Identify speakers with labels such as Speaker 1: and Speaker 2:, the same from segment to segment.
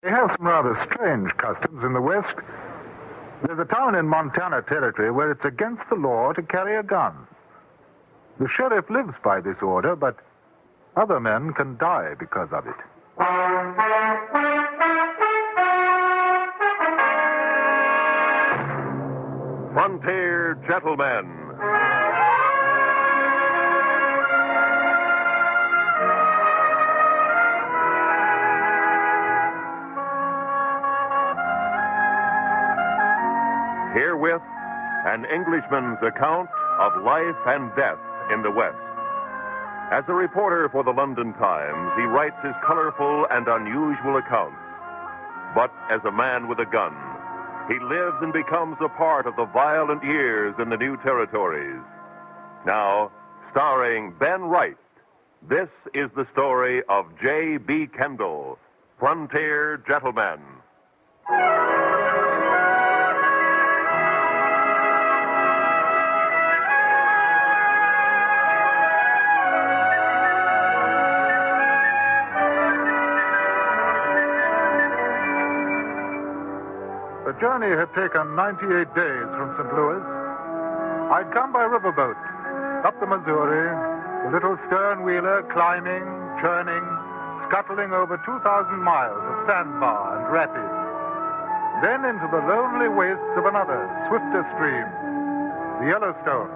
Speaker 1: They have some rather strange customs in the West. There's a town in Montana Territory where it's against the law to carry a gun. The sheriff lives by this order, but other men can die because of it.
Speaker 2: Frontier Gentlemen. Herewith, an Englishman's account of life and death in the West. As a reporter for the London Times, he writes his colorful and unusual accounts. But as a man with a gun, he lives and becomes a part of the violent years in the new territories. Now, starring Ben Wright, this is the story of J.B. Kendall, Frontier Gentleman.
Speaker 1: The journey had taken 98 days from St. Louis. I'd come by riverboat, up the Missouri, the little stern wheeler climbing, churning, scuttling over 2,000 miles of sandbar and rapids. Then into the lonely wastes of another, swifter stream, the Yellowstone,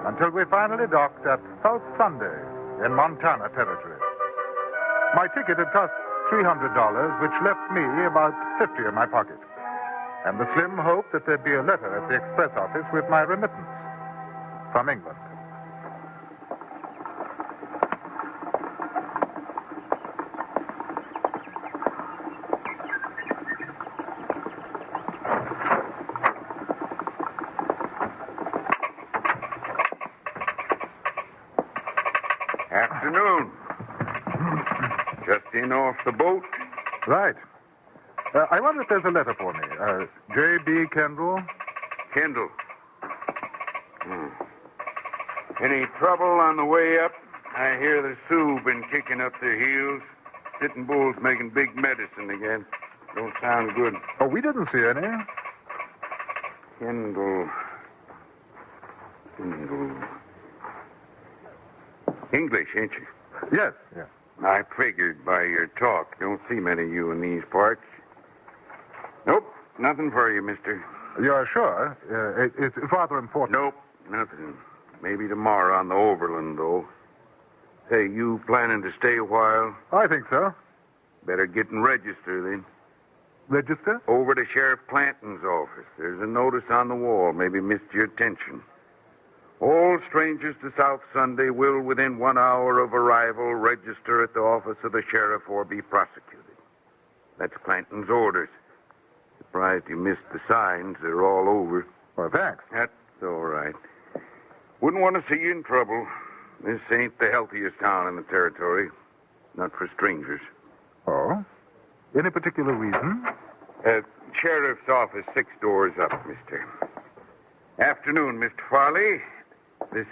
Speaker 1: until we finally docked at South Sunday in Montana Territory. My ticket had cost $300, which left me about $50 in my pocket, and the slim hope that there'd be a letter at the express office with my remittance from England.
Speaker 3: Afternoon. Just in off the boat?
Speaker 1: Right. I wonder if there's a letter for me. J.B. Kendall?
Speaker 3: Kendall. Any trouble on the way up? I hear the Sioux been kicking up their heels. Sitting Bull's making big medicine again. Don't sound good.
Speaker 1: Oh, we didn't see any.
Speaker 3: Kendall. English, ain't you?
Speaker 1: Yes.
Speaker 3: I figured by your talk. Don't see many of you in these parts. Nope, nothing for you, mister.
Speaker 1: You're sure? It's rather important.
Speaker 3: Nope, nothing. Maybe tomorrow on the Overland, though. Say, you planning to stay a while?
Speaker 1: I think so.
Speaker 3: Better get and register, then.
Speaker 1: Register?
Speaker 3: Over to Sheriff Clanton's office. There's a notice on the wall. Maybe missed your attention. All strangers to South Sunday will, within 1 hour of arrival, register at the office of the sheriff or be prosecuted. That's Clanton's orders. Surprised you missed the signs. They're all over.
Speaker 1: Well, thanks.
Speaker 3: That's all right. Wouldn't want to see you in trouble. This ain't the healthiest town in the territory. Not for strangers.
Speaker 1: Oh? Any particular reason?
Speaker 3: Sheriff's office, 6 doors up, mister. Afternoon, Mr. Farley. This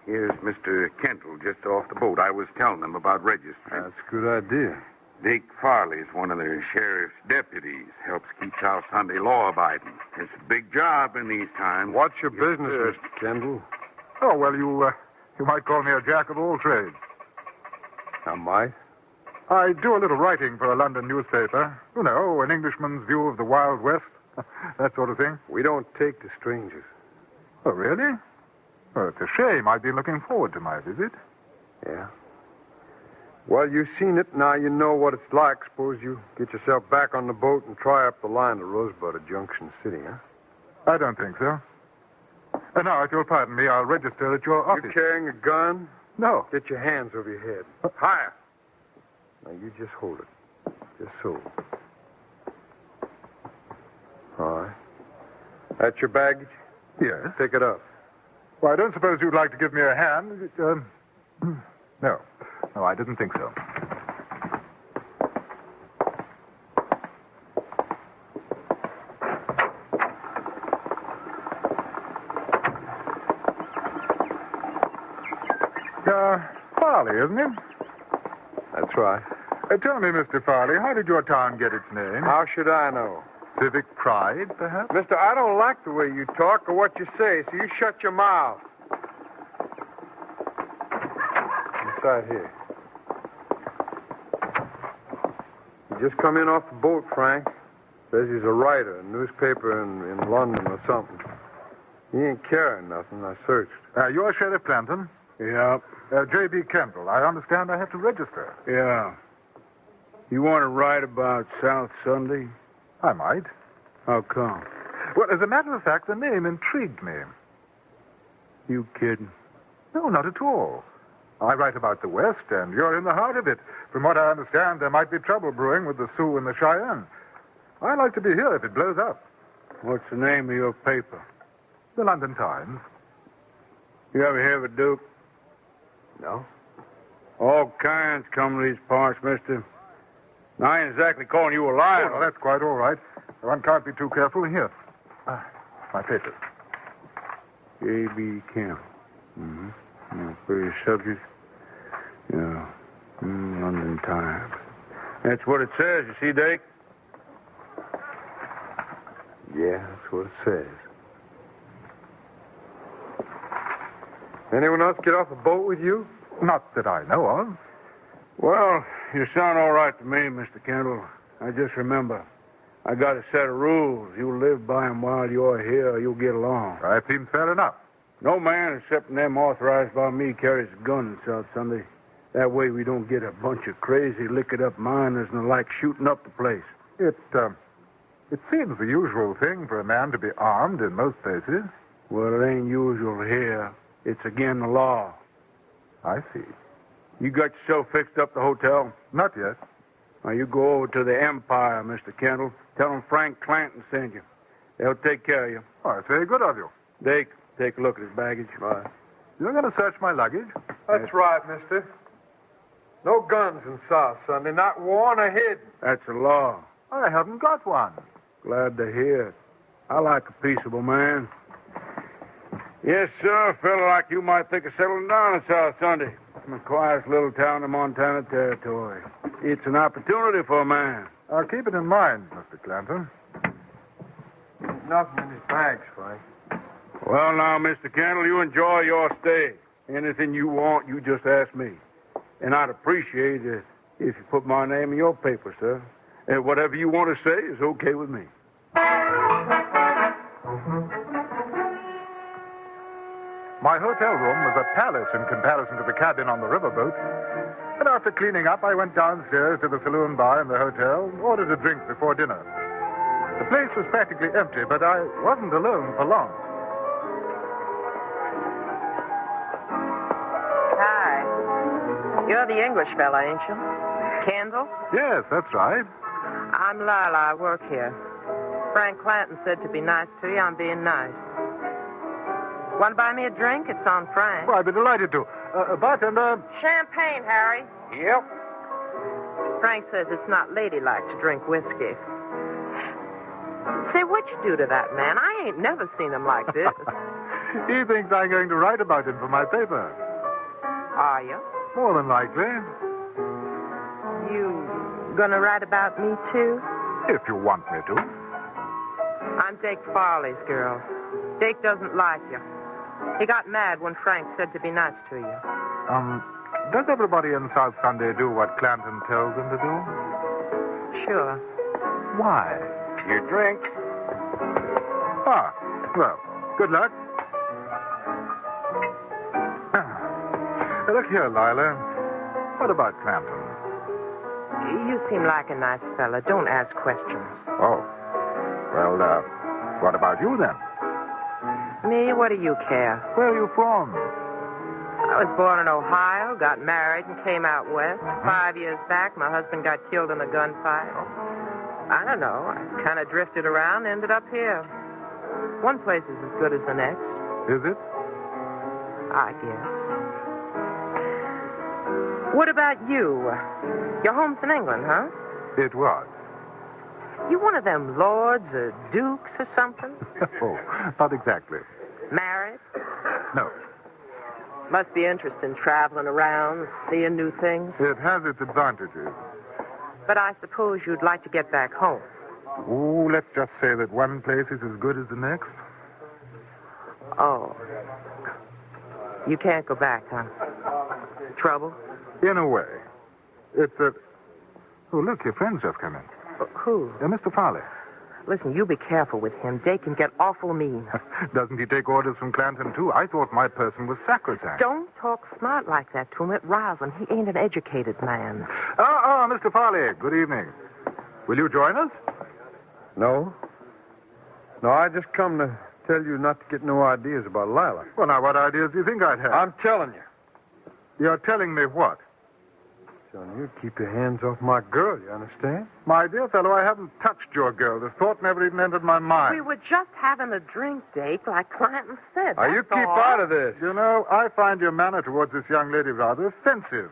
Speaker 3: here's Mr. Kendall, just off the boat. I was telling him about registering.
Speaker 4: That's a good idea.
Speaker 3: Dick Farley's one of the sheriff's deputies. Helps keep South Sunday law-abiding. It's a big job in these times.
Speaker 4: What's your business, Mr. Kendall?
Speaker 1: Oh, well, you might call me a jack of all trades.
Speaker 4: I might.
Speaker 1: I do a little writing for a London newspaper. You know, an Englishman's view of the Wild West. That sort of thing.
Speaker 4: We don't take to strangers.
Speaker 1: Oh, really? Well, it's a shame. I've been looking forward to my visit.
Speaker 4: Yeah. Well, you've seen it. Now you know what it's like. Suppose you get yourself back on the boat and try up the line to Rosebud at Junction City, huh?
Speaker 1: I don't think so. Now, if you'll pardon me, I'll register at your office.
Speaker 4: You carrying a gun?
Speaker 1: No.
Speaker 4: Get your hands over your head. Higher. Now, you just hold it. Just so. All right. That's your baggage?
Speaker 1: Yes.
Speaker 4: Take it up.
Speaker 1: Well, I don't suppose you'd like to give me a hand. No. No, I didn't think so. Farley, isn't it?
Speaker 4: That's right.
Speaker 1: Tell me, Mr. Farley, how did your town get its name?
Speaker 4: How should I know?
Speaker 1: Civic pride, perhaps?
Speaker 4: Mister, I don't like the way you talk or what you say, so you shut your mouth. Inside here. You just come in off the boat, Frank. Says he's a writer, a newspaper in London or something. He ain't carrying nothing. I searched.
Speaker 1: You're Sheriff Clanton?
Speaker 5: Yeah.
Speaker 1: J.B. Kendall. I understand I have to register.
Speaker 5: Yeah. You want to write about South Sunday?
Speaker 1: I might.
Speaker 5: How come?
Speaker 1: Well, as a matter of fact, the name intrigued me.
Speaker 5: You kidding?
Speaker 1: No, not at all. I write about the West, and you're in the heart of it. From what I understand, there might be trouble brewing with the Sioux and the Cheyenne. I'd like to be here if it blows up.
Speaker 5: What's the name of your paper?
Speaker 1: The London Times.
Speaker 5: You ever hear of a Duke?
Speaker 4: No?
Speaker 5: All kinds come to these parts, mister. Now, I ain't exactly calling you a liar.
Speaker 1: Oh, well, that's quite all right. One can't be too careful here. My papers.
Speaker 5: J.B. Kemp. Mm-hmm. Yeah, pretty subject. Yeah. London Times. That's what it says, you see, Dake?
Speaker 4: Yeah, that's what it says. Anyone else get off the boat with you?
Speaker 1: Not that I know of.
Speaker 5: Well, you sound all right to me, Mr. Kendall. I just remember, I got a set of rules. You live by them while you're here, or you'll get along.
Speaker 1: That seems fair enough.
Speaker 5: No man except them authorized by me carries a gun in South Sunday. That way we don't get a bunch of crazy, liquored-up miners and the like shooting up the place.
Speaker 1: It seems the usual thing for a man to be armed in most places.
Speaker 5: Well, it ain't usual here. It's again the law.
Speaker 1: I see.
Speaker 5: You got yourself fixed up the hotel?
Speaker 1: Not yet.
Speaker 5: Now, you go over to the Empire, Mr. Kendall. Tell them Frank Clanton sent you. They'll take care of you.
Speaker 1: Oh, it's very good of you.
Speaker 5: Dake, take a look at his baggage.
Speaker 4: Right.
Speaker 1: You're going to search my luggage?
Speaker 4: That's right, mister. No guns in South Sunday, not worn or hidden.
Speaker 5: That's the law.
Speaker 1: I haven't got one.
Speaker 5: Glad to hear it. I like a peaceable man. Yes, sir. A fella like you might think of settling down in South Sunday. The quietest little town in Montana Territory. It's an opportunity for a man.
Speaker 1: I'll keep it in mind, Mr. Clanton.
Speaker 4: There's nothing in his bags, Frank.
Speaker 5: Well, now, Mr. Kendall, you enjoy your stay. Anything you want, you just ask me. And I'd appreciate it if you put my name in your paper, sir. And whatever you want to say is okay with me.
Speaker 1: My hotel room was a palace in comparison to the cabin on the riverboat. And after cleaning up, I went downstairs to the saloon bar in the hotel and ordered a drink before dinner. The place was practically empty, but I wasn't alone for long.
Speaker 6: Hi. You're the English fella, ain't you? Kendall?
Speaker 1: Yes, that's right.
Speaker 6: I'm Lila. I work here. Frank Clanton said to be nice to you. I'm being nice. Want to buy me a drink? It's on Frank.
Speaker 1: Well, I'd be delighted to. Bartender.
Speaker 6: Champagne, Harry.
Speaker 5: Yep.
Speaker 6: Frank says it's not ladylike to drink whiskey. Say, what'd you do to that man? I ain't never seen him like this.
Speaker 1: He thinks I'm going to write about him for my paper.
Speaker 6: Are you?
Speaker 1: More than likely.
Speaker 6: You gonna write about me, too?
Speaker 1: If you want me to.
Speaker 6: I'm Dake Farley's girl. Dake doesn't like you. He got mad when Frank said to be nice to you.
Speaker 1: Does everybody in South Sunday do what Clanton tells them to do?
Speaker 6: Sure.
Speaker 1: Why?
Speaker 5: Your drink.
Speaker 1: Ah, well, good luck. Look here, Lila. What about Clanton?
Speaker 6: You seem like a nice fella. Don't ask questions.
Speaker 1: Oh. Well, what about you then?
Speaker 6: Me? What do you care?
Speaker 1: Where are you from?
Speaker 6: I was born in Ohio, got married, and came out west. 5 years back, my husband got killed in a gunfight. I don't know. I kind of drifted around, ended up here. One place is as good as the next.
Speaker 1: Is it?
Speaker 6: I guess. What about you? Your home's in England, huh?
Speaker 1: It was.
Speaker 6: You one of them lords or dukes or something?
Speaker 1: Oh, not exactly.
Speaker 6: Married?
Speaker 1: No.
Speaker 6: Must be interesting traveling around, seeing new things.
Speaker 1: It has its advantages.
Speaker 6: But I suppose you'd like to get back home.
Speaker 1: Oh, let's just say that one place is as good as the next.
Speaker 6: Oh. You can't go back, huh? Trouble?
Speaker 1: In a way. It's a... Oh, look, your friend's just come in.
Speaker 6: Who?
Speaker 1: Mr. Farley.
Speaker 6: Listen, you be careful with him. They can get awful mean.
Speaker 1: Doesn't he take orders from Clanton, too? I thought my person was sacrosanct.
Speaker 6: Don't talk smart like that to him. It riles him. He ain't an educated man.
Speaker 1: Oh, Mr. Farley, good evening. Will you join us?
Speaker 4: No. No, I just come to tell you not to get no ideas about Lila.
Speaker 1: Well, now, what ideas do you think I'd have?
Speaker 4: I'm telling you.
Speaker 1: You're telling me what?
Speaker 4: Telling you to keep your hands off my girl, you understand?
Speaker 1: My dear fellow, I haven't touched your girl. The thought never even entered my mind.
Speaker 6: We were just having a drink, Dake, like Clanton said.
Speaker 4: Now, you
Speaker 6: that's
Speaker 4: keep
Speaker 6: all.
Speaker 4: out of this.
Speaker 1: You know, I find your manner towards this young lady rather offensive.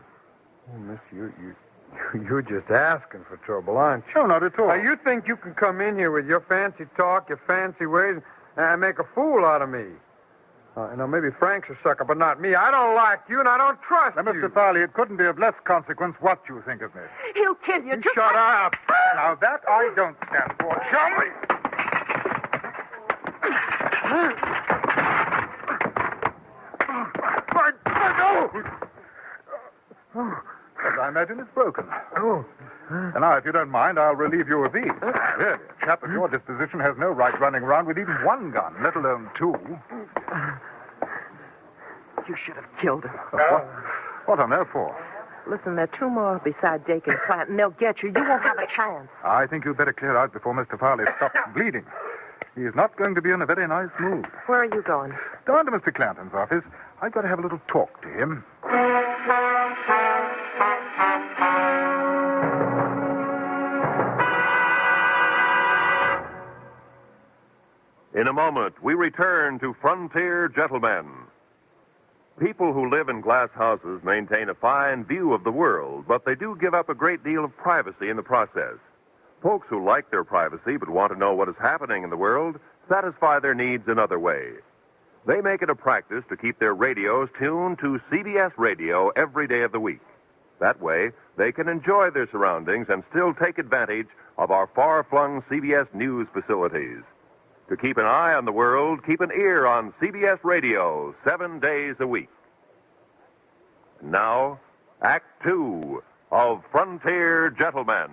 Speaker 4: Oh, miss, you're just asking for trouble, aren't you?
Speaker 1: No, not at all.
Speaker 4: Now, you think you can come in here with your fancy talk, your fancy ways, and make a fool out of me? Now, maybe Frank's a sucker, but not me. I don't like you, and I don't trust
Speaker 1: now,
Speaker 4: you.
Speaker 1: Mr. Farley, it couldn't be of less consequence what you think of me.
Speaker 6: He'll kill you. Just
Speaker 1: Shut up. Now, that I don't stand for. Show me. As I imagine, it's broken.
Speaker 4: Oh.
Speaker 1: And now, if you don't mind, I'll relieve you of these. Really, a chap of your disposition has no right running around with even one gun, let alone two.
Speaker 6: You should have killed him.
Speaker 1: What on earth for?
Speaker 6: Listen, there are two more beside Dake and Clanton. They'll get you. You won't have a chance.
Speaker 1: I think you'd better clear out before Mr. Farley stops bleeding. He's not going to be in a very nice mood.
Speaker 6: Where are you going?
Speaker 1: Down to Mr. Clanton's office. I've got to have a little talk to him.
Speaker 2: In a moment, we return to Frontier Gentlemen. People who live in glass houses maintain a fine view of the world, but they do give up a great deal of privacy in the process. Folks who like their privacy but want to know what is happening in the world satisfy their needs another way. They make it a practice to keep their radios tuned to CBS Radio every day of the week. That way, they can enjoy their surroundings and still take advantage of our far-flung CBS News facilities. To keep an eye on the world, keep an ear on CBS Radio 7 days a week. Now, Act 2 of Frontier Gentlemen.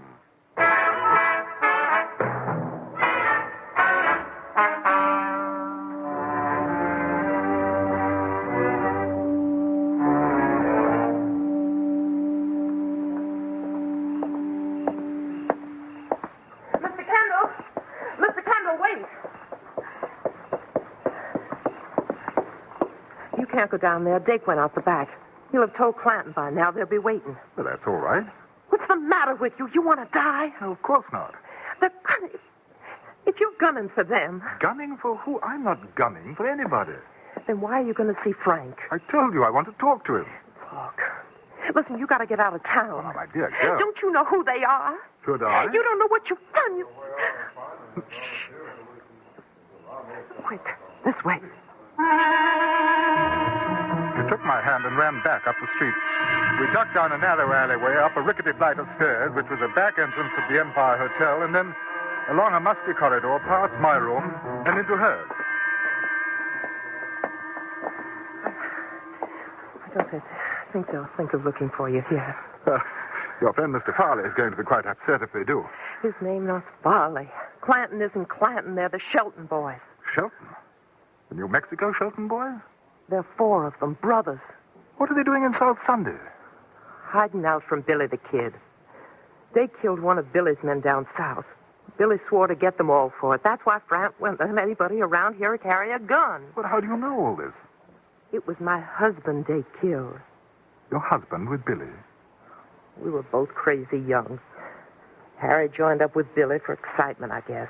Speaker 6: Can't go down there. Dake went out the back. He'll have told Clanton by now. They'll be waiting.
Speaker 1: Well, that's all right.
Speaker 6: What's the matter with you? You want to die?
Speaker 1: No, of course not.
Speaker 6: If you're gunning for them...
Speaker 1: Gunning for who? I'm not gunning for anybody.
Speaker 6: Then why are you going to see Frank?
Speaker 1: I told you I want to talk to him.
Speaker 6: Talk? Listen, you got to get out of town.
Speaker 1: Oh, my dear girl.
Speaker 6: Don't you know who they are?
Speaker 1: Should I?
Speaker 6: You don't know what you've done. You... Quick, this way.
Speaker 1: He took my hand and ran back up the street. We ducked down a narrow alleyway, up a rickety flight of stairs, which was a back entrance of the Empire Hotel, and then along a musty corridor past my room and into hers.
Speaker 6: I don't think they'll think of looking for you here.
Speaker 1: Your friend Mr. Farley is going to be quite upset if they do.
Speaker 6: His name not Farley. Clanton isn't Clanton. They're the Shelton boys.
Speaker 1: Shelton? The New Mexico Shelton boys?
Speaker 6: There are 4 of them, brothers.
Speaker 1: What are they doing in South Sunday?
Speaker 6: Hiding out from Billy the Kid. They killed one of Billy's men down south. Billy swore to get them all for it. That's why Frank won't let anybody around here carry a gun.
Speaker 1: But how do you know all this?
Speaker 6: It was my husband they killed.
Speaker 1: Your husband with Billy?
Speaker 6: We were both crazy young. Harry joined up with Billy for excitement, I guess.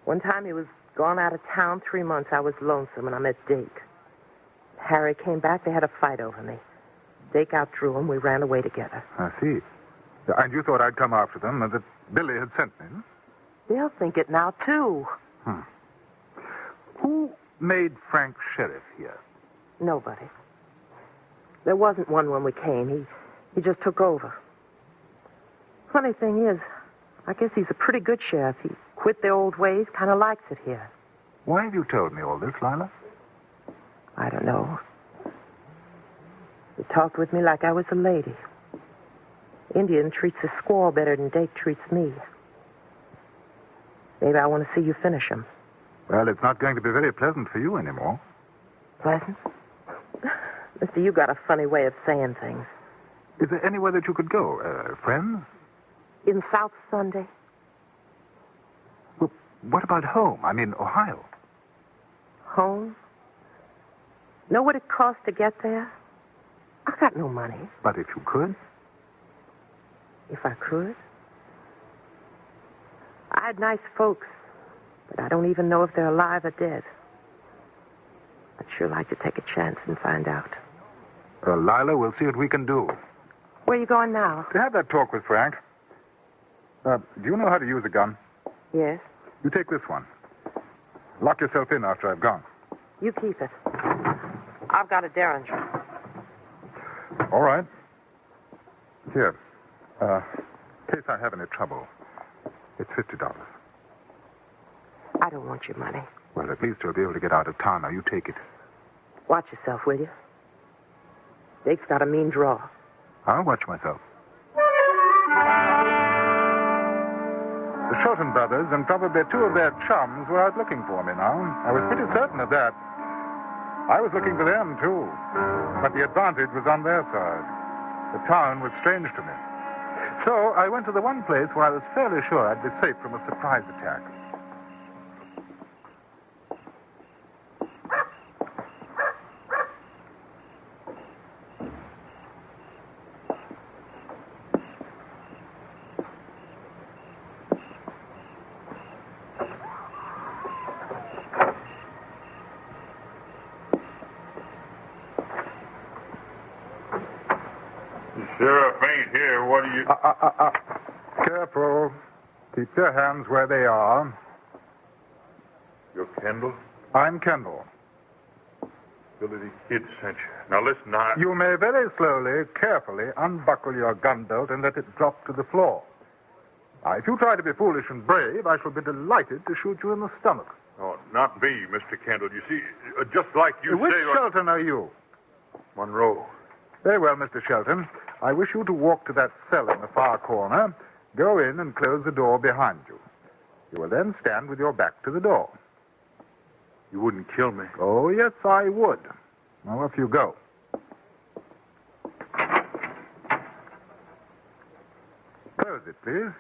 Speaker 6: One time he was gone out of town 3 months. I was lonesome, and I met Dake. Harry came back. They had a fight over me. Dake outdrew him. We ran away together.
Speaker 1: I see. And you thought I'd come after them and that Billy had sent me?
Speaker 6: They'll think it now, too.
Speaker 1: Who made Frank sheriff here?
Speaker 6: Nobody. There wasn't one when we came. He just took over. Funny thing is, I guess he's a pretty good sheriff. He quit the old ways, kind of likes it here.
Speaker 1: Why have you told me all this, Lila?
Speaker 6: I don't know. He talked with me like I was a lady. Indian treats a squaw better than Dake treats me. Maybe I want to see you finish him.
Speaker 1: Well, it's not going to be very pleasant for you anymore.
Speaker 6: Pleasant? Mister, you got a funny way of saying things.
Speaker 1: Is there anywhere that you could go? Friends?
Speaker 6: In South Sunday?
Speaker 1: Well, what about home? I mean, Ohio.
Speaker 6: Home? Know what it costs to get there? I got no money.
Speaker 1: But if you could?
Speaker 6: If I could? I had nice folks, but I don't even know if they're alive or dead. I'd sure like to take a chance and find out.
Speaker 1: Lila, we'll see what we can do.
Speaker 6: Where are you going now?
Speaker 1: To have that talk with Frank. Do you know how to use a gun?
Speaker 6: Yes.
Speaker 1: You take this one. Lock yourself in after I've gone.
Speaker 6: You keep it. I've got a Derringer.
Speaker 1: All right. Here. In case I have any trouble, it's $50.
Speaker 6: I don't want your money.
Speaker 1: Well, at least you'll be able to get out of town. Now, you take it.
Speaker 6: Watch yourself, will you? Dake's got a mean draw.
Speaker 1: I'll watch myself. The Shelton Brothers and probably two of their chums were out looking for me now. I was pretty certain of that. I was looking for them, too. But the advantage was on their side. The town was strange to me. So I went to the one place where I was fairly sure I'd be safe from a surprise attack.
Speaker 3: Sheriff ain't here. What do you...
Speaker 1: Careful. Keep your hands where they are.
Speaker 3: You're Kendall?
Speaker 1: I'm Kendall.
Speaker 3: Billy the Kid sent you. Now listen,
Speaker 1: You may very slowly, carefully unbuckle your gun belt and let it drop to the floor. Now, if you try to be foolish and brave, I shall be delighted to shoot you in the stomach.
Speaker 3: Oh, not me, Mr. Kendall. You see, just like you
Speaker 1: Which
Speaker 3: say...
Speaker 1: Shelton are you?
Speaker 3: Monroe.
Speaker 1: Very well, Mr. Shelton. I wish you to walk to that cell in the far corner, go in and close the door behind you. You will then stand with your back to the door.
Speaker 3: You wouldn't kill me?
Speaker 1: Oh, yes, I would. Now, off you go. Close it, please.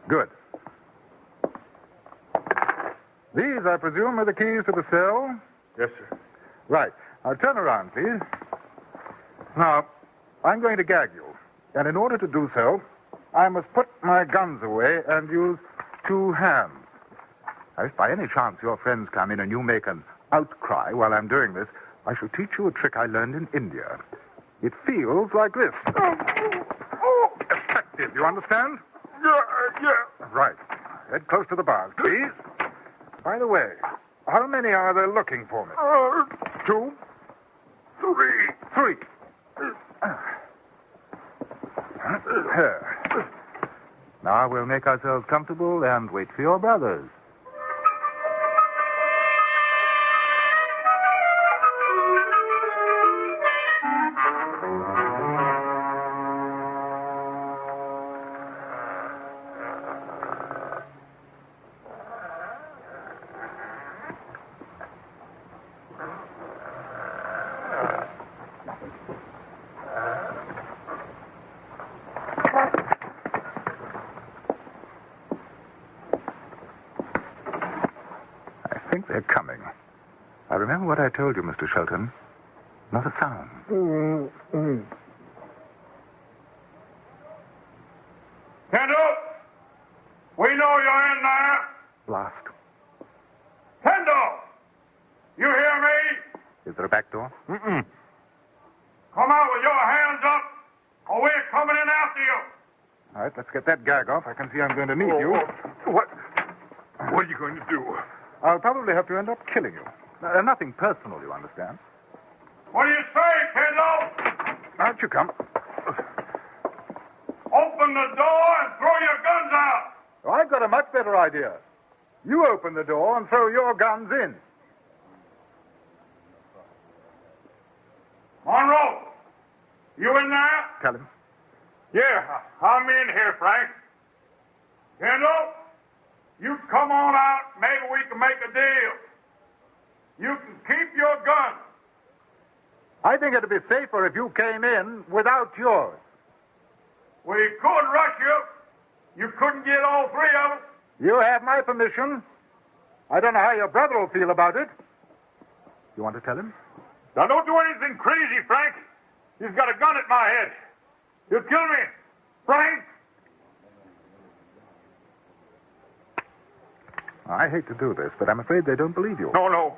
Speaker 1: Good. These, I presume, are the keys to the cell?
Speaker 3: Yes, sir.
Speaker 1: Right. Now, turn around, please. Now, I'm going to gag you. And in order to do so, I must put my guns away and use two hands. Now, if by any chance your friends come in and you make an outcry while I'm doing this, I shall teach you a trick I learned in India. It feels like this. Oh, effective, you understand?
Speaker 3: Yeah.
Speaker 1: Right. Head close to the bars, please. By the way, how many are there looking for me? 2, 3. Now we'll make ourselves comfortable and wait for your brothers. I think they're coming. I remember what I told you, Mr. Shelton. Not a sound.
Speaker 3: Kendall! We know you're in there.
Speaker 1: Blast.
Speaker 3: Kendall! You hear me?
Speaker 1: Is there a back door?
Speaker 3: Mm-mm. Come out with your hands up, or we're coming in after you.
Speaker 1: All right, let's get that gag off. I can see I'm going to need you.
Speaker 3: What are you going to do?
Speaker 1: I'll probably have to end up killing you. Nothing personal, you understand.
Speaker 3: What do you say, Kendall?
Speaker 1: Out you come.
Speaker 5: Open the door and throw your guns out.
Speaker 1: I've got a much better idea. You open the door and throw your guns in.
Speaker 5: Monroe, you in there?
Speaker 1: Tell him.
Speaker 5: Yeah, I'm in here, Frank. Kendall, you come on out. Maybe we can make a deal. You can keep your gun.
Speaker 1: I think it'd be safer if you came in without yours.
Speaker 5: We could rush you. You couldn't get all three of us.
Speaker 1: You have my permission. I don't know how your brother will feel about it. You want to tell him?
Speaker 5: Now, don't do anything crazy, Frank. He's got a gun at my head. He'll kill me. Frank!
Speaker 1: I hate to do this, but I'm afraid they don't believe you.
Speaker 5: No.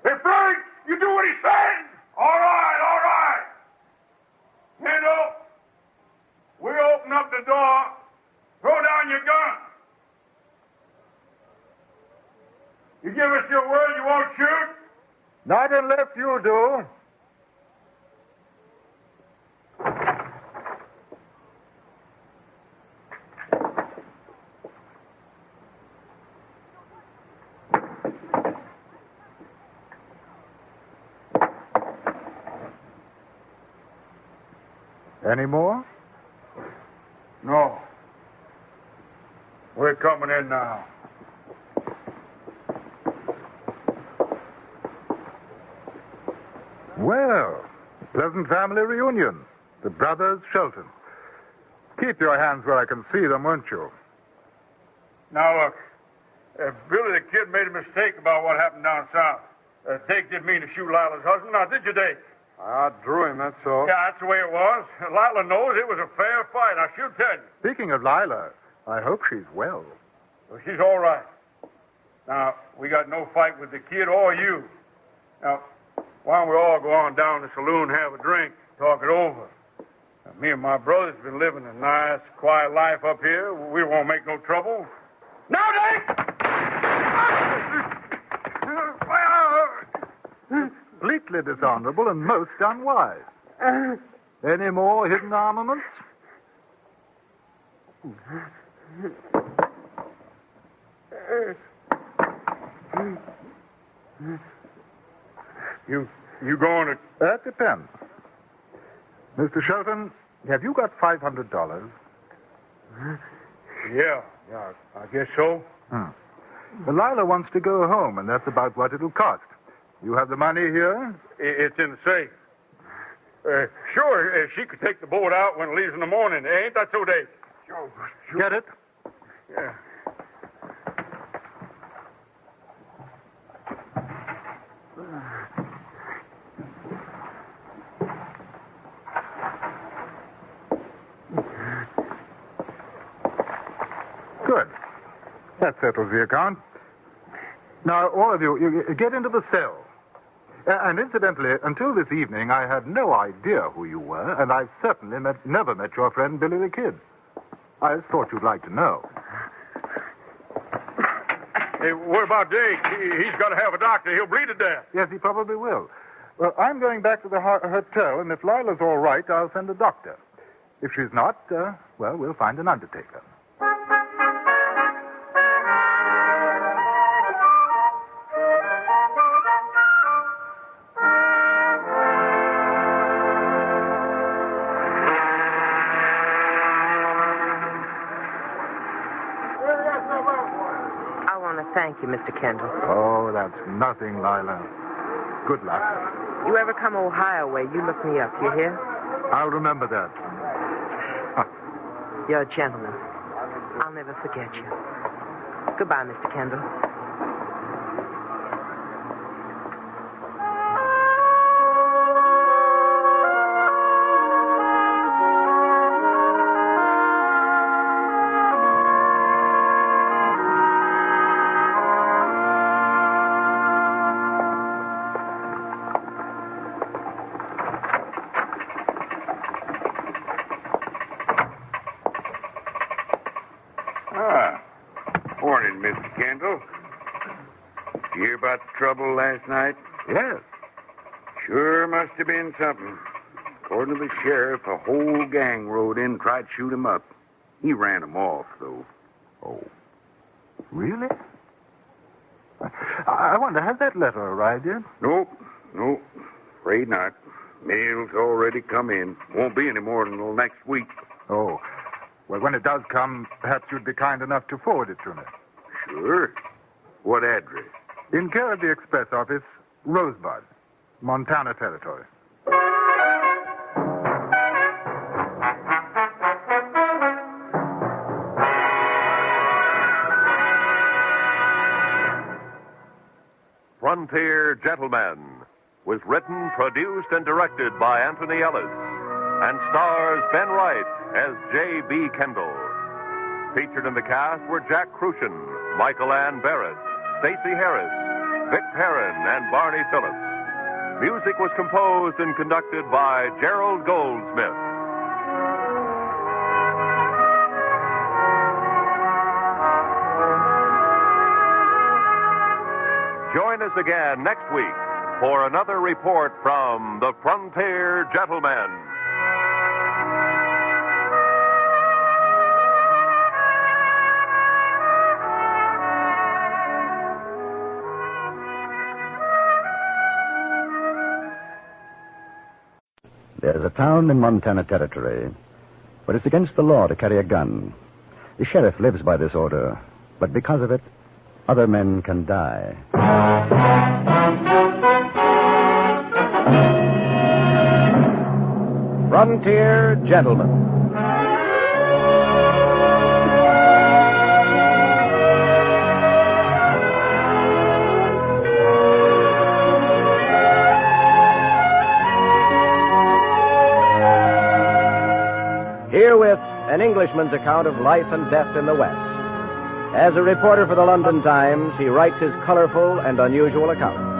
Speaker 5: Hey, Frank, you do what he says. All right. Kendall, we open up the door. Throw down your gun. You give us your word you won't shoot?
Speaker 1: Not unless you do. Any more?
Speaker 5: No. We're coming in now.
Speaker 1: Well, pleasant family reunion. The brothers Shelton. Keep your hands where I can see them, won't you?
Speaker 5: Now, look. Billy the Kid made a mistake about what happened down south. Dake didn't mean to shoot Lila's husband. Now, did you, Dake?
Speaker 4: I drew him, that's all.
Speaker 5: Yeah, that's the way it was. Lila knows it was a fair fight. I should tell you.
Speaker 1: Speaking of Lila, I hope she's well.
Speaker 5: Well, she's all right. Now, we got no fight with the kid or you. Now, why don't we all go on down to the saloon, have a drink, talk it over? Now, me and my brothers have been living a nice, quiet life up here. We won't make no trouble. Now, Dake!
Speaker 1: Completely dishonorable and most unwise. Any more hidden armaments?
Speaker 5: You going to...
Speaker 1: That depends. Mr. Shelton, have you got $500?
Speaker 5: Yeah, I guess so.
Speaker 1: Lila wants to go home, and that's about what it'll cost. You have the money here?
Speaker 5: It's in the safe. Sure, she could take the boat out when it leaves in the morning. Ain't that so, Dave? Sure.
Speaker 1: Get it?
Speaker 5: Yeah.
Speaker 1: Good. That settles the account. Now, all of you get into the cell. And incidentally, until this evening, I had no idea who you were, and I've certainly never met your friend Billy the Kid. I thought you'd like to know.
Speaker 5: Hey, what about Dake? He's got to have a doctor. He'll bleed to death.
Speaker 1: Yes, he probably will. Well, I'm going back to the hotel, and if Lila's all right, I'll send a doctor. If she's not, well, we'll find an undertaker.
Speaker 6: Thank you, Mr. Kendall.
Speaker 1: Oh, that's nothing, Lila. Good luck.
Speaker 6: You ever come Ohio way, you look me up, you hear?
Speaker 1: I'll remember that.
Speaker 6: You're a gentleman. I'll never forget you. Goodbye, Mr. Kendall.
Speaker 3: Morning, Mr. Kendall. Did you hear about the trouble last night?
Speaker 1: Yes.
Speaker 3: Sure must have been something. According to the sheriff, a whole gang rode in and tried to shoot him up. He ran 'em off, though.
Speaker 1: Oh, really? I wonder, has that letter arrived yet?
Speaker 3: Nope. Afraid not. Mail's already come in. Won't be any more until next week.
Speaker 1: Oh, well, when it does come, perhaps you'd be kind enough to forward it to me.
Speaker 3: Sure. What address?
Speaker 1: In care of the express office, Rosebud, Montana Territory.
Speaker 2: Frontier Gentlemen was written, produced, and directed by Anthony Ellis and stars Ben Wright as J.B. Kendall. Featured in the cast were Jack Crucian, Michael Ann Barrett, Stacey Harris, Vic Perrin, and Barney Phillips. Music was composed and conducted by Gerald Goldsmith. Join us again next week for another report from the Frontier Gentlemen.
Speaker 7: There's a town in Montana Territory, but it's against the law to carry a gun. The sheriff lives by this order, but because of it, other men can die. Frontier Gentlemen. Herewith, an Englishman's account of life and death in the West. As a reporter for the London Times, he writes his colorful and unusual accounts.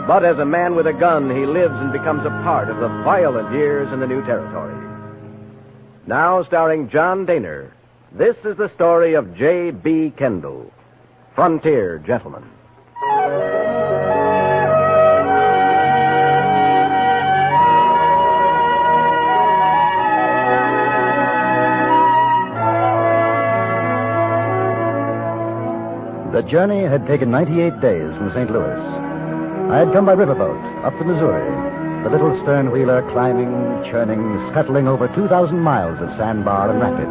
Speaker 7: But as a man with a gun, he lives and becomes a part of the violent years in the new territory. Now, starring John Daner, this is the story of J.B. Kendall, Frontier Gentleman. The journey had taken 98 days from St. Louis. I had come by riverboat up the Missouri, the little stern wheeler climbing, churning, scuttling over 2,000 miles of sandbar and rapid.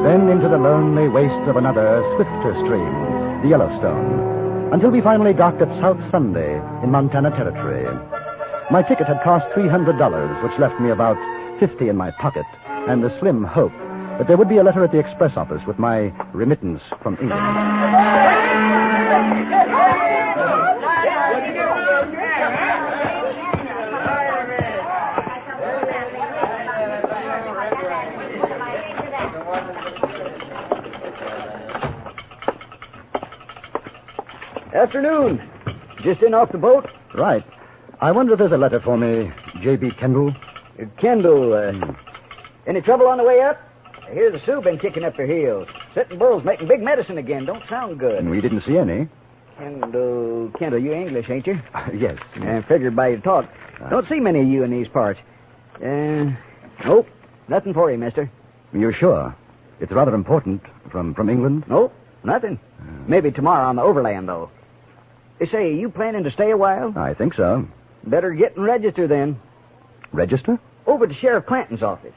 Speaker 7: Then into the lonely wastes of another, swifter stream, the Yellowstone, until we finally docked at South Sunday in Montana Territory. My ticket had cost $300, which left me about $50 in my pocket, and the slim hope that there would be a letter at the express office with my remittance from England.
Speaker 8: Afternoon. Just in off the boat?
Speaker 7: Right. I wonder if there's a letter for me, J.B. Kendall.
Speaker 8: Kendall, any trouble on the way up? I hear the Sioux been kicking up their heels. Sitting bulls making big medicine again. Don't sound good.
Speaker 7: We didn't see any.
Speaker 8: Kendall, you English, ain't you?
Speaker 7: Yes.
Speaker 8: I figured by your talk. Don't see many of you in these parts. Nope. Nothing for you, mister.
Speaker 7: You're sure? It's rather important. From England?
Speaker 8: Nope. Nothing. Maybe tomorrow on the overland, though. They say, you planning to stay a while?
Speaker 7: I think so.
Speaker 8: Better get and register then.
Speaker 7: Register?
Speaker 8: Over to Sheriff Clanton's office.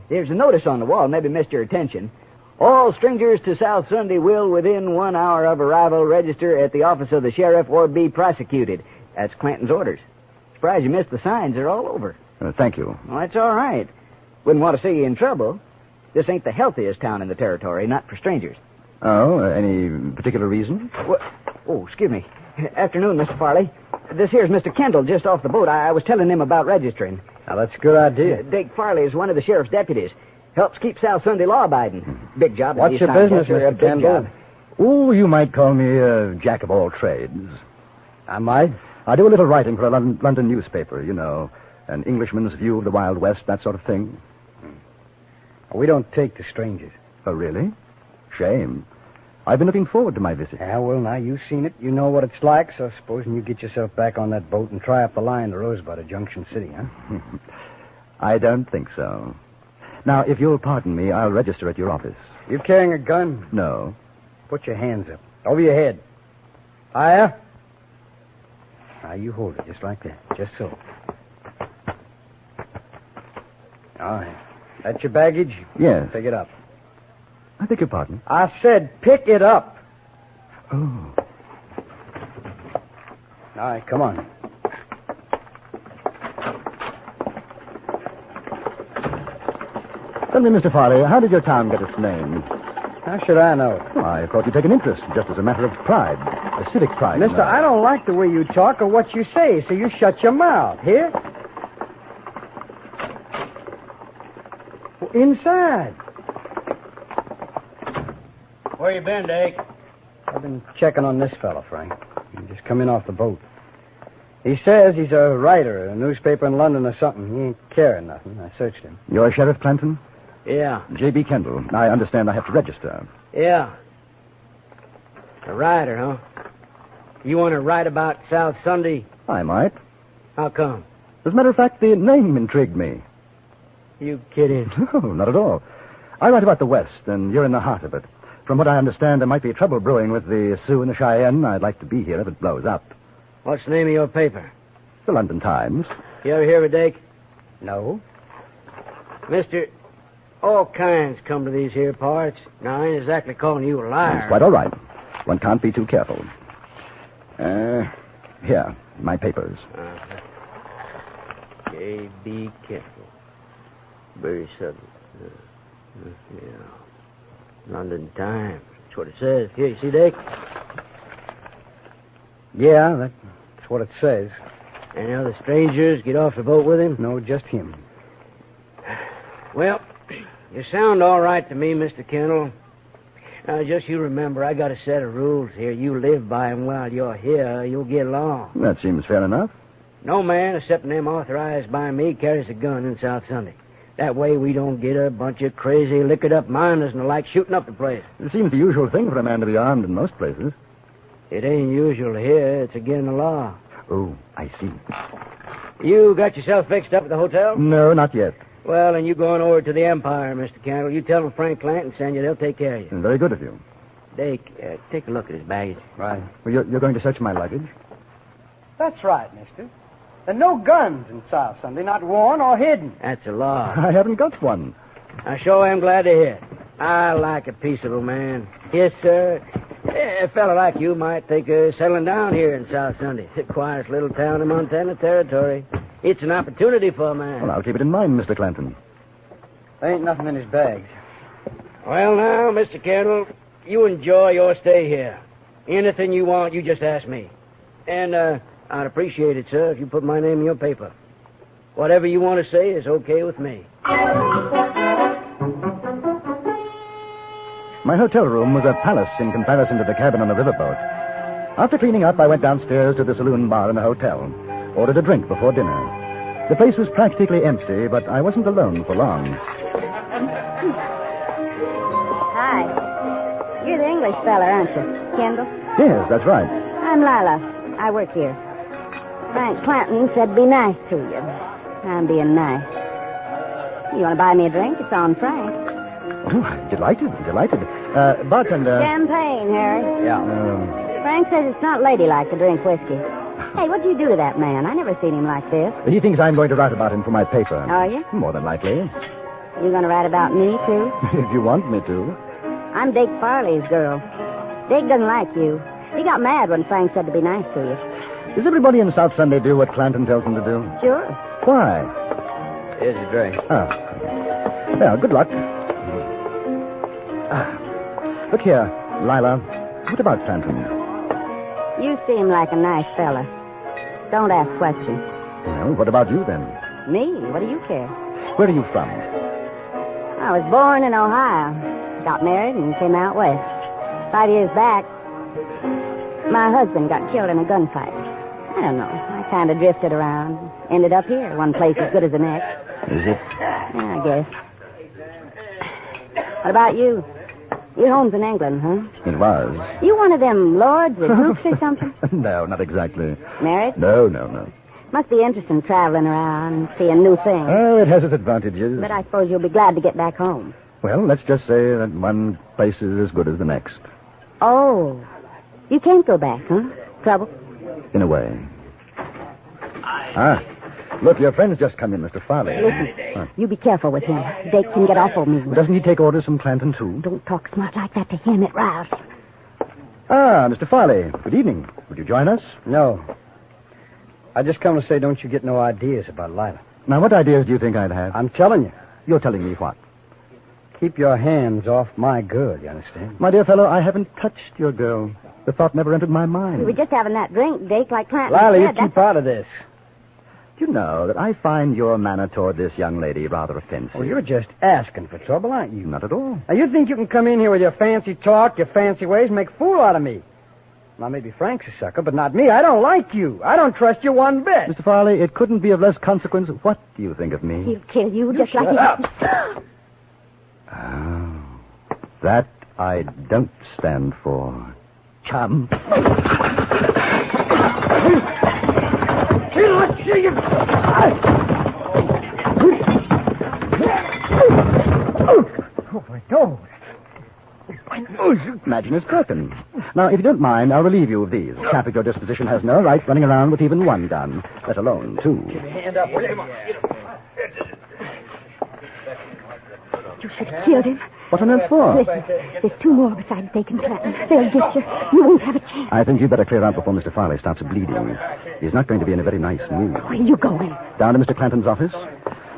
Speaker 8: There's a notice on the wall, maybe missed your attention. All strangers to South Sunday will, within 1 hour of arrival, register at the office of the sheriff or be prosecuted. That's Clanton's orders. Surprised you missed the signs. They're all over.
Speaker 7: Thank you.
Speaker 8: Well, that's all right. Wouldn't want to see you in trouble. This ain't the healthiest town in the territory, not for strangers.
Speaker 7: Oh, any particular reason?
Speaker 8: Oh, excuse me. Afternoon, Mr. Farley. This here's Mr. Kendall, just off the boat. I was telling him about registering.
Speaker 7: Now, that's a good idea.
Speaker 8: Dick Farley is one of the sheriff's deputies. Helps keep South Sunday law-abiding. Big job.
Speaker 7: What's your business, Mr. Kendall? Oh, you might call me a jack of all trades. I might. I do a little writing for a London newspaper, you know. An Englishman's view of the Wild West, that sort of thing.
Speaker 9: We don't take to strangers.
Speaker 7: Oh, really? Shame. I've been looking forward to my visit.
Speaker 9: Yeah, well, now, you've seen it. You know what it's like, so supposing you get yourself back on that boat and try up the line to Rosebud at Junction City, huh?
Speaker 7: I don't think so. Now, if you'll pardon me, I'll register at your office.
Speaker 9: You carrying a gun?
Speaker 7: No.
Speaker 9: Put your hands up. Over your head. Higher. Now, you hold it just like that. Just so. All right. That's your baggage?
Speaker 7: Yes.
Speaker 9: Pick it up.
Speaker 7: I beg your pardon.
Speaker 9: I said pick it up.
Speaker 7: Oh.
Speaker 9: All right, come on.
Speaker 7: Tell me, Mr. Farley, how did your town get its name?
Speaker 9: How should I know?
Speaker 7: Well, I thought you'd take an interest, just as a matter of pride. A civic pride.
Speaker 9: Mister, I don't like the way you talk or what you say, so you shut your mouth. Here? Well, inside.
Speaker 10: Where you been, Dake?
Speaker 9: I've been checking on this fella, Frank. He just come in off the boat. He says he's a writer at a newspaper in London or something. He ain't carrying nothing. I searched him.
Speaker 7: You're Sheriff Clanton?
Speaker 10: Yeah.
Speaker 7: J.B. Kendall. I understand I have to register.
Speaker 10: Yeah. A writer, huh? You want to write about South Sunday?
Speaker 7: I might.
Speaker 10: How come?
Speaker 7: As a matter of fact, the name intrigued me.
Speaker 10: You kidding?
Speaker 7: No, not at all. I write about the West, and you're in the heart of it. From what I understand, there might be trouble brewing with the Sioux and the Cheyenne. I'd like to be here if it blows up.
Speaker 10: What's the name of your paper?
Speaker 7: The London Times.
Speaker 10: You ever hear of it, Dake?
Speaker 9: No.
Speaker 10: Mister, all kinds come to these here parts. Now, I ain't exactly calling you a liar.
Speaker 7: That's quite all right. One can't be too careful. Here, my papers.
Speaker 10: J.B. Kendall. Very sudden. Yeah. London Times. That's what it says. Here, you see, Dake?
Speaker 9: Yeah, that's what it says.
Speaker 10: Any other strangers get off the boat with him?
Speaker 9: No, just him.
Speaker 10: Well, you sound all right to me, Mr. Kendall. Now, just you remember, I got a set of rules here. You live by them while you're here. You'll get along.
Speaker 7: That seems fair enough.
Speaker 10: No man, except them authorized by me, carries a gun in South Sunday. That way we don't get a bunch of crazy, liquored-up miners and the like shooting up the place.
Speaker 7: It seems the usual thing for a man to be armed in most places.
Speaker 10: It ain't usual here. It's against the law.
Speaker 7: Oh, I see.
Speaker 10: You got yourself fixed up at the hotel?
Speaker 7: No, not yet.
Speaker 10: Well, then you going over to the Empire, Mr. Kendall. You tell them Frank Clanton send you. They'll take care of you.
Speaker 7: Very good of you.
Speaker 10: Dake, take a look at his baggage.
Speaker 9: Right.
Speaker 7: Well, you're going to search my luggage?
Speaker 9: That's right, mister. There are no guns in South Sunday, not worn or hidden.
Speaker 10: That's a law.
Speaker 7: I haven't got one.
Speaker 10: I sure am glad to hear it. I like a peaceable man. Yes, sir. A fella like you might think of settling down here in South Sunday. It's the quietest little town in Montana Territory. It's an opportunity for a man.
Speaker 7: Well, I'll keep it in mind, Mr. Clanton.
Speaker 9: There ain't nothing in his bags.
Speaker 10: Well, now, Mr. Kendall, you enjoy your stay here. Anything you want, you just ask me. And, I'd appreciate it, sir, if you put my name in your paper. Whatever you want to say is okay with me.
Speaker 7: My hotel room was a palace in comparison to the cabin on the riverboat. After cleaning up, I went downstairs to the saloon bar in the hotel, ordered a drink before dinner. The place was practically empty, but I wasn't alone for long.
Speaker 11: Hi. You're the English fella, aren't you? Kendall?
Speaker 7: Yes, that's right.
Speaker 11: I'm Lila. I work here. Frank Clanton said be nice to you. I'm being nice. You want to buy me a drink? It's on Frank.
Speaker 7: Oh, delighted. Bartender.
Speaker 11: Champagne, Harry.
Speaker 9: Yeah.
Speaker 11: Frank says it's not ladylike to drink whiskey. Hey, what'd you do to that man? I never seen him like this.
Speaker 7: He thinks I'm going to write about him for my paper.
Speaker 11: Are you?
Speaker 7: More than likely.
Speaker 11: You going to write about me, too?
Speaker 7: If you want me to.
Speaker 11: I'm Dake Farley's girl. Dake doesn't like you. He got mad when Frank said to be nice to you.
Speaker 7: Does everybody in South Sunday do what Clanton tells them to do?
Speaker 11: Sure.
Speaker 7: Why?
Speaker 9: Here's your drink.
Speaker 7: Well, good luck. Look here, Lila. What about Clanton?
Speaker 11: You seem like a nice fella. Don't ask questions.
Speaker 7: Well, what about you, then?
Speaker 11: Me? What do you care?
Speaker 7: Where are you from?
Speaker 11: I was born in Ohio. Got married and came out west. 5 years back, my husband got killed in a gunfight. I don't know. I kind of drifted around. Ended up here, one place as good as the next.
Speaker 7: Is it?
Speaker 11: Yeah, I guess. What about you? Your home's in England, huh?
Speaker 7: It was.
Speaker 11: You one of them lords with hoops or something?
Speaker 7: No, not exactly.
Speaker 11: Married?
Speaker 7: No.
Speaker 11: Must be interesting traveling around and seeing new things.
Speaker 7: Oh, it has its advantages.
Speaker 11: But I suppose you'll be glad to get back home.
Speaker 7: Well, let's just say that one place is as good as the next.
Speaker 11: Oh. You can't go back, huh? Trouble?
Speaker 7: In a way. Ah. Look, your friend's just come in, Mr. Farley.
Speaker 11: Listen, you be careful with him. Dake can get awful mean.
Speaker 7: Doesn't he take orders from Clanton, too?
Speaker 11: Don't talk smart like that to him. It rouses.
Speaker 7: Ah, Mr. Farley. Good evening. Would you join us?
Speaker 9: No. I just come to say, don't you get no ideas about Lila.
Speaker 7: Now, what ideas do you think I'd have?
Speaker 9: I'm telling you.
Speaker 7: You're telling me what?
Speaker 9: Keep your hands off my girl, you understand?
Speaker 7: My dear fellow, I haven't touched your girl. The thought never entered my mind.
Speaker 11: We were just having that drink, Dake, like Clanton
Speaker 9: Lila,
Speaker 11: said.
Speaker 9: you keep out of this.
Speaker 7: Do you know that I find your manner toward this young lady rather offensive?
Speaker 9: Well, you're just asking for trouble, aren't you?
Speaker 7: Not at all.
Speaker 9: Now, you think you can come in here with your fancy talk, your fancy ways, and make a fool out of me? Now, maybe Frank's a sucker, but not me. I don't like you. I don't trust you one bit.
Speaker 7: Mr. Farley, it couldn't be of less consequence. What do you think of me?
Speaker 11: He'll kill you just like
Speaker 9: shut
Speaker 11: he...
Speaker 9: up.
Speaker 7: Oh, that I don't stand for. Chum.
Speaker 9: Oh, my God.
Speaker 7: My nose. Imagine it's broken. Now, if you don't mind, I'll relieve you of these. A chap at your disposition has no right running around with even one gun, let alone two.
Speaker 9: Hand up, will you?
Speaker 11: You should have killed him.
Speaker 7: What on earth for?
Speaker 11: Listen, there's two more besides Dake and Clanton. They'll get you. You won't have a chance.
Speaker 7: I think you'd better clear out before Mr. Farley starts bleeding. He's not going to be in a very nice mood.
Speaker 11: Where are you going?
Speaker 7: Down to Mr. Clanton's office.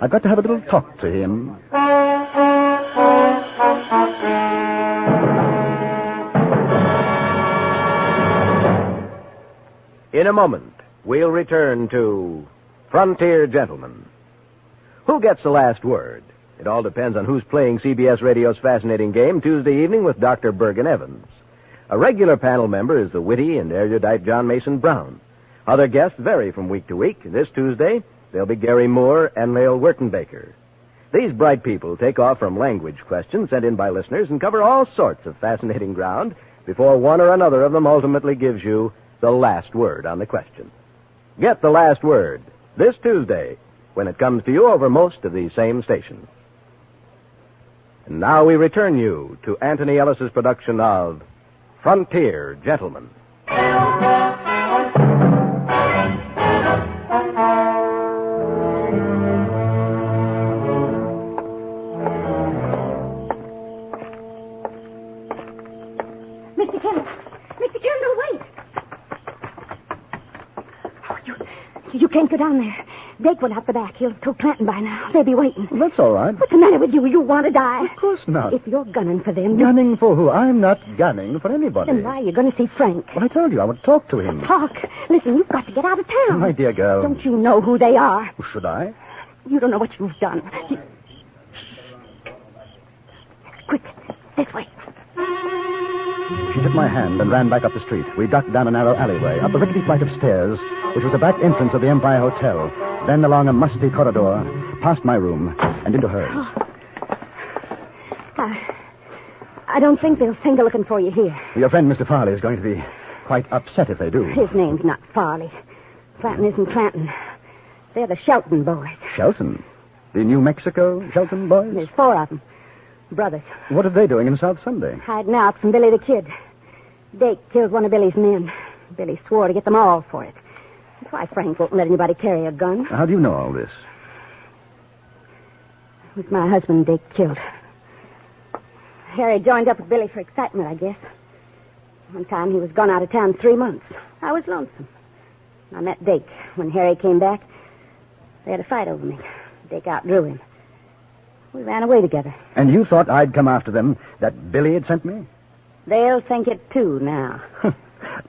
Speaker 7: I've got to have a little talk to him.
Speaker 12: In a moment, we'll return to Frontier Gentlemen. Who gets the last word? It all depends on who's playing CBS Radio's fascinating game Tuesday evening with Dr. Bergen Evans. A regular panel member is the witty and erudite John Mason Brown. Other guests vary from week to week. This Tuesday, they'll be Gary Moore and Lael Wertenbaker. These bright people take off from language questions sent in by listeners and cover all sorts of fascinating ground before one or another of them ultimately gives you the last word on the question. Get the last word this Tuesday when it comes to you over most of these same stations. And now we return you to Anthony Ellis's production of Frontier Gentlemen.
Speaker 11: Mr. Kendall, no, wait. Oh, you can't go down there. Dake went out the back. He'll have told Clanton by now. They'll be waiting.
Speaker 7: Well, that's all right.
Speaker 11: What's the matter with you? You want to die?
Speaker 7: Of course not.
Speaker 11: If you're gunning for them...
Speaker 7: Gunning for who? I'm not gunning for anybody.
Speaker 11: Then why are you going to see Frank?
Speaker 7: Well, I told you I want to talk to him.
Speaker 11: Talk. Listen, you've got to get out of town.
Speaker 7: My dear girl.
Speaker 11: Don't you know who they are?
Speaker 7: Should I?
Speaker 11: You don't know what you've done. Quick, this way.
Speaker 7: She took my hand and ran back up the street. We ducked down a narrow alleyway, up a rickety flight of stairs, which was the back entrance of the Empire Hotel, then along a musty corridor, past my room, and into hers.
Speaker 11: I don't think they'll think of looking for you here.
Speaker 7: Your friend, Mr. Farley, is going to be quite upset if they do.
Speaker 11: His name's not Farley. Clanton isn't Clanton. They're the Shelton boys.
Speaker 7: Shelton? The New Mexico Shelton boys?
Speaker 11: There's four of them. Brothers.
Speaker 7: What are they doing in South Sunday?
Speaker 11: Hiding out from Billy the Kid. Dake killed one of Billy's men. Billy swore to get them all for it. That's why Frank won't let anybody carry a gun.
Speaker 7: How do you know all this?
Speaker 11: It was my husband Dake killed. Harry joined up with Billy for excitement, I guess. One time he was gone out of town 3 months. I was lonesome. I met Dake. When Harry came back, they had a fight over me. Dake outdrew him. We ran away together.
Speaker 7: And you thought I'd come after them, that Billy had sent me?
Speaker 11: They'll think it, too, now.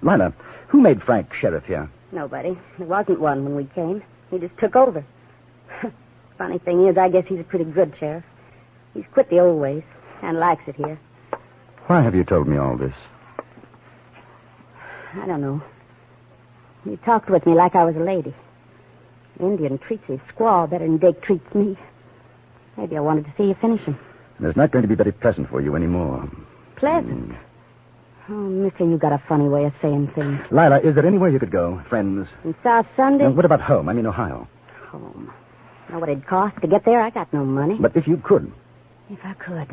Speaker 7: Lila, who made Frank sheriff here?
Speaker 11: Nobody. There wasn't one when we came. He just took over. Funny thing is, I guess he's a pretty good sheriff. He's quit the old ways and likes it here.
Speaker 7: Why have you told me all this?
Speaker 11: I don't know. You talked with me like I was a lady. Indian treats his squaw better than Dake treats me. Maybe I wanted to see you finish him.
Speaker 7: It's not going to be very pleasant for you anymore.
Speaker 11: Pleasant? mister, you got a funny way of saying things.
Speaker 7: Lila, is there anywhere you could go? Friends?
Speaker 11: In South Sunday?
Speaker 7: What about home? I mean, Ohio.
Speaker 11: Home. Know what it'd cost to get there? I got no money.
Speaker 7: But if you could.
Speaker 11: If I could.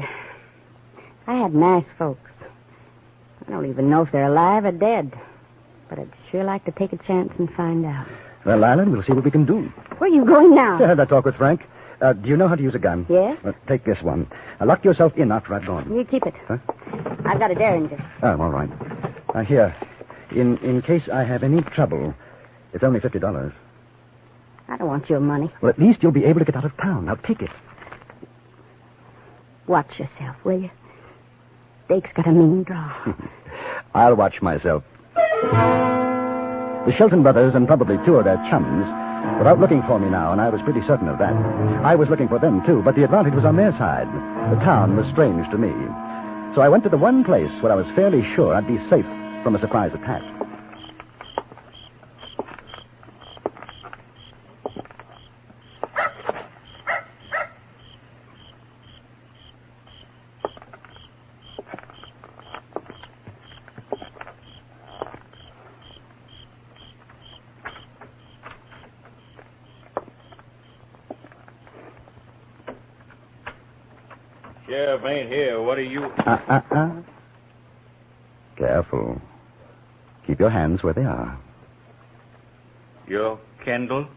Speaker 11: I had nice folks. I don't even know if they're alive or dead. But I'd sure like to take a chance and find out.
Speaker 7: Well, Lila, we'll see what we can do.
Speaker 11: Where are you going now?
Speaker 7: I had that talk with Frank. Do you know how to use a gun?
Speaker 11: Yes.
Speaker 7: Take this one. Lock yourself in after I've gone.
Speaker 11: You keep it.
Speaker 7: Huh?
Speaker 11: I've got a derringer.
Speaker 7: Oh, all right. Here. In case I have any trouble, it's only $50.
Speaker 11: I don't want your money.
Speaker 7: Well, at least you'll be able to get out of town. Now, take it.
Speaker 11: Watch yourself, will you? Dake's got a mean draw.
Speaker 7: I'll watch myself. The Shelton Brothers and probably two of their chums were out looking for me now, and I was pretty certain of that. I was looking for them, too, but the advantage was on their side. The town was strange to me. So I went to the one place where I was fairly sure I'd be safe from a surprise attack.
Speaker 13: Sheriff ain't here. What are you...
Speaker 7: Careful. Keep your hands where they are.
Speaker 13: You're Kendall?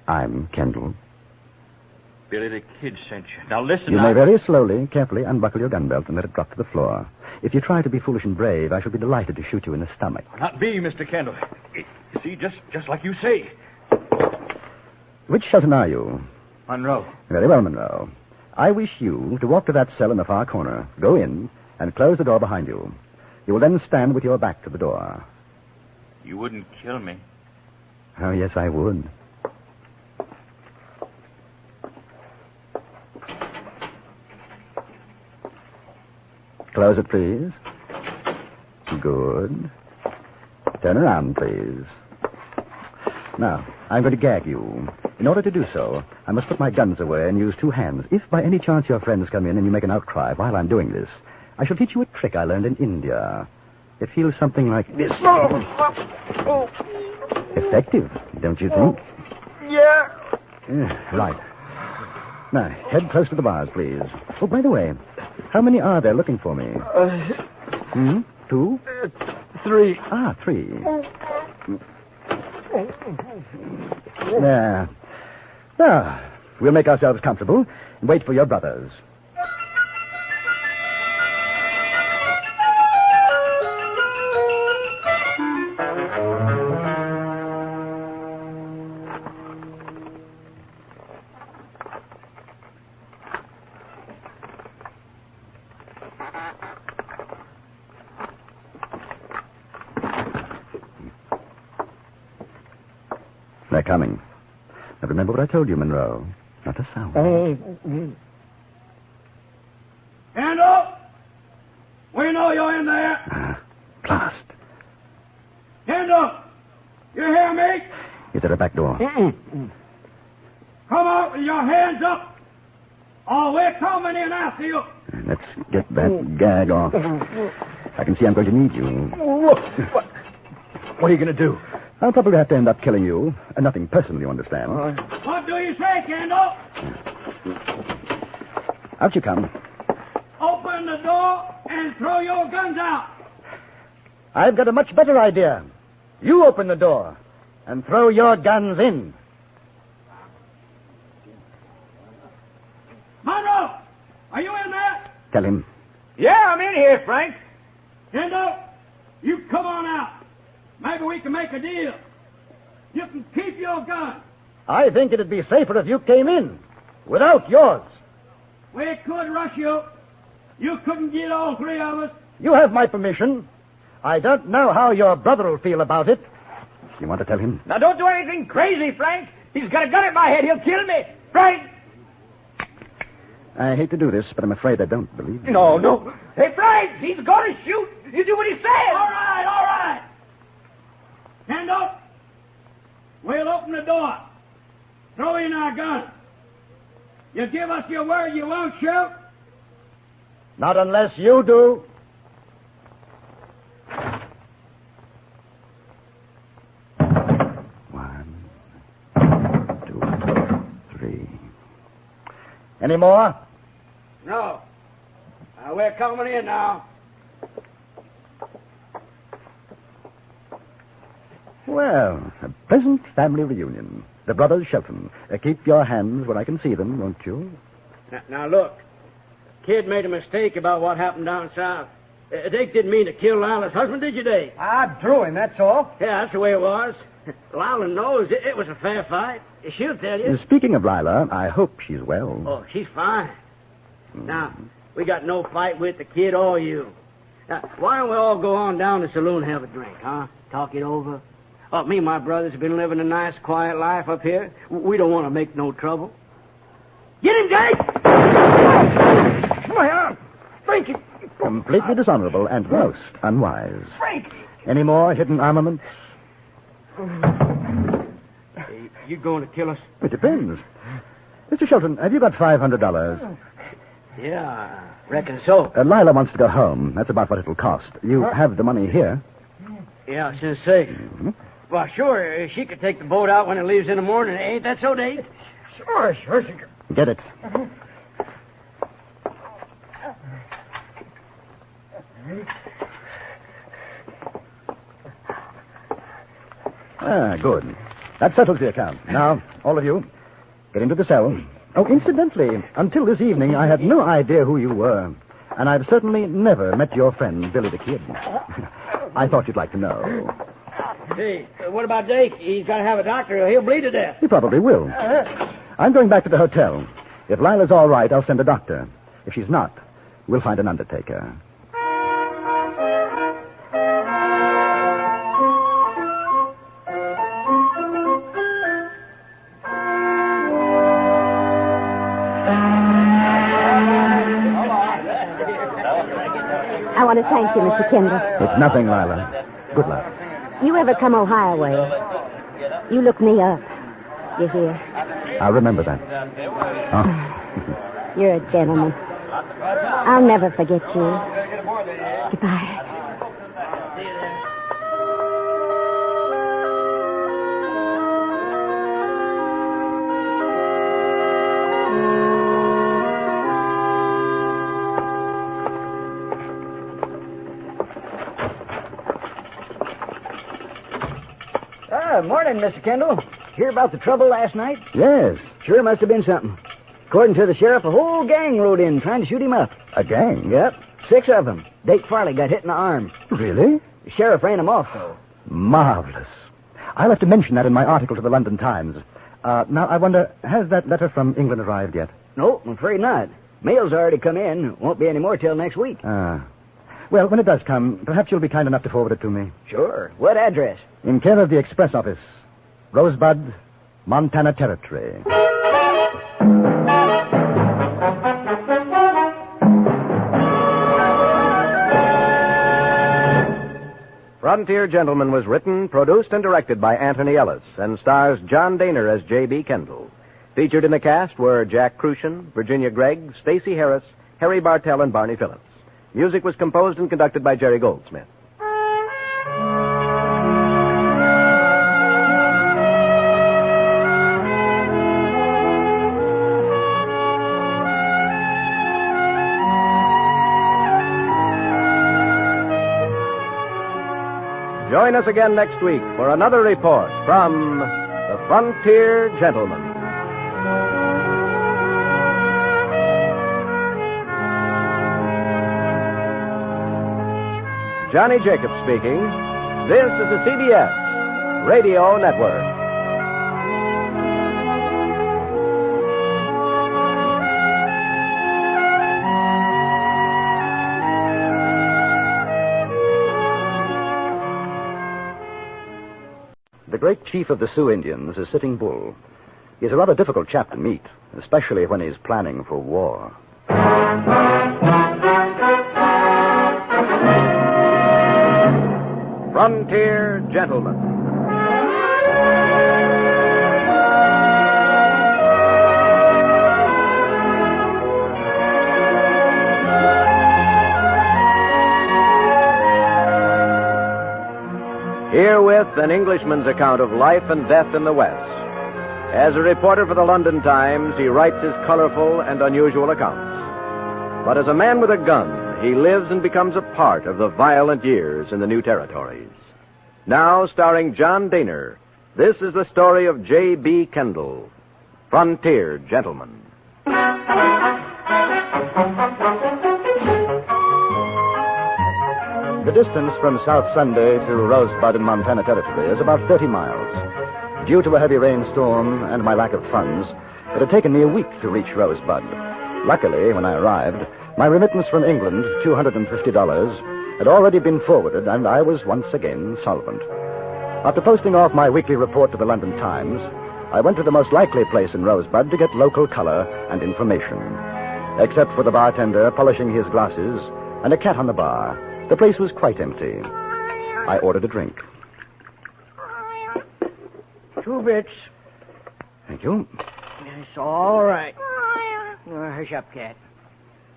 Speaker 7: I'm Kendall.
Speaker 13: Billy the Kid sent you. Now listen,
Speaker 7: You may very slowly, carefully unbuckle your gun belt and let it drop to the floor. If you try to be foolish and brave, I shall be delighted to shoot you in the stomach.
Speaker 13: Not me, Mr. Kendall. You see, just like you say.
Speaker 7: Which Shelton are you?
Speaker 13: Monroe.
Speaker 7: Very well, Monroe. I wish you to walk to that cell in the far corner, go in, and close the door behind you. You will then stand with your back to the door.
Speaker 13: You wouldn't kill me.
Speaker 7: Oh, yes, I would. Close it, please. Good. Turn around, please. Now, I'm going to gag you. In order to do so, I must put my guns away and use two hands. If by any chance your friends come in and you make an outcry while I'm doing this, I shall teach you a trick I learned in India. It feels something like this. Effective, don't you think? Yeah. Right. Now, head close to the bars, please. Oh, by the way, how many are there looking for me? 2?
Speaker 10: 3.
Speaker 7: 3. There. Now, we'll make ourselves comfortable and wait for your brothers. They're coming. Now remember what I told you, Monroe. Not a sound.
Speaker 10: Kendall! We know you're in there.
Speaker 7: Blast.
Speaker 10: Kendall! You hear me?
Speaker 7: It's at the back door.
Speaker 10: Come out with your hands up. Oh, we're coming in after you.
Speaker 7: Let's get that gag off. I can see I'm going to need you.
Speaker 10: What are you going to do?
Speaker 7: I'll probably have to end up killing you. Nothing personal, you understand.
Speaker 10: What do you say, Kendall?
Speaker 7: Out you come.
Speaker 10: Open the door and throw your guns out.
Speaker 9: I've got a much better idea. You open the door and throw your guns in.
Speaker 10: Monroe, are you in there?
Speaker 7: Tell him.
Speaker 10: Yeah, I'm in here, Frank. Kendall, you come on out. Maybe we can make a deal. You can keep your gun.
Speaker 9: I think it'd be safer if you came in without yours.
Speaker 10: We could rush you. You couldn't get all three of us.
Speaker 9: You have my permission. I don't know how your brother will feel about it.
Speaker 7: You want to tell him?
Speaker 10: Now, don't do anything crazy, Frank. He's got a gun at my head. He'll kill me. Frank!
Speaker 7: I hate to do this, but I'm afraid I don't believe you.
Speaker 10: No. Hey, Frank, he's going to shoot. You do what he says. All right. Kendall, we'll open the door. Throw in our guns. You give us your word you won't shoot?
Speaker 9: Not unless you do. Any more?
Speaker 10: No. We're coming in now.
Speaker 7: Well, a pleasant family reunion. The brothers Shelton. Keep your hands where I can see them, won't you?
Speaker 10: Now, look. Kid made a mistake about what happened down south. Dake didn't mean to kill Lila's husband, did you, Dake?
Speaker 9: I drew him, that's all.
Speaker 10: Yeah, that's the way it was. Lila knows it was a fair fight. She'll tell you.
Speaker 7: Speaking of Lila, I hope she's well.
Speaker 10: Oh, she's fine. Now, we got no fight with the kid or you. Now, why don't we all go on down to the saloon and have a drink, huh? Talk it over. Oh, me and my brothers have been living a nice, quiet life up here. We don't want to make no trouble. Get him, Dake! My arm! Frankie!
Speaker 7: Completely dishonorable and most unwise.
Speaker 10: Frankie!
Speaker 7: Any more hidden armaments?
Speaker 10: Hey, you going to kill us?
Speaker 7: It depends. Mr. Shelton, have you got $500?
Speaker 10: Yeah, I reckon so.
Speaker 7: Lila wants to go home. That's about what it'll cost. You have the money here.
Speaker 10: Yeah, I was going to say. Mm-hmm. Well, sure, she could take the boat out when it leaves in the morning. Ain't that so, Dave? Sure she could.
Speaker 7: Get it. Good. That settles the account. Now, all of you, get into the cell. Oh, incidentally, until this evening, I had no idea who you were. And I've certainly never met your friend, Billy the Kid. I thought you'd like to know.
Speaker 10: Hey, what about Dake? He's got to have a doctor or he'll bleed to death.
Speaker 7: He probably will. I'm going back to the hotel. If Lila's all right, I'll send a doctor. If she's not, we'll find an undertaker.
Speaker 11: I want to thank you, Mr. Kendall.
Speaker 7: It's nothing, Lila. Good luck.
Speaker 11: You ever come Ohio way, you look me up. You hear?
Speaker 7: I'll remember that. Oh.
Speaker 11: You're a gentleman. I'll never forget you. Goodbye.
Speaker 8: Morning, Mr. Kendall. Hear about the trouble last night?
Speaker 7: Yes.
Speaker 8: Sure must have been something. According to the sheriff, a whole gang rode in trying to shoot him up.
Speaker 7: A gang?
Speaker 8: Yep. 6 of them. Dake Farley got hit in the arm.
Speaker 7: Really?
Speaker 8: The sheriff ran him off, though.
Speaker 7: Marvelous. I'll have to mention that in my article to the London Times. Now, I wonder, has that letter from England arrived yet?
Speaker 8: No, I'm afraid not. Mail's already come in. Won't be any more till next week.
Speaker 7: Well, when it does come, perhaps you'll be kind enough to forward it to me.
Speaker 8: Sure. What address?
Speaker 7: In care of the Express Office. Rosebud, Montana Territory.
Speaker 12: Frontier Gentleman was written, produced, and directed by Anthony Ellis and stars John Daner as J.B. Kendall. Featured in the cast were Jack Crucian, Virginia Gregg, Stacey Harris, Harry Bartell, and Barney Phillips. Music was composed and conducted by Jerry Goldsmith. Join us again next week for another report from the Frontier Gentleman. Johnny Jacobs speaking. This is the CBS Radio Network.
Speaker 7: The great chief of the Sioux Indians is Sitting Bull. He's a rather difficult chap to meet, especially when he's planning for war.
Speaker 12: Frontier Gentleman. Herewith an Englishman's account of life and death in the West. As a reporter for the London Times, he writes his colorful and unusual accounts. But as a man with a gun, he lives and becomes a part of the violent years in the new territories. Now, starring John Daner, this is the story of J.B. Kendall, Frontier Gentleman.
Speaker 7: The distance from South Sunday to Rosebud in Montana Territory is about 30 miles. Due to a heavy rainstorm and my lack of funds, it had taken me a week to reach Rosebud. Luckily, when I arrived, my remittance from England, $250, had already been forwarded, and I was once again solvent. After posting off my weekly report to the London Times, I went to the most likely place in Rosebud to get local color and information. Except for the bartender polishing his glasses and a cat on the bar, the place was quite empty. I ordered a drink.
Speaker 10: 2 bits.
Speaker 7: Thank you.
Speaker 10: It's all right. Hush up, cat.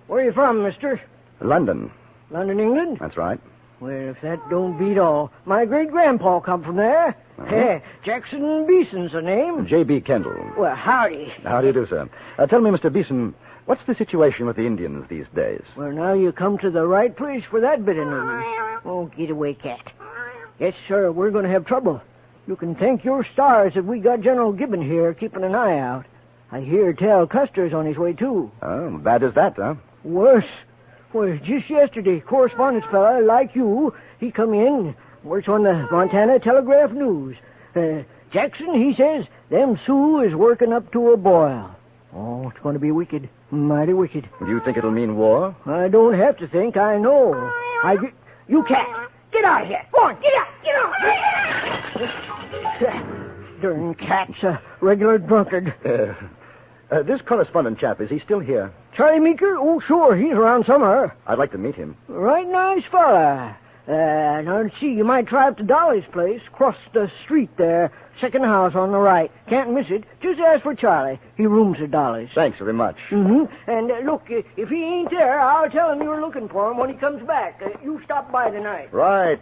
Speaker 10: Where are you from, mister?
Speaker 7: London.
Speaker 10: London, England?
Speaker 7: That's right.
Speaker 10: Well, if that don't beat all. My great-grandpa come from there. Jackson Beeson's the name.
Speaker 7: J.B. Kendall.
Speaker 10: Well, howdy.
Speaker 7: How do you do, sir? Tell me, Mr. Beeson, what's the situation with the Indians these days?
Speaker 10: Well, now you come to the right place for that bit of news. Oh, get away, cat. Yes, sir, we're going to have trouble. You can thank your stars that we got General Gibbon here keeping an eye out. I hear tell Custer's on his way, too.
Speaker 7: Oh, bad as that, huh?
Speaker 10: Worse. Well, just yesterday, correspondence fella like you, he come in, works on the Montana Telegraph News. Jackson, he says, them Sioux is working up to a boil. Oh, it's going to be wicked. Mighty wicked.
Speaker 7: Do you think it'll mean war?
Speaker 10: I don't have to think. I know. You cat. Get out of here. Go on. Get out. Get out. Darn cat's a regular drunkard.
Speaker 7: This correspondent chap, is he still here?
Speaker 10: Charlie Meeker? Oh, sure. He's around somewhere.
Speaker 7: I'd like to meet him.
Speaker 10: Right nice fella. Now, let's see. You might try up to Dolly's place. Across the street there. Second house on the right. Can't miss it. Just ask for Charlie. He rooms at Dolly's.
Speaker 7: Thanks very much.
Speaker 10: Mm-hmm. And look, if he ain't there, I'll tell him you're looking for him when he comes back. You stop by tonight.
Speaker 7: Right.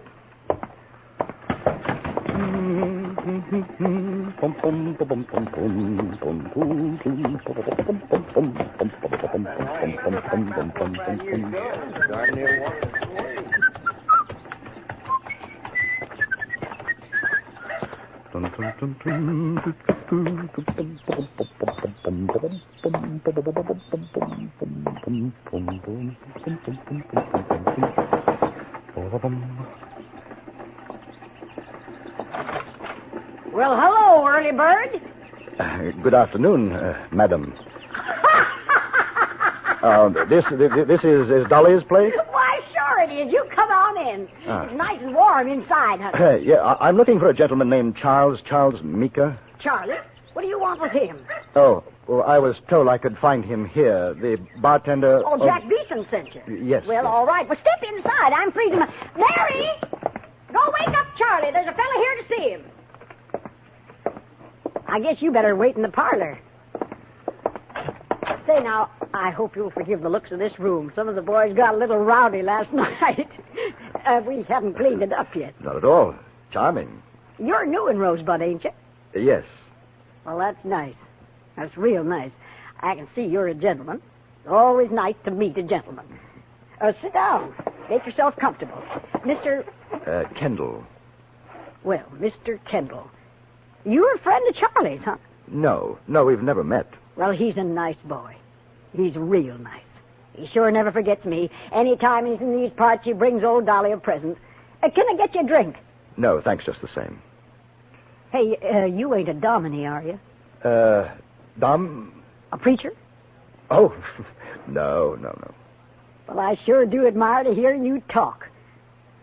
Speaker 11: Well, hello, early bird.
Speaker 7: Good afternoon, madam. This is Dolly's place?
Speaker 11: Why, sure it is. You come on in. It's nice and warm inside, honey.
Speaker 7: Yeah, I'm looking for a gentleman named Charles Meeker.
Speaker 11: Charlie? What do you want with him?
Speaker 7: Oh, well, I was told I could find him here. The bartender...
Speaker 11: Oh, Jack Beeson sent you?
Speaker 7: Yes.
Speaker 11: Well, all right. Well, step inside. I'm freezing my... Mary! Go wake up Charlie. There's a fella here to see him. I guess you better wait in the parlor. Say, now, I hope you'll forgive the looks of this room. Some of the boys got a little rowdy last night. We haven't cleaned it up yet.
Speaker 7: Not at all. Charming.
Speaker 11: You're new in Rosebud, ain't you?
Speaker 7: Yes.
Speaker 11: Well, that's nice. That's real nice. I can see you're a gentleman. It's always nice to meet a gentleman. Sit down. Make yourself comfortable. Mr.
Speaker 7: Kendall.
Speaker 11: Well, Mr. Kendall. You're a friend of Charlie's, huh?
Speaker 7: No, we've never met.
Speaker 11: Well, he's a nice boy. He's real nice. He sure never forgets me. Anytime he's in these parts, he brings old Dolly a present. Can I get you a drink?
Speaker 7: No, thanks just the same.
Speaker 11: Hey, you ain't a dominie, are you?
Speaker 7: Dom?
Speaker 11: A preacher?
Speaker 7: Oh, no.
Speaker 11: Well, I sure do admire to hear you talk.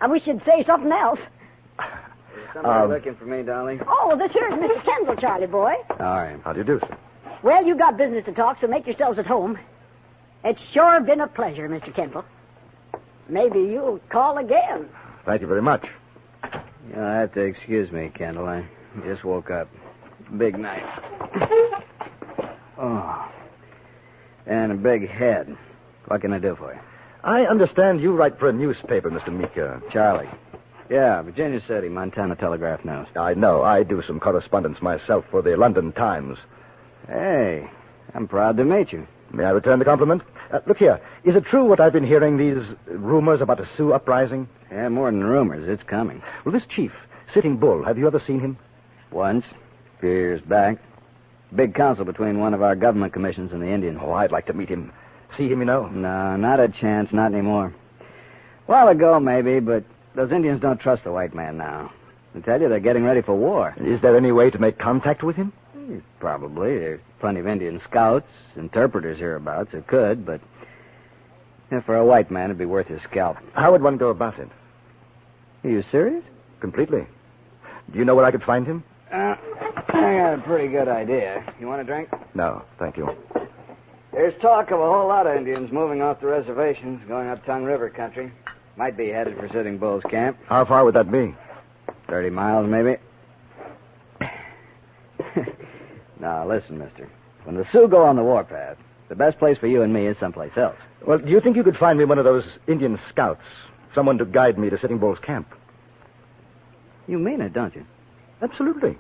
Speaker 11: I wish you'd say something else.
Speaker 9: Somebody looking for me, Dolly?
Speaker 11: Oh, well, this here's Mr. Kendall, Charlie boy.
Speaker 9: All right.
Speaker 7: How do you do, sir?
Speaker 11: Well, you got business to talk, so make yourselves at home. It's sure been a pleasure, Mr. Kendall. Maybe you'll call again.
Speaker 7: Thank you very much.
Speaker 9: You'll have to excuse me, Kendall. I just woke up. Big night. Oh. And a big head. What can I do for you?
Speaker 7: I understand you write for a newspaper, Mr. Meeker.
Speaker 9: Charlie. Yeah, Virginia City, Montana Telegraph News.
Speaker 14: I know. I do some correspondence myself for the London Times.
Speaker 9: Hey, I'm proud to meet you.
Speaker 14: May I return the compliment? Look here. Is it true what I've been hearing, these rumors about a Sioux uprising?
Speaker 9: Yeah, more than rumors. It's coming.
Speaker 14: Well, this chief, Sitting Bull, have you ever seen him?
Speaker 9: Once, a few years back. Big council between one of our government commissions and the Indians.
Speaker 14: Oh, I'd like to meet him. See him, you know?
Speaker 9: No, not a chance. Not anymore. A while ago, maybe, but those Indians don't trust the white man now. I tell you, they're getting ready for war.
Speaker 14: Is there any way to make contact with him?
Speaker 9: Probably. There's plenty of Indian scouts, interpreters hereabouts who could, but for a white man, it'd be worth his scalp.
Speaker 14: How would one go about it?
Speaker 9: Are you serious?
Speaker 14: Completely. Do you know where I could find him?
Speaker 9: I got a pretty good idea. You want a drink?
Speaker 14: No, thank you.
Speaker 9: There's talk of a whole lot of Indians moving off the reservations, going up Tongue River country. Might be headed for Sitting Bull's camp.
Speaker 14: How far would that be?
Speaker 9: 30 miles, maybe. Now, listen, mister. When the Sioux go on the warpath, the best place for you and me is someplace else.
Speaker 14: Well, do you think you could find me one of those Indian scouts? Someone to guide me to Sitting Bull's camp?
Speaker 9: You mean it, don't you?
Speaker 14: Absolutely.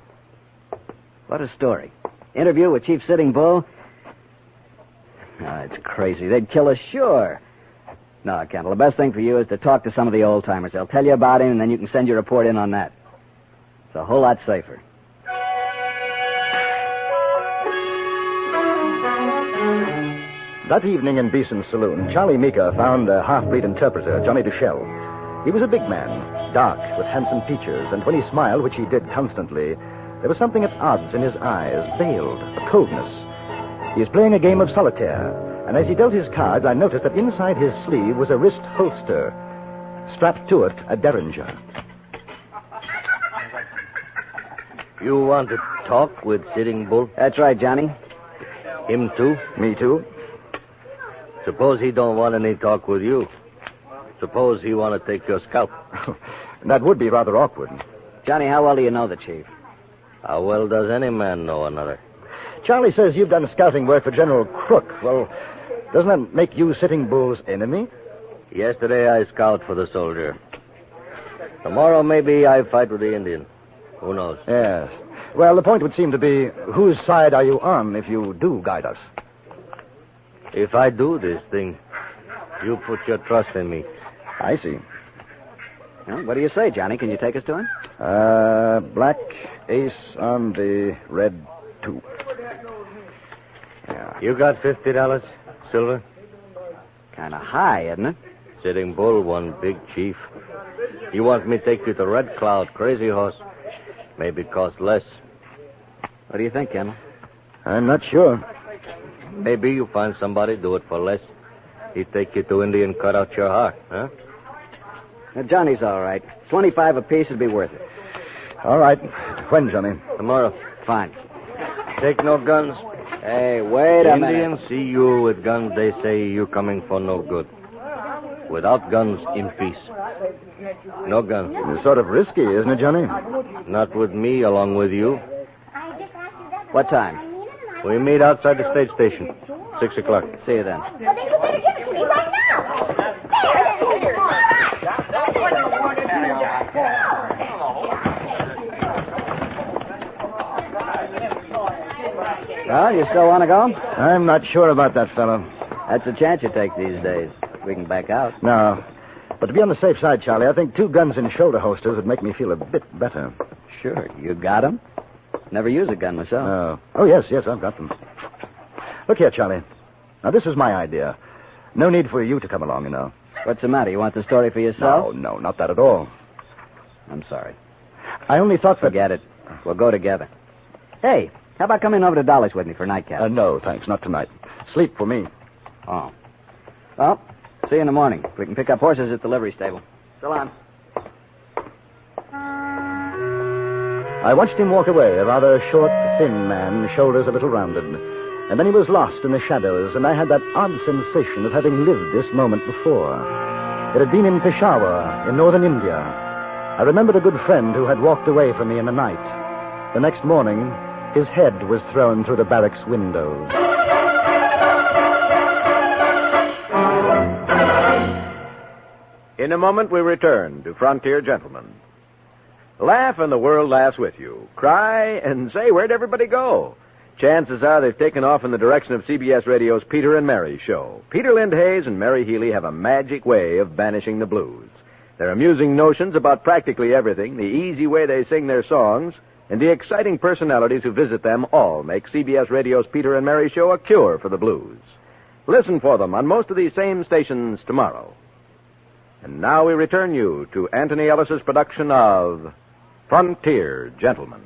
Speaker 9: What a story. Interview with Chief Sitting Bull? It's crazy. They'd kill us, sure. No, Kendall, the best thing for you is to talk to some of the old-timers. They'll tell you about him, and then you can send your report in on that. It's a whole lot safer.
Speaker 14: That evening in Beeson's saloon, Charlie Meeker found a half-breed interpreter, Johnny Duchelle. He was a big man, dark, with handsome features, and when he smiled, which he did constantly, there was something at odds in his eyes, veiled, a coldness. He was playing a game of solitaire, and as he dealt his cards, I noticed that inside his sleeve was a wrist holster. Strapped to it, a derringer.
Speaker 15: You want to talk with Sitting Bull?
Speaker 9: That's right, Johnny.
Speaker 15: Him too?
Speaker 14: Me too.
Speaker 15: Suppose he don't want any talk with you. Suppose he want to take your scalp.
Speaker 14: That would be rather awkward.
Speaker 9: Johnny, how well do you know the chief?
Speaker 15: How well does any man know another?
Speaker 14: Charlie says you've done scouting work for General Crook. Well, doesn't that make you Sitting Bull's enemy?
Speaker 15: Yesterday I scout for the soldier. Tomorrow maybe I fight with the Indian. Who knows?
Speaker 14: Yes. Well, the point would seem to be, whose side are you on if you do guide us?
Speaker 15: If I do this thing, you put your trust in me.
Speaker 14: I see.
Speaker 9: Well, what do you say, Johnny? Can you take us to him?
Speaker 14: Black ace on the red 2.
Speaker 15: Yeah. You got $50, silver?
Speaker 9: Kind of high, isn't it?
Speaker 15: Sitting Bull, one big chief. You want me to take you to Red Cloud, Crazy Horse? Maybe cost less.
Speaker 9: What do you think, Kendall?
Speaker 14: I'm not sure.
Speaker 15: Maybe you find somebody, do it for less. He'd take you to India and cut out your heart, huh?
Speaker 9: Now, Johnny's all right. 25 apiece would be worth it.
Speaker 14: All right. When, Johnny?
Speaker 15: Tomorrow.
Speaker 9: Fine.
Speaker 15: Take no guns.
Speaker 9: Hey, wait a minute.
Speaker 15: Indians see you with guns, they say you coming for no good. Without guns, in peace. No guns.
Speaker 14: It's sort of risky, isn't it, Johnny?
Speaker 15: Not with me, along with you.
Speaker 9: What time?
Speaker 15: We meet outside the state station. 6 o'clock.
Speaker 9: See you then.
Speaker 16: Well, then you better give it to me right now.
Speaker 9: Well, you still want to go?
Speaker 14: I'm not sure about that, fellow.
Speaker 9: That's a chance you take these days. We can back out.
Speaker 14: No. But to be on the safe side, Charlie, I think 2 guns in shoulder holsters would make me feel a bit better.
Speaker 9: Sure. You got them? Never use a gun myself.
Speaker 14: Oh, yes, I've got them. Look here, Charlie. Now, this is my idea. No need for you to come along, you know.
Speaker 9: What's the matter? You want the story for yourself?
Speaker 14: No, not that at all.
Speaker 9: I'm sorry.
Speaker 14: I only thought that...
Speaker 9: Forget it. We'll go together. Hey, how about coming over to Dolly's with me for nightcap?
Speaker 14: No, thanks, not tonight. Sleep for me.
Speaker 9: Oh. Well, see you in the morning. We can pick up horses at the livery stable. So long.
Speaker 14: I watched him walk away, a rather short, thin man, shoulders a little rounded. And then he was lost in the shadows, and I had that odd sensation of having lived this moment before. It had been in Peshawar, in northern India. I remembered a good friend who had walked away from me in the night. The next morning, his head was thrown through the barracks windows.
Speaker 12: In a moment, we return to Frontier Gentlemen. Laugh and the world laughs with you. Cry and say, where'd everybody go? Chances are they've taken off in the direction of CBS Radio's Peter and Mary show. Peter Lindhays and Mary Healy have a magic way of banishing the blues. Their amusing notions about practically everything, the easy way they sing their songs, and the exciting personalities who visit them all make CBS Radio's Peter and Mary show a cure for the blues. Listen for them on most of these same stations tomorrow. And now we return you to Anthony Ellis's production of Frontier Gentlemen.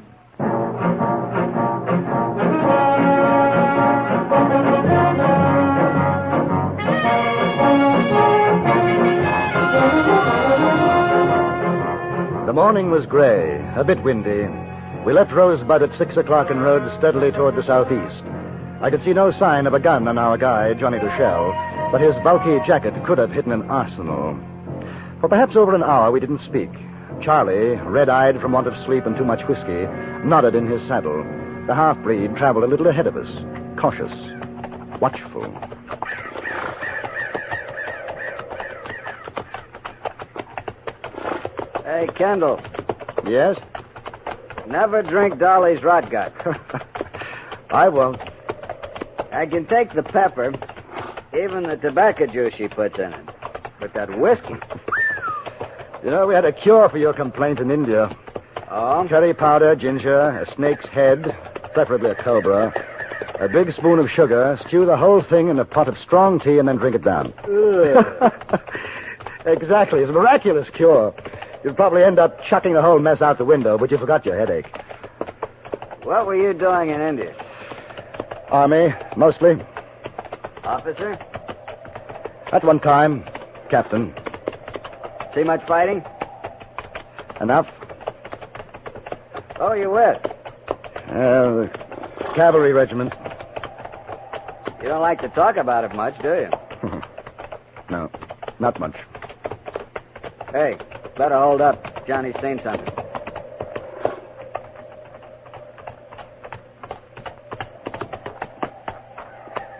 Speaker 7: The morning was gray, a bit windy. We left Rosebud at 6 o'clock and rode steadily toward the southeast. I could see no sign of a gun on our guide, Johnny Duchelle, but his bulky jacket could have hidden an arsenal. For perhaps over an hour, we didn't speak. Charlie, red-eyed from want of sleep and too much whiskey, nodded in his saddle. The half-breed traveled a little ahead of us, cautious, watchful.
Speaker 8: Hey, Kendall.
Speaker 7: Yes?
Speaker 8: Never drink Dolly's rot gut.
Speaker 7: I won't.
Speaker 8: I can take the pepper, even the tobacco juice she puts in it. But that whiskey...
Speaker 7: You know, we had a cure for your complaint in India.
Speaker 8: Oh?
Speaker 7: Curry powder, ginger, a snake's head, preferably a cobra, a big spoon of sugar, stew the whole thing in a pot of strong tea, and then drink it down. Exactly. It's a miraculous cure. You'd probably end up chucking the whole mess out the window, but you forgot your headache.
Speaker 8: What were you doing in India?
Speaker 7: Army, mostly.
Speaker 8: Officer?
Speaker 7: At one time, captain.
Speaker 8: See much fighting?
Speaker 7: Enough.
Speaker 8: Oh, you with?
Speaker 7: The cavalry regiment.
Speaker 8: You don't like to talk about it much, do you?
Speaker 7: No, not much.
Speaker 8: Hey, better hold up. Johnny's seen something.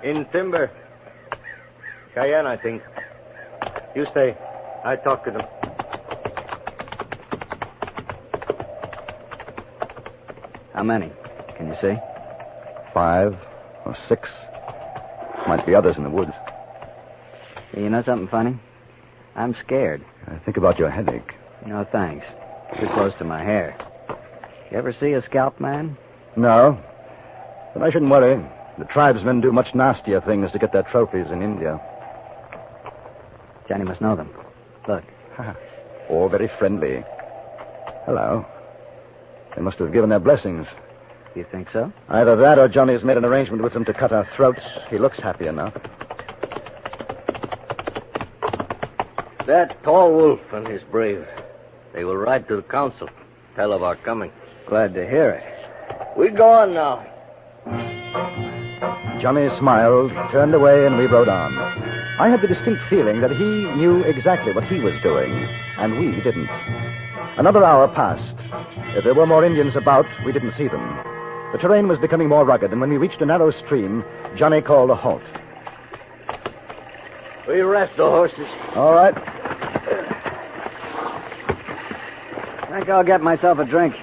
Speaker 15: In timber. Cheyenne, I think. You stay. I talk to them.
Speaker 8: How many? Can you see?
Speaker 7: 5 or 6. Might be others in the woods.
Speaker 8: Hey, you know something funny? I'm scared.
Speaker 7: Think about your headache.
Speaker 8: No, thanks. Too close to my hair. You ever see a scalped man?
Speaker 7: No. But I shouldn't worry. The tribesmen do much nastier things to get their trophies in India.
Speaker 8: Johnny must know them. Look.
Speaker 7: All very friendly. Hello. They must have given their blessings.
Speaker 8: You think so?
Speaker 7: Either that or Johnny's made an arrangement with them to cut our throats. He looks happy enough.
Speaker 15: That tall wolf and his brave. They will ride to the council. Tell of our coming.
Speaker 8: Glad to hear it.
Speaker 15: We go on now.
Speaker 7: Johnny smiled, turned away, and we rode on. I had the distinct feeling that he knew exactly what he was doing, and we didn't. Another hour passed. If there were more Indians about, we didn't see them. The terrain was becoming more rugged, and when we reached a narrow stream, Johnny called a halt.
Speaker 15: We rest the horses.
Speaker 7: All right.
Speaker 8: I think I'll get myself a drink.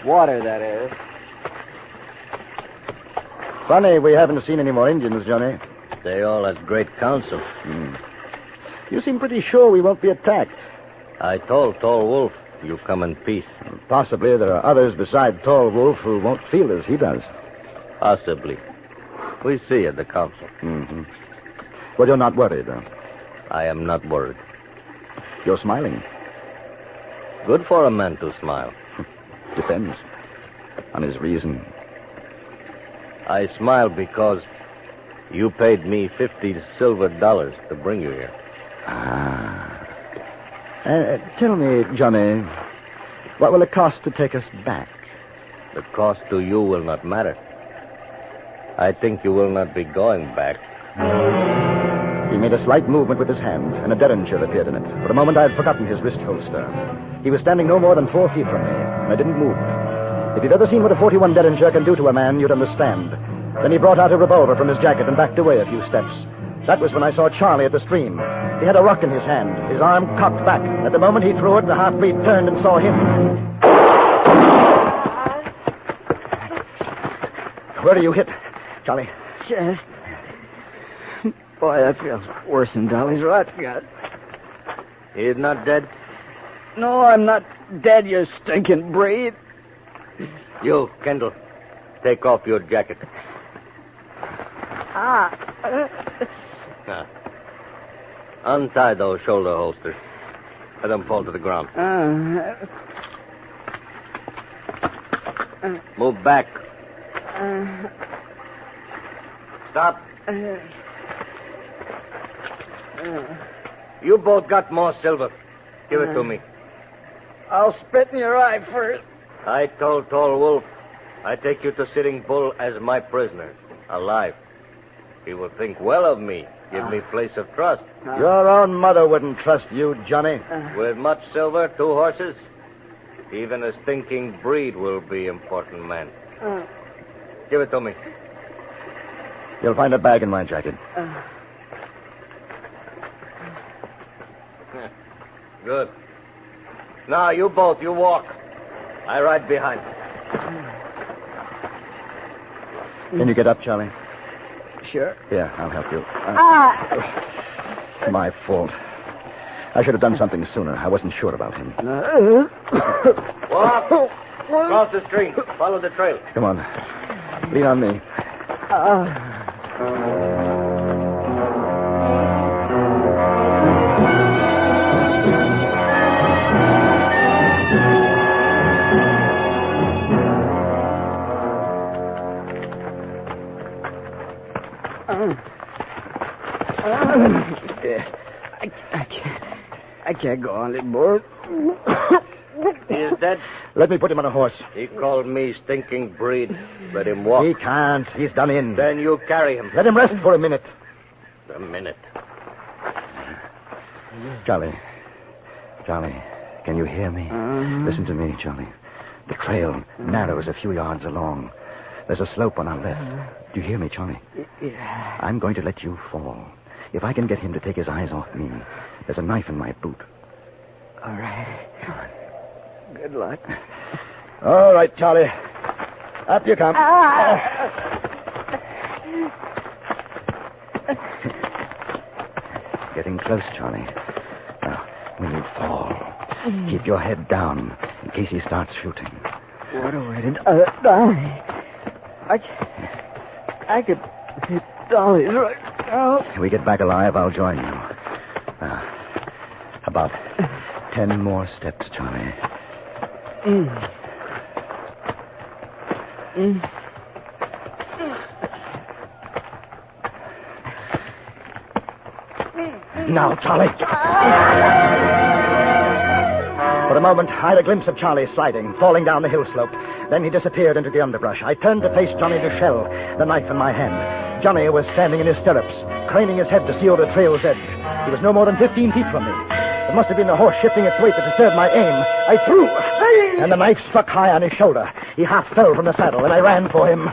Speaker 8: Water, that is.
Speaker 7: Funny, we haven't seen any more Indians, Johnny.
Speaker 15: They all at great council.
Speaker 7: You seem pretty sure we won't be attacked.
Speaker 15: I told Tall Wolf you come in peace.
Speaker 7: Possibly there are others besides Tall Wolf who won't feel as he does.
Speaker 15: Possibly. We see at the council.
Speaker 7: Well, you're not worried, though.
Speaker 15: I am not worried.
Speaker 7: You're smiling.
Speaker 15: Good for a man to smile.
Speaker 7: Depends on his reason.
Speaker 15: I smile because you paid me $50 silver to bring you here.
Speaker 7: Tell me, Johnny, what will it cost to take us back?
Speaker 15: The cost to you will not matter. I think you will not be going back.
Speaker 7: He made a slight movement with his hand, and a derringer appeared in it. For a moment, I had forgotten his wrist holster. He was standing no more than 4 feet from me, and I didn't move. If you'd ever seen what a 41 derringer can do to a man, you'd understand. Then he brought out a revolver from his jacket and backed away a few steps.
Speaker 14: That was when I saw Charlie at the stream. He had a rock in his hand, his arm cocked back. At the moment he threw it, the half-breed turned and saw him. Where are you hit, Charlie?
Speaker 8: Chest. Boy, that feels worse than Dolly's rot gut.
Speaker 15: He's not dead?
Speaker 8: No, I'm not dead, you stinking breed.
Speaker 15: You, Kendall, take off your jacket. Untie those shoulder holsters. Let them fall to the ground. Move back. Stop. You both got more silver. Give it to me.
Speaker 8: I'll spit in your eye first.
Speaker 15: I told Tall Wolf I take you to Sitting Bull as my prisoner, alive. He will think well of me, give me place of trust.
Speaker 14: Your own mother wouldn't trust you, Johnny.
Speaker 15: With much silver, 2 horses, even a stinking breed will be important man. Give it to me.
Speaker 14: You'll find a bag in my jacket.
Speaker 15: Good. Now, you both, you walk. I ride behind.
Speaker 14: Can you get up, Charlie?
Speaker 8: Sure.
Speaker 14: Here, I'll help you. It's my fault. I should have done something sooner. I wasn't sure about him.
Speaker 15: Walk. Cross the stream. Follow the trail.
Speaker 14: Come on. Lean on me.
Speaker 8: I can't go on anymore.
Speaker 15: He is dead.
Speaker 14: Let me put him on a horse.
Speaker 15: He called me stinking breed. Let him walk.
Speaker 14: He can't. He's done in.
Speaker 15: Then you carry him.
Speaker 14: Let him rest for a minute.
Speaker 15: A minute.
Speaker 14: Charlie, can you hear me? Listen to me, Charlie. The trail narrows a few yards along. There's a slope on our left. Do you hear me, Charlie?
Speaker 8: Yeah.
Speaker 14: I'm going to let you fall. If I can get him to take his eyes off me, there's a knife in my boot.
Speaker 8: All right. Good luck.
Speaker 14: All right, Charlie. Up you come. Getting close, Charlie. Now, when you fall, keep your head down in case he starts shooting.
Speaker 8: What a way to die. I could hit Dolly's right now.
Speaker 14: If we get back alive, I'll join you. About 10 more steps, Charlie. Now, Charlie. For a moment, I had a glimpse of Charlie sliding, falling down the hill slope. Then he disappeared into the underbrush. I turned to face Johnny Duchelle, the knife in my hand. Johnny was standing in his stirrups, craning his head to see over the trail's edge. He was no more than 15 feet from me. It must have been the horse shifting its weight that disturbed my aim. I threw, and the knife struck high on his shoulder. He half fell from the saddle, and I ran for him.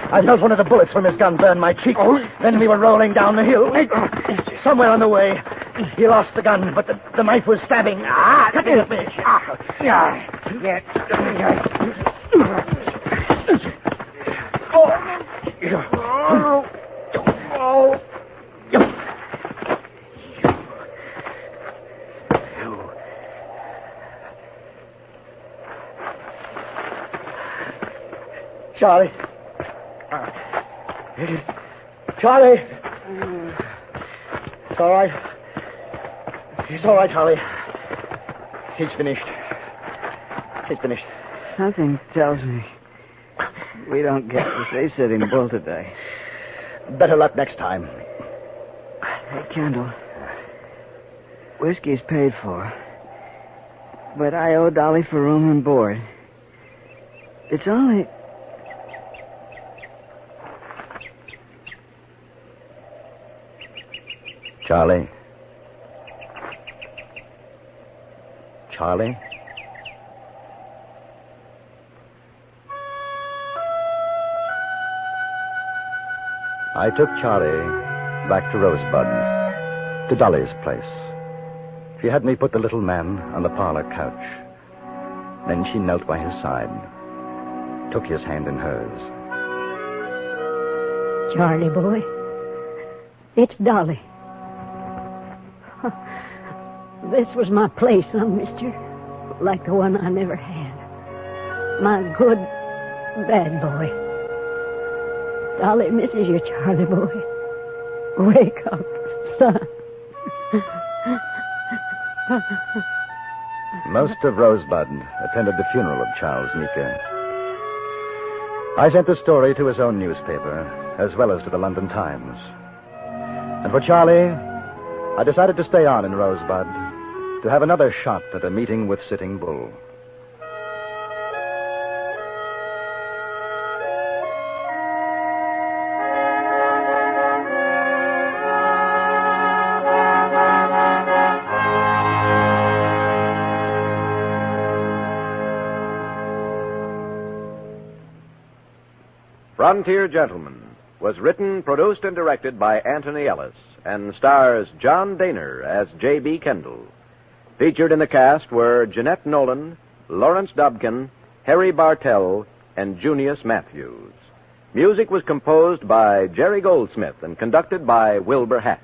Speaker 14: I felt one of the bullets from his gun burn my cheek. Then we were rolling down the hill. Somewhere on the way, he lost the gun, but the knife was stabbing. Cut it at me. Charlie. Charlie. It's all right. It's all right, Charlie. He's finished. He's finished.
Speaker 8: Something tells me we don't get to say Sitting Bull today.
Speaker 14: Better luck next time.
Speaker 8: Hey, Kendall. Whiskey's paid for. But I owe Dolly for room and board. It's only...
Speaker 14: Charlie? Charlie?
Speaker 7: I took Charlie back to Rosebud, to Dolly's place. She had me put the little man on the parlor couch. Then she knelt by his side, took his hand in hers.
Speaker 11: Charlie, boy, it's Dolly. This was my place, mister, like the one I never had. My good, bad boy. Dolly misses you, Charlie, boy. Wake up, son.
Speaker 7: Most of Rosebud attended the funeral of Charles Meeker. I sent the story to his own newspaper, as well as to the London Times. And for Charlie, I decided to stay on in Rosebud, to have another shot at a meeting with Sitting Bull.
Speaker 12: Frontier Gentleman was written, produced, and directed by Anthony Ellis and stars John Daner as J.B. Kendall. Featured in the cast were Jeanette Nolan, Lawrence Dobkin, Harry Bartell, and Junius Matthews. Music was composed by Jerry Goldsmith and conducted by Wilbur Hatch.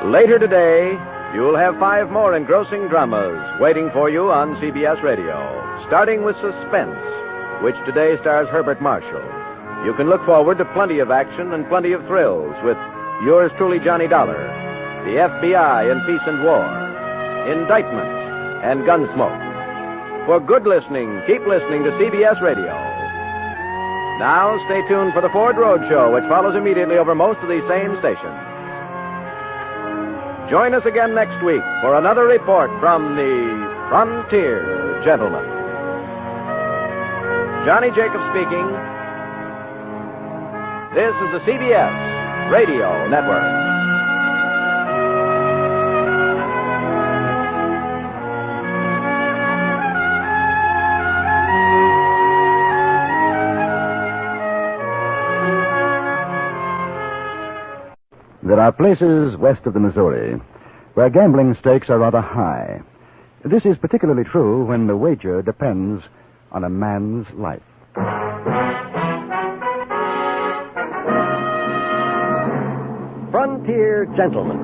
Speaker 12: Later today, you'll have 5 more engrossing dramas waiting for you on CBS Radio, starting with Suspense, which today stars Herbert Marshall. You can look forward to plenty of action and plenty of thrills with yours truly, Johnny Dollar, the FBI in Peace and War, Indictment, and Gunsmoke. For good listening, keep listening to CBS Radio. Now, stay tuned for the Ford Road Show, which follows immediately over most of these same stations. Join us again next week for another report from the Frontier Gentleman. Johnny Jacobs speaking. This is the CBS Radio Network.
Speaker 7: There are places west of the Missouri where gambling stakes are rather high. This is particularly true when the wager depends on a man's life.
Speaker 12: Frontier Gentleman.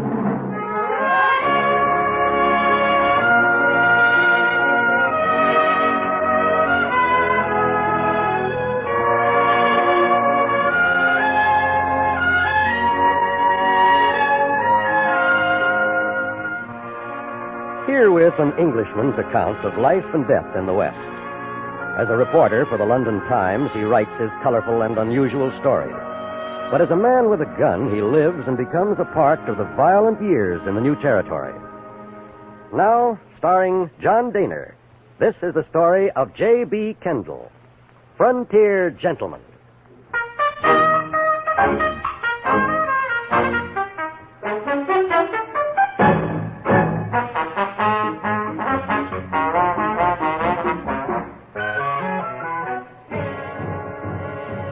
Speaker 17: Herewith an Englishman's account of life and death in the West. As a reporter for the London Times, he writes his colorful and unusual stories. But as a man with a gun, he lives and becomes a part of the violent years in the new territory. Now, starring John Daner, this is the story of J.B. Kendall, Frontier Gentleman.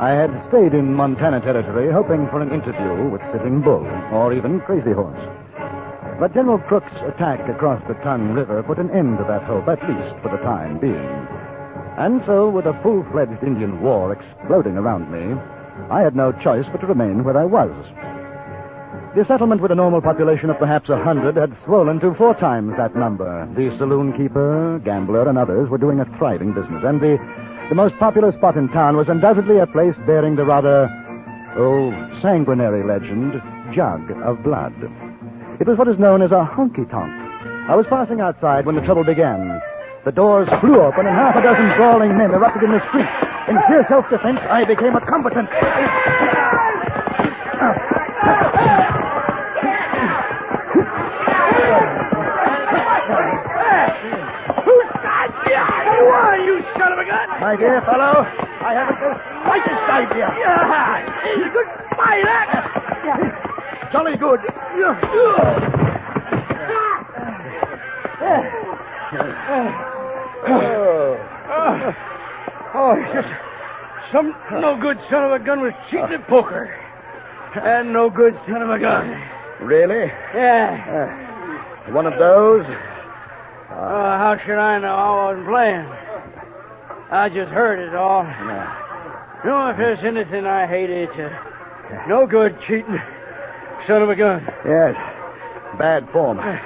Speaker 7: I had stayed in Montana Territory hoping for an interview with Sitting Bull or even Crazy Horse. But General Crook's attack across the Tongue River put an end to that hope, at least for the time being. And so, with a full-fledged Indian war exploding around me, I had no choice but to remain where I was. The settlement with a normal population of perhaps 100 had swollen to 4 times that number. The saloon keeper, gambler, and others were doing a thriving business, and the most popular spot in town was undoubtedly a place bearing the rather, sanguinary legend, Jug of Blood. It was what is known as a honky tonk. I was passing outside when the trouble began. The doors flew open and half a dozen brawling men erupted in the street. In sheer self-defense, I became a combatant.
Speaker 10: Whose side are you on, you son of a gun?
Speaker 7: My dear fellow,
Speaker 13: I haven't the slightest idea.
Speaker 10: Yeah. Goodbye, that.
Speaker 13: Jolly good.
Speaker 10: It's just some no good son of a gun was cheating at poker. And no good son of a gun.
Speaker 14: Really?
Speaker 10: Yeah.
Speaker 14: One of those?
Speaker 10: How should I know? I wasn't playing. I just heard it all. You know, if there's anything I hate, it's no good cheating son of a gun.
Speaker 14: Yes. Bad form. I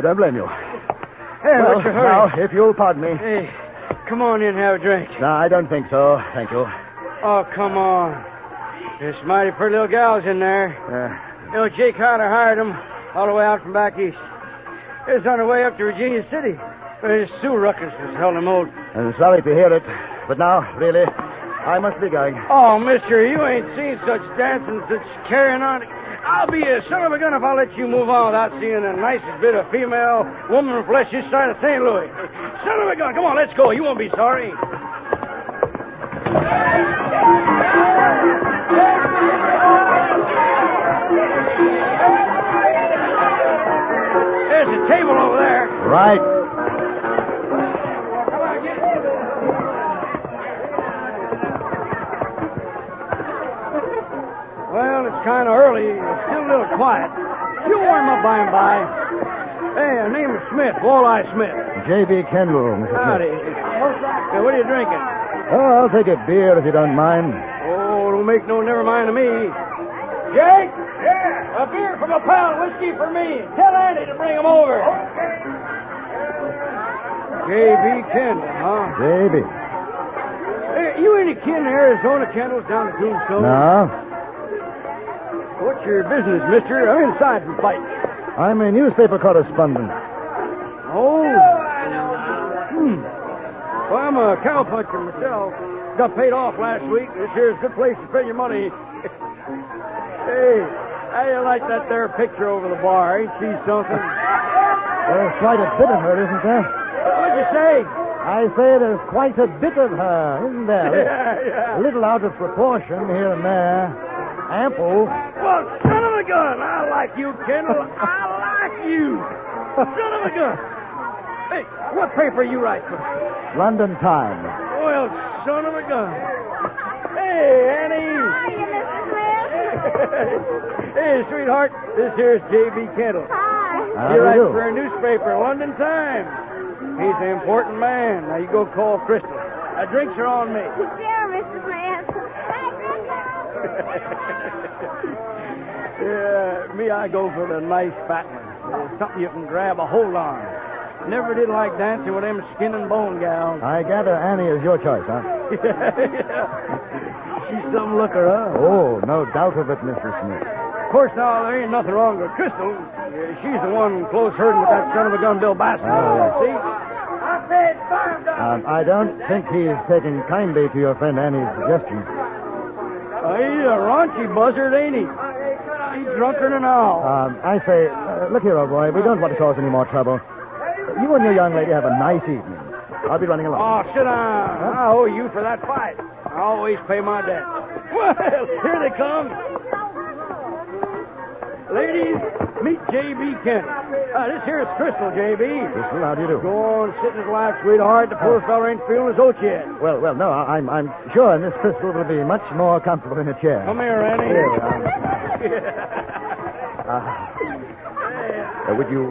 Speaker 14: don't blame you.
Speaker 10: Hey, what's your hurry?
Speaker 14: Now, if you'll pardon me.
Speaker 10: Hey, come on in and have a drink.
Speaker 14: No, I don't think so. Thank you.
Speaker 10: Oh, come on. There's mighty pretty little gals in there. You know, Jake Carter hired them all the way out from back east. They was on their way up to Virginia City. But his Sioux ruckus was held them out.
Speaker 14: I'm sorry to hear it. But now, really, I must be going.
Speaker 10: Oh, mister, you ain't seen such dancing, such carrying on. I'll be a son of a gun if I let you move on without seeing the nicest bit of female woman flesh this side of St. Louis. Son of a gun, come on, let's go. You won't be sorry. There's a table over there.
Speaker 14: Right.
Speaker 10: Well, it's kind of early. It's still a little quiet. You'll warm up by and by. Hey, her name is Smith, Walleye Smith.
Speaker 14: J.B. Kendall, Mrs.
Speaker 10: Howdy.
Speaker 14: Smith.
Speaker 10: Hey, what are you drinking?
Speaker 14: Oh, I'll take a beer if you don't mind.
Speaker 10: Oh, don't make no never mind to me. Jake? Yeah? A beer from a pound of whiskey for me. Tell Andy to bring him over. Okay. J.B. Kendall, huh?
Speaker 14: J.B.
Speaker 10: Hey, you any kin to Arizona Kendall's down at Tombstone?
Speaker 14: No.
Speaker 10: What's your business, mister? I'm inside from fighting.
Speaker 14: I'm a newspaper correspondent.
Speaker 10: Oh. Well, I'm a cowpuncher myself. Got paid off last week. This here's a good place to pay your money. Hey, how you like that there picture over the bar? Ain't she something?
Speaker 14: There's quite a bit of her, isn't there?
Speaker 10: What'd you say?
Speaker 14: I say there's quite a bit of her, isn't there?
Speaker 10: Yeah.
Speaker 14: A little out of proportion here and there. Ample.
Speaker 10: Well, son of a gun, I like you, Kendall. I like you. Son of a gun. Hey, what paper you write for?
Speaker 14: London Times.
Speaker 10: Well, son of a gun. Hey, Annie.
Speaker 16: Hiya, Mr. Smith.
Speaker 10: Hey, sweetheart, this here's J.B. Kendall.
Speaker 16: Hi.
Speaker 10: He writes for a newspaper, London Times. He's an important man. Now, you go call Crystal. Drinks are on me.
Speaker 16: Sure, Mr. Smith.
Speaker 10: Yeah, me, I go for the nice fat one. Something you can grab a hold on. Never did like dancing with them skin and bone gals.
Speaker 14: I gather Annie is your choice, huh?
Speaker 10: Yeah. She's some looker, huh?
Speaker 14: Oh, no doubt of it, Mr. Smith.
Speaker 10: Of course, now, there ain't nothing wrong with Crystal. She's the one close herding with that son of a gun, Bill Baskin.
Speaker 14: Oh,
Speaker 10: See? I paid $5.
Speaker 14: I don't think he's taking kindly to your friend Annie's suggestion.
Speaker 10: He's a raunchy buzzard, ain't he? He's drunker than all.
Speaker 14: I say, look here, old boy, we don't want to cause any more trouble. You and your young lady have a nice evening. I'll be running along.
Speaker 10: Oh, sit down. Huh? I owe you for that fight. I always pay my debt. Well, here they come. Ladies, meet J.B. Kendall. This here's Crystal, J.B.
Speaker 14: Crystal, how do you do?
Speaker 10: Go on, sit in his lap, sweetheart. The poor fella ain't feeling his oats yet.
Speaker 14: Well, no, I'm sure Miss Crystal will be much more comfortable in a chair.
Speaker 10: Come here, Annie.
Speaker 14: Here, would you,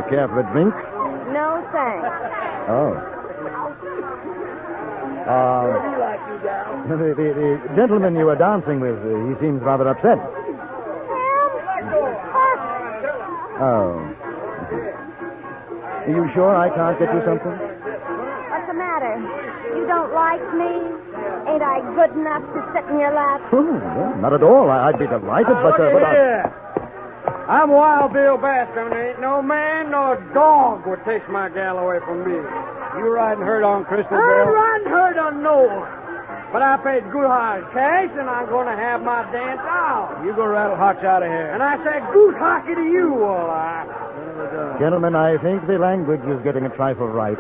Speaker 14: care for a drink?
Speaker 16: No, thanks.
Speaker 14: Oh. The gentleman you were dancing with, he seems rather upset. Oh. Are you sure I can't get you something?
Speaker 16: What's the matter? You don't like me? Ain't I good enough to sit in your lap?
Speaker 14: Oh, well, not at all. I'd be delighted, but...
Speaker 10: I'm Wild Bill Baskin. Ain't no man nor dog would take my gal away from me. You riding herd on Crystal, Bill? I'm riding herd on no one. But I paid good hard cash, and I'm going to have my dance out. You go rattle Hotch out of here. And I said good hockey to you, Walleye.
Speaker 14: Gentlemen, I think the language is getting a trifle ripe.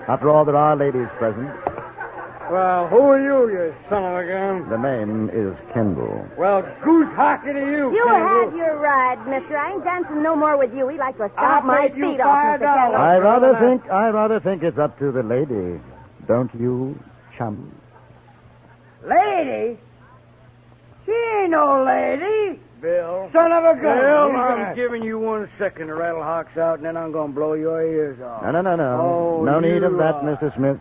Speaker 14: After all, there are ladies present.
Speaker 5: Well, who are you son of a gun?
Speaker 14: The name is Kendall.
Speaker 5: Well, goose hockey to you,
Speaker 16: You
Speaker 5: Kendall.
Speaker 16: had your ride, mister. I ain't dancing no more with you. He'd like to
Speaker 5: I'll
Speaker 16: stomp my
Speaker 5: pay you
Speaker 16: feet off, Mr. Kendall.
Speaker 14: I rather think it's up to the lady. Don't you, chum?
Speaker 10: Lady? She ain't no lady.
Speaker 5: Bill.
Speaker 10: Son of a gun.
Speaker 5: Bill,
Speaker 10: You
Speaker 5: I'm
Speaker 10: got-
Speaker 5: giving you 1 second to rattle Hawks out, and then I'm going to blow your ears off.
Speaker 14: No.
Speaker 5: Oh,
Speaker 14: no need of
Speaker 5: you
Speaker 14: that,
Speaker 5: are.
Speaker 14: Mr. Smith.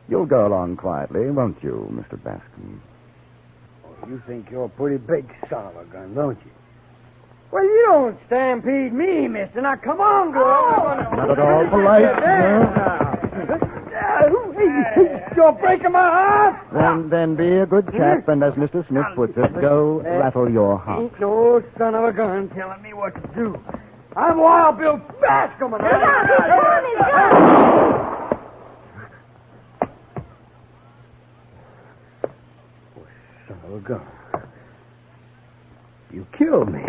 Speaker 14: You'll go along quietly, won't you, Mr. Bascom?
Speaker 5: You think you're a pretty big son of a gun, don't you? Well, you don't stampede me, mister. Now, come on, girl.
Speaker 14: Not at all polite.
Speaker 5: You're breaking my heart.
Speaker 14: Then be a good chap, and as Mr. Smith puts it, go rattle your heart.
Speaker 5: Ain't no son of a gun telling me what to do. I'm Wild Bill Bascom, and son of a gun. You killed me.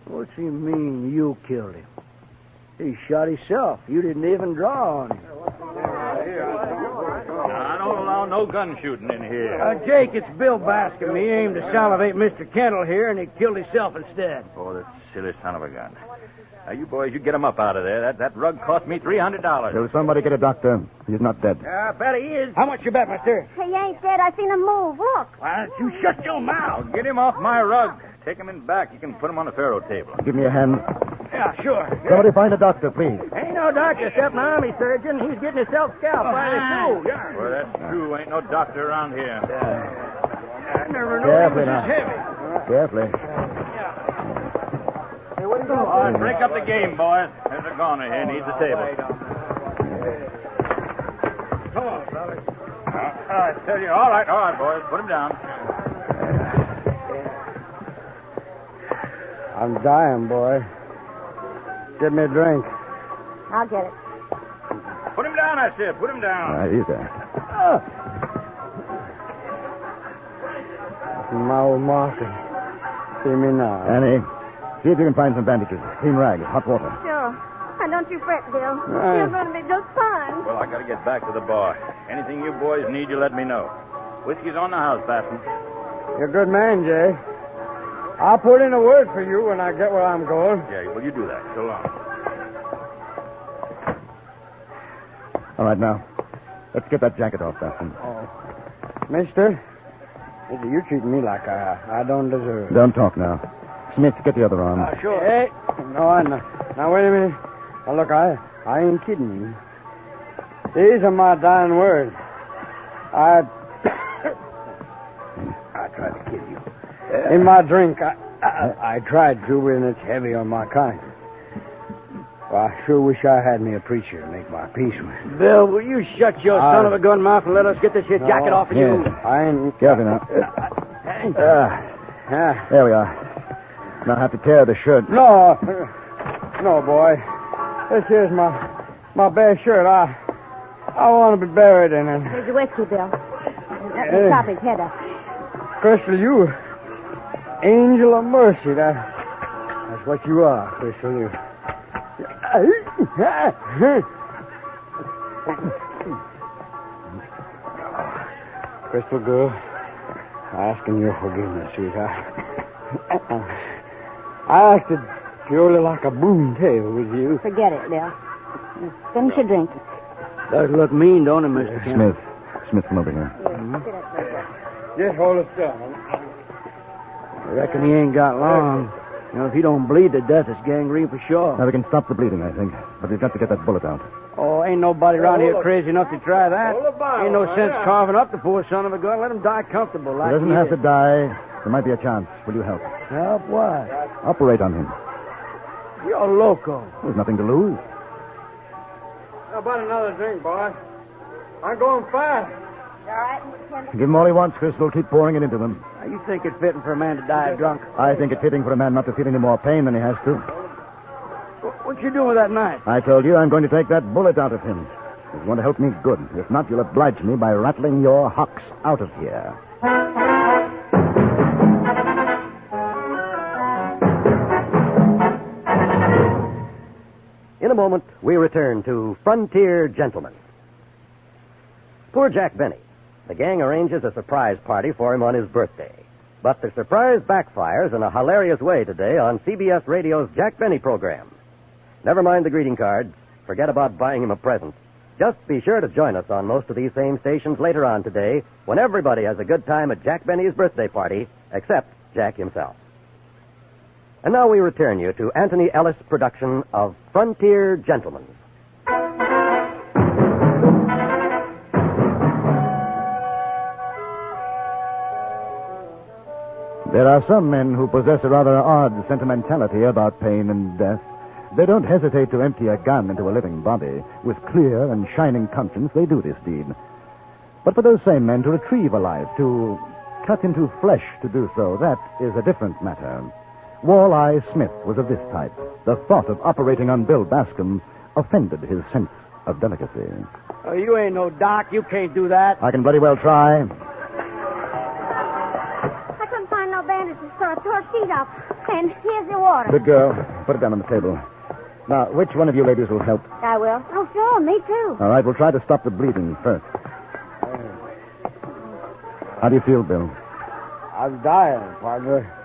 Speaker 5: What's he mean you killed him? He shot himself. You didn't even draw on him.
Speaker 13: I don't allow no gun shooting in here.
Speaker 5: Jake, it's Bill Bascom. He aimed to salivate Mr. Kendall here, and he killed himself instead.
Speaker 13: Oh, that silly son of a gun. Now, you boys, you get him up out of there. That rug cost me $300.
Speaker 14: Will somebody get a doctor? He's not dead.
Speaker 5: I bet he is. How much you bet, mister?
Speaker 16: He ain't dead. I seen him move. Look.
Speaker 5: Why don't you shut your mouth?
Speaker 13: Now, get him off my rug. Take him in back. You can put him on the faro table.
Speaker 14: Give me a hand.
Speaker 5: Yeah, sure.
Speaker 14: Somebody find a doctor, please.
Speaker 5: Ain't no doctor except an army surgeon. He's getting himself scalped by the zoo. Yeah.
Speaker 13: Well, that's true. Ain't no doctor around here.
Speaker 5: I never knew
Speaker 14: Carefully
Speaker 5: he was
Speaker 14: now.
Speaker 5: this heavy.
Speaker 14: Carefully.
Speaker 5: Hey, what are you doing?
Speaker 13: All right, break up the game, boys. There's a goner here. Needs a table.
Speaker 5: Come on, fellas.
Speaker 13: I tell you. All right, boys. Put him down.
Speaker 5: I'm dying, boy. Give me a drink.
Speaker 16: I'll get it.
Speaker 13: Put him down, I said. Put him down.
Speaker 14: He's there.
Speaker 5: My old Martha. See me now.
Speaker 14: Annie, see if you can find some bandages. Clean rags, hot water.
Speaker 16: Sure. And don't you fret, Bill.
Speaker 5: Right.
Speaker 16: You're going to be just fine.
Speaker 13: Well, I got to get back to the bar. Anything you boys need, you let me know. Whiskey's on the house, Bascom.
Speaker 5: You're a good man, Jay. I'll put in a word for you when I get where I'm going.
Speaker 13: Yeah, well, you do that. So long.
Speaker 14: All right, now, let's get that jacket off, Bascom.
Speaker 5: Mister, you're treating me like I don't deserve.
Speaker 14: Don't talk now. Smith, get the other arm.
Speaker 5: Sure. Hey. No, I know. Now, wait a minute. Now, look, I ain't kidding you. These are my dying words. I tried to kill you. In my drink, I tried to, and it's heavy on my conscience. Well, I sure wish I had me a preacher to make my peace with.
Speaker 10: Bill, will you shut your son of a gun mouth and let us get this here jacket off of you?
Speaker 5: I ain't...
Speaker 14: Carefully now. There we are. Now I have to tear the shirt.
Speaker 5: No, boy. This here's my bare shirt. I want to be buried in it.
Speaker 16: Here's your whiskey, Bill. Let me chop his head up.
Speaker 5: Crystal, you angel of mercy. That's what you are, Crystal. You. Crystal girl, asking your forgiveness, sweetheart. I acted purely like a boomtail with you.
Speaker 16: Forget it, Bill. Finish your drink.
Speaker 10: Does look mean, don't it, Mr. Kendall?
Speaker 14: Smith, come over here.
Speaker 5: Just hold it still.
Speaker 10: I reckon he ain't got long. You know, if he don't bleed to death, it's gangrene for sure.
Speaker 14: Now we can stop the bleeding, I think. But we've got to get that bullet out.
Speaker 10: Oh, ain't nobody around here crazy enough to try that. Ain't no sense carving up the poor son of a gun. Let him die comfortable. Like
Speaker 14: He doesn't have to die. There might be a chance. Will you help?
Speaker 10: Help what?
Speaker 14: Operate on him.
Speaker 10: You're loco.
Speaker 14: There's nothing to lose.
Speaker 5: How about another drink, boy? I'm going fast.
Speaker 16: You all right, Mr. Kendall?
Speaker 14: Give him all he wants, Crystal. Keep pouring it into them.
Speaker 10: You think it's fitting for a man to die drunk?
Speaker 14: I think it's fitting for a man not to feel any more pain than he has to.
Speaker 10: What you doing with that knife?
Speaker 14: I told you I'm going to take that bullet out of him. If you want to help me, good. If not, you'll oblige me by rattling your hocks out of here.
Speaker 17: In In a moment, we return to Frontier Gentlemen. Poor Jack Benny. The gang arranges a surprise party for him on his birthday. But the surprise backfires in a hilarious way today on CBS Radio's Jack Benny program. Never mind the greeting cards. Forget about buying him a present. Just be sure to join us on most of these same stations later on today when everybody has a good time at Jack Benny's birthday party, except Jack himself. And now we return you to Anthony Ellis' production of Frontier Gentlemen.
Speaker 7: There are some men who possess a rather odd sentimentality about pain and death. They don't hesitate to empty a gun into a living body. With clear and shining conscience, they do this deed. But for those same men to retrieve a life, to cut into flesh to do so, that is a different matter. Walleye Smith was of this type. The thought of operating on Bill Bascom offended his sense of delicacy.
Speaker 10: Oh, you ain't no doc. You can't do that.
Speaker 7: I can bloody well try.
Speaker 16: I couldn't find no bandages, so I tore her feet up. And here's the water.
Speaker 7: Good girl. Put it down on the table. Now, which one of you ladies will help?
Speaker 16: I will. Oh, sure, me too.
Speaker 7: All right, we'll try to stop the bleeding first. How do you feel, Bill?
Speaker 5: I'm dying, partner.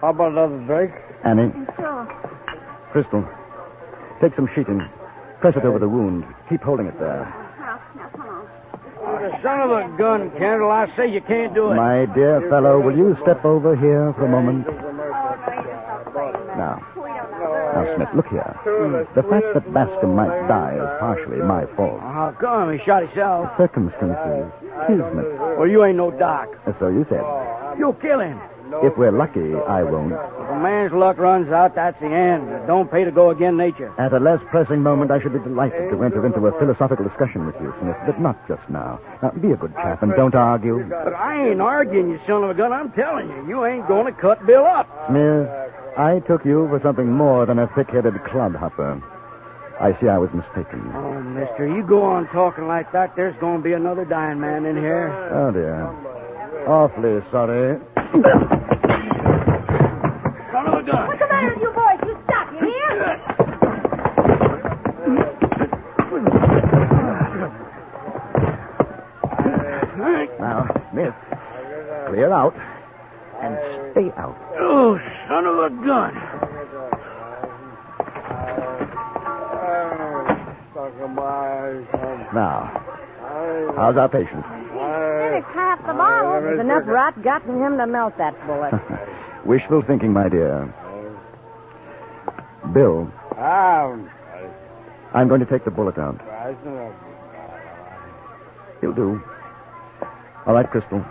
Speaker 5: How about another drink?
Speaker 7: Annie,
Speaker 16: Sure.
Speaker 7: Crystal, take some sheeting. Press it over the wound. Keep holding it there.
Speaker 16: Now, come on.
Speaker 10: Oh, the son of a gun, Kendall. I say you can't do it.
Speaker 7: My dear fellow, will you step over here for a moment? Now, Smith, look here. The fact that Bascom might die is partially my fault.
Speaker 10: How come? He shot himself.
Speaker 7: Circumstances. Kismet.
Speaker 10: Well, you ain't no doc.
Speaker 7: So you said.
Speaker 10: You'll kill him.
Speaker 7: If we're lucky, I won't.
Speaker 10: If a man's luck runs out, that's the end. It don't pay to go against nature.
Speaker 7: At a less pressing moment, I should be delighted to enter into a philosophical discussion with you, Smith, but not just now. Now, be a good chap and don't argue.
Speaker 10: But I ain't arguing, you son of a gun. I'm telling you, you ain't going to cut Bill up.
Speaker 7: Smith, I took you for something more than a thick-headed clodhopper. I see I was mistaken.
Speaker 10: Oh, mister, you go on talking like that, there's going to be another dying man in here.
Speaker 7: Oh, dear. Awfully sorry.
Speaker 10: Son of a gun.
Speaker 16: What's the matter with you boys? You stop, you hear?
Speaker 7: Now, Smith, clear out and stay out.
Speaker 10: Oh, son of a gun.
Speaker 7: Now, how's our patient?
Speaker 16: It's half the bottle. There's enough rot got in him to melt that bullet.
Speaker 7: Wishful thinking, my dear. Bill, I'm going to take the bullet out. You'll do. All right, Crystal.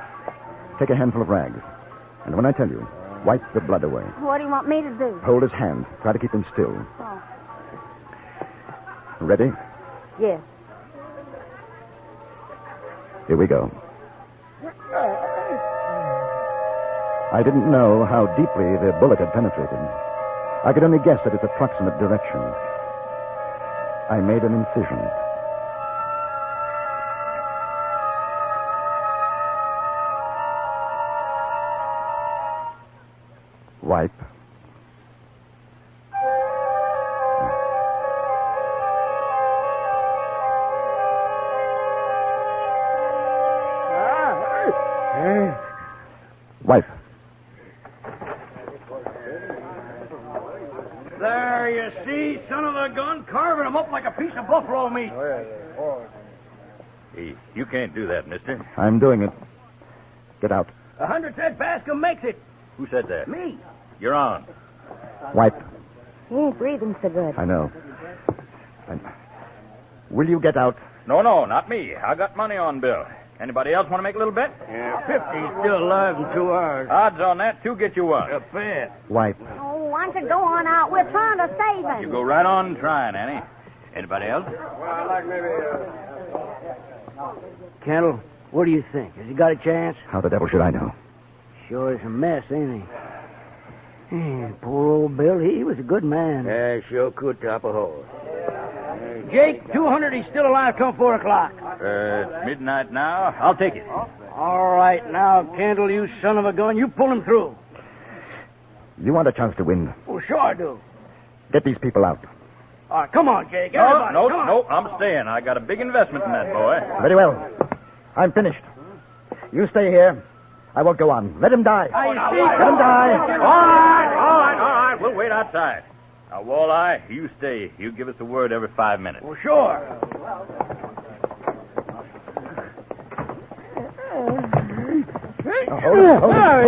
Speaker 7: Take a handful of rags. And when I tell you, wipe the blood away.
Speaker 16: What do you want me to do?
Speaker 7: Hold his hand. Try to keep him still.
Speaker 16: Oh.
Speaker 7: Ready?
Speaker 16: Yes.
Speaker 7: Here we go. I didn't know how deeply the bullet had penetrated. I could only guess at its approximate direction. I made an incision. Wipe. Wipe.
Speaker 10: There, you see, son of a gun, carving him up like a piece of buffalo meat.
Speaker 13: Hey, you can't do that, mister.
Speaker 7: I'm doing it. Get out.
Speaker 10: 100 said Bascom makes it.
Speaker 13: Who said that?
Speaker 10: Me.
Speaker 13: You're on.
Speaker 7: Wipe.
Speaker 16: He ain't breathing so good.
Speaker 7: I know. Will you get out?
Speaker 13: No, not me. I got money on Bill. Anybody else want to make a little bet?
Speaker 10: Yeah, 50's still alive in 2 hours.
Speaker 13: Odds on that, 2 get you 1.
Speaker 10: A bet.
Speaker 7: Wipe.
Speaker 16: Oh, why don't you go on out? We're trying to save him.
Speaker 13: You go right on trying, Annie. Anybody else?
Speaker 5: Well, I'd like maybe...
Speaker 10: Kendall, what do you think? Has he got a chance?
Speaker 7: How the devil should I know?
Speaker 10: Sure is a mess, ain't he? Poor old Bill, he was a good man.
Speaker 15: Yeah, sure could top a horse.
Speaker 10: Jake, 200, he's still alive come 4 o'clock.
Speaker 13: It's midnight now. I'll take it.
Speaker 10: All right, now, Kendall, you son of a gun, you pull him through.
Speaker 7: You want a chance to win.
Speaker 10: Well, sure I do.
Speaker 7: Get these people out.
Speaker 10: All right, come on, Jake.
Speaker 13: No,
Speaker 10: Everybody,
Speaker 13: no,
Speaker 10: come on.
Speaker 13: no, I'm staying. I got a big investment in that boy.
Speaker 14: Very well. I'm finished. You stay here. I won't go on. Let him die.
Speaker 10: Let
Speaker 14: him die.
Speaker 13: All right. We'll wait outside. Now, Walleye, you stay. You give us a word every 5 minutes.
Speaker 10: Well, sure.
Speaker 14: Hold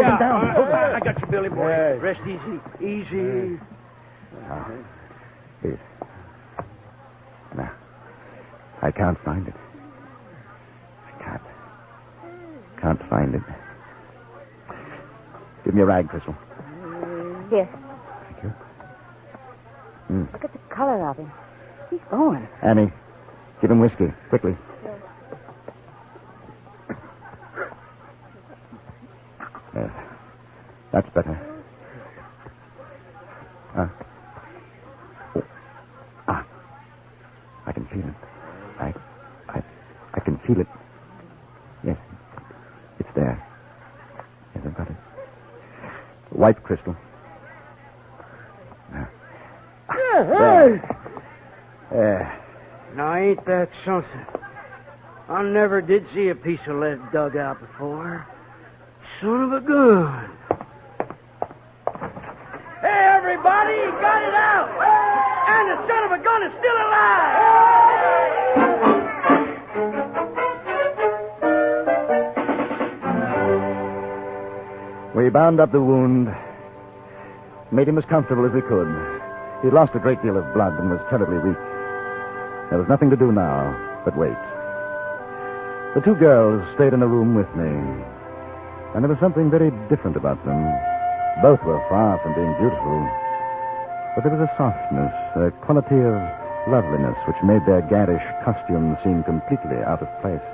Speaker 14: him down. Hold him.
Speaker 10: I got you, Billy boy.
Speaker 9: Hey.
Speaker 10: Rest easy. Easy.
Speaker 14: Please. No. I can't find it. I can't find it. Give me a rag, Crystal.
Speaker 11: Here.
Speaker 14: Thank you.
Speaker 11: Look at the color of him. He's going.
Speaker 14: Annie, give him whiskey, quickly. Yes. That's better. I can feel it. I can feel it. Yes. It's there. Yes, I've got it. White crystal. There.
Speaker 10: Now, ain't that something? I never did see a piece of lead dug out before. Son of a gun. Hey, everybody, he got it out! And the son of a gun is still alive!
Speaker 14: We bound up the wound, made him as comfortable as we could. He'd lost a great deal of blood and was terribly weak. There was nothing to do now but wait. The two girls stayed in a room with me, and there was something very different about them. Both were far from being beautiful, but there was a softness, a quality of loveliness which made their garish costumes seem completely out of place.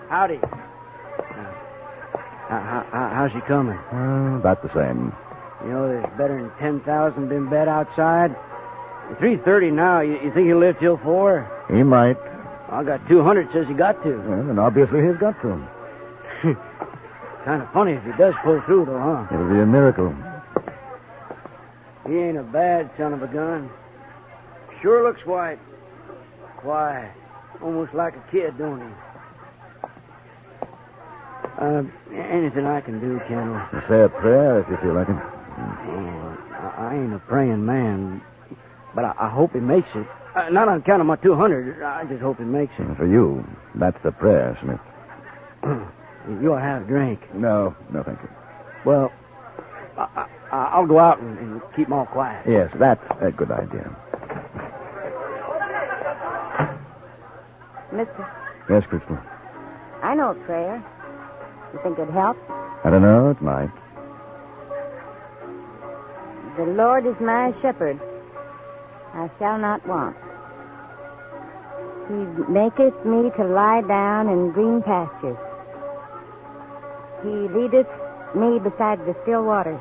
Speaker 10: Howdy. How's he coming?
Speaker 14: About the same.
Speaker 10: You know, there's better than 10,000 been bet outside. At 3:30 now. You think he'll live till 4?
Speaker 14: He might.
Speaker 10: I got 200 says he got to.
Speaker 14: Well, and obviously he's got to.
Speaker 10: Kind of funny if he does pull through, though, huh?
Speaker 14: It'll be a miracle.
Speaker 10: He ain't a bad son of a gun. Sure looks white. Quiet. Almost like a kid, don't he? Anything I can do, Kendall?
Speaker 14: Say a prayer if you feel like it.
Speaker 10: I ain't a praying man, but I hope he makes it. Not on account of my 200. I just hope he makes it.
Speaker 14: For you, that's the prayer, Smith.
Speaker 10: You'll have a drink.
Speaker 14: No, thank you.
Speaker 10: Well, I'll go out and keep them all quiet.
Speaker 14: Yes, that's a good idea.
Speaker 11: Mister,
Speaker 14: Yes, Crystal.
Speaker 11: I know a prayer. You think it'd help?
Speaker 14: I don't know, it might.
Speaker 11: The Lord is my shepherd. I shall not want. He maketh me to lie down in green pastures. He leadeth me beside the still waters.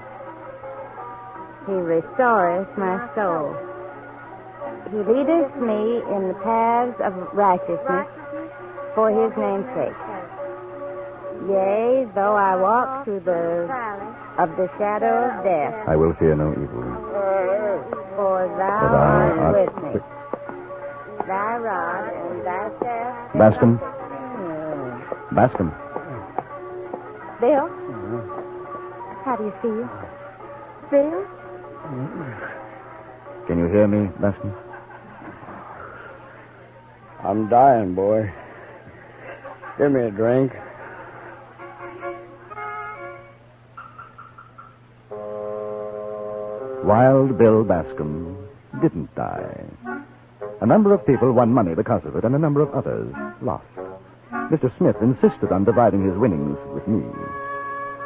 Speaker 11: He restoreth my soul. He leadeth me in the paths of righteousness for his name's sake. Yea, though I walk through the shadow of death,
Speaker 14: I will fear no evil.
Speaker 11: for thou art with me. Thy rod and thy staff.
Speaker 14: Bascom. Bascom.
Speaker 11: Bill? How do you feel? Bill?
Speaker 14: Can you hear me, Bascom?
Speaker 9: I'm dying, boy. Give me a drink.
Speaker 14: Wild Bill Bascom didn't die. A number of people won money because of it, and a number of others lost. Mr. Smith insisted on dividing his winnings with me.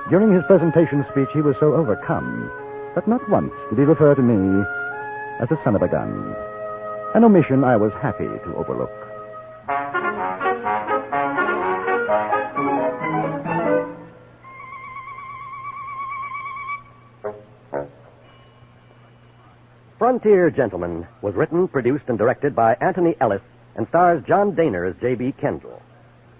Speaker 14: During his presentation speech, he was so overcome that not once did he refer to me as a son of a gun. An omission I was happy to overlook.
Speaker 17: Frontier Gentleman was written, produced, and directed by Anthony Ellis and stars John Daner as J.B. Kendall.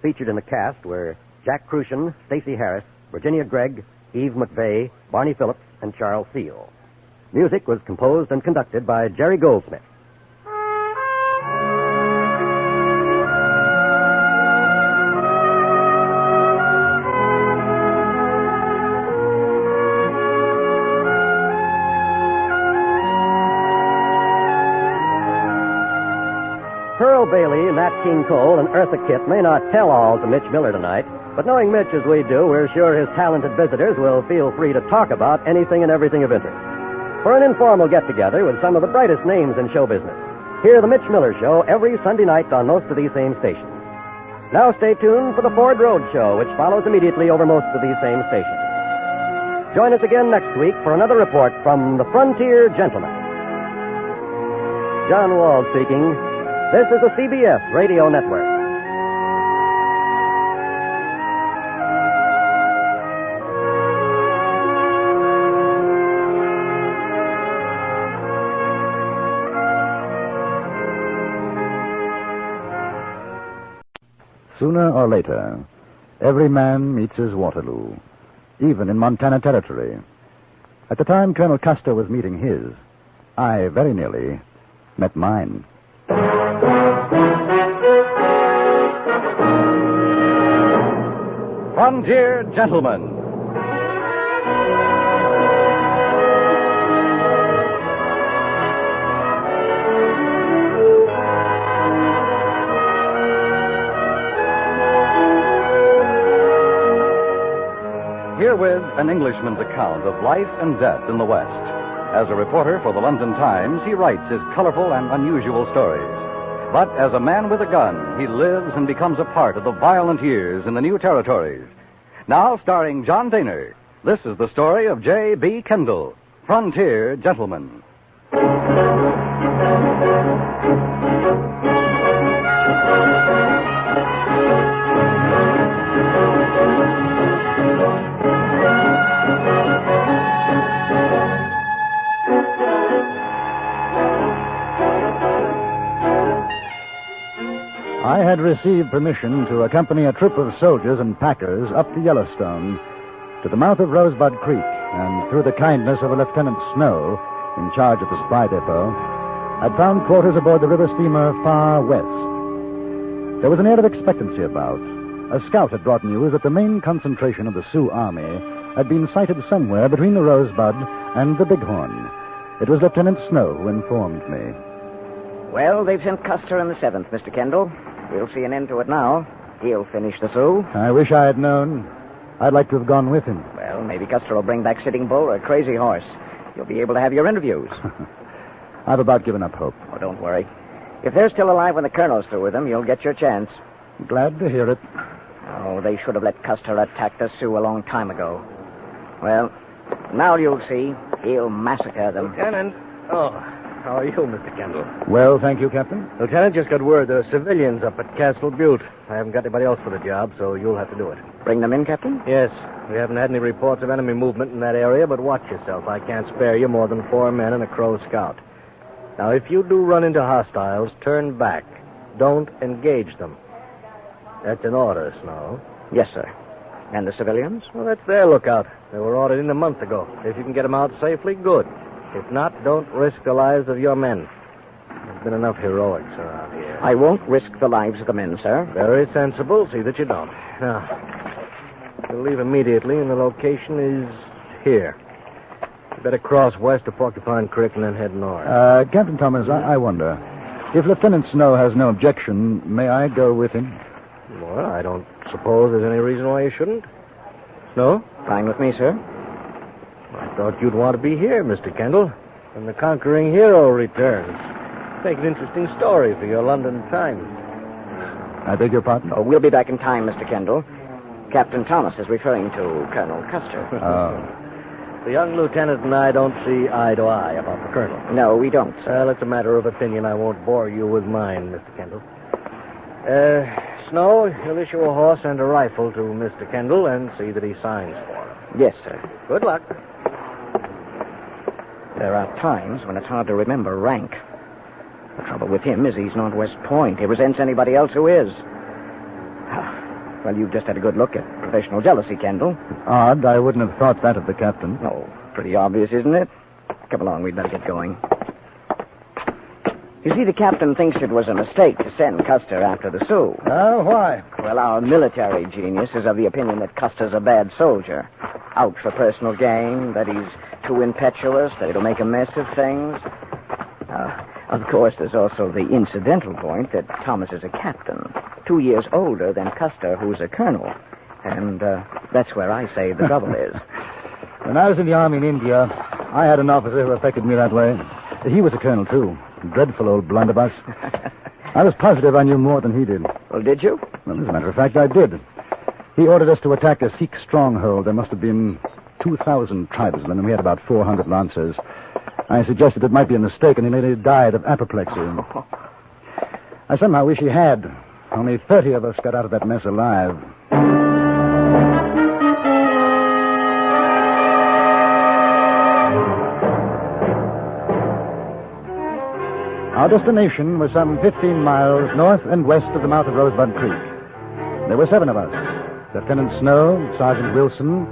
Speaker 17: Featured in the cast were Jack Crucian, Stacey Harris, Virginia Gregg, Eve McVeigh, Barney Phillips, and Charles Seal. Music was composed and conducted by Jerry Goldsmith. Pearl Bailey, Nat King Cole, and Eartha Kitt may not tell all to Mitch Miller tonight, but knowing Mitch as we do, we're sure his talented visitors will feel free to talk about anything and everything of interest. For an informal get-together with some of the brightest names in show business, hear The Mitch Miller Show every Sunday night on most of these same stations. Now stay tuned for the Ford Road Show, which follows immediately over most of these same stations. Join us again next week for another report from the Frontier Gentleman. John Wall speaking. This is the CBS Radio Network.
Speaker 7: Sooner or later, every man meets his Waterloo, even in Montana Territory. At the time Colonel Custer was meeting his, I very nearly met mine.
Speaker 12: Frontier Gentleman. Herewith, an Englishman's account of life and death in the West. As a reporter for the London Times, he writes his colorful and unusual stories. But as a man with a gun, he lives and becomes a part of the violent years in the new territories. Now, starring John Daner, this is the story of J.B. Kendall, Frontier Gentleman.
Speaker 7: I had received permission to accompany a troop of soldiers and packers up the Yellowstone to the mouth of Rosebud Creek, and through the kindness of a Lieutenant Snow, in charge of the supply depot, I'd found quarters aboard the river steamer Far West. There was an air of expectancy about. A scout had brought news that the main concentration of the Sioux Army had been sighted somewhere between the Rosebud and the Bighorn. It was Lieutenant Snow who informed me.
Speaker 8: Well, they've sent Custer in the 7th, Mr. Kendall. We'll see an end to it now. He'll finish the Sioux.
Speaker 7: I wish I had known. I'd like to have gone with him.
Speaker 8: Well, maybe Custer will bring back Sitting Bull or Crazy Horse. You'll be able to have your interviews.
Speaker 7: I've about given up hope.
Speaker 8: Oh, don't worry. If they're still alive when the colonel's through with them, you'll get your chance.
Speaker 7: Glad to hear it.
Speaker 8: Oh, they should have let Custer attack the Sioux a long time ago. Well, now you'll see. He'll massacre them.
Speaker 15: Lieutenant. Oh, how are you, Mr. Kendall?
Speaker 7: Well, thank you, Captain.
Speaker 15: Lieutenant, just got word there are civilians up at Castle Butte. I haven't got anybody else for the job, so you'll have to do it.
Speaker 8: Bring them in, Captain?
Speaker 15: Yes. We haven't had any reports of enemy movement in that area, but watch yourself. I can't spare you more than 4 men and a Crow scout. Now, if you do run into hostiles, turn back. Don't engage them. That's an order, Snow.
Speaker 8: Yes, sir. And the civilians?
Speaker 15: Well, that's their lookout. They were ordered in a month ago. If you can get them out safely, good. If not, don't risk the lives of your men. There's been enough heroics around here.
Speaker 8: I won't risk the lives of the men, sir.
Speaker 15: Very sensible. See that you don't. Now, you'll leave immediately, and the location is here. You better cross west of Porcupine Creek and then head north.
Speaker 7: Captain Thomas, I wonder. If Lieutenant Snow has no objection, may I go with him?
Speaker 15: Well, I don't suppose there's any reason why you shouldn't. No?
Speaker 8: Fine with me, sir.
Speaker 15: I thought you'd want to be here, Mr. Kendall, when the conquering hero returns. Make an interesting story for your London Times.
Speaker 7: I beg your pardon?
Speaker 8: Oh, we'll be back in time, Mr. Kendall. Captain Thomas is referring to Colonel Custer.
Speaker 7: Oh.
Speaker 15: The young lieutenant and I don't see eye to eye about the colonel.
Speaker 8: No, we don't, sir.
Speaker 15: Well, it's a matter of opinion. I won't bore you with mine, Mr. Kendall. Snow, you'll issue a horse and a rifle to Mr. Kendall and see that he signs for him.
Speaker 8: Yes, sir.
Speaker 15: Good luck.
Speaker 8: There are times when it's hard to remember rank. The trouble with him is he's not West Point. He resents anybody else who is. Well, you've just had a good look at professional jealousy, Kendall.
Speaker 7: Odd. I wouldn't have thought that of the captain.
Speaker 8: Oh, pretty obvious, isn't it? Come along, we'd better get going. You see, the captain thinks it was a mistake to send Custer after the Sioux.
Speaker 9: Oh, why?
Speaker 8: Well, our military genius is of the opinion that Custer's a bad soldier. Out for personal gain, that he's too impetuous, that he'll make a mess of things. Of course, there's also the incidental point that Thomas is a captain, 2 years older than Custer, who's a colonel. And that's where I say the trouble is.
Speaker 7: When I was in the army in India, I had an officer who affected me that way. He was a colonel, too. Dreadful old blunderbuss. I was positive I knew more than he did.
Speaker 8: Well, did you?
Speaker 7: Well, as a matter of fact, I did. He ordered us to attack a Sikh stronghold. There must have been 2,000 tribesmen, and we had about 400 lancers. I suggested it might be a mistake, and he nearly died of apoplexy. I somehow wish he had. Only 30 of us got out of that mess alive. Our destination was some 15 miles north and west of the mouth of Rosebud Creek. There were 7 of us. Lieutenant Snow, Sergeant Wilson,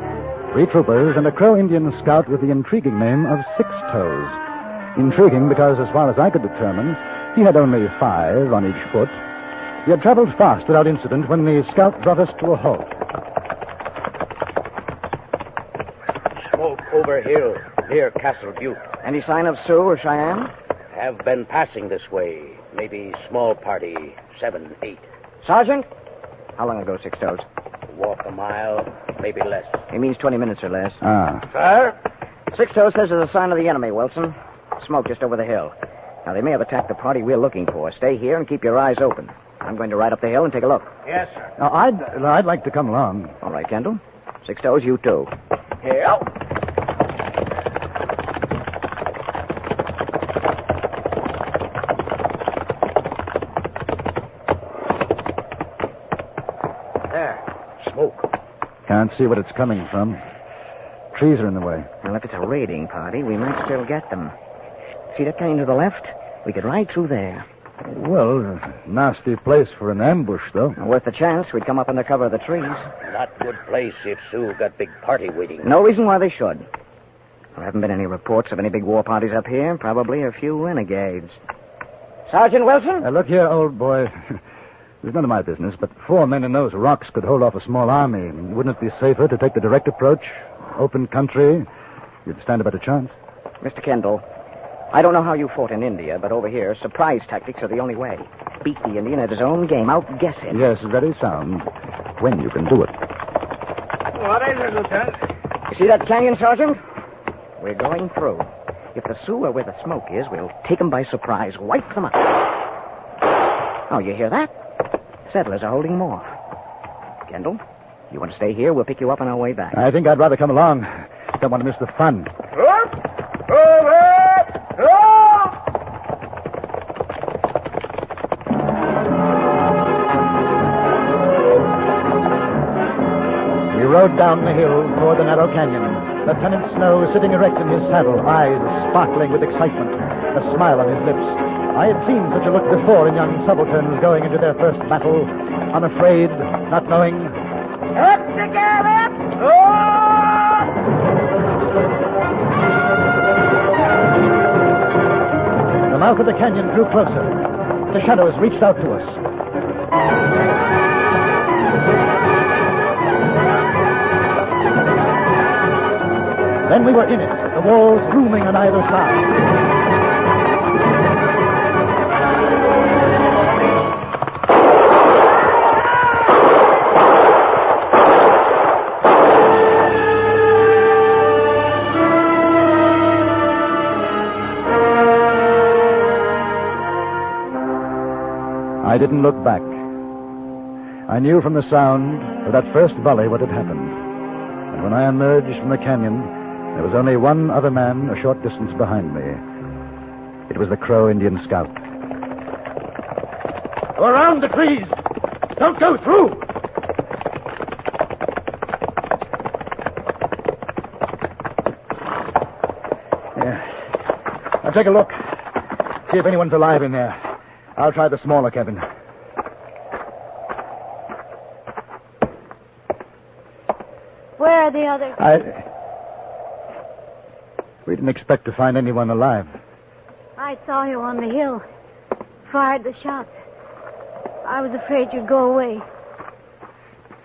Speaker 7: 3 troopers, and a Crow Indian scout with the intriguing name of Six Toes. Intriguing because, as far as I could determine, he had only 5 on each foot. He had traveled fast without incident when the scout brought us to a halt.
Speaker 10: Smoke over hill, near Castle Butte.
Speaker 8: Any sign of Sioux or Cheyenne?
Speaker 10: Have been passing this way. Maybe small party, 7, 8.
Speaker 8: Sergeant? How long ago, Six Toes?
Speaker 10: Walk a mile, maybe less.
Speaker 8: He means 20 minutes or less.
Speaker 7: Ah.
Speaker 10: Sir?
Speaker 8: Six Toes says there's a sign of the enemy, Wilson. Smoke just over the hill. Now, they may have attacked the party we're looking for. Stay here and keep your eyes open. I'm going to ride up the hill and take a look.
Speaker 10: Yes, sir.
Speaker 7: Now, I'd like to come along.
Speaker 8: All right, Kendall. Six Toes, you too.
Speaker 10: Here.
Speaker 7: Can't see what it's coming from. Trees are in the way.
Speaker 8: Well, if it's a raiding party, we might still get them. See that canyon to the left? We could ride through there.
Speaker 7: Well, nasty place for an ambush, though.
Speaker 8: Worth the chance. We'd come up under cover of the trees.
Speaker 10: Not good place if Sioux got big party waiting.
Speaker 8: No reason why they should. There haven't been any reports of any big war parties up here. Probably a few renegades. Sergeant Wilson?
Speaker 7: Look here, old boy. It's none of my business, but 4 men in those rocks could hold off a small army. Wouldn't it be safer to take the direct approach? Open country? You'd stand a better chance.
Speaker 8: Mr. Kendall, I don't know how you fought in India, but over here, surprise tactics are the only way. Beat the Indian at his own game. Outguess him.
Speaker 7: Yes, very sound. When you can do it.
Speaker 10: What is it, Lieutenant?
Speaker 8: You see that canyon, Sergeant? We're going through. If the Sioux are where the smoke is, we'll take them by surprise. Wipe them out. Oh, you hear that? Settlers are holding them off. Kendall, you want to stay here? We'll pick you up on our way back.
Speaker 7: I think I'd rather come along. Don't want to miss the fun. We rode down the hill toward the narrow canyon. Lieutenant Snow sitting erect in his saddle, eyes sparkling with excitement, a smile on his lips. I had seen such a look before in young subalterns going into their first battle, unafraid, not knowing.
Speaker 16: Up together!
Speaker 7: The mouth of the canyon drew closer. The shadows reached out to us. Then we were in it, the walls looming on either side. I didn't look back. I knew from the sound of that first volley what had happened. And when I emerged from the canyon, there was only one other man a short distance behind me. It was the Crow Indian scout.
Speaker 10: Go around the trees. Don't go through.
Speaker 7: Yeah. Now take a look. See if anyone's alive in there. I'll try the smaller cabin.
Speaker 16: Where are the others?
Speaker 7: We didn't expect to find anyone alive.
Speaker 11: I saw you on the hill. Fired the shots. I was afraid you'd go away.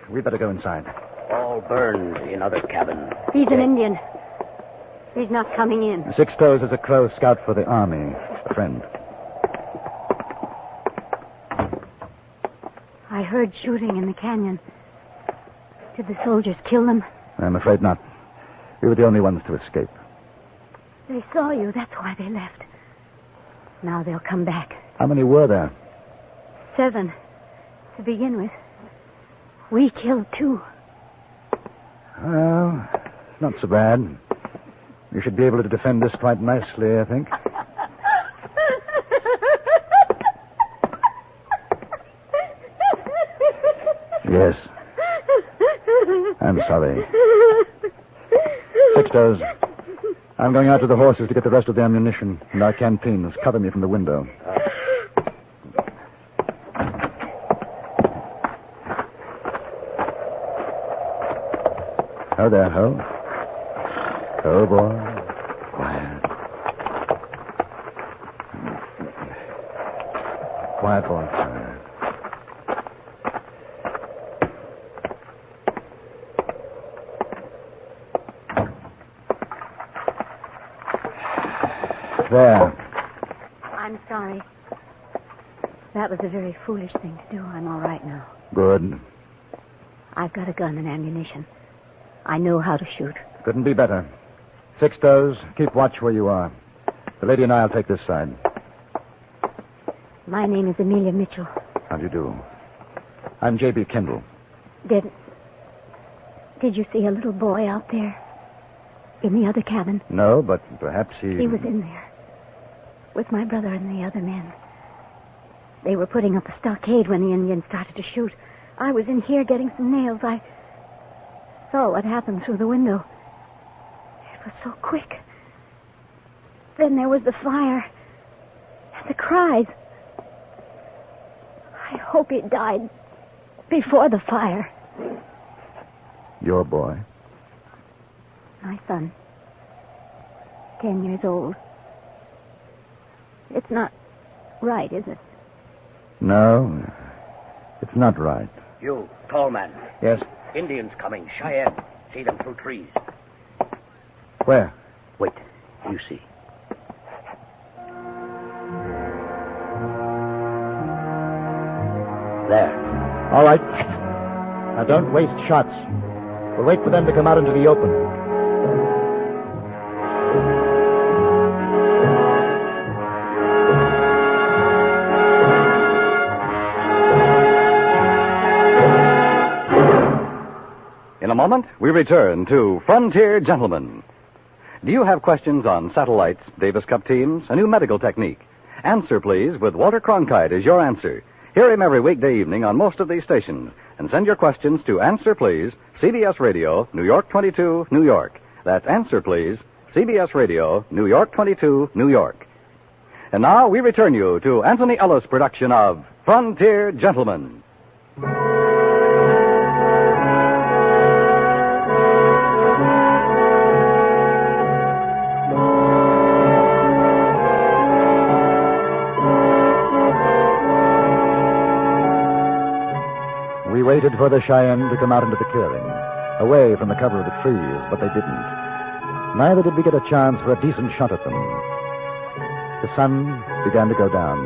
Speaker 7: We better go inside.
Speaker 10: All burned in other cabin.
Speaker 11: He's an Indian. He's not coming in.
Speaker 7: Six Toes is a Crow scout for the Army. A friend.
Speaker 11: I heard shooting in the canyon. Did the soldiers kill them?
Speaker 7: I'm afraid not. We were the only ones to escape.
Speaker 11: They saw you. That's why they left. Now they'll come back.
Speaker 7: How many were there?
Speaker 11: 7. To begin with. We killed 2.
Speaker 7: Well, not so bad. You should be able to defend this quite nicely, I think. Yes. I'm sorry. Six Toes. I'm going out to the horses to get the rest of the ammunition and our canteens. Cover me from the window. Ho there, Ho. Ho, boy. Quiet. Quiet, boy. Quiet. There.
Speaker 11: I'm sorry. That was a very foolish thing to do. I'm all right now.
Speaker 7: Good.
Speaker 11: I've got a gun and ammunition. I know how to shoot.
Speaker 7: Couldn't be better. Six Toes, keep watch where you are. The lady and I'll take this side.
Speaker 11: My name is Amelia Mitchell.
Speaker 7: How do you do? I'm J.B. Kendall.
Speaker 11: Did you see a little boy out there? In the other cabin?
Speaker 7: No, but perhaps he...
Speaker 11: He was in there. With my brother and the other men. They were putting up a stockade when the Indians started to shoot. I was in here getting some nails. I saw what happened through the window. It was so quick. Then there was the fire. And the cries. I hope he died before the fire.
Speaker 7: Your boy?
Speaker 11: My son. 10 years old. It's not right, is it?
Speaker 7: No, it's not right.
Speaker 10: You, tall man.
Speaker 7: Yes?
Speaker 10: Indians coming. Cheyenne. See them through trees.
Speaker 7: Where?
Speaker 10: Wait. You see. There.
Speaker 7: All right. Now don't waste shots. We'll wait for them to come out into the open.
Speaker 17: In a moment, we return to Frontier Gentlemen. Do you have questions on satellites, Davis Cup teams, a new medical technique? Answer, please, with Walter Cronkite as your answer. Hear him every weekday evening on most of these stations. And send your questions to Answer, Please, CBS Radio, New York 22, New York. That's Answer, Please, CBS Radio, New York 22, New York. And now we return you to Anthony Ellis' production of Frontier Gentlemen.
Speaker 7: We waited for the Cheyenne to come out into the clearing, away from the cover of the trees, but they didn't. Neither did we get a chance for a decent shot at them. The sun began to go down.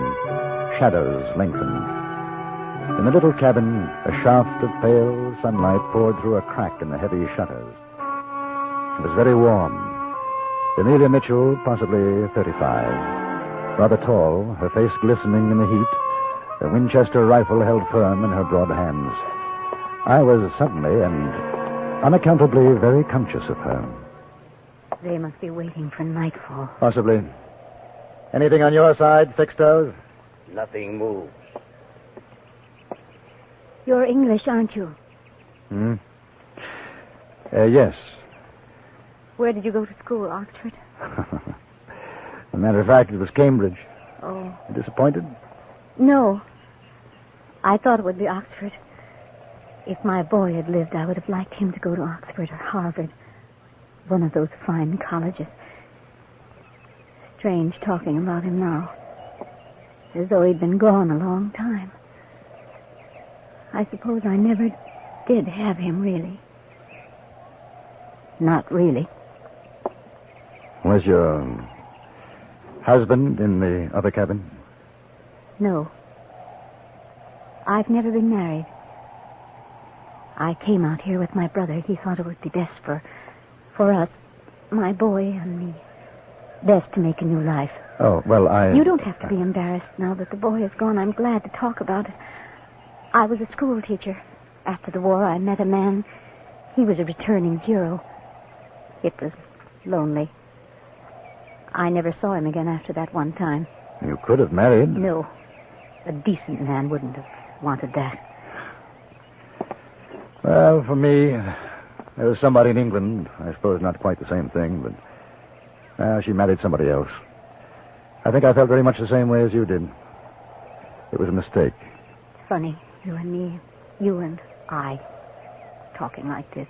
Speaker 7: Shadows lengthened. In the little cabin, a shaft of pale sunlight poured through a crack in the heavy shutters. It was very warm. Amelia Mitchell, possibly 35. Rather tall, her face glistening in the heat, the Winchester rifle held firm in her broad hands. I was suddenly and unaccountably very conscious of her.
Speaker 11: They must be waiting for nightfall.
Speaker 7: Possibly. Anything on your side, Six Toes?
Speaker 10: Nothing moves.
Speaker 11: You're English, aren't you?
Speaker 7: Yes.
Speaker 11: Where did you go to school, Oxford?
Speaker 7: As a matter of fact, it was Cambridge.
Speaker 11: Oh.
Speaker 7: You disappointed?
Speaker 11: No. I thought it would be Oxford. If my boy had lived, I would have liked him to go to Oxford or Harvard. One of those fine colleges. strange talking about him now. As though he'd been gone a long time. I suppose I never did have him, really. Not really.
Speaker 14: Was your husband in the other cabin?
Speaker 11: No. I've never been married. I came out here with my brother. He thought it would be best for us, my boy and me, best to make a new life.
Speaker 14: Oh, well,
Speaker 11: You don't have to be embarrassed now that the boy is gone. I'm glad to talk about it. I was a school teacher. After the war, I met a man. He was a returning hero. It was lonely. I never saw him again after that one time.
Speaker 14: You could have married.
Speaker 11: No. A decent man wouldn't have wanted that.
Speaker 14: Well, for me, there was somebody in England. I suppose not quite the same thing, but she married somebody else. I think I felt very much the same way as you did. It was a mistake.
Speaker 11: Funny, you and me, you and I, talking like this.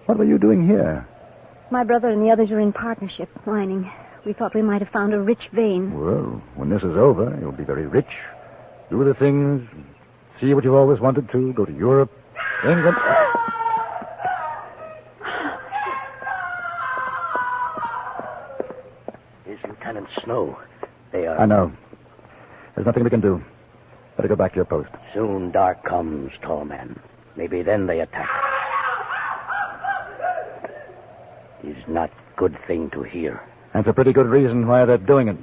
Speaker 14: What were you doing here?
Speaker 11: My brother and the others are in partnership, mining. We thought we might have found a rich vein.
Speaker 14: Well, when this is over, you'll be very rich. Do the things, see what you've always wanted to, go to Europe, England.
Speaker 10: Is Lieutenant Snow. They are...
Speaker 14: I know. There's nothing we can do. Better go back to your post.
Speaker 10: Soon dark comes, tall man. Maybe then they attack. Is not good thing to hear.
Speaker 14: That's a pretty good reason why they're doing it.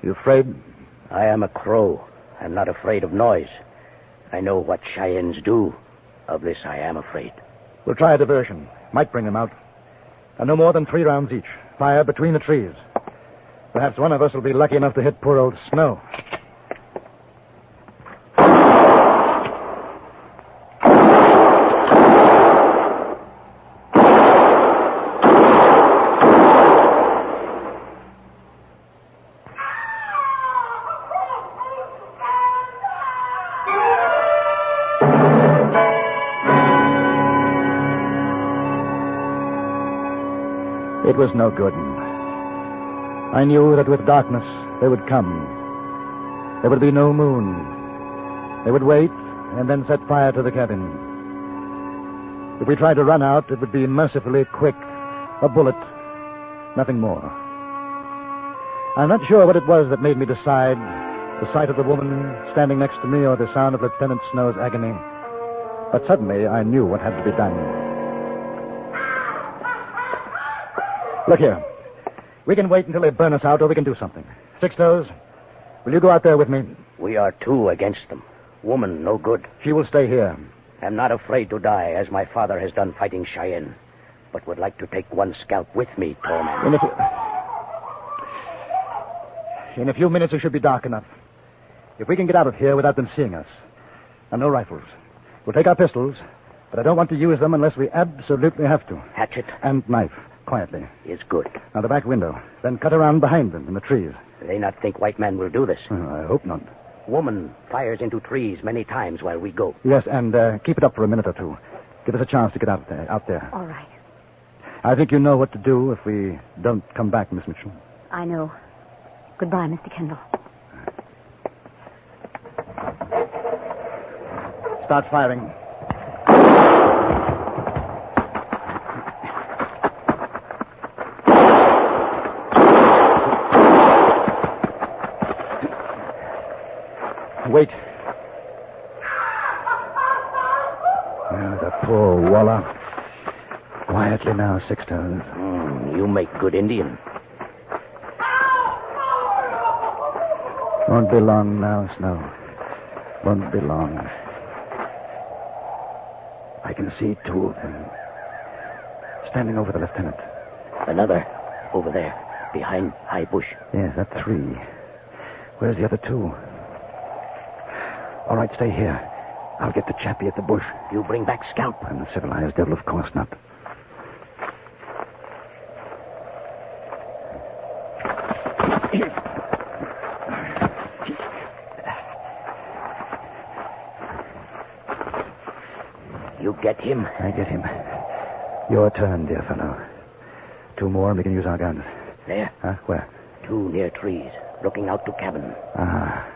Speaker 14: You afraid?
Speaker 10: I am a crow. I'm not afraid of noise. I know what Cheyennes do. Of this I am afraid.
Speaker 14: We'll try a diversion. Might bring them out. And no more than 3 rounds each. Fire between the trees. Perhaps one of us will be lucky enough to hit poor old Snow. It was no good. I knew that with darkness they would come. There would be no moon. They would wait and then set fire to the cabin. If we tried to run out, it would be mercifully quick. A bullet, nothing more. I'm not sure what it was that made me decide, the sight of the woman standing next to me or the sound of Lieutenant Snow's agony. But suddenly I knew what had to be done. Look here. We can wait until they burn us out, or we can do something. Six-Toes, will you go out there with me?
Speaker 10: We are 2 against them. Woman, no good.
Speaker 14: She will stay here.
Speaker 10: I'm not afraid to die, as my father has done fighting Cheyenne, but would like to take one scalp with me, tall man.
Speaker 14: In a few minutes, it should be dark enough. If we can get out of here without them seeing us. And no rifles. We'll take our pistols, but I don't want to use them unless we absolutely have to.
Speaker 10: Hatchet?
Speaker 14: And knife. Quietly.
Speaker 10: Is good.
Speaker 14: Now, the back window. Then cut around behind them in the trees.
Speaker 10: They not think white man will do this.
Speaker 14: I hope not.
Speaker 10: Woman fires into trees many times while we go.
Speaker 14: Yes, and keep it up for a minute or two. Give us a chance to get out there.
Speaker 11: All right.
Speaker 14: I think you know what to do if we don't come back, Miss Mitchell.
Speaker 11: I know. Goodbye, Mr. Kendall.
Speaker 14: Start firing. Wait. Oh, the poor wallah. Quietly now, Six-Toes.
Speaker 10: You make good Indian.
Speaker 14: Won't be long now, Snow. Won't be long. I can see 2 of them. Standing over the lieutenant.
Speaker 10: Another over there, behind high bush.
Speaker 14: Yes, that's 3. Where's the other 2? All right, stay here. I'll get the chappie at the bush.
Speaker 10: You bring back scalp.
Speaker 14: I'm a civilized devil, of course not.
Speaker 10: You get him?
Speaker 14: I get him. Your turn, dear fellow. 2 more and we can use our guns.
Speaker 10: There.
Speaker 14: Huh? Where?
Speaker 10: 2 near trees, looking out to cabin.
Speaker 14: Ah.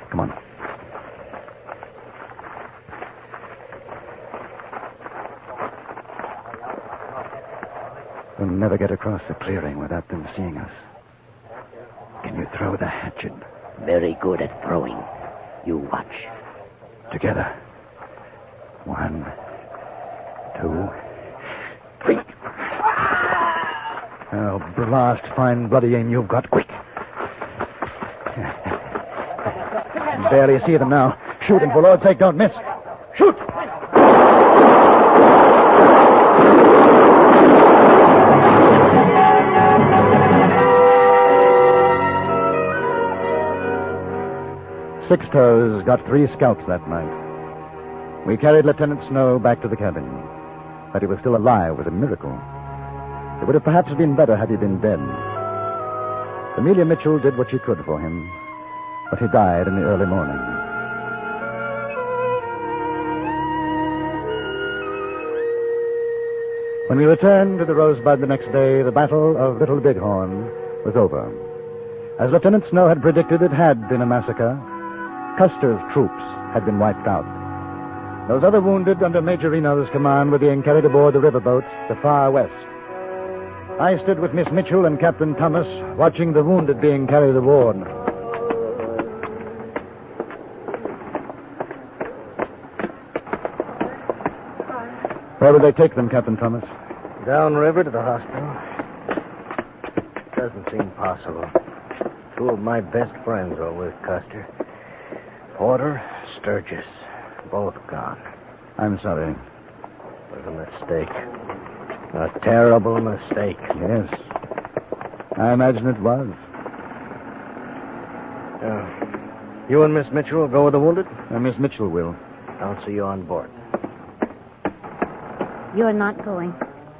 Speaker 14: Come on. We'll never get across the clearing without them seeing us. Can you throw the hatchet?
Speaker 10: Very good at throwing. You watch.
Speaker 14: Together. 1, 2, 3. Oh, blast, fine bloody aim you've got. Quick. Barely see them now. Shoot, and for Lord's sake, don't miss. Shoot! Six Toes got 3 scalps that night. We carried Lieutenant Snow back to the cabin. That he was still alive was a miracle. It would have perhaps been better had he been dead. Amelia Mitchell did what she could for him, but he died in the early morning. When we returned to the Rosebud the next day, the Battle of Little Bighorn was over. As Lieutenant Snow had predicted, it had been a massacre. Custer's troops had been wiped out. Those other wounded under Major Reno's command were being carried aboard the riverboat, the Far West. I stood with Miss Mitchell and Captain Thomas, watching the wounded being carried aboard. Where will they take them, Captain Thomas?
Speaker 15: Downriver to the hospital. Doesn't seem possible. 2 of my best friends are with Custer. Porter, Sturgis, both gone.
Speaker 14: I'm sorry.
Speaker 15: It was a mistake. A terrible mistake.
Speaker 14: Yes. I imagine it was.
Speaker 15: You and Miss Mitchell will go with the wounded?
Speaker 14: Miss Mitchell will.
Speaker 15: I'll see you on board.
Speaker 11: You're not going.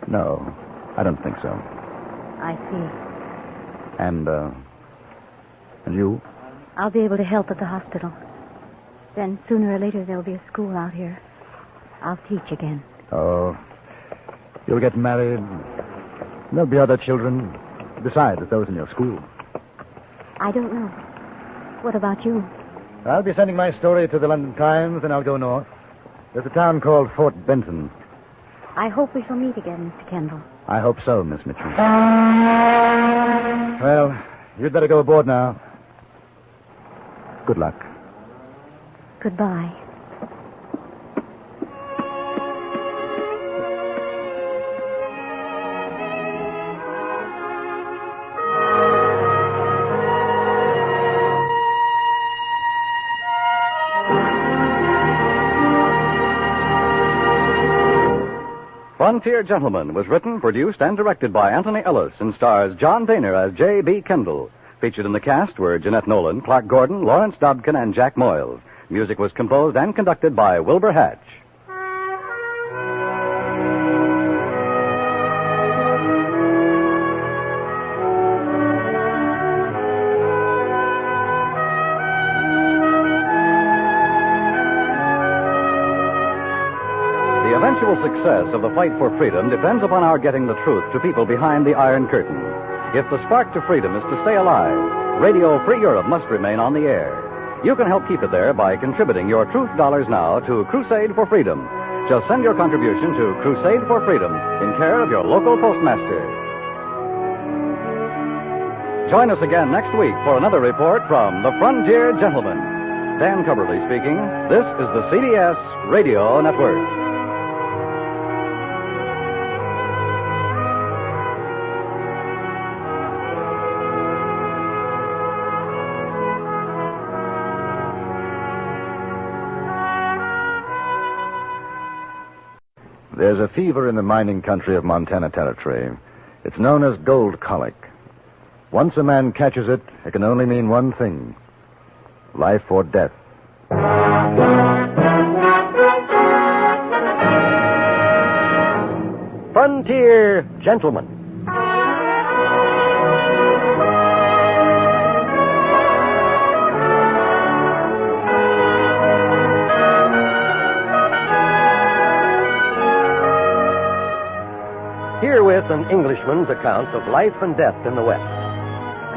Speaker 14: No, I don't think so.
Speaker 11: I see.
Speaker 14: And you?
Speaker 11: I'll be able to help at the hospital. Then sooner or later there'll be a school out here. I'll teach again.
Speaker 14: Oh, you'll get married. There'll be other children besides those in your school.
Speaker 11: I don't know. What about you?
Speaker 14: I'll be sending my story to the London Times, and I'll go north. There's a town called Fort Benton.
Speaker 11: I hope we shall meet again, Mr. Kendall.
Speaker 14: I hope so, Miss Mitchell. Well, you'd better go aboard now. Good luck.
Speaker 11: Goodbye.
Speaker 17: Frontier Gentleman was written, produced, and directed by Anthony Ellis and stars John Daner as J.B. Kendall. Featured in the cast were Jeanette Nolan, Clark Gordon, Lawrence Dobkin, and Jack Moyles. Music was composed and conducted by Wilbur Hatch. The eventual success of the fight for freedom depends upon our getting the truth to people behind the Iron Curtain. If the spark to freedom is to stay alive, Radio Free Europe must remain on the air. You can help keep it there by contributing your truth dollars now to Crusade for Freedom. Just send your contribution to Crusade for Freedom in care of your local postmaster. Join us again next week for another report from the Frontier Gentleman. Dan Cubberly speaking. This is the CBS Radio Network.
Speaker 14: There's a fever in the mining country of Montana Territory. It's known as gold colic. Once a man catches it, it can only mean one thing: life or death.
Speaker 17: Frontier Gentleman. Herewith an Englishman's account of life and death in the West.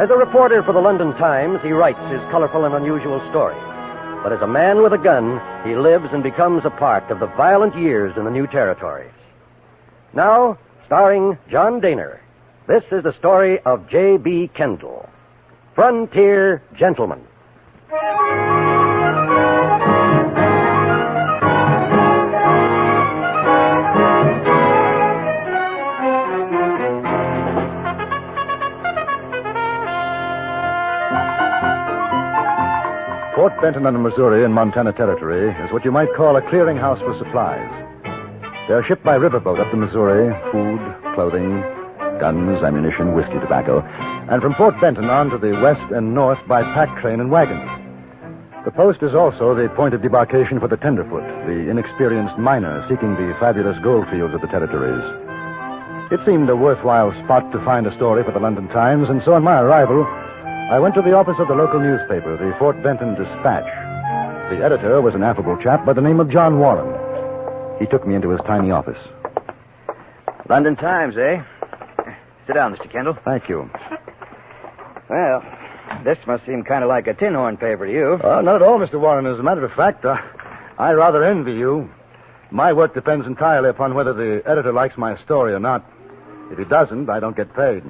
Speaker 17: As a reporter for the London Times, he writes his colorful and unusual story. But as a man with a gun, he lives and becomes a part of the violent years in the new territories. Now, starring John Daner, this is the story of J.B. Kendall, Frontier Gentleman.
Speaker 14: Fort Benton on the Missouri in Montana Territory is what you might call a clearinghouse for supplies. They're shipped by riverboat up the Missouri, food, clothing, guns, ammunition, whiskey, tobacco, and from Fort Benton on to the west and north by pack train and wagon. The post is also the point of debarkation for the tenderfoot, the inexperienced miner seeking the fabulous gold fields of the territories. It seemed a worthwhile spot to find a story for the London Times, and so on my arrival, I went to the office of the local newspaper, the Fort Benton Dispatch. The editor was an affable chap by the name of John Warren. He took me into his tiny office.
Speaker 8: London Times, eh? Sit down, Mr. Kendall.
Speaker 14: Thank you.
Speaker 8: Well, this must seem kind of like a tin horn paper to you.
Speaker 14: Not at all, Mr. Warren. As a matter of fact, I rather envy you. My work depends entirely upon whether the editor likes my story or not. If he doesn't, I don't get paid.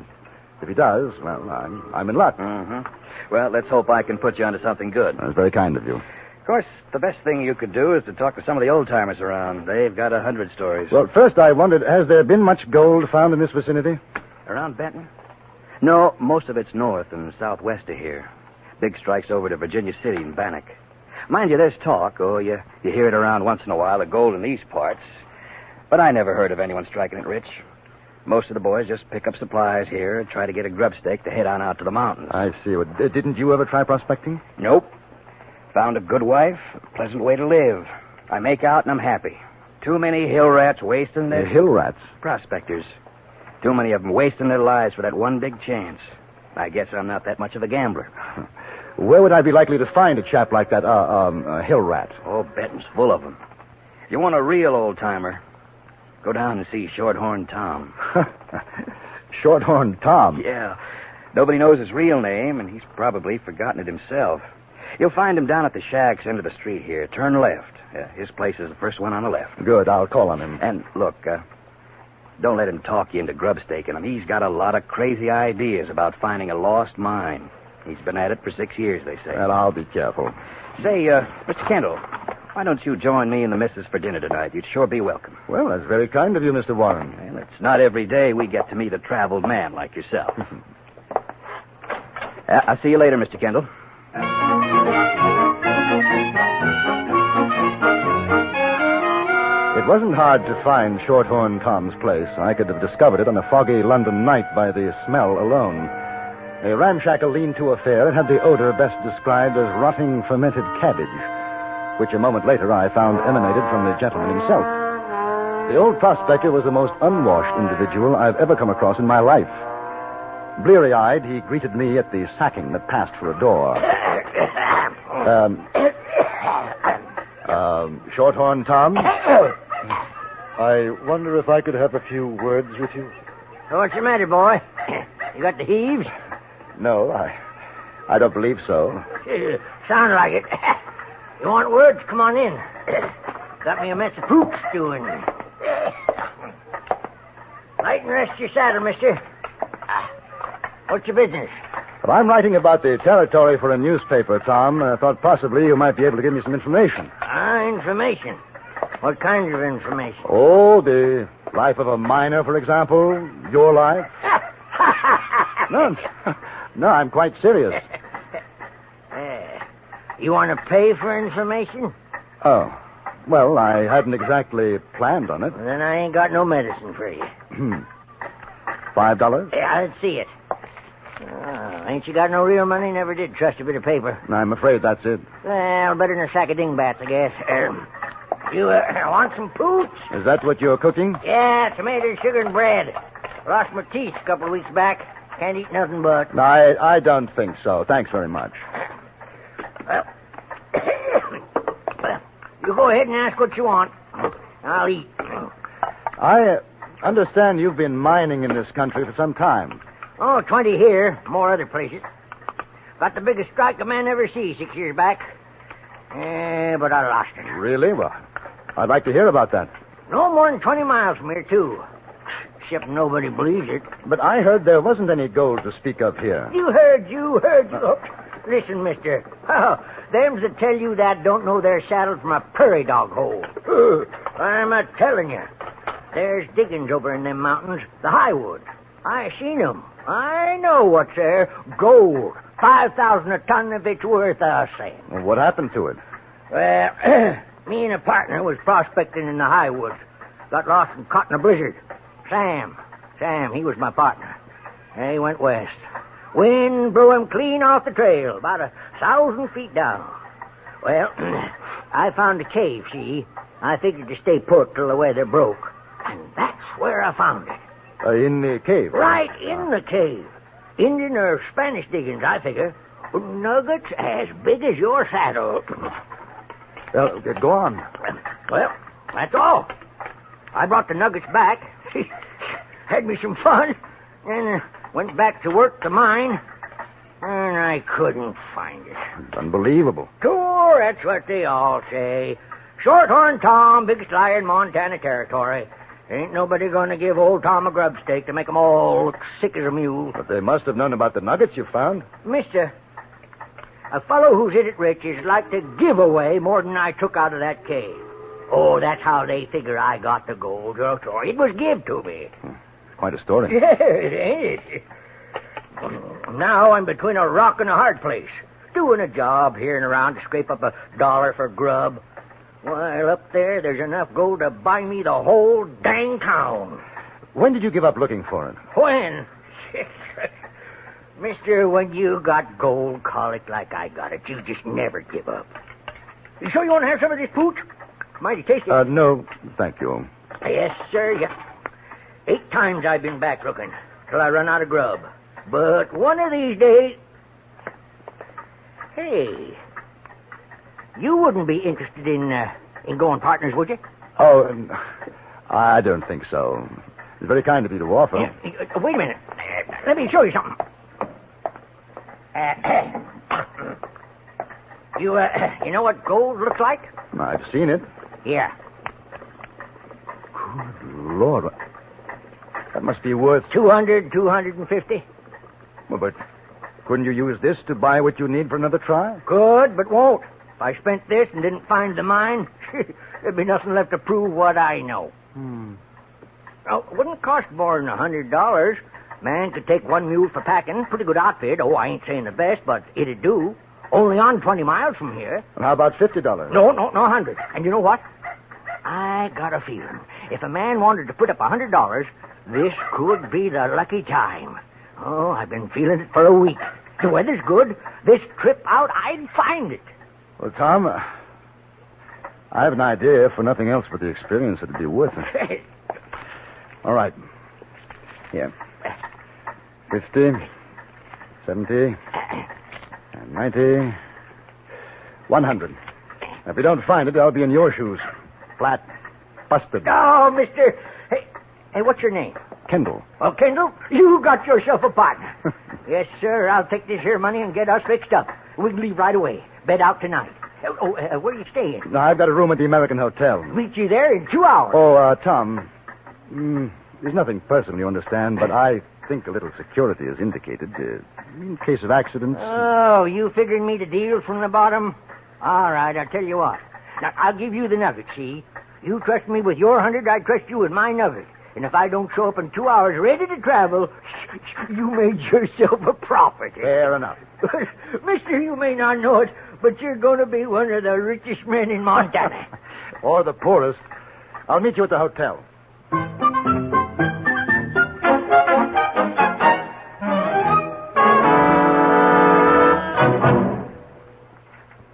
Speaker 14: If he does, well, I'm in luck.
Speaker 8: Mm-hmm. Well, let's hope I can put you onto something good.
Speaker 14: That's very kind of you.
Speaker 8: Of course, the best thing you could do is to talk to some of the old-timers around. They've got 100 stories.
Speaker 14: Well, first I wondered, has there been much gold found in this vicinity?
Speaker 8: Around Benton? No, most of it's north and southwest of here. Big strikes over to Virginia City and Bannock. Mind you, there's talk, you hear it around once in a while, of gold in these parts. But I never heard of anyone striking it rich. Most of the boys just pick up supplies here and try to get a grub stake to head on out to the mountains.
Speaker 14: I see. Well, didn't you ever try prospecting?
Speaker 8: Nope. Found a good wife, a pleasant way to live. I make out and I'm happy. Too many hill rats wasting their...
Speaker 14: Hill rats?
Speaker 8: Prospectors. Too many of them wasting their lives for that one big chance. I guess I'm not that much of a gambler.
Speaker 14: Where would I be likely to find a chap like that, a hill rat?
Speaker 8: Oh, Benton's full of them. If you want a real old-timer, go down and see Shorthorn Tom.
Speaker 14: Shorthorn Tom?
Speaker 8: Yeah. Nobody knows his real name, and he's probably forgotten it himself. You'll find him down at the shacks end of the street here. Turn left. His place is the first one on the left.
Speaker 14: Good. I'll call on him.
Speaker 8: And look, don't let him talk you into grub staking him. He's got a lot of crazy ideas about finding a lost mine. He's been at it for 6 years, they say.
Speaker 14: Well, I'll be careful.
Speaker 8: Say, Mr. Kendall, why don't you join me and the missus for dinner tonight? You'd sure be welcome.
Speaker 14: Well, that's very kind of you, Mr. Warren.
Speaker 8: Well, it's not every day we get to meet a traveled man like yourself. I'll see you later, Mr. Kendall.
Speaker 14: It wasn't hard to find Shorthorn Tom's place. I could have discovered it on a foggy London night by the smell alone. A ramshackle lean-to affair, it had the odor best described as rotting fermented cabbage, which a moment later I found emanated from the gentleman himself. The old prospector was the most unwashed individual I've ever come across in my life. Bleary-eyed, he greeted me at the sacking that passed for a door. Shorthorn Tom? I wonder if I could have a few words with you.
Speaker 10: What's the matter, boy? You got the heaves?
Speaker 14: No, I don't believe so.
Speaker 10: Sound like it. You want words? Come on in. Got me a mess of fruit stewing. Light and rest your saddle, mister. What's your business?
Speaker 14: Well, I'm writing about the territory for a newspaper, Tom. I thought possibly you might be able to give me some information.
Speaker 10: Information? What kind of information?
Speaker 14: Oh, the life of a miner, for example. Your life. No, I'm quite serious.
Speaker 10: You want to pay for information?
Speaker 14: Oh, well, I hadn't exactly planned on it.
Speaker 10: Well, then I ain't got no medicine for you.
Speaker 14: $5?
Speaker 10: Yeah, let's see it. Ain't you got no real money? Never did trust a bit of paper.
Speaker 14: I'm afraid that's it.
Speaker 10: Well, better than a sack of dingbats, I guess. You want some pooch?
Speaker 14: Is that what you're cooking?
Speaker 10: Yeah, tomatoes, sugar, and bread. Lost my teeth a couple of weeks back. Can't eat nothing but.
Speaker 14: I don't think so. Thanks very much.
Speaker 10: Well, you go ahead and ask what you want. I'll eat.
Speaker 14: Understand you've been mining in this country for some time.
Speaker 10: Oh, 20 here, more other places. Got the biggest strike a man ever see 6 years back. But I lost it.
Speaker 14: Really? Well, I'd like to hear about that.
Speaker 10: No more than 20 miles from here, too. Except nobody believes it.
Speaker 14: But I heard there wasn't any gold to speak of here.
Speaker 10: You heard. Listen, mister. Oh, them that tell you that don't know they're saddled from a prairie dog hole. I'm a telling you. There's diggings over in them mountains, the Highwood. I seen them. I know what's there. Gold. 5,000 a ton if it's worth a cent.
Speaker 14: Well, what happened to it?
Speaker 10: Well, me and a partner was prospecting in the Highwoods. Got lost and caught in a blizzard. Sam, he was my partner. He went west. Wind blew him clean off the trail, about 1,000 feet down. Well, I found a cave, see? I figured to stay put till the weather broke. And that's where I found it.
Speaker 14: In the cave?
Speaker 10: Right in the cave. Indian or Spanish diggings, I figure. Nuggets as big as your saddle.
Speaker 14: Well, go on.
Speaker 10: Well, that's all. I brought the nuggets back. Had me some fun. And went back to work the mine. And I couldn't find it.
Speaker 14: It's unbelievable.
Speaker 10: Sure, that's what they all say. Shorthorn Tom, biggest liar in Montana Territory. Ain't nobody gonna give old Tom a grub stake to make 'em all look sick as a mule.
Speaker 14: But they must have known about the nuggets you found.
Speaker 10: Mister, a fellow who's in it rich is like to give away more than I took out of that cave. Oh, that's how they figure I got the gold. Or it was give to me.
Speaker 14: Quite a story.
Speaker 10: Yeah, it ain't. Now I'm between a rock and a hard place. Doing a job here and around to scrape up $1 for grub. While up there's enough gold to buy me the whole dang town.
Speaker 14: When did you give up looking for it?
Speaker 10: When? Mister, when you got gold colic like I got it, you just never give up. You sure you want to have some of this pooch? Mighty tasty.
Speaker 14: No, thank you.
Speaker 10: Yes, sir, yeah. 8 times I've been back looking till I run out of grub. But one of these days... Hey, you wouldn't be interested in going partners, would you?
Speaker 14: Oh, I don't think so. It's very kind of you to offer.
Speaker 10: Wait a minute. Let me show you something. You know what gold looks like?
Speaker 14: I've seen it.
Speaker 10: Yeah.
Speaker 14: Good Lord. That must be worth...
Speaker 10: 200, 250.
Speaker 14: Well, but couldn't you use this to buy what you need for another try?
Speaker 10: Could, but won't. If I spent this and didn't find the mine, there'd be nothing left to prove what I know. Now, it wouldn't cost more than $100. Man could take 1 mule for packing. Pretty good outfit. Oh, I ain't saying the best, but it'd do. Only on 20 miles from here.
Speaker 14: And how about $50?
Speaker 10: No, 100. And you know what? I got a feeling. If a man wanted to put up $100, this could be the lucky time. Oh, I've been feeling it for a week. The weather's good. This trip out, I'd find it.
Speaker 14: Well, Tom, I have an idea, for nothing else but the experience, it'd be worth it. All right. Here. 50, 70, 90, 100. If you don't find it, I'll be in your shoes. Flat. Busted.
Speaker 10: Oh, mister. Hey, what's your name?
Speaker 14: Kendall.
Speaker 10: Well, Kendall, you got yourself a partner. Yes, sir. I'll take this here money and get us fixed up. We can leave right away. Bed out tonight. Where are you staying?
Speaker 14: No, I've got a room at the American Hotel.
Speaker 10: Meet you there in 2 hours.
Speaker 14: Oh, Tom. There's nothing personal, you understand, but I think a little security is indicated in case of accidents.
Speaker 10: Oh, you figuring me to deal from the bottom? All right, I'll tell you what. Now, I'll give you the nugget, see? You trust me with your 100, I trust you with my nugget. And if I don't show up in 2 hours ready to travel, you made yourself a profit.
Speaker 14: Fair enough.
Speaker 10: Mister, you may not know it, but you're going to be one of the richest men in Montana.
Speaker 14: Or the poorest. I'll meet you at the hotel.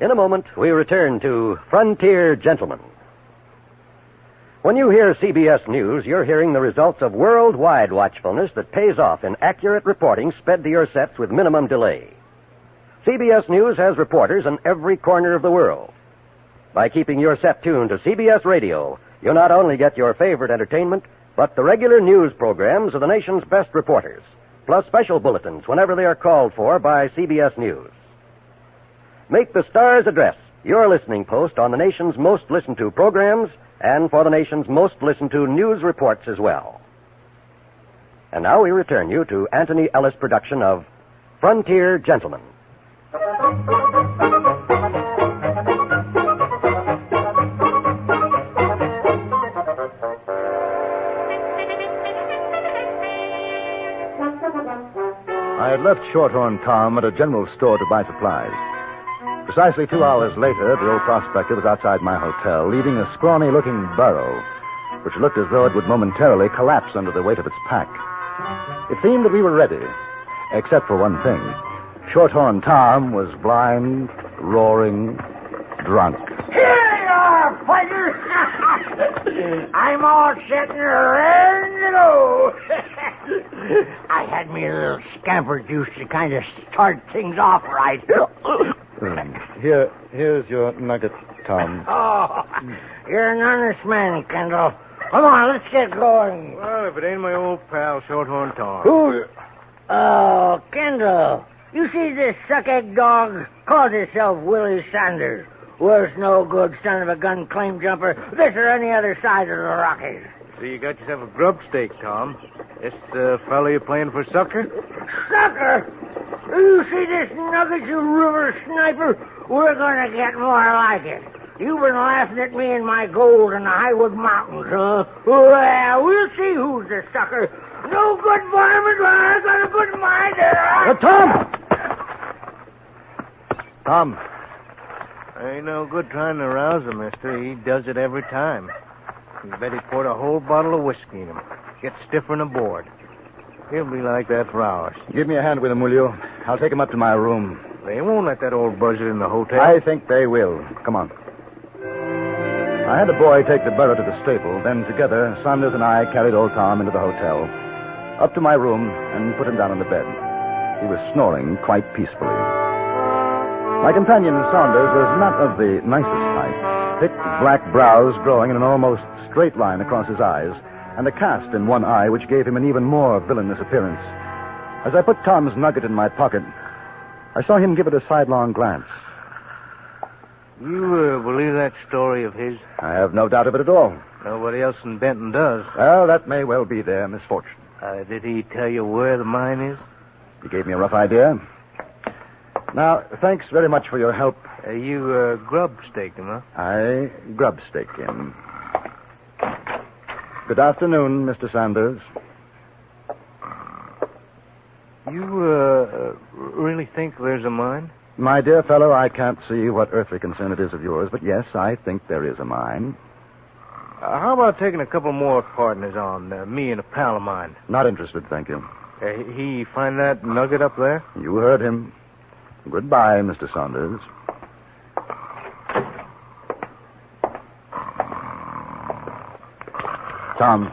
Speaker 17: In a moment, we return to Frontier Gentlemen. When you hear CBS News, you're hearing the results of worldwide watchfulness that pays off in accurate reporting sped to your sets with minimum delay. CBS News has reporters in every corner of the world. By keeping your set tuned to CBS Radio, you'll not only get your favorite entertainment, but the regular news programs of the nation's best reporters, plus special bulletins whenever they are called for by CBS News. Make the Star's address your listening post on the nation's most listened to programs and for the nation's most listened to news reports as well. And now we return you to Anthony Ellis' production of Frontier Gentlemen.
Speaker 14: I had left Shorthorn Tom at a general store to buy supplies. Precisely 2 hours later, the old prospector was outside my hotel, leading a scrawny-looking burro, which looked as though it would momentarily collapse under the weight of its pack. It seemed that we were ready, except for one thing. Shorthorn Tom was blind, roaring, drunk.
Speaker 18: Here you are, fighters! I'm all set and ready to go. I had me a little scamper juice to kind of start things off right.
Speaker 14: Here's your nugget, Tom.
Speaker 18: Oh, you're an honest man, Kendall. Come on, let's get going.
Speaker 15: Well, if it ain't my old pal, Shorthorn Tom.
Speaker 18: Who? Oh, Kendall. You see this suck-egg dog? Calls himself Willie Sanders. Worst no good son of a gun claim jumper this or any other side of the Rockies.
Speaker 15: So you got yourself a grub steak, Tom. This fella you playing for sucker?
Speaker 18: Sucker? You see this nugget, you river sniper? We're gonna get more like it. You've been laughing at me and my gold in the Highwood Mountains, huh? Well, we'll see who's the sucker. No good varmint, but I got a good mind there.
Speaker 15: Tom! Ain't no good trying to rouse him, mister. He does it every time. You bet he poured a whole bottle of whiskey in him. Gets stiffer than a board. He'll be like that for hours.
Speaker 14: Give me a hand with him, will you? I'll take him up to my room.
Speaker 15: They won't let that old buzzard in the hotel.
Speaker 14: I think they will. Come on. I had the boy take the burro to the stable. Then together, Saunders and I carried old Tom into the hotel, up to my room, and put him down on the bed. He was snoring quite peacefully. My companion, Saunders, was not of the nicest type. Thick black brows growing in an almost straight line across his eyes, and a cast in one eye which gave him an even more villainous appearance. As I put Tom's nugget in my pocket, I saw him give it a sidelong glance.
Speaker 15: You believe that story of his?
Speaker 14: I have no doubt of it at all.
Speaker 15: Nobody else in Benton does.
Speaker 14: Well, that may well be their misfortune.
Speaker 15: Did he tell you where the mine is?
Speaker 14: He gave me a rough idea. Now, thanks very much for your help.
Speaker 15: You grub staked him, huh?
Speaker 14: I grub staked him. Good afternoon, Mr. Sanders.
Speaker 15: You really think there's a mine?
Speaker 14: My dear fellow, I can't see what earthly concern it is of yours, but yes, I think there is a mine.
Speaker 15: How about taking a couple more partners on, me and a pal of mine?
Speaker 14: Not interested, thank you.
Speaker 15: He find that nugget up there?
Speaker 14: You heard him. Goodbye, Mr. Saunders. Tom.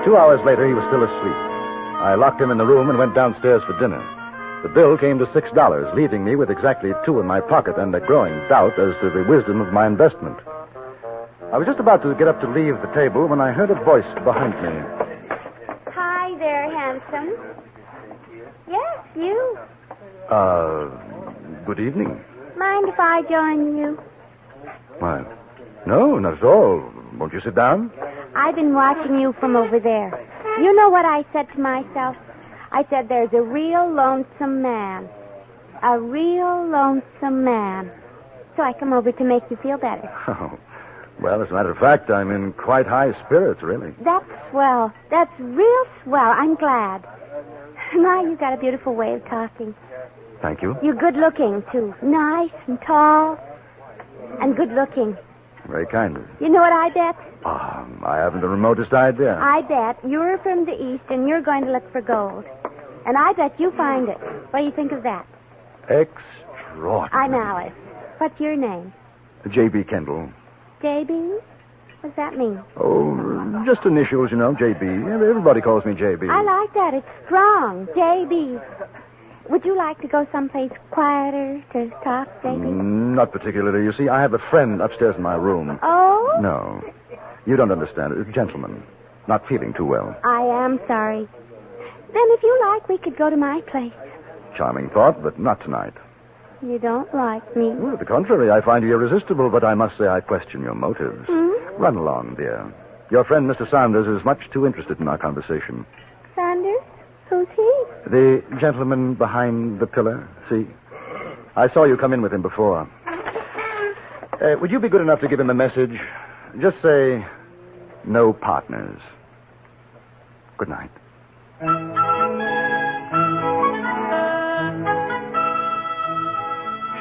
Speaker 14: 2 hours later, he was still asleep. I locked him in the room and went downstairs for dinner. The bill came to $6, leaving me with exactly $2 in my pocket and a growing doubt as to the wisdom of my investment. I was just about to get up to leave the table when I heard a voice behind me.
Speaker 16: Hi there, handsome. Yes, you.
Speaker 14: Good evening.
Speaker 16: Mind if I join you?
Speaker 14: Why, no, not at all. Won't you sit down?
Speaker 16: I've been watching you from over there. You know what I said to myself? I said there's a real lonesome man. A real lonesome man. So I come over to make you feel better.
Speaker 14: Oh, well, as a matter of fact, I'm in quite high spirits, really.
Speaker 16: That's swell. That's real swell. I'm glad. My, you got a beautiful way of talking.
Speaker 14: Thank you.
Speaker 16: You're good looking, too. Nice and tall and good looking.
Speaker 14: Very kind of you.
Speaker 16: You know what I bet?
Speaker 14: I haven't the remotest idea.
Speaker 16: I bet you're from the East and you're going to look for gold. And I bet you find it. What do you think of that?
Speaker 14: Extraordinary.
Speaker 16: I'm Alice. What's your name?
Speaker 14: J.B. Kendall.
Speaker 16: J.B.? What does that mean?
Speaker 14: Oh, just initials, you know, J.B. Everybody calls me J.B.
Speaker 16: I like that. It's strong. J.B. Would you like to go someplace quieter to talk, J.B.?
Speaker 14: Not particularly. You see, I have a friend upstairs in my room.
Speaker 16: Oh?
Speaker 14: No. You don't understand. A gentleman. Not feeling too well.
Speaker 16: I am sorry. Then if you like, we could go to my place.
Speaker 14: Charming thought, but not tonight.
Speaker 16: You don't like me.
Speaker 14: Well, the contrary, I find you irresistible, but I must say I question your motives.
Speaker 16: Hmm?
Speaker 14: Run along, dear. Your friend, Mr. Saunders, is much too interested in our conversation.
Speaker 16: Saunders? Who's he?
Speaker 14: The gentleman behind the pillar, see? I saw you come in with him before. Would you be good enough to give him a message? Just say, no partners. Good night.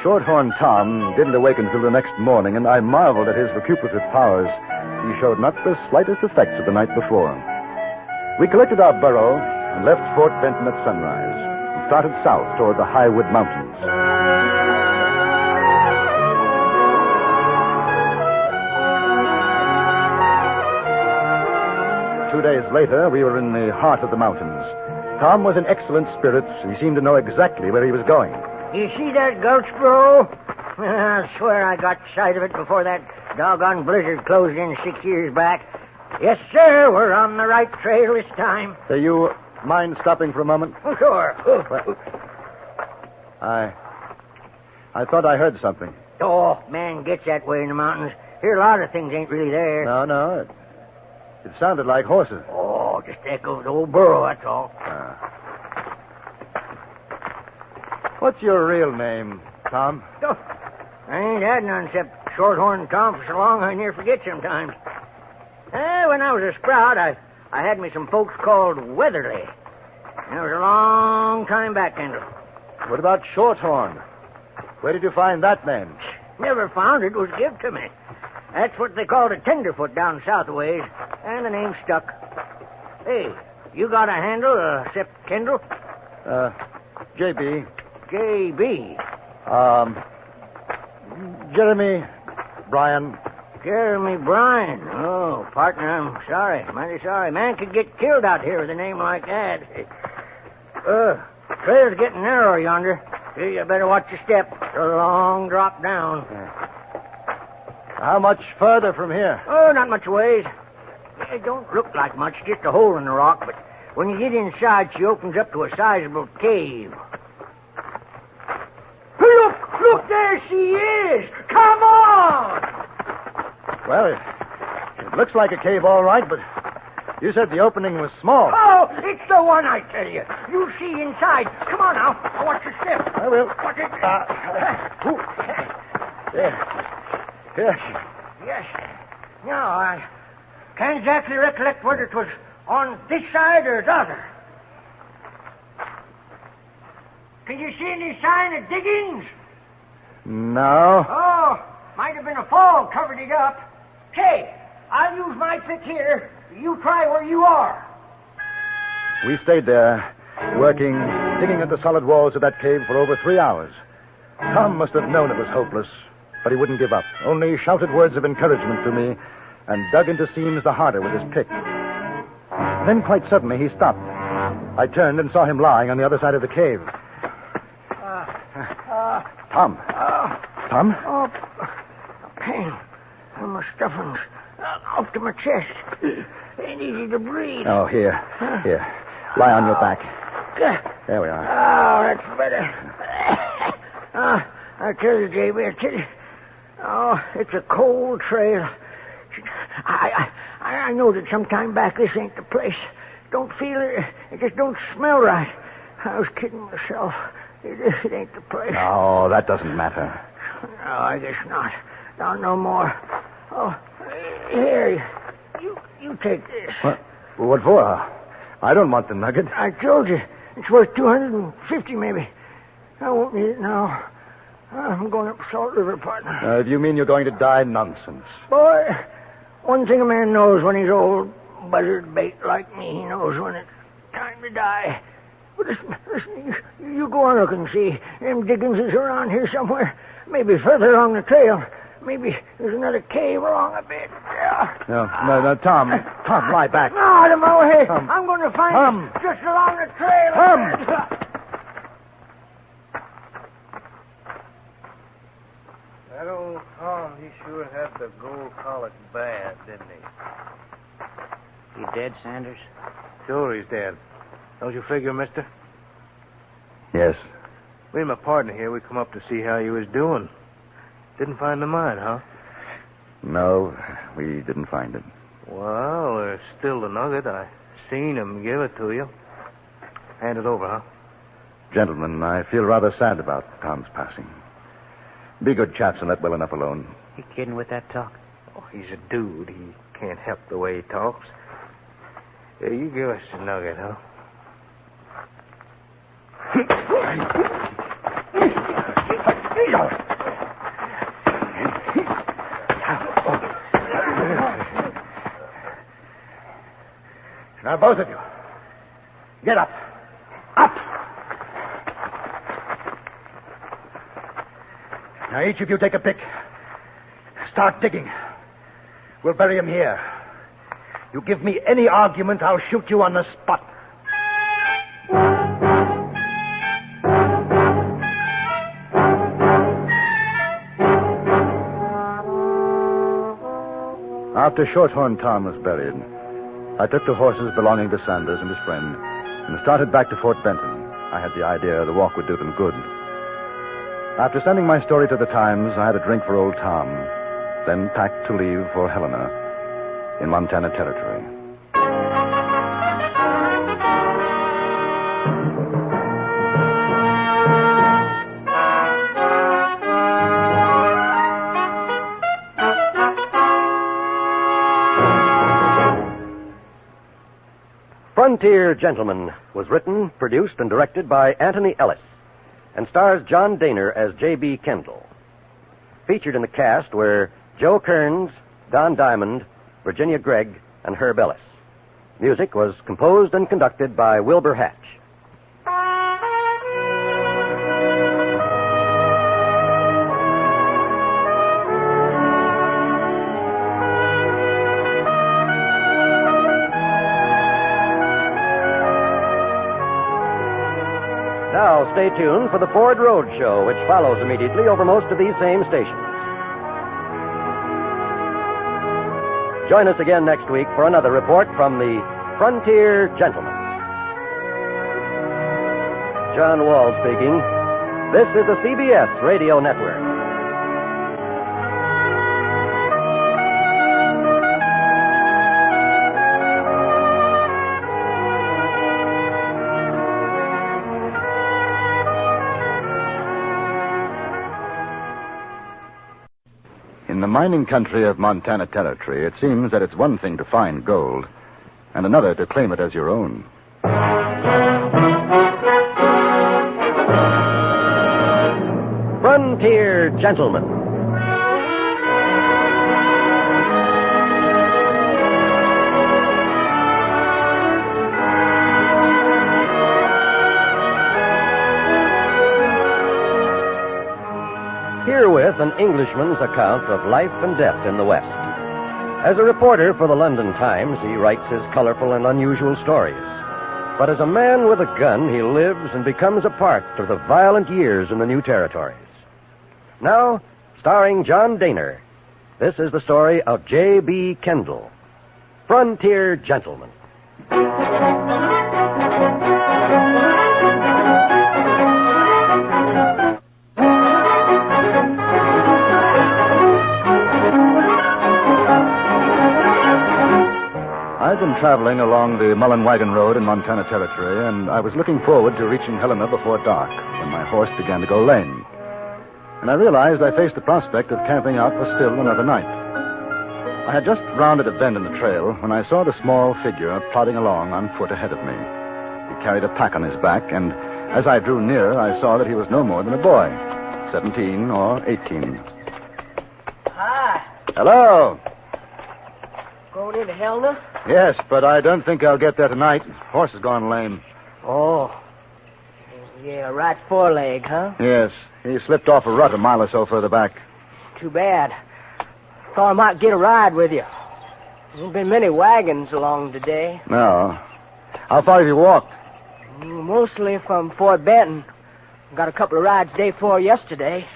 Speaker 14: Shorthorn Tom didn't awaken until the next morning, and I marveled at his recuperative powers. He showed not the slightest effects of the night before. We collected our burro and left Fort Benton at sunrise and started south toward the Highwood Mountains. 2 days later, we were in the heart of the mountains. Tom was in excellent spirits. He seemed to know exactly where he was going.
Speaker 18: You see that gulch, bro? I swear I got sight of it before that doggone blizzard closed in 6 years back. Yes, sir, we're on the right trail this time.
Speaker 14: Do you mind stopping for a moment?
Speaker 18: Oh, sure.
Speaker 14: I thought I heard something.
Speaker 18: Oh, man gets that way in the mountains. Hear a lot of things ain't really there.
Speaker 14: No. It sounded like horses.
Speaker 18: Oh, just echoes the old burro, that's all.
Speaker 14: What's your real name, Tom?
Speaker 18: Oh, I ain't had none except Shorthorn Tom for so long I near forget sometimes. When I was a sprout, I had me some folks called Weatherly. That was a long time back, Kendall.
Speaker 14: What about Shorthorn? Where did you find that name?
Speaker 18: Never found it. It was given to me. That's what they called a tenderfoot down south a ways, and the name stuck. Hey, you got a handle, except Kendall?
Speaker 14: J.B.
Speaker 18: J.B.
Speaker 14: Jeremy Bryan.
Speaker 18: Jeremy Bryan. Oh, partner, I'm sorry. Mighty sorry. Man could get killed out here with a name like that. Trail's getting narrow yonder. You better watch your step. It's a long drop down.
Speaker 14: How much further from here?
Speaker 18: Oh, not much ways. It don't look like much, just a hole in the rock, but when you get inside, she opens up to a sizable cave. Look, there she is! Come on!
Speaker 14: Well, it looks like a cave, all right, but you said the opening was small.
Speaker 18: Oh, it's the one, I tell you. You see inside. Come on now. Watch your step.
Speaker 14: I will.
Speaker 18: Watch it.
Speaker 14: Yes.
Speaker 18: Yes. Now, I can't exactly recollect whether it was on this side or the other. Can you see any sign of diggings?
Speaker 14: No.
Speaker 18: Oh, might have been a fall covered it up. Say, I'll use my pick here. You try where you are.
Speaker 14: We stayed there, working, digging at the solid walls of that cave for over 3 hours. Tom must have known it was hopeless, but he wouldn't give up. Only shouted words of encouragement to me and dug into seams the harder with his pick. Then quite suddenly he stopped. I turned and saw him lying on the other side of the cave. Tom. Tom?
Speaker 18: Oh, pain. My stuffing's up to my chest. Ain't easy to breathe.
Speaker 14: Oh, here. Lie on your back. There we are.
Speaker 18: Oh, that's better. I tell you, J.B., I tell you. Oh, it's a cold trail. I know that sometime back this ain't the place. Don't feel it. It just don't smell right. I was kidding myself. It ain't the place.
Speaker 14: Oh, that doesn't matter.
Speaker 18: No, I guess not. Not no more. Oh, here, you take this.
Speaker 14: What for? I don't want the nugget.
Speaker 18: I told you. It's worth $250 maybe. I won't need it now. I'm going up Salt River, partner.
Speaker 14: Do you mean you're going to die? Nonsense.
Speaker 18: Boy, one thing a man knows when he's old, buzzard bait like me, he knows when it's time to die. But listen, you go on looking and see. Them diggings is around here somewhere. Maybe further along the trail. Maybe there's another cave along a bit.
Speaker 14: No, Tom, lie back.
Speaker 18: No, out of my way.
Speaker 14: Tom.
Speaker 18: I'm going to find
Speaker 14: Tom.
Speaker 18: it just along the trail.
Speaker 14: Tom!
Speaker 15: sure had the gold collar bad, didn't he?
Speaker 10: You dead, Sanders?
Speaker 15: Sure he's dead. Don't you figure, mister?
Speaker 14: Yes.
Speaker 15: Me and my partner here, we come up to see how you was doing. Didn't find the mine, huh?
Speaker 14: No, we didn't find it.
Speaker 15: Well, there's still the nugget. I seen him give it to you. Hand it over, huh?
Speaker 14: Gentlemen, I feel rather sad about Tom's passing. Be good chaps and let well enough alone.
Speaker 10: You kidding with that talk?
Speaker 15: Oh, he's a dude. He can't help the way he talks. Yeah, you give us the nugget, huh?
Speaker 14: Now, both of you, get up. Up! Now, each of you take a pick. Start digging. We'll bury him here. You give me any argument, I'll shoot you on the spot. After Shorthorn Tom was buried, I took the horses belonging to Sanders and his friend and started back to Fort Benton. I had the idea the walk would do them good. After sending my story to the Times, I had a drink for old Tom, then packed to leave for Helena in Montana Territory.
Speaker 17: Frontier Gentleman was written, produced, and directed by Anthony Ellis and stars John Daner as J.B. Kendall. Featured in the cast were Joe Kearns, Don Diamond, Virginia Gregg, and Herb Ellis. Music was composed and conducted by Wilbur Hatch. Now, stay tuned for the Ford Road Show, which follows immediately over most of these same stations. Join us again next week for another report from the Frontier Gentleman. John Wall speaking. This is the CBS Radio Network.
Speaker 14: In the mining country of Montana Territory, it seems that it's one thing to find gold and another to claim it as your own.
Speaker 17: Frontier Gentleman. Herewith an Englishman's account of life and death in the West. As a reporter for the London Times, he writes his colorful and unusual stories. But as a man with a gun, he lives and becomes a part of the violent years in the new territories. Now, starring John Daner, this is the story of J.B. Kendall, Frontier Gentleman.
Speaker 14: I've been traveling along the Mullen Wagon Road in Montana Territory, and I was looking forward to reaching Helena before dark when my horse began to go lame. And I realized I faced the prospect of camping out for still another night. I had just rounded a bend in the trail when I saw the small figure plodding along on foot ahead of me. He carried a pack on his back, and as I drew near, I saw that he was no more than a boy, 17 or 18.
Speaker 10: Hi.
Speaker 14: Hello.
Speaker 10: Going into Helena?
Speaker 14: Yes, but I don't think I'll get there tonight. Horse has gone lame.
Speaker 10: Oh. Yeah, right foreleg, huh?
Speaker 14: Yes. He slipped off a rut a mile or so further back.
Speaker 10: Too bad. Thought I might get a ride with you. There ain't been many wagons along today.
Speaker 14: No. How far have you walked?
Speaker 10: Mostly from Fort Benton. Got a couple of rides day before yesterday.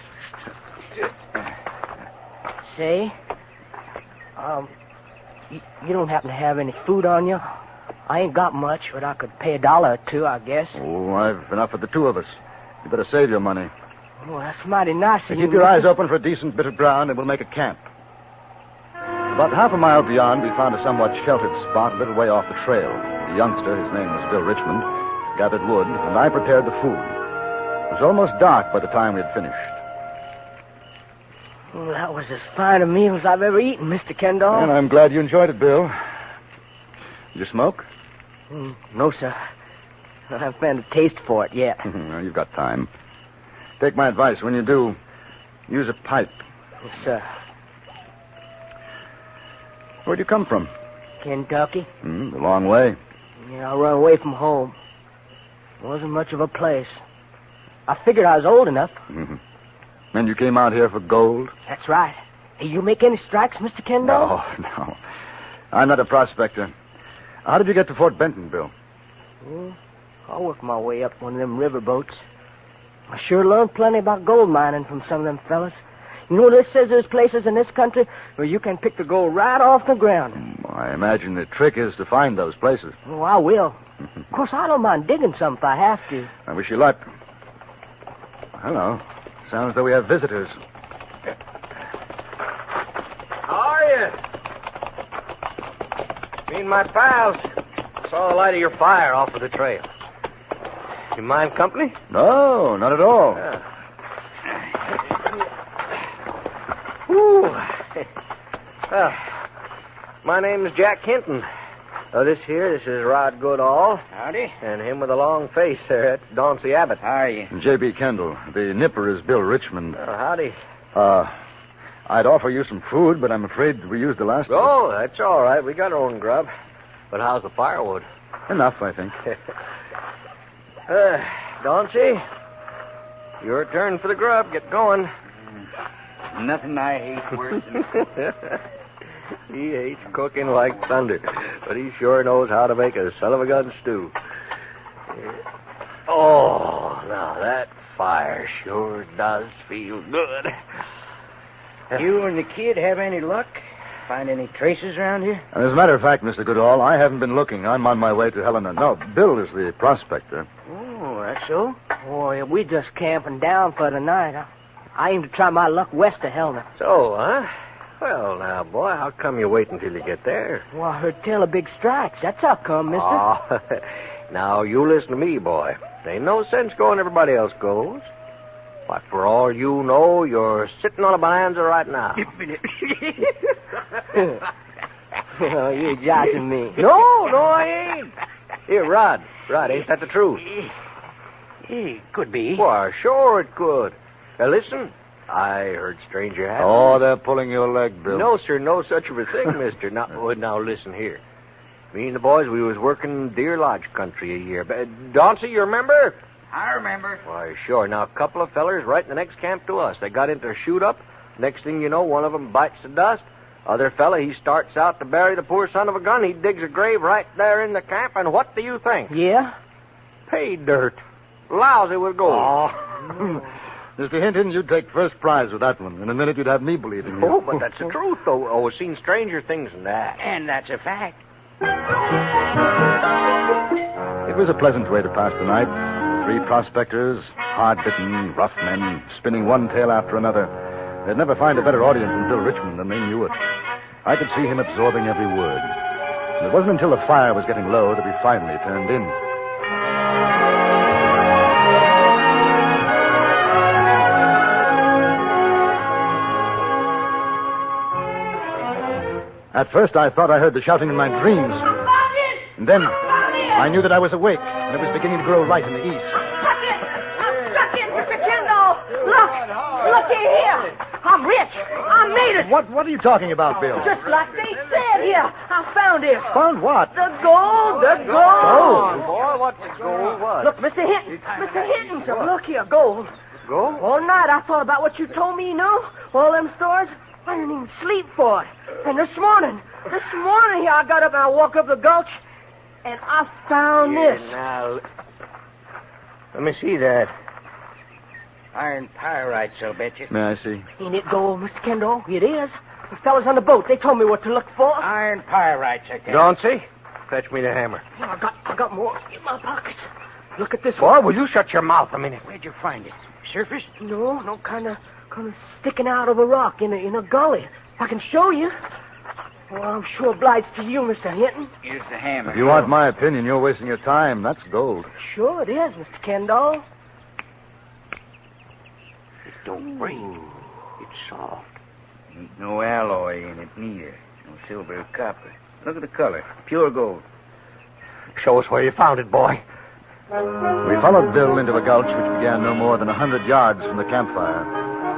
Speaker 18: say. You don't happen to have any food on you? I ain't got much, but I could pay $1 or $2, I guess.
Speaker 14: Oh, I've enough for the two of us. You better save your money.
Speaker 18: Oh, that's mighty nice of you.
Speaker 14: Keep your eyes open for a decent bit of ground, and we'll make a camp. About half a mile beyond, we found a somewhat sheltered spot a little way off the trail. The youngster, his name was Bill Richmond, gathered wood, and I prepared the food. It was almost dark by the time we had finished.
Speaker 18: Well, that was as fine a meal as I've ever eaten, Mr. Kendall.
Speaker 14: And I'm glad you enjoyed it, Bill. Did you smoke?
Speaker 18: No, sir. I haven't found a taste for it yet.
Speaker 14: Well, you've got time. Take my advice. When you do, use a pipe.
Speaker 18: Yes, sir.
Speaker 14: Where'd you come from?
Speaker 18: Kentucky.
Speaker 14: A long way.
Speaker 18: Yeah, I run away from home. It wasn't much of a place. I figured I was old enough.
Speaker 14: And you came out here for gold?
Speaker 18: That's right. Hey, you make any strikes, Mr. Kendall?
Speaker 14: No. I'm not a prospector. How did you get to Fort Benton, Bill?
Speaker 18: I worked my way up one of them river boats. I sure learned plenty about gold mining from some of them fellas. You know, this says there's places in this country where you can pick the gold right off the ground.
Speaker 14: I imagine the trick is to find those places.
Speaker 18: Oh, I will. Of course, I don't mind digging some if I have to.
Speaker 14: I wish you luck. Hello. Sounds though we have visitors.
Speaker 15: How are you? Me and my pals saw the light of your fire off of the trail. You mind company?
Speaker 14: No, not at all.
Speaker 15: My name's Jack Hinton. This is Rod Goodall.
Speaker 10: Howdy.
Speaker 15: And him with a long face there, that's Dauncey Abbott.
Speaker 10: How are you?
Speaker 14: J.B. Kendall. The nipper is Bill Richmond.
Speaker 15: Howdy.
Speaker 14: I'd offer you some food, but I'm afraid we used the last of it.
Speaker 15: Oh, that's all right. We got our own grub. But how's the firewood?
Speaker 14: Enough, I think.
Speaker 15: Dauncey, your turn for the grub. Get going.
Speaker 10: Nothing I hate worse than...
Speaker 15: He hates cooking like thunder, but he sure knows how to make a son-of-a-gun stew. Oh, now that fire sure does feel good.
Speaker 10: You and the kid have any luck? Find any traces around here?
Speaker 14: As a matter of fact, Mr. Goodall, I haven't been looking. I'm on my way to Helena. No, Bill is the prospector.
Speaker 18: Oh, that's so? Boy, we just camping down for the night. I aim to try my luck west of Helena.
Speaker 15: So, huh? Well, now, boy, how come you wait until you get there?
Speaker 18: Well, I heard tell of big strikes. That's how come, mister.
Speaker 15: Oh, now, you listen to me, boy. There ain't no sense going everybody else goes. Why, for all you know, you're sitting on a bonanza right now.
Speaker 18: Oh, you're joshing me.
Speaker 15: No, I ain't. Here, Rod, ain't that the truth?
Speaker 10: It could be.
Speaker 15: Why, sure it could. Now, listen. I heard stranger had...
Speaker 14: Oh, they're pulling your leg, Bill.
Speaker 15: No, sir, no such of a thing, mister. Now, listen here. Me and the boys, we was working Deer Lodge country a year. Dauncey, you remember?
Speaker 10: I remember.
Speaker 15: Why, sure. Now, a couple of fellers right in the next camp to us. They got into a shoot-up. Next thing you know, one of them bites the dust. Other fella, he starts out to bury the poor son of a gun. He digs a grave right there in the camp, and what do you think?
Speaker 18: Yeah?
Speaker 15: Pay dirt. Lousy with gold.
Speaker 14: Oh. Mr. Hinton, you'd take first prize with that one. In a minute, you'd have me believing you.
Speaker 15: Oh, but that's the truth, though. Oh, we've seen stranger things than that.
Speaker 10: And that's a fact.
Speaker 14: It was a pleasant way to pass the night. 3 prospectors, hard-bitten, rough men, spinning one tale after another. They'd never find a better audience than Bill Richmond, and they knew it. I could see him absorbing every word. And it wasn't until the fire was getting low that we finally turned in. At first, I thought I heard the shouting in my dreams. And then, I knew that I was awake, and it was beginning to grow light in the east.
Speaker 19: Stuck in, Mr. Kendall! Look here! I'm rich! I made it!
Speaker 14: What are you talking about, Bill?
Speaker 19: Just like they said here. I found it.
Speaker 14: Found what?
Speaker 19: The gold!
Speaker 14: Gold?
Speaker 15: Boy, what's the gold? What?
Speaker 19: Look, Mr. Hinton, sir, look here, gold.
Speaker 15: Gold?
Speaker 19: All night I thought about what you told me, all them stores. I didn't even sleep for it. And this morning here, I got up and I walked up the gulch, and I found this.
Speaker 10: Now, let me see that. Iron pyrite, so bet you.
Speaker 14: May I see?
Speaker 18: Ain't it gold, Mr. Kendall? It is.
Speaker 19: The fellas on the boat, they told me what to look for.
Speaker 18: Iron pyrites, I guess.
Speaker 15: Don't see? Fetch me the hammer.
Speaker 19: Yeah, I got more in my pockets. Look at this
Speaker 15: Boy,
Speaker 19: one.
Speaker 15: will you shut your mouth a minute?
Speaker 18: Where'd you find it? Surface?
Speaker 19: No, kind of sticking out of a rock in a gully. I can show you. Well, I'm sure obliged to you, Mr. Hinton.
Speaker 18: Here's the hammer.
Speaker 14: If you want my opinion, you're wasting your time. That's gold.
Speaker 19: Sure it is, Mr. Kendall.
Speaker 18: It don't break. It's soft. Ain't no alloy in it neither. No silver or copper. Look at the color. Pure gold.
Speaker 15: Show us where you found it, boy.
Speaker 14: We followed Bill into a gulch which began no more than 100 yards from the campfire.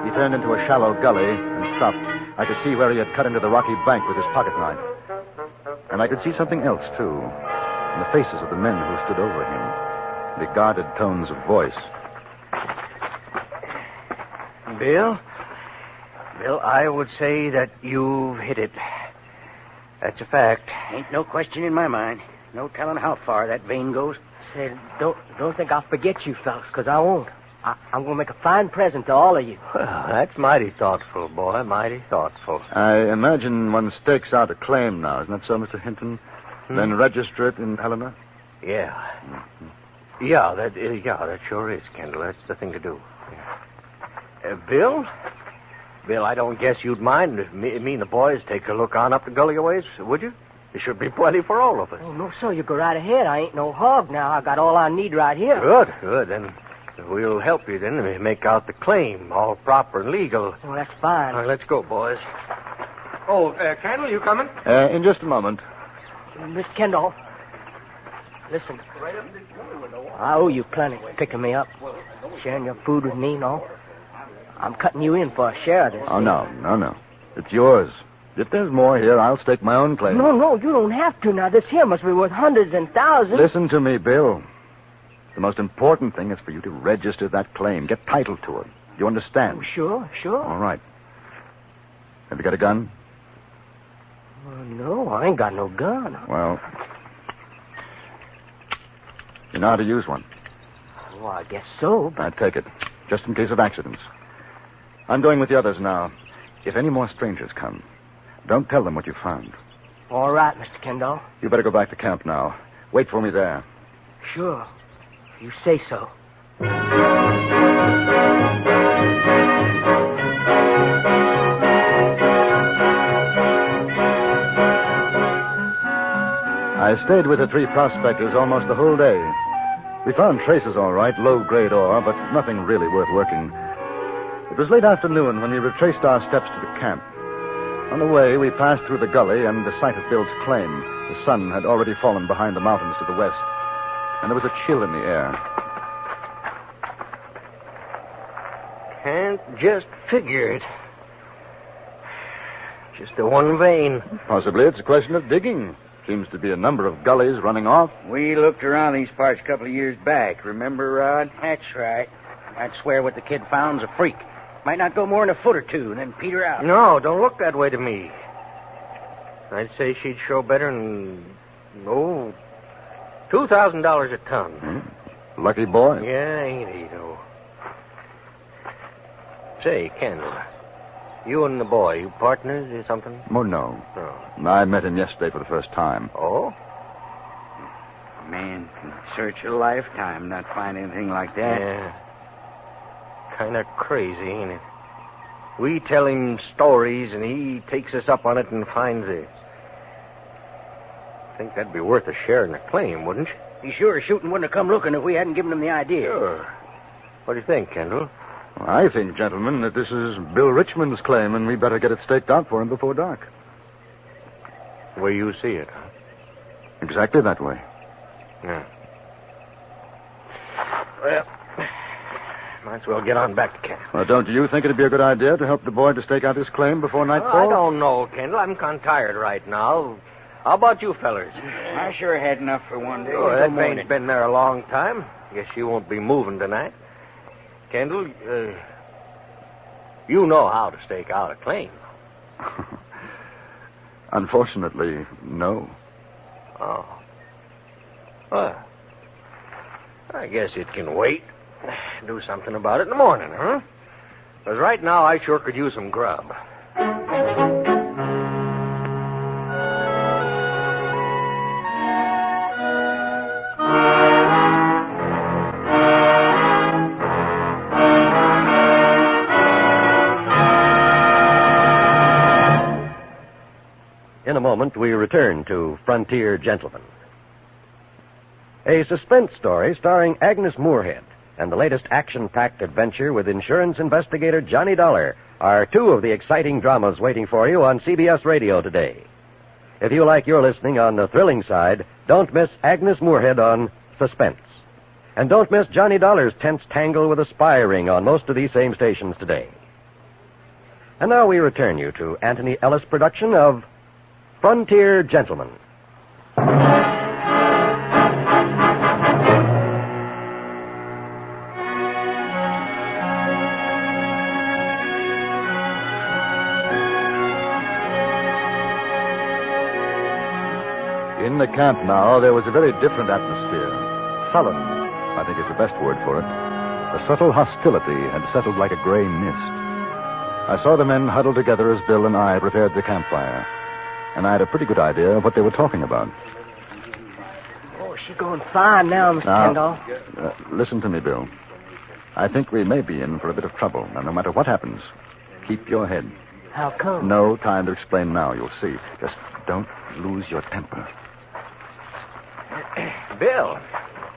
Speaker 14: He turned into a shallow gully and stopped. I could see where he had cut into the rocky bank with his pocket knife. And I could see something else, too, in the faces of the men who stood over him, the guarded tones of voice.
Speaker 15: Bill, I would say that you've hit it. That's a fact.
Speaker 18: Ain't no question in my mind. No telling how far that vein goes.
Speaker 19: Said, don't think I'll forget you fellas, because I won't. I'm going to make a fine present to all of you.
Speaker 15: Well, that's mighty thoughtful, boy, mighty thoughtful.
Speaker 14: I imagine one stakes out a claim now, isn't that so, Mr. Hinton? Then register it in Helena?
Speaker 15: Yeah. Yeah, that sure is, Kendall. That's the thing to do. Yeah. Bill, I don't guess you'd mind if me and the boys take a look on up the gully a ways, would you? There should be plenty for all of us.
Speaker 19: Oh, no, sir. You go right ahead. I ain't no hog now. I got all I need right here.
Speaker 15: Good. Then we'll help you then and make out the claim, all proper and legal.
Speaker 19: Well, that's fine.
Speaker 15: All right, let's go, boys. Oh, Kendall, you coming?
Speaker 14: In just a moment.
Speaker 19: Miss Kendall, listen. I owe you plenty for picking me up, sharing your food with me and all. I'm cutting you in for a share of this.
Speaker 14: Oh, no. It's yours. If there's more here, I'll stake my own claim.
Speaker 19: No, you don't have to. Now, this here must be worth hundreds and thousands.
Speaker 14: Listen to me, Bill. The most important thing is for you to register that claim. Get title to it. You understand?
Speaker 19: Oh, sure.
Speaker 14: All right. Have you got a gun?
Speaker 19: No, I ain't got no gun.
Speaker 14: Well, you know how to use one.
Speaker 19: Well, I guess so, but...
Speaker 14: I take it, just in case of accidents. I'm going with the others now. If any more strangers come, don't tell them what you found.
Speaker 19: All right, Mr. Kendall.
Speaker 14: You better go back to camp now. Wait for me there.
Speaker 19: Sure. You say so.
Speaker 14: I stayed with the three prospectors almost the whole day. We found traces, all right, low-grade ore, but nothing really worth working. It was late afternoon when we retraced our steps to the camp. On the way, we passed through the gully and the site of Bill's claim. The sun had already fallen behind the mountains to the west, and there was a chill in the air.
Speaker 15: Can't just figure it. Just the one vein.
Speaker 14: Possibly it's a question of digging. Seems to be a number of gullies running off.
Speaker 18: We looked around these parts a couple of years back. Remember, Rod? That's right. I'd swear what the kid found's a freak. Might not go more than a foot or two, and then peter out.
Speaker 15: No, don't look that way to me. I'd say she'd show better than, $2,000 a ton.
Speaker 14: Lucky boy.
Speaker 15: Yeah, ain't he, though? Say, Kendall, you and the boy, you partners or something?
Speaker 14: Oh, no.
Speaker 15: Oh.
Speaker 14: I met him yesterday for the first time.
Speaker 15: Oh?
Speaker 18: A man can search a lifetime, not find anything like that.
Speaker 15: Yeah. Kind of crazy, ain't it? We tell him stories, and he takes us up on it and finds it. I think that'd be worth a share in the claim, wouldn't you?
Speaker 18: Be sure shooting wouldn't have come looking if we hadn't given him the idea.
Speaker 15: Sure. What do you think, Kendall?
Speaker 14: Well, I think, gentlemen, that this is Bill Richmond's claim, and we better get it staked out for him before dark.
Speaker 15: The way you see it, huh?
Speaker 14: Exactly that way.
Speaker 15: Yeah. Well, might as well get on back to camp.
Speaker 14: Well, don't you think it'd be a good idea to help the boy to stake out his claim before nightfall?
Speaker 15: I don't know, Kendall. I'm kind of tired right now. How about you fellers?
Speaker 18: I sure had enough for one day.
Speaker 15: Oh, that vein's been there a long time. Guess you won't be moving tonight. Kendall, you know how to stake out a claim.
Speaker 14: Unfortunately, no.
Speaker 15: Oh. Well, I guess it can wait. Do something about it in the morning, huh? Because right now I sure could use some grub.
Speaker 17: a moment, we return to Frontier Gentlemen. A suspense story starring Agnes Moorehead and the latest action-packed adventure with insurance investigator Johnny Dollar are two of the exciting dramas waiting for you on CBS Radio today. If you like your listening on the thrilling side, don't miss Agnes Moorehead on Suspense. And don't miss Johnny Dollar's tense tangle with a spy ring on most of these same stations today. And now we return you to Anthony Ellis' production of Frontier Gentlemen.
Speaker 14: In the camp now, there was a very different atmosphere. Sullen, I think is the best word for it. A subtle hostility had settled like a gray mist. I saw the men huddled together as Bill and I prepared the campfire. And I had a pretty good idea of what they were talking about.
Speaker 19: Oh, she's going fine now, Mr. Kendall.
Speaker 14: Listen to me, Bill. I think we may be in for a bit of trouble. Now, no matter what happens, keep your head.
Speaker 19: How come?
Speaker 14: No time to explain now. You'll see. Just don't lose your temper.
Speaker 20: Bill.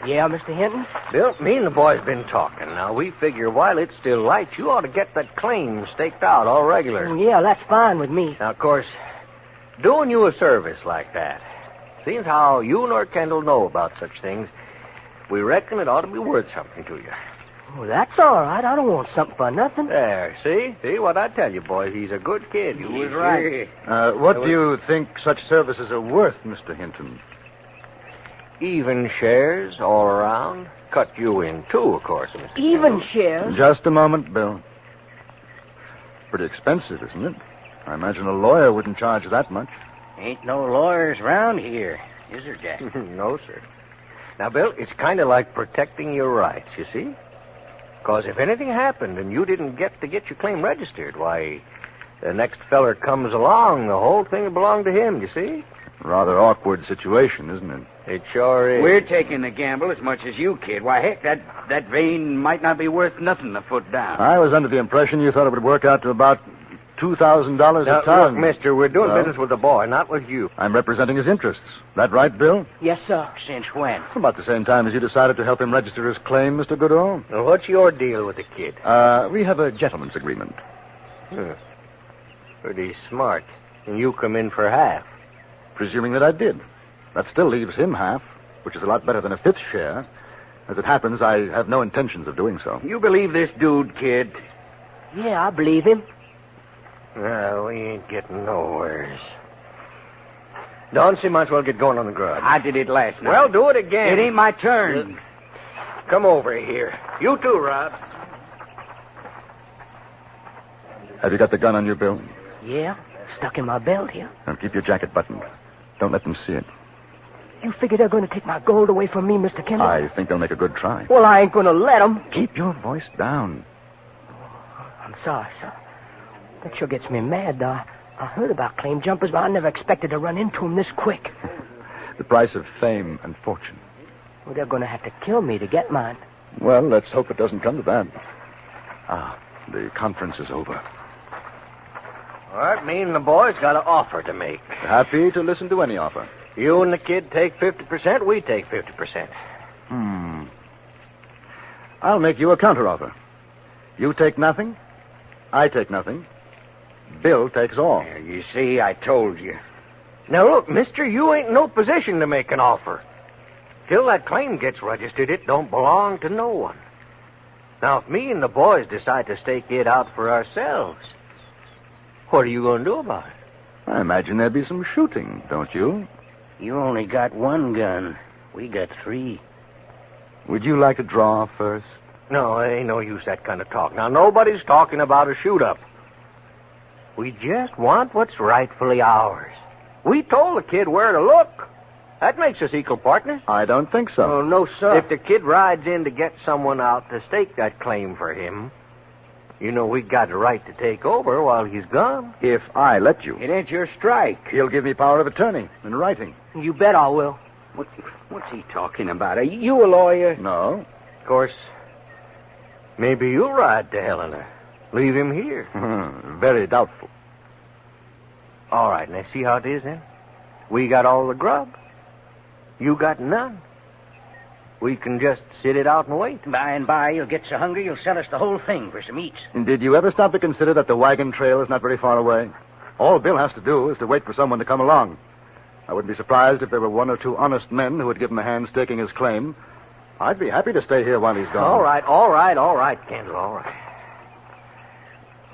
Speaker 19: Yeah, Mr. Hinton?
Speaker 20: Bill, me and the boys been talking. Now, we figure while it's still light, you ought to get that claim staked out all regular.
Speaker 19: Yeah, that's fine with me.
Speaker 20: Now, of course, doing you a service like that, seeing how you nor Kendall know about such things, we reckon it ought to be worth something to you.
Speaker 19: Oh, that's all right. I don't want something for nothing.
Speaker 20: There, see? See what I tell you, boys. He's a good kid. You was right.
Speaker 14: What do you think such services are worth, Mr. Hinton?
Speaker 20: Even shares all around. Cut you in two, of course, Mr.
Speaker 19: Even shares?
Speaker 14: Just a moment, Bill. Pretty expensive, isn't it? I imagine a lawyer wouldn't charge that much.
Speaker 10: Ain't no lawyers around here, is there, Jack?
Speaker 20: No, sir. Now, Bill, it's kind of like protecting your rights, you see? Because if anything happened and you didn't get your claim registered, why, the next feller comes along, the whole thing would belong to him, you see?
Speaker 14: Rather awkward situation, isn't it?
Speaker 20: It sure is.
Speaker 10: We're taking the gamble as much as you, kid. Why, heck, that vein might not be worth nothing a foot down.
Speaker 14: I was under the impression you thought it would work out to about $2,000 a ton.
Speaker 20: Look, mister, we're doing business with the boy, not with you.
Speaker 14: I'm representing his interests. That right, Bill?
Speaker 19: Yes, sir.
Speaker 10: Since when?
Speaker 14: About the same time as you decided to help him register his claim, Mr. Goodall.
Speaker 20: Now, what's your deal with the kid?
Speaker 14: We have a gentleman's agreement.
Speaker 20: Pretty smart. And you come in for half.
Speaker 14: Presuming that I did. That still leaves him half, which is a lot better than a fifth share. As it happens, I have no intentions of doing so.
Speaker 10: You believe this dude, kid?
Speaker 19: Yeah, I believe him.
Speaker 20: No, we ain't getting nowheres. Don't might as well get going on the grub.
Speaker 10: I did it last night.
Speaker 20: Well, do it again.
Speaker 10: It ain't my turn.
Speaker 20: Come over here. You too, Rob.
Speaker 14: Have you got the gun on you, Bill?
Speaker 19: Yeah, stuck in my belt here.
Speaker 14: Now keep your jacket buttoned. Don't let them see it.
Speaker 19: You figure they're going to take my gold away from me, Mr. Kendall?
Speaker 14: I think they'll make a good try.
Speaker 19: Well, I ain't going to let them.
Speaker 14: Keep your voice down.
Speaker 19: I'm sorry, sir. That sure gets me mad, though. I heard about claim jumpers, but I never expected to run into them this quick.
Speaker 14: The price of fame and fortune.
Speaker 19: Well, they're going to have to kill me to get mine.
Speaker 14: Well, let's hope it doesn't come to that. The conference is over.
Speaker 20: All right, me and the boys got an offer to make.
Speaker 14: Happy to listen to any offer.
Speaker 20: You and the kid take 50%, we take 50%.
Speaker 14: I'll make you a counteroffer. You take nothing, I take nothing. Bill takes all.
Speaker 10: Yeah, you see, I told you.
Speaker 20: Now, look, mister, you ain't in no position to make an offer. Till that claim gets registered, it don't belong to no one. Now, if me and the boys decide to stake it out for ourselves, what are you going to do about it?
Speaker 14: I imagine there'd be some shooting, don't you?
Speaker 10: You only got one gun. We got 3.
Speaker 14: Would you like to draw first?
Speaker 20: No, ain't no use that kind of talk. Now, nobody's talking about a shoot-up. We just want what's rightfully ours. We told the kid where to look. That makes us equal partners.
Speaker 14: I don't think so.
Speaker 20: Oh, no, sir. If the kid rides in to get someone out to stake that claim for him, you know we got a right to take over while he's gone.
Speaker 14: If I let you.
Speaker 10: It ain't your strike.
Speaker 14: He'll give me power of attorney in writing.
Speaker 19: You bet I will.
Speaker 10: What's he talking about? Are you a lawyer?
Speaker 14: No.
Speaker 20: Of course, maybe you'll ride to Helena. Leave him here.
Speaker 14: Very doubtful.
Speaker 20: All right, now see how it is then? We got all the grub. You got none. We can just sit it out and wait.
Speaker 10: By and by, you'll get so hungry you'll sell us the whole thing for some eats.
Speaker 14: And did you ever stop to consider that the wagon trail is not very far away? All Bill has to do is to wait for someone to come along. I wouldn't be surprised if there were one or two honest men who would give him a hand staking his claim. I'd be happy to stay here while he's gone.
Speaker 20: All right, Kendall, all right.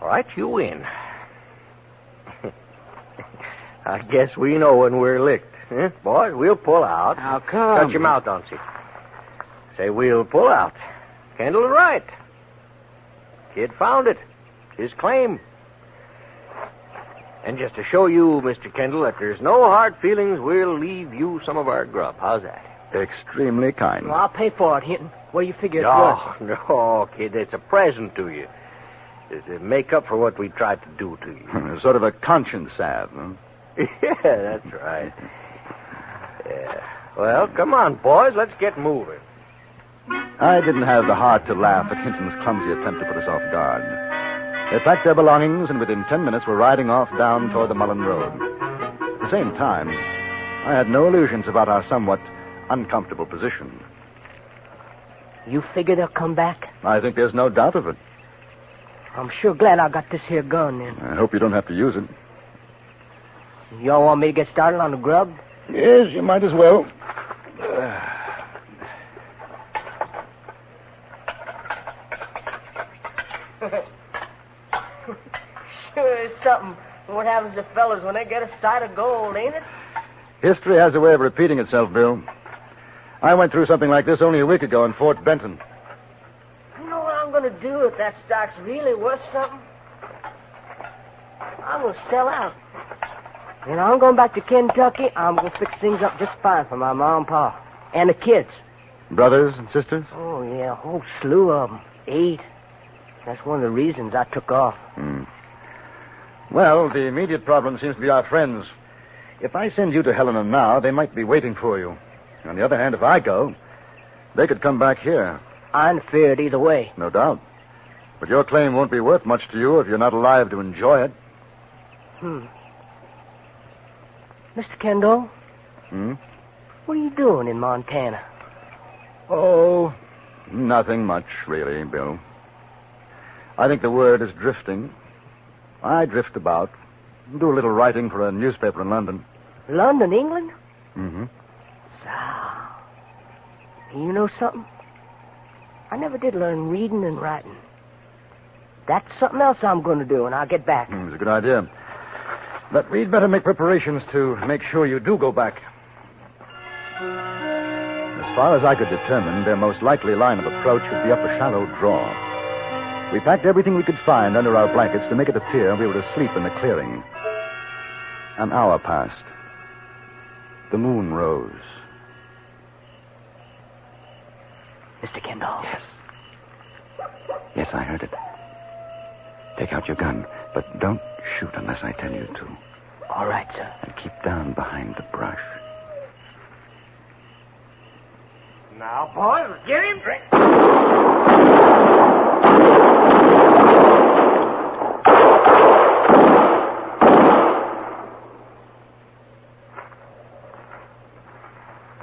Speaker 20: All right, you win. I guess we know when we're licked. Huh? Boys, we'll pull out.
Speaker 10: How come?
Speaker 20: Shut your mouth, Donsie. Say we'll pull out. Kendall is right. Kid found it. His claim. And just to show you, Mr. Kendall, that there's no hard feelings, we'll leave you some of our grub. How's that?
Speaker 14: Extremely kind.
Speaker 19: Well, I'll pay for it, Hinton. What do you figure it's worth?
Speaker 20: No, kid, it's a present to you. To make up for what we tried to do to you.
Speaker 14: Sort of a conscience salve, huh?
Speaker 20: Yeah, that's right. Yeah. Well, come on, boys. Let's get moving.
Speaker 14: I didn't have the heart to laugh at Hinton's clumsy attempt to put us off guard. They packed their belongings and within 10 minutes were riding off down toward the Mullen Road. At the same time, I had no illusions about our somewhat uncomfortable position.
Speaker 19: You figure they'll come back?
Speaker 14: I think there's no doubt of it.
Speaker 19: I'm sure glad I got this here gun, then.
Speaker 14: I hope you don't have to use it.
Speaker 19: Y'all want me to get started on the grub?
Speaker 14: Yes, you might as well.
Speaker 19: Sure is something. What happens to fellas when they get a sight of gold, ain't it?
Speaker 14: History has a way of repeating itself, Bill. I went through something like this only a week ago in Fort Benton.
Speaker 19: You know what I'm going to do if that stock's really worth something? I'm going to sell out. And I'm going back to Kentucky. I'm going to fix things up just fine for my mom and pa. And the kids.
Speaker 14: Brothers and sisters?
Speaker 19: Oh, yeah, a whole slew of them. 8. That's one of the reasons I took off.
Speaker 14: Well, the immediate problem seems to be our friends. If I send you to Helena now, they might be waiting for you. On the other hand, if I go, they could come back here.
Speaker 19: I'm feared either way.
Speaker 14: No doubt. But your claim won't be worth much to you if you're not alive to enjoy it.
Speaker 19: Mr. Kendall? What are you doing in Montana?
Speaker 14: Oh, nothing much, really, Bill. I think the word is drifting. I drift about, do a little writing for a newspaper in London.
Speaker 19: London, England?
Speaker 14: So,
Speaker 19: you know something? I never did learn reading and writing. That's something else I'm going to do when I get back.
Speaker 14: It's a good idea. But we'd better make preparations to make sure you do go back. As far as I could determine, their most likely line of approach would be up a shallow draw. We packed everything we could find under our blankets to make it appear we were asleep in the clearing. An hour passed. The moon rose.
Speaker 19: Mr. Kendall.
Speaker 17: Yes. Yes, I heard it. Take out your gun, but don't shoot unless I tell you to.
Speaker 19: All right, sir.
Speaker 17: And keep down behind the brush.
Speaker 18: Now, boys, get him.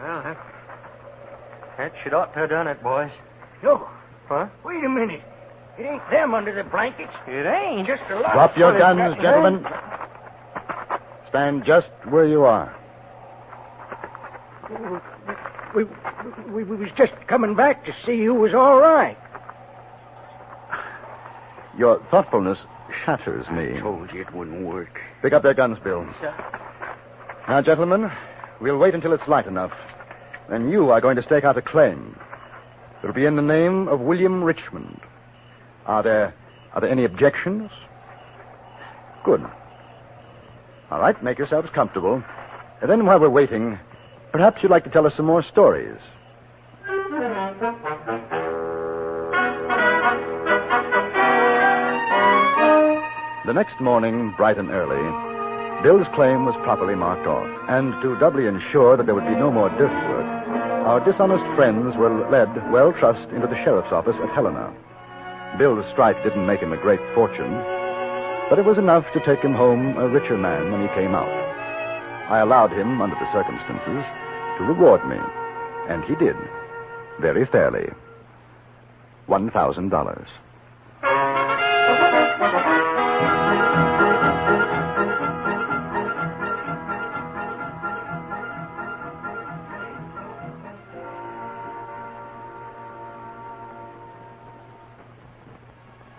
Speaker 20: Well, that should ought to have done it, boys.
Speaker 18: Yo.
Speaker 20: Huh?
Speaker 18: Wait a minute. It ain't them under the blankets.
Speaker 20: It ain't.
Speaker 18: Just a lot
Speaker 14: Drop
Speaker 18: of
Speaker 14: your
Speaker 18: fellas
Speaker 14: guns,
Speaker 18: got-
Speaker 14: gentlemen. Stand just where you are.
Speaker 18: We was just coming back to see you was all right.
Speaker 14: Your thoughtfulness shatters me.
Speaker 18: I told you it wouldn't work.
Speaker 14: Pick up their guns, Bill.
Speaker 19: Sir.
Speaker 14: Now, gentlemen, we'll wait until it's light enough. Then you are going to stake out a claim. It'll be in the name of William Richmond. Are there any objections? Good. All right, make yourselves comfortable. And then while we're waiting, perhaps you'd like to tell us some more stories. The next morning, bright and early, Bill's claim was properly marked off. And to doubly ensure that there would be no more dirty work, our dishonest friends were led, well trussed, into the sheriff's office at Helena. Bill's strike didn't make him a great fortune, but it was enough to take him home a richer man when he came out. I allowed him, under the circumstances, to reward me. And he did. Very fairly. $1,000.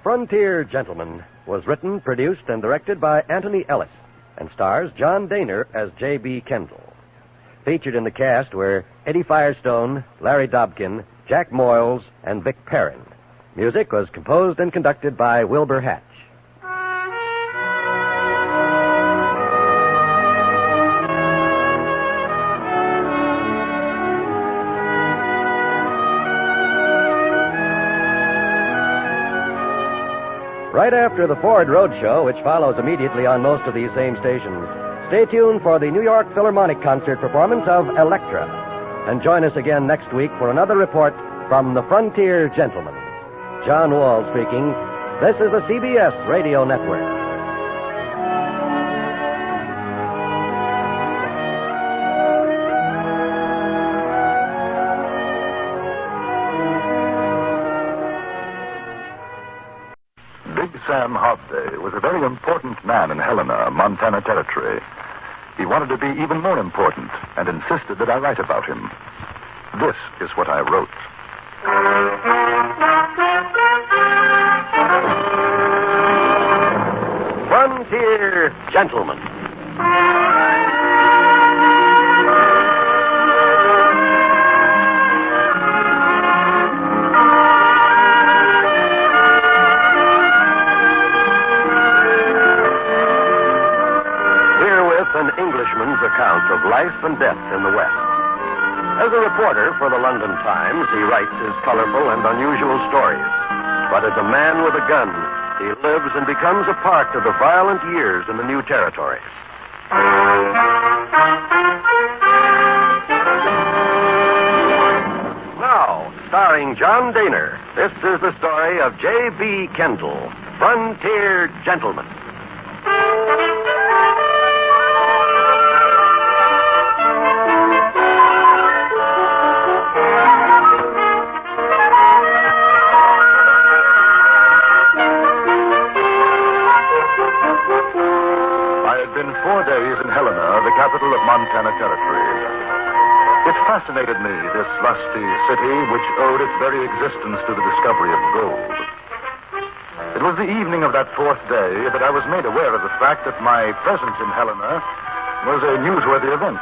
Speaker 17: Frontier Gentleman was written, produced, and directed by Anthony Ellis and stars John Daner as J.B. Kendall. Featured in the cast were Eddie Firestone, Larry Dobkin, Jack Moyles, and Vic Perrin. Music was composed and conducted by Wilbur Hatch. Right after the Ford Roadshow, which follows immediately on most of these same stations, stay tuned for the New York Philharmonic concert performance of Elektra. And join us again next week for another report from the Frontier Gentleman. John Wall speaking. This is the CBS Radio Network.
Speaker 21: Sam Hobday was a very important man in Helena, Montana Territory. He wanted to be even more important and insisted that I write about him. This is what I wrote.
Speaker 17: Frontier Gentleman. An Englishman's account of life and death in the West. As a reporter for the London Times, he writes his colorful and unusual stories. But as a man with a gun, he lives and becomes a part of the violent years in the new territories. Now, starring John Daner, this is the story of J.B. Kendall, Frontier Gentleman.
Speaker 21: Been 4 days in Helena, the capital of Montana Territory. It fascinated me, this lusty city, which owed its very existence to the discovery of gold. It was the evening of that 4th day that I was made aware of the fact that my presence in Helena was a newsworthy event.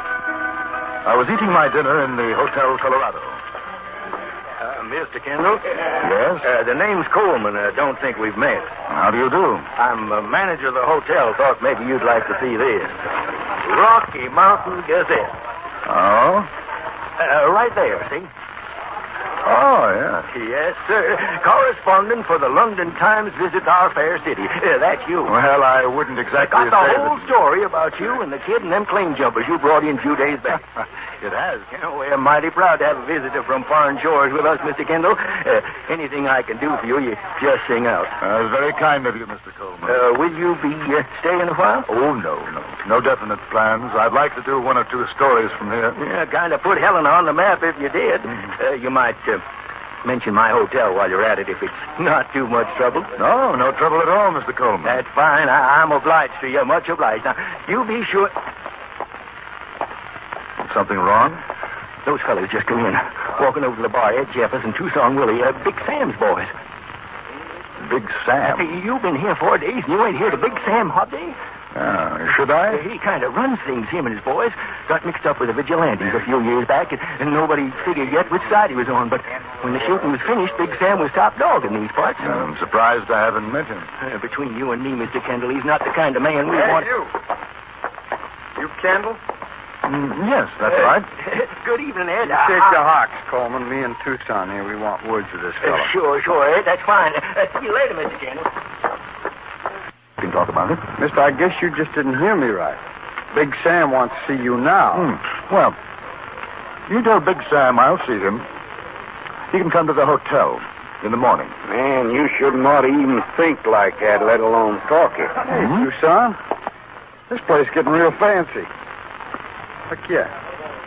Speaker 21: I was eating my dinner in the Hotel Colorado.
Speaker 22: Mr. Kendall?
Speaker 21: Yes?
Speaker 22: The name's Coleman. Don't think we've met.
Speaker 21: How do you do?
Speaker 22: I'm manager of the hotel. Thought maybe you'd like to see this. Rocky Mountain Gazette.
Speaker 21: Oh?
Speaker 22: Right there, see?
Speaker 21: Oh, yeah.
Speaker 22: Yes, sir. Correspondent for the London Times visits our fair city. That's you.
Speaker 21: Well, I wouldn't exactly
Speaker 22: got the
Speaker 21: say
Speaker 22: whole story about you and the kid and them claim jumpers you brought in a few days back.
Speaker 21: It has.
Speaker 22: You know, we're mighty proud to have a visitor from foreign shores with us, Mr. Kendall. Anything I can do for you, you just sing out.
Speaker 21: Very kind of you, Mr. Coleman.
Speaker 22: Will you be staying a while?
Speaker 21: Oh, no. No definite plans. I'd like to do 1 or 2 stories from here.
Speaker 22: Yeah, kind of put Helena on the map if you did. You might mention my hotel while you're at it if it's not too much trouble.
Speaker 21: No trouble at all, Mr. Coleman.
Speaker 22: That's fine. I'm obliged to you. Much obliged. Now, you be sure...
Speaker 21: Something wrong?
Speaker 22: Those fellas just come in. Walking over to the bar, Ed Jeffers and Tucson Willie, Big Sam's boys.
Speaker 21: Big Sam?
Speaker 22: You've been here 4 days and you ain't here to Big Sam Hobday?
Speaker 21: Should I?
Speaker 22: He kind of runs things, him and his boys. Got mixed up with the vigilantes a few years back, and nobody figured yet which side he was on. But when the shooting was finished, Big Sam was top dog in these parts.
Speaker 21: I'm surprised I haven't met him.
Speaker 22: Between you and me, Mr. Kendall, he's not the kind of man we want...
Speaker 4: You Kendall?
Speaker 21: Yes, that's right.
Speaker 22: Good evening, Ed.
Speaker 4: Take the Hawks, Coleman. Me and Tucson here. We want words with this fellow.
Speaker 22: Sure, Ed. That's fine. See you later, Mr. Kendall.
Speaker 21: Can talk about it?
Speaker 4: Mister, I guess you just didn't hear me right. Big Sam wants to see you now.
Speaker 21: Well, you tell Big Sam I'll see him. He can come to the hotel in the morning.
Speaker 3: Man, you shouldn't ought to even think like that, let alone talk it.
Speaker 4: Hey, Tucson. This place getting real fancy.
Speaker 1: Heck, yeah.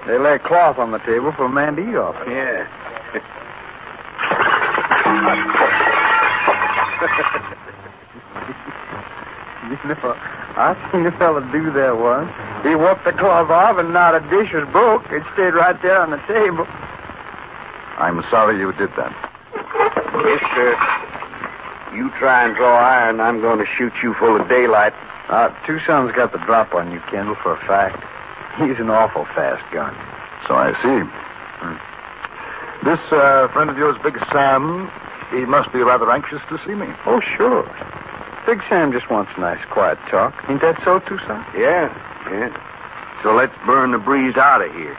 Speaker 1: They lay a cloth on the table for a man to eat off.
Speaker 5: Yeah.
Speaker 1: You know, I seen a fella do that once. He whooped the cloth off and not a dish was broke. It stayed right there on the table.
Speaker 21: I'm sorry you did that.
Speaker 5: Mister, you try and draw iron, I'm going to shoot you full of daylight.
Speaker 1: Tucson's got the drop on you, Kendall, for a fact. He's an awful fast gun.
Speaker 21: So I see. This friend of yours, Big Sam, he must be rather anxious to see me.
Speaker 1: Oh, sure. Big Sam just wants a nice, quiet talk. Ain't that so, Tucson?
Speaker 5: Yeah. So let's burn the breeze out of here.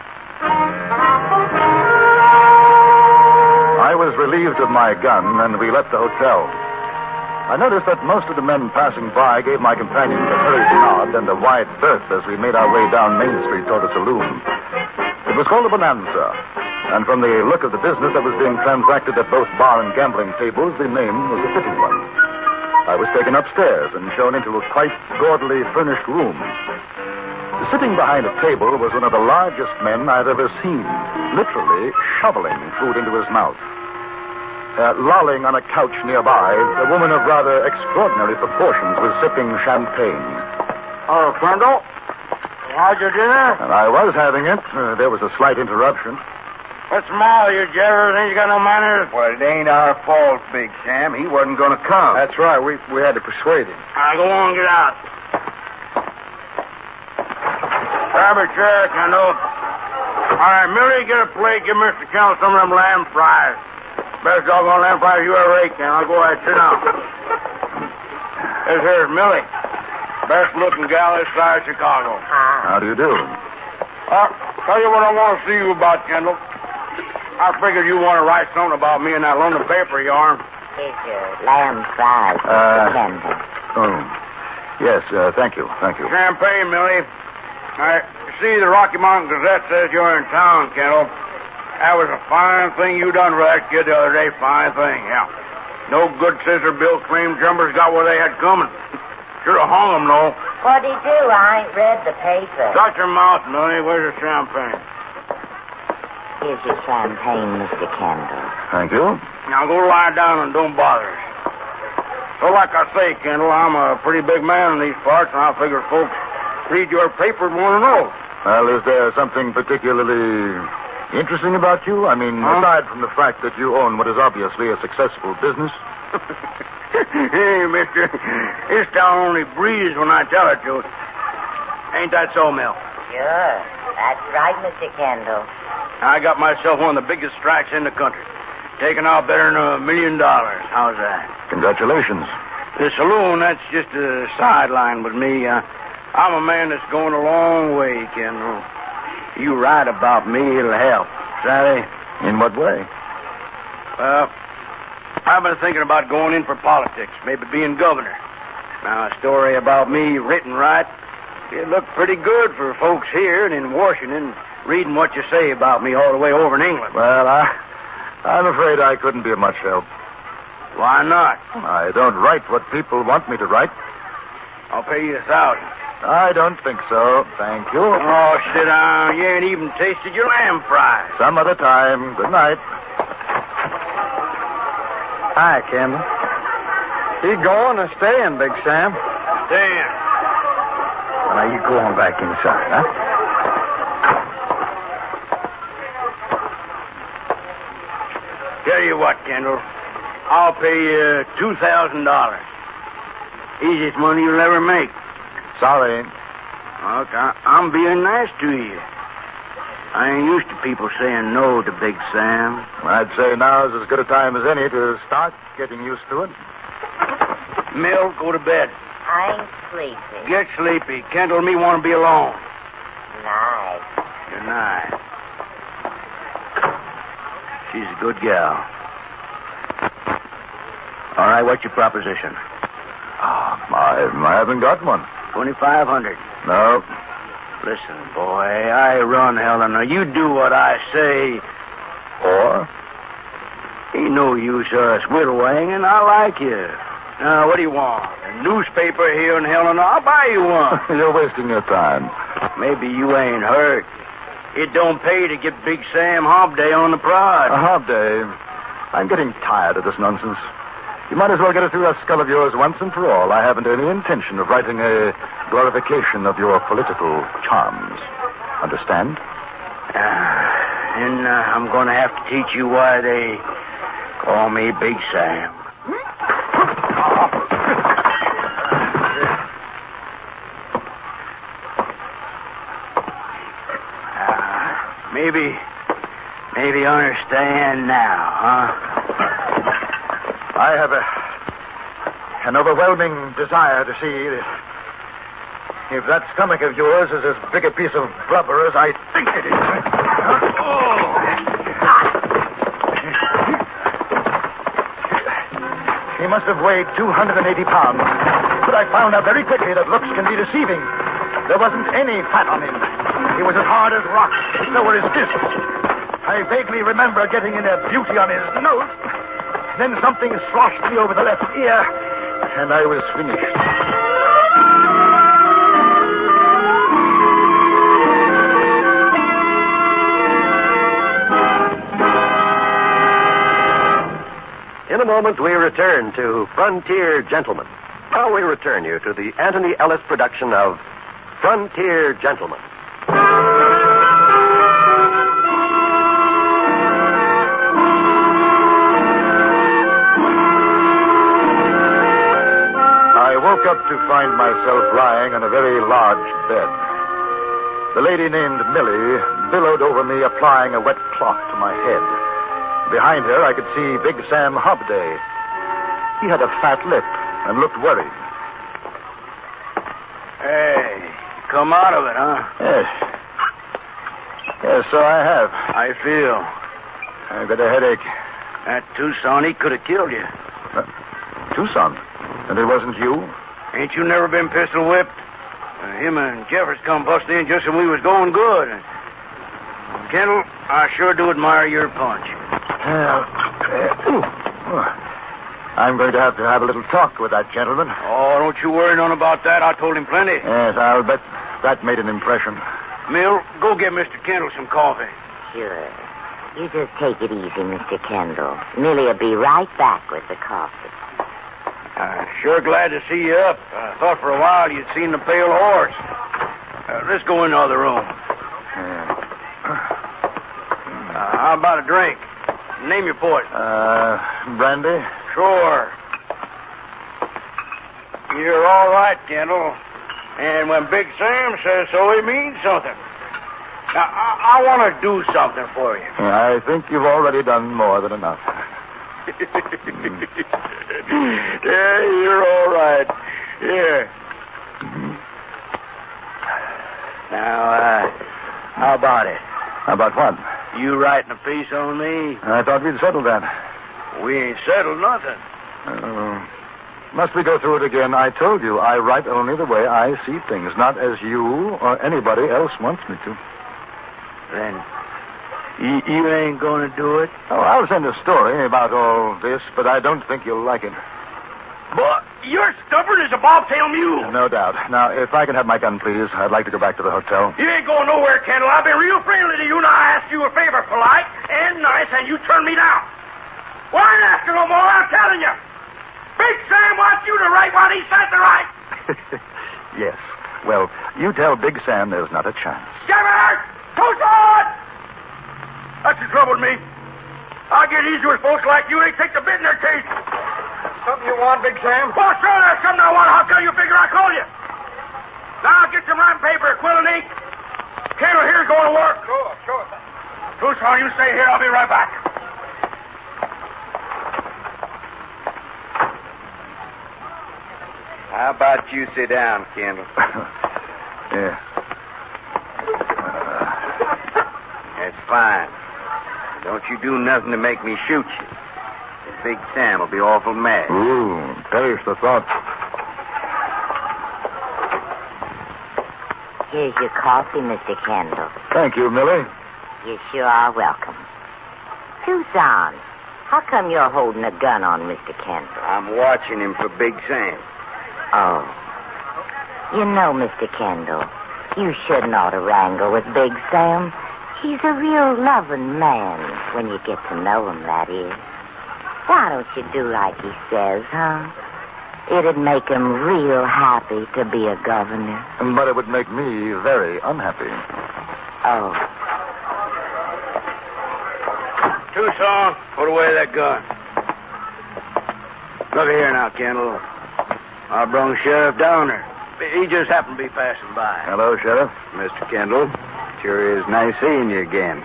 Speaker 21: I was relieved of my gun, and we left the hotel. I noticed that most of the men passing by gave my companions a hurried nod and a wide berth as we made our way down Main Street toward the saloon. It was called a Bonanza, and from the look of the business that was being transacted at both bar and gambling tables, the name was a fitting one. I was taken upstairs and shown into a quite gaudily furnished room. Sitting behind a table was one of the largest men I'd ever seen, literally shoveling food into his mouth. Lolling on a couch nearby, a woman of rather extraordinary proportions was sipping champagne.
Speaker 18: Oh, Kendall, how's your dinner?
Speaker 21: And I was having it. There was a slight interruption.
Speaker 18: What's the matter, you jabber? Ain't you got no manners?
Speaker 5: Well, it ain't our fault, Big Sam. He wasn't going to come.
Speaker 1: That's right. We had to persuade him.
Speaker 18: Go on, get out. Grab a chair, Kendall. All right, Millie, get a plate. Give Mr. Kendall some of them lamb fries. Best doggone lamb fries you ever ate, Ken. I'll go ahead. Sit down. This here's Millie. Best looking gal this side of Chicago.
Speaker 21: How do you do?
Speaker 18: Tell you what I want to see you about, Kendall. I figured you want to write something about me in that London paper of yours.
Speaker 6: Here's your lamb fries, Mr. Kendall.
Speaker 21: Oh, yes, thank you.
Speaker 18: Champagne, Millie. You see, the Rocky Mountain Gazette says you're in town, Kendall. That was a fine thing you done for that kid the other day. Fine thing, yeah. No good scissor bill cream jumpers got what they had coming. Should have hung them, though.
Speaker 6: What'd he do? I ain't read the paper.
Speaker 18: Shut your mouth, Millie. Where's your champagne?
Speaker 6: Here's your champagne, Mr. Kendall.
Speaker 21: Thank you.
Speaker 18: Now go lie down and don't bother us. So like I say, Kendall, I'm a pretty big man in these parts, and I figure folks read your paper and want to know.
Speaker 21: Well, is there something particularly interesting about you? I mean, aside from the fact that you own what is obviously a successful business?
Speaker 18: Hey, mister, this town only breathes when I tell it to. Ain't that so, Mel?
Speaker 6: Sure. That's right, Mr. Kendall.
Speaker 18: I got myself one of the biggest strikes in the country. Taking out better than $1 million. How's that?
Speaker 21: Congratulations.
Speaker 18: The saloon, that's just a sideline with me. I'm a man that's going a long way, Kendall. You write about me, it'll help. Sally?
Speaker 21: In what way?
Speaker 18: I've been thinking about going in for politics, maybe being governor. Now, a story about me written right, it looked pretty good for folks here and in Washington, reading what you say about me all the way over in England.
Speaker 21: Well, I'm afraid I couldn't be of much help.
Speaker 18: Why not?
Speaker 21: I don't write what people want me to write.
Speaker 18: I'll pay you $1,000.
Speaker 21: I don't think so. Thank you.
Speaker 18: Oh, sit down. You ain't even tasted your lamb fries.
Speaker 21: Some other time. Good night.
Speaker 1: Hi, Kendall. You going or staying, Big Sam?
Speaker 18: Staying.
Speaker 1: Well, now you go on back inside, huh?
Speaker 18: Tell you what, Kendall. I'll pay you $2,000. Easiest money you'll ever make.
Speaker 21: Sorry.
Speaker 18: Look, I'm being nice to you. I ain't used to people saying no to Big Sam.
Speaker 21: I'd say now's as good a time as any to start getting used to it.
Speaker 18: Mill, go to bed.
Speaker 6: I ain't sleepy.
Speaker 18: Get sleepy. Kendall and me want to be alone.
Speaker 6: Night.
Speaker 18: Good night. She's a good gal. All right, what's your proposition?
Speaker 21: I haven't got one.
Speaker 18: 2,500.
Speaker 21: No.
Speaker 18: Listen, boy, I run Helena. You do what I say.
Speaker 21: Or?
Speaker 18: Ain't no use us whittling, and I like you.
Speaker 2: Now, what do you want? A newspaper here in Helena? I'll buy you one.
Speaker 21: You're wasting your time.
Speaker 2: Maybe you ain't hurt. It don't pay to get Big Sam Hobday on the prod.
Speaker 21: A Hobday? I'm getting tired of this nonsense. You might as well get it through that skull of yours once and for all. I haven't any intention of writing a glorification of your political charms. Understand?
Speaker 2: And I'm going to have to teach you why they call me Big Sam. Maybe you understand now, huh?
Speaker 21: I have an overwhelming desire to see if that stomach of yours is as big a piece of blubber as I think it is. He must have weighed 280 pounds, but I found out very quickly that looks can be deceiving. There wasn't any fat on him. He was as hard as rock, so were his fists. I vaguely remember getting in a beauty on his nose. Then something sloshed me over the left ear, and I was finished.
Speaker 17: In a moment, we return to Frontier Gentlemen. Now we return you to the Anthony Ellis production of Frontier Gentlemen.
Speaker 21: I woke up to find myself lying on a very large bed. The lady named Millie billowed over me, applying a wet cloth to my head. Behind her, I could see Big Sam Hobday. He had a fat lip and looked worried.
Speaker 2: Hey, come out of it, huh?
Speaker 21: Yes. Yes, so I have.
Speaker 2: I feel.
Speaker 21: I've got a headache.
Speaker 2: That Tucson, he could have killed you.
Speaker 21: Tucson? And it wasn't you?
Speaker 2: Ain't you never been pistol whipped? Him and Jeffers come busting in just when we was going good. Kendall, I sure do admire your punch.
Speaker 21: I'm going to have a little talk with that gentleman.
Speaker 2: Oh, don't you worry none about that. I told him plenty.
Speaker 21: Yes, I'll bet that made an impression.
Speaker 2: Mill, go get Mr. Kendall some coffee.
Speaker 6: Sure. You just take it easy, Mr. Kendall. Millie will be right back with the coffee.
Speaker 2: Sure glad to see you up. I thought for a while you'd seen the pale horse. Let's go in the other room. How about a drink? Name your port.
Speaker 21: Brandy?
Speaker 2: Sure. You're all right, Kendall. And when Big Sam says so, he means something. Now, I want to do something for you.
Speaker 21: I think you've already done more than enough.
Speaker 2: Yeah, you're all right. Here. Now, how about it?
Speaker 21: How about what?
Speaker 2: You writing a piece on me?
Speaker 21: I thought we'd settled that.
Speaker 2: We ain't settled nothing.
Speaker 21: Must we go through it again? I told you I write only the way I see things, not as you or anybody else wants me to.
Speaker 2: Then you ain't going to do it?
Speaker 21: Oh, I'll send a story about all this, but I don't think you'll like it.
Speaker 2: But you're stubborn as a bobtail mule.
Speaker 21: No doubt. Now, if I can have my gun, please, I'd like to go back to the hotel.
Speaker 2: You ain't going nowhere, Kendall. I've been real friendly to you. Now I asked you a favor, polite and nice, and you turned me down. Well, I ain't asking no more. I'm telling you. Big Sam wants you to write what he says to write.
Speaker 21: Yes. Well, you tell Big Sam there's not a chance.
Speaker 2: Jeffers! Tucson! That's the trouble with me. I get easy with folks like you. They take the bit in their teeth.
Speaker 4: Something you want, Big Sam?
Speaker 2: Oh, sure, there's something I want. How come you figure I called you? Now, get some writing paper, quill and ink. Kendall here's going to work.
Speaker 4: Sure.
Speaker 2: Tucson, you stay here. I'll be right back. How about you sit down, Kendall?
Speaker 21: Yeah.
Speaker 2: That's fine. Don't you do nothing to make me shoot you. Big Sam will be awful mad.
Speaker 21: Ooh, perish the thought.
Speaker 6: Here's your coffee, Mr. Kendall.
Speaker 21: Thank you, Millie.
Speaker 6: You sure are welcome. Tucson, How come you're holding a gun on Mr. Kendall?
Speaker 12: I'm watching him for Big Sam.
Speaker 6: Oh. You know, Mr. Kendall, you shouldn't ought to wrangle with Big Sam. He's a real loving man, when you get to know him, that is. Why don't you do like he says, huh? It'd make him real happy to be a governor.
Speaker 21: But it would make me very unhappy.
Speaker 6: Oh.
Speaker 2: Tucson, put away that gun. Look here now, Kendall. I brung Sheriff Downer. He just happened to be passing by.
Speaker 21: Hello, Sheriff.
Speaker 12: Mr. Kendall, sure is nice seeing you again.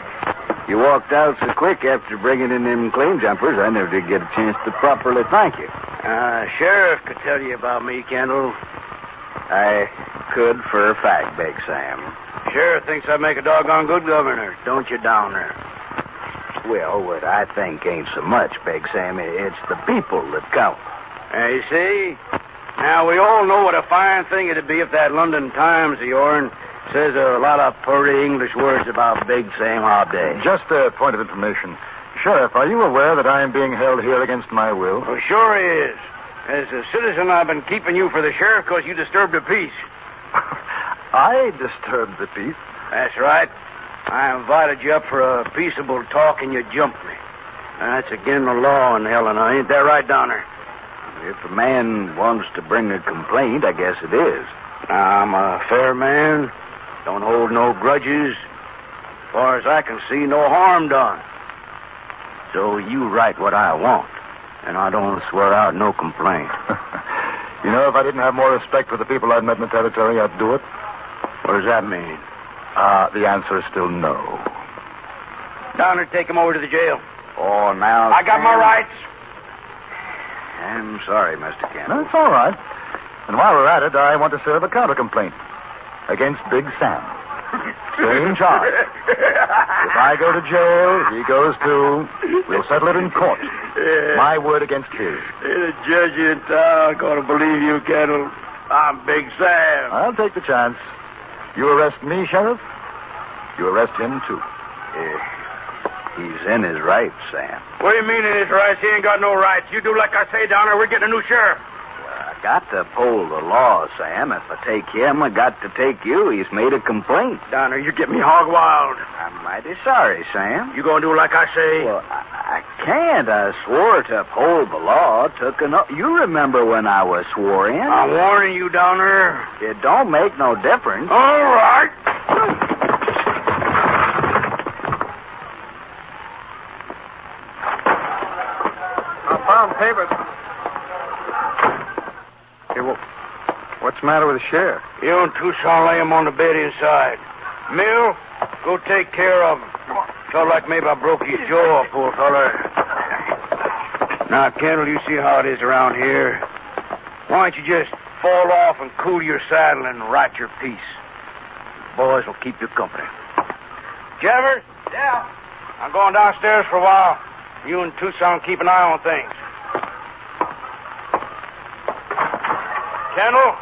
Speaker 12: You walked out so quick after bringing in them claim jumpers, I never did get a chance to properly thank you.
Speaker 2: Sheriff could tell you about me, Kendall.
Speaker 12: I could for a fact, Big Sam.
Speaker 2: Sheriff thinks I make a doggone good governor, don't you, Downer?
Speaker 12: Well, what I think ain't so much, Big Sam. It's the people that count.
Speaker 2: You see? Now, we all know what a fine thing it'd be if that London Times of yourn says a lot of purty English words about Big Sam Hobday.
Speaker 21: Just a point of information. Sheriff, are you aware that I am being held here against my will?
Speaker 2: Well, sure he is. As a citizen, I've been keeping you for the sheriff because you disturbed the peace.
Speaker 21: I disturbed the peace?
Speaker 2: That's right. I invited you up for a peaceable talk, and you jumped me. That's against the law in Helena. Ain't that right, Downer?
Speaker 12: If a man wants to bring a complaint, I guess it is.
Speaker 2: I'm a fair man. Don't hold no grudges. As far as I can see, no harm done. So you write what I want, and I don't swear out no complaint.
Speaker 21: You know, if I didn't have more respect for the people I've met in the territory, I'd do it.
Speaker 2: What does that mean?
Speaker 21: The answer is still no.
Speaker 2: Downer, take him over to the jail.
Speaker 12: Oh, now...
Speaker 2: I got my rights.
Speaker 12: I'm sorry, Mr. Kendall.
Speaker 21: That's all right. And while we're at it, I want to serve a counter-complaint against Big Sam. Same charge. If I go to jail, he goes too. We'll settle it in court. My word against his.
Speaker 2: The judge in town gonna believe you, Kendall. I'm Big Sam.
Speaker 21: I'll take the chance. You arrest me, Sheriff, you arrest him, too.
Speaker 12: He's in his rights, Sam.
Speaker 2: What do you mean in his rights? He ain't got no rights. You do like I say, Downer, we're getting a new sheriff.
Speaker 12: I got to uphold the law, Sam. If I take him, I got to take you. He's made a complaint.
Speaker 2: Downer, you get me hog wild.
Speaker 12: I'm mighty sorry, Sam.
Speaker 2: You gonna do like I say?
Speaker 12: Well, I can't. I swore to uphold the law. You remember when I was swore in?
Speaker 2: I'm warning you, Downer.
Speaker 12: It don't make no difference.
Speaker 2: All right.
Speaker 4: I found papers. Hey, what's the matter with the sheriff?
Speaker 2: You and Tucson lay him on the bed inside. Mill, go take care of him. Felt like maybe I broke your jaw, poor fella. Now, Kendall, you see how it is around here. Why don't you just fall off and cool your saddle and write your piece? Boys will keep you company. Jevers? Yeah? I'm going downstairs for a while. You and Tucson keep an eye on things. Kendall,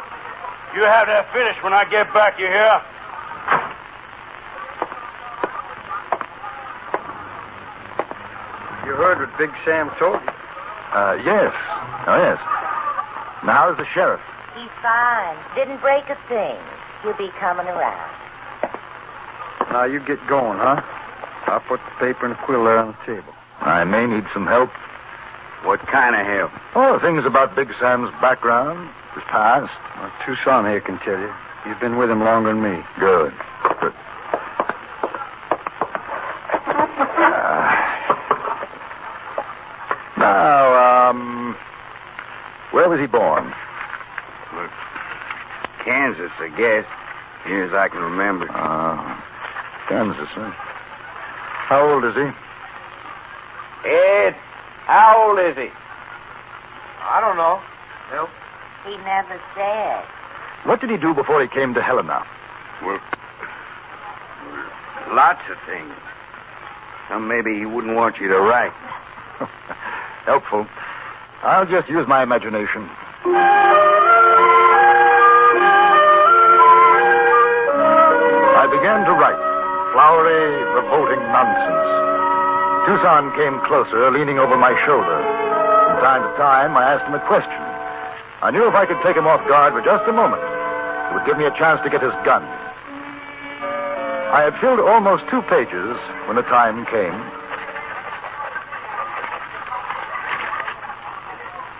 Speaker 2: you have that finished when I get back, you hear?
Speaker 4: You heard what Big Sam told you?
Speaker 21: Yes. Oh, yes. Now, how's the sheriff?
Speaker 6: He's fine. Didn't break a thing. He'll be coming around.
Speaker 4: Now, you get going, huh? I'll put the paper and the quill there on the table.
Speaker 21: I may need some help.
Speaker 12: What kind of help?
Speaker 21: Oh, things about Big Sam's background, his past.
Speaker 4: Well, Tucson here can tell you. You've been with him longer than me.
Speaker 21: Good. Where was he born?
Speaker 12: Well, Kansas, I guess. Near as I can remember.
Speaker 21: Kansas, huh? How old is he?
Speaker 12: Ed, how old is he?
Speaker 1: I don't know. Nope.
Speaker 6: He never said.
Speaker 21: What did he do before he came to Helena?
Speaker 12: Well, lots of things. Some maybe he wouldn't want you to write.
Speaker 21: Helpful. I'll just use my imagination. I began to write flowery, revolting nonsense. Tucson came closer, leaning over my shoulder. From time to time, I asked him a question. I knew if I could take him off guard for just a moment, it would give me a chance to get his gun. I had filled almost 2 pages when the time came.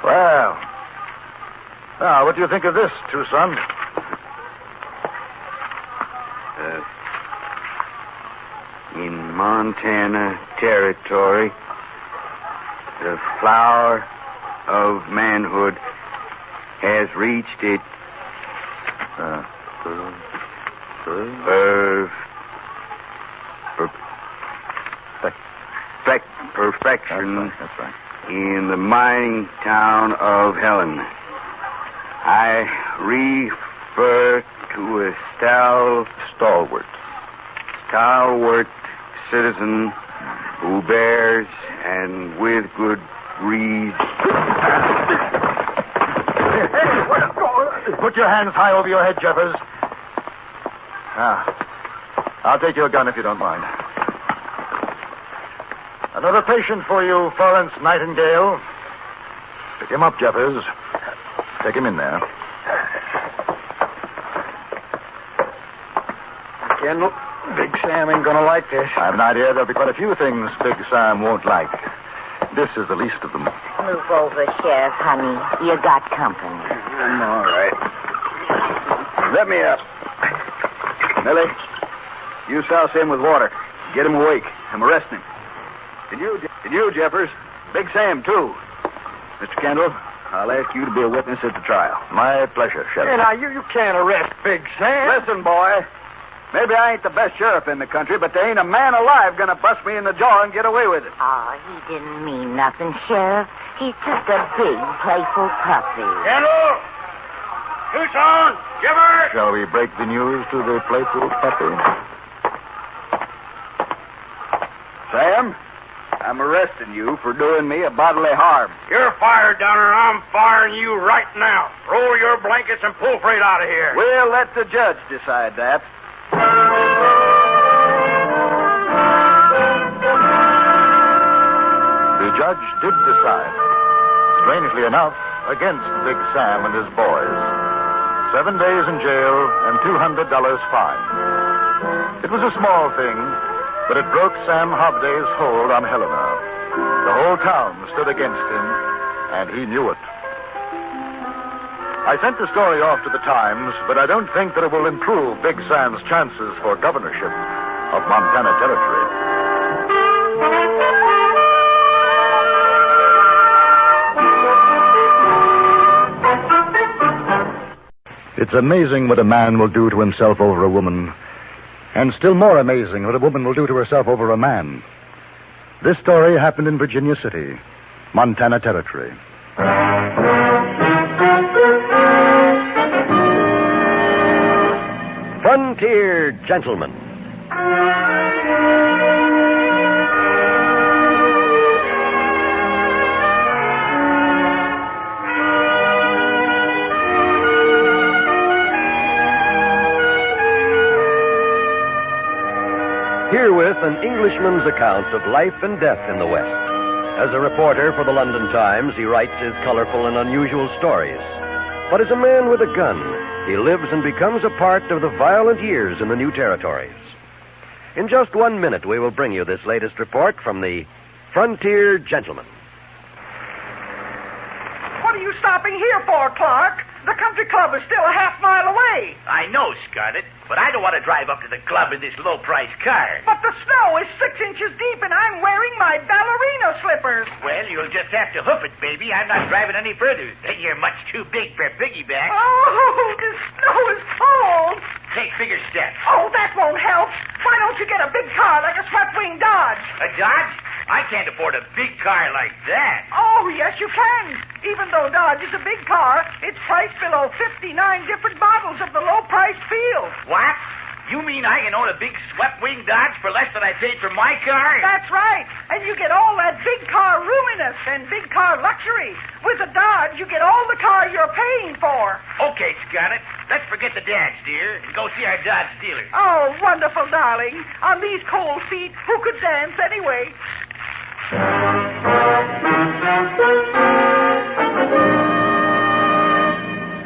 Speaker 21: Well, now, what do you think of this, Tucson?
Speaker 12: In Montana Territory, the flower of manhood has reached its perfection.
Speaker 21: That's right.
Speaker 12: In the mining town of Helen. I refer to a stalwart citizen who bears, and with good reason.
Speaker 21: Put your hands high over your head, Jeffers. I'll take your gun if you don't mind. Another patient for you, Florence Nightingale. Pick him up, Jeffers. Take him in there.
Speaker 1: Kendall, Big Sam ain't gonna like this.
Speaker 21: I have an idea there'll be quite a few things Big Sam won't like. This is the least of them.
Speaker 6: Move over, Sheriff, honey. You got company.
Speaker 12: I'm all right. Let me up. Millie, you souse him with water. Get him awake. I'm arresting him. And you, Jeffers. Big Sam, too. Mr. Kendall, I'll ask you to be a witness at the trial.
Speaker 21: My pleasure, Sheriff.
Speaker 1: Hey, now, you can't arrest Big Sam.
Speaker 12: Listen, boy. Maybe I ain't the best sheriff in the country, but there ain't a man alive gonna bust me in the jaw and get away with it.
Speaker 6: Oh, he didn't mean nothing, Sheriff. He's just a big, playful puppy.
Speaker 2: Kendall! Tucson! Jeffers!
Speaker 21: Shall we break the news to the playful puppy?
Speaker 12: Sam, I'm arresting you for doing me a bodily harm.
Speaker 2: You're fired, Downer. I'm firing you right now. Roll your blankets and pull freight out of here.
Speaker 12: We'll let the judge decide that.
Speaker 21: The judge did decide, strangely enough, against Big Sam and his boys. 7 days in jail and $200 fine. It was a small thing, but it broke Sam Hobday's hold on Helena. The whole town stood against him, and he knew it. I sent the story off to the Times, but I don't think that it will improve Big Sam's chances for governorship of Montana Territory.
Speaker 14: It's amazing what a man will do to himself over a woman, and still more amazing what a woman will do to herself over a man. This story happened in Virginia City, Montana Territory.
Speaker 17: Frontier Gentleman. Herewith an Englishman's account of life and death in the West. As a reporter for the London Times, he writes his colorful and unusual stories. But as a man with a gun, he lives and becomes a part of the violent years in the new territories. In just 1 minute, we will bring you this latest report from the Frontier Gentleman.
Speaker 9: What are you stopping here for, Clark? The country club is still a half-mile away.
Speaker 13: I know, Scarlett, but I don't want to drive up to the club in this low-priced car.
Speaker 9: But the snow is 6 inches deep, and I'm wearing my ballerina slippers.
Speaker 13: Well, you'll just have to hoof it, baby. I'm not driving any further. You're much too big for piggyback.
Speaker 9: Oh, the snow is cold.
Speaker 13: Take bigger steps.
Speaker 9: Oh, that won't help. Why don't you get a big car like a swept-wing Dodge?
Speaker 13: A Dodge? I can't afford a big car like that.
Speaker 9: Oh, yes, you can. Even though Dodge is a big car, it's priced below 59 different models of the low-priced field.
Speaker 13: What? You mean I can own a big swept-wing Dodge for less than I paid for my car?
Speaker 9: That's right. And you get all that big car roominess and big car luxury. With a Dodge, you get all the car you're paying for.
Speaker 13: Okay, Scarlett. Let's forget the dance, dear, and go see our Dodge dealer.
Speaker 9: Oh, wonderful, darling. On these cold feet, who could dance anyway?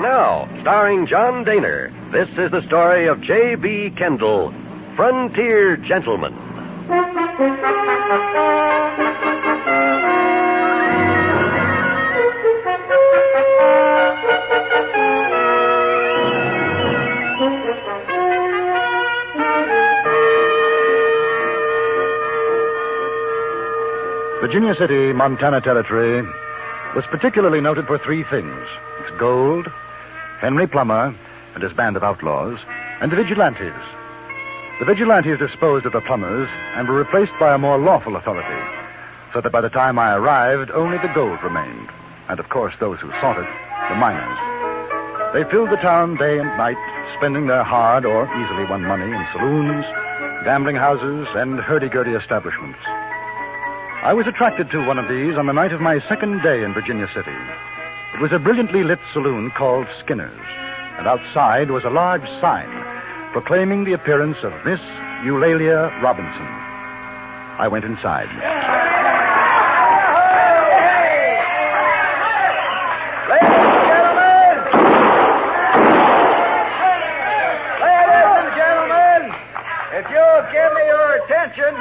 Speaker 17: Now, starring John Daner, this is the story of J.B. Kendall, Frontier Gentleman.
Speaker 14: Virginia City, Montana Territory, was particularly noted for three things: its gold, Henry Plummer and his band of outlaws, and the vigilantes. The vigilantes disposed of the Plumbers and were replaced by a more lawful authority, so that by the time I arrived, only the gold remained, and of course those who sought it, the miners. They filled the town day and night, spending their hard or easily won money in saloons, gambling houses, and hurdy-gurdy establishments. I was attracted to one of these on the night of my second day in Virginia City. It was a brilliantly lit saloon called Skinner's, and outside was a large sign proclaiming the appearance of Miss Eulalia Robinson. I went inside.
Speaker 1: Ladies and gentlemen, if you'll give me your attention,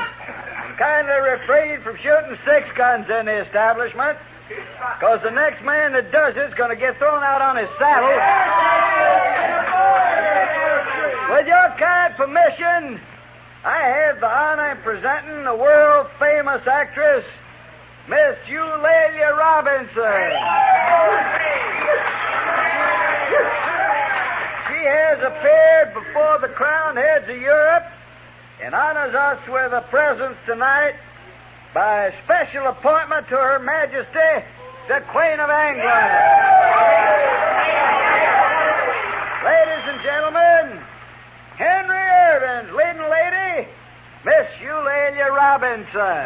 Speaker 1: kindly refrain from shooting 6 guns in the establishment, because the next man that does it's going to get thrown out on his saddle. With your kind permission, I have the honor of presenting the world-famous actress, Miss Eulalia Robinson. She has appeared before the crowned heads of Europe and honors us with a presence tonight by special appointment to Her Majesty, the Queen of England. Ladies and gentlemen, Henry Irving's leading lady, Miss Eulalia Robinson.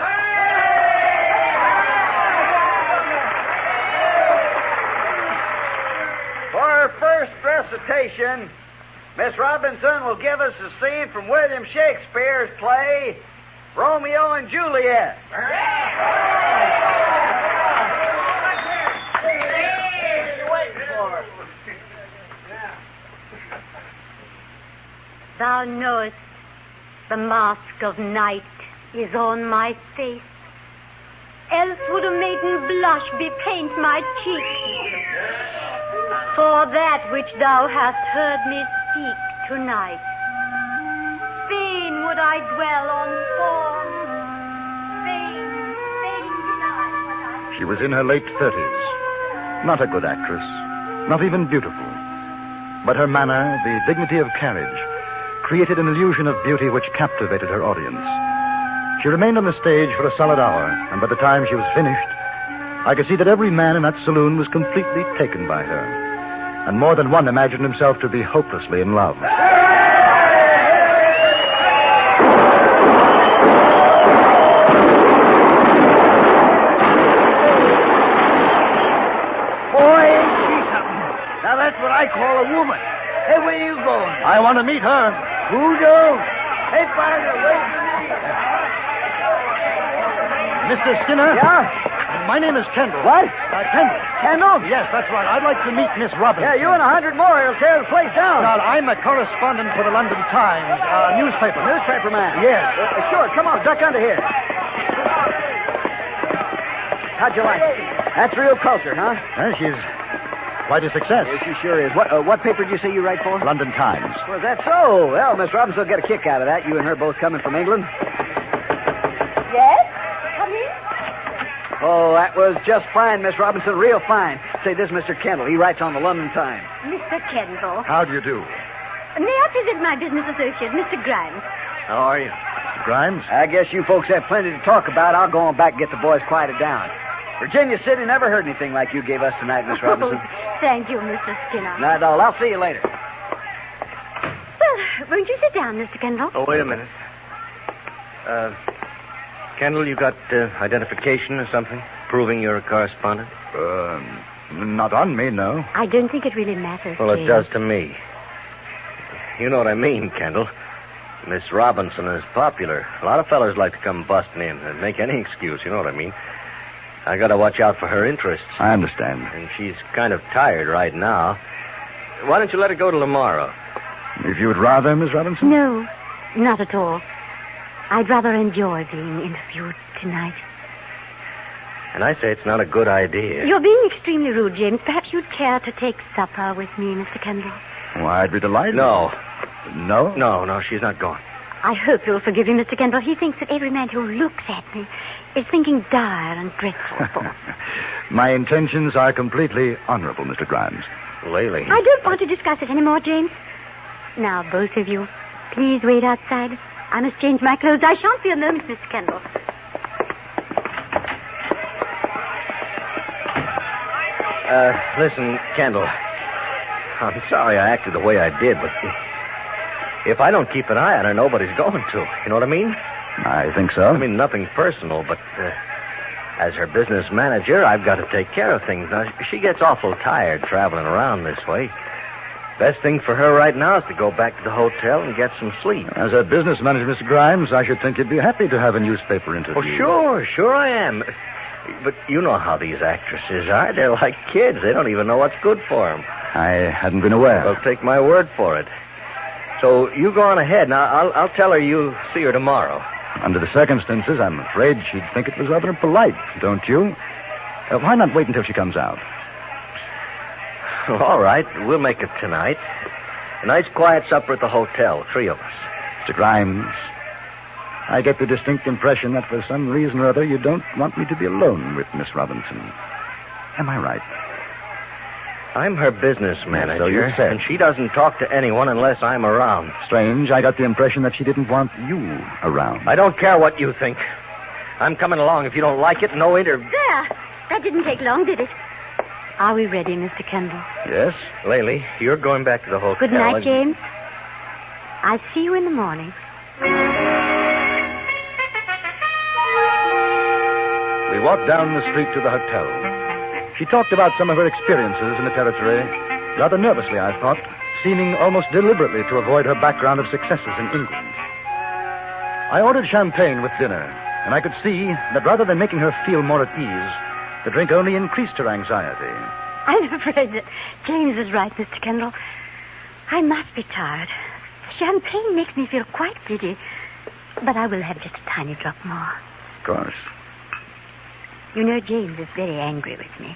Speaker 1: For her first recitation, Miss Robinson will give us a scene from William Shakespeare's play, Romeo and Juliet.
Speaker 7: Thou knowest the mask of night is on my face, else would a maiden blush bepaint my cheek. For that which thou hast heard me speak tonight, fain would I dwell on form, fain deny.
Speaker 14: She was in her late 30s. Not a good actress, not even beautiful. But her manner, the dignity of carriage, created an illusion of beauty which captivated her audience. She remained on the stage for a solid hour, and by the time she was finished, I could see that every man in that saloon was completely taken by her, and more than one imagined himself to be hopelessly in love.
Speaker 1: Boy, ain't she something. Now that's what I call a woman. Hey, where you going?
Speaker 14: I want to meet her.
Speaker 1: Who don't? Hey, partner, wait for me.
Speaker 14: Mr. Skinner?
Speaker 1: Yeah?
Speaker 14: My name is Kendall.
Speaker 1: What?
Speaker 14: Kendall.
Speaker 1: Kendall?
Speaker 14: Yes, that's right. I'd like to meet Miss Robinson.
Speaker 1: Yeah, you and 100 more will tear the place down.
Speaker 14: Now, I'm a correspondent for the London Times, newspaper.
Speaker 1: Newspaper man?
Speaker 14: Yes.
Speaker 1: Sure, come on, duck under here. How'd you like it? That's real culture, huh?
Speaker 14: Well, she's quite a success.
Speaker 1: Yes, she sure is. What paper did you say you write for?
Speaker 14: London Times.
Speaker 1: Was that so? Well, Miss Robinson will get a kick out of that. You and her both coming from England.
Speaker 7: Yes? Come in.
Speaker 1: Oh, that was just fine, Miss Robinson. Real fine. Say, this Mr. Kendall. He writes on the London Times.
Speaker 7: Mr. Kendall.
Speaker 14: How do you do?
Speaker 7: May I visit my business associate, Mr. Grimes?
Speaker 1: How are you?
Speaker 14: Grimes?
Speaker 1: I guess you folks have plenty to talk about. I'll go on back and get the boys quieted down. Virginia City never heard anything like you gave us tonight, Miss Robinson.
Speaker 7: Thank you, Mr. Skinner.
Speaker 1: Not at all. I'll see you later.
Speaker 7: Well, won't you sit down, Mr. Kendall?
Speaker 15: Oh, wait a minute. Kendall, you got identification or something? Proving you're a correspondent?
Speaker 14: Not on me, no.
Speaker 7: I don't think it really matters,
Speaker 15: Well, it
Speaker 7: James.
Speaker 15: does to me. You know what I mean, Kendall. Miss Robinson is popular. A lot of fellas like to come busting in and make any excuse, you know what I mean? I gotta watch out for her interests.
Speaker 14: I understand.
Speaker 15: And she's kind of tired right now. Why don't you let her go till tomorrow?
Speaker 14: If you would rather, Miss Robinson?
Speaker 7: No, not at all. I'd rather enjoy being interviewed tonight.
Speaker 15: And I say it's not a good idea.
Speaker 7: You're being extremely rude, James. Perhaps you'd care to take supper with me, Mr. Kendall.
Speaker 14: Oh, I'd be delighted.
Speaker 15: No.
Speaker 14: No?
Speaker 15: No, she's not going.
Speaker 7: I hope you'll forgive him, Mr. Kendall. He thinks that every man who looks at me is thinking dire and dreadful thoughts.
Speaker 14: My intentions are completely honorable, Mr. Grimes.
Speaker 15: Lily.
Speaker 7: I don't want to discuss it anymore, James. Now, both of you, please wait outside. I must change my clothes. I shan't be a moment, Mr. Kendall.
Speaker 15: Listen, Kendall. I'm sorry I acted the way I did, but if I don't keep an eye on her, nobody's going to. You know what I mean?
Speaker 14: I think so.
Speaker 15: I mean, nothing personal, but as her business manager, I've got to take care of things. Now, she gets awful tired traveling around this way. Best thing for her right now is to go back to the hotel and get some sleep.
Speaker 14: As a business manager, Mr. Grimes, I should think you'd be happy to have a newspaper interview.
Speaker 15: Oh, sure I am. But you know how these actresses are. They're like kids. They don't even know what's good for them.
Speaker 14: I hadn't been aware.
Speaker 15: Well, take my word for it. So you go on ahead. Now, I'll tell her you see her tomorrow.
Speaker 14: Under the circumstances, I'm afraid she'd think it was rather impolite, don't you? Why not wait until she comes out?
Speaker 15: All right. We'll make it tonight. A nice quiet supper at the hotel, 3 of us.
Speaker 14: Mr. Grimes, I get the distinct impression that for some reason or other you don't want me to be alone with Miss Robinson. Am I right?
Speaker 15: I'm her business manager,
Speaker 14: so you said.
Speaker 15: And she doesn't talk to anyone unless I'm around.
Speaker 14: Strange. I got the impression that she didn't want you around.
Speaker 15: I don't care what you think. I'm coming along. If you don't like it, no interview.
Speaker 7: There. That didn't take long, did it? Are we ready, Mr. Kendall?
Speaker 14: Yes.
Speaker 15: Lily, you're going back to the hotel.
Speaker 7: Good night, James. I'll see you in the morning.
Speaker 14: We walked down the street to the hotel. She talked about some of her experiences in the territory, rather nervously, I thought, seeming almost deliberately to avoid her background of successes in England. I ordered champagne with dinner, and I could see that rather than making her feel more at ease, the drink only increased her anxiety.
Speaker 7: I'm afraid that James is right, Mr. Kendall. I must be tired. Champagne makes me feel quite giddy, but I will have just a tiny drop more.
Speaker 14: Of course.
Speaker 7: You know, James is very angry with me.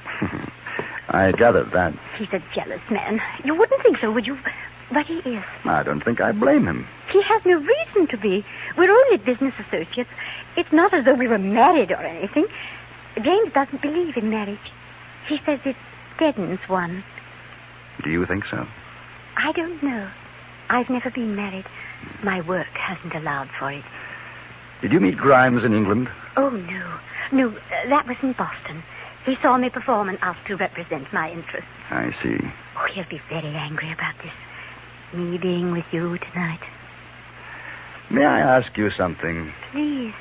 Speaker 14: I gathered that.
Speaker 7: He's a jealous man. You wouldn't think so, would you? But he is.
Speaker 14: I don't think I blame him.
Speaker 7: He has no reason to be. We're only business associates. It's not as though we were married or anything. James doesn't believe in marriage. He says it deadens one.
Speaker 14: Do you think so?
Speaker 7: I don't know. I've never been married. My work hasn't allowed for it.
Speaker 14: Did you meet Grimes in England?
Speaker 7: Oh, no. No, that was in Boston. He saw me perform and asked to represent my interests.
Speaker 14: I see.
Speaker 7: Oh, he'll be very angry about this. Me being with you tonight.
Speaker 14: May I ask you something?
Speaker 7: Please.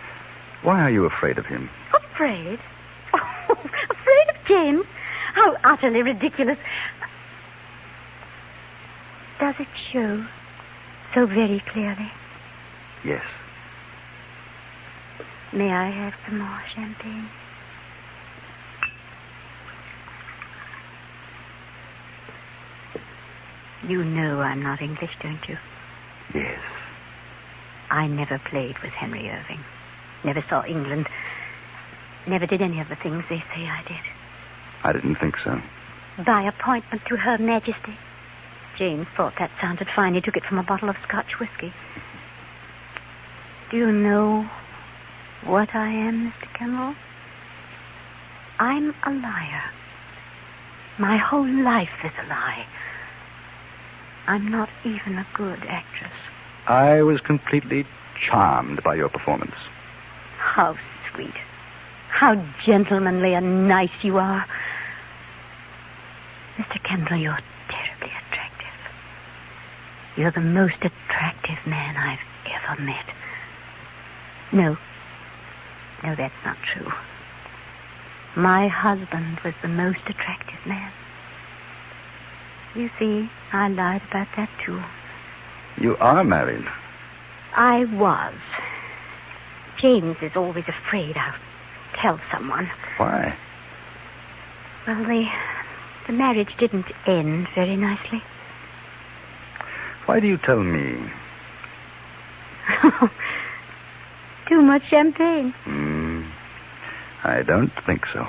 Speaker 14: Why are you afraid of him?
Speaker 7: Afraid? Oh, afraid of James? How utterly ridiculous. Does it show so very clearly?
Speaker 14: Yes.
Speaker 7: May I have some more champagne? You know I'm not English, don't you?
Speaker 14: Yes.
Speaker 7: I never played with Henry Irving. Never saw England. Never did any of the things they say I did.
Speaker 14: I didn't think so.
Speaker 7: By appointment to Her Majesty. James thought that sounded fine. He took it from a bottle of Scotch whiskey. Do you know what I am, Mr. Kendall? I'm a liar. My whole life is a lie. I'm not even a good actress.
Speaker 14: I was completely charmed by your performance.
Speaker 7: How sweet. How gentlemanly and nice you are. Mr. Kendall, you're terribly attractive. You're the most attractive man I've ever met. No, that's not true. My husband was the most attractive man. You see, I lied about that, too.
Speaker 14: You are married.
Speaker 7: I was. James is always afraid I'll tell someone.
Speaker 21: Why?
Speaker 7: Well, the marriage didn't end very nicely.
Speaker 21: Why do you tell me?
Speaker 7: Too much champagne.
Speaker 21: I don't think so.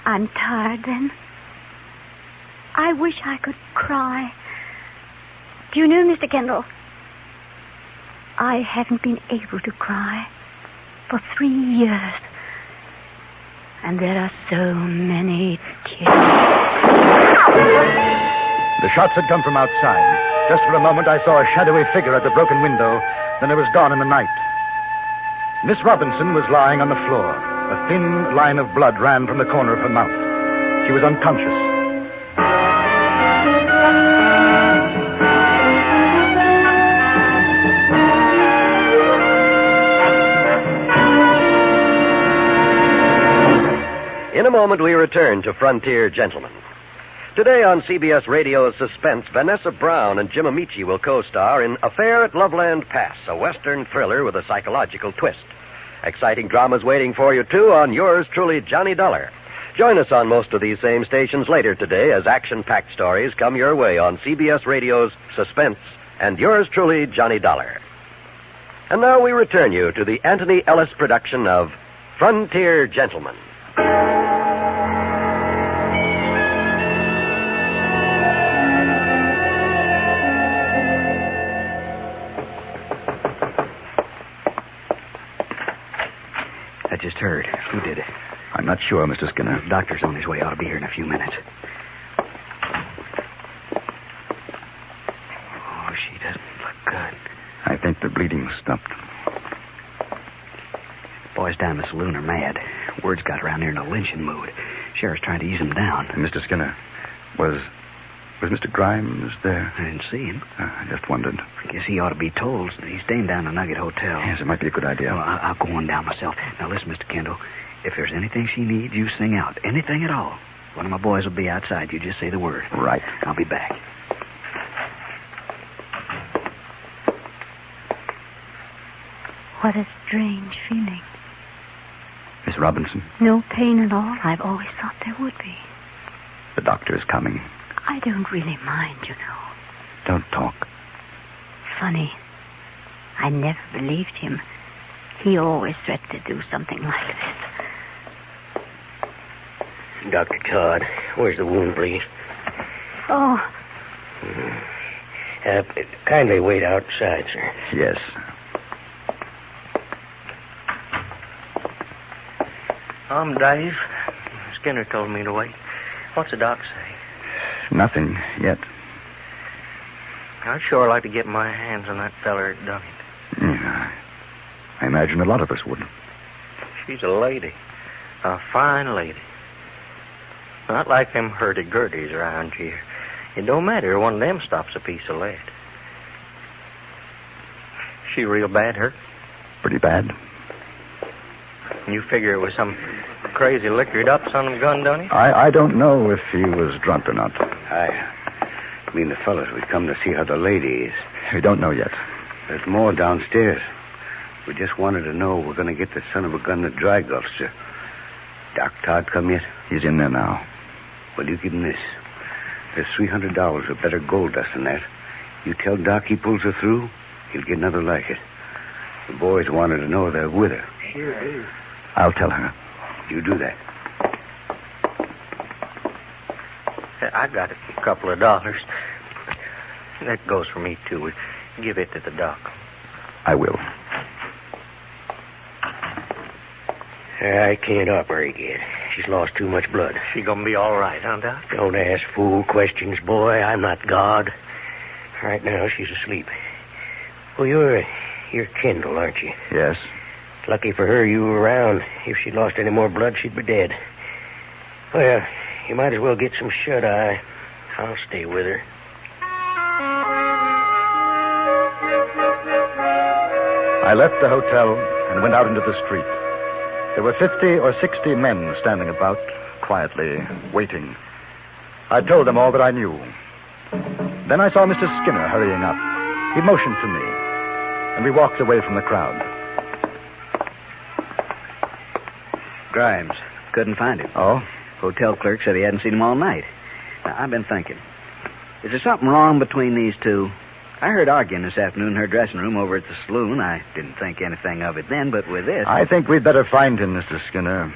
Speaker 7: I'm tired, then. I wish I could cry. Do you know, Mr. Kendall, I haven't been able to cry for 3 years. And there are so many tears.
Speaker 14: The shots had come from outside. Just for a moment, I saw a shadowy figure at the broken window. Then it was gone in the night. Miss Robinson was lying on the floor. A thin line of blood ran from the corner of her mouth. She was unconscious.
Speaker 17: In a moment, we return to Frontier Gentlemen. Today on CBS Radio's Suspense, Vanessa Brown and Jim Amici will co-star in Affair at Loveland Pass, a Western thriller with a psychological twist. Exciting dramas waiting for you, too, on yours truly, Johnny Dollar. Join us on most of these same stations later today as action-packed stories come your way on CBS Radio's Suspense and yours truly, Johnny Dollar. And now we return you to the Anthony Ellis production of Frontier Gentlemen.
Speaker 10: I just heard. Who did it?
Speaker 21: I'm not sure, Mr. Skinner.
Speaker 10: The doctor's on his way. Ought to be here in a few minutes. Oh, she doesn't look good.
Speaker 21: I think the bleeding stopped.
Speaker 10: Boys down in the saloon are mad. Word's got around here in a lynching mood. Sheriff's trying to ease them down.
Speaker 21: Mr. Skinner, was Mr. Grimes there?
Speaker 10: I didn't see him.
Speaker 21: I just wondered.
Speaker 10: I guess he ought to be told. He's staying down at the Nugget Hotel.
Speaker 21: Yes, it might be a good idea.
Speaker 10: Well, I'll go on down myself. Now, listen, Mr. Kendall. If there's anything she needs, you sing out. Anything at all. One of my boys will be outside. You just say the word.
Speaker 21: Right.
Speaker 10: I'll be back.
Speaker 7: What a strange feeling.
Speaker 21: Miss Robinson?
Speaker 7: No pain at all. I've always thought there would be.
Speaker 21: The doctor is coming.
Speaker 7: I don't really mind, you know.
Speaker 21: Don't talk.
Speaker 7: Funny. I never believed him. He always threatened to do something like this.
Speaker 22: Dr. Todd, where's the wound, please?
Speaker 7: Oh.
Speaker 22: Kindly wait outside, sir.
Speaker 21: Yes.
Speaker 22: I'm Dave. Skinner told me to wait. What's the doc say?
Speaker 21: Nothing yet.
Speaker 22: I'd sure like to get my hands on that feller that done it.
Speaker 21: Yeah, I imagine a lot of us would.
Speaker 22: She's a lady. A fine lady. Not like them hurdy-gurdies around here. It don't matter. One of them stops a piece of lead. She real bad hurt?
Speaker 21: Pretty bad.
Speaker 22: You figure it was some crazy liquored up son of a gun, done it?
Speaker 21: I don't know if he was drunk or not.
Speaker 8: I mean the fellas. We come to see how the lady is.
Speaker 21: We don't know yet.
Speaker 8: There's more downstairs. We just wanted to know we're going to get the son of a gun that dry gulch, sir. Doc Todd come yet?
Speaker 21: He's in there now.
Speaker 8: Well, you give him this. There's $300 of better gold dust than that. You tell Doc he pulls her through, he'll get another like it. The boys wanted to know they're with her.
Speaker 22: Sure do.
Speaker 21: I'll tell her.
Speaker 8: You do that.
Speaker 22: I got a couple of dollars. That goes for me, too. Give it to the doc.
Speaker 21: I will.
Speaker 22: I can't operate yet. She's lost too much blood. She gonna be all right, huh, Doc? Don't ask fool questions, boy. I'm not God. Right now, she's asleep. Well, you're Kendall, aren't you?
Speaker 21: Yes.
Speaker 22: Lucky for her you were around. If she'd lost any more blood, she'd be dead. Well, you might as well get some shut-eye. I'll stay with her.
Speaker 14: I left the hotel and went out into the street. There were 50 or 60 men standing about, quietly waiting. I told them all that I knew. Then I saw Mr. Skinner hurrying up. He motioned to me. and we walked away from the crowd.
Speaker 10: Grimes. Couldn't find him.
Speaker 14: Oh?
Speaker 10: Hotel clerk said he hadn't seen him all night. Now, I've been thinking. Is there something wrong between these two? I heard arguing this afternoon in her dressing room over at the saloon. I didn't think anything of it then, but with this...
Speaker 14: I think we'd better find him, Mr. Skinner.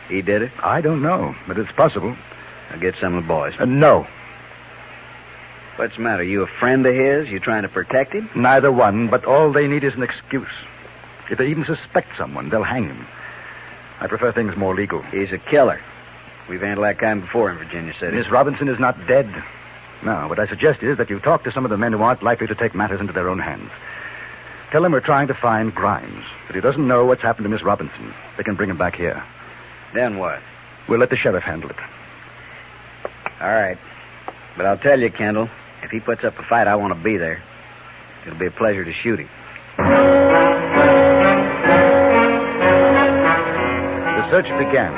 Speaker 10: He did it?
Speaker 14: I don't know, but it's possible.
Speaker 10: I'll get some of the boys.
Speaker 14: No.
Speaker 10: What's the matter? You a friend of his? You trying to protect him?
Speaker 14: Neither one, but all they need is an excuse. If they even suspect someone, they'll hang him. I prefer things more legal.
Speaker 10: He's a killer. We've handled that kind before in Virginia City.
Speaker 14: Miss Robinson is not dead. No, what I suggest is that you talk to some of the men who aren't likely to take matters into their own hands. Tell them we're trying to find Grimes, but he doesn't know what's happened to Miss Robinson. They can bring him back here.
Speaker 10: Then what?
Speaker 14: We'll let the sheriff handle it.
Speaker 10: All right. But I'll tell you, Kendall, if he puts up a fight, I want to be there. It'll be a pleasure to shoot him.
Speaker 14: The search began.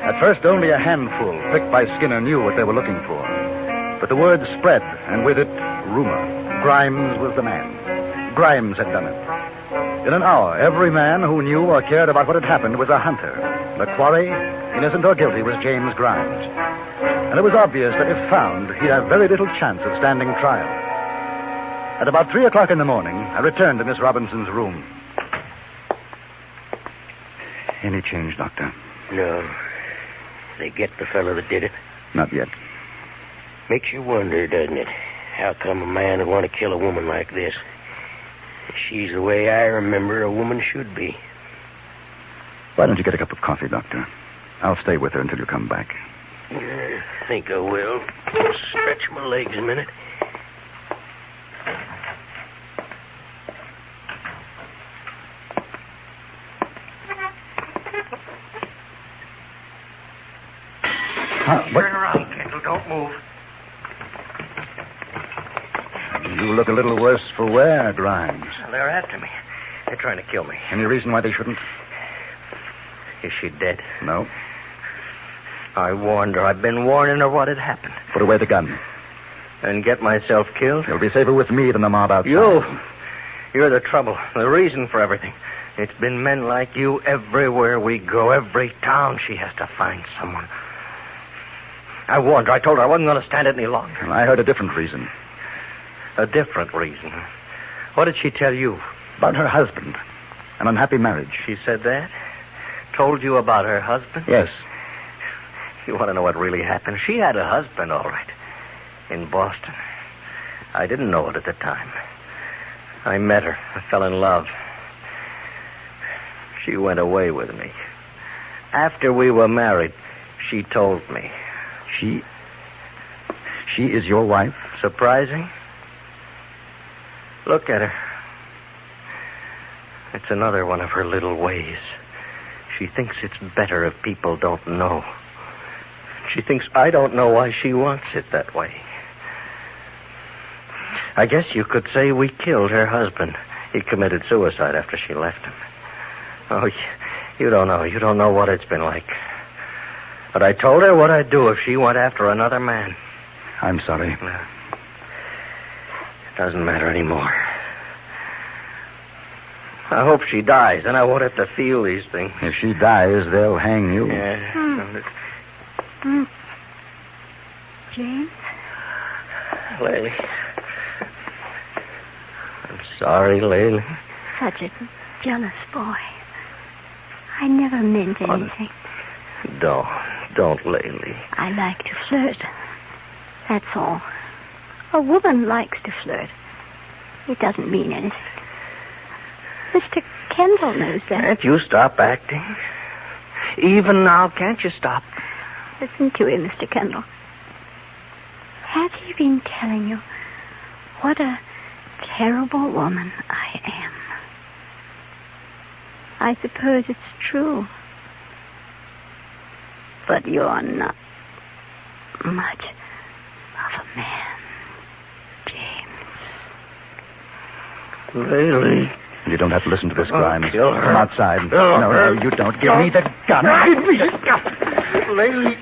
Speaker 14: At first, only a handful, picked by Skinner, knew what they were looking for. But the word spread, and with it, rumor. Grimes was the man. Grimes had done it. In an hour, every man who knew or cared about what had happened was a hunter. The quarry, innocent or guilty, was James Grimes. And it was obvious that if found, he'd have very little chance of standing trial. At about 3 o'clock in the morning, I returned to Miss Robinson's room. Any change, Doctor?
Speaker 22: No. They get the fellow that did it?
Speaker 14: Not yet.
Speaker 22: Makes you wonder, doesn't it? How come a man would want to kill a woman like this? She's the way I remember a woman should be.
Speaker 14: Why don't you get a cup of coffee, Doctor? I'll stay with her until you come back.
Speaker 22: I think I will. Stretch my legs a minute. Turn around, Kendall. Don't move.
Speaker 14: You look a little worse for wear, Grimes.
Speaker 22: Well, they're after me. They're trying to kill me.
Speaker 14: Any reason why they shouldn't?
Speaker 22: Is she dead?
Speaker 14: No.
Speaker 22: I warned her. I've been warning her what had happened.
Speaker 14: Put away the gun.
Speaker 22: And get myself killed?
Speaker 14: You'll be safer with me than the mob outside.
Speaker 22: You're the trouble, the reason for everything. It's been men like you everywhere we go. Every town she has to find someone. I warned her. I told her I wasn't going to stand it any longer.
Speaker 14: Well, I heard a different reason.
Speaker 22: A different reason? What did she tell you?
Speaker 14: About her husband. An unhappy marriage.
Speaker 22: She said that? Told you about her husband?
Speaker 14: Yes.
Speaker 22: You want to know what really happened? She had a husband, all right. In Boston. I didn't know it at the time. I met her. I fell in love. She went away with me. After we were married, she told me.
Speaker 14: She is your wife?
Speaker 22: Surprising? Look at her. It's another one of her little ways. She thinks it's better if people don't know. She thinks I don't know why she wants it that way. I guess you could say we killed her husband. He committed suicide after she left him. Oh, you don't know. You don't know what it's been like. But I told her what I'd do if she went after another man.
Speaker 14: I'm sorry.
Speaker 22: It doesn't matter anymore. I hope she dies, then I won't have to feel these things.
Speaker 14: If she dies, they'll hang you.
Speaker 22: Yeah.
Speaker 7: James?
Speaker 22: Laylee. I'm sorry, Laylee.
Speaker 7: Such a jealous boy. I never meant anything.
Speaker 22: Don't, Laylee.
Speaker 7: I like to flirt. That's all. A woman likes to flirt. It doesn't mean anything. Mr. Kendall knows that.
Speaker 22: Can't you stop acting? Even now, can't you stop?
Speaker 7: Listen to him, Mr. Kendall. Has he been telling you what a terrible woman I am? I suppose it's true. But you're not much of a man, James.
Speaker 22: Laylee.
Speaker 14: You don't have to listen to this, Grimes.
Speaker 22: Kill her.
Speaker 14: Come outside. No, you don't. Give me the gun.
Speaker 22: Give me the gun. Laylee.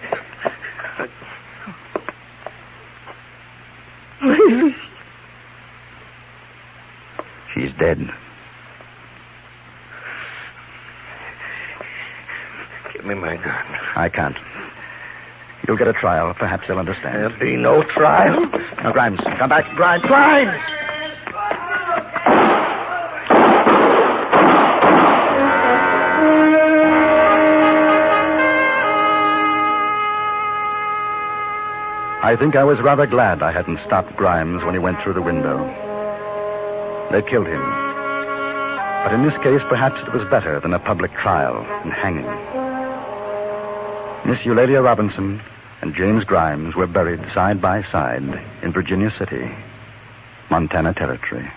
Speaker 14: She's dead.
Speaker 22: Give me my gun.
Speaker 14: I can't. You'll get a trial. Perhaps they'll understand.
Speaker 22: There'll be no trial.
Speaker 14: Now, Grimes, come back. Grimes! I think I was rather glad I hadn't stopped Grimes when he went through the window. They killed him. But in this case, perhaps it was better than a public trial and hanging. Miss Eulalia Robinson and James Grimes were buried side by side in Virginia City, Montana Territory.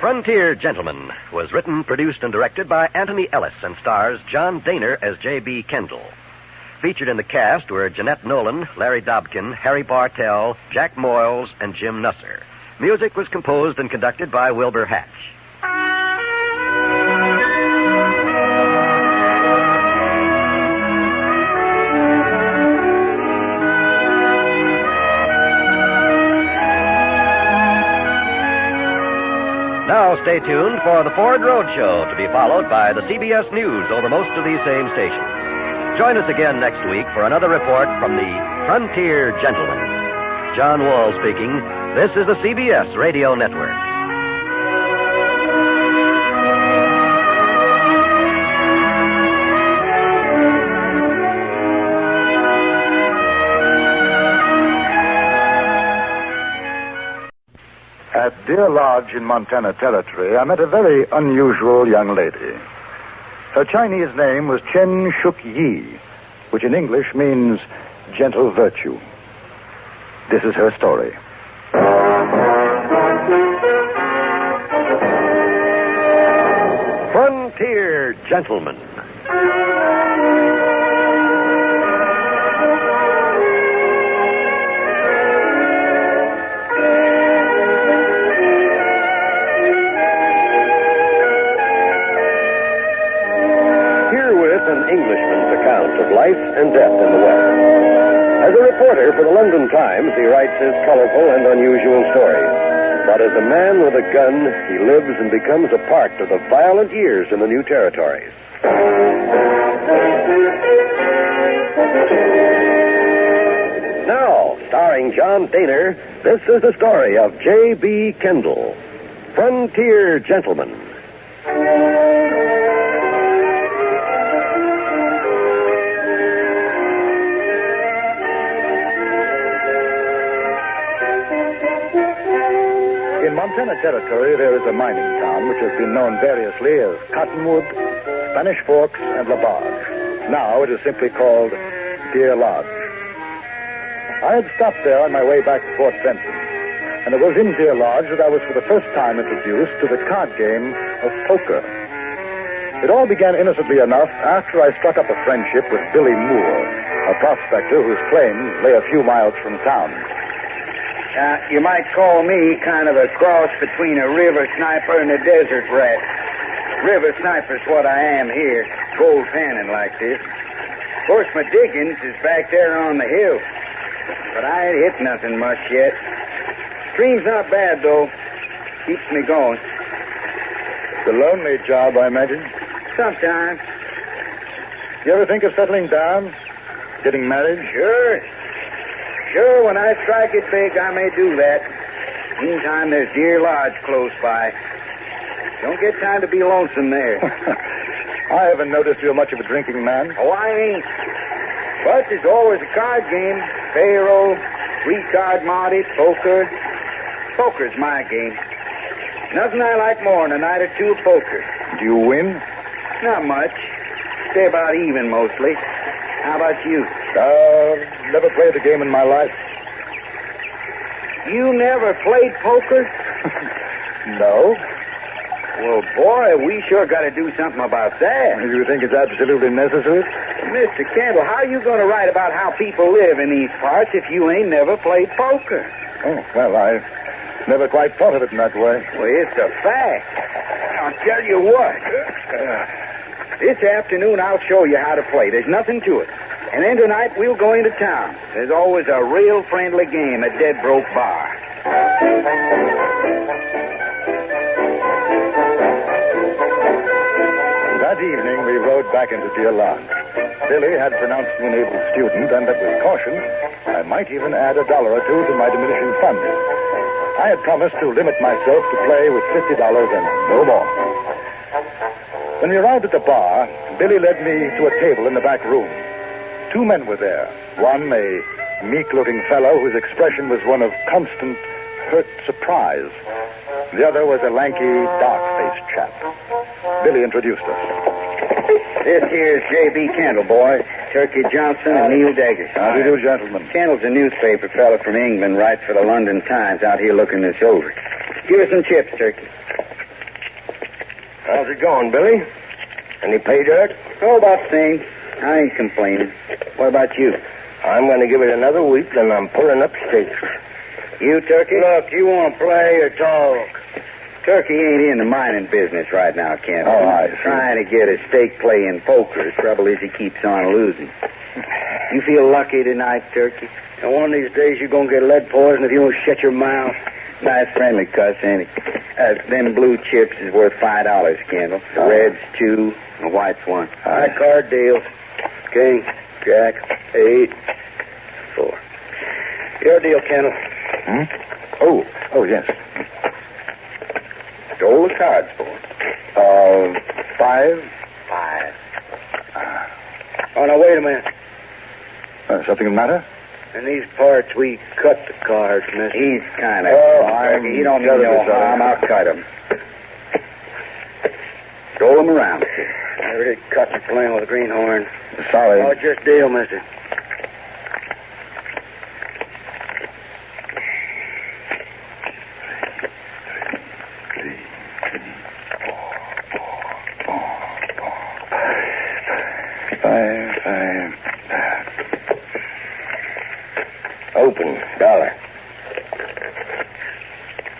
Speaker 17: Frontier Gentleman was written, produced, and directed by Anthony Ellis and stars John Daner as J.B. Kendall. Featured in the cast were Jeanette Nolan, Larry Dobkin, Harry Bartell, Jack Moyles, and Jim Nusser. Music was composed and conducted by Wilbur Hatch. Now stay tuned for the Ford Road Show, to be followed by the CBS News over most of these same stations. Join us again next week for another report from the Frontier Gentleman. John Wall speaking. This is the CBS Radio Network.
Speaker 21: At Deer Lodge in Montana Territory, I met a very unusual young lady. Her Chinese name was Chen Shuk Yi, which in English means gentle virtue. This is her story.
Speaker 17: Frontier Gentleman.
Speaker 11: An Englishman's account of life and death in the West. As a reporter for the London Times, he writes his colorful and unusual stories. But as a man with a gun, he lives and becomes a part of the violent years in the new territories. Now, starring John Daner, this is the story of J.B. Kendall, Frontier Gentleman.
Speaker 21: In Montana Territory, there is a mining town which has been known variously as Cottonwood, Spanish Forks, and La Barge. Now it is simply called Deer Lodge. I had stopped there on my way back to Fort Benton, and it was in Deer Lodge that I was for the first time introduced to the card game of poker. It all began innocently enough after I struck up a friendship with Billy Moore, a prospector whose claims lay a few miles from town.
Speaker 16: You might call me kind of a cross between a river sniper and a desert rat. River sniper's what I am here, gold panning like this. Of course, my diggings is back there on the hill, but I ain't hit nothing much yet. Stream's not bad, though. Keeps me going.
Speaker 21: It's a lonely job, I imagine.
Speaker 16: Sometimes.
Speaker 21: You ever think of settling down? Getting married?
Speaker 16: Sure, when I strike it big, I may do that. Meantime, there's Deer Lodge close by. Don't get time to be lonesome there.
Speaker 21: I haven't noticed you're much of a drinking man.
Speaker 16: Oh, I ain't. But there's always a card game. Faro, three-card monte, poker. Poker's my game. Nothing I like more than a night or two of poker.
Speaker 21: Do you win?
Speaker 16: Not much. Stay about even, mostly. How about you?
Speaker 21: Never played the game in my life.
Speaker 16: You never played poker?
Speaker 21: No.
Speaker 16: Well, boy, we sure got to do something about that.
Speaker 21: You think it's absolutely necessary?
Speaker 16: Mr. Kendall, how are you going to write about how people live in these parts if you ain't never played poker?
Speaker 21: Oh, well, I never quite thought of it in that way.
Speaker 16: Well, it's a fact. I'll tell you what. This afternoon, I'll show you how to play. There's nothing to it. And then tonight we'll go into town. There's always a real friendly game at Dead Broke Bar.
Speaker 21: That evening, we rode back into Deer Lodge. Billy had pronounced me an able student, and that with caution, I might even add $1 or two to my diminishing funds. I had promised to limit myself to play with $50 and no more. When we arrived at the bar, Billy led me to a table in the back room. 2 men were there. One, a meek-looking fellow whose expression was one of constant hurt surprise. The other was a lanky, dark-faced chap. Billy introduced us.
Speaker 16: This here's J.B. Kendall, boy. Turkey Johnson and Neil Daggers.
Speaker 21: How do you do, gentlemen?
Speaker 16: Kendall's a newspaper fellow from England, writes for the London Times, out here looking this over. Give us some chips, Turkey.
Speaker 21: How's it going, Billy? Any pay dirt?
Speaker 16: Oh, about the same. I ain't complaining. What about you?
Speaker 21: I'm going to give it another week, then I'm pulling up stakes.
Speaker 16: You, Turkey?
Speaker 21: Look, you want to play or talk?
Speaker 16: Turkey ain't in the mining business right now, Kendall.
Speaker 21: Oh, I see.
Speaker 16: Trying to get a stake play in poker. The trouble is he keeps on losing. You feel lucky tonight, Turkey?
Speaker 21: And one of these days you're going to get lead poison if you don't shut your mouth.
Speaker 16: Nice friendly cuss, ain't it? Them blue chips is worth $5, Kendall. The red's 2, the white's 1.
Speaker 21: High card deals. King, Jack, 8, 4. Your deal, Kendall. Oh, yes.
Speaker 16: Stole the cards for.
Speaker 21: 5.
Speaker 16: 5.
Speaker 21: Oh, now, wait a minute. Something the matter?
Speaker 16: In these parts, we cut the cards, mister. He's kind of... he don't need no harm. I'll cut him. Roll him around.
Speaker 21: I really cut you playing with a greenhorn. Sorry. Oh, just deal, mister.
Speaker 16: Open. $1.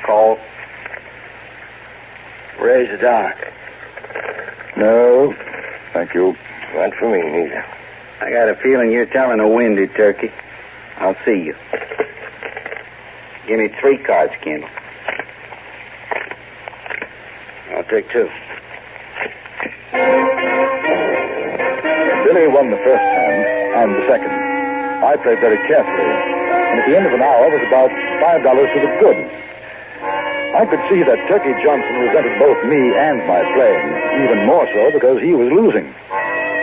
Speaker 16: Call.
Speaker 21: Raise $1. No, thank you.
Speaker 16: Not for me, neither. I got a feeling you're telling a windy turkey. I'll see you. Give me 3 cards, Kendall.
Speaker 21: I'll take 2. Billy won the first hand and the second. I played very carefully, and at the end of an hour was about $5 to the good. I could see that Turkey Johnson resented both me and my playing, even more so because he was losing.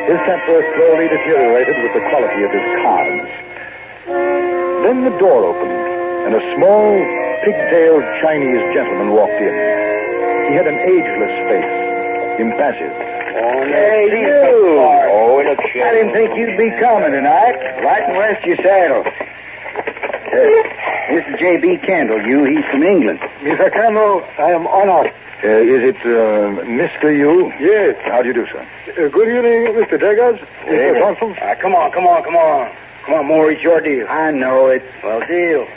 Speaker 21: His temper slowly deteriorated with the quality of his cards. Then the door opened, and a small, pigtailed Chinese gentleman walked in. He had an ageless face, impassive.
Speaker 16: Hey, you!
Speaker 21: Oh, in a chair.
Speaker 16: I didn't think you'd be coming tonight. Right and rest your saddle. This is J.B. Kendall. He's from England.
Speaker 4: Mr. Kendall, I am honored.
Speaker 21: Is it Mr. Yu?
Speaker 4: Yes.
Speaker 21: How do you do, sir?
Speaker 4: Good evening, Mr. Daggers. Mr. Johnson.
Speaker 21: Come on. Come on, Moore, it's your deal.
Speaker 16: I know it.
Speaker 21: Well, deal.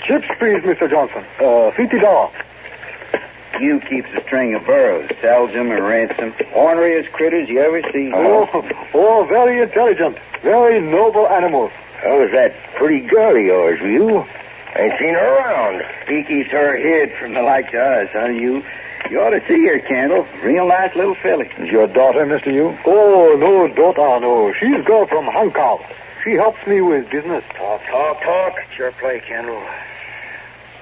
Speaker 4: Chips, please, Mr. Johnson. $50.
Speaker 16: You keeps a string of burros, sells them and rents them. Orneriest critters you ever see.
Speaker 4: Oh, very intelligent. Very noble animals.
Speaker 16: Oh, is that pretty girl of yours, you?
Speaker 21: Ain't seen her around.
Speaker 16: He keeps her hid from the like to us, huh? You ought to see her, Kendall. Real nice little filly.
Speaker 21: Is your daughter, Mr. Yu?
Speaker 4: Oh, no, daughter, no. She's girl from Hong Kong. She helps me with business.
Speaker 21: Talk. It's your play, Kendall.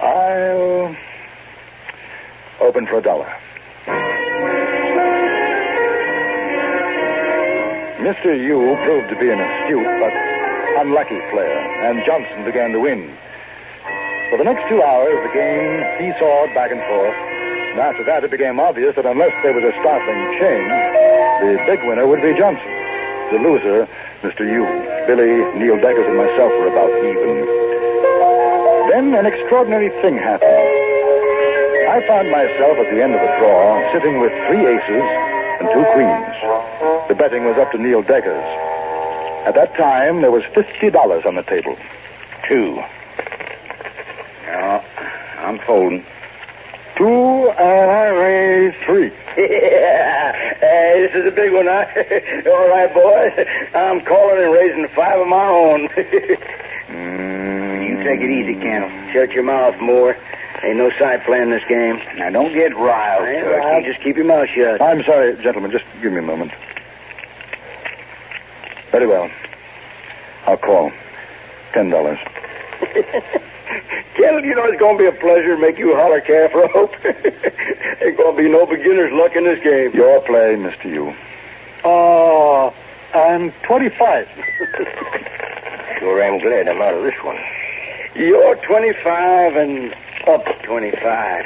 Speaker 21: I'll open for $1. Mr. Yu proved to be an astute but unlucky player, and Johnson began to win. For the next 2 hours, the game seesawed back and forth, and after that it became obvious that unless there was a startling change, the big winner would be Johnson. The loser, Mr. Yu. Billy, Neil Daggers, and myself were about even. Then an extraordinary thing happened. I found myself at the end of the draw sitting with 3 aces and 2 queens. The betting was up to Neil Daggers. At that time, there was $50 on the table. 2.
Speaker 16: No, I'm folding.
Speaker 4: 2, and I raise 3.
Speaker 16: This is a big one, huh? All right, boys. I'm calling and raising 5 of my own. You take it easy, Kendall. Shut your mouth, Moore. Ain't no side playing this game. Now, don't get riled, Turkey. Just keep your mouth shut.
Speaker 21: I'm sorry, gentlemen. Just give me a moment. Very well. I'll call. $10.
Speaker 16: Kendall, you know it's going to be a pleasure to make you holler calf rope. Ain't going to be no beginner's luck in this game.
Speaker 21: Your play, Mr. Yu.
Speaker 4: I'm 25.
Speaker 16: Sure am glad I'm out of this one. You're 25 and up 25.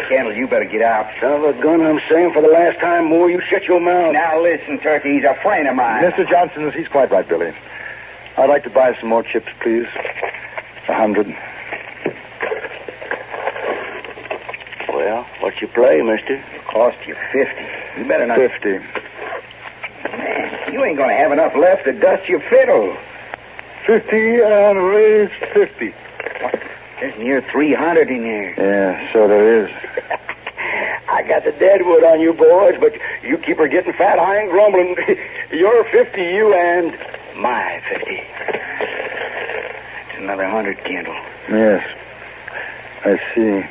Speaker 16: Kendall, you better get out. Son of a gun, I'm saying for the last time, Moore, you shut your mouth. Now listen, Turkey, he's a friend of mine.
Speaker 21: Mr. Johnson, he's quite right, Billy. I'd like to buy some more chips, please. 100.
Speaker 16: Well, what's your play, mister? It cost you 50. You better not...
Speaker 21: 50.
Speaker 16: Man, you ain't going to have enough left to dust your fiddle.
Speaker 4: 50 and raise 50.
Speaker 16: There's near 300 in there.
Speaker 21: Yeah, so there is.
Speaker 16: I got the deadwood on you boys, but you keep her getting fat. I ain't grumbling. You're 50, you and my 50. That's another 100, Kendall.
Speaker 21: Yes. I see.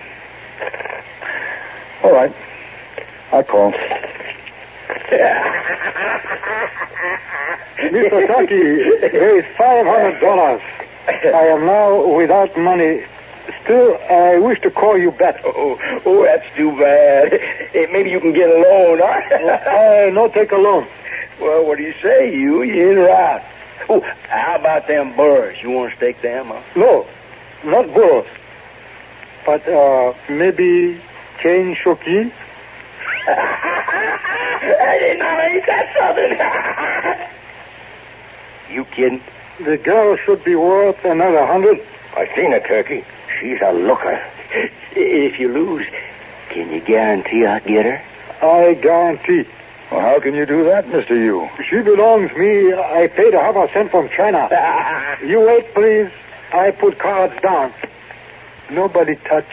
Speaker 21: All right. I'll call.
Speaker 4: Mr. Turkey, there is $500. I am now without money. Still, I wish to call you back.
Speaker 16: Oh, that's too bad. Maybe you can get a loan, huh?
Speaker 4: I no take a loan.
Speaker 16: Well, what do you say, you? You in or out? Oh, how about them burrs? You want to stake them, huh?
Speaker 4: No, not burros. But, maybe cane shoki?
Speaker 16: Ain't that something? You kidding?
Speaker 4: The girl should be worth another 100.
Speaker 16: I seen her, Turkey. She's a looker. If you lose, can you guarantee I'll get her?
Speaker 4: I guarantee.
Speaker 21: Well, how can you do that, Mr. Yu?
Speaker 4: She belongs me. I paid her half a cent from China. You wait, please. I put cards down. Nobody touch.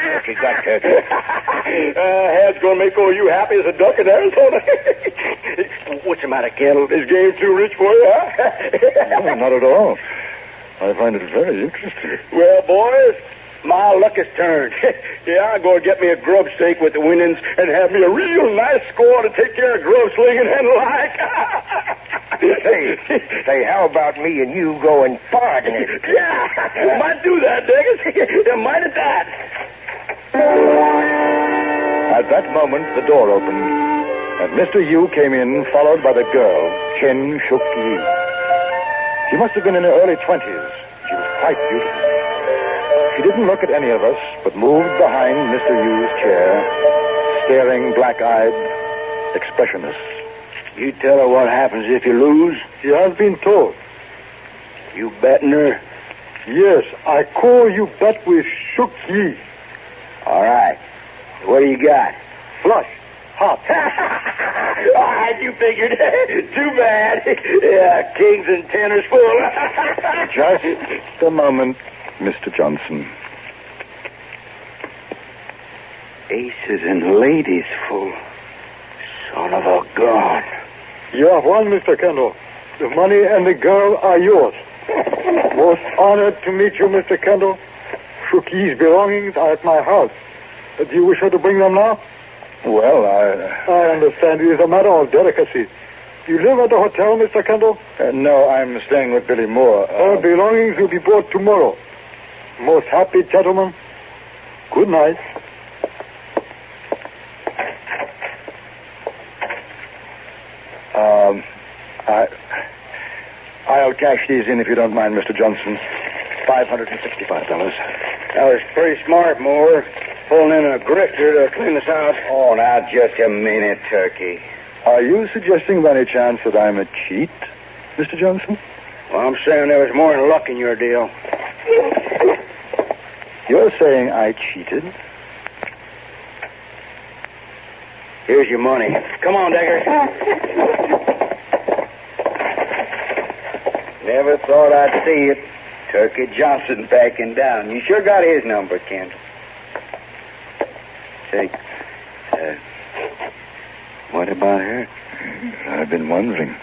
Speaker 16: What you got, Turkey? Head's gonna make all you happy as a duck in Arizona. What's the matter, Kendall? This game too rich for you, huh?
Speaker 21: No, not at all. I find it very interesting.
Speaker 16: Well, boys, my luck has turned. Yeah, I'm going to get me a grub steak with the winnings and have me a real nice score to take care of grub slinging and like.
Speaker 18: Say, how about me and you going farting it?
Speaker 16: Yeah, we might do that, Diggins. You might at that.
Speaker 21: At that moment, the door opened, and Mr. Yu came in, followed by the girl, Chen Shuk-yi. She must have been in her early 20s. She was quite beautiful. She didn't look at any of us, but moved behind Mr. Yu's chair, staring black-eyed, expressionless.
Speaker 16: You tell her what happens if you lose?
Speaker 4: She has been told.
Speaker 16: You betting her?
Speaker 4: Yes, I call you bet with Shuk-yi.
Speaker 16: All right. What do you got?
Speaker 4: Flush. Hot.
Speaker 16: All right, you figured. Too bad. Yeah, kings and tenors full.
Speaker 21: Just a moment, Mr. Johnson.
Speaker 16: Aces and ladies full. Son of a gun.
Speaker 4: You have won, Mr. Kendall. The money and the girl are yours. Most honored to meet you, Mr. Kendall. Shuk-yi's belongings are at my house. Do you wish her to bring them now?
Speaker 21: Well,
Speaker 4: I understand. It is a matter of delicacy. You live at the hotel, Mr. Kendall?
Speaker 21: No, I'm staying with Billy Moore.
Speaker 4: Her belongings will be brought tomorrow. Most happy gentlemen. Good night.
Speaker 21: I'll cash these in if you don't mind, Mr. Johnson. $565.
Speaker 16: That was pretty smart, Moore. Pulling in a grifter to clean this out. Oh, now, just a minute, Turkey.
Speaker 21: Are you suggesting by any chance that I'm a cheat, Mr. Johnson?
Speaker 16: Well, I'm saying there was more than luck in your deal.
Speaker 21: You're saying I cheated?
Speaker 16: Here's your money. Come on, Decker. Never thought I'd see it. Turkey Johnson backing down. You sure got his number, Kendall. Say, what about her?
Speaker 19: I've been wondering.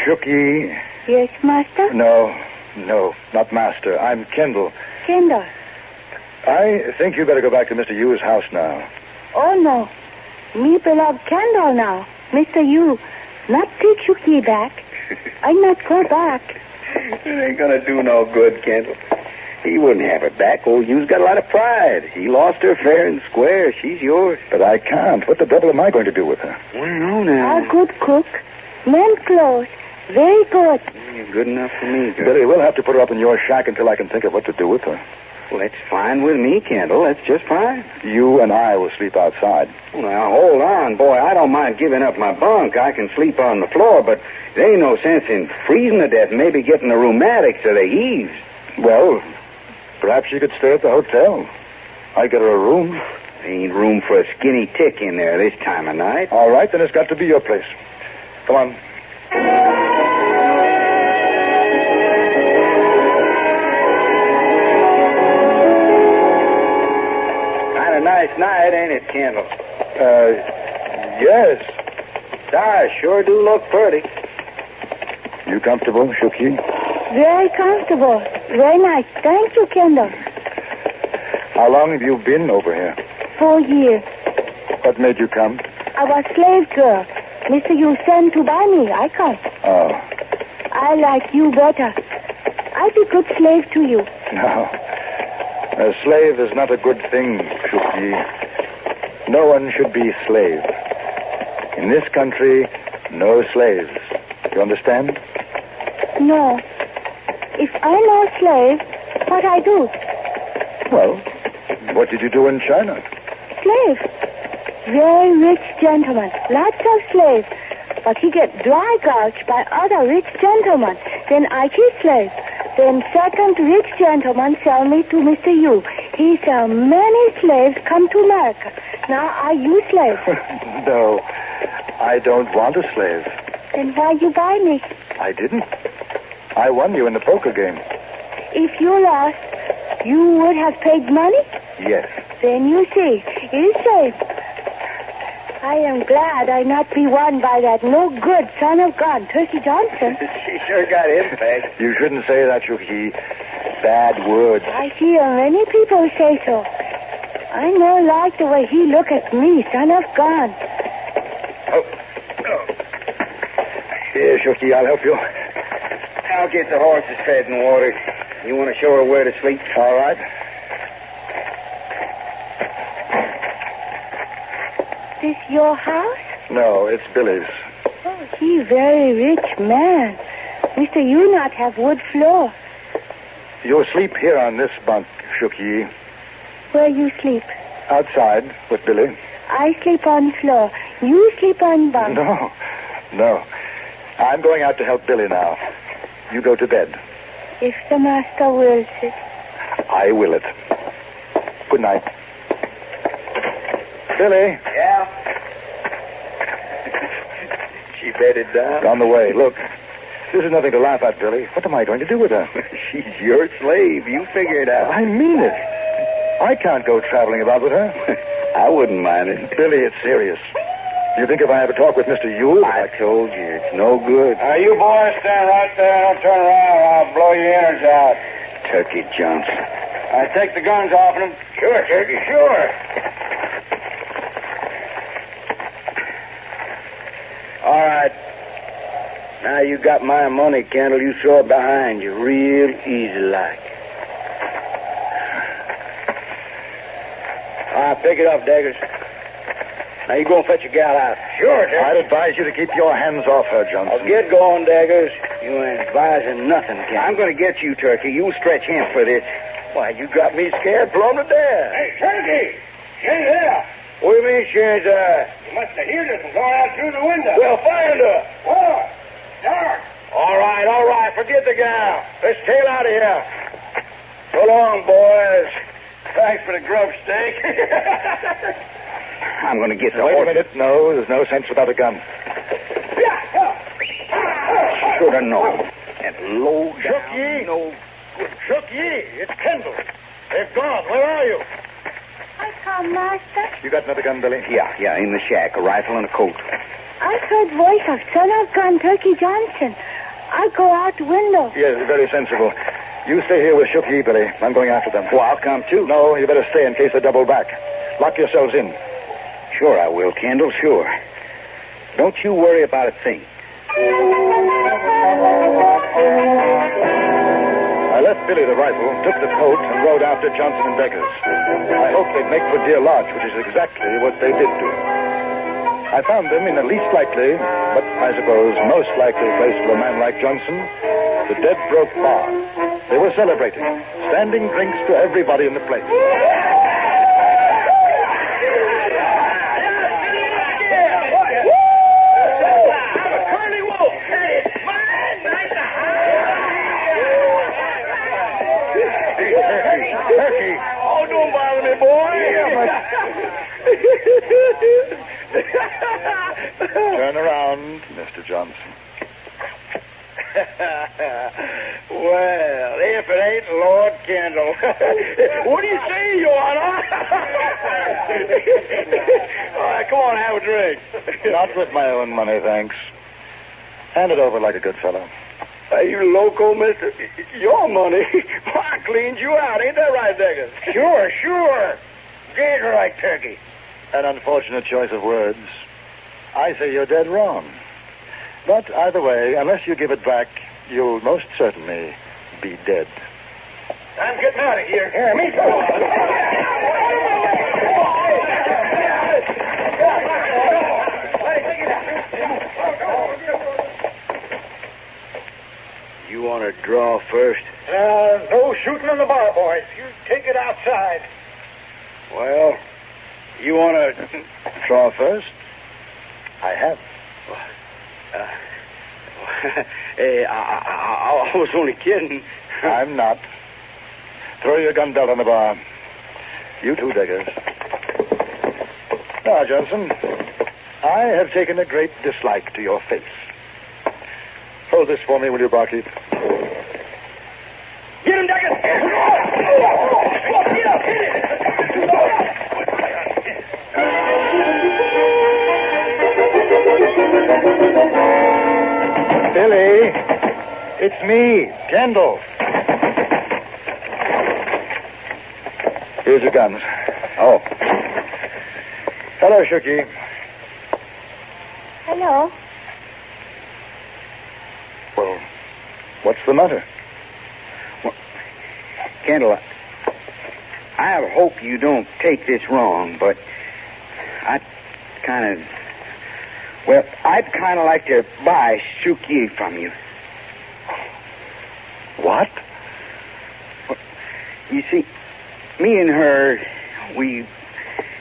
Speaker 19: Shooky.
Speaker 20: Yes, Master?
Speaker 19: No, not Master. I'm Kendall.
Speaker 20: Kendall.
Speaker 19: I think you better go back to Mr. Yu's house now.
Speaker 20: Oh, no. Me beloved Kendall now. Mr. Yu, not take Shooky back. I not go back.
Speaker 16: It ain't gonna do no good, Kendall. He wouldn't have her back. Old Yu's got a lot of pride. He lost her fair and square. She's yours.
Speaker 19: But I can't. What the devil am I going to do with her?
Speaker 16: Well, no, now.
Speaker 20: A good cook. Men clothes. Very good.
Speaker 16: You're good enough for me, girl.
Speaker 19: Billy, we'll have to put her up in your shack until I can think of what to do with her.
Speaker 16: Well, that's fine with me, Kendall. That's just fine.
Speaker 19: You and I will sleep outside.
Speaker 16: Well, now, hold on, boy. I don't mind giving up my bunk. I can sleep on the floor, but there ain't no sense in freezing to death and maybe getting the rheumatics or the heaves.
Speaker 19: Well, perhaps you could stay at the hotel. I'd get her a room.
Speaker 16: There ain't room for a skinny tick in there this time of night.
Speaker 19: All right, then it's got to be your place. Come on.
Speaker 16: Kind of nice night, ain't it, Kendall?
Speaker 19: Yes.
Speaker 16: Stars sure do look pretty.
Speaker 19: You comfortable, Shooky?
Speaker 20: Very comfortable. Very nice. Thank you, Kendall.
Speaker 19: How long have you been over here?
Speaker 20: 4 years.
Speaker 19: What made you come?
Speaker 20: I was slave girl. Mr. Yu sent to buy me. I come.
Speaker 19: Oh.
Speaker 20: I like you better. I be good slave to you.
Speaker 19: No. A slave is not a good thing, Shooky. No one should be a slave. In this country, no slaves. You understand?
Speaker 20: No. If I no slave, what I do?
Speaker 19: Well, what did you do in China?
Speaker 20: Slave. Very rich gentleman. Lots of slaves. But he get dry gouged by other rich gentlemen. Then I keep slave. Then second rich gentleman sell me to Mr. Yu. He sell many slaves come to America. Now are you slave?
Speaker 19: No. I don't want a slave.
Speaker 20: Then why you buy me?
Speaker 19: I didn't. I won you in the poker game.
Speaker 20: If you lost, you would have paid money?
Speaker 19: Yes.
Speaker 20: Then you see, he's safe. I am glad I not be won by that no good son of gun, Turkey Johnson.
Speaker 16: She sure got him pegged.
Speaker 19: You shouldn't say that, Shooky. Bad words.
Speaker 20: I hear many people say so. I no like the way he look at me, son of gun.
Speaker 19: Oh. Here, Shooky, I'll help you.
Speaker 16: I'll get the horses fed and watered. You want to show her where to sleep?
Speaker 19: All right.
Speaker 20: This your house?
Speaker 19: No, it's Billy's.
Speaker 20: Oh, he very rich man. Mr. You not have wood floor.
Speaker 19: You'll sleep here on this bunk, Shooky.
Speaker 20: Where you sleep?
Speaker 19: Outside with Billy.
Speaker 20: I sleep on floor. You sleep on bunk.
Speaker 19: No. I'm going out to help Billy now. You go to bed.
Speaker 20: If the master wills it.
Speaker 19: I will it. Good night. Billy.
Speaker 16: Yeah? She bedded down?
Speaker 19: On the way. Look, this is nothing to laugh at, Billy. What am I going to do with her?
Speaker 16: She's your slave. You figure it out.
Speaker 19: I mean it. I can't go traveling about with her.
Speaker 16: I wouldn't mind it.
Speaker 19: Billy, it's serious. Do you think if I have a talk with Mr. Yu...
Speaker 16: I told you, it's no good.
Speaker 2: You boys stand right there and don't turn around or I'll blow your innards out.
Speaker 16: Turkey Johnson.
Speaker 2: I take the guns off them.
Speaker 16: Sure, Turkey, sure. All right. Now you got my money, Kendall. You throw it behind you real easy like. All right, pick it up, Daggers. Now you go and fetch your gal out. Sure, Turkey.
Speaker 19: I'd advise you to keep your hands off her, Johnson.
Speaker 16: I'll get going, Daggers. You ain't advising nothing, Kendall. I'm going to get you, Turkey. You stretch him for this. Why, you got me scared, blown to death.
Speaker 2: Hey, Turkey! She ain't here.
Speaker 16: What do you mean she ain't there?
Speaker 2: You must have heard us and gone out through the window.
Speaker 16: Well, find her.
Speaker 2: What? Dark.
Speaker 16: All right. Forget the gal. Let's tail out of here. So long, boys.
Speaker 2: Thanks for the grub steak.
Speaker 16: I'm going to get the
Speaker 19: Wait
Speaker 16: horse.
Speaker 19: a minute. No, there's no sense without a gun.
Speaker 2: Yeah.
Speaker 16: should have known. That low
Speaker 4: Shooky!
Speaker 16: No.
Speaker 4: Shooky! It's Kendall. They've gone. Where are you?
Speaker 20: I come, Master.
Speaker 4: You got another gun, Billy?
Speaker 16: Yeah, in the shack. A rifle and a coat.
Speaker 20: I heard voice of son of gun Turkey Johnson. I go out the window.
Speaker 4: Yes, very sensible. You stay here with Shooky, Billy. I'm going after them.
Speaker 16: Well, I'll come too.
Speaker 4: No, you better stay in case they double back. Lock yourselves in.
Speaker 16: Sure I will, Kendall, sure. Don't you worry about a thing.
Speaker 4: I left Billy the rifle, took the coat, and rode after Johnson and Deckers. I hoped they'd make for Deer Lodge, which is exactly what they did do. I found them in the least likely, but I suppose most likely place for a man like Johnson, the Dead Broke Bar. They were celebrating, standing drinks to everybody in the place.
Speaker 2: Turkey. Oh, don't bother me, boy.
Speaker 4: Turn around, Mr. Johnson.
Speaker 2: Well, if it ain't Lord Kendall. What do you say, Your Honor? All right, come on, have a drink.
Speaker 4: Not with my own money, thanks. Hand it over like a good fellow.
Speaker 2: Are you loco, mister? Your money? I cleaned you out. Ain't that right, Deckers? Sure. Dead right, Turkey.
Speaker 4: An unfortunate choice of words. I say you're dead wrong. But either way, unless you give it back, you'll most certainly be dead.
Speaker 2: I'm getting out of here. Here, me too.
Speaker 16: You want to draw first?
Speaker 2: No shooting in the bar, boys. You take it outside.
Speaker 16: Well, you want to
Speaker 4: draw first? I have.
Speaker 16: Hey, I was only kidding.
Speaker 4: I'm not. Throw your gun belt on the bar. You too, Deckers. Now, Johnson, I have taken a great dislike to your face. Hold this for me, will you, barkeep?
Speaker 2: Get him, Deckers! Get up, hit it!
Speaker 4: Billy, it's me, Kendall. Here's your guns.
Speaker 16: Oh.
Speaker 4: Hello, Shooky.
Speaker 20: Hello.
Speaker 4: Well, what's the matter?
Speaker 16: Well, Kendall, I hope you don't take this wrong, but I'd kind of like to buy Shooky from you.
Speaker 4: What?
Speaker 16: Well, you see, me and her, we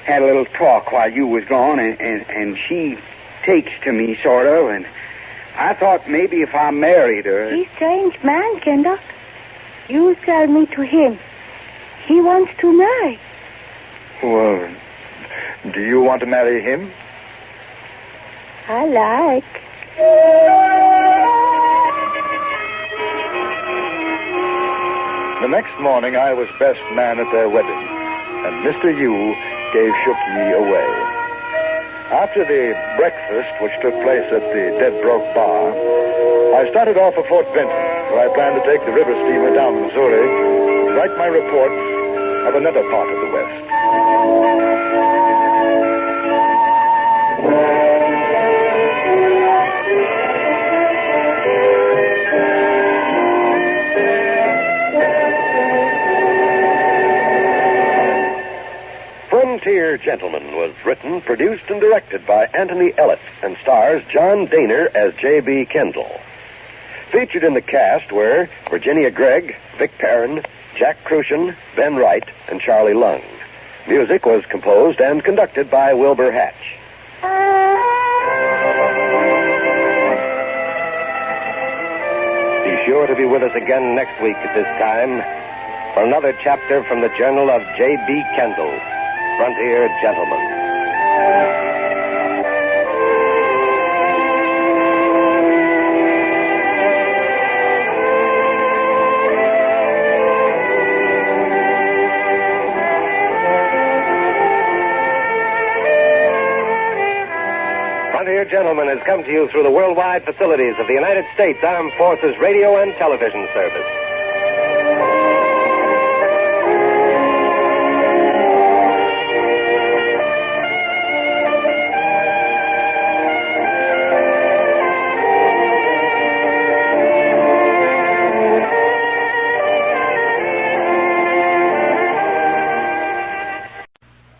Speaker 16: had a little talk while you was gone, and she takes to me, sort of, and I thought maybe if I married her...
Speaker 20: He's a strange man, Kendall. You sell me to him. He wants to marry.
Speaker 4: Well, do you want to marry him?
Speaker 20: I like.
Speaker 4: The next morning, I was best man at their wedding, and Mr. Yu gave Shooky away. After the breakfast, which took place at the Dead Broke Bar, I started off for Fort Benton, where I planned to take the river steamer down the Missouri to write my reports of another part of the West.
Speaker 11: Frontier Gentleman was written, produced, and directed by Anthony Ellis and stars John Daner as J.B. Kendall. Featured in the cast were Virginia Gregg, Vic Perrin, Jack Crucian, Ben Wright, and Charlie Lung. Music was composed and conducted by Wilbur Hatch. Be sure to be with us again next week at this time for another chapter from the Journal of J.B. Kendall, Frontier Gentleman. Gentlemen has come to you through the worldwide facilities of the United States Armed Forces Radio and Television Service.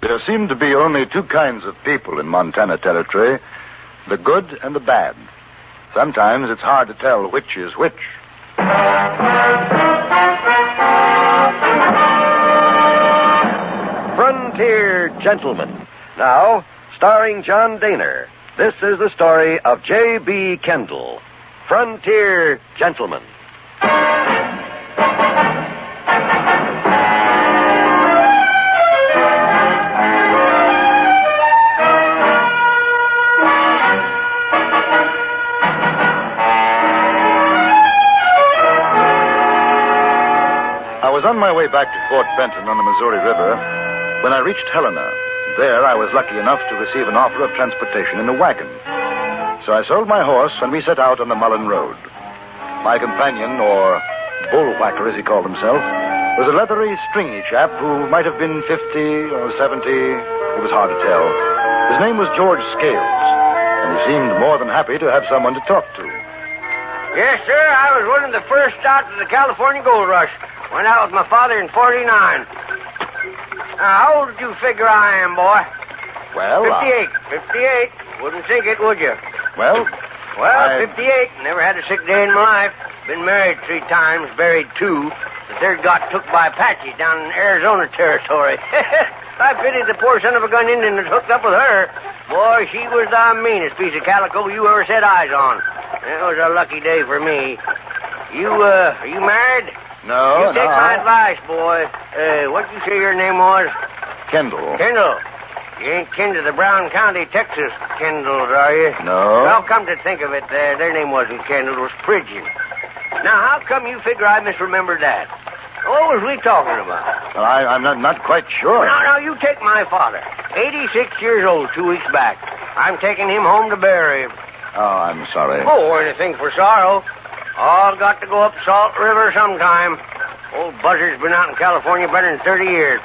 Speaker 21: There seem to be only two kinds of people in Montana Territory, the good and the bad. Sometimes it's hard to tell which is which.
Speaker 11: Frontier Gentlemen. Now, starring John Daner, this is the story of J.B. Kendall, Frontier Gentlemen.
Speaker 21: I was on my way back to Fort Benton on the Missouri River when I reached Helena. There, I was lucky enough to receive an offer of transportation in a wagon. So I sold my horse, and we set out on the Mullen Road. My companion, or bullwhacker as he called himself, was a leathery, stringy chap who might have been 50 or 70. It was hard to tell. His name was George Scales, and he seemed more than happy to have someone to talk to.
Speaker 22: Yes, sir. I was one of the first out of the California Gold Rush. Went out with my father in 49. How old did you figure I am, boy?
Speaker 21: Well,
Speaker 22: 58. 58. Wouldn't think it, would you?
Speaker 21: Well,
Speaker 22: 58. Never had a sick day in my life. Been married 3 times, buried 2. The third got took by Apaches down in Arizona Territory. I pitied the poor son of a gun Indian that hooked up with her. Boy, she was the meanest piece of calico you ever set eyes on. It was a lucky day for me. Are you married?
Speaker 21: No,
Speaker 22: You take my advice, boy. What'd you say your name was?
Speaker 21: Kendall.
Speaker 22: Kendall. You ain't kin to the Brown County, Texas Kendalls, are you?
Speaker 21: No.
Speaker 22: Well, come to think of it, their name wasn't Kendall, it was Pridgeon. Now, how come you figure I misremembered that? What was we talking about?
Speaker 21: Well, I'm not quite sure.
Speaker 22: Now, you take my father. 86 years old 2 weeks back. I'm taking him home to bury him.
Speaker 21: Oh, I'm sorry.
Speaker 22: Oh, anything for sorrow. All got to go up Salt River sometime. Old Buzzard's been out in California better than 30 years.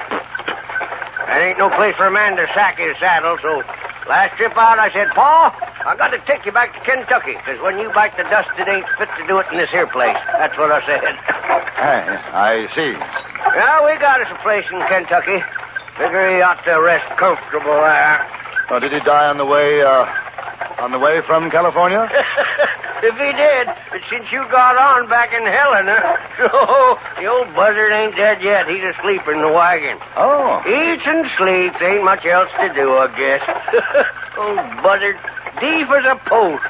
Speaker 22: That ain't no place for a man to sack his saddle, so last trip out I said, Pa, I got to take you back to Kentucky, because when you bite the dust, it ain't fit to do it in this here place. That's what I said.
Speaker 21: I see.
Speaker 22: Yeah, we got us a place in Kentucky. Figure he ought to rest comfortable there.
Speaker 21: Oh, did he die on the way from California?
Speaker 22: If he did, but since you got on back in Helena, so the old buzzard ain't dead yet. He's asleep in the wagon.
Speaker 21: Oh.
Speaker 22: Eats and sleeps. Ain't much else to do, I guess. Old buzzard, deaf as a post.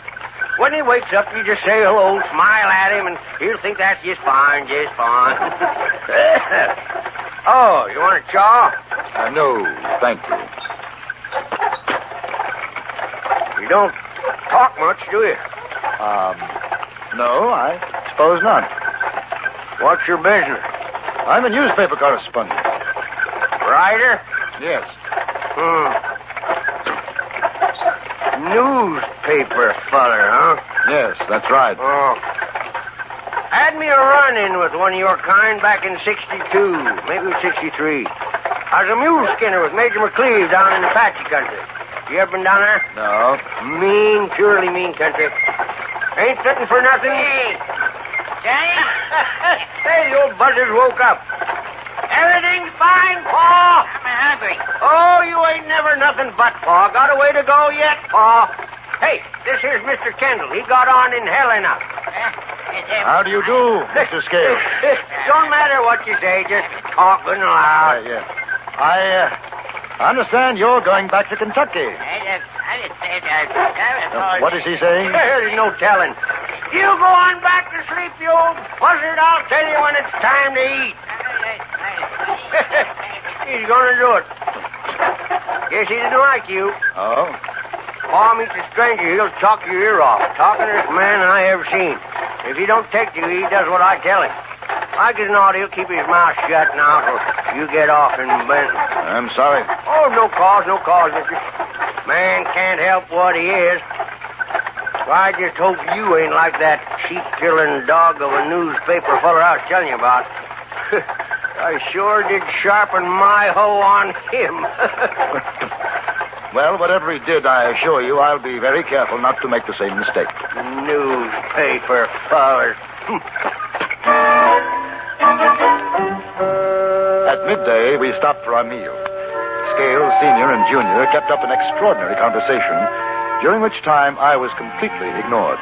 Speaker 22: When he wakes up, you just say hello, smile at him, and he'll think that's just fine, just fine. Oh, you want a chaw?
Speaker 21: No, thank you.
Speaker 22: You don't talk much, do you?
Speaker 21: No, I suppose not.
Speaker 22: What's your business?
Speaker 21: I'm a newspaper correspondent.
Speaker 22: Writer?
Speaker 21: Yes.
Speaker 22: Newspaper feller, huh?
Speaker 21: Yes, that's right.
Speaker 22: Oh. Had me a run-in with one of your kind back in 62, maybe 63. I was a mule skinner with Major McCleve down in Apache country. You ever been down there?
Speaker 21: No.
Speaker 22: Mean, purely mean country. Ain't fitting for nothing.
Speaker 13: Hey, Johnny?
Speaker 22: Hey, the old buzzard woke up. Everything's fine, Pa.
Speaker 13: I'm hungry.
Speaker 22: Oh, you ain't never nothing but, Pa. Got a way to go yet, Pa. Hey, this here's Mr. Kendall. He got on in Helena.
Speaker 21: How do you do, Mr. Scales?
Speaker 22: Don't matter what you say, just talk good and loud.
Speaker 21: Yes. I understand you're going back to Kentucky. What is he saying?
Speaker 22: There's no telling. You go on back to sleep, you old buzzard. I'll tell you when it's time to eat. He's gonna do it. Guess he didn't like you.
Speaker 21: Oh?
Speaker 22: Pa meets a stranger, he'll talk your ear off. Talkingest man I ever seen. If he don't take you, he does what I tell him. Like as not, he'll keep his mouth shut now till you get off in Benton.
Speaker 21: I'm sorry.
Speaker 22: Oh, no cause, mister. Man can't help what he is. I just hope you ain't like that sheep-killing dog of a newspaper feller I was telling you about. I sure did sharpen my hoe on him.
Speaker 21: Well, whatever he did, I assure you, I'll be very careful not to make the same mistake.
Speaker 22: Newspaper fellers.
Speaker 21: At midday, we stopped for our meal. Scales, Senior, and Junior kept up an extraordinary conversation, during which time I was completely ignored.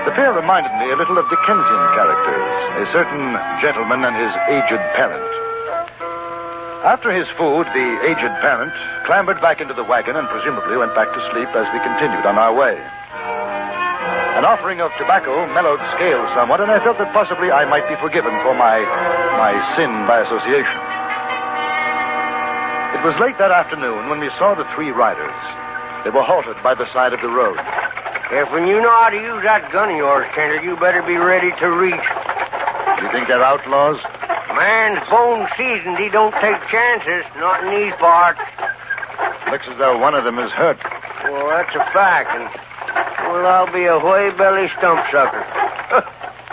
Speaker 21: The pair reminded me a little of Dickensian characters, a certain gentleman and his aged parent. After his food, the aged parent clambered back into the wagon and presumably went back to sleep as we continued on our way. An offering of tobacco mellowed Scales somewhat, and I felt that possibly I might be forgiven for my sin by association. It was late that afternoon when we saw the three riders. They were halted by the side of the road.
Speaker 22: If when you know how to use that gun of yours, Kendall, you better be ready to reach.
Speaker 21: You think they're outlaws?
Speaker 22: Man's bone seasoned. He don't take chances, not in these parts.
Speaker 21: Looks as though one of them is hurt.
Speaker 22: Well, that's a fact, and well, I'll be a whey-belly stump sucker.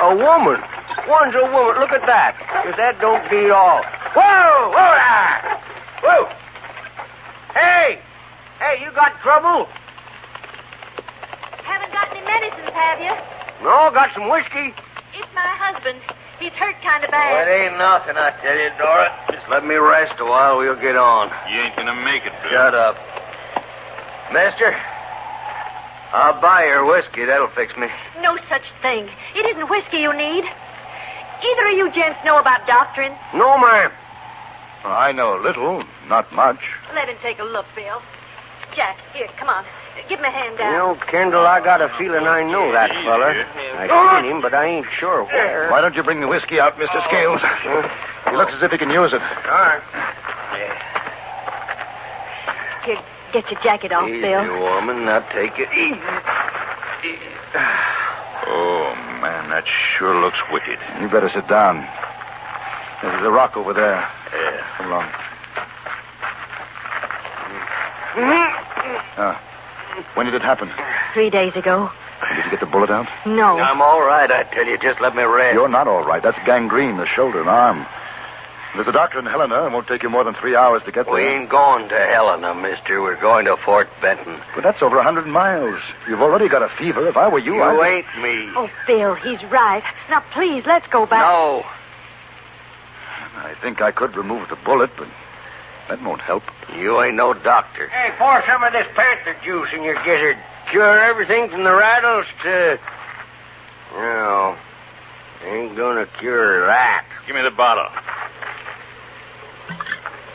Speaker 22: A woman. One's a woman. Look at that. If that don't beat all. Whoa! Whoa there! Whoa! Hey! Hey, you got trouble?
Speaker 3: Haven't got any medicines, have you?
Speaker 22: No, got some whiskey.
Speaker 3: It's my husband. He's hurt kind of
Speaker 22: Oh,
Speaker 3: bad.
Speaker 22: it ain't nothing, I tell you, Dora. Just let me rest a while. We'll get on.
Speaker 5: You ain't gonna make it, Bill.
Speaker 22: Shut up. Mister, I'll buy your whiskey. That'll fix me.
Speaker 3: No such thing. It isn't whiskey you need. Either of you gents know about doctrine?
Speaker 22: No, ma'am.
Speaker 21: Well, I know a little, not much.
Speaker 3: Let him take a look, Bill. Jack, here, come on. Give him a hand
Speaker 22: You
Speaker 3: down.
Speaker 22: know, Kendall, I got a feeling I know that feller. I seen him, but I ain't sure where.
Speaker 21: Why don't you bring the whiskey out, Mr. Scales? He looks as if he can use it.
Speaker 22: All right.
Speaker 3: Here, get your jacket off,
Speaker 22: Easy,
Speaker 3: Bill.
Speaker 22: woman. Now take it easy.
Speaker 5: Oh, man, that sure looks wicked.
Speaker 21: You better sit down. There's a rock over there.
Speaker 5: Yeah.
Speaker 21: Come along. When did it happen?
Speaker 3: 3 days ago.
Speaker 21: Did you get the bullet out?
Speaker 3: No.
Speaker 22: I'm all right, I tell you. Just let me rest.
Speaker 21: You're not all right. That's gangrene, the shoulder and arm. There's a doctor in Helena. It won't take you more than 3 hours to get there.
Speaker 22: We ain't going to Helena, mister. We're going to Fort Benton.
Speaker 21: But that's over 100 miles. You've already got a fever. If I were you,
Speaker 22: You
Speaker 21: I'd...
Speaker 22: ain't me.
Speaker 3: Oh, Bill, he's right. Now, please, let's go back.
Speaker 22: No.
Speaker 21: I think I could remove the bullet, but that won't help.
Speaker 22: You ain't no doctor. Hey, pour some of this panther juice in your gizzard. Cure everything from the rattles to... No. Ain't gonna cure that.
Speaker 5: Give me the bottle.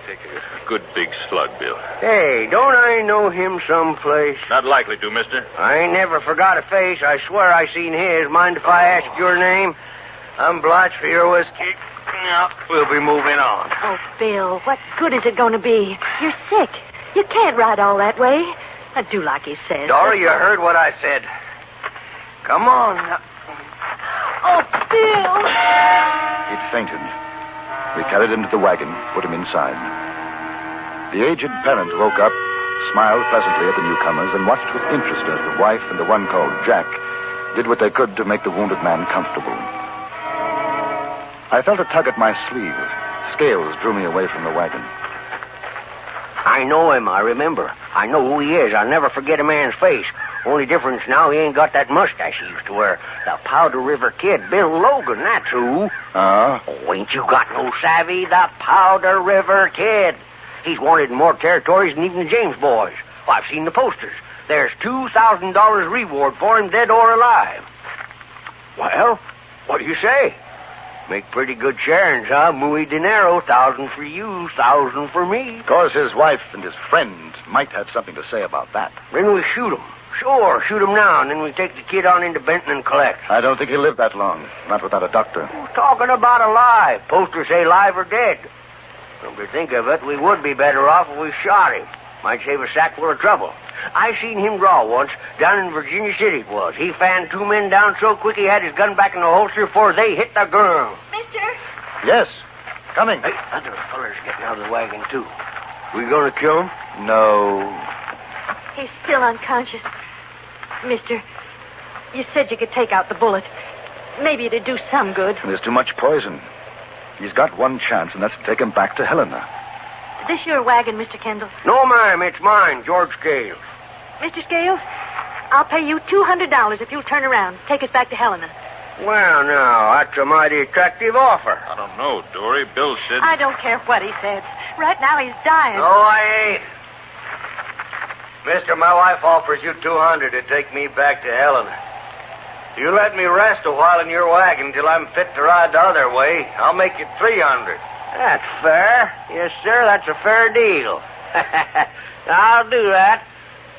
Speaker 5: Take a good big slug, Bill.
Speaker 22: Hey, don't I know him someplace?
Speaker 5: Not likely to, mister.
Speaker 22: I ain't never forgot a face. I swear I seen his. Mind if I ask your name? I'm obliged for your whiskey. Now, we'll be moving on.
Speaker 3: Oh, Bill, what good is it going to be? You're sick. You can't ride all that way. I do like he says.
Speaker 22: Dora, you heard what I said. Come on.
Speaker 3: Oh, Bill.
Speaker 21: He'd fainted. We carried him to the wagon, put him inside. The aged parent woke up, smiled pleasantly at the newcomers, and watched with interest as the wife and the one called Jack did what they could to make the wounded man comfortable. I felt a tug at my sleeve. Scales drew me away from the wagon.
Speaker 22: I know him, I remember. I know who he is. I'll never forget a man's face. Only difference now, he ain't got that mustache he used to wear. The Powder River Kid, Bill Logan, that's who.
Speaker 21: Ah?
Speaker 22: Oh, ain't you got no savvy? The Powder River Kid. He's wanted in more territories than even the James boys. Oh, I've seen the posters. There's $2,000 reward for him, dead or alive. Well, what do you say? Make pretty good sharings, huh? Muy dinero, 1,000 for you, 1,000 for me.
Speaker 21: Because his wife and his friend might have something to say about that.
Speaker 22: Then we shoot him. Sure, shoot him now, and then we take the kid on into Benton and collect.
Speaker 21: I don't think he'll live that long. Not without a doctor.
Speaker 22: We're talking about alive. Posters say live or dead. Come to think of it, we would be better off if we shot him. Might save a sackful of trouble. I seen him draw once, down in Virginia City it was. He fanned 2 men down so quick he had his gun back in the holster before they hit the ground.
Speaker 3: Mister?
Speaker 21: Yes, coming.
Speaker 22: Hey, other fellas getting out of the wagon, too. We gonna kill him?
Speaker 21: No.
Speaker 3: He's still unconscious. Mister, You said you could take out the bullet. Maybe it'd do some good.
Speaker 21: There's too much poison. He's got one chance, and that's to take him back to Helena.
Speaker 3: Is this your wagon, Mr. Kendall?
Speaker 22: No, ma'am, it's mine, George Scales.
Speaker 3: Mr. Scales, I'll pay you $200 if you'll turn around. Take us back to Helena.
Speaker 22: Well, now, that's a mighty attractive offer.
Speaker 5: I don't know, Dory. Bill said...
Speaker 3: I don't care what he said. Right now he's dying.
Speaker 22: No, I ain't. Mister, my wife offers you $200 to take me back to Helena. You let me rest a while in your wagon till I'm fit to ride the other way. I'll make it $300. That's fair. Yes, sir, that's a fair deal. I'll do that.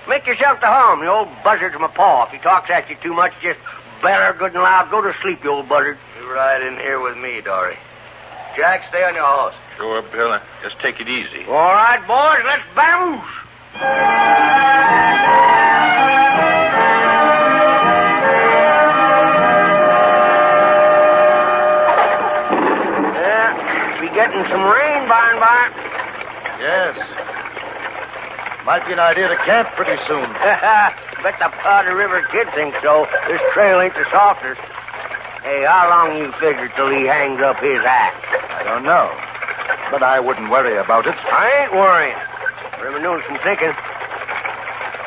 Speaker 22: Make yourself to home. The old buzzard's my paw. If he talks at you too much, just better good and loud. Go to sleep, you old buzzard. You ride in here with me, Dory. Jack, stay on your horse.
Speaker 5: Sure, Bill. Just take it easy.
Speaker 22: All right, boys, let's vamoose. Getting some rain by and by.
Speaker 21: Yes. Might be an idea to camp pretty soon.
Speaker 22: Bet the Powder River kid thinks so. This trail ain't the softest. Hey, how long you figure till he hangs up his axe?
Speaker 21: I don't know. But I wouldn't worry about it.
Speaker 22: I ain't worrying. I've been doing some thinking.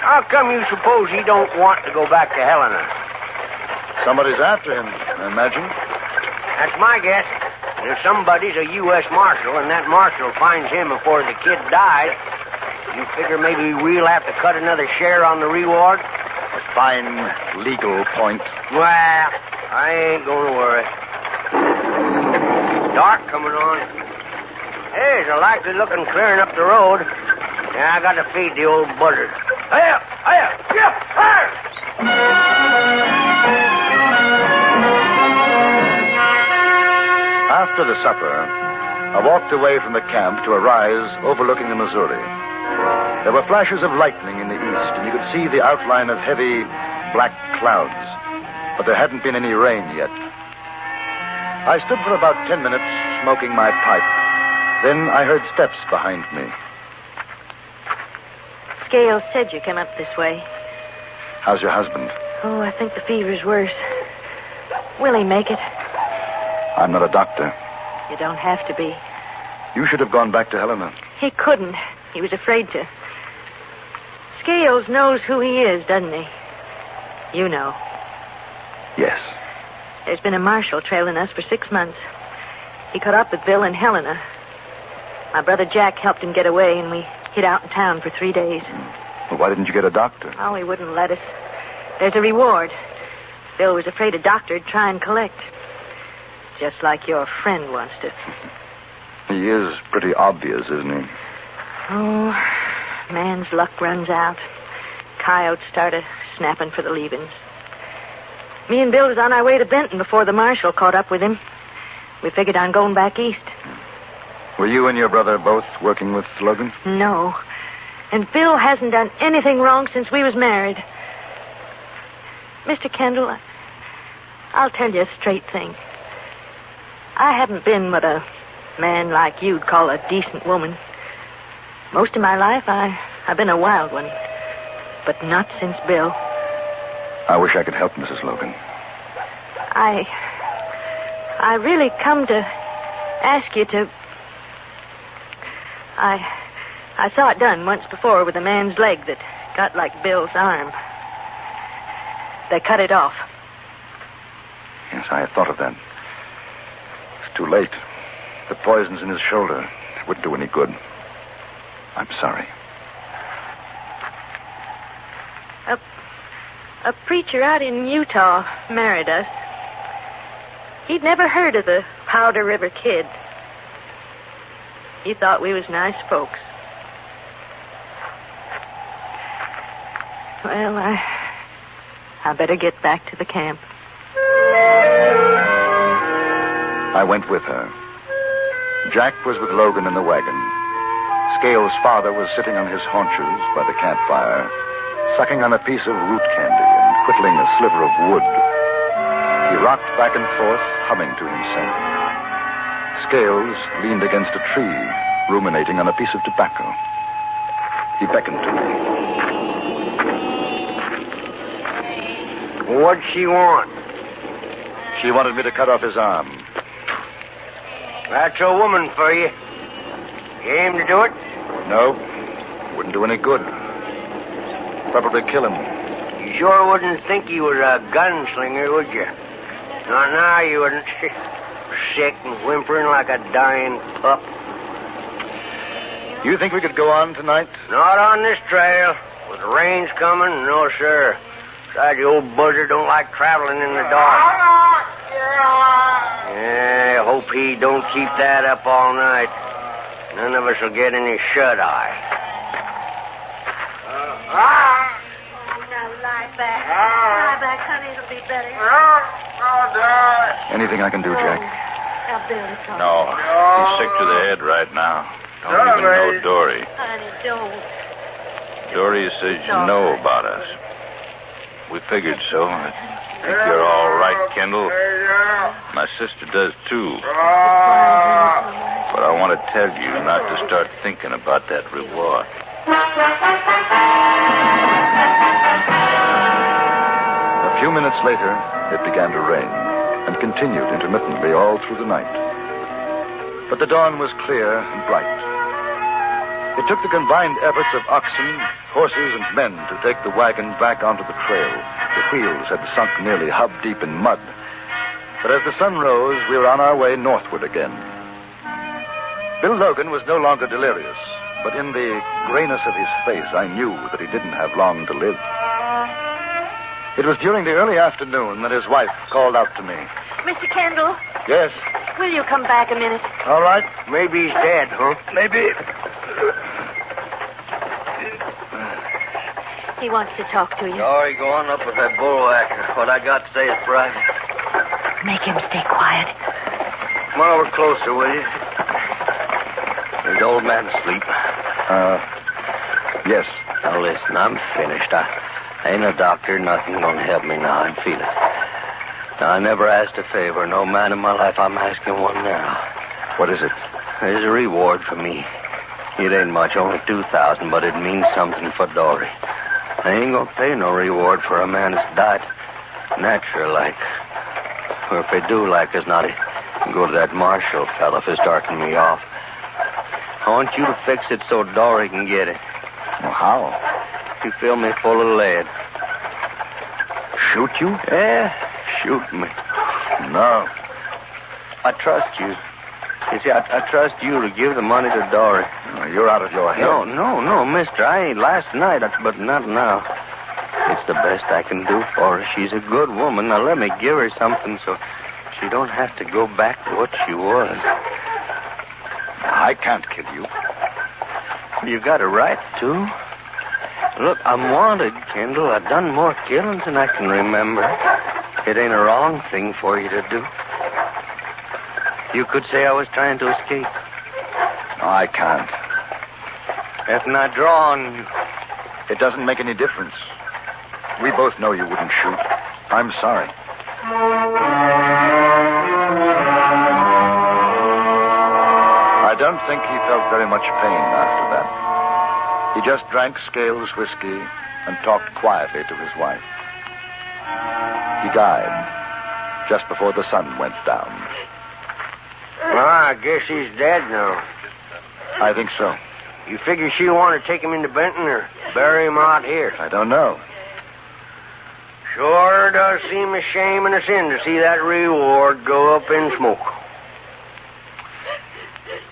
Speaker 22: How come you suppose he don't want to go back to Helena?
Speaker 21: Somebody's after him, I imagine.
Speaker 22: That's my guess. If somebody's a U.S. Marshal and that Marshal finds him before the kid dies, you figure maybe we'll have to cut another share on the reward?
Speaker 21: A fine legal point.
Speaker 22: Well, I ain't going to worry. Dark coming on. There's a likely looking clearing up the road. Yeah, I got to feed the old buzzard. Hiya! Hiya! Yep! Fire!
Speaker 21: After the supper, I walked away from the camp to a rise overlooking the Missouri. There were flashes of lightning in the east, and you could see the outline of heavy, black clouds, but there hadn't been any rain yet. I stood for about 10 minutes smoking my pipe. Then I heard steps behind me.
Speaker 3: Scales said you came up this way.
Speaker 21: How's your husband?
Speaker 3: Oh, I think the fever's worse. Will he make it?
Speaker 21: I'm not a doctor.
Speaker 3: You don't have to be.
Speaker 21: You should have gone back to Helena.
Speaker 3: He couldn't. He was afraid to. Scales knows who he is, doesn't he? You know.
Speaker 21: Yes.
Speaker 3: There's been a marshal trailing us for 6 months. He caught up with Bill in Helena. My brother Jack helped him get away, and we hid out in town for 3 days.
Speaker 21: Well, why didn't you get a doctor?
Speaker 3: Oh, he wouldn't let us. There's a reward. Bill was afraid a doctor'd try and collect. Just like your friend wants to.
Speaker 21: He is pretty obvious, isn't he?
Speaker 3: Oh, man's luck runs out. Coyotes started snapping for the leavings. Me and Bill was on our way to Benton before the marshal caught up with him. We figured on going back east.
Speaker 21: Were you and your brother both working with Logan?
Speaker 3: No. And Bill hasn't done anything wrong since we was married. Mr. Kendall, I'll tell you a straight thing. I haven't been what a man like you'd call a decent woman. Most of my life, I've been a wild one. But not since Bill.
Speaker 21: I wish I could help Mrs. Logan.
Speaker 3: I really come to ask you to... I saw it done once before with a man's leg that got like Bill's arm. They cut it off.
Speaker 21: Yes, I had thought of that. It's too late. The poison's in his shoulder. It wouldn't do any good. I'm sorry.
Speaker 3: A preacher out in Utah married us. He'd never heard of the Powder River Kid. He thought we was nice folks. Well, I better get back to the camp.
Speaker 21: I went with her. Jack was with Logan in the wagon. Scales' father was sitting on his haunches by the campfire, sucking on a piece of root candy and whittling a sliver of wood. He rocked back and forth, humming to himself. Scales leaned against a tree, ruminating on a piece of tobacco. He beckoned to me.
Speaker 22: What'd she want?
Speaker 21: She wanted me to cut off his arm.
Speaker 22: That's a woman for you. You aim to do it?
Speaker 21: No. Wouldn't do any good. Probably kill him.
Speaker 22: You sure wouldn't think he was a gunslinger, would you? Not now, you wouldn't. Sick and whimpering like a dying pup.
Speaker 21: You think we could go on tonight?
Speaker 22: Not on this trail. With the rains coming, no, sir. Besides, the old buzzard don't like traveling in the dark. Yeah, I hope he don't keep that up all night. None of us will get any shut-eye.
Speaker 3: Now lie back. Lie back, honey. It'll be better.
Speaker 21: Anything I can do, Jack?
Speaker 3: Now, Bill, it's all
Speaker 5: No. He's sick to the head right now. Don't even know Dory.
Speaker 3: Honey, don't.
Speaker 5: Dory says you know about us. We figured so. I think you're all right, Kendall. My sister does, too. But I want to tell you not to start thinking about that reward.
Speaker 21: A few minutes later, it began to rain and continued intermittently all through the night. But the dawn was clear and bright. It took the combined efforts of oxen, horses, and men to take the wagon back onto the trail. The wheels had sunk nearly hub-deep in mud. But as the sun rose, we were on our way northward again. Bill Logan was no longer delirious, but in the grayness of his face, I knew that he didn't have long to live. It was during the early afternoon that his wife called out to me.
Speaker 3: Mr. Kendall,
Speaker 21: Yes?
Speaker 3: will you come back a minute?
Speaker 21: All right.
Speaker 22: Maybe he's dead, huh?
Speaker 21: Maybe.
Speaker 3: He wants to talk to you.
Speaker 6: Sorry, go on up with that bullwhacker. What I got to say is private.
Speaker 3: Make him stay quiet.
Speaker 22: Come on over closer, will you?
Speaker 6: Is the old man asleep?
Speaker 21: Yes.
Speaker 6: Now, listen, I'm finished. I ain't a doctor. Nothing gonna help me now. I'm feeling. Now, I never asked a favor. No man in my life. I'm asking one now.
Speaker 21: What is it?
Speaker 6: There's a reward for me. It ain't much, only 2,000, but it means something for Dory. I ain't gonna pay no reward for a man that's died natural like. Or if they do like as not, go to that Marshall fella for starting me off. I want you to fix it so Dory can get it.
Speaker 21: Well, how?
Speaker 6: You fill me full of lead.
Speaker 21: Shoot you?
Speaker 6: Yeah, shoot me.
Speaker 21: No.
Speaker 6: I trust you. You see, I trust you to give the money to Dory.
Speaker 21: Oh, you're out of your head.
Speaker 6: No, mister. I ain't last night, but not now. It's the best I can do for her. She's a good woman. Now, let me give her something so she don't have to go back to what she was.
Speaker 21: I can't kill you.
Speaker 6: You got a right to. Look, I'm wanted, Kendall. I've done more killings than I can remember. It ain't a wrong thing for you to do. You could say I was trying to escape.
Speaker 21: No, I can't.
Speaker 6: If not draw on you.
Speaker 21: It doesn't make any difference. We both know you wouldn't shoot. I'm sorry. I don't think he felt very much pain after that. He just drank Scales whiskey and talked quietly to his wife. He died just before the sun went down.
Speaker 22: Well, I guess he's dead now.
Speaker 21: I think so.
Speaker 22: You figure she'll want to take him into Benton or bury him out here?
Speaker 21: I don't know.
Speaker 22: Sure does seem a shame and a sin to see that reward go up in smoke.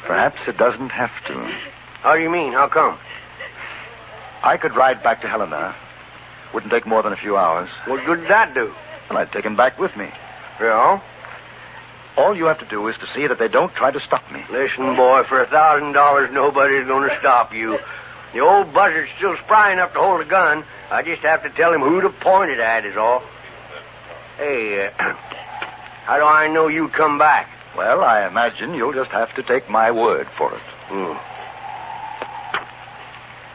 Speaker 21: Perhaps it doesn't have to.
Speaker 22: How do you mean? How come?
Speaker 21: I could ride back to Helena. Wouldn't take more than a few hours.
Speaker 22: What good did that do?
Speaker 21: Well, I'd take him back with me.
Speaker 22: Yeah?
Speaker 21: All you have to do is to see that they don't try to stop me.
Speaker 22: Listen, boy, for $1,000, nobody's going to stop you. The old buzzard's still spry enough to hold a gun. I just have to tell him who to point it at is all. Hey, how do I know you'd come back?
Speaker 21: Well, I imagine you'll just have to take my word for it.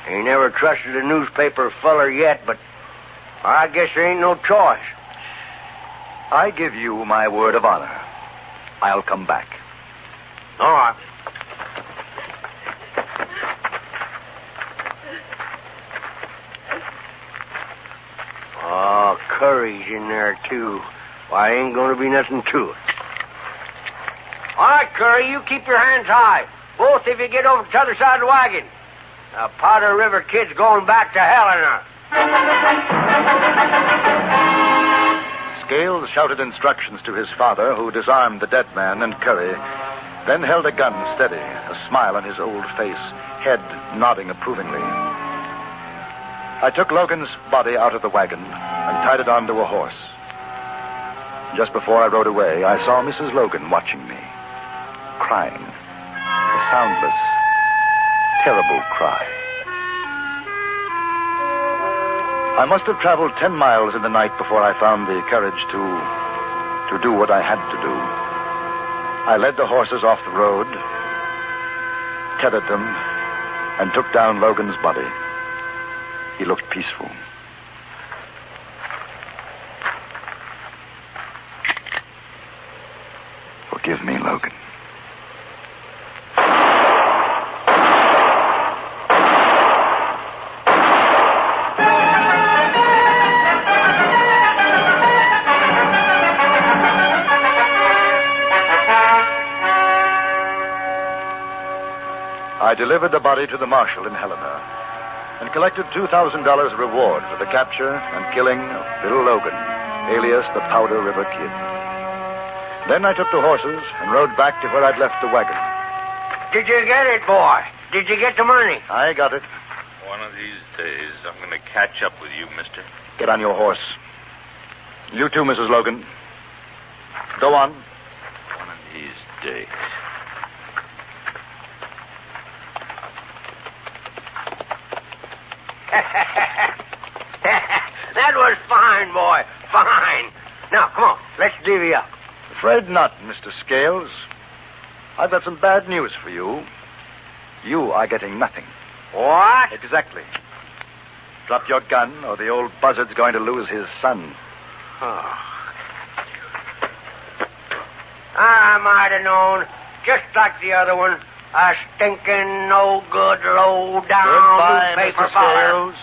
Speaker 22: Ain't never trusted a newspaper feller yet, but I guess there ain't no choice.
Speaker 21: I give you my word of honor. I'll come back.
Speaker 22: All right. Oh, curry's in 2. Why, ain't going to be nothing to it.
Speaker 16: All right, Curry, you keep your hands high. Both if you get over to the other side of the wagon. Now, Powder River Kid's going back to Helena.
Speaker 21: Scales shouted instructions to his father, who disarmed the dead man and Curry, then held a gun steady, a smile on his old face, head nodding approvingly. I took Logan's body out of the wagon and tied it onto a horse. Just before I rode away, I saw Mrs. Logan watching me, crying, a soundless, terrible cry. I must have traveled 10 miles in the night before I found the courage to do what I had to do. I led the horses off the road, tethered them, and took down Logan's body. He looked peaceful. Forgive me, Logan. I delivered the body to the marshal in Helena and collected $2,000 reward for the capture and killing of Bill Logan, alias the Powder River Kid. Then I took the horses and rode back to where I'd left the wagon.
Speaker 16: Did you get it, boy? Did you get the money?
Speaker 21: I got it.
Speaker 5: One of these days, I'm going to catch up with you, mister.
Speaker 21: Get on your horse. You too, Mrs. Logan. Go on.
Speaker 5: One of these days.
Speaker 16: That was fine, boy. Fine. Now, come on. Let's divvy up.
Speaker 21: Afraid not, Mr. Scales. I've got some bad news for you. You are getting nothing.
Speaker 16: What?
Speaker 21: Exactly. Drop your gun, or the old buzzard's going to lose his son.
Speaker 16: Oh. I might have known. Just like the other one. A stinking, no good, low down
Speaker 21: Goodbye,
Speaker 16: newspaper
Speaker 21: Mr.
Speaker 16: fella.
Speaker 21: Scales.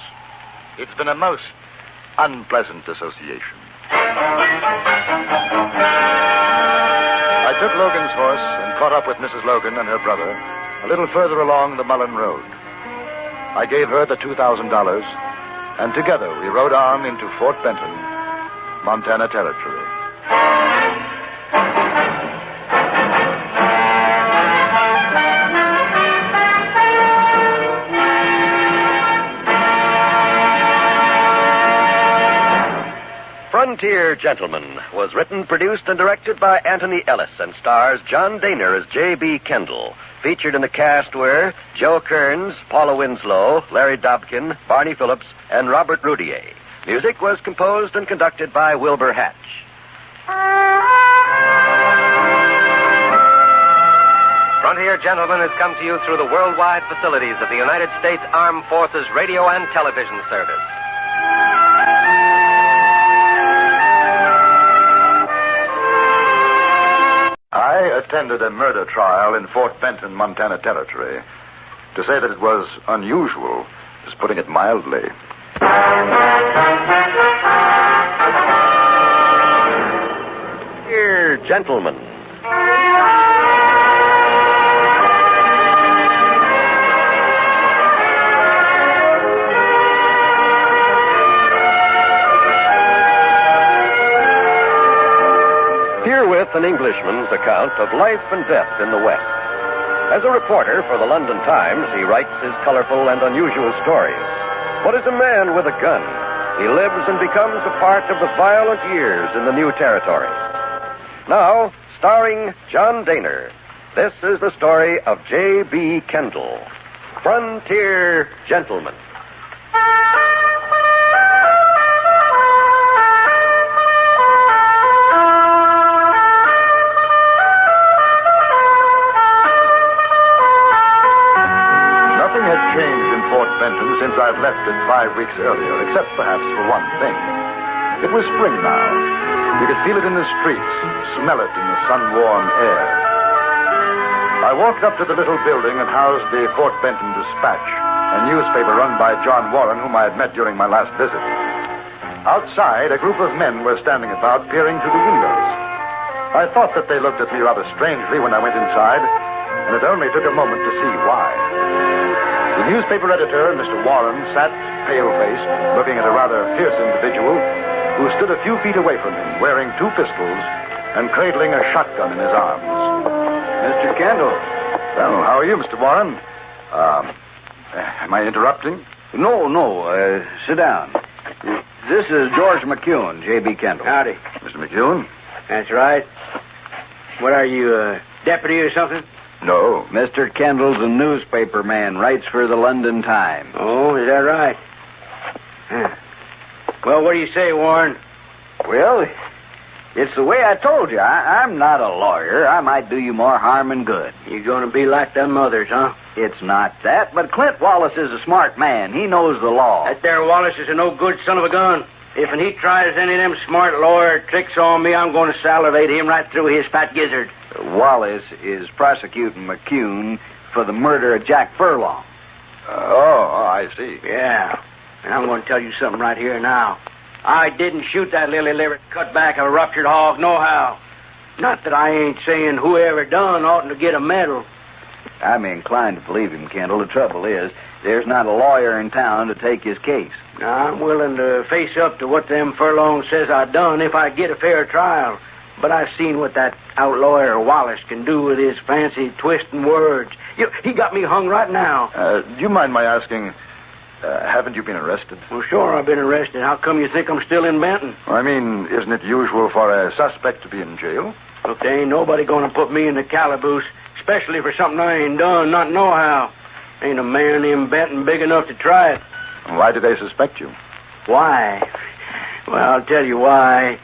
Speaker 21: It's been a most unpleasant association. I took Logan's horse and caught up with Mrs. Logan and her brother a little further along the Mullen Road. I gave her the $2,000, and together we rode on into Fort Benton, Montana Territory.
Speaker 17: Frontier Gentleman was written, produced, and directed by Anthony Ellis and stars John Daner as J.B. Kendall. Featured in the cast were Joe Kearns, Paula Winslow, Larry Dobkin, Barney Phillips, and Robert Roudier. Music was composed and conducted by Wilbur Hatch. Frontier Gentleman has come to you through the worldwide facilities of the United States Armed Forces Radio and Television Service.
Speaker 21: I attended a murder trial in Fort Benton, Montana Territory. To say that it was unusual is putting it mildly.
Speaker 17: Dear gentlemen. Herewith an Englishman's account of life and death in the West. As a reporter for the London Times, he writes his colorful and unusual stories. What is a man with a gun? He lives and becomes a part of the violent years in the new territories. Now, starring John Daner, this is the story of J.B. Kendall, Frontier Gentleman.
Speaker 21: Since I've left it 5 weeks earlier, except perhaps for one thing. It was spring now. You could feel it in the streets, smell it in the sun-warm air. I walked up to the little building and housed the Fort Benton Dispatch, a newspaper run by John Warren, whom I had met during my last visit. Outside, a group of men were standing about, peering through the windows. I thought that they looked at me rather strangely when I went inside, and it only took a moment to see why. The newspaper editor, Mr. Warren, sat pale-faced, looking at a rather fierce individual who stood a few feet away from him, wearing 2 pistols and cradling a shotgun in his arms.
Speaker 9: Mr. Kendall.
Speaker 21: Well, how are you, Mr. Warren? Am I interrupting?
Speaker 9: No. Sit down. This is George McCune, J.B. Kendall.
Speaker 10: Howdy.
Speaker 21: Mr. McCune?
Speaker 10: That's right. What are you, deputy or something?
Speaker 21: No.
Speaker 9: Mr. Kendall's a newspaper man, writes for the London Times.
Speaker 10: Oh, is that right? Well, what do you say, Warren?
Speaker 9: Well, it's the way I told you. I'm not a lawyer. I might do you more harm than good.
Speaker 10: You're going to be like them others, huh?
Speaker 9: It's not that, but Clint Wallace is a smart man. He knows the law.
Speaker 10: That there Wallace is a no-good son of a gun. If he tries any of them smart lawyer tricks on me, I'm going to salivate him right through his fat gizzard.
Speaker 9: Wallace is prosecuting McCune for the murder of Jack Furlong.
Speaker 21: I see.
Speaker 10: Yeah. And I'm going to tell you something right here now. I didn't shoot that lily-livered cutback of a ruptured hog nohow. Not that I ain't saying whoever done oughtn't to get a medal.
Speaker 9: I'm inclined to believe him, Kendall. The trouble is, there's not a lawyer in town to take his case.
Speaker 10: Now, I'm willing to face up to what them Furlong says I done if I get a fair trial. But I've seen what that outlawyer Wallace can do with his fancy twisting words. He got me hung right now.
Speaker 21: Do you mind my asking, haven't you been arrested?
Speaker 10: Well, sure, I've been arrested. How come you think I'm still in Benton?
Speaker 21: I mean, isn't it usual for a suspect to be in jail?
Speaker 10: Look, there ain't nobody going to put me in the calaboose, especially for something I ain't done, not nohow. Ain't a man in Benton big enough to try it.
Speaker 21: Why do they suspect you?
Speaker 10: Why? Well, I'll tell you why.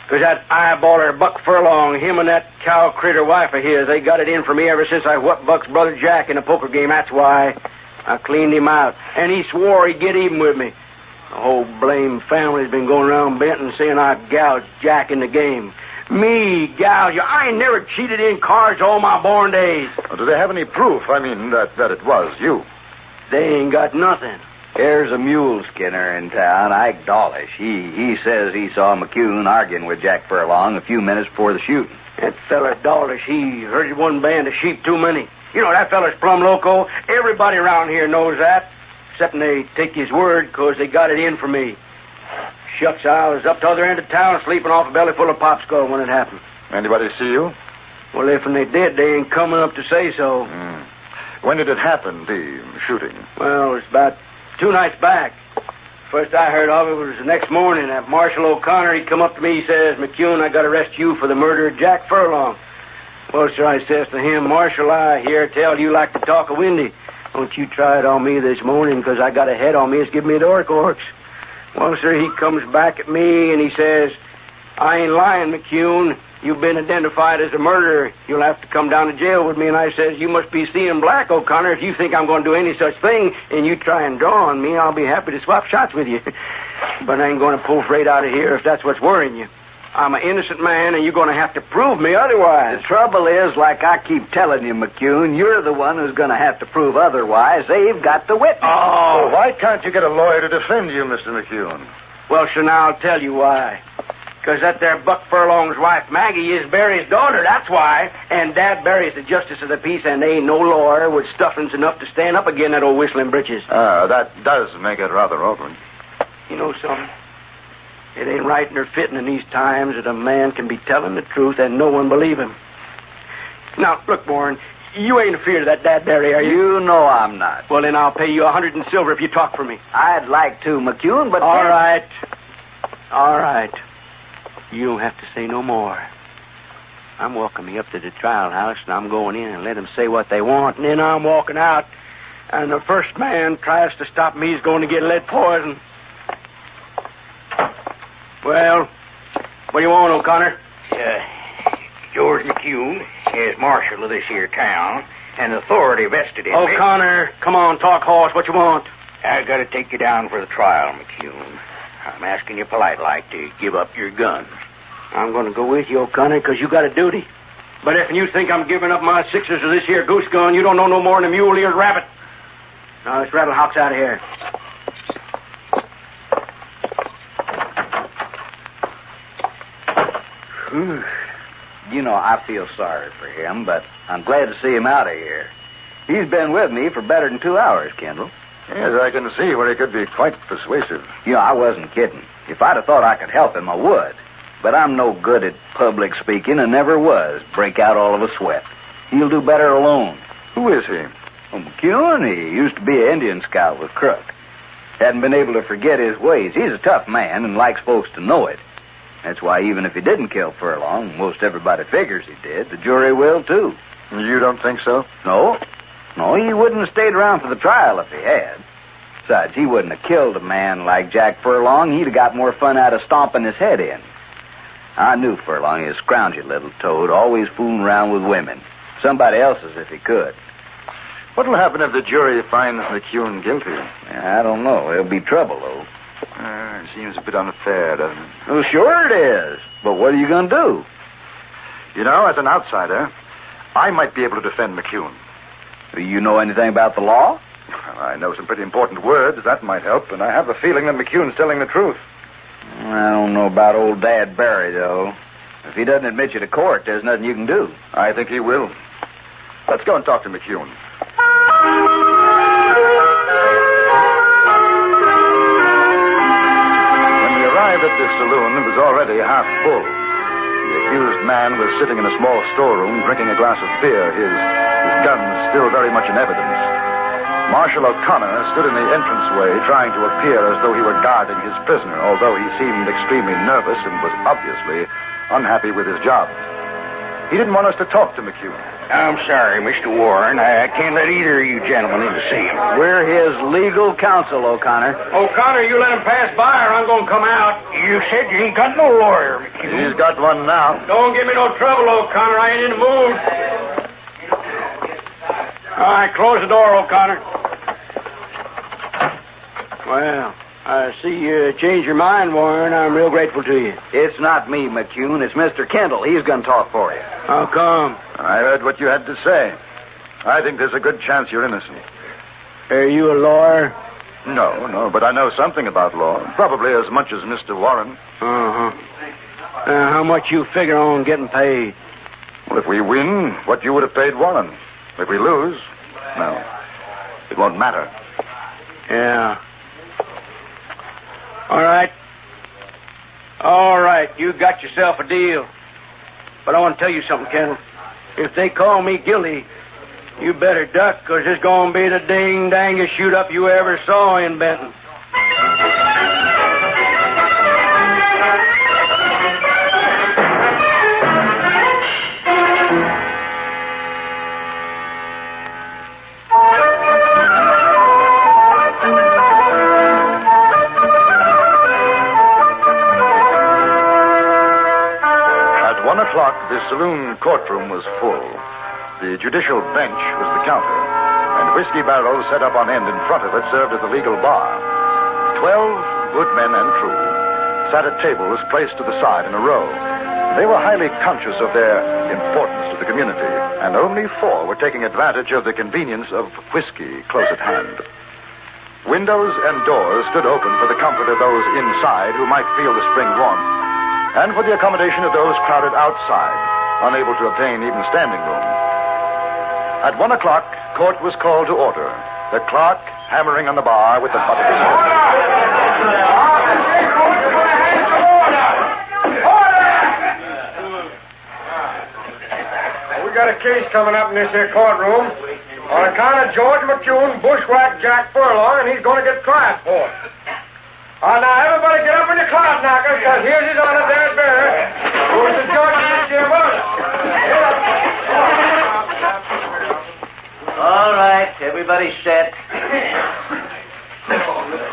Speaker 10: Because that eyeballer Buck Furlong, him and that cow critter wife of his, they got it in for me ever since I whooped Buck's brother Jack in a poker game. That's why. I cleaned him out. And he swore he'd get even with me. The whole blame family's been going around Benton saying I gouged Jack in the game. Me gouge you. I ain't never cheated in cards all my born days.
Speaker 21: Well, do they have any proof, that it was you?
Speaker 10: They ain't got nothing.
Speaker 9: There's a mule skinner in town, Ike Dawlish. He says he saw McCune arguing with Jack Furlong a few minutes before the shooting.
Speaker 10: That fella Dawlish, he herded one band of sheep too many. You know, that fella's plumb loco. Everybody around here knows that, except they take his word because they got it in for me. Shucks, I was up the other end of town sleeping off a belly full of popskull when it happened.
Speaker 21: Anybody see you?
Speaker 10: Well, if they did, they ain't coming up to say so.
Speaker 21: When did it happen, the shooting?
Speaker 10: Well, it's about 2 nights back. First I heard of it was the next morning. That Marshal O'Connor, he come up to me, he says, McCune, I got to arrest you for the murder of Jack Furlong. Well, sir, I says to him, Marshal, I hear tell you like to talk a windy. Don't you try it on me this morning, because I got a head on me. It's giving me the orc. Well, sir, he comes back at me and he says, I ain't lying, McCune. You've been identified as a murderer. You'll have to come down to jail with me. And I says, you must be seeing black, O'Connor. If you think I'm going to do any such thing and you try and draw on me, I'll be happy to swap shots with you. But I ain't going to pull freight out of here if that's what's worrying you. I'm an innocent man, and you're going to have to prove me otherwise.
Speaker 9: The trouble is, like I keep telling you, McCune, you're the one who's going to have to prove otherwise. They've got the witness.
Speaker 21: Oh, why can't you get a lawyer to defend you, Mr. McCune?
Speaker 10: Well, sir, now I'll tell you why. Because that there Buck Furlong's wife, Maggie, is Barry's daughter, that's why. And Dad Barry's the justice of the peace, and there ain't no lawyer with stuffings enough to stand up again that old whistling britches.
Speaker 21: That does make it rather awkward.
Speaker 10: You know something? It ain't right nor fitting in these times that a man can be telling the truth and no one believe him. Now, look, Warren, you ain't afeard of that Dad Barry, are you?
Speaker 9: You know I'm not.
Speaker 10: Well, then I'll pay you 100 in silver if you talk for me.
Speaker 9: I'd like to, McCune, but...
Speaker 10: All right. You don't have to say no more. I'm walking me up to the trial house, and I'm going in and let them say what they want, and then I'm walking out. And the first man tries to stop me, he's going to get lead poison. Well, what do you want, O'Connor?
Speaker 13: George McCune is marshal of this here town, and authority vested in me.
Speaker 10: O'Connor, come on, talk horse. What you want?
Speaker 13: I got to take you down for the trial, McCune. I'm asking you polite-like to give up your gun.
Speaker 10: I'm going to go with you, O'Connor, because you got a duty. But if you think I'm giving up my sixers to this here goose gun, you don't know no more than a mule-eared rabbit. Now, let's rattle Hawks out of here.
Speaker 9: You know, I feel sorry for him, but I'm glad to see him out of here. He's been with me for better than 2 hours, Kendall.
Speaker 21: Yes, I can see where he could be quite persuasive.
Speaker 9: You know, I wasn't kidding. If I'd have thought I could help him, I would. But I'm no good at public speaking and never was. Break out all of a sweat. He'll do better alone.
Speaker 21: Who is he?
Speaker 9: Well, McEwen, he used to be an Indian scout with Crook. Hadn't been able to forget his ways. He's a tough man and likes folks to know it. That's why even if he didn't kill Furlong, most everybody figures he did, the jury will, too.
Speaker 21: You don't think so?
Speaker 9: No. No, he wouldn't have stayed around for the trial if he had. Besides, he wouldn't have killed a man like Jack Furlong. He'd have got more fun out of stomping his head in. I knew Furlong, his scroungy little toad, always fooling around with women. Somebody else's if he could.
Speaker 21: What'll happen if the jury finds McEwen guilty?
Speaker 9: I don't know. There'll be trouble, though.
Speaker 21: It seems a bit unfair, doesn't it?
Speaker 9: Well, sure it is. But what are you going to do?
Speaker 21: You know, as an outsider, I might be able to defend McEwen.
Speaker 9: Do you know anything about the law?
Speaker 21: Well, I know some pretty important words. That might help. And I have the feeling that McEwen's telling the truth.
Speaker 9: I don't know about old Dad Barry, though. If he doesn't admit you to court, there's nothing you can do.
Speaker 21: I think he will. Let's go and talk to McEwen. When we arrived at the saloon, it was already half full. The accused man was sitting in a small storeroom drinking a glass of beer, his gun still very much in evidence. Marshal O'Connor stood in the entranceway trying to appear as though he were guarding his prisoner, although he seemed extremely nervous and was obviously unhappy with his job. He didn't want us to talk to McEwen.
Speaker 13: I'm sorry, Mr. Warren. I can't let either of you gentlemen in to see him.
Speaker 9: We're his legal counsel, O'Connor.
Speaker 2: O'Connor, you let him pass by or I'm going to come out.
Speaker 13: You said you ain't got no lawyer, McEwen.
Speaker 21: He's got one now.
Speaker 2: Don't give me no trouble, O'Connor. I ain't in the mood. All right, close the door, O'Connor.
Speaker 10: Well, I see you changed your mind, Warren. I'm real grateful to you.
Speaker 9: It's not me, McEwen. It's Mr. Kendall. He's going to talk for you.
Speaker 10: How come?
Speaker 21: I heard what you had to say. I think there's a good chance you're innocent.
Speaker 10: Are you a lawyer?
Speaker 21: No, but I know something about law. Probably as much as Mr. Warren.
Speaker 10: Uh-huh. How much you figure on getting paid?
Speaker 21: Well, if we win, what you would have paid Warren. If we lose, no, it won't matter.
Speaker 10: Yeah. All right. You got yourself a deal. But I want to tell you something, Kendall. If they call me guilty, you better duck, because it's going to be the ding-dangest shoot-up you ever saw in Benton.
Speaker 21: The saloon courtroom was full. The judicial bench was the counter, and whiskey barrels set up on end in front of it served as the legal bar. 12 good men and true sat at tables placed to the side in a row. They were highly conscious of their importance to the community, and only 4 were taking advantage of the convenience of whiskey close at hand. Windows and doors stood open for the comfort of those inside who might feel the spring warmth, and for the accommodation of those crowded outside, unable to obtain even standing room. At 1 o'clock, court was called to order, the clerk hammering on the bar with the butt of his whip.
Speaker 2: We got a case coming up in this here courtroom on account of George McEwen bushwhacked Jack Furlong, and he's going to get tried for it. Now, everybody get up in the cloud knockers, because here's his honor, Dad Barry, who's the judge of this here murder.
Speaker 1: All right, everybody set.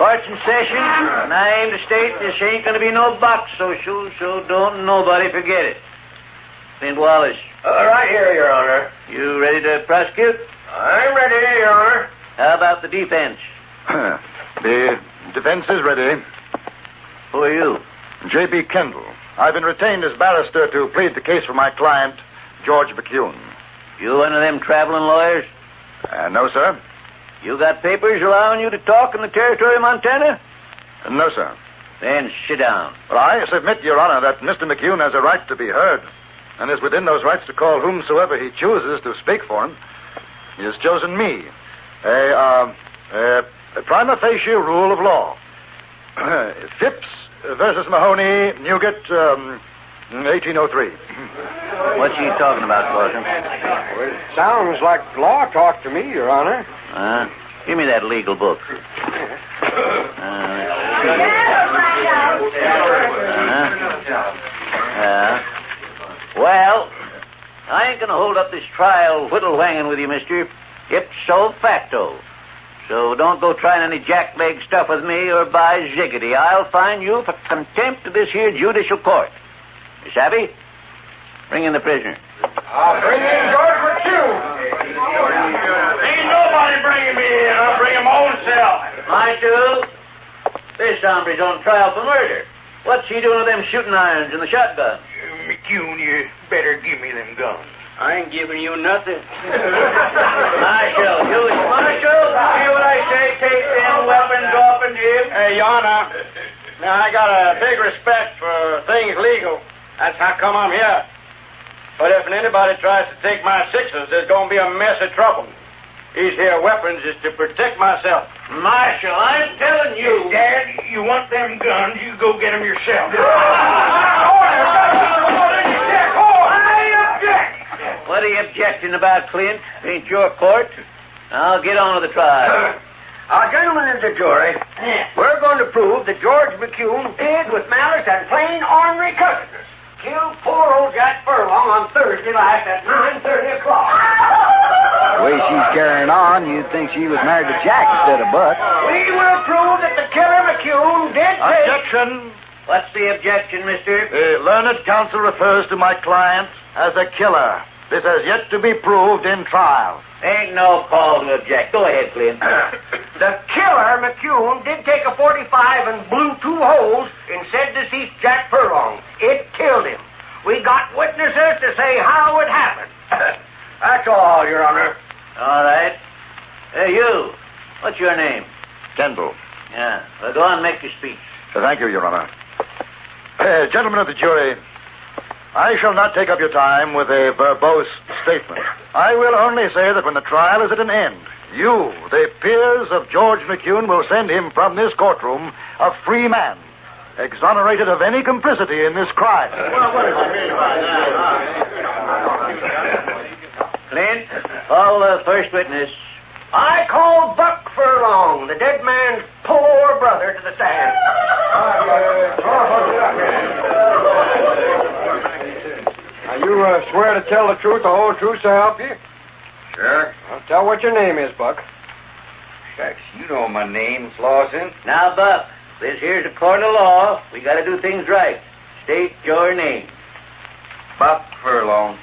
Speaker 1: Court's in session, and I aim to state this ain't going to be no box social, so don't nobody forget it. Clint Wallace.
Speaker 2: Right here, Your Honor.
Speaker 1: You ready to prosecute?
Speaker 2: I'm ready, Your Honor.
Speaker 1: How about the defense?
Speaker 21: The defense is ready.
Speaker 1: Who are you?
Speaker 21: J.B. Kendall. I've been retained as barrister to plead the case for my client, George McEwen.
Speaker 1: You one of them traveling lawyers?
Speaker 21: No, sir.
Speaker 1: You got papers allowing you to talk in the territory of Montana?
Speaker 21: No, sir.
Speaker 1: Then sit down.
Speaker 21: Well, I submit, Your Honor, that Mr. McCune has a right to be heard, and is within those rights to call whomsoever he chooses to speak for him. He has chosen me. A prima facie rule of law. Phipps versus Mahoney, Newgate, 1803.
Speaker 1: What's he talking about, Clausen?
Speaker 12: Well, it sounds like law talk to me, Your Honor.
Speaker 1: Give me that legal book. Well, I ain't gonna hold up this trial whittle-whanging with you, mister. Ipso facto. So don't go trying any jackleg stuff with me, or by ziggity, I'll fine you for contempt of this here judicial court. You savvy? Bring in the prisoner.
Speaker 2: I'll bring in George McCune. Ain't nobody bringing me in. I'll bring him own self.
Speaker 1: Mind you, this hombre's on trial for murder. What's he doing with them shooting irons and the shotgun?
Speaker 13: McCune, you better give me them guns.
Speaker 10: I ain't giving you nothing.
Speaker 1: Marshal, you Marshal, hear what I say? Take them weapons off and give.
Speaker 12: Hey, Your Honor. Now, I got a big respect for things legal. That's how come I'm here. But if anybody tries to take my sixes, there's going to be a mess of trouble. These here weapons is to protect myself.
Speaker 1: Marshal, I'm telling you.
Speaker 13: Dad, you want them guns, you go get them yourself.
Speaker 1: What are you objecting about, Clint? Ain't your court. I'll get on with the trial.
Speaker 18: Gentlemen of the jury, we're going to prove that George McCune did with malice and plain ornery cussedness killed poor old Jack Furlong on Thursday last at 9:30 o'clock.
Speaker 9: The way she's carrying on, you'd think she was married to Jack instead of Buck.
Speaker 18: We will prove that the killer McCune did take...
Speaker 21: Objection.
Speaker 1: What's the objection, mister?
Speaker 21: The learned counsel refers to my client as a killer. This has yet to be proved in trial.
Speaker 1: Ain't no call to object. Go ahead, Clint.
Speaker 18: The killer, McCune, did take a .45 and blew 2 holes in said deceased Jack Furlong. It killed him. We got witnesses to say how it happened. That's all, Your Honor.
Speaker 1: All right. Hey, you. What's your name?
Speaker 21: Kendall.
Speaker 1: Yeah. Well, go on and make your speech.
Speaker 21: Thank you, Your Honor. Gentlemen of the jury, I shall not take up your time with a verbose statement. I will only say that when the trial is at an end, you, the peers of George McCune, will send him from this courtroom a free man, exonerated of any complicity in this crime.
Speaker 1: Well, what does it mean by that? Clint, call the first witness.
Speaker 18: I call Buck Furlong, the dead man's poor brother, to the stand.
Speaker 12: Now, you swear to tell the truth, the whole truth, so help you?
Speaker 16: Sure.
Speaker 12: Well, tell what your name is, Buck.
Speaker 16: Shucks, you know my name, Slaughter.
Speaker 1: Now, Buck, this here's a court of law. We got to do things right. State your name.
Speaker 16: Buck Furlong.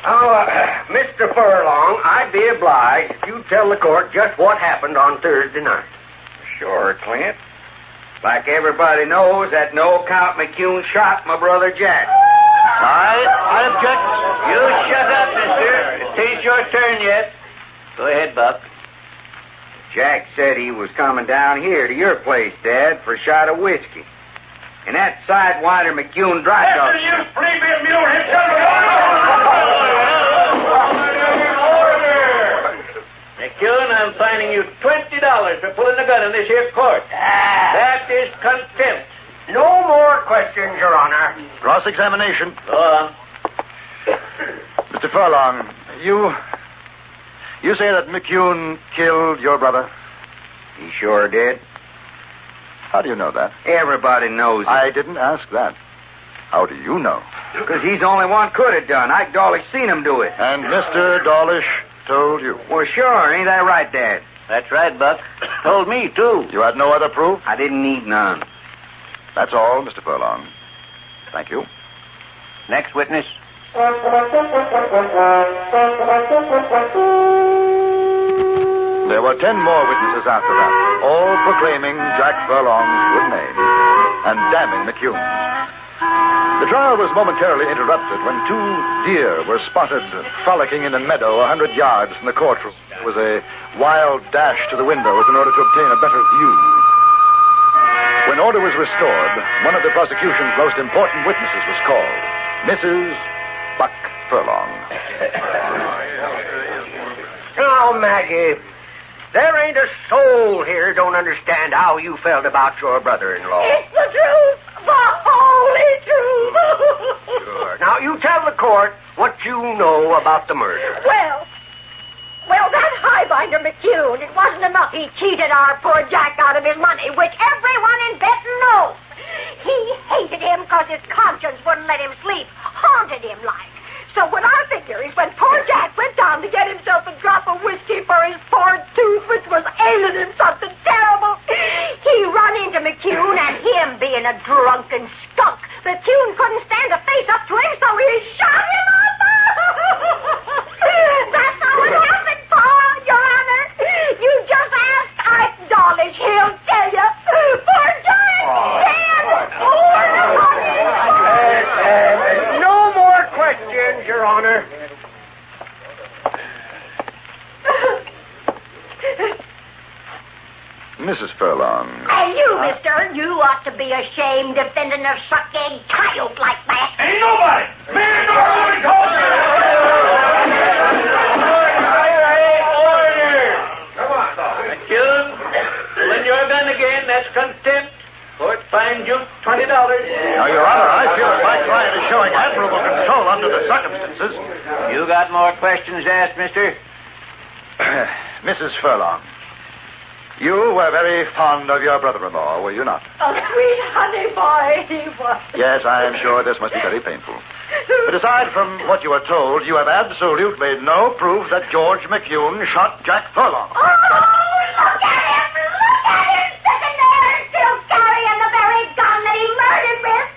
Speaker 18: Oh, Mr. Furlong, I'd be obliged if you'd tell the court just what happened on Thursday night.
Speaker 16: Sure, Clint. Like everybody knows, that no-count McCune shot my brother Jack.
Speaker 21: I object.
Speaker 1: You shut up, mister. It ain't your turn yet. Go ahead, Buck.
Speaker 16: Jack said he was coming down here to your place, Dad, for a shot of whiskey. And that sidewinder McCune dry dog.
Speaker 2: Listen, you flea-bit mule,
Speaker 1: McCune, I'm fining you $20 for pulling the gun in this here court. That is contempt.
Speaker 18: No more questions, Your Honor.
Speaker 21: Cross-examination.
Speaker 1: Go on.
Speaker 21: Mr. Furlong, you say that McCune killed your brother?
Speaker 16: He sure did.
Speaker 21: How do you know that?
Speaker 16: Everybody knows it.
Speaker 21: I didn't ask that. How do you know?
Speaker 16: Because he's the only one could have done. Ike Dawlish seen him do it.
Speaker 21: And Mr. Dawlish told you?
Speaker 16: Well, sure. Ain't that right, Dad?
Speaker 1: That's right, Buck. Told me, too.
Speaker 21: You had no other proof?
Speaker 16: I didn't need none.
Speaker 21: That's all, Mr. Furlong. Thank you.
Speaker 1: Next witness.
Speaker 21: There were 10 more witnesses after that, all proclaiming Jack Furlong's good name and damning McCune. The trial was momentarily interrupted when 2 deer were spotted frolicking in a meadow 100 yards from the courtroom. There was a wild dash to the windows in order to obtain a better view. When order was restored, one of the prosecution's most important witnesses was called, Mrs. Buck Furlong.
Speaker 22: Now, Maggie, there ain't a soul here don't understand how you felt about your brother-in-law.
Speaker 8: It's the truth. The holy truth.
Speaker 22: Sure. Now, you tell the court what you know about the murder.
Speaker 8: Well, that highbinder McCune, it wasn't enough he cheated our poor Jack out of his money, which everyone in Benton knows. He hated him because his conscience wouldn't let him sleep, haunted him like. So what I figure is when poor Jack went down to get himself a drop of whiskey for his poor tooth, which was ailing him something terrible, he run into McCune, and him being a drunken skunk, McCune couldn't stand to face up to him, so he shot him up. That's how it happened, Paul, Your Honor. You just ask Ike Dawlish, he'll tell you. Poor Jack, dead.
Speaker 22: No more questions, Your Honor.
Speaker 21: Mrs. Furlong.
Speaker 8: And you, mister, you ought to be ashamed defending a suck-egg coyote like that.
Speaker 2: Ain't nobody. Man, nobody told you.
Speaker 12: Come on. McCune, when you're done again, that's contempt. Court fined you $20.
Speaker 21: Now, Your Honor, I feel that my client is showing admirable control under the circumstances.
Speaker 1: You got more questions to ask, mister?
Speaker 21: Mrs. Furlong, you were very fond of your brother-in-law, were you not?
Speaker 8: Oh, sweet honey boy, he was.
Speaker 21: Yes, I am sure this must be very painful. But aside from what you are told, you have absolutely no proof that George McCune shot Jack Furlong.
Speaker 8: Oh, look at him! Look at him sitting there, still carrying the very gun that he murdered with.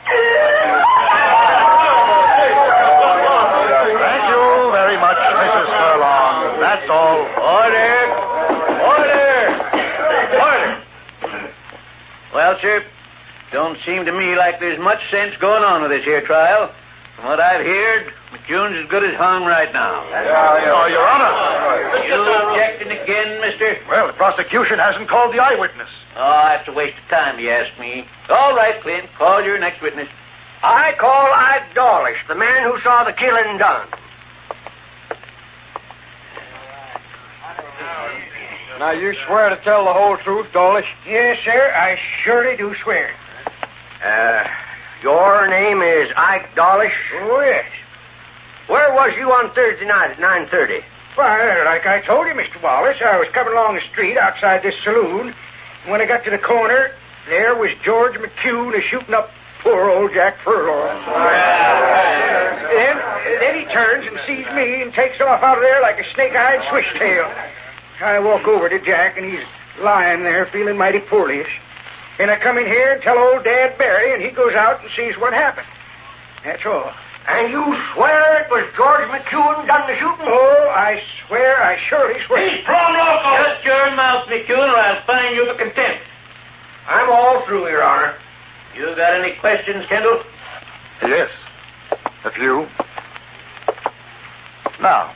Speaker 21: Thank you very much, Mrs. Furlong. That's all.
Speaker 12: Order!
Speaker 1: Well, sir, don't seem to me like there's much sense going on with this here trial. From what I've heard, McCune's as good as hung right now.
Speaker 21: Oh, Your Honor.
Speaker 1: You objecting again, mister?
Speaker 21: Well, the prosecution hasn't called the eyewitness.
Speaker 1: Oh, that's a waste of time, you ask me. All right, Clint, call your next witness.
Speaker 22: I call Ike Dawlish, the man who saw the killing done.
Speaker 15: Now, you swear to tell the whole truth, Dawlish?
Speaker 22: Yes, sir, I surely do swear. Your name is Ike Dawlish?
Speaker 15: Oh, yes.
Speaker 22: Where was you on Thursday night at 9:30?
Speaker 15: Why, like I told you, Mr. Wallace, I was coming along the street outside this saloon. When I got to the corner, there was George McCune shooting up poor old Jack Furlong. Then he turns and sees me and takes off out of there like a snake-eyed swishtail. I walk over to Jack, and he's lying there feeling mighty poorly. And I come in here and tell old Dad Barry, and he goes out and sees what happened. That's all.
Speaker 22: And you swear it was George McCune done the shooting?
Speaker 15: Oh, I swear, I surely swear.
Speaker 12: He's thrown off. Shut your mouth, McCune, or I'll fine you for contempt.
Speaker 22: I'm all through, Your Honor.
Speaker 1: You got any questions, Kendall?
Speaker 21: Yes, a few. Now,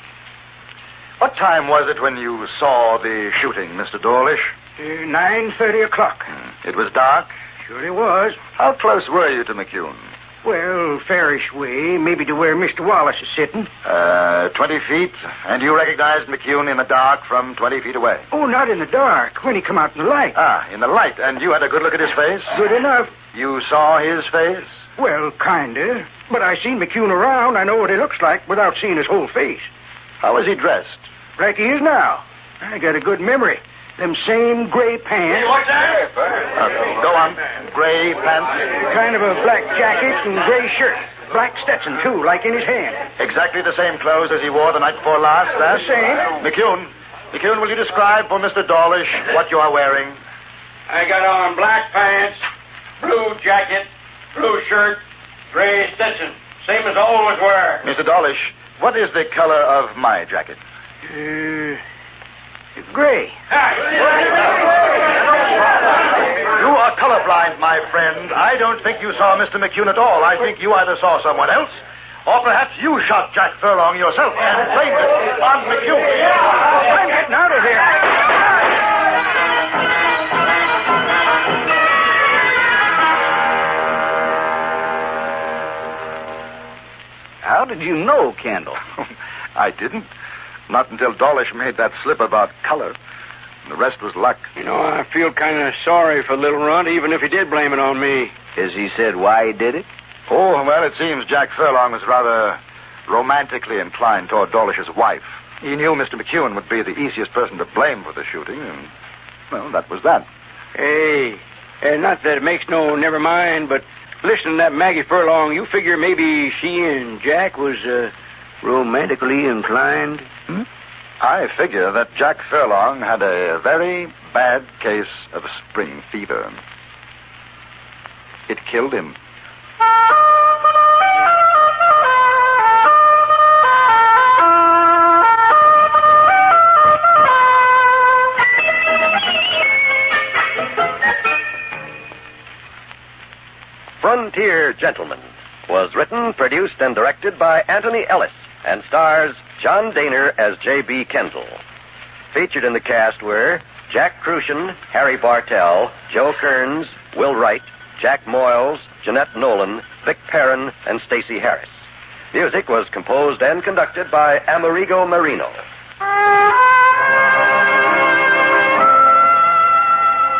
Speaker 21: what time was it when you saw the shooting, Mr. Dawlish?
Speaker 15: 9:30 o'clock.
Speaker 21: It was dark?
Speaker 15: Sure it was.
Speaker 21: How close were you to McCune?
Speaker 15: Well, fairish way, maybe to where Mr. Wallace is sitting.
Speaker 21: 20 feet, and you recognized McCune in the dark from 20 feet away?
Speaker 15: Oh, not in the dark, when he come out in the light.
Speaker 21: Ah, in the light, and you had a good look at his face?
Speaker 15: Good enough.
Speaker 21: You saw his face?
Speaker 15: Well, kinda. But I seen McCune around. I know what he looks like without seeing his whole face.
Speaker 21: How was he dressed?
Speaker 15: Like he is now. I got a good memory. Them same gray pants.
Speaker 12: Hey, what's that?
Speaker 21: Go on. Gray pants?
Speaker 15: Kind of a black jacket and gray shirt. Black Stetson, too, like in his hand.
Speaker 21: Exactly the same clothes as he wore the night before last,
Speaker 15: The same.
Speaker 21: McCune, will you describe for Mr. Dawlish what you are wearing?
Speaker 12: I got on black pants, blue jacket, blue shirt, gray Stetson. Same as I always wear.
Speaker 21: Mr. Dawlish, what is the color of my jacket?
Speaker 15: Gray.
Speaker 21: You are colorblind, my friend. I don't think you saw Mr. McCune at all. I think you either saw someone else, or perhaps you shot Jack Furlong yourself and blamed it on McCune.
Speaker 15: I'm getting out of here.
Speaker 9: did you know, Kendall?
Speaker 21: I didn't. Not until Dawlish made that slip about color. The rest was luck.
Speaker 12: You know, I feel kind of sorry for Little Runt, even if he did blame it on me.
Speaker 9: Has he said why he did it?
Speaker 21: Oh, well, it seems Jack Furlong was rather romantically inclined toward Dawlish's wife. He knew Mr. McEwen would be the easiest person to blame for the shooting, and, well, that was that.
Speaker 12: Hey, not that it makes no never mind, but listening to that Maggie Furlong, you figure maybe she and Jack was romantically inclined?
Speaker 21: I figure that Jack Furlong had a very bad case of spring fever. It killed him.
Speaker 17: Frontier Gentleman was written, produced, and directed by Anthony Ellis and stars John Daner as J.B. Kendall. Featured in the cast were Jack Crucian, Harry Bartell, Joe Kearns, Will Wright, Jack Moyles, Jeanette Nolan, Vic Perrin, and Stacey Harris. Music was composed and conducted by Amerigo Marino.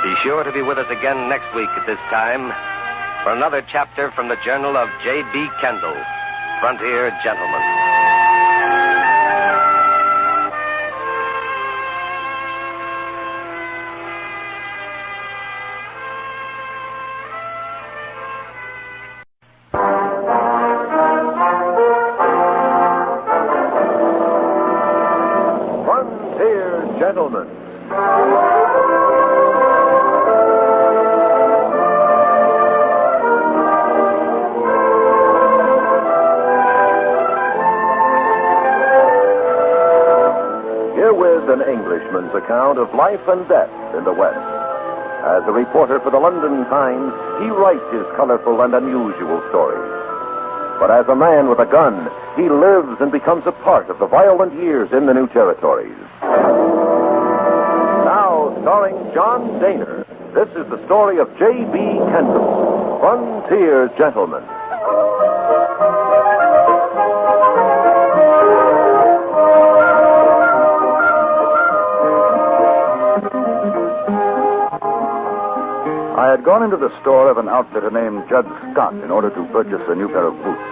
Speaker 17: Be sure to be with us again next week at this time for another chapter from the Journal of J.B. Kendall, Frontier Gentleman.
Speaker 11: Frontier Gentleman. An Englishman's account of life and death in the West. As a reporter for the London Times, he writes his colorful and unusual stories. But as a man with a gun, he lives and becomes a part of the violent years in the new territories. Now, starring John Daner, this is the story of J.B. Kendall, Frontier Gentleman. I had gone into the store of an outfitter named Judd Scott in order to purchase a new pair of boots.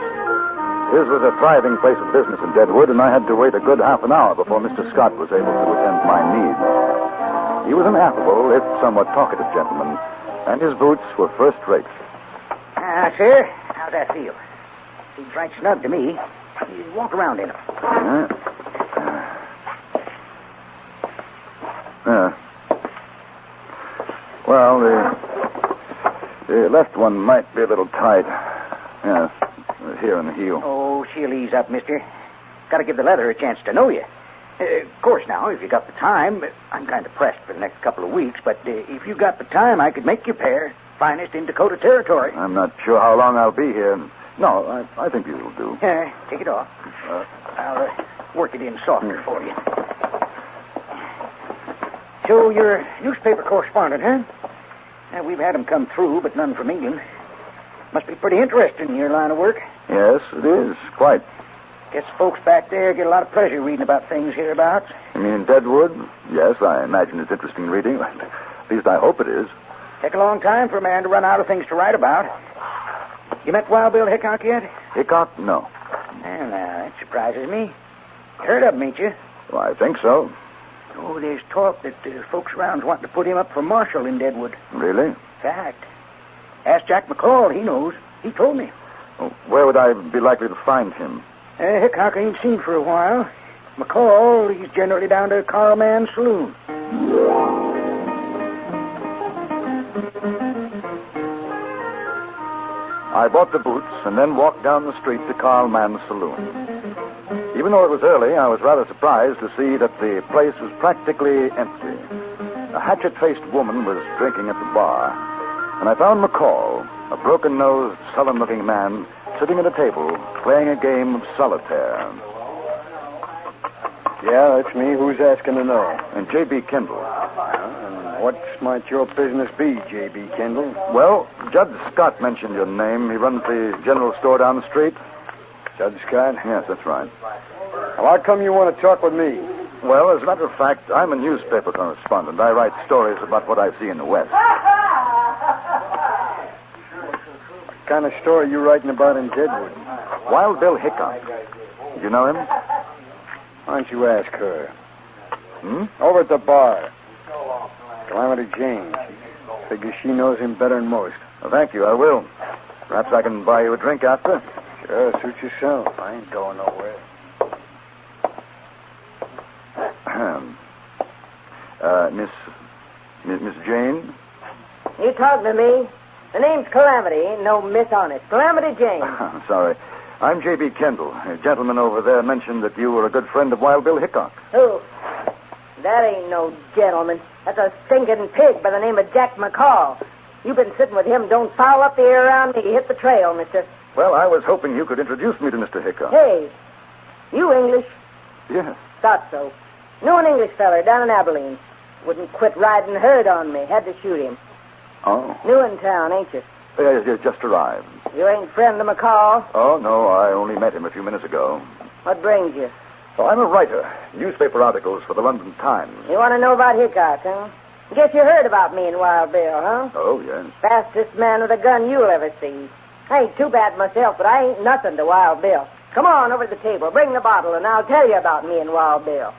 Speaker 11: His was a thriving place of business in Deadwood, and I had to wait a good half an hour before Mr. Scott was able to attend to my needs. He was an affable, if somewhat talkative gentleman, and his boots were first-rate.
Speaker 15: Sir, how's that feel? Seems right snug to me. You walk around in them.
Speaker 21: Well, the left one might be a little tight. Yeah, here in the heel.
Speaker 15: Oh, she'll ease up, mister. Got to give the leather a chance to know you. Of course, now, if you got the time, I'm kind of pressed for the next couple of weeks, but if you got the time, I could make you a pair. Finest in Dakota Territory.
Speaker 21: I'm not sure how long I'll be here. No, I think you'll do.
Speaker 15: Take it off. I'll work it in softer for you. So, you're a newspaper correspondent, huh? We've had them come through, but none from England. Must be pretty interesting in your line of work.
Speaker 21: Yes, it is. Quite.
Speaker 15: Guess folks back there get a lot of pleasure reading about things hereabouts.
Speaker 21: You mean Deadwood? Yes, I imagine it's interesting reading. At least I hope it is.
Speaker 15: Take a long time for a man to run out of things to write about. You met Wild Bill Hickok yet?
Speaker 21: Hickok? No.
Speaker 15: Well, now, that surprises me. You heard of him, ain't you?
Speaker 21: Well, I think so.
Speaker 15: Oh, there's talk that folks around's wanting to put him up for marshal in Deadwood.
Speaker 21: Really?
Speaker 15: Fact. Ask Jack McCall. He knows. He told me.
Speaker 21: Well, where would I be likely to find him?
Speaker 15: Hickok ain't seen for a while. McCall, he's generally down to Carl Mann's saloon.
Speaker 21: I bought the boots and then walked down the street to Carl Mann's saloon. Even though it was early, I was rather surprised to see that the place was practically empty. A hatchet-faced woman was drinking at the bar, and I found McCall, a broken-nosed, sullen-looking man, sitting at a table playing a game of solitaire.
Speaker 7: Yeah, that's me. Who's asking to know?
Speaker 21: And J.B. Kendall.
Speaker 7: And what might your business be, J.B. Kendall?
Speaker 21: Well, Judd Scott mentioned your name. He runs the general store down the street.
Speaker 7: Judge Scott?
Speaker 21: Yes, that's right.
Speaker 7: Well, how come you want to talk with me?
Speaker 21: Well, as a matter of fact, I'm a newspaper correspondent. I write stories about what I see in the West.
Speaker 7: What kind of story you writing about in Deadwood?
Speaker 21: Wild Bill Hickok. You know him?
Speaker 7: Why don't you ask her?
Speaker 21: Hmm?
Speaker 7: Over at the bar. Calamity Jane. Figures she knows him better than most.
Speaker 21: Well, thank you, I will. Perhaps I can buy you a drink after.
Speaker 7: Sure, suit yourself. I ain't going nowhere.
Speaker 21: Miss Jane?
Speaker 3: You talking to me? The name's Calamity. Ain't no miss on it. Calamity Jane.
Speaker 21: Sorry. I'm J.B. Kendall. A gentleman over there mentioned that you were a good friend of Wild Bill Hickok.
Speaker 3: Who? That ain't no gentleman. That's a stinking pig by the name of Jack McCall. You've been sitting with him. Don't foul up the air around me. Hit the trail, mister.
Speaker 21: Well, I was hoping you could introduce me to Mr. Hickok.
Speaker 3: Hey, you English?
Speaker 21: Yes.
Speaker 3: Thought so. Knew an English feller down in Abilene. Wouldn't quit riding herd on me. Had to shoot him.
Speaker 21: Oh.
Speaker 3: New in town, ain't you?
Speaker 21: Yes, just arrived.
Speaker 3: You ain't friend of McCall?
Speaker 21: Oh, no, I only met him a few minutes ago.
Speaker 3: What brings you?
Speaker 21: Oh, I'm a writer. Newspaper articles for the London Times.
Speaker 3: You want to know about Hickok, huh? Guess you heard about me and Wild Bill, huh?
Speaker 21: Oh, yes.
Speaker 3: Fastest man with a gun you'll ever see. I ain't too bad myself, but I ain't nothing to Wild Bill. Come on over to the table. Bring the bottle, and I'll tell you about me and Wild Bill.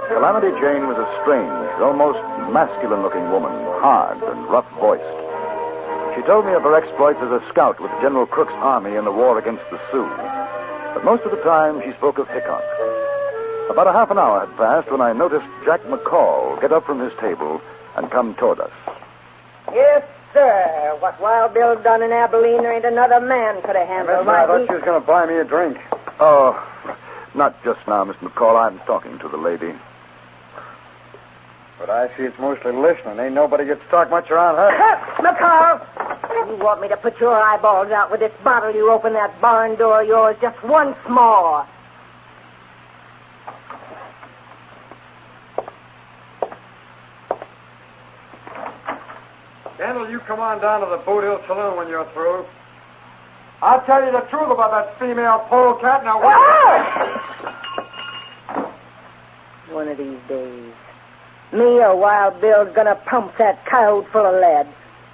Speaker 21: Calamity Jane was a strange, almost masculine-looking woman, hard and rough-voiced. She told me of her exploits as a scout with General Crook's army in the war against the Sioux. But most of the time, she spoke of Hickok. About a half an hour had passed when I noticed Jack McCall get up from his table and come toward us.
Speaker 3: Yes, sir. What Wild Bill done in Abilene, there ain't another man could have handled.
Speaker 7: I thought she was going to buy me a drink.
Speaker 21: Oh, not just now, Mr. McCall. I'm talking to the lady.
Speaker 7: But I see it's mostly listening. Ain't nobody gets to talk much around her.
Speaker 3: McCall! You want me to put your eyeballs out with this bottle you open that barn door of yours just once more.
Speaker 7: Kendall, you come on down to the Boot Hill Saloon when you're through. I'll tell you the truth about that female polecat now.
Speaker 3: One of these days, me or Wild Bill's gonna pump that coyote full of lead.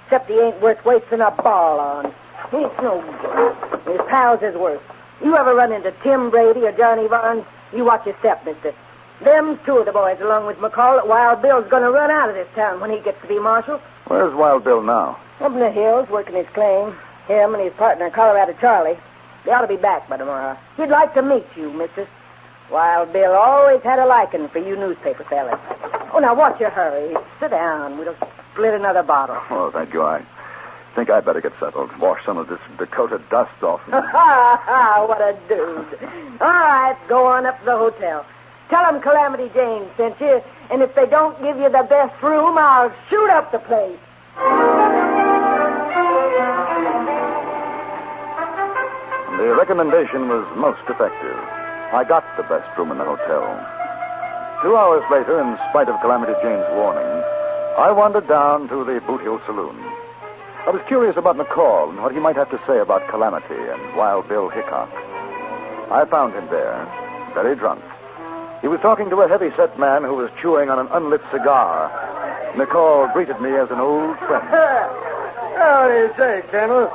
Speaker 3: Except he ain't worth wasting a ball on. He ain't no good. His pals is worse. You ever run into Tim Brady or Johnny Barnes? You watch your step, mister. Them two of the boys, along with McCall, that Wild Bill's gonna run out of this town when he gets to be marshal.
Speaker 21: Where's Wild Bill now?
Speaker 3: Up in the hills, working his claim. Him and his partner, Colorado Charlie. They ought to be back by tomorrow. He'd like to meet you, mister. Wild Bill always had a liking for you newspaper fellas. Oh, now, what's your hurry? Sit down. We'll split another bottle.
Speaker 21: Oh, thank you. I think I'd better get settled. Wash some of this Dakota dust off me.
Speaker 3: What a dude. All right, go on up to the hotel. Tell them Calamity Jane sent you, and if they don't give you the best room, I'll shoot up the place.
Speaker 21: The recommendation was most effective. I got the best room in the hotel. 2 hours later, in spite of Calamity Jane's warning, I wandered down to the Boot Hill Saloon. I was curious about McCall and what he might have to say about Calamity and Wild Bill Hickok. I found him there, very drunk. He was talking to a heavy-set man who was chewing on an unlit cigar. McCall greeted me as an old friend.
Speaker 7: What do you say, Kendall?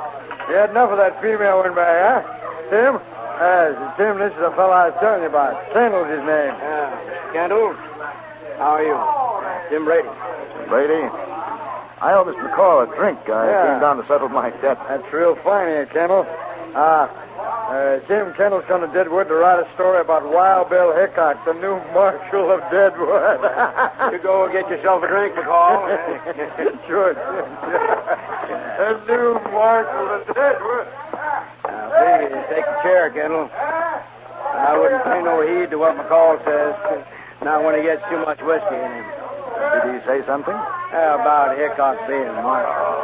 Speaker 7: You had enough of that female one back, huh? Tim? Tim, this is the fellow I was telling you about. Kendall's his name.
Speaker 12: Kendall, how are you? Jim Brady.
Speaker 21: Brady? I owe Mr. McCall a drink. I came down to settle my debt.
Speaker 7: That's real fine of you, Kendall. Jim Kendall's come to Deadwood to write a story about Wild Bill Hickok, the new marshal of Deadwood.
Speaker 12: You go get yourself a drink, McCall.
Speaker 7: Sure. The new marshal of Deadwood.
Speaker 12: Now, please, take a chair, Kendall. I wouldn't pay no heed to what McCall says. Not when he gets too much whiskey in him.
Speaker 21: Did he say something?
Speaker 12: About Hickok being marshal.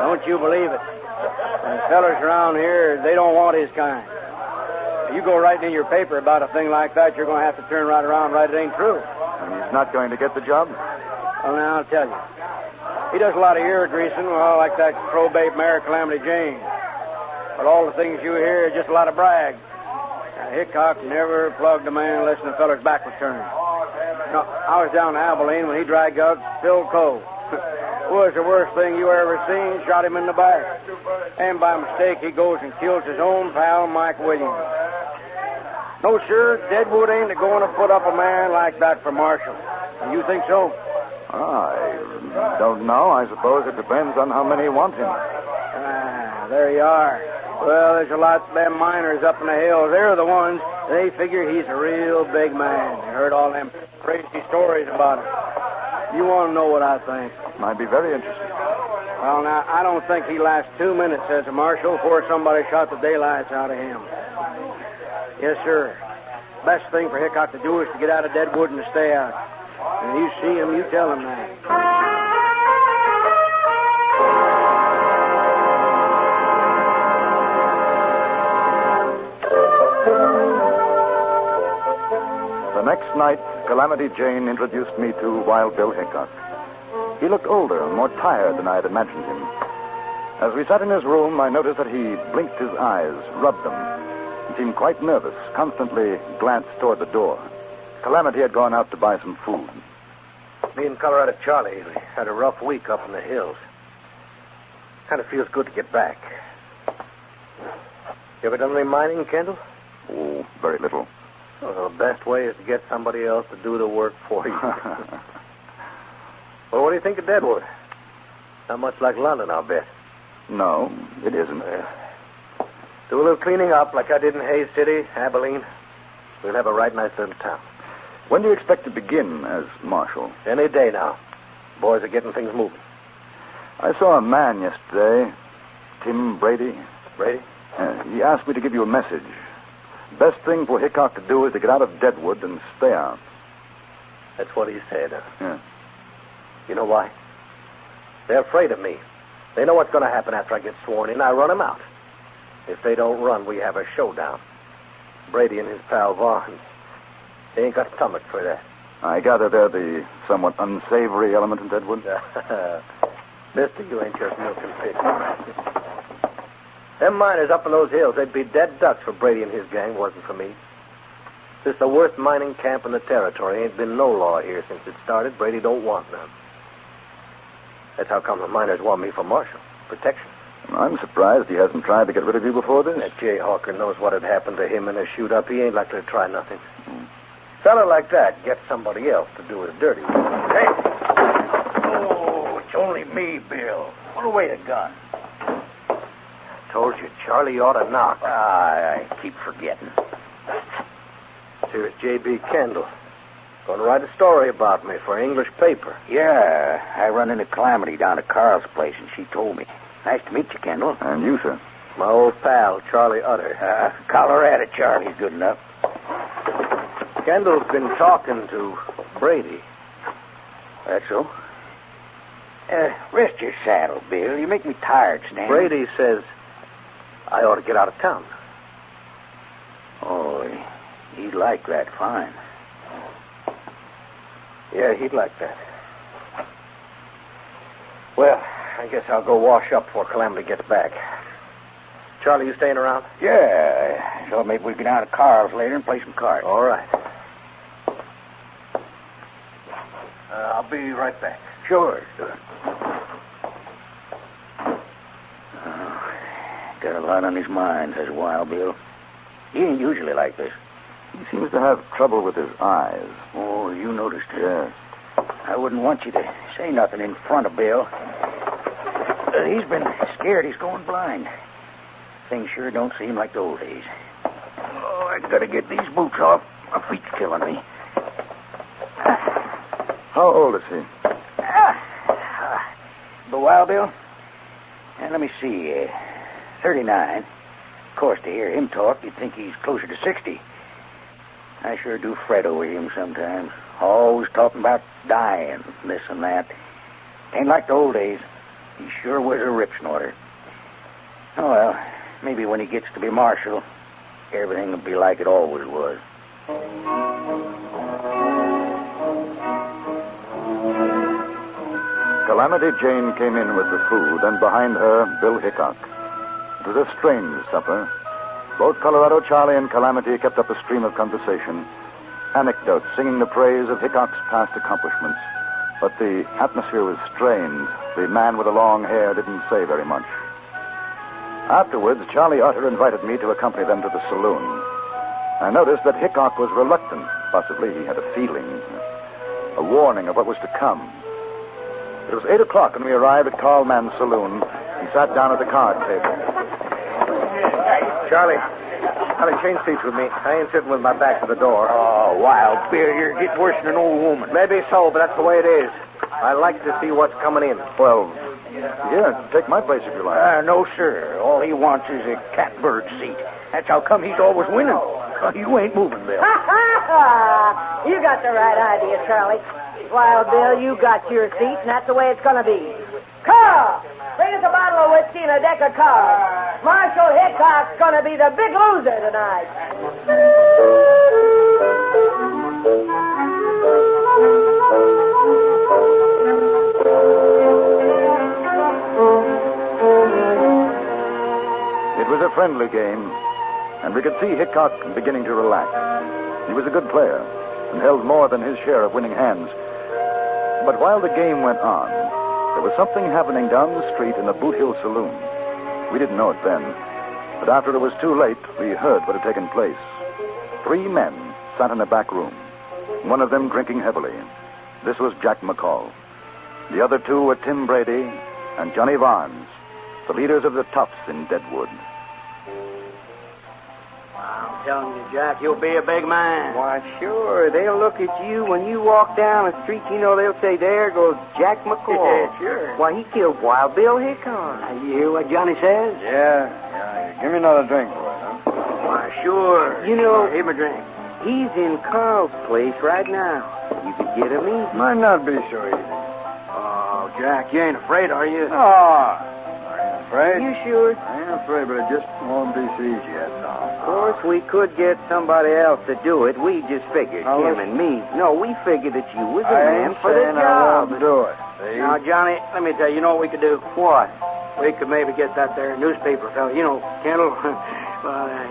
Speaker 12: Don't you believe it? The fellas around here, they don't want his kind. You go writing in your paper about a thing like that, you're going to have to turn right around right it ain't true.
Speaker 21: And he's not going to get the job?
Speaker 12: Well, now, I'll tell you. He does a lot of ear greasing, well, like that crowbait mare Calamity Jane. But all the things you hear are just a lot of brag. Hickok never plugged a man unless the feller's back was turned. No, I was down in Abilene when he dragged out Bill Cole. Was the worst thing you ever seen, shot him in the back. And by mistake, he goes and kills his own pal, Mike Williams. No, sir, Deadwood ain't going to put up a man like that for Marshall. You think so?
Speaker 21: I don't know. I suppose it depends on how many want him.
Speaker 12: There you are. Well, there's a lot of them miners up in the hills. They're the ones. They figure he's a real big man. They heard all them crazy stories about it. You want to know what I think?
Speaker 21: I'd be very interested.
Speaker 12: Well, now, I don't think he lasts 2 minutes as a marshal before somebody shot the daylights out of him. Yes, sir. Best thing for Hickok to do is to get out of Deadwood and to stay out. And you see him, you tell him that.
Speaker 21: The next night, Calamity Jane introduced me to Wild Bill Hickok. He looked older and more tired than I had imagined him. As we sat in his room, I noticed that he blinked his eyes, rubbed them. He seemed quite nervous, constantly glanced toward the door. Calamity had gone out to buy some food.
Speaker 14: Me and Colorado Charlie had a rough week up in the hills. Kind of feels good to get back. You ever done any mining, Kendall?
Speaker 21: Oh, very little.
Speaker 14: Well, the best way is to get somebody else to do the work for you. Well, what do you think of Deadwood? Not much like London, I'll bet.
Speaker 21: No, it isn't.
Speaker 14: Do a little cleaning up like I did in Hayes City, Abilene. We'll have a right nice little town.
Speaker 21: When do you expect to begin as marshal?
Speaker 14: Any day now. Boys are getting things moving.
Speaker 21: I saw a man yesterday, Tim Brady.
Speaker 14: Brady?
Speaker 21: He asked me to give you a message. Best thing for Hickok to do is to get out of Deadwood and stay out.
Speaker 14: That's what he said.
Speaker 21: Yeah.
Speaker 14: You know why? They're afraid of me. They know what's going to happen after I get sworn in. I run them out. If they don't run, we have a showdown. Brady and his pal Vaughn, they ain't got stomach for that.
Speaker 21: I gather they're the somewhat unsavory element in Deadwood.
Speaker 14: Mister, you ain't just milking pigs. Them miners up in those hills, they'd be dead ducks for Brady and his gang, wasn't for me. This is the worst mining camp in the territory. Ain't been no law here since it started. Brady don't want none. That's how come the miners want me for marshal. Protection.
Speaker 21: I'm surprised he hasn't tried to get rid of you before this.
Speaker 14: That Jayhawker knows what had happened to him in a shoot-up. He ain't likely to try nothing. Fella like that gets somebody else to do his dirty work.
Speaker 13: Hey! Oh, it's only me, Bill. Put away the gun.
Speaker 14: Told you, Charlie ought to knock.
Speaker 13: I keep forgetting.
Speaker 14: Here's J.B. Kendall. Going to write a story about me for an English paper.
Speaker 13: Yeah, I run into Calamity down at Carl's place, and she told me. Nice to meet you, Kendall.
Speaker 21: And you, sir.
Speaker 14: My old pal, Charlie Utter.
Speaker 13: Colorado Charlie's good enough.
Speaker 14: Kendall's been talking to Brady.
Speaker 13: That's so? Rest your saddle, Bill. You make me tired standing.
Speaker 14: Brady says I ought to get out of town.
Speaker 13: Oh, he'd like that fine.
Speaker 14: Yeah, he'd like that. Well, I guess I'll go wash up before Calamity gets back. Charlie, you staying around?
Speaker 13: Yeah. So maybe we can get out of Carl's later and play some cards.
Speaker 14: All right. I'll be right back.
Speaker 13: Sure. Got a lot on his mind, says Wild Bill. He ain't usually like this.
Speaker 21: He seems to have trouble with his eyes.
Speaker 13: Oh, you noticed it?
Speaker 21: Yes.
Speaker 13: I wouldn't want you to say nothing in front of Bill. He's been scared he's going blind. Things sure don't seem like the old days. Oh, I gotta get these boots off. My feet's killing me.
Speaker 21: How old is he?
Speaker 13: The Wild Bill? Let me see. 39. Of course, to hear him talk, you'd think he's closer to 60. I sure do fret over him sometimes. Always talking about dying, this and that. Ain't like the old days. He sure was a rip snorter. Oh, well, maybe when he gets to be marshal, everything will be like it always was.
Speaker 21: Calamity Jane came in with the food, and behind her, Bill Hickok. It was a strange supper. Both Colorado Charlie and Calamity kept up a stream of conversation, anecdotes singing the praise of Hickok's past accomplishments. But the atmosphere was strained. The man with the long hair didn't say very much. Afterwards, Charlie Utter invited me to accompany them to the saloon. I noticed that Hickok was reluctant. Possibly he had a feeling, a warning of what was to come. It was 8 o'clock when we arrived at Carl Mann's saloon and sat down at the card table.
Speaker 14: Charlie, change seats with me. I ain't sitting with my back to the door.
Speaker 16: Oh, Wild Bill, you're getting worse than an old woman.
Speaker 14: Maybe so, but that's the way it is. I like to see what's coming in.
Speaker 21: Well, yeah, take my place if you like.
Speaker 16: No, sir. All he wants is a catbird seat. That's how come he's always winning. You ain't moving, Bill.
Speaker 8: You got the right idea, Charlie. Wild Bill, you got your seat, and that's the way it's going to be. Carl, bring us a bottle of whiskey and a deck of cards. Marshal Hickok's going to be the big loser tonight.
Speaker 21: It was a friendly game, and we could see Hickok beginning to relax. He was a good player and held more than his share of winning hands. But while the game went on, there was something happening down the street in the Boot Hill Saloon. We didn't know it then, but after it was too late, we heard what had taken place. 3 men sat in a back room, one of them drinking heavily. This was Jack McCall. The other 2 were Tim Brady and Johnny Varnes, the leaders of the Toughs in Deadwood.
Speaker 10: I'm telling you, Jack, you'll be a big man.
Speaker 6: Why, sure. They'll look at you when you walk down the street. You know, they'll say, there goes Jack McCall.
Speaker 10: Yeah, sure.
Speaker 6: Why, he killed Wild Bill Hickok.
Speaker 10: You hear what Johnny says?
Speaker 7: Yeah. Give me another drink, boy. Huh?
Speaker 10: Why, sure.
Speaker 6: You know,
Speaker 10: Give me a drink.
Speaker 6: he's in Carl's place right now. You could get him easy.
Speaker 7: Might not be so easy.
Speaker 10: Oh, Jack, you ain't afraid, are you?
Speaker 7: Oh, I ain't afraid.
Speaker 6: You sure?
Speaker 7: I ain't afraid, but it just won't be so easy, that's all.
Speaker 6: Of course, we could get somebody else to do it. We just figured,
Speaker 7: Now,
Speaker 6: him
Speaker 7: listen.
Speaker 6: and me. No, we figured that you was the
Speaker 7: I
Speaker 6: man
Speaker 7: ain't
Speaker 6: for the
Speaker 7: saying I
Speaker 6: job.
Speaker 7: won't do it. See?
Speaker 10: Now, Johnny, let me tell you, you know what we could do?
Speaker 6: What?
Speaker 10: We could maybe get that there newspaper fellow. You know, Kendall.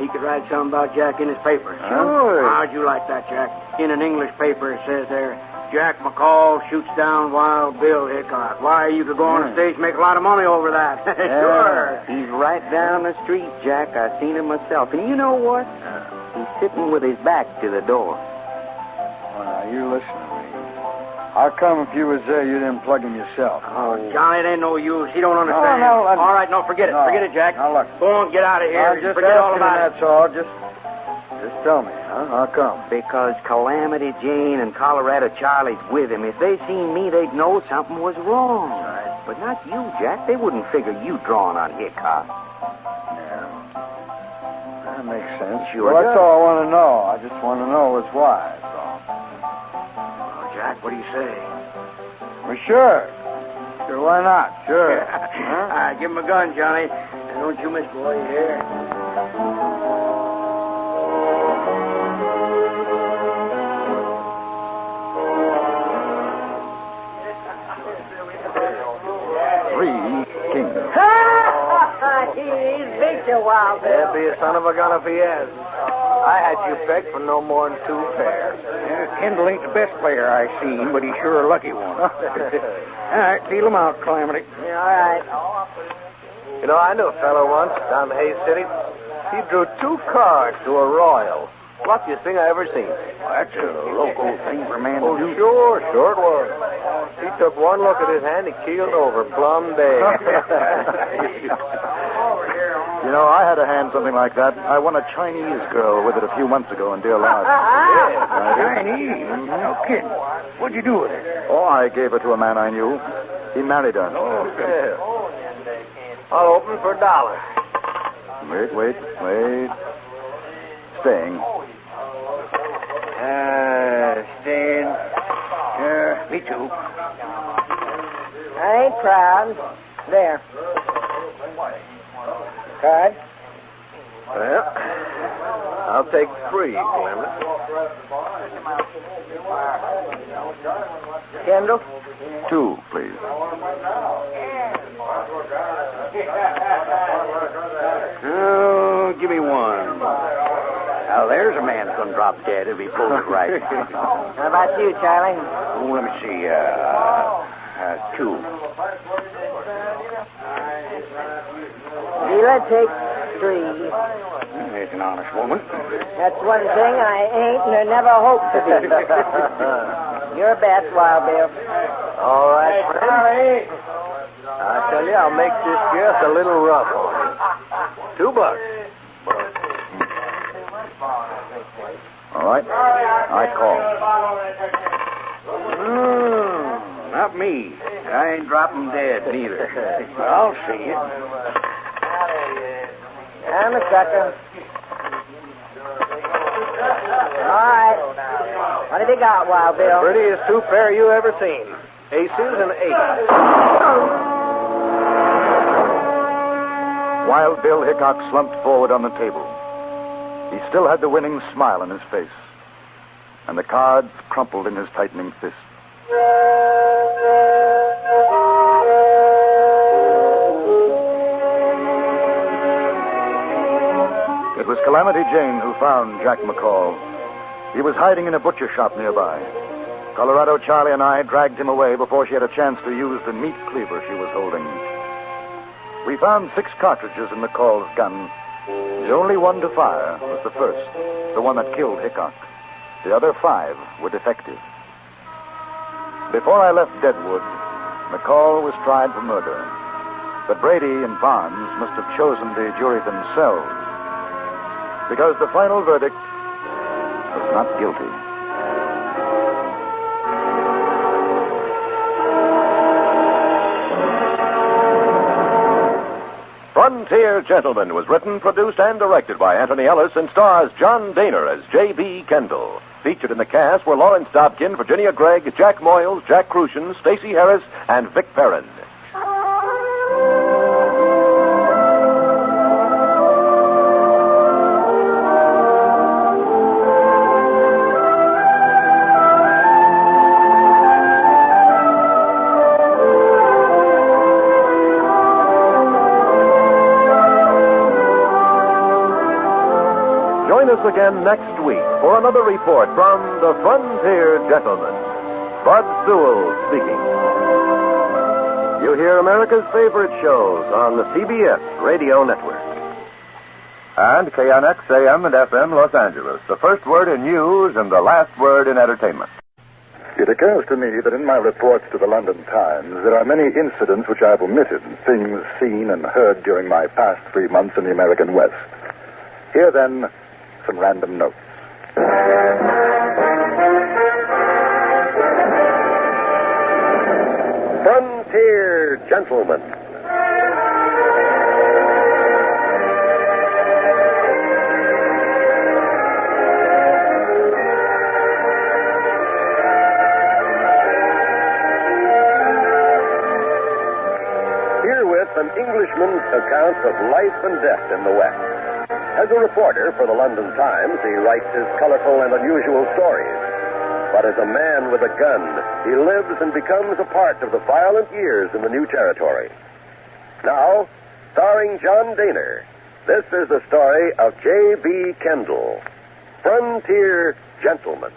Speaker 10: He could write something about Jack in his paper.
Speaker 6: Sure.
Speaker 10: How'd you like that, Jack? In an English paper, it says there, Jack McCall shoots down Wild Bill Hickok. Why, you could go on the stage and make a lot of money over that. Sure.
Speaker 6: He's right down the street, Jack. I seen him myself. And you know what? He's sitting with his back to the door.
Speaker 7: Well, now, you listen to me. How come if you was there, you didn't plug him yourself?
Speaker 10: Oh, Johnny, it ain't no use. He don't understand.
Speaker 7: No,
Speaker 10: all right, no, forget it.
Speaker 7: No.
Speaker 10: Forget it, Jack.
Speaker 7: Now, look.
Speaker 10: Go on, get out of here.
Speaker 7: Just
Speaker 10: Forget all
Speaker 7: asking
Speaker 10: about
Speaker 7: him,
Speaker 10: it.
Speaker 7: that's all. Just tell me, huh? How come?
Speaker 6: Because Calamity Jane and Colorado Charlie's with him. If they seen me, they'd know something was wrong.
Speaker 7: Right.
Speaker 6: But not you, Jack. They wouldn't figure you drawing on Hickok.
Speaker 7: Yeah. That makes sense.
Speaker 6: Sure
Speaker 7: Well, that's
Speaker 6: does.
Speaker 7: all I want to know. I just want to know what's why, that's all.
Speaker 10: Oh, Jack, what do you say?
Speaker 7: Well, sure. Sure, why not? Sure.
Speaker 10: Give him a gun, Johnny. And don't you miss, boy, you hear?
Speaker 8: He's beat you, Wild Bill.
Speaker 14: That'd be a son of a gun if he has. I had you pegged for no more than 2 pairs.
Speaker 16: Yeah, Kendall ain't the best player I seen, but he's sure a lucky one. All right, feel him out, Calamity.
Speaker 8: Yeah, all right.
Speaker 14: You know, I knew a fellow once down in Hayes City. He drew 2 cards to a royal. Luckiest thing I ever seen.
Speaker 16: Well, that's a local thing for a man
Speaker 14: Oh,
Speaker 16: to do.
Speaker 14: sure it was. He took one look at his hand, he keeled over, plumb dead.
Speaker 21: You know, I had a hand something like that. I won a Chinese girl with it a few months ago in Deer Lodge.
Speaker 16: Chinese? No kidding. What'd you do with it?
Speaker 21: Oh, I gave her to a man I knew. He married her.
Speaker 14: Yeah. I'll open for $1.
Speaker 21: Wait. Staying.
Speaker 16: Stan. Me too.
Speaker 8: I ain't proud. There. Card?
Speaker 14: Well, I'll take 3, Clement.
Speaker 13: Kendall?
Speaker 21: 2, please.
Speaker 13: Oh, give me 1. Now, there's a man that's going to drop dead if he pulls it right. How about you, Charlie? Oh, let me see. 2.
Speaker 8: Sheila, take 3.
Speaker 13: There's an honest woman.
Speaker 8: That's one thing I ain't and I never hope to be. Your best, Wild Bill.
Speaker 14: All right, friend. I tell you, I'll make this just a little rough on you. $2.
Speaker 21: All right. I call.
Speaker 13: Not me. I ain't dropping dead, neither. I'll see you.
Speaker 8: I'm a sucker. All right. What have you got, Wild Bill?
Speaker 14: The prettiest 2 pair you ever seen. Aces and 8s.
Speaker 21: Wild Bill Hickok slumped forward on the table. He still had the winning smile on his face, and the cards crumpled in his tightening fist. It was Calamity Jane who found Jack McCall. He was hiding in a butcher shop nearby. Colorado Charlie and I dragged him away before she had a chance to use the meat cleaver she was holding. We found 6 cartridges in McCall's gun. The only one to fire was the first, the one that killed Hickok. The other 5 were defective. Before I left Deadwood, McCall was tried for murder. But Brady and Barnes must have chosen the jury themselves, because the final verdict was not guilty.
Speaker 19: Frontier Gentleman was written, produced, and directed by Anthony Ellis and stars John Daner as J.B. Kendall. Featured in the cast were Lawrence Dobkin, Virginia Gregg, Jack Moyles, Jack Crucian, Stacey Harris, and Vic Perrin. Join us again next week for another report from the Frontier Gentleman. Bud Sewell speaking. You hear America's favorite shows on the CBS Radio Network.
Speaker 21: And KNX AM and FM Los Angeles, the first word in news and the last word in entertainment. It occurs to me that in my reports to the London Times, there are many incidents which I've omitted, things seen and heard during my past 3 months in the American West. Here, then, some random notes.
Speaker 11: Frontier Gentleman. Herewith an Englishman's account of life and death in the West. As a reporter for the London Times, he writes his colorful and unusual stories. But as a man with a gun, he lives and becomes a part of the violent years in the new territory. Now, starring John Daner, this is the story of J.B. Kendall, Frontier Gentleman.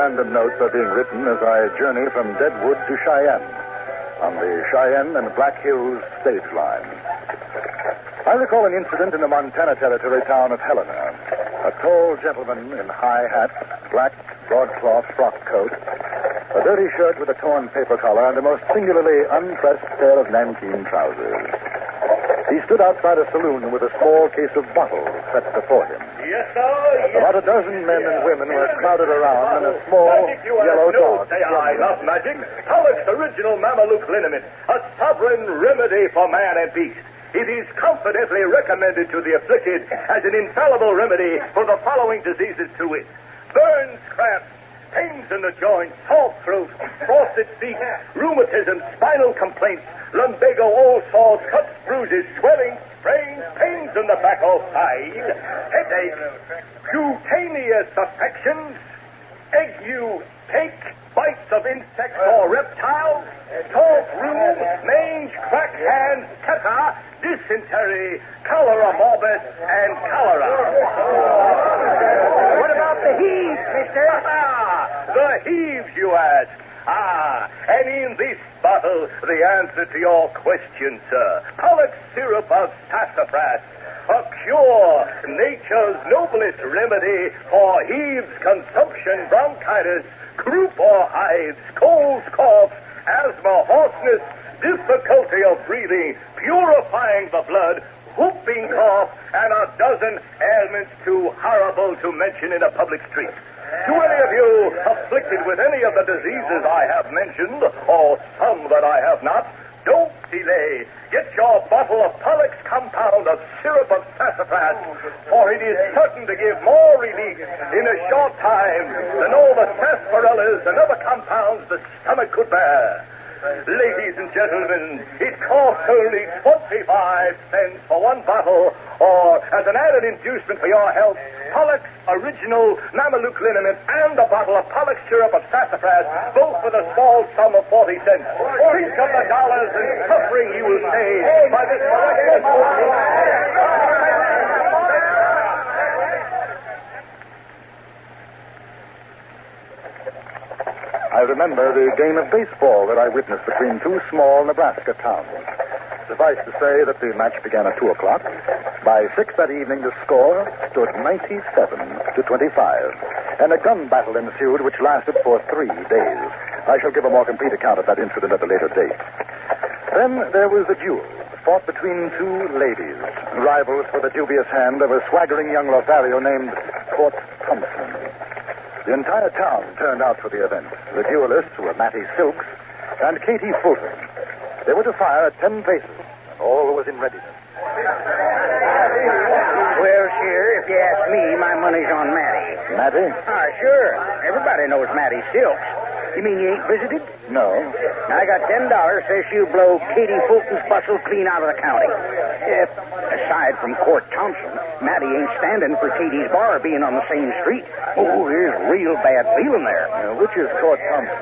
Speaker 21: Random notes are being written as I journey from Deadwood to Cheyenne on the Cheyenne and Black Hills stage line. I recall an incident in the Montana Territory town of Helena. A tall gentleman in high hat, black broadcloth frock coat, a dirty shirt with a torn paper collar, and a most singularly unpressed pair of nankeen trousers. He stood outside a saloon with a small case of bottles set before him.
Speaker 2: Yes, sir.
Speaker 21: About a dozen men and women were crowded around, and a small yellow dog.
Speaker 2: Say I love magic. Halleck's original Mameluke liniment, a sovereign remedy for man and beast. It is confidently recommended to the afflicted as an infallible remedy for the following diseases to wit: burns, cramps, pains in the joints, sore throat, frosted feet, rheumatism, spinal complaints, lumbago, all sores, cuts, bruises, swelling, sprains, pains in the back or side, headache, cutaneous affections, ague, ache, bites of insects or reptiles, sore rheum, mange, crack hands, tetanus, dysentery, cholera morbus, and cholera.
Speaker 18: What about the heaves, mister?
Speaker 2: The heaves, you ask? And in this bottle, the answer to your question, sir. Pollock syrup of sassafras. A cure, nature's noblest remedy for heaves, consumption, bronchitis, croup or hives, colds, coughs, asthma, hoarseness, difficulty of breathing, purifying the blood, whooping cough, and a dozen ailments too horrible to mention in a public street. To any of you afflicted with any of the diseases I have mentioned, or some that I have not, don't delay. Get your bottle of Pollock's compound of syrup of sassafras, for it is certain to give more relief in a short time than all the sarsaparillas and other compounds the stomach could bear. Ladies and gentlemen, it costs only 25 cents for one bottle, or as an added inducement for your health, Pollock's original Mameluke liniment and a bottle of Pollock syrup of sassafras, both for the small sum of 40 cents. Think of the dollars and suffering you will save by this miraculous
Speaker 21: I remember the game of baseball that I witnessed between two small Nebraska towns. Suffice to say that the match began at 2 o'clock. By 6 that evening, the score stood 97-25, and a gun battle ensued which lasted for 3 days. I shall give a more complete account of that incident at a later date. Then there was a duel fought between two ladies, rivals for the dubious hand of a swaggering young Lothario named Fort Thompson. The entire town turned out for the event. The duelists were Mattie Silks and Katie Fulton. They were to fire at 10 paces, and all was in readiness.
Speaker 13: Well, sure, if you ask me, my money's on Mattie.
Speaker 21: Mattie?
Speaker 13: Sure. Everybody knows Mattie Silks. You mean you ain't visited?
Speaker 21: No.
Speaker 13: I got $10, says she'll blow Katie Fulton's bustle clean out of the county. Aside from Court Thompson, Mattie ain't standing for Katie's bar being on the same street. Oh, there's real bad feeling there.
Speaker 21: Which is Court Thompson?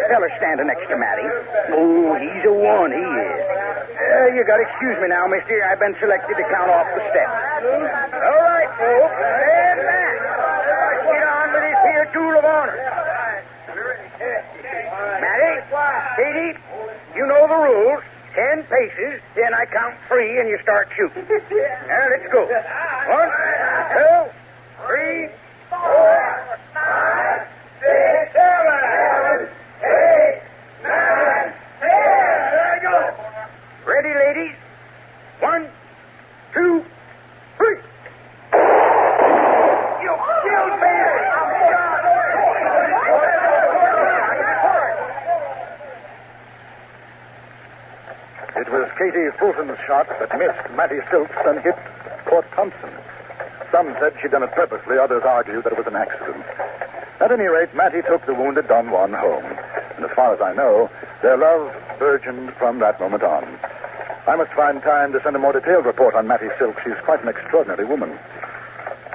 Speaker 13: Fella standing next to Mattie. Oh, he's a one, he is. You got to excuse me now, mister. I've been selected to count off the steps. All right, folks. Stand back. Get on with this here tool of honor. Mattie, Katie, you know the rules. 10 paces, then I count 3 and you start shooting. Now, let's go. 1, 2, 3, 4, 5, 6, 7, 8, 9, 10. There you go. Ready, ladies? 1, 2, 3. You killed me!
Speaker 21: It was Katie Fulton's shot that missed Mattie Silks and hit Fort Thompson. Some said she'd done it purposely, others argued that it was an accident. At any rate, Mattie took the wounded Don Juan home. And as far as I know, their love burgeoned from that moment on. I must find time to send a more detailed report on Mattie Silks. She's quite an extraordinary woman.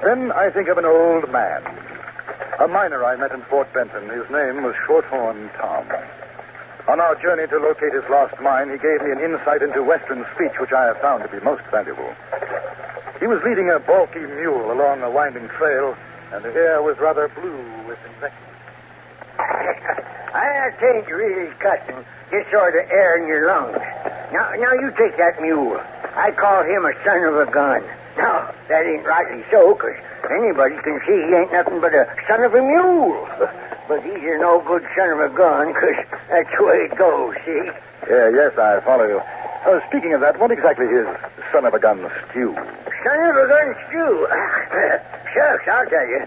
Speaker 21: Then I think of an old man. A miner I met in Fort Benton. His name was Shorthorn Tom. On our journey to locate his lost mine, he gave me an insight into Western speech which I have found to be most valuable. He was leading a balky mule along a winding trail, and the air was rather blue with invective.
Speaker 13: I think really cussing just sort of air in your lungs. Now you take that mule. I call him a son of a gun. Now, that ain't rightly so, because anybody can see he ain't nothing but a son of a mule. But he's a no good son of a gun, because that's the way it goes, see?
Speaker 21: Yes, I follow you. Speaking of that, what exactly is son of a gun stew?
Speaker 13: Son of a gun stew. Shucks, I'll tell you.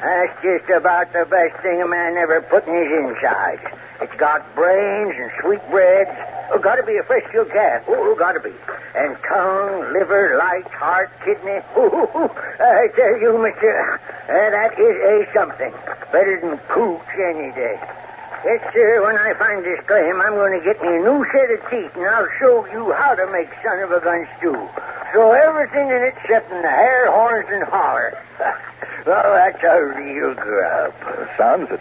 Speaker 13: That's just about the best thing a man ever put in his inside. It's got brains and sweetbreads. Oh, gotta be a fresh killed calf. Oh, gotta be. And tongue, liver, light, heart, kidney. I tell you, mister, that is a something. Better than pooch any day. Yes, sir, when I find this claim, I'm going to get me a new set of teeth, and I'll show you how to make son of a gun stew. Throw everything in it except in the hair, horns, and holler. Well, that's a real grub.
Speaker 21: Sounds it.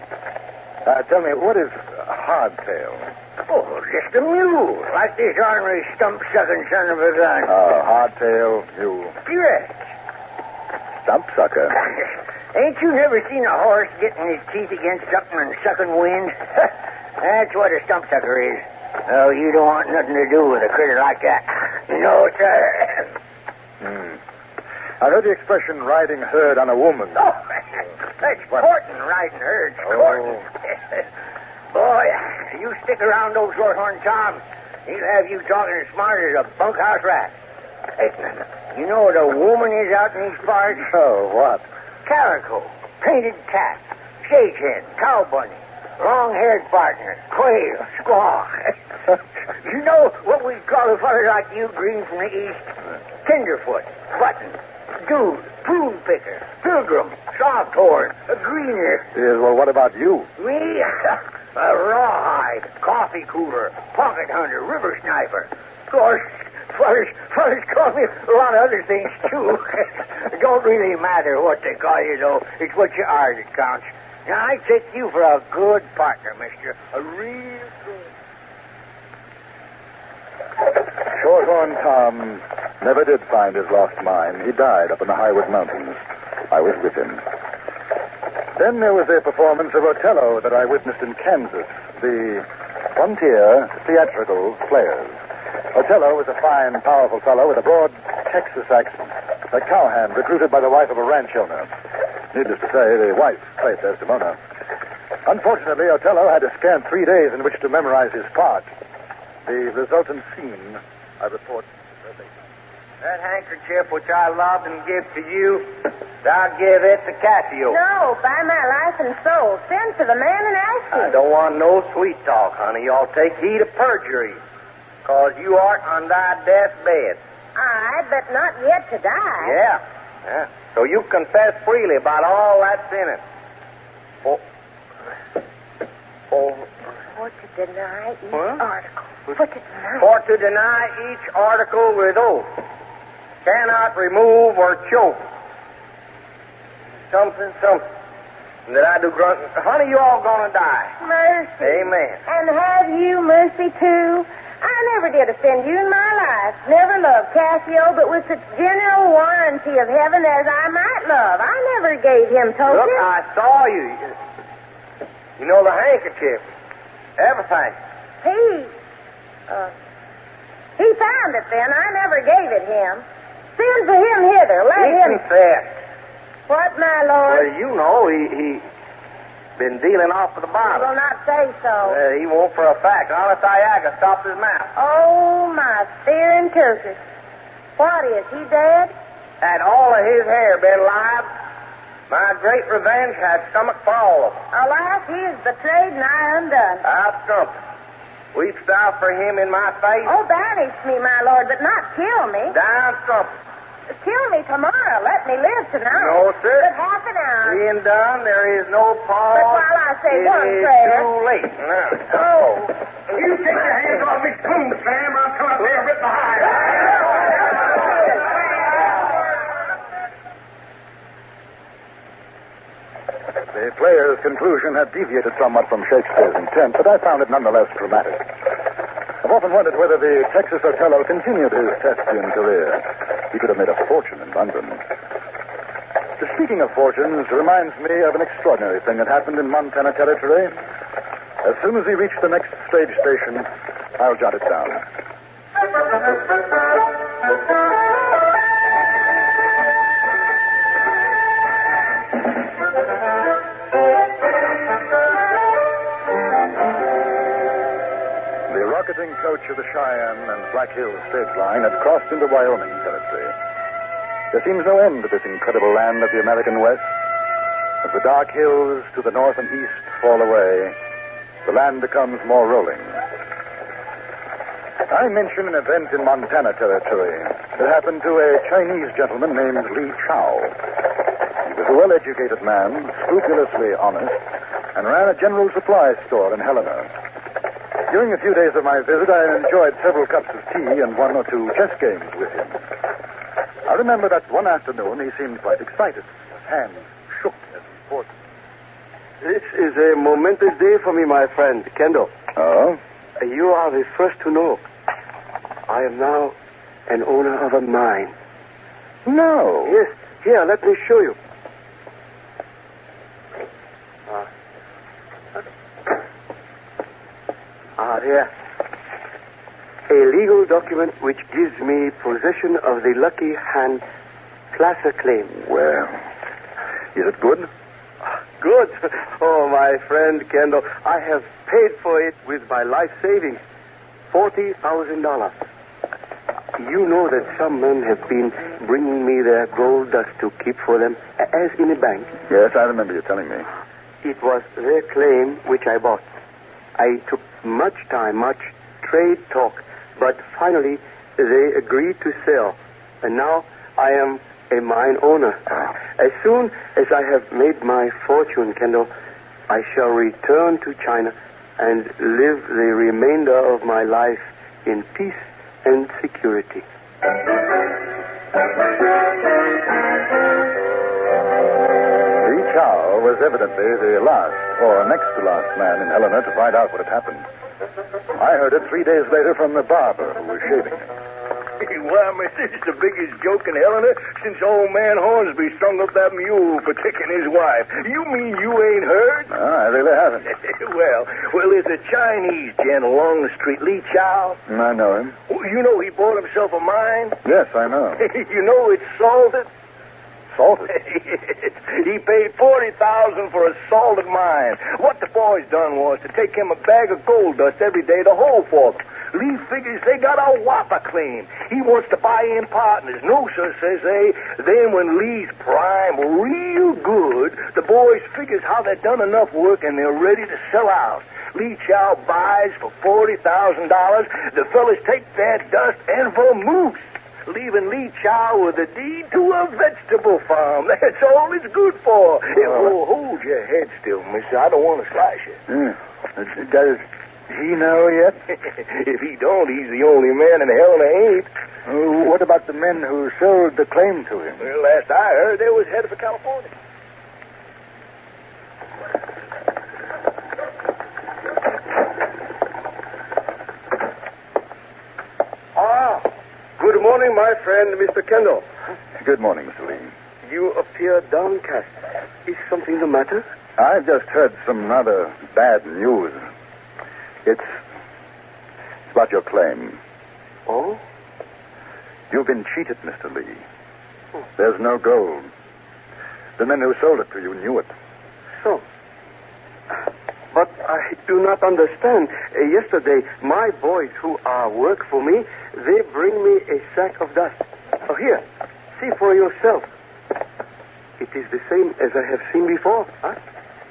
Speaker 21: Tell me, what is hardtail?
Speaker 13: Oh, just a mule, like this ornery stump-sucking son of a gun.
Speaker 21: Hardtail mule.
Speaker 13: Correct.
Speaker 21: Stump sucker.
Speaker 13: Ain't you never seen a horse getting his teeth against something and sucking wind? That's what a stump sucker is. Oh, you don't want nothing to do with a critter like that. No, sir.
Speaker 21: I heard the expression riding herd on a woman.
Speaker 13: Oh, that's courting riding herds. Courting. Boy, you stick around those short-horn toms, he'll have you talking as smart as a bunkhouse rat. Hey, you know what a woman is out in these parts?
Speaker 21: Oh, what?
Speaker 13: Calico, painted cat, sage hen, cow bunny, long-haired partner, quail, squaw. You know what we call a fellow like you, green from the east? Tenderfoot, button, dude, prune picker, pilgrim, soft-horn, a greener.
Speaker 21: Yes, well, what about you?
Speaker 13: Me? A rawhide, coffee cooler, pocket hunter, river sniper. Of course, fellas call me a lot of other things, too. It don't really matter what they call you, though. It's what you are that counts. Now, I take you for a good partner, mister. A real good.
Speaker 21: Shorthorn Tom never did find his lost mine. He died up in the Highwood Mountains. I was with him. Then there was a performance of Othello that I witnessed in Kansas, the Frontier Theatrical Players. Othello was a fine, powerful fellow with a broad Texas accent, a cowhand recruited by the wife of a ranch owner. Needless to say, the wife played Desdemona. Unfortunately, Othello had a scant 3 days in which to memorize his part. The resultant scene, I report.
Speaker 13: That handkerchief which I loved and give to you, I'll give it to Cassio.
Speaker 8: No, by my life and soul. Send for the man and ask him.
Speaker 13: I don't want no sweet talk, honey. Y'all take heed of perjury, because you art on thy deathbed.
Speaker 8: I, but not yet to die.
Speaker 13: Yeah. So you confess freely about all that's in it.
Speaker 8: For to deny each article.
Speaker 13: For to deny each article with oath. Cannot remove or choke. Something. That I do grunt. Honey, you all gonna die.
Speaker 8: Mercy.
Speaker 13: Amen.
Speaker 8: And have you mercy, too? I never did offend you in my life. Never loved Cassio, but with such general warranty of heaven as I might love. I never gave him token.
Speaker 13: Look, I saw you. You know the handkerchief. Everything.
Speaker 8: He found it then. I never gave it him. Send for him hither. Let him
Speaker 13: confess.
Speaker 8: What, my lord?
Speaker 13: Well, you know, he been dealing off with the bottle.
Speaker 8: He will not say so.
Speaker 13: He won't for a fact. Honest Iaga stopped his mouth.
Speaker 8: Oh, my fearing turkey. What is he dead?
Speaker 13: Had all of his hair been alive, my great revenge had stomach for all of them.
Speaker 8: Alas, he is betrayed and I undone.
Speaker 13: I'll stump. Weepst thou for him in my face?
Speaker 8: Oh, banish me, my lord, but not kill me.
Speaker 13: Down, stump.
Speaker 8: Kill me tomorrow. Let me live tonight.
Speaker 13: No, sir.
Speaker 8: But half an hour.
Speaker 13: Being done, there is no pause.
Speaker 8: But while I say
Speaker 13: it
Speaker 8: one
Speaker 13: is
Speaker 8: prayer.
Speaker 13: too late. Now.
Speaker 8: Oh.
Speaker 2: You take your hands off me, spoon, Sam. I'll come up there and rip the hide.
Speaker 21: The player's conclusion had deviated somewhat from Shakespeare's intent, but I found it nonetheless dramatic. I've often wondered whether the Texas Othello continued his thespian career. He could have made a fortune in London. Speaking of fortunes, reminds me of an extraordinary thing that happened in Montana Territory. As soon as we reach the next stage station, I'll jot it down. visiting coach of the Cheyenne and Black Hills stage line had crossed into Wyoming territory. There seems no end to this incredible land of the American West. As the dark hills to the north and east fall away, the land becomes more rolling. I mention an event in Montana territory that happened to a Chinese gentleman named Li Chao. He was a well-educated man, scrupulously honest, and ran a general supply store in Helena. During a few days of my visit, I enjoyed several cups of tea and one or two chess games with him. I remember that one afternoon he seemed quite excited. His hands shook as he fought.
Speaker 4: This is a momentous day for me, my friend, Kendall.
Speaker 21: Oh?
Speaker 4: You are the first to know. I am now an owner of a mine.
Speaker 21: No.
Speaker 4: Yes. Here, let me show you. There. A legal document which gives me possession of the Lucky Hand placer claim.
Speaker 21: Well, is it good?
Speaker 4: Good. Oh, my friend Kendall, I have paid for it with my life savings. $40,000. You know that some men have been bringing me their gold dust to keep for them, as in a bank.
Speaker 21: Yes, I remember you telling me.
Speaker 4: It was their claim which I bought. I took much time, much trade talk, but finally they agreed to sell. And now I am a mine owner. As soon as I have made my fortune, Kendall, I shall return to China and live the remainder of my life in peace and security.
Speaker 21: Li Chao was evidently the last, or next to last man in Helena to find out what had happened. I heard it 3 days later from the barber who was shaving him.
Speaker 2: Why, mister, it's the biggest joke in Helena since old man Hornsby strung up that mule for taking his wife. You mean you ain't heard?
Speaker 21: No, I really haven't.
Speaker 2: well, there's a Chinese gent along the street, Li Chao.
Speaker 21: I know him.
Speaker 2: You know he bought himself a mine?
Speaker 21: Yes, I know.
Speaker 2: You know it's salted?
Speaker 21: Salted?
Speaker 2: He paid $40,000 for a salted mine. What the boys done was to take him a bag of gold dust every day to hold for them. Lee figures they got a whopper claim. He wants to buy in partners. No, sir, says they. Then when Lee's prime real good, the boys figures how they've done enough work and they're ready to sell out. Li Chao buys for $40,000. The fellas take that dust and vamoose, leaving Li Chao with a deed to a vegetable farm. That's all it's good for. Hold your head still, mister. I don't want to slice you.
Speaker 21: Does he know yet?
Speaker 2: If he don't, he's the only man in Helena ain't.
Speaker 21: What about the men who sold the claim to him?
Speaker 2: Well, last I heard, they was headed for California.
Speaker 4: Good morning, my friend, Mr. Kendall.
Speaker 21: Good morning, Mr. Lee.
Speaker 4: You appear downcast. Is something the matter?
Speaker 21: I've just heard some rather bad news. It's about your claim.
Speaker 4: Oh?
Speaker 21: You've been cheated, Mr. Lee. There's no gold. The men who sold it to you knew it.
Speaker 4: So? But I do not understand. Yesterday, my boys who work for me, they bring me a sack of dust. Oh, here, see for yourself. It is the same as I have seen before, huh?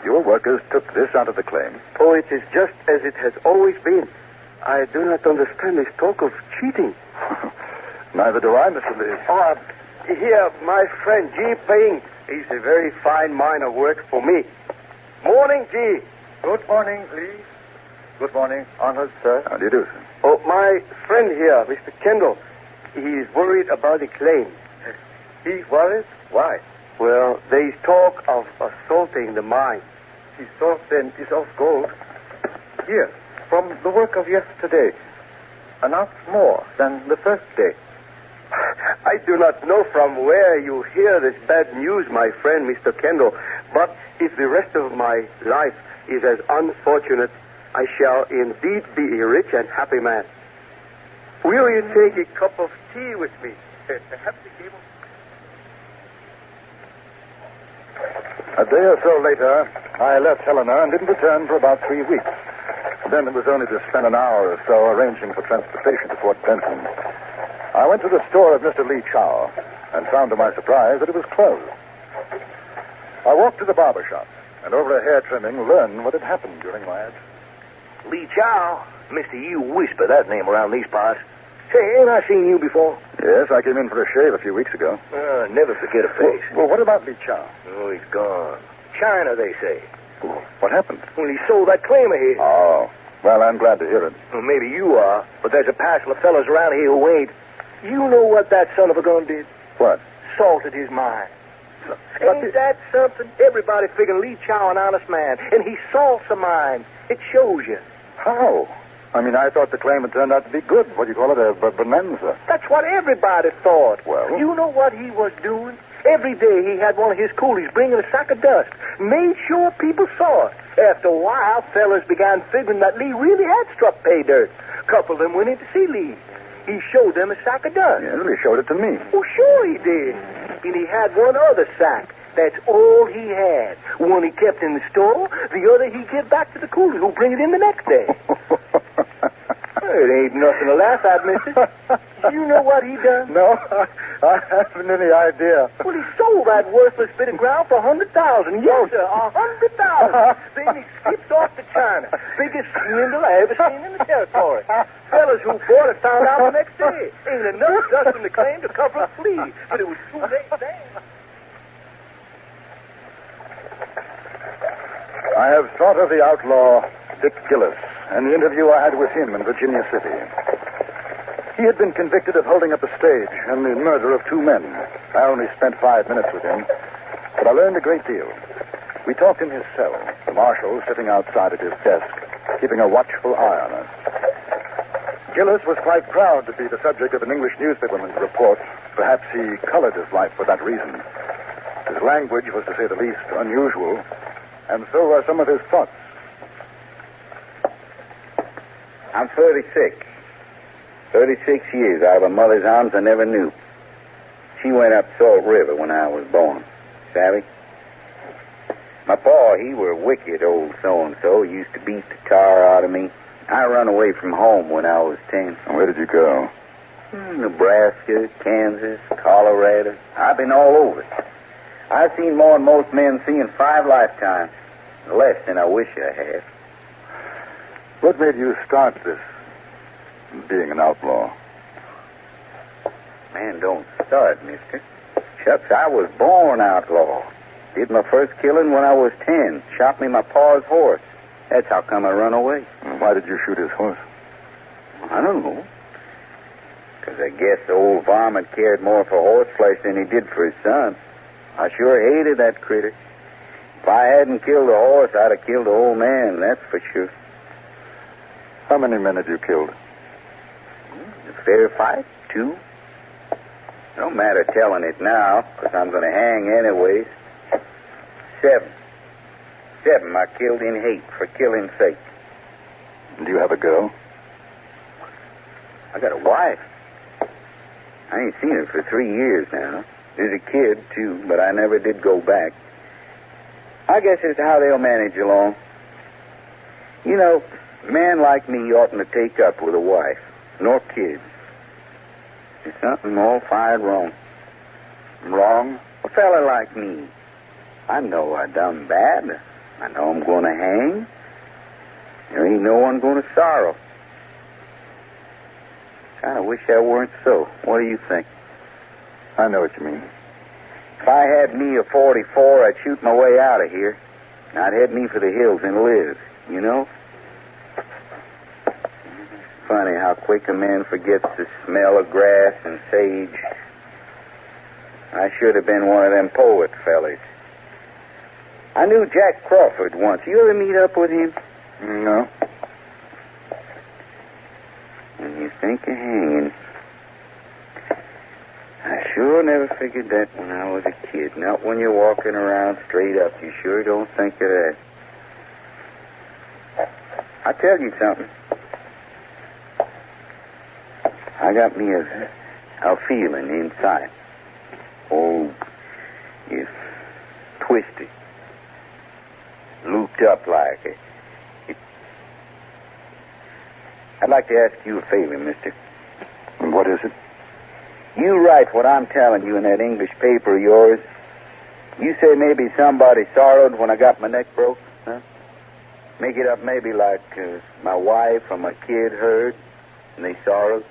Speaker 21: Your workers took this out of the claim.
Speaker 4: Oh, it is just as it has always been. I do not understand this talk of cheating.
Speaker 21: Neither do I, Mr. Lee.
Speaker 4: Oh, here, my friend, G. Payne. He's a very fine miner work for me. Morning, G.
Speaker 21: Good morning, Lee. Good morning, honored sir. How do you do, sir?
Speaker 4: Oh, my friend here, Mr. Kendall, he's worried about the claim.
Speaker 21: He's worried? Why?
Speaker 4: Well, there's talk of assaulting the mine.
Speaker 21: He thought then is of gold. Here, from the work of yesterday, an ounce more than the first day.
Speaker 4: I do not know from where you hear this bad news, my friend, Mr. Kendall, but if the rest of my life is as unfortunate, I shall indeed be a rich and happy man. Will you take a cup of tea with me? Perhaps a game of...
Speaker 21: A day or so later, I left Helena and didn't return for about 3 weeks. Then it was only to spend an hour or so arranging for transportation to Fort Benson. I went to the store of Mr. Lee Chow and found to my surprise that it was closed. I walked to the barber shop and over a hair trimming learned what had happened during my absence.
Speaker 5: Lee Chow? Mister, you whisper that name around these parts. Say, ain't I seen you before?
Speaker 21: Yes, I came in for a shave a few weeks ago.
Speaker 5: Never forget a face.
Speaker 21: Well, what about Lee Chow?
Speaker 5: Oh, he's gone. China, they say.
Speaker 21: What happened?
Speaker 5: Well, he sold that claim of his.
Speaker 21: Oh, well, I'm glad to hear it.
Speaker 5: Well, maybe you are, but there's a passel of fellas around here who ain't. You know what that son of a gun did?
Speaker 21: What?
Speaker 5: Salted his mind. Ain't that something? Everybody figuring Lee Chow an honest man, and he salts a mind. It shows you.
Speaker 21: How? I mean, I thought the claim had turned out to be good. What do you call it, a bonanza?
Speaker 5: That's what everybody thought.
Speaker 21: Well?
Speaker 5: You know what he was doing? Every day he had one of his coolies bringing a sack of dust. Made sure people saw it. After a while, fellas began figuring that Lee really had struck pay dirt. A couple of them went in to see Lee. He showed them a sack of dust.
Speaker 21: Yes, he showed it to me.
Speaker 5: Well, sure he did. And he had one other sack. That's all he had. One he kept in the store, the other he gave back to the coolie who'll bring it in the next day. It ain't nothing to laugh at, mister. You know what he done?
Speaker 21: No, I haven't any idea.
Speaker 5: Well, he sold that worthless bit of ground for $100,000. Yes, sir, $100,000. Then he skipped off to China. Biggest swindle I ever seen in the territory. Fellas who bought it found out the next day. Ain't enough dust in the claim to cover a flea, but it was too late then.
Speaker 21: I have thought of the outlaw Dick Gillis and the interview I had with him in Virginia City. He had been convicted of holding up a stage and the murder of 2 men. I only spent 5 minutes with him, but I learned a great deal. We talked in his cell, the marshal sitting outside at his desk, keeping a watchful eye on us. Gillis was quite proud to be the subject of an English newspaperman's report. Perhaps he colored his life for that reason. His language was, to say the least, unusual, and so were some of his thoughts.
Speaker 16: I'm 36. 36 years out of a mother's arms I never knew. She went up Salt River when I was born. Savvy? My pa, he were wicked old so-and-so. He used to beat the tar out of me. I run away from home when I was 10.
Speaker 21: Where did you go?
Speaker 16: Nebraska, Kansas, Colorado. I've been all over. I've seen more than most men see in 5 lifetimes. Less than I wish I had.
Speaker 21: What made you start this, being an outlaw?
Speaker 16: Man, don't start, mister. Shucks, I was born outlaw. Did my first killing when I was 10. Shot me my pa's horse. That's how come I run away.
Speaker 21: Why did you shoot his horse?
Speaker 16: I don't know. Because I guess the old varmint cared more for horse flesh than he did for his son. I sure hated that critter. If I hadn't killed the horse, I'd have killed the old man, that's for sure.
Speaker 21: How many men had you killed?
Speaker 16: A fair fight, 2. Don't matter telling it now, because I'm going to hang anyways. 7. 7 I killed in hate for killing's sake.
Speaker 21: Do you have a girl?
Speaker 16: I got a wife. I ain't seen her for 3 years now. There's a kid, too, but I never did go back. I guess it's how they'll manage along. You know, a man like me oughtn't to take up with a wife, nor kids. There's something all fired wrong.
Speaker 21: Wrong?
Speaker 16: A fella like me. I know I done bad. I know I'm going to hang. There ain't no one going to sorrow. Kind of wish that weren't so. What do you think?
Speaker 21: I know what you mean.
Speaker 16: If I had me a 44, I'd shoot my way out of here. I'd head me for the hills and live, you know? Funny how quick a man forgets the smell of grass and sage. I should have been one of them poet fellas. I knew Jack Crawford once. You ever meet up with him?
Speaker 21: No.
Speaker 16: When you think of hanging, I sure never figured that when I was a kid. Not when you're walking around straight up. You sure don't think of that. I'll tell you something. I got me a feeling inside. Oh, it's twisted. Looped up like it. I'd like to ask you a favor, mister.
Speaker 11: And what is it?
Speaker 16: You write what I'm telling you in that English paper of yours. You say maybe somebody sorrowed when I got my neck broke, huh? Make it up maybe like my wife or my kid heard, and they sorrowed.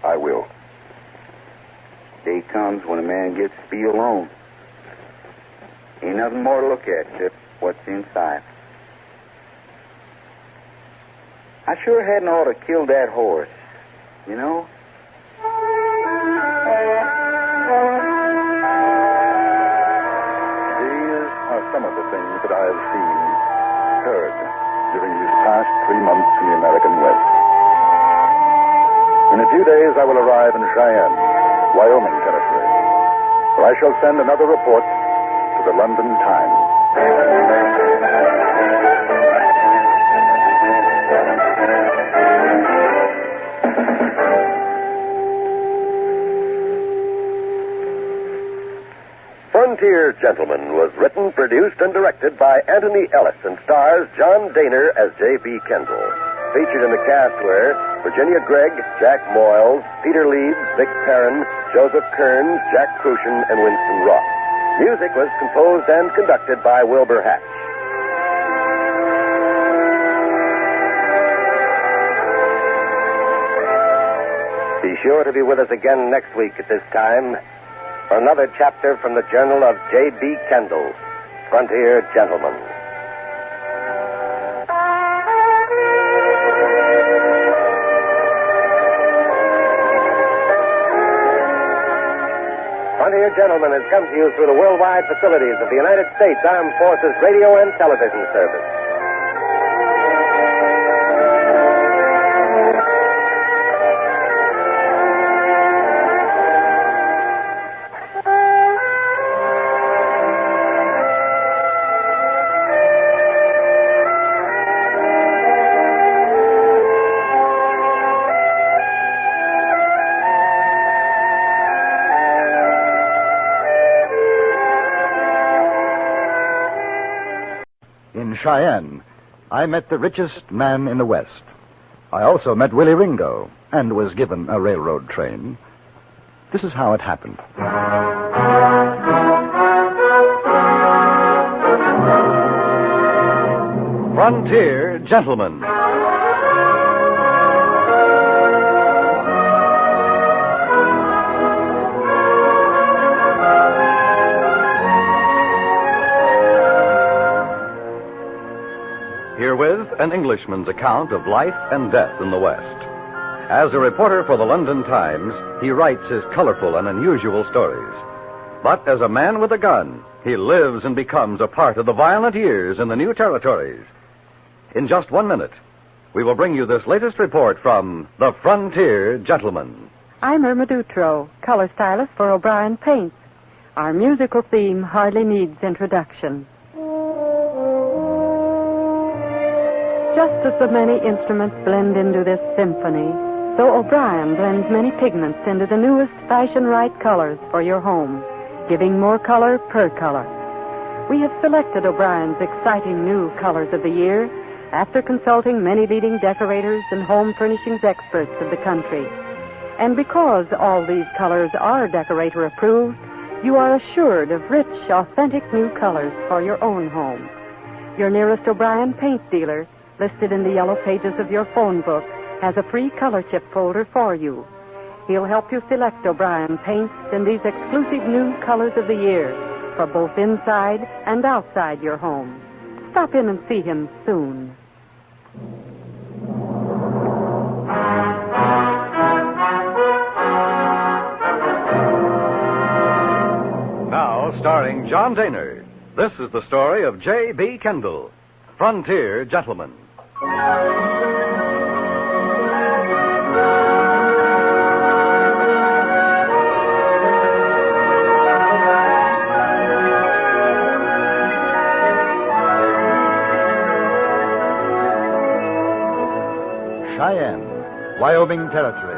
Speaker 11: I will.
Speaker 16: Day comes when a man gets to be alone. Ain't nothing more to look at except what's inside. I sure hadn't ought to kill that horse, you know?
Speaker 11: These are some of the things that I have seen, heard, during these past 3 months in the American West. In a few days, I will arrive in Cheyenne, Wyoming territory, where I shall send another report to the London Times.
Speaker 19: Frontier Gentleman was written, produced, and directed by Anthony Ellis and stars John Daner as J.B. Kendall. Featured in the cast were Virginia Gregg, Jack Moyles, Peter Leeds, Vic Perrin, Joseph Kearns, Jack Crucian, and Winston Ross. Music was composed and conducted by Wilbur Hatch. Be sure to be with us again next week at this time for another chapter from the Journal of J.B. Kendall, Frontier Gentleman. Frontier Gentleman has come to you through the worldwide facilities of the United States Armed Forces Radio and Television Service.
Speaker 21: In Cheyenne, I met the richest man in the West. I also met Willie Ringo and was given a railroad train. This is how it happened. Frontier Gentleman. Herewith, an Englishman's account of life and death in the West. As a reporter for the London Times, he writes his colorful and unusual stories. But as a man with a gun, he lives and becomes a part of the violent years in the new territories. In just 1 minute, we will bring you this latest report from the Frontier Gentleman.
Speaker 20: I'm Irma Dutro, color stylist for O'Brien Paints. Our musical theme hardly needs introduction. Just as the many instruments blend into this symphony, so O'Brien blends many pigments into the newest fashion-right colors for your home, giving more color per color. We have selected O'Brien's exciting new colors of the year after consulting many leading decorators and home furnishings experts of the country. And because all these colors are decorator approved, you are assured of rich, authentic new colors for your own home. Your nearest O'Brien paint dealer, listed in the yellow pages of your phone book, has a free color chip folder for you. He'll help you select O'Brien paints in these exclusive new colors of the year for both inside and outside your home. Stop in and see him soon.
Speaker 21: Now, starring John Daner, this is the story of J.B. Kendall, Frontier Gentleman. Cheyenne, Wyoming Territory.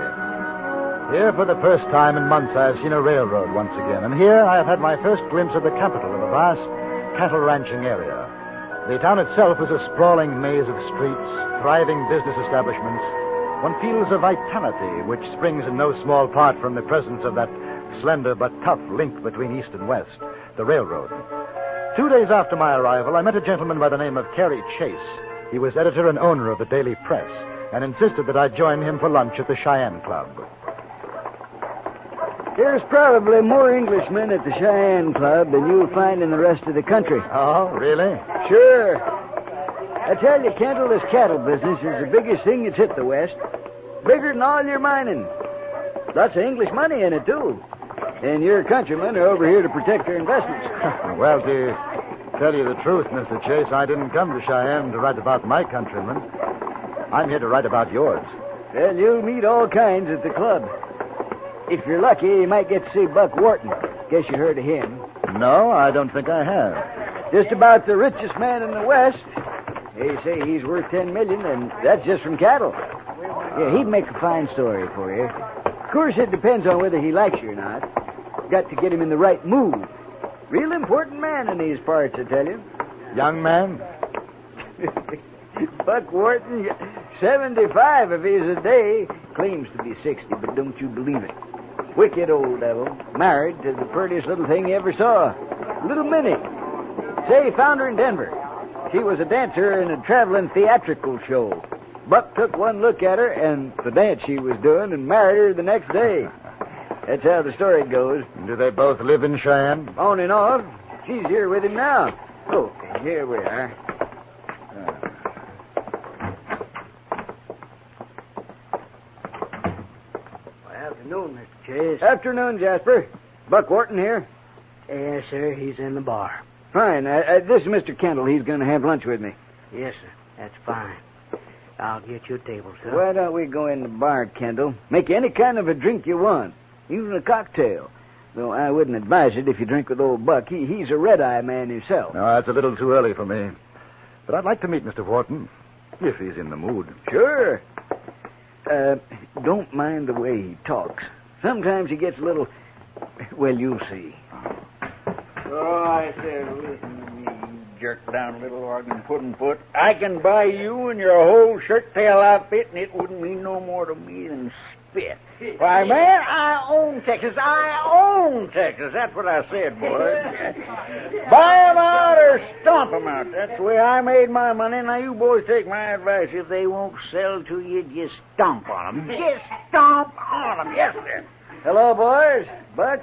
Speaker 21: Here, for the first time in months, I have seen a railroad once again, and here I have had my first glimpse of the capital of a vast cattle ranching area. The town itself was a sprawling maze of streets, thriving business establishments, one feels a vitality which springs in no small part from the presence of that slender but tough link between East and West, the railroad. 2 days after my arrival, I met a gentleman by the name of Carey Chase. He was editor and owner of the Daily Press, and insisted that I join him for lunch at the Cheyenne Club.
Speaker 1: There's probably more Englishmen at the Cheyenne Club than you'll find in the rest of the country.
Speaker 21: Oh, really?
Speaker 1: Sure. I tell you, Kendall, this cattle business is the biggest thing that's hit the West. Bigger than all your mining. Lots of English money in it, too. And your countrymen are over here to protect their investments.
Speaker 21: Well, to tell you the truth, Mr. Chase, I didn't come to Cheyenne to write about my countrymen. I'm here to write about yours.
Speaker 1: Well, you'll meet all kinds at the club. If you're lucky, you might get to see Buck Wharton. Guess you heard of him.
Speaker 21: No, I don't think I have.
Speaker 1: Just about the richest man in the West. They say he's worth $10 million, and that's just from cattle. Yeah, he'd make a fine story for you. Of course, it depends on whether he likes you or not. Got to get him in the right mood. Real important man in these parts, I tell you.
Speaker 21: Young man?
Speaker 1: Buck Wharton, 75 if he's a day. Claims to be 60, but don't you believe it. Wicked old devil. Married to the prettiest little thing you ever saw. Little Minnie. Say, found her in Denver. She was a dancer in a traveling theatrical show. Buck took one look at her and the dance she was doing and married her the next day. That's how the story goes.
Speaker 21: Do they both live in Cheyenne?
Speaker 1: On and off. She's here with him now. Oh, here we are.
Speaker 10: Afternoon, Mr. Chase.
Speaker 1: Afternoon, Jasper. Buck Wharton here?
Speaker 10: Yes, sir. He's in the bar.
Speaker 1: Fine. This is Mr. Kendall. He's going to have lunch with me.
Speaker 10: Yes, sir. That's fine. I'll get you a table, sir.
Speaker 1: Why don't we go in the bar, Kendall? Make any kind of a drink you want. Even a cocktail. Though I wouldn't advise it if you drink with old Buck. He's a red-eye man himself.
Speaker 21: No, that's a little too early for me. But I'd like to meet Mr. Wharton, if he's in the mood.
Speaker 1: Sure. Don't mind the way he talks. Sometimes he gets a little... Well, you'll see.
Speaker 16: Oh, I said, listen to me, you jerk-down little organ pudding foot. I can buy you and your whole shirt-tail outfit, and it wouldn't mean no more to me than spit. Why, man, I own Texas. I own Texas. That's what I said, boys. Buy 'em out or stomp 'em out. That's the way I made my money. Now, you boys take my advice. If they won't sell to you, just stomp on 'em. Just stomp on 'em. Yes, sir.
Speaker 1: Hello, boys. Buck?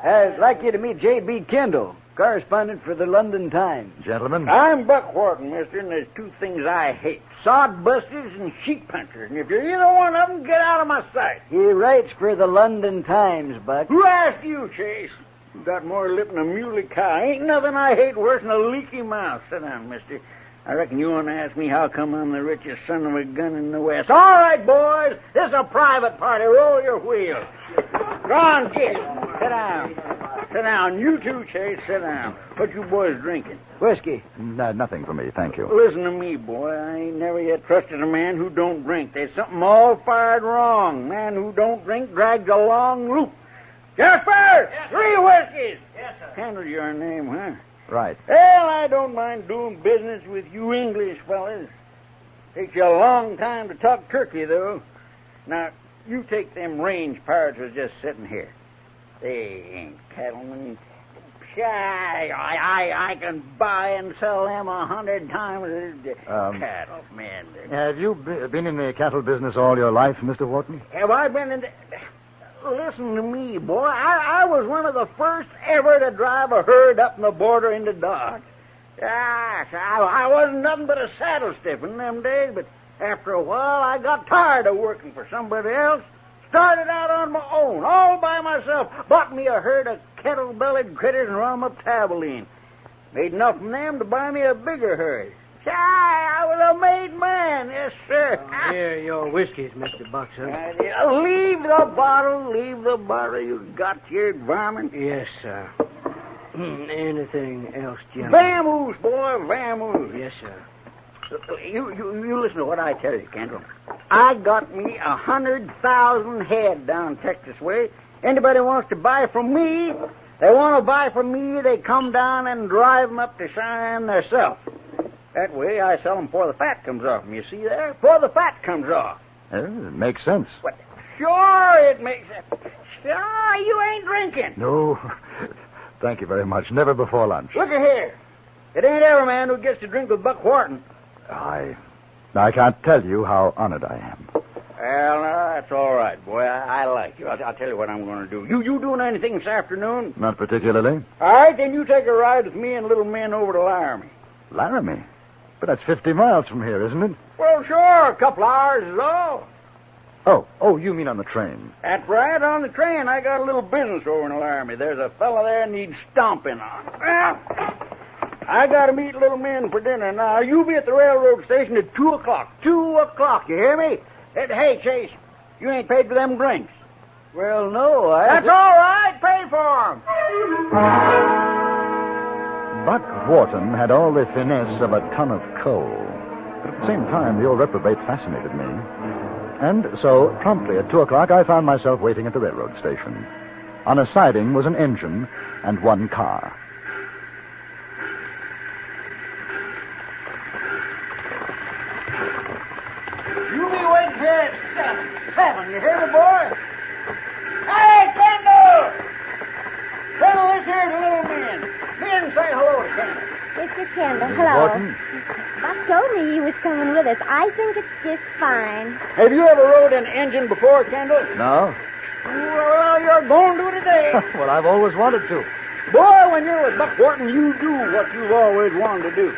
Speaker 1: I'd like you to meet J.B. Kendall, correspondent for the London Times.
Speaker 21: Gentlemen?
Speaker 16: I'm Buck Wharton, mister, and there's two things I hate. Sodbusters and sheep hunters. And if you're either one of them, get out of my sight.
Speaker 1: He writes for the London Times, Buck.
Speaker 16: Who asked you, Chase? You got more lip than a muley cow. Ain't nothing I hate worse than a leaky mouth. Sit down, mister. I reckon you want to ask me how come I'm the richest son of a gun in the West. All right, boys. This is a private party. Roll your wheels. Go on, kid. Sit down. Sit down. You too, Chase. Sit down. What you boys drinking?
Speaker 1: Whiskey.
Speaker 21: Nothing for me, thank you.
Speaker 16: Listen to me, boy. I ain't never yet trusted a man who don't drink. There's something all fired wrong. Man who don't drink drags a long loop. Jasper! Yes, 3 whiskeys! Yes, sir. Handle your name, huh?
Speaker 21: Right.
Speaker 16: Well, I don't mind doing business with you English fellas. Takes you a long time to talk turkey, though. Now, you take them range pirates who's just sitting here. They ain't cattlemen. Shy, I can buy and sell them 100 times. Cattle, man.
Speaker 21: Have you been in the cattle business all your life, Mr. Wharton?
Speaker 16: Have I been in the... Listen to me, boy. I was one of the first ever to drive a herd up in the border into Dodge. Gosh, I wasn't nothing but a saddle stiff in them days, but after a while I got tired of working for somebody else. Started out on my own, all by myself. Bought me a herd of kettle-bellied critters and run 'em up to Abilene. Made enough from them to buy me a bigger herd. Say, I was a made man, yes, sir.
Speaker 10: Here, your whiskeys, Mr. Buck, sir.
Speaker 16: Leave the bottle, you got-eared varmint.
Speaker 10: Yes, sir. Anything else, Jim?
Speaker 16: Vamoose, boy, vamoose.
Speaker 10: Yes, sir.
Speaker 16: You listen to what I tell you, Kendall. I got me 100,000 head down Texas way. Anybody wants to buy from me, they want to buy from me, they come down and drive them up to Cheyenne themselves.
Speaker 9: That way I sell them before the fat comes off them. You see there? Before the fat comes off.
Speaker 21: It makes sense.
Speaker 9: What? Sure, it makes sense. Sure, you ain't drinking.
Speaker 21: No. Thank you very much. Never before lunch.
Speaker 9: Look here. It ain't every man who gets to drink with Buck Wharton.
Speaker 21: I can't tell you how honored I am.
Speaker 9: Well, no, that's all right, boy. I like you. I'll tell you what I'm going to do. You doing anything this afternoon?
Speaker 21: Not particularly.
Speaker 9: All right, then you take a ride with me and little men over to Laramie.
Speaker 21: Laramie? But that's 50 miles from here, isn't it?
Speaker 9: Well, sure. A couple hours is all.
Speaker 21: Oh, you mean on the train?
Speaker 9: That's right, on the train. I got a little business over in Laramie. There's a fella there needs stomping on. Well, I got to meet little men for dinner now. You be at the railroad station at 2 o'clock. 2 o'clock, you hear me? Hey, Chase, you ain't paid for them drinks.
Speaker 1: Well, no,
Speaker 9: That's all right. Pay for 'em.
Speaker 21: Buck Wharton had all the finesse of a ton of coal. But at the same time, the old reprobate fascinated me. And so, promptly at 2 o'clock, I found myself waiting at the railroad station. On a siding was an engine and one car.
Speaker 9: You be waiting here at 7. You hear me, boy? Hey, Kendall! Kendall, this here's a little man. Men, say hello to Kendall.
Speaker 22: Mr. Kendall,
Speaker 21: Mrs.
Speaker 22: hello.
Speaker 21: Wharton?
Speaker 22: Buck told me you was coming with us. I think it's just fine.
Speaker 9: Have you ever rode an engine before, Kendall?
Speaker 21: No?
Speaker 9: Well, you're going to today.
Speaker 21: Well, I've always wanted to.
Speaker 9: Boy, when you're with Buck Wharton, you do what you've always wanted to do.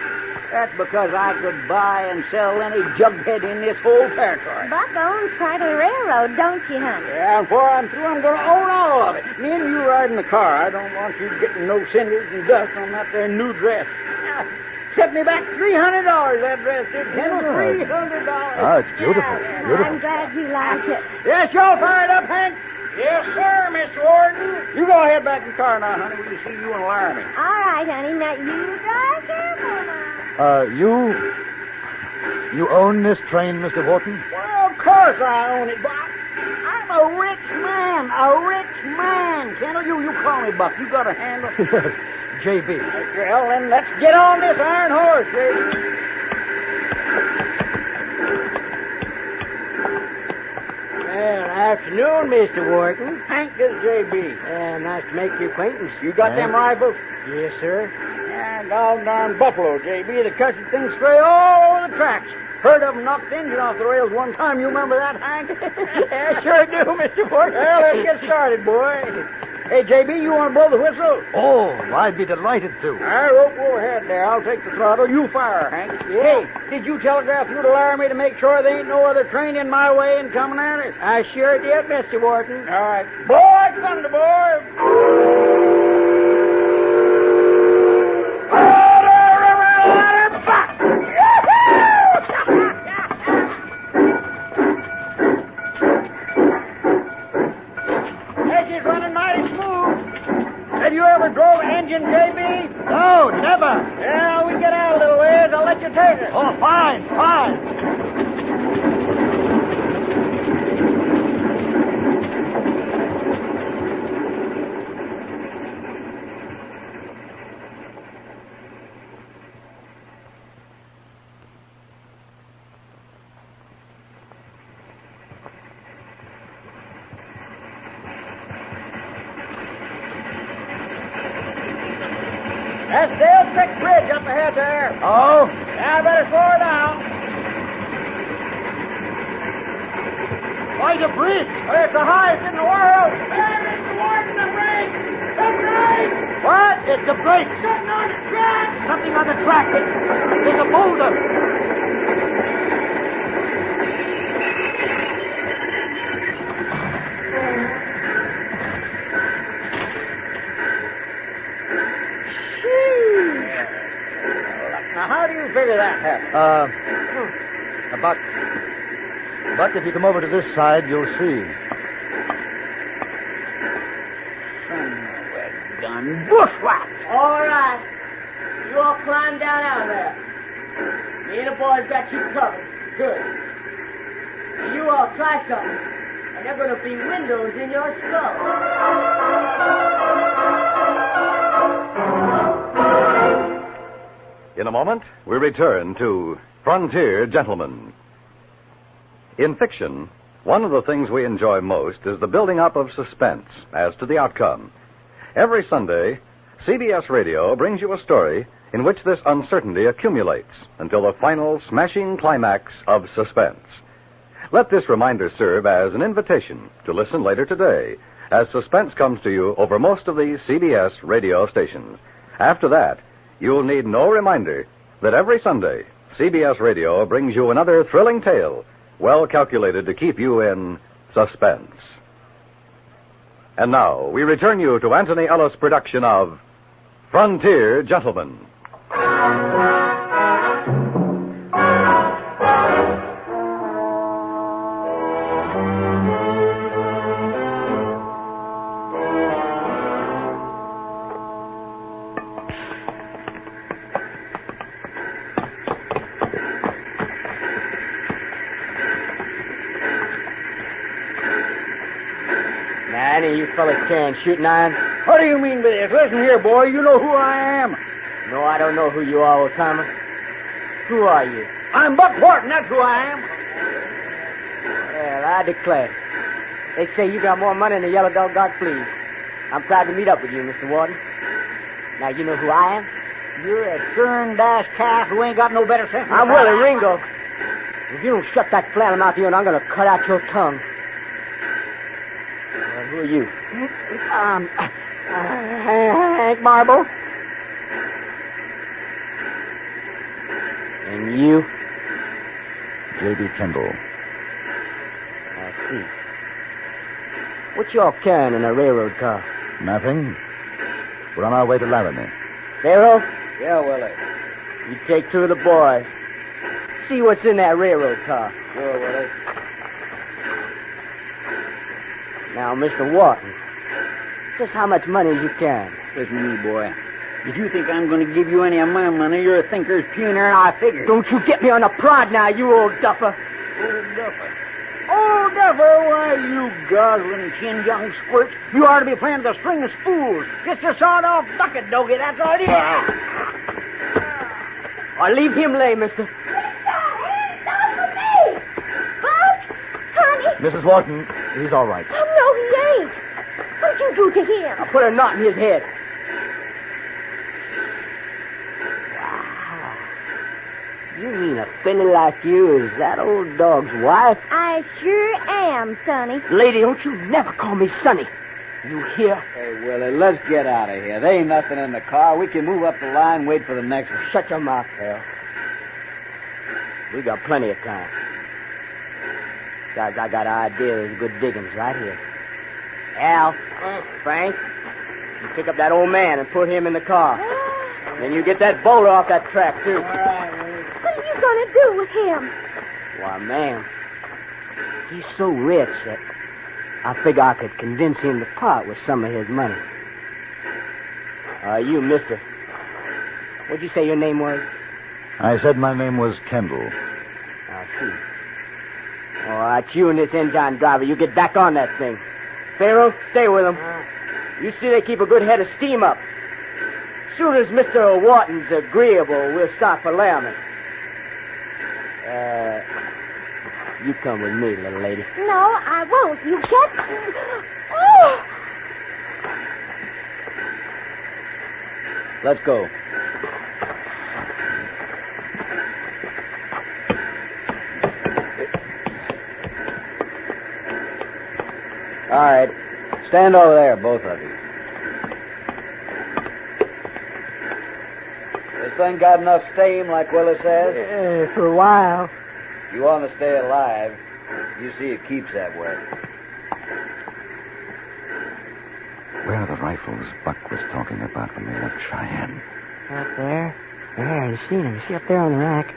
Speaker 9: That's because I could buy and sell any jughead in this whole territory.
Speaker 22: Buck owns part of the railroad, don't you, honey?
Speaker 9: Yeah, and before I'm through, I'm going to own all of it. Me and you ride in the car. I don't want you getting no cinders and dust on that there new dress. Now, set me back $300, that dress did, Kendall. $300.
Speaker 21: Ah, it's beautiful. Beautiful.
Speaker 22: I'm glad you like it.
Speaker 9: Yes, y'all fired up, Hank? Yes, sir, Mr. Warden. You go ahead back in the car now, honey. We'll see you in Laramie.
Speaker 22: All right, honey. Now, you drive careful now.
Speaker 21: You own this train, Mr. Wharton?
Speaker 9: Well, of course I own it, but I'm a rich man. A rich man. Kendall, you call me Buck. You got a handle?
Speaker 21: Yes, J.B.
Speaker 9: Well, then let's get on this iron horse, J.B.
Speaker 10: Well, afternoon, Mr. Wharton.
Speaker 9: Hank, this is J.B.
Speaker 10: Nice to make your acquaintance.
Speaker 9: You got them rifles?
Speaker 10: Yes, sir.
Speaker 9: Yeah, doggone buffalo, J.B. They cut the thing straight all over the tracks. Heard of them knock the engine off the rails one time. You remember that, Hank? Yeah, sure do, Mr. Wharton. Well, let's get started, boy. Hey, J.B., you want to blow the whistle?
Speaker 21: Oh, I'd be delighted to.
Speaker 9: All right, rope overhead there. I'll take the throttle. You fire, Hank. Hey, did you telegraph through to Laramie to make sure there ain't no other train in my way and coming at us?
Speaker 10: I sure did, Mr. Wharton.
Speaker 9: All right. Boy, thunder, boy. Have you ever drove an engine, J.B.?
Speaker 21: No, never.
Speaker 9: Yeah, we get out a little ways. I'll let you take it.
Speaker 21: Oh, fine.
Speaker 9: That's Dale Creek Bridge up ahead there.
Speaker 21: Oh?
Speaker 9: Yeah, I better slow her down.
Speaker 21: Why the bridge?
Speaker 9: Well, it's the highest in the world. Hey, Mr. Warden, the brake! The brake!
Speaker 21: What? It's the brake.
Speaker 9: Something on the track!
Speaker 21: Something on the track. There's a boulder.
Speaker 9: Now, how do you figure that happened?
Speaker 21: Buck, if you come over to this side, you'll see.
Speaker 9: Done bushwhack.
Speaker 10: All right. You all climb down out of there. Me and the boys got you covered. Good. Now you all try something, and there are going to be windows in your skull.
Speaker 19: In a moment, we return to Frontier Gentlemen. In fiction, one of the things we enjoy most is the building up of suspense as to the outcome. Every Sunday, CBS Radio brings you a story in which this uncertainty accumulates until the final smashing climax of suspense. Let this reminder serve as an invitation to listen later today as suspense comes to you over most of these CBS radio stations. After that, you'll need no reminder that every Sunday, CBS Radio brings you another thrilling tale well calculated to keep you in suspense. And now, we return you to Anthony Ellis' production of Frontier Gentlemen.
Speaker 10: You fellas carrying shooting irons?
Speaker 9: What do you mean by this? Listen here, boy. You know who I am.
Speaker 10: No, I don't know who you are, old-timer. Who are you?
Speaker 9: I'm Buck Wharton. That's who I am.
Speaker 10: Well, I declare. They say you got more money than the yellow dog got fleas. I'm proud to meet up with you, Mr. Wharton. Now, you know who I am?
Speaker 9: You're a turn-dash calf who ain't got no better sense.
Speaker 10: I'm Willie Ringo. If you don't shut that flannel mouth of yours, I'm going to cut out your tongue. Who are you? Hank Marble. And you?
Speaker 21: J.B. Kendall.
Speaker 10: I see. What y'all carrying in a railroad car?
Speaker 21: Nothing. We're on our way to Laramie.
Speaker 10: Pharaoh?
Speaker 9: Yeah, Willie.
Speaker 10: You take two of the boys. See what's in that railroad car.
Speaker 9: Sure, Willie.
Speaker 10: Now, Mr. Wharton, just how much money is you carrying?
Speaker 9: Listen to me, boy. If you think I'm going to give you any of my money, you're a thinker's pioneer, and I figure.
Speaker 10: Don't you get me on the prod now, you old duffer.
Speaker 9: Old duffer? Old duffer? Why, you gozzling chin young squirt. You ought to be playing with a string of spools. Just a sawed-off bucket, doggy, that's all it is.
Speaker 10: I'll leave him lay, mister.
Speaker 21: Mrs. Wharton, he's all right.
Speaker 8: Oh, no, he ain't. What'd you do to him?
Speaker 10: I put a knot in his head. Wow. You mean a filly like you is that old dog's wife?
Speaker 8: I sure am, Sonny.
Speaker 10: Lady, don't you never call me Sonny. You hear?
Speaker 1: Hey, Willie, let's get out of here. There ain't nothing in the car. We can move up the line, wait for the next one.
Speaker 10: Shut your mouth, Phil. We got plenty of time. Guys, I got an idea there's good diggings right here. Al, Frank, you pick up that old man and put him in the car. Then you get that bowler off that track, too.
Speaker 8: What are you going to do with him?
Speaker 10: Why, man, he's so rich that I figure I could convince him to part with some of his money. You, mister. What'd you say your name was?
Speaker 21: I said my name was Kendall.
Speaker 10: I see. All right, you and this engine driver, you get back on that thing. Pharaoh, stay with them. You see they keep a good head of steam up. Soon as Mr. Wharton's agreeable, we'll start for Laramie. You come with me, little lady.
Speaker 8: No, I won't. You get... Oh!
Speaker 1: Let's go. All right. Stand over there, both of you. This thing got enough steam, like Willie says?
Speaker 10: For a while.
Speaker 1: If you want to stay alive, you see it keeps that way.
Speaker 21: Where are the rifles Buck was talking about when they left Cheyenne?
Speaker 10: Up there? Yeah, you seen them. You see up there on the rack?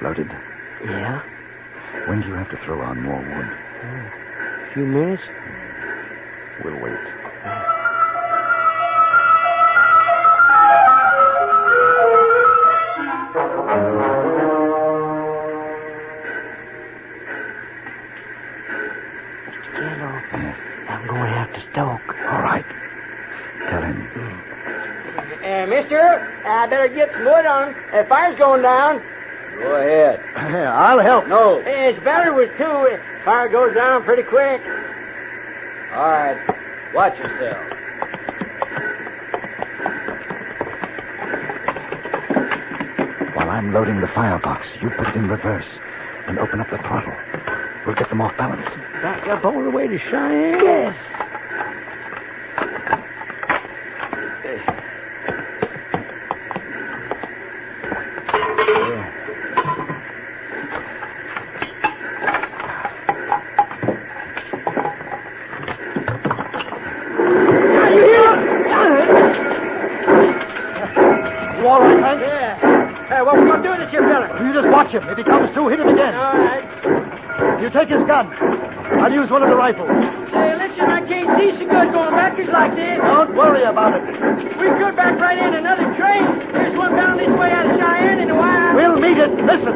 Speaker 21: Loaded?
Speaker 10: Yeah.
Speaker 21: When do you have to throw on more wood?
Speaker 10: A few minutes.
Speaker 21: We'll wait.
Speaker 10: mister. I better get some wood on. Fire's going down.
Speaker 1: Go ahead. I'll help.
Speaker 10: No. It's better with two. Fire goes down pretty quick.
Speaker 1: All right. Watch yourself.
Speaker 21: While I'm loading the firebox, you put it in reverse and open up the throttle. We'll get them off balance.
Speaker 10: Back up all the way to Cheyenne?
Speaker 21: Yes.
Speaker 10: You all right, Hank? Yeah. Hey, what we gonna do with this here fella?
Speaker 21: You just watch him. If he comes to, hit him again.
Speaker 10: All right.
Speaker 21: You take his gun. I'll use one of the rifles.
Speaker 10: Hey, listen, I can't see so good going backwards like this.
Speaker 21: Don't worry about it.
Speaker 10: We could back right in another train. There's one down this way out of Cheyenne in a while.
Speaker 21: We'll meet it. Listen.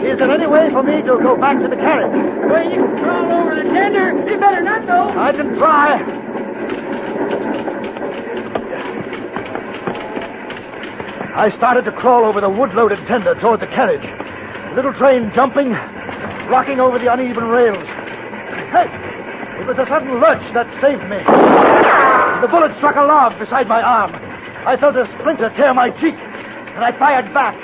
Speaker 21: Is there any way for me to go back to the carriage?
Speaker 10: Well, you can crawl over the tender. You better not, though.
Speaker 21: I can try. I started to crawl over the wood-loaded tender toward the carriage. The little train jumping, rocking over the uneven rails. Hey! It was a sudden lurch that saved me. The bullet struck a log beside my arm. I felt a splinter tear my cheek, and I fired back.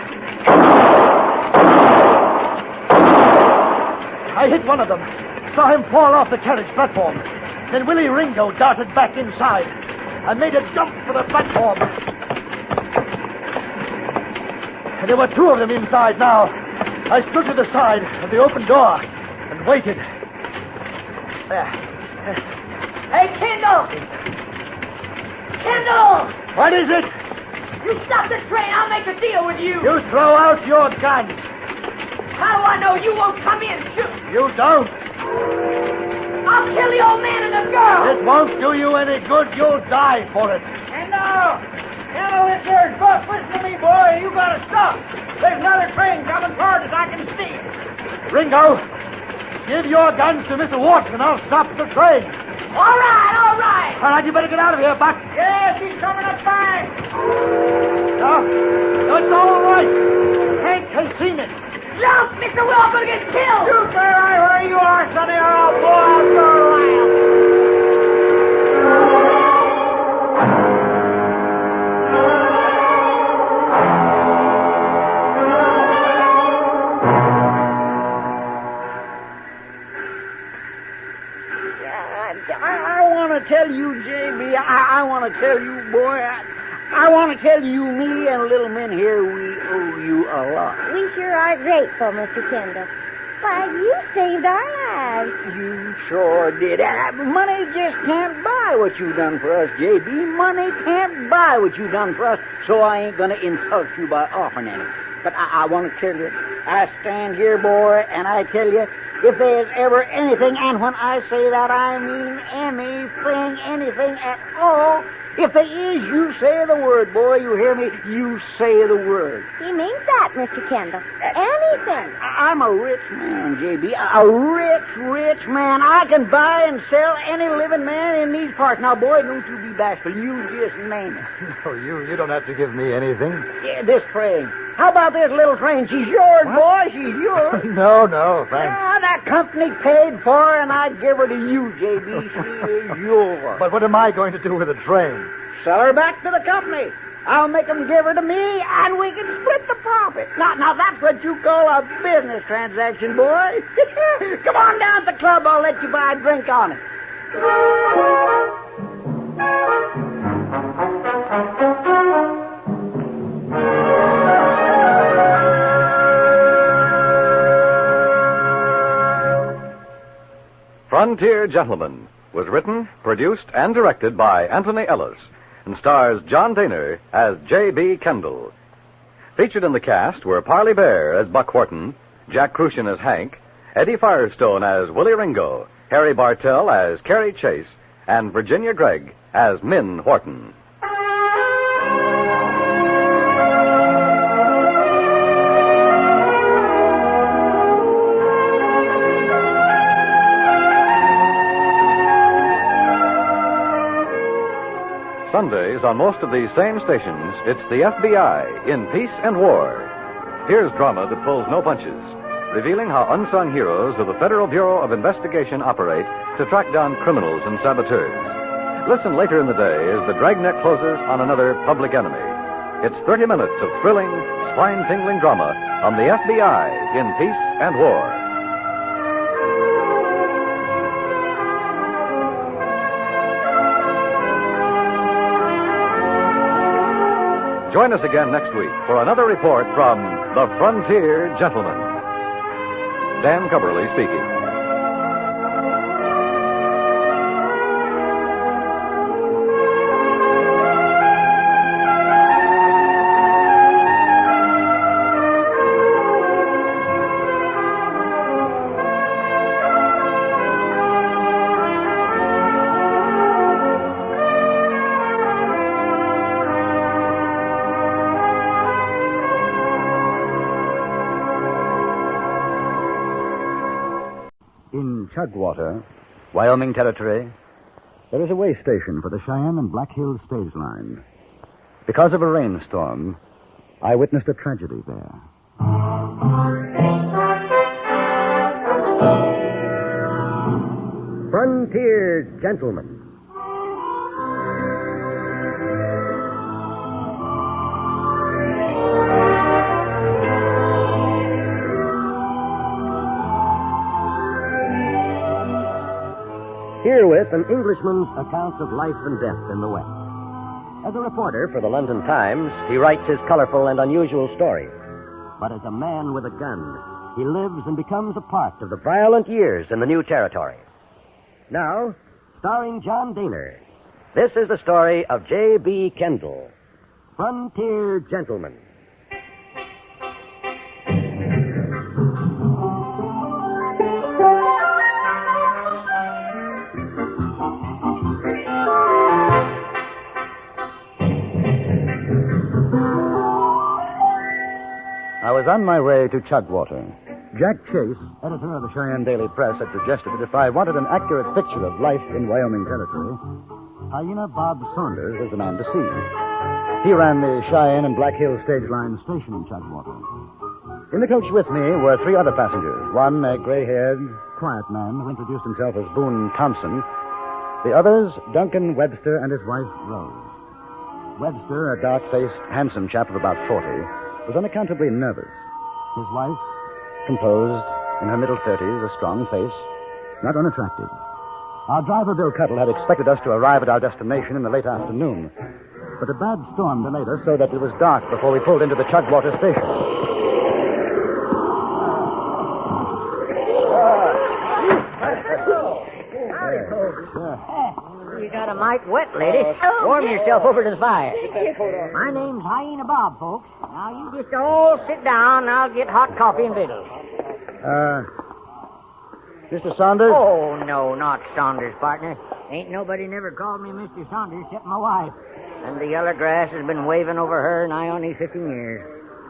Speaker 21: I hit one of them, saw him fall off the carriage platform. Then Willie Ringo darted back inside. I made a jump for the platform. And there were two of them inside now. I stood to the side of the open door and waited. There.
Speaker 8: Hey, Kendall! Kendall!
Speaker 21: What is it?
Speaker 8: You stop the train, I'll make a deal with you.
Speaker 21: You throw out your guns.
Speaker 8: How do I know you won't come in and shoot?
Speaker 21: You don't.
Speaker 8: I'll kill the old man and the girl.
Speaker 21: It won't do you any good. You'll die for it.
Speaker 10: Kendall, this here's Buck. Listen to me, boy. You gotta stop. There's another train coming toward us. I can see it.
Speaker 21: Ringo, give your guns to Mr. Wharton and I'll stop the train.
Speaker 8: All right.
Speaker 21: All right, you better get out of here, Buck.
Speaker 10: Yes, he's coming up fine.
Speaker 21: No, it's all right. Hank has seen it.
Speaker 8: Jump, Mr. Will, I'm gonna get killed.
Speaker 10: You stay right where you are, Sonny, or I'll blow out your lamp.
Speaker 9: I want to tell you, J.B., I want to tell you, boy, I want to tell you, me and little men here, we owe you a lot.
Speaker 22: We sure are grateful, Mr. Kendall. Why, you saved our lives.
Speaker 9: You sure did. Money just can't buy what you done for us, J.B. Money can't buy what you done for us, so I ain't going to insult you by offering any. But I want to tell you, I stand here, boy, and I tell you, if there's ever anything, and when I say that, I mean anything at all, if there is, you say the word, boy, you hear me? You say the word.
Speaker 22: He means that, Mr. Kendall. Anything.
Speaker 9: I'm a rich man, J.B. A rich man. I can buy and sell any living man in these parts. Now, boy, don't you be bashful. You just name it.
Speaker 21: No, you don't have to give me anything.
Speaker 9: Yeah, this train. How about this little train? She's yours, boy. She's yours.
Speaker 21: No, thanks.
Speaker 9: That company paid for her, and I give her to you, J.B. She is yours.
Speaker 21: But what am I going to do with the train?
Speaker 9: Sell her back to the company. I'll make them give her to me, and we can split the profit. Now that's what you call a business transaction, boy. Come on down to the club. I'll let you buy a drink on it.
Speaker 19: Frontier Gentlemen was written, produced, and directed by Anthony Ellis and stars John Daner as J.B. Kendall. Featured in the cast were Parley Bear as Buck Wharton, Jack Crucian as Hank, Eddie Firestone as Willie Ringo, Harry Bartell as Carrie Chase, and Virginia Gregg as Min Wharton.
Speaker 15: Sundays on most of these same stations, it's the FBI in Peace and War. Here's drama that pulls no punches, revealing how unsung heroes of the Federal Bureau of Investigation operate to track down criminals and saboteurs. Listen later in the day as the dragnet closes on another public enemy. It's 30 minutes of thrilling, spine-tingling drama on the FBI in Peace and War. Join us again next week for another report from the Frontier Gentleman. Dan Cubberly speaking.
Speaker 17: Chugwater, Wyoming Territory, there is a way station for the Cheyenne and Black Hills stage line. Because of a rainstorm, I witnessed a tragedy there.
Speaker 23: Frontier Gentleman. Herewith an Englishman's account of life and death in the West. As a reporter for the London Times, he writes his colorful and unusual stories. But as a man with a gun, he lives and becomes a part of the violent years in the new territory. Now, starring John Daner, this is the story of J.B. Kendall, Frontier Gentleman.
Speaker 17: I was on my way to Chugwater. Jack Chase, editor of the Cheyenne Daily Press, had suggested that if I wanted an accurate picture of life in Wyoming Territory, Hyena Bob Saunders was the man to see. He ran the Cheyenne and Black Hills stage line station in Chugwater. In the coach with me were three other passengers. One, a gray-haired, quiet man who introduced himself as Boone Thompson. The others, Duncan Webster and his wife, Rose. Webster, a dark-faced, handsome chap of about 40, was unaccountably nervous. His wife, composed, in her middle 30s, a strong face, not unattractive. Our driver, Bill Cuttle, had expected us to arrive at our destination in the late afternoon. But a bad storm delayed us so that it was dark before we pulled into the Chugwater station.
Speaker 18: Howdy, folks. You got a mite wet, lady. Warm yourself over to the fire. My name's Hyena Bob, folks. Now, you just all sit down, and I'll get hot coffee and victuals.
Speaker 17: Mr. Saunders?
Speaker 18: Oh, no, not Saunders, partner. Ain't nobody never called me Mr. Saunders except my wife. And the yeller grass has been waving over her nigh on these 15 years.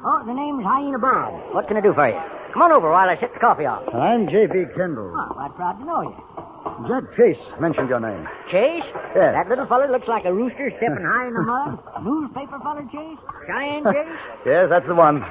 Speaker 18: Oh, the name's Hyena Bob. What can I do for you? Come on over while I set the coffee off.
Speaker 17: I'm J.B. Kendall.
Speaker 18: Oh, I'm proud to know you.
Speaker 17: Jack Chase mentioned your name.
Speaker 18: Chase?
Speaker 17: Yes.
Speaker 18: That little feller looks like a rooster stepping high in the mud. Newspaper feller, Chase? Cheyenne Chase?
Speaker 17: Yes, that's the one.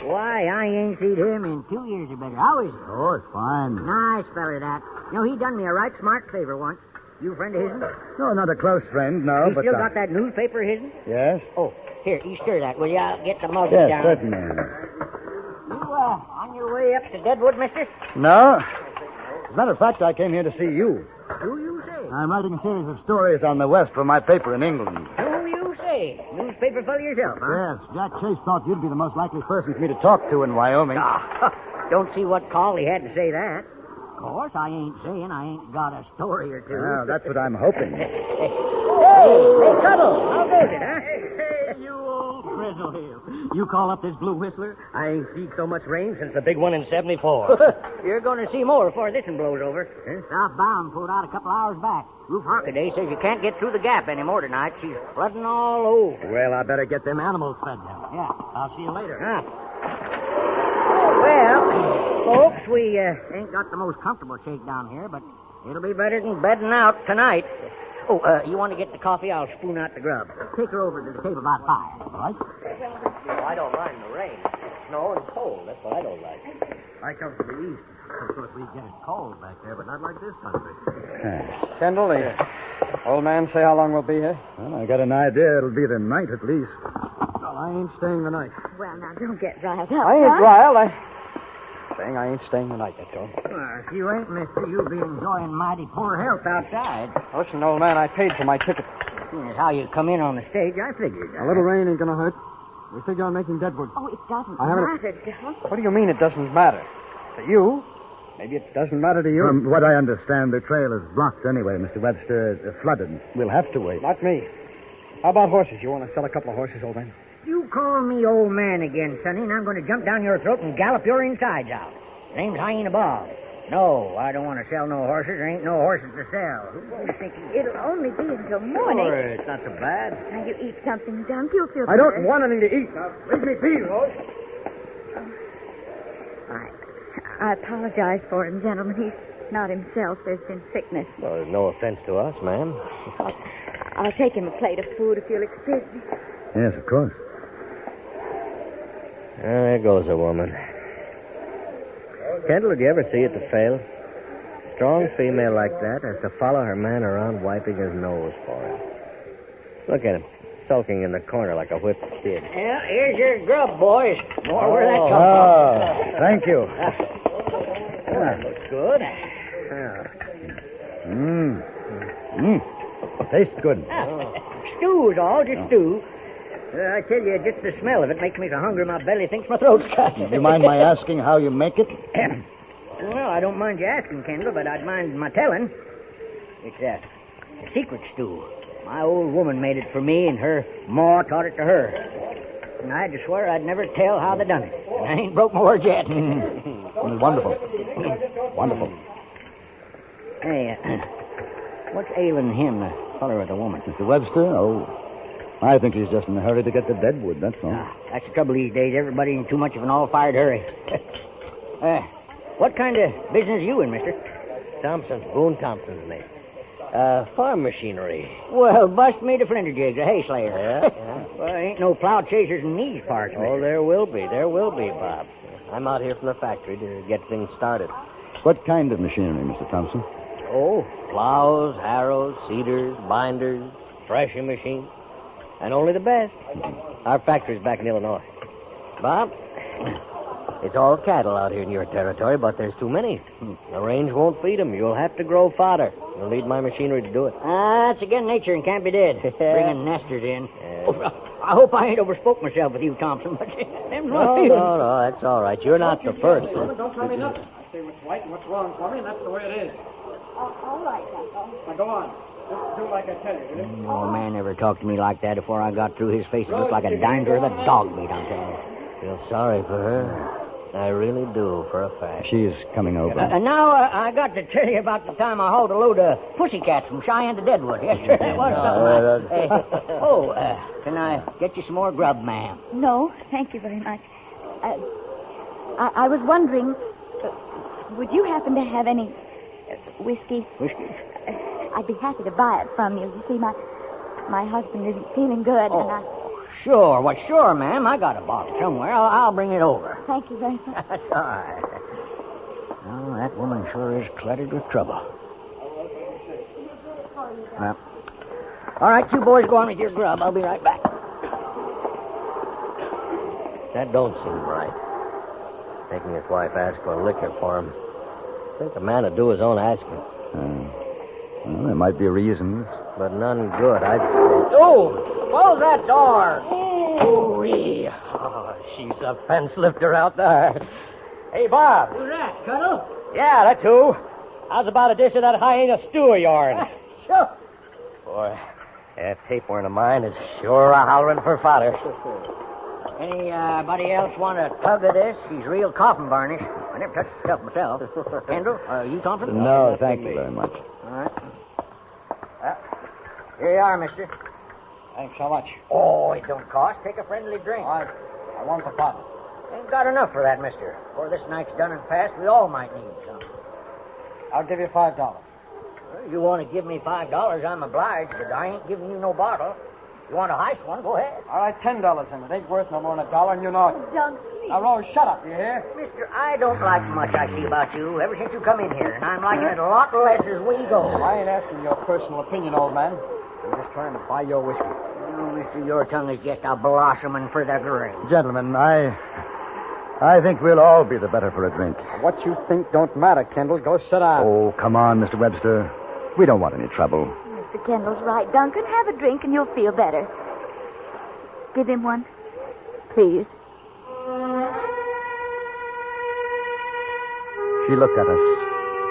Speaker 18: Why, I ain't seen him in 2 years or better. How is he?
Speaker 17: Oh, it's fine.
Speaker 18: Nice feller, that. You know, he done me a right smart favor once. You a friend of his'n?
Speaker 17: No, not a close friend, no,
Speaker 18: You
Speaker 17: but...
Speaker 18: still got that newspaper of his'n?
Speaker 17: Yes?
Speaker 18: Oh, here, you stir that, will you? I'll get the mug
Speaker 17: Yes,
Speaker 18: down.
Speaker 17: certainly.
Speaker 18: You, on your way up to Deadwood, mister?
Speaker 17: No. As a matter of fact, I came here to see you.
Speaker 18: Who you say?
Speaker 17: I'm writing a series of stories on the West for my paper in England.
Speaker 18: Who you say? Newspaper feller yourself, huh?
Speaker 17: Yes, Jack Chase thought you'd be the most likely person for me to talk to in Wyoming.
Speaker 18: Don't see what call he had to say that. Of course, I ain't saying I ain't got a story or two.
Speaker 17: Well, that's what I'm hoping.
Speaker 18: Hey, Cannibal, how goes it, huh?
Speaker 24: Hey, you old frizzle heel. You call up this blue whistler?
Speaker 18: I ain't seen so much rain since the big one in 74. You're going to see more before this one blows over. Southbound pulled out a couple hours back. Ruth Hockaday says you can't get through the gap anymore tonight. She's flooding all over.
Speaker 24: Well, I better get them animals fed now.
Speaker 18: Yeah.
Speaker 24: I'll see you later.
Speaker 18: Well, folks, we ain't got the most comfortable shakedown here, but it'll be better than bedding out tonight.
Speaker 13: You want to get the coffee? I'll spoon out the grub. Take her over to the table about 5, all right?
Speaker 4: Well, I don't mind the rain. Snow and cold. That's what I don't like.
Speaker 5: I come from the east.
Speaker 4: Of course, we get it cold back there, but not like this country.
Speaker 3: Kendall, the old man say how long we'll be here?
Speaker 17: Well, I got an idea it'll be the night at least.
Speaker 3: Well, I ain't staying the night.
Speaker 22: Well, now, don't get riled up.
Speaker 3: I ain't
Speaker 22: huh?
Speaker 3: riled. Saying I ain't staying the night, that's all.
Speaker 13: Well, if you ain't, mister, you'll be enjoying mighty poor health outside.
Speaker 3: Listen, old man, I paid for my ticket.
Speaker 13: Seeing as how you come in on the stage, I figured.
Speaker 3: A little rain ain't gonna hurt. We figure on making Deadwood.
Speaker 22: Oh, it doesn't
Speaker 3: I haven't-
Speaker 22: matter, Doc.
Speaker 3: What do you mean it doesn't matter? To you? Maybe it doesn't matter to you.
Speaker 17: From what I understand, the trail is blocked anyway, Mr. Webster. Flooded. We'll have to wait.
Speaker 3: Not me. How about horses? You want to sell a couple of horses, old man?
Speaker 13: You call me old man again, Sonny, and I'm going to jump down your throat and gallop your insides out. Name's Hyena Bob. No, I don't want to sell no horses. There ain't no horses to sell.
Speaker 22: Who was thinking it'll only be until morning?
Speaker 4: Sure, it's not so bad.
Speaker 22: Now, you eat something, Dunk. You'll feel
Speaker 3: I
Speaker 22: better.
Speaker 3: don't want anything to eat. Now, leave me be, Rose.
Speaker 22: I apologize for him, gentlemen. He's not himself. There's been sickness.
Speaker 4: Well, there's no offense to us, ma'am.
Speaker 22: I'll take him a plate of food if you'll excuse me.
Speaker 17: Yes, of course.
Speaker 4: There goes a woman. Kendall, did you ever see it to fail? A strong female like that has to follow her man around wiping his nose for her. Look at him, sulking in the corner like a whipped kid.
Speaker 13: Well, here's your grub, boys. More where that comes
Speaker 17: Oh, thank you.
Speaker 13: That looks good.
Speaker 17: Tastes good.
Speaker 13: Stew is all, just stew. I tell you, just the smell of it makes me so hungry my belly thinks my throat's cut.
Speaker 17: Do you mind my asking how you make it?
Speaker 13: Well, I don't mind you asking, Kendall, but I'd mind my telling. It's a secret stew. My old woman made it for me, and her ma taught it to her. And I had to swear I'd never tell how they done it. And I ain't broke my word yet.
Speaker 17: Wonderful. Wonderful.
Speaker 13: Hey, what's ailing him, the feller or the woman?
Speaker 17: Mr. Webster? Oh, I think he's just in a hurry to get to Deadwood, that's all.
Speaker 13: That's the trouble these days. Everybody in too much of an all-fired hurry. What kind of business you in, mister?
Speaker 4: Thompson's, Boone Thompson's mate. Farm machinery.
Speaker 13: Well, bust me to flinder jigs, a hay slayer.
Speaker 4: Yeah.
Speaker 13: Well, ain't no plow chasers in these parts, mister.
Speaker 4: Oh, there will be, Bob. I'm out here from the factory to get things started.
Speaker 17: What kind of machinery, Mr. Thompson?
Speaker 4: Oh, plows, harrows, seeders, binders, threshing machines, and only the best. Our factory's back in Illinois. Bob, it's all cattle out here in your territory, but there's too many. The range won't feed them. You'll have to grow fodder. You'll need my machinery to do it.
Speaker 13: That's again nature and can't be dead. Bringing nesters in. Oh, I hope I ain't overspoke myself with you, Thompson, but
Speaker 4: No, that's all right. You're not the first.
Speaker 3: Don't tell me nothing. I say what's right and what's wrong for me, and that's the way it is.
Speaker 22: All right, Uncle.
Speaker 3: Now, go on. Just do like I tell you, will you?
Speaker 13: Old man never talked to me like that before I got through. His face looked like a dimer of a dog meat, I'm telling you.
Speaker 4: Feel sorry for her. I really do, for a fact.
Speaker 17: She's coming over.
Speaker 13: And now I got to tell you about the time I hauled a load of pussycats from Cheyenne to Deadwood. Yes, sir. That was something. Can I get you some more grub, ma'am?
Speaker 22: No, thank you very much. I was wondering, would you happen to have any whiskey?
Speaker 13: Whiskey?
Speaker 22: I'd be happy to buy it from you. You see, my husband isn't feeling good, and I...
Speaker 13: Sure. Well, sure, ma'am. I got a bottle somewhere. I'll bring it over.
Speaker 22: Thank you very much.
Speaker 13: That's all right. Oh, that woman sure is cluttered with trouble. Well, all right, you boys go on with your grub. I'll be right back.
Speaker 4: That don't seem right. Making his wife ask for liquor for him. I think a man would do his own asking.
Speaker 17: Well, there might be reasons.
Speaker 4: But none good, I'd say.
Speaker 13: Oh, close that door.
Speaker 4: Ooh-wee. Oh, she's a fence lifter out there. Hey, Bob.
Speaker 13: Who's that, Cuddle?
Speaker 4: Yeah, that's who. How's about a dish of that hyena stew of yours?
Speaker 13: Sure.
Speaker 4: Boy, that tapeworm of mine is sure a hollering for fodder.
Speaker 13: Anybody else want a tug of this? She's real coffin varnish. I never touched the stuff myself. Kendall, you Thompson?
Speaker 17: No, thank you very much.
Speaker 13: All right. Well, here you are, mister.
Speaker 3: Thanks so much.
Speaker 13: Oh, it don't cost. Take a friendly drink.
Speaker 3: I want the bottle.
Speaker 13: Ain't got enough for that, mister. Before this night's done and past, we all might need some.
Speaker 3: I'll give you $5.
Speaker 18: You want to give me $5, I'm obliged, but I ain't giving you no bottle. You want a heist one, go ahead.
Speaker 3: All right, $10, and it ain't worth no more than $1, and you know it.
Speaker 22: Don't please.
Speaker 3: Now, Rose, shut up, you hear?
Speaker 18: Mister, I don't like much I see about you ever since you come in here, and I'm liking it a lot less as we go.
Speaker 3: I ain't asking your personal opinion, old man. I'm just trying to buy your whiskey.
Speaker 18: Oh, mister, your tongue is just a blossoming for the grave.
Speaker 17: Gentlemen, I think we'll all be the better for a drink.
Speaker 3: What you think don't matter, Kendall. Go sit down.
Speaker 17: Oh, come on, Mr. Webster. We don't want any trouble.
Speaker 22: Mr. Kendall's right, Duncan. Have a drink and you'll feel better. Give him one, please.
Speaker 17: She looked at us,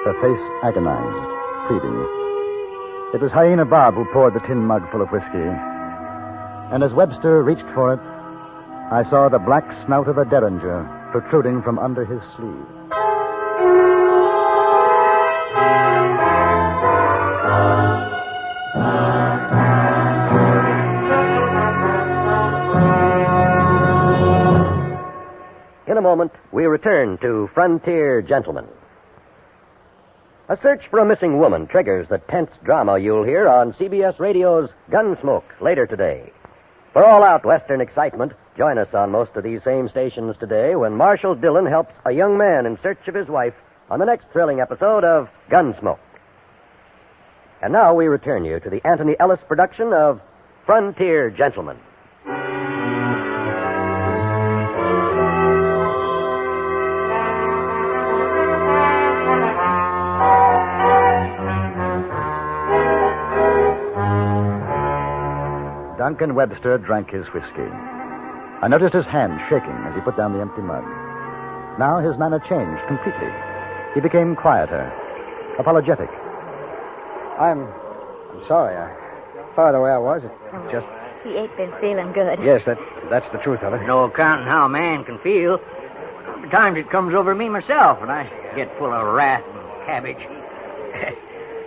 Speaker 17: her face agonized, pleading. It was Hyena Bob who poured the tin mug full of whiskey. And as Webster reached for it, I saw the black snout of a derringer protruding from under his sleeve.
Speaker 23: In a moment, we return to Frontier Gentlemen. A search for a missing woman triggers the tense drama you'll hear on CBS Radio's Gunsmoke later today. For all-out Western excitement, join us on most of these same stations today when Marshal Dillon helps a young man in search of his wife on the next thrilling episode of Gunsmoke. And now we return you to the Anthony Ellis production of Frontier Gentlemen.
Speaker 17: Duncan Webster drank his whiskey. I noticed his hand shaking as he put down the empty mug. Now his manner changed completely. He became quieter, apologetic.
Speaker 3: I'm sorry. I thought the way I was. It just...
Speaker 22: He ain't been feeling good.
Speaker 3: Yes, that's the truth of it.
Speaker 18: No counting how a man can feel. Sometimes it comes over me myself, and I get full of wrath and cabbage.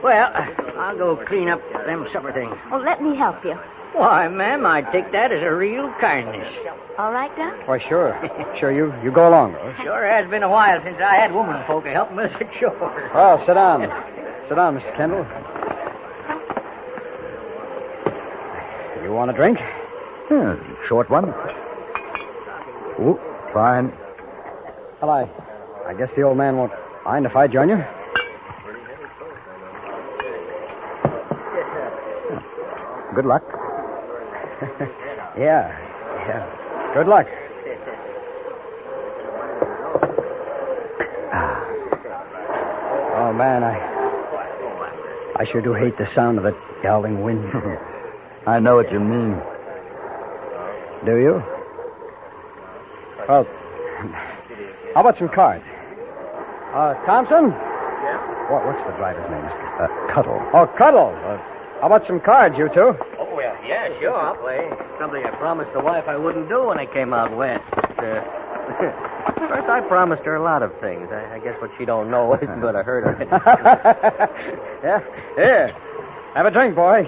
Speaker 18: Well, I'll go clean up them supper things.
Speaker 22: Well, let me help you.
Speaker 18: Why, ma'am, I take that as a real kindness.
Speaker 22: All right, Doc?
Speaker 3: Why, sure. Sure, you go along, Rose.
Speaker 18: Sure has been a while since I had woman folk to help me with the chores.
Speaker 3: Well, sit down. Sit down, Mr. Kendall. You want a drink?
Speaker 17: Yeah, short one. Ooh, fine.
Speaker 3: Well, I guess the old man won't mind if I join you.
Speaker 17: Good luck.
Speaker 3: Yeah. Good luck. Oh, man, I sure do hate the sound of that howling wind.
Speaker 17: I know what you mean.
Speaker 3: Do you? Well, how about some cards? Thompson?
Speaker 2: Yeah?
Speaker 3: What's the driver's name, Mr.?
Speaker 17: Cuddle.
Speaker 3: Oh, Cuddle. How about some cards, you two?
Speaker 13: Oh, well, yeah, sure, I'll play. Something I promised the wife I wouldn't do when I came out west. First, I promised her a lot of things. I guess what she don't know isn't going to hurt her.
Speaker 3: Yeah? Here. Have a drink, boy.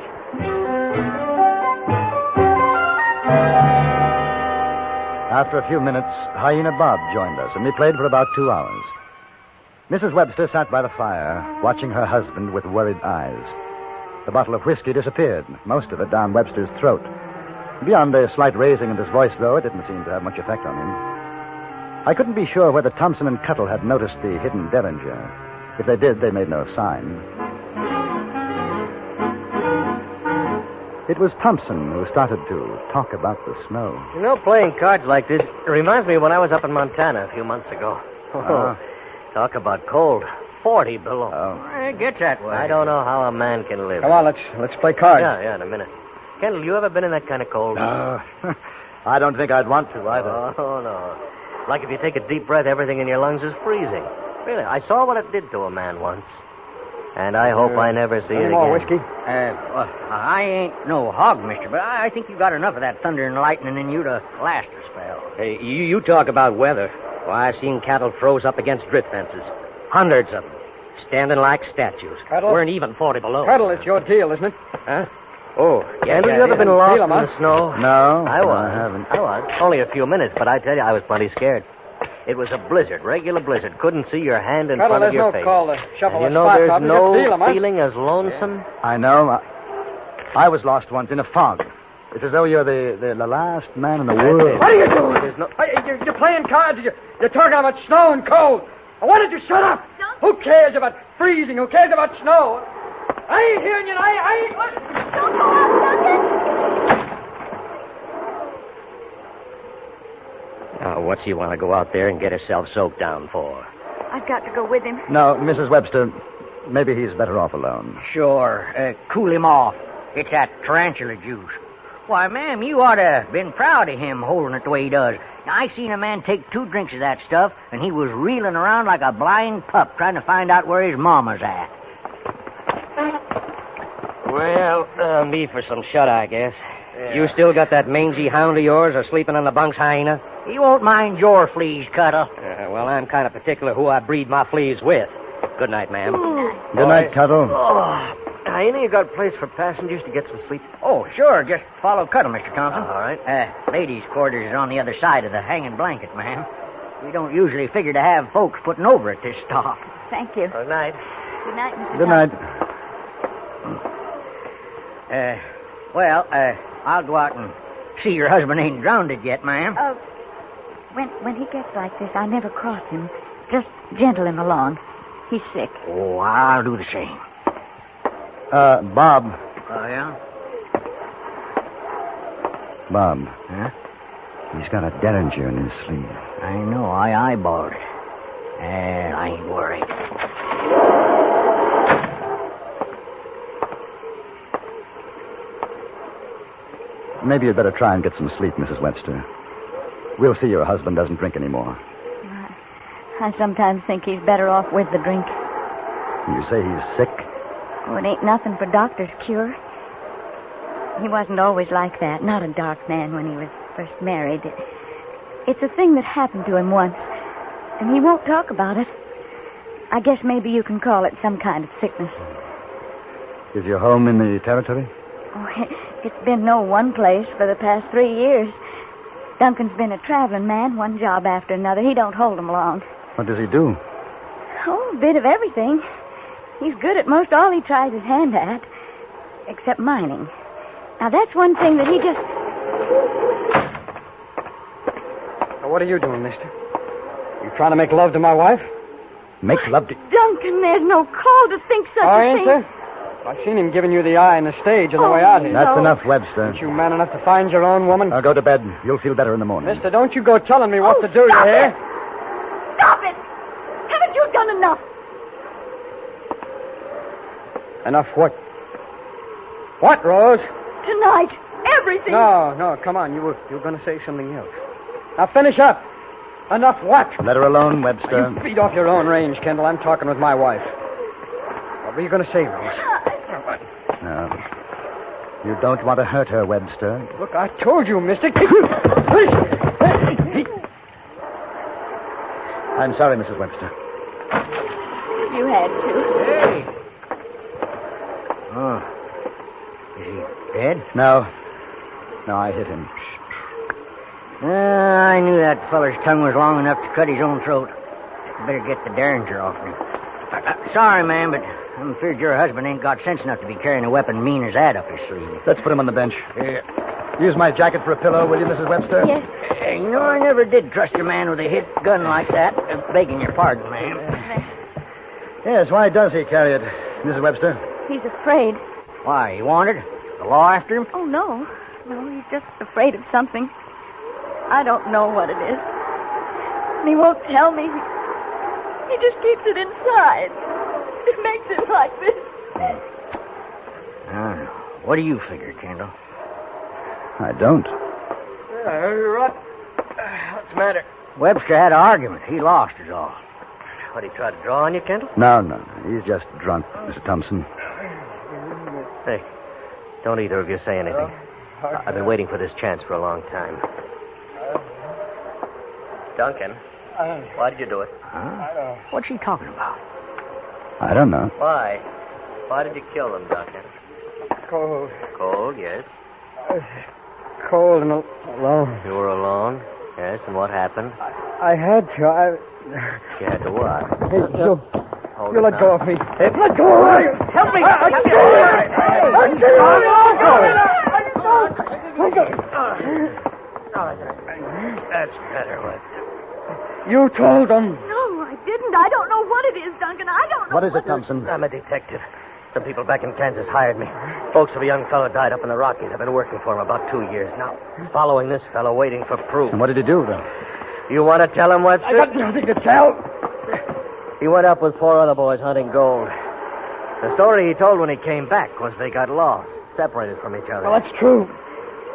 Speaker 17: After a few minutes, Hyena Bob joined us, and we played for about 2 hours. Mrs. Webster sat by the fire, watching her husband with worried eyes. The bottle of whiskey disappeared, most of it down Webster's throat. Beyond a slight raising of his voice, though, it didn't seem to have much effect on him. I couldn't be sure whether Thompson and Cuttle had noticed the hidden derringer. If they did, they made no sign. It was Thompson who started to talk about the snow.
Speaker 13: You know, playing cards like this reminds me of when I was up in Montana a few months ago. Talk about cold. 40 below.
Speaker 18: It gets that way.
Speaker 13: I don't know how a man can live.
Speaker 3: Come on, let's play cards.
Speaker 13: Yeah, in a minute. Kendall, you ever been in that kind of cold?
Speaker 17: No. I don't think I'd want to either.
Speaker 13: Oh, no. Like if you take a deep breath, everything in your lungs is freezing. Really, I saw what it did to a man once. And I hope I never see it again.
Speaker 3: More whiskey?
Speaker 18: I ain't no hog, mister, but I think you got enough of that thunder and lightning in you to last a spell.
Speaker 13: Hey, you talk about weather. Why, I've seen cattle froze up against grit fences. Hundreds of them. Standing like statues.
Speaker 3: Cuddle?
Speaker 13: We're an even 40 below.
Speaker 3: Cuddle, it's your deal, isn't it?
Speaker 13: Huh? Oh, yeah. Have you ever been lost in the snow?
Speaker 17: No,
Speaker 13: I was.
Speaker 17: I haven't.
Speaker 13: I was. Only a few minutes, but I tell you, I was plenty scared.
Speaker 23: It was a blizzard, regular blizzard. Couldn't see your hand in
Speaker 3: Cuddle,
Speaker 23: front of your
Speaker 3: there's
Speaker 23: face.
Speaker 3: no call to shuffle
Speaker 23: And
Speaker 3: a
Speaker 23: you know
Speaker 3: spot
Speaker 23: there's
Speaker 3: problem.
Speaker 23: no
Speaker 3: Just feel 'em, huh?
Speaker 23: feeling as lonesome.
Speaker 17: I know. I was lost once in a fog. It's as though you're the last man in the world.
Speaker 3: What are you doing?
Speaker 23: There's no...
Speaker 3: You're playing cards. You're talking about snow and cold. Why don't you shut up? Who cares about freezing? Who cares about snow? I ain't hearing you. I ain't...
Speaker 22: Don't go out, Duncan.
Speaker 23: Oh, what's he want to go out there and get himself soaked down for?
Speaker 22: I've got to go with him.
Speaker 17: No, Mrs. Webster, maybe he's better off alone.
Speaker 13: Sure. Cool him off. It's that tarantula juice. Why, ma'am, you ought to have been proud of him holding it the way he does. Now, I seen a man take 2 drinks of that stuff, and he was reeling around like a blind pup trying to find out where his mama's at.
Speaker 23: Well, me for some shut-eye, I guess. Yeah. You still got that mangy hound of yours sleeping on the bunks, hyena?
Speaker 13: He won't mind your fleas, Cuddle.
Speaker 23: Well, I'm kind of particular who I breed my fleas with. Good night, ma'am.
Speaker 17: Good night, Cuddle.
Speaker 23: Hyena, you got a place for passengers to get some sleep?
Speaker 13: Oh, sure. Just follow Cuddle, Mr. Thompson.
Speaker 23: All right.
Speaker 13: Ladies' quarters is on the other side of the hanging blanket, ma'am. We don't usually figure to have folks putting over at this stop.
Speaker 22: Thank you.
Speaker 23: Good night.
Speaker 22: Good night, Mr.
Speaker 17: Good night.
Speaker 13: I'll go out and see your husband ain't drowned yet, ma'am.
Speaker 22: When he gets like this, I never cross him. Just gentle him along. He's sick.
Speaker 13: Oh, I'll do the same.
Speaker 17: Bob.
Speaker 13: Oh, yeah?
Speaker 17: Bob.
Speaker 13: Huh?
Speaker 17: He's got a derringer in his sleeve.
Speaker 13: I know. I eyeballed it. I ain't worried.
Speaker 17: Maybe you'd better try and get some sleep, Mrs. Webster. We'll see your husband doesn't drink anymore.
Speaker 22: I sometimes think he's better off with the drink.
Speaker 17: You say he's sick?
Speaker 22: Oh, it ain't nothing for doctor's cure. He wasn't always like that. Not a dark man when he was first married. It's a thing that happened to him once, and he won't talk about it. I guess maybe you can call it some kind of sickness.
Speaker 17: Is your home in the territory?
Speaker 22: Oh, it's been no one place for the past 3 years. Duncan's been a traveling man, one job after another. He don't hold 'em long.
Speaker 17: What does he do?
Speaker 22: Oh, a bit of everything. He's good at most all he tries his hand at, except mining. Now, that's one thing that he just...
Speaker 3: Now, what are you doing, mister? You trying to make love to my wife?
Speaker 17: Make love to...
Speaker 22: Duncan, there's no call to think such a
Speaker 3: ain't
Speaker 22: thing.
Speaker 3: there? I seen him giving you the eye on the stage on the way out here.
Speaker 17: That's enough, Webster.
Speaker 3: Aren't you man enough to find your own woman?
Speaker 17: Now go to bed. You'll feel better in the morning.
Speaker 3: Mister, don't you go telling me what to do, you
Speaker 22: stop
Speaker 3: hear?
Speaker 22: it! Stop it! Haven't you done enough?
Speaker 3: Enough what? What, Rose?
Speaker 22: Tonight, everything...
Speaker 3: No, come on. You were going to say something else. Now finish up. Enough what?
Speaker 17: Let her alone, Webster.
Speaker 3: You feed off your own range, Kendall. I'm talking with my wife. What were you going to say, Rose?
Speaker 17: No. You don't want to hurt her, Webster.
Speaker 3: Look, I told you, mister.
Speaker 17: I'm sorry, Mrs. Webster.
Speaker 22: You had to.
Speaker 13: Hey. Oh. Is he dead?
Speaker 17: No. No, I hit him.
Speaker 13: I knew that feller's tongue was long enough to cut his own throat. Better get the derringer off me. Sorry, ma'am, but I'm afraid your husband ain't got sense enough to be carrying a weapon mean as that up his sleeve.
Speaker 17: Let's put him on the bench. Use my jacket for a pillow, will you, Mrs. Webster?
Speaker 22: Yes.
Speaker 13: You know, I never did trust a man with a hit gun like that. Begging your pardon, ma'am.
Speaker 17: Yes, why does he carry it, Mrs. Webster?
Speaker 22: He's afraid.
Speaker 13: Why, he wanted? The law after him?
Speaker 22: Oh, no. No, he's just afraid of something. I don't know what it is. And he won't tell me. He just keeps it inside. It makes it like this.
Speaker 13: I don't know. What do you figure, Kendall?
Speaker 17: I don't.
Speaker 23: What's the matter?
Speaker 13: Webster had an argument. He lost, is all.
Speaker 23: What, he tried to draw on you, Kendall?
Speaker 17: No. He's just drunk, Mr. Thompson.
Speaker 23: Hey, don't either of you say anything. I've been waiting for this chance for a long time. Duncan, why did you do it?
Speaker 13: Huh? What's he talking about?
Speaker 17: I don't know.
Speaker 23: Why? Why did you kill them, Duncan?
Speaker 3: Cold.
Speaker 23: Cold, yes.
Speaker 3: Cold and alone.
Speaker 23: You were alone? Yes, and what happened?
Speaker 3: I had to.
Speaker 23: You had to what?
Speaker 3: Hey, you let go of me.
Speaker 23: Hey,
Speaker 3: Let go of me.
Speaker 23: Help me. That's better, Webster.
Speaker 3: You told them.
Speaker 8: No, I didn't. I don't know what it is, Duncan. I don't know.
Speaker 23: What is it, Thompson? I'm a detective. Some people back in Kansas hired me. Folks of a young fellow died up in the Rockies. I've been working for him about 2 years now. Following this fellow, waiting for proof.
Speaker 9: And what did you do, then?
Speaker 23: You want to tell him, Webster?
Speaker 3: I got nothing to tell.
Speaker 23: He went up with 4 other boys hunting gold. The story he told when he came back was they got lost, separated from each other.
Speaker 3: Well, that's true.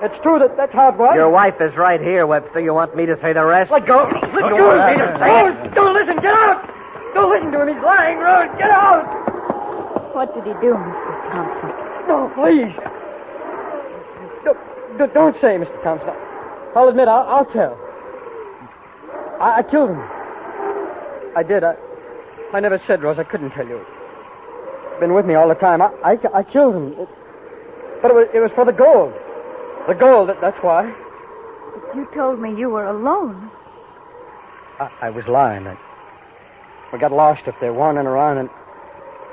Speaker 3: It's true that's how it was.
Speaker 23: Your wife is right here, Webster. You want me to say the rest?
Speaker 3: Let go. Let go of me. Don't listen. Get out. Don't listen to him. He's lying, Rose. Get out.
Speaker 22: What did he do, Mr. Thompson?
Speaker 3: No, please. Don't say, Mr. Thompson. I'll admit, I'll tell. I killed him. I did. I never said, Rose. I couldn't tell you. Been with me all the time. I killed him. But it was for the gold. The gold, that's why.
Speaker 22: But you told me you were alone.
Speaker 3: I was lying. We got lost up there, wandering around, and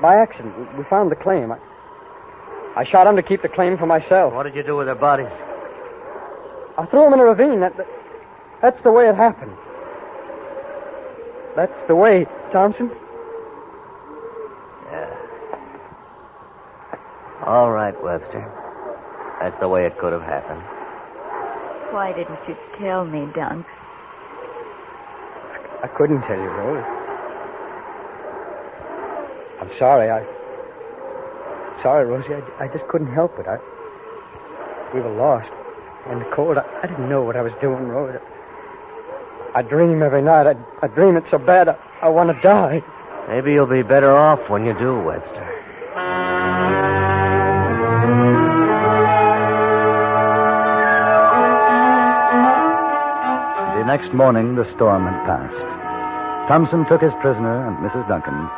Speaker 3: by accident, we found the claim. I shot him to keep the claim for myself.
Speaker 23: What did you do with their bodies?
Speaker 3: I threw them in a ravine. That's the way it happened. That's the way, Thompson.
Speaker 23: Yeah. All right, Webster. That's the way it could have happened.
Speaker 22: Why didn't you tell me, Dunk?
Speaker 3: I couldn't tell you, Rose. I'm sorry. Sorry, Rosie. I just couldn't help it. We were lost. In the cold. I didn't know what I was doing, Rose. I dream every night. I dream it so bad I want to die.
Speaker 23: Maybe you'll be better off when you do, Webster.
Speaker 17: The next morning, the storm had passed. Thompson took his prisoner and Mrs. Duncan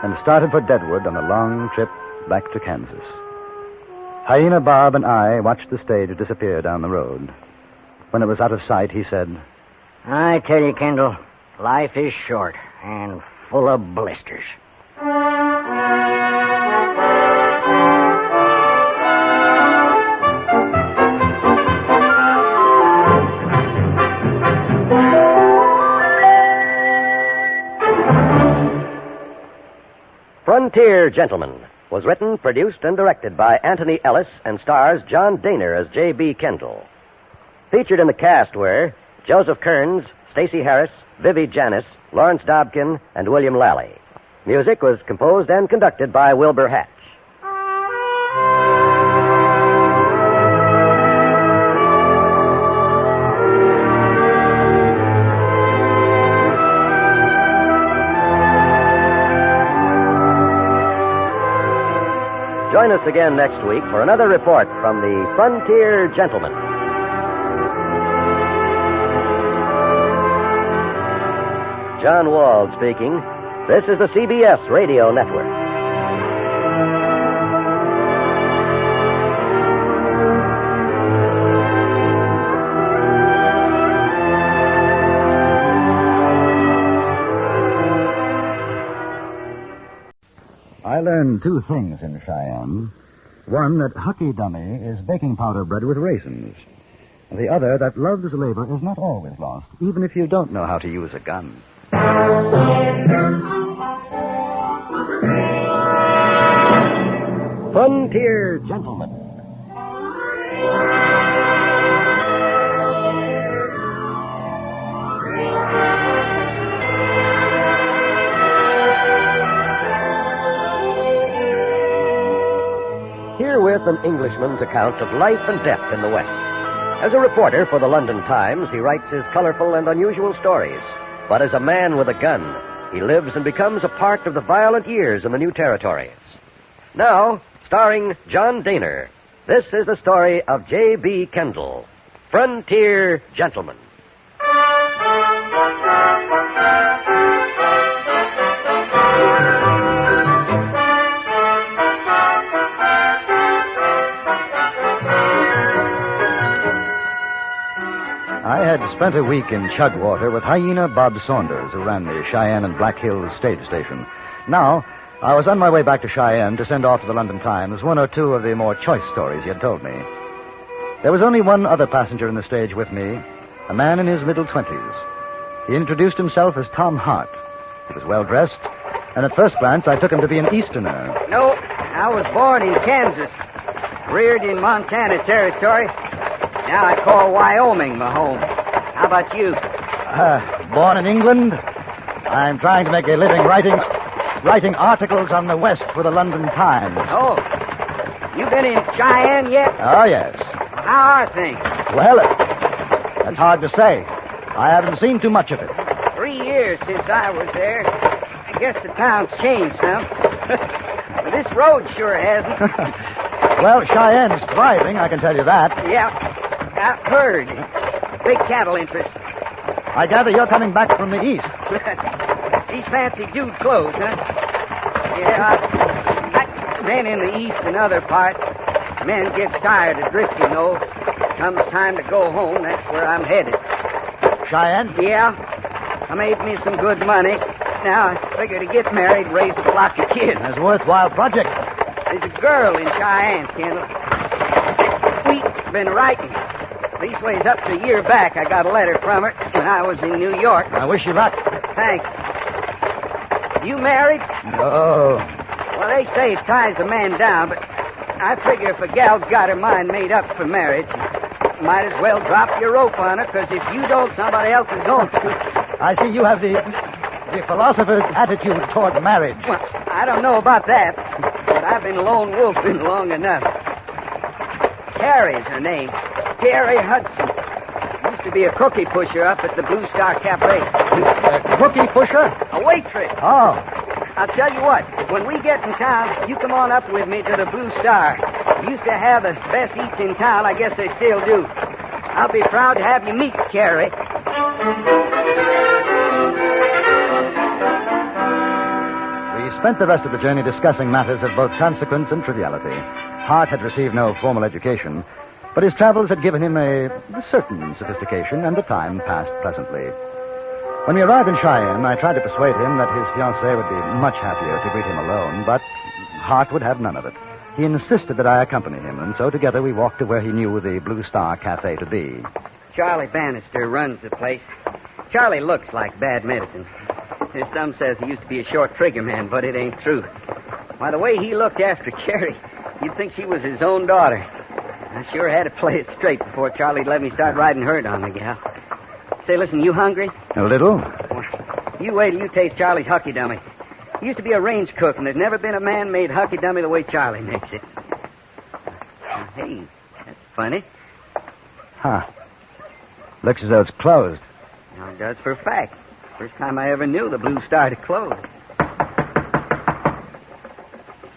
Speaker 17: and started for Deadwood on a long trip back to Kansas. Hyena Bob and I watched the stage disappear down the road. When it was out of sight, he said,
Speaker 13: I tell you, Kendall, life is short and full of blisters.
Speaker 23: Frontier Gentleman was written, produced, and directed by Anthony Ellis and stars John Daner as J.B. Kendall. Featured in the cast were Joseph Kearns, Stacey Harris, Vivi Janis, Lawrence Dobkin, and William Lally. Music was composed and conducted by Wilbur Hatch. Join us again next week for another report from the Frontier Gentleman. John Wald speaking. This is the CBS Radio Network.
Speaker 17: I learned 2 things in Cheyenne. One, that hucky dummy is baking powder bread with raisins. The other, that love's labor is not always lost, even if you don't know how to use a gun.
Speaker 23: Frontier Gentleman. Herewith an Englishman's account of life and death in the West. As a reporter for the London Times, he writes his colorful and unusual stories. But as a man with a gun, he lives and becomes a part of the violent years in the new territories. Now, starring John Daner, this is the story of J.B. Kendall, Frontier Gentleman.
Speaker 17: I had spent a week in Chugwater with Hyena Bob Saunders, who ran the Cheyenne and Black Hills stage station. Now, I was on my way back to Cheyenne to send off to the London Times one or two of the more choice stories he had told me. There was only one other passenger in the stage with me, a man in his middle 20s. He introduced himself as Tom Hart. He was well-dressed, and at first glance I took him to be an Easterner.
Speaker 6: No, I was born in Kansas, reared in Montana Territory. Now I call Wyoming my home. How about you?
Speaker 17: Born in England. I'm trying to make a living writing articles on the West for the London Times.
Speaker 6: Oh, you been in Cheyenne yet?
Speaker 17: Oh, yes.
Speaker 6: How are things?
Speaker 17: Well, that's hard to say. I haven't seen too much of it.
Speaker 6: 3 years since I was there. I guess the town's changed some. But this road sure hasn't.
Speaker 17: Well, Cheyenne's thriving, I can tell you that.
Speaker 6: Yeah, I've heard. Big cattle interest.
Speaker 17: I gather you're coming back from the east.
Speaker 6: These fancy dude clothes, huh? Yeah, I've been in the east and other parts. Men get tired of drifting, though. Comes time to go home, that's where I'm headed.
Speaker 17: Cheyenne?
Speaker 6: Yeah. I made me some good money. Now I figure to get married, raise a flock of kids.
Speaker 17: That's a worthwhile project.
Speaker 6: There's a girl in Cheyenne, Kendall. We've been writing. Leastways, up to a year back, I got a letter from her when I was in New York.
Speaker 17: I wish you luck.
Speaker 6: Thanks. You married?
Speaker 17: No.
Speaker 6: Well, they say it ties a man down, but I figure if a gal's got her mind made up for marriage, you might as well drop your rope on her, because if you don't, somebody else is going to.
Speaker 17: I see you have the philosopher's attitude toward marriage.
Speaker 6: Well, I don't know about that, but I've been lone wolfing long enough. Carrie's her name. Carrie Hudson. Used to be a cookie pusher up at the Blue Star Cafe.
Speaker 17: A cookie pusher?
Speaker 6: A waitress.
Speaker 17: Oh.
Speaker 6: I'll tell you what, when we get in town, you come on up with me to the Blue Star. Used to have the best eats in town. I guess they still do. I'll be proud to have you meet Carrie.
Speaker 17: We spent the rest of the journey discussing matters of both consequence and triviality. Hart had received no formal education, but his travels had given him a certain sophistication, and the time passed pleasantly. When we arrived in Cheyenne, I tried to persuade him that his fiancée would be much happier to greet him alone, but Hart would have none of it. He insisted that I accompany him, and so together we walked to where he knew the Blue Star Cafe to be.
Speaker 6: Charlie Bannister runs the place. Charlie looks like bad medicine. Some says he used to be a short trigger man, but it ain't true. By the way he looked after Carrie, you'd think she was his own daughter. I sure had to play it straight before Charlie'd let me start riding herd on the gal. Say, listen, you hungry?
Speaker 17: A little.
Speaker 6: You wait till you taste Charlie's Hucky Dummy. He used to be a range cook, and there's never been a man made Hucky Dummy the way Charlie makes it. Hey, that's funny.
Speaker 17: Huh. Looks as though it's closed.
Speaker 6: Now, it does for a fact. First time I ever knew the Blue Star to close.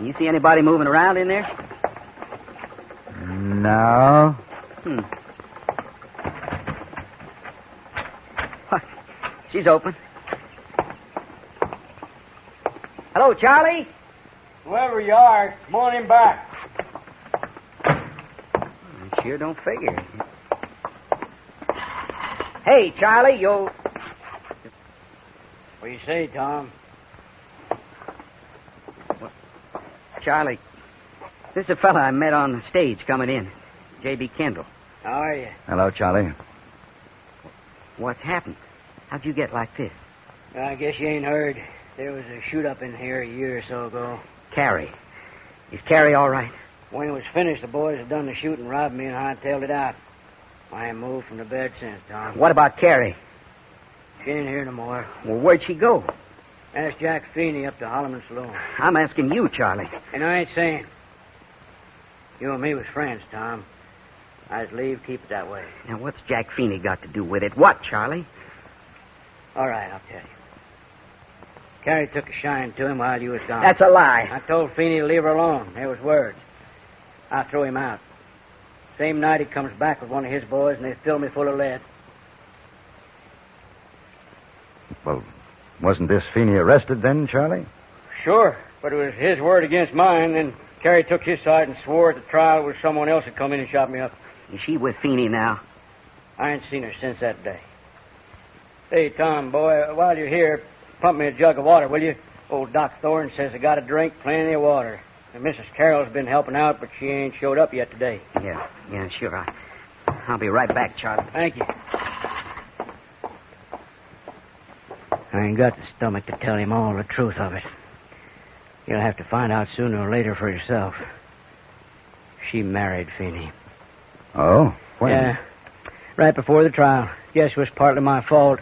Speaker 6: You see anybody moving around in there?
Speaker 17: No.
Speaker 6: She's open. Hello, Charlie?
Speaker 9: Whoever you are, come on in back.
Speaker 6: I sure don't figure. Hey, Charlie, you...
Speaker 10: What do you say, Tom?
Speaker 6: Charlie, this is a fella I met on the stage coming in. J.B. Kendall.
Speaker 10: How are you?
Speaker 17: Hello, Charlie.
Speaker 6: What's happened? How'd you get like this?
Speaker 10: I guess you ain't heard. There was a shoot-up in here a year or so ago.
Speaker 6: Carrie. Is Carrie all right?
Speaker 10: When it was finished, the boys had done the shooting, robbed me, and hightailed it out. I ain't moved from the bed since, Tom.
Speaker 6: What about Carrie?
Speaker 10: She ain't here no more.
Speaker 6: Well, where'd she go?
Speaker 10: Ask Jack Feeney up to Holloman Saloon.
Speaker 6: I'm asking you, Charlie.
Speaker 10: And I ain't saying. You and me was friends, Tom. I'd leave, keep it that way.
Speaker 6: Now, what's Jack Feeney got to do with it? What, Charlie?
Speaker 10: All right, I'll tell you. Carrie took a shine to him while you was gone.
Speaker 6: That's a lie.
Speaker 10: I told Feeney to leave her alone. There was words. I threw him out. Same night he comes back with one of his boys, and they fill me full of lead.
Speaker 17: Well, wasn't this Feeney arrested then, Charlie?
Speaker 10: Sure, but it was his word against mine. Then Carrie took his side and swore at the trial it was someone else that come in and shot me up.
Speaker 6: Is she with Feeney now?
Speaker 10: I ain't seen her since that day. Hey, Tom, boy, while you're here, pump me a jug of water, will you? Old Doc Thorne says I got to drink plenty of water. And Mrs. Carroll's been helping out, but she ain't showed up yet today.
Speaker 6: Yeah, sure. I'll be right back, Charlie.
Speaker 10: Thank you. I ain't got the stomach to tell him all the truth of it. You'll have to find out sooner or later for yourself. She married Feeney.
Speaker 17: Oh? When?
Speaker 10: Yeah, right before the trial. Guess it was partly my fault.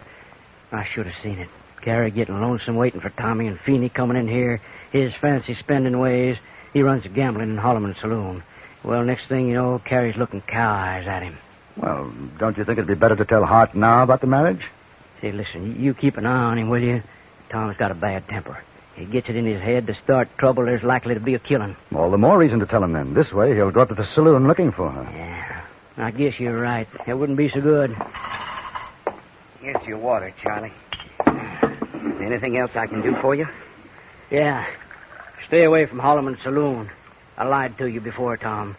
Speaker 10: I should have seen it. Gary getting lonesome waiting for Tommy and Feeney coming in here. His fancy spending ways. He runs a gambling and Holloman saloon. Well, next thing you know, Carrie's looking cow eyes at him.
Speaker 17: Well, don't you think it'd be better to tell Hart now about the marriage?
Speaker 10: Say, listen, you keep an eye on him, will you? Tom's got a bad temper. He gets it in his head to start trouble, there's likely to be a killing.
Speaker 17: All the more reason to tell him then. This way, he'll go up to the saloon looking for her.
Speaker 10: Yeah, I guess you're right. It wouldn't be so good.
Speaker 6: Here's your water, Charlie. Anything else I can do for you?
Speaker 10: Yeah. Stay away from Holloman Saloon. I lied to you before, Tom.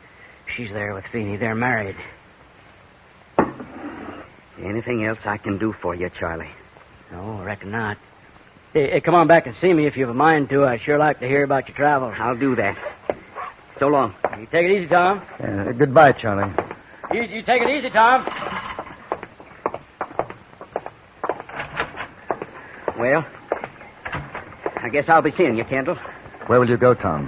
Speaker 10: She's there with Feeney. They're married.
Speaker 6: Anything else I can do for you, Charlie?
Speaker 10: No, I reckon not. Hey, come on back and see me if you've a mind to. I'd sure like to hear about your travels.
Speaker 6: I'll do that. So long.
Speaker 10: You take it easy, Tom.
Speaker 17: Goodbye, Charlie.
Speaker 10: You take it easy, Tom.
Speaker 6: Well, I guess I'll be seeing you, Kendall.
Speaker 17: Where will you go, Tom?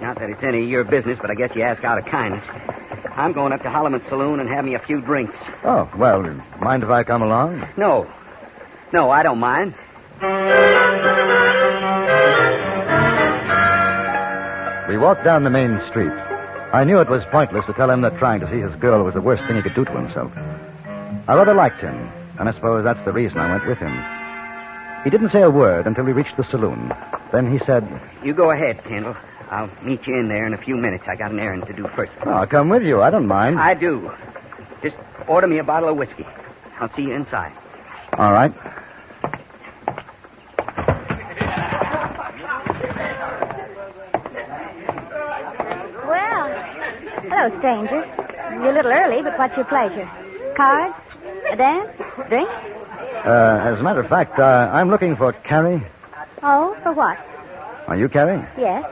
Speaker 6: Not that it's any of your business, but I guess you ask out of kindness. I'm going up to Holloman Saloon and have me a few drinks.
Speaker 17: Oh, well, mind if I come along?
Speaker 6: No, I don't mind.
Speaker 17: We walked down the main street. I knew it was pointless to tell him that trying to see his girl was the worst thing he could do to himself. I rather liked him, and I suppose that's the reason I went with him. He didn't say a word until we reached the saloon. Then he said...
Speaker 6: You go ahead, Kendall. I'll meet you in there in a few minutes. I got an errand to do first.
Speaker 17: Oh, I'll come with you. I don't mind.
Speaker 6: I do. Just order me a bottle of whiskey. I'll see you inside.
Speaker 17: All right.
Speaker 22: Well, hello, stranger. You're a little early, but what's your pleasure? Cards? A dance? Drink?
Speaker 17: As a matter of fact, I'm looking for Carrie.
Speaker 22: Oh, for what?
Speaker 17: Are you Carrie?
Speaker 22: Yes.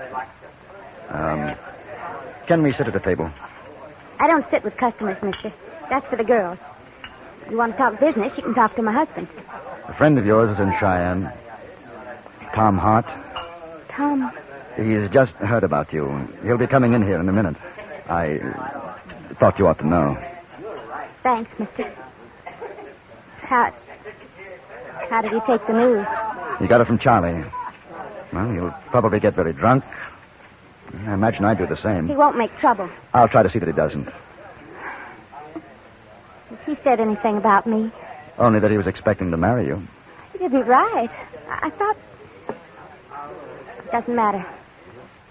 Speaker 17: Can we sit at a table?
Speaker 22: I don't sit with customers, mister. That's for the girls. You want to talk business, you can talk to my husband.
Speaker 17: A friend of yours is in Cheyenne. Tom Hart.
Speaker 22: Tom?
Speaker 17: He's just heard about you. He'll be coming in here in a minute. I thought you ought to know.
Speaker 22: Thanks, mister. How did he take the news?
Speaker 17: He got it from Charlie. Well, he'll probably get very drunk. I imagine I'd do the same.
Speaker 22: He won't make trouble.
Speaker 17: I'll try to see that he doesn't.
Speaker 22: Has he said anything about me?
Speaker 17: Only that he was expecting to marry you.
Speaker 22: He didn't write. I thought... Doesn't matter.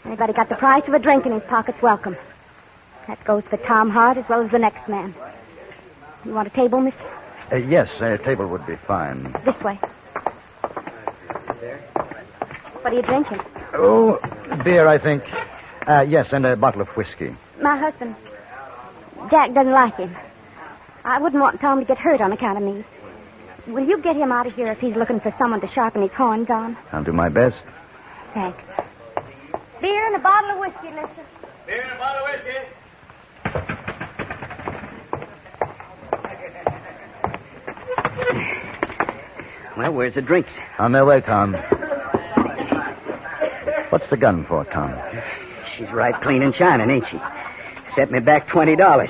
Speaker 22: Anybody got the price of a drink in his pocket's welcome. That goes for Tom Hart as well as the next man. You want a table, mister?
Speaker 17: Yes, a table would be fine.
Speaker 22: This way. What are you drinking?
Speaker 17: Oh, beer, I think. Yes, and a bottle of whiskey.
Speaker 22: My husband. Jack doesn't like him. I wouldn't want Tom to get hurt on account of me. Will you get him out of here if he's looking for someone to sharpen his horns on?
Speaker 17: I'll do my best.
Speaker 22: Thanks. Beer and a bottle of whiskey, mister.
Speaker 2: Beer and a bottle of whiskey.
Speaker 6: Well, where's the drinks?
Speaker 17: On their way, Tom. What's the gun for, Tom?
Speaker 6: She's right clean and shining, ain't she? Set me back $20.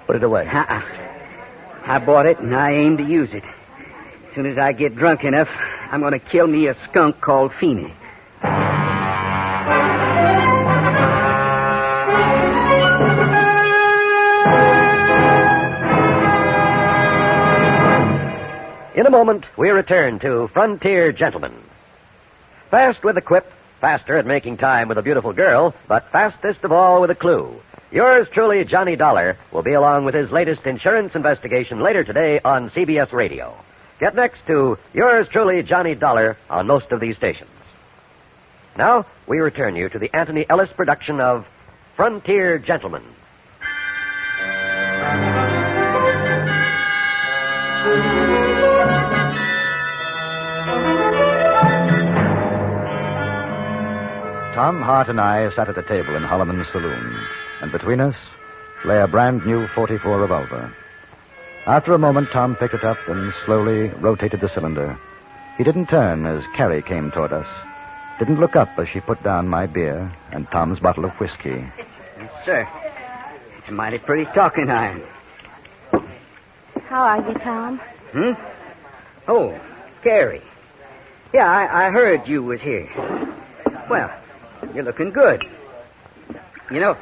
Speaker 17: Put it away.
Speaker 6: I bought it, and I aim to use it. As soon as I get drunk enough, I'm going to kill me a skunk called Feeney.
Speaker 23: In a moment, we return to Frontier Gentlemen. Fast with a quip, faster at making time with a beautiful girl, but fastest of all with a clue. Yours truly, Johnny Dollar, will be along with his latest insurance investigation later today on CBS Radio. Get next to yours truly, Johnny Dollar, on most of these stations. Now, we return you to the Anthony Ellis production of Frontier Gentlemen.
Speaker 15: Tom Hart and I sat at a table in Holloman's saloon, and between us lay a brand new .44 revolver. After a moment, Tom picked it up and slowly rotated the cylinder. He didn't turn as Carrie came toward us. Didn't look up as she put down my beer and Tom's bottle of whiskey.
Speaker 6: Yes, sir. It's a mighty pretty talking iron.
Speaker 22: How are you, Tom?
Speaker 6: Oh, Carrie. Yeah, I heard you was here. Well, you're looking good. You know,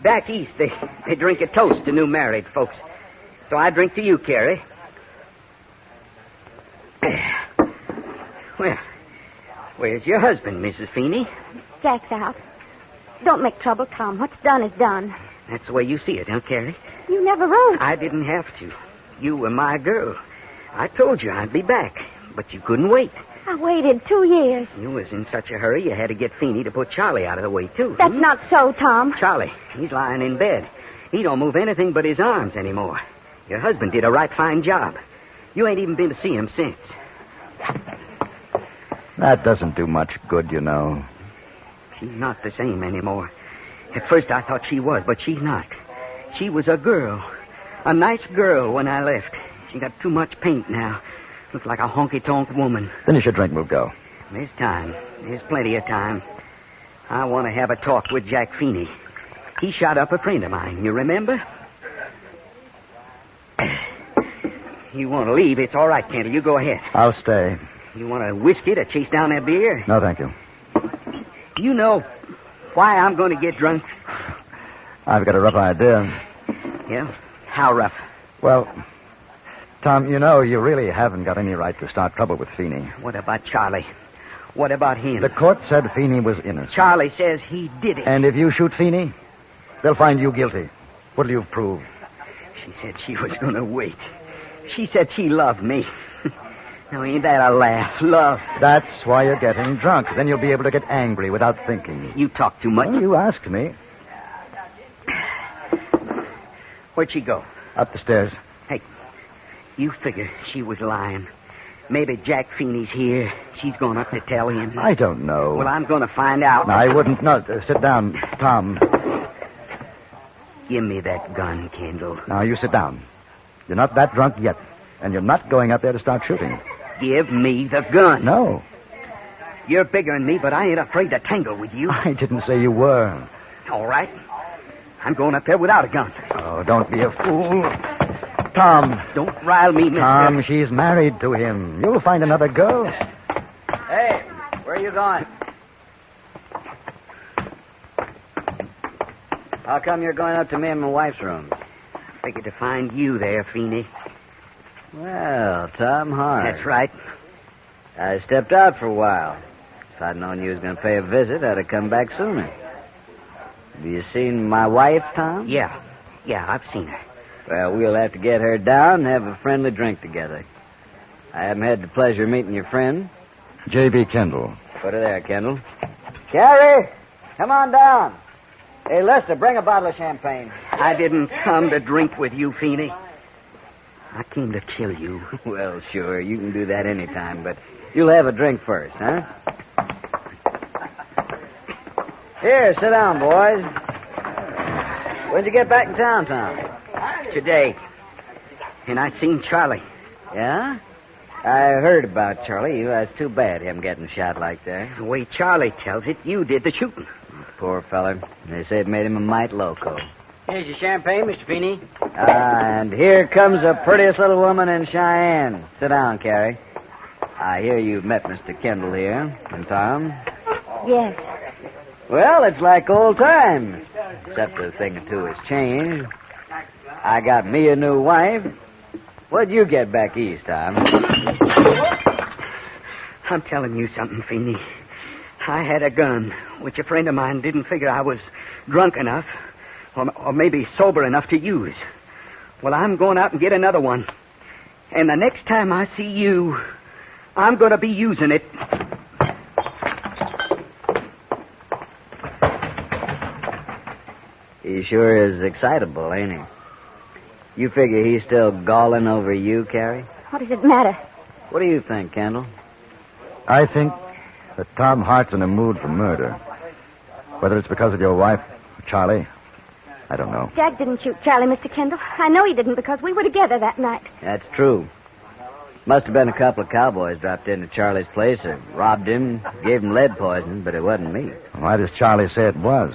Speaker 6: back east, they drink a toast to new married folks. So I drink to you, Carrie. Well, where's your husband, Mrs. Feeney?
Speaker 22: Jack's out. Don't make trouble, Tom. What's done is done.
Speaker 6: That's the way you see it, huh, Carrie?
Speaker 22: You never wrote.
Speaker 6: I didn't have to. You were my girl. I told you I'd be back, but you couldn't wait.
Speaker 22: I waited 2 years.
Speaker 6: You was in such a hurry, you had to get Feeney to put Charlie out of the way, too.
Speaker 22: That's not so, Tom.
Speaker 6: Charlie, he's lying in bed. He don't move anything but his arms anymore. Your husband did a right fine job. You ain't even been to see him since.
Speaker 15: That doesn't do much good, you know.
Speaker 6: She's not the same anymore. At first I thought she was, but she's not. She was a girl. A nice girl when I left. She got too much paint now. Looks like a honky-tonk woman.
Speaker 15: Finish your drink, we'll go.
Speaker 6: There's time. There's plenty of time. I want to have a talk with Jack Feeney. He shot up a friend of mine, you remember? You want to leave, it's all right, Kendall. You go ahead.
Speaker 15: I'll stay.
Speaker 6: You want a whiskey to chase down that beer?
Speaker 15: No, thank you.
Speaker 6: You know why I'm going to get drunk?
Speaker 15: I've got a rough idea.
Speaker 6: Yeah? How rough?
Speaker 15: Well, Tom, you know you really haven't got any right to start trouble with Feeney.
Speaker 6: What about Charlie? What about him?
Speaker 15: The court said Feeney was innocent.
Speaker 6: Charlie says he did it.
Speaker 15: And if you shoot Feeney, they'll find you guilty. What'll you prove?
Speaker 6: She said she was going to wait. She said she loved me. Now, ain't that a laugh? Love.
Speaker 15: That's why you're getting drunk. Then you'll be able to get angry without thinking.
Speaker 6: You talk too much.
Speaker 15: Well, you asked me.
Speaker 6: Where'd she go?
Speaker 15: Up the stairs.
Speaker 6: Hey, you figure she was lying. Maybe Jack Feeney's here. She's going up to tell him.
Speaker 15: I don't know.
Speaker 6: Well, I'm going to find out.
Speaker 15: No, I wouldn't. No, sit down, Tom.
Speaker 6: Give me that gun, Kendall.
Speaker 15: Now, you sit down. You're not that drunk yet, and you're not going up there to start shooting.
Speaker 6: Give me the gun.
Speaker 15: No.
Speaker 6: You're bigger than me, but I ain't afraid to tangle with you.
Speaker 15: I didn't say you were.
Speaker 6: All right. I'm going up there without a gun.
Speaker 15: Oh, don't be a fool. Tom.
Speaker 6: Don't rile me, mister.
Speaker 15: Tom, she's married to him. You'll find another girl.
Speaker 6: Hey, where are you going?
Speaker 1: How come you're going up to me and my wife's room?
Speaker 6: I figured to find you there, Feeney.
Speaker 1: Well, Tom Hart.
Speaker 6: That's right.
Speaker 1: I stepped out for a while. If I'd known you was going to pay a visit, I'd have come back sooner. Have you seen my wife, Tom?
Speaker 6: Yeah, I've seen her.
Speaker 1: Well, we'll have to get her down and have a friendly drink together. I haven't had the pleasure of meeting your friend.
Speaker 15: J.B. Kendall.
Speaker 1: Put her there, Kendall. Carrie, come on down. Hey, Lester, bring a bottle of champagne.
Speaker 6: I didn't come to drink with you, Feeney. I came to kill you.
Speaker 1: Well, sure, you can do that any time, but you'll have a drink first, huh? Here, sit down, boys. When'd you get back in town, Tom?
Speaker 6: Today. And I seen Charlie.
Speaker 1: Yeah? I heard about Charlie. That's too bad, him getting shot like that.
Speaker 6: The way Charlie tells it, you did the shooting.
Speaker 1: Poor feller. They say it made him a mite loco.
Speaker 10: Here's your champagne, Mr. Feeney.
Speaker 1: And here comes the prettiest little woman in Cheyenne. Sit down, Carrie. I hear you've met Mr. Kendall here. And Tom?
Speaker 22: Yes.
Speaker 1: Well, it's like old times. Except a thing or two has changed. I got me a new wife. What'd you get back east, Tom?
Speaker 6: I'm telling you something, Feeney. I had a gun, which a friend of mine didn't figure I was drunk enough, or maybe sober enough to use. Well, I'm going out and get another one. And the next time I see you, I'm going to be using it.
Speaker 1: He sure is excitable, ain't he? You figure he's still galling over you, Carrie?
Speaker 22: What does it matter?
Speaker 1: What do you think, Kendall?
Speaker 15: I think that Tom Hart's in a mood for murder.
Speaker 17: Whether it's because of your wife, Charlie, I don't know.
Speaker 22: Jack didn't shoot Charlie, Mr. Kendall. I know he didn't because we were together that night.
Speaker 1: That's true. Must have been a couple of cowboys dropped into Charlie's place or robbed him, gave him lead poison, but it wasn't me.
Speaker 17: Why does Charlie say it was?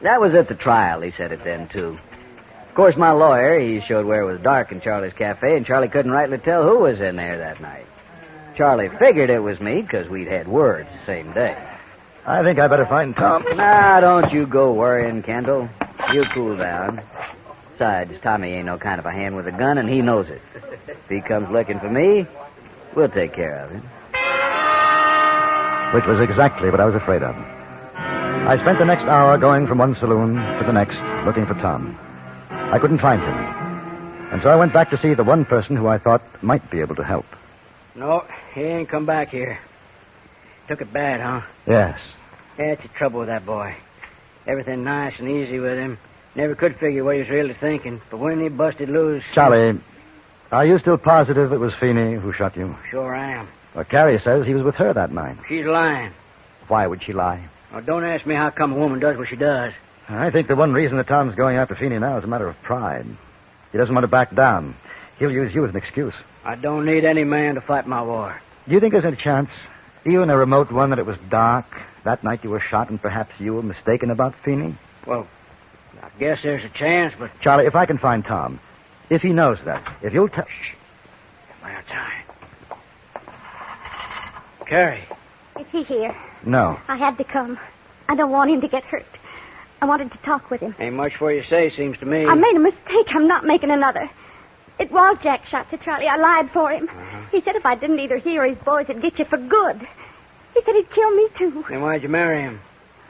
Speaker 1: That was at the trial. He said it then, too. Of course, my lawyer, he showed where it was dark in Charlie's cafe, and Charlie couldn't rightly tell who was in there that night. Charlie figured it was me because we'd had words the same day.
Speaker 17: I think I better find Tom.
Speaker 1: Nah, don't you go worrying, Kendall. You cool down. Besides, Tommy ain't no kind of a hand with a gun, and he knows it. If he comes looking for me, we'll take care of him.
Speaker 17: Which was exactly what I was afraid of. I spent the next hour going from one saloon to the next, looking for Tom. I couldn't find him. And so I went back to see the one person who I thought might be able to help.
Speaker 10: No, he ain't come back here. Took it bad, huh?
Speaker 17: Yes.
Speaker 10: That's the trouble with that boy. Everything nice and easy with him. Never could figure what he was really thinking. But when he busted loose...
Speaker 17: Charlie, are you still positive it was Feeney who shot you?
Speaker 10: Sure I am.
Speaker 17: Well, Carrie says he was with her that night.
Speaker 10: She's lying.
Speaker 17: Why would she lie?
Speaker 10: Well, don't ask me how come a woman does what she does.
Speaker 17: I think the one reason that Tom's going after Feeney now is a matter of pride. He doesn't want to back down. He'll use you as an excuse.
Speaker 10: I don't need any man to fight my war.
Speaker 17: Do you think there's any chance, even a remote one, that it was dark that night you were shot and perhaps you were mistaken about Feeney?
Speaker 10: Well, I guess there's a chance, but...
Speaker 17: Charlie, if I can find Tom, if he knows that, if you'll tell...
Speaker 10: Shh. Well, time. Carrie.
Speaker 22: Is he here?
Speaker 17: No.
Speaker 22: I had to come. I don't want him to get hurt. I wanted to talk with him.
Speaker 10: Ain't much for you to say, seems to me.
Speaker 22: I made a mistake. I'm not making another. It was Jack shot to Charlie. I lied for him. He said if I didn't either he or his boys, it'd get you for good. He said he'd kill me, too.
Speaker 10: Then why'd you marry him?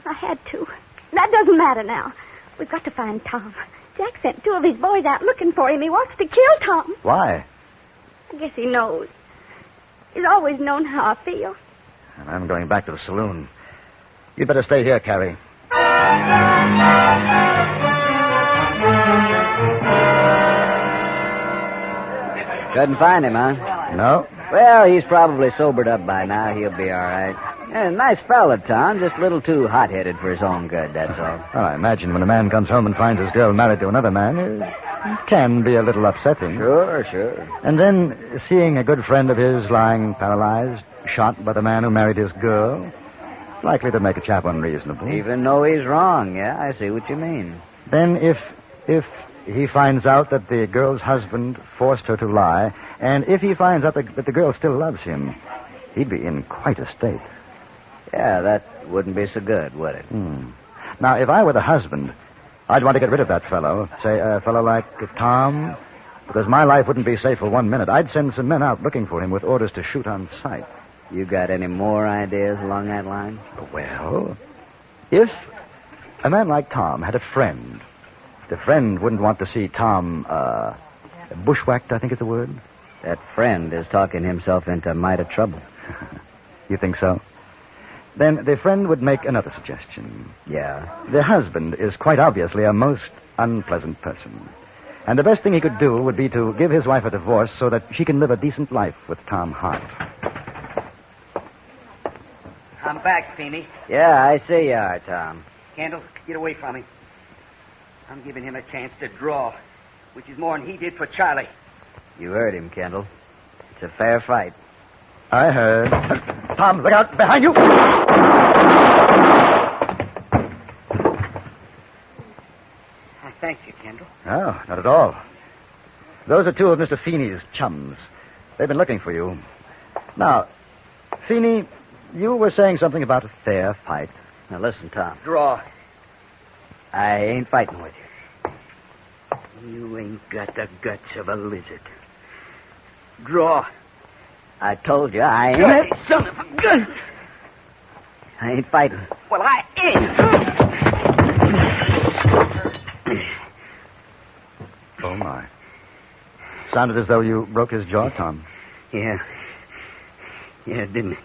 Speaker 22: I had to. That doesn't matter now. We've got to find Tom. Jack sent 2 of his boys out looking for him. He wants to kill Tom.
Speaker 17: Why?
Speaker 22: I guess he knows. He's always known how I feel.
Speaker 17: And I'm going back to the saloon. You'd better stay here, Carrie.
Speaker 1: Couldn't find him, huh?
Speaker 17: No.
Speaker 1: Well, he's probably sobered up by now. He'll be all right. Yeah, nice fella, Tom. Just a little too hot-headed for his own good, that's all.
Speaker 17: Well, I imagine when a man comes home and finds his girl married to another man, it can be a little upsetting.
Speaker 1: Sure.
Speaker 17: And then seeing a good friend of his lying paralyzed, shot by the man who married his girl, it's likely to make a chap unreasonable.
Speaker 1: Even though he's wrong, yeah, I see what you mean.
Speaker 17: Then if he finds out that the girl's husband forced her to lie, and if he finds out that the girl still loves him, he'd be in quite a state.
Speaker 1: Yeah, that wouldn't be so good, would it?
Speaker 17: Now, if I were the husband, I'd want to get rid of that fellow. Say, a fellow like Tom, because my life wouldn't be safe for 1 minute. I'd send some men out looking for him with orders to shoot on sight.
Speaker 1: You got any more ideas along that line?
Speaker 17: Well, if a man like Tom had a friend, the friend wouldn't want to see Tom, bushwhacked, I think is the word.
Speaker 1: That friend is talking himself into mighty trouble.
Speaker 17: You think so? Then the friend would make another suggestion.
Speaker 1: Yeah?
Speaker 17: The husband is quite obviously a most unpleasant person. And the best thing he could do would be to give his wife a divorce so that she can live a decent life with Tom Hart.
Speaker 6: I'm back, Feeney.
Speaker 1: Yeah, I see you are, Tom.
Speaker 6: Kendall, get away from him. I'm giving him a chance to draw, which is more than he did for Charlie.
Speaker 1: You heard him, Kendall. It's a fair fight.
Speaker 17: I heard. Tom, look out behind you.
Speaker 6: I thank you, Kendall.
Speaker 17: Oh, not at all. Those are 2 of Mr. Feeney's chums. They've been looking for you. Now, Feeney, you were saying something about a fair fight.
Speaker 1: Now, listen, Tom.
Speaker 6: Draw.
Speaker 1: I ain't fighting with you.
Speaker 6: You ain't got the guts of a lizard. Draw.
Speaker 1: I told you I ain't...
Speaker 6: Hey, son of a gun!
Speaker 1: I ain't fighting.
Speaker 6: Well, I ain't.
Speaker 17: Oh, my. Sounded as though you broke his jaw, Tom.
Speaker 6: Yeah, didn't it?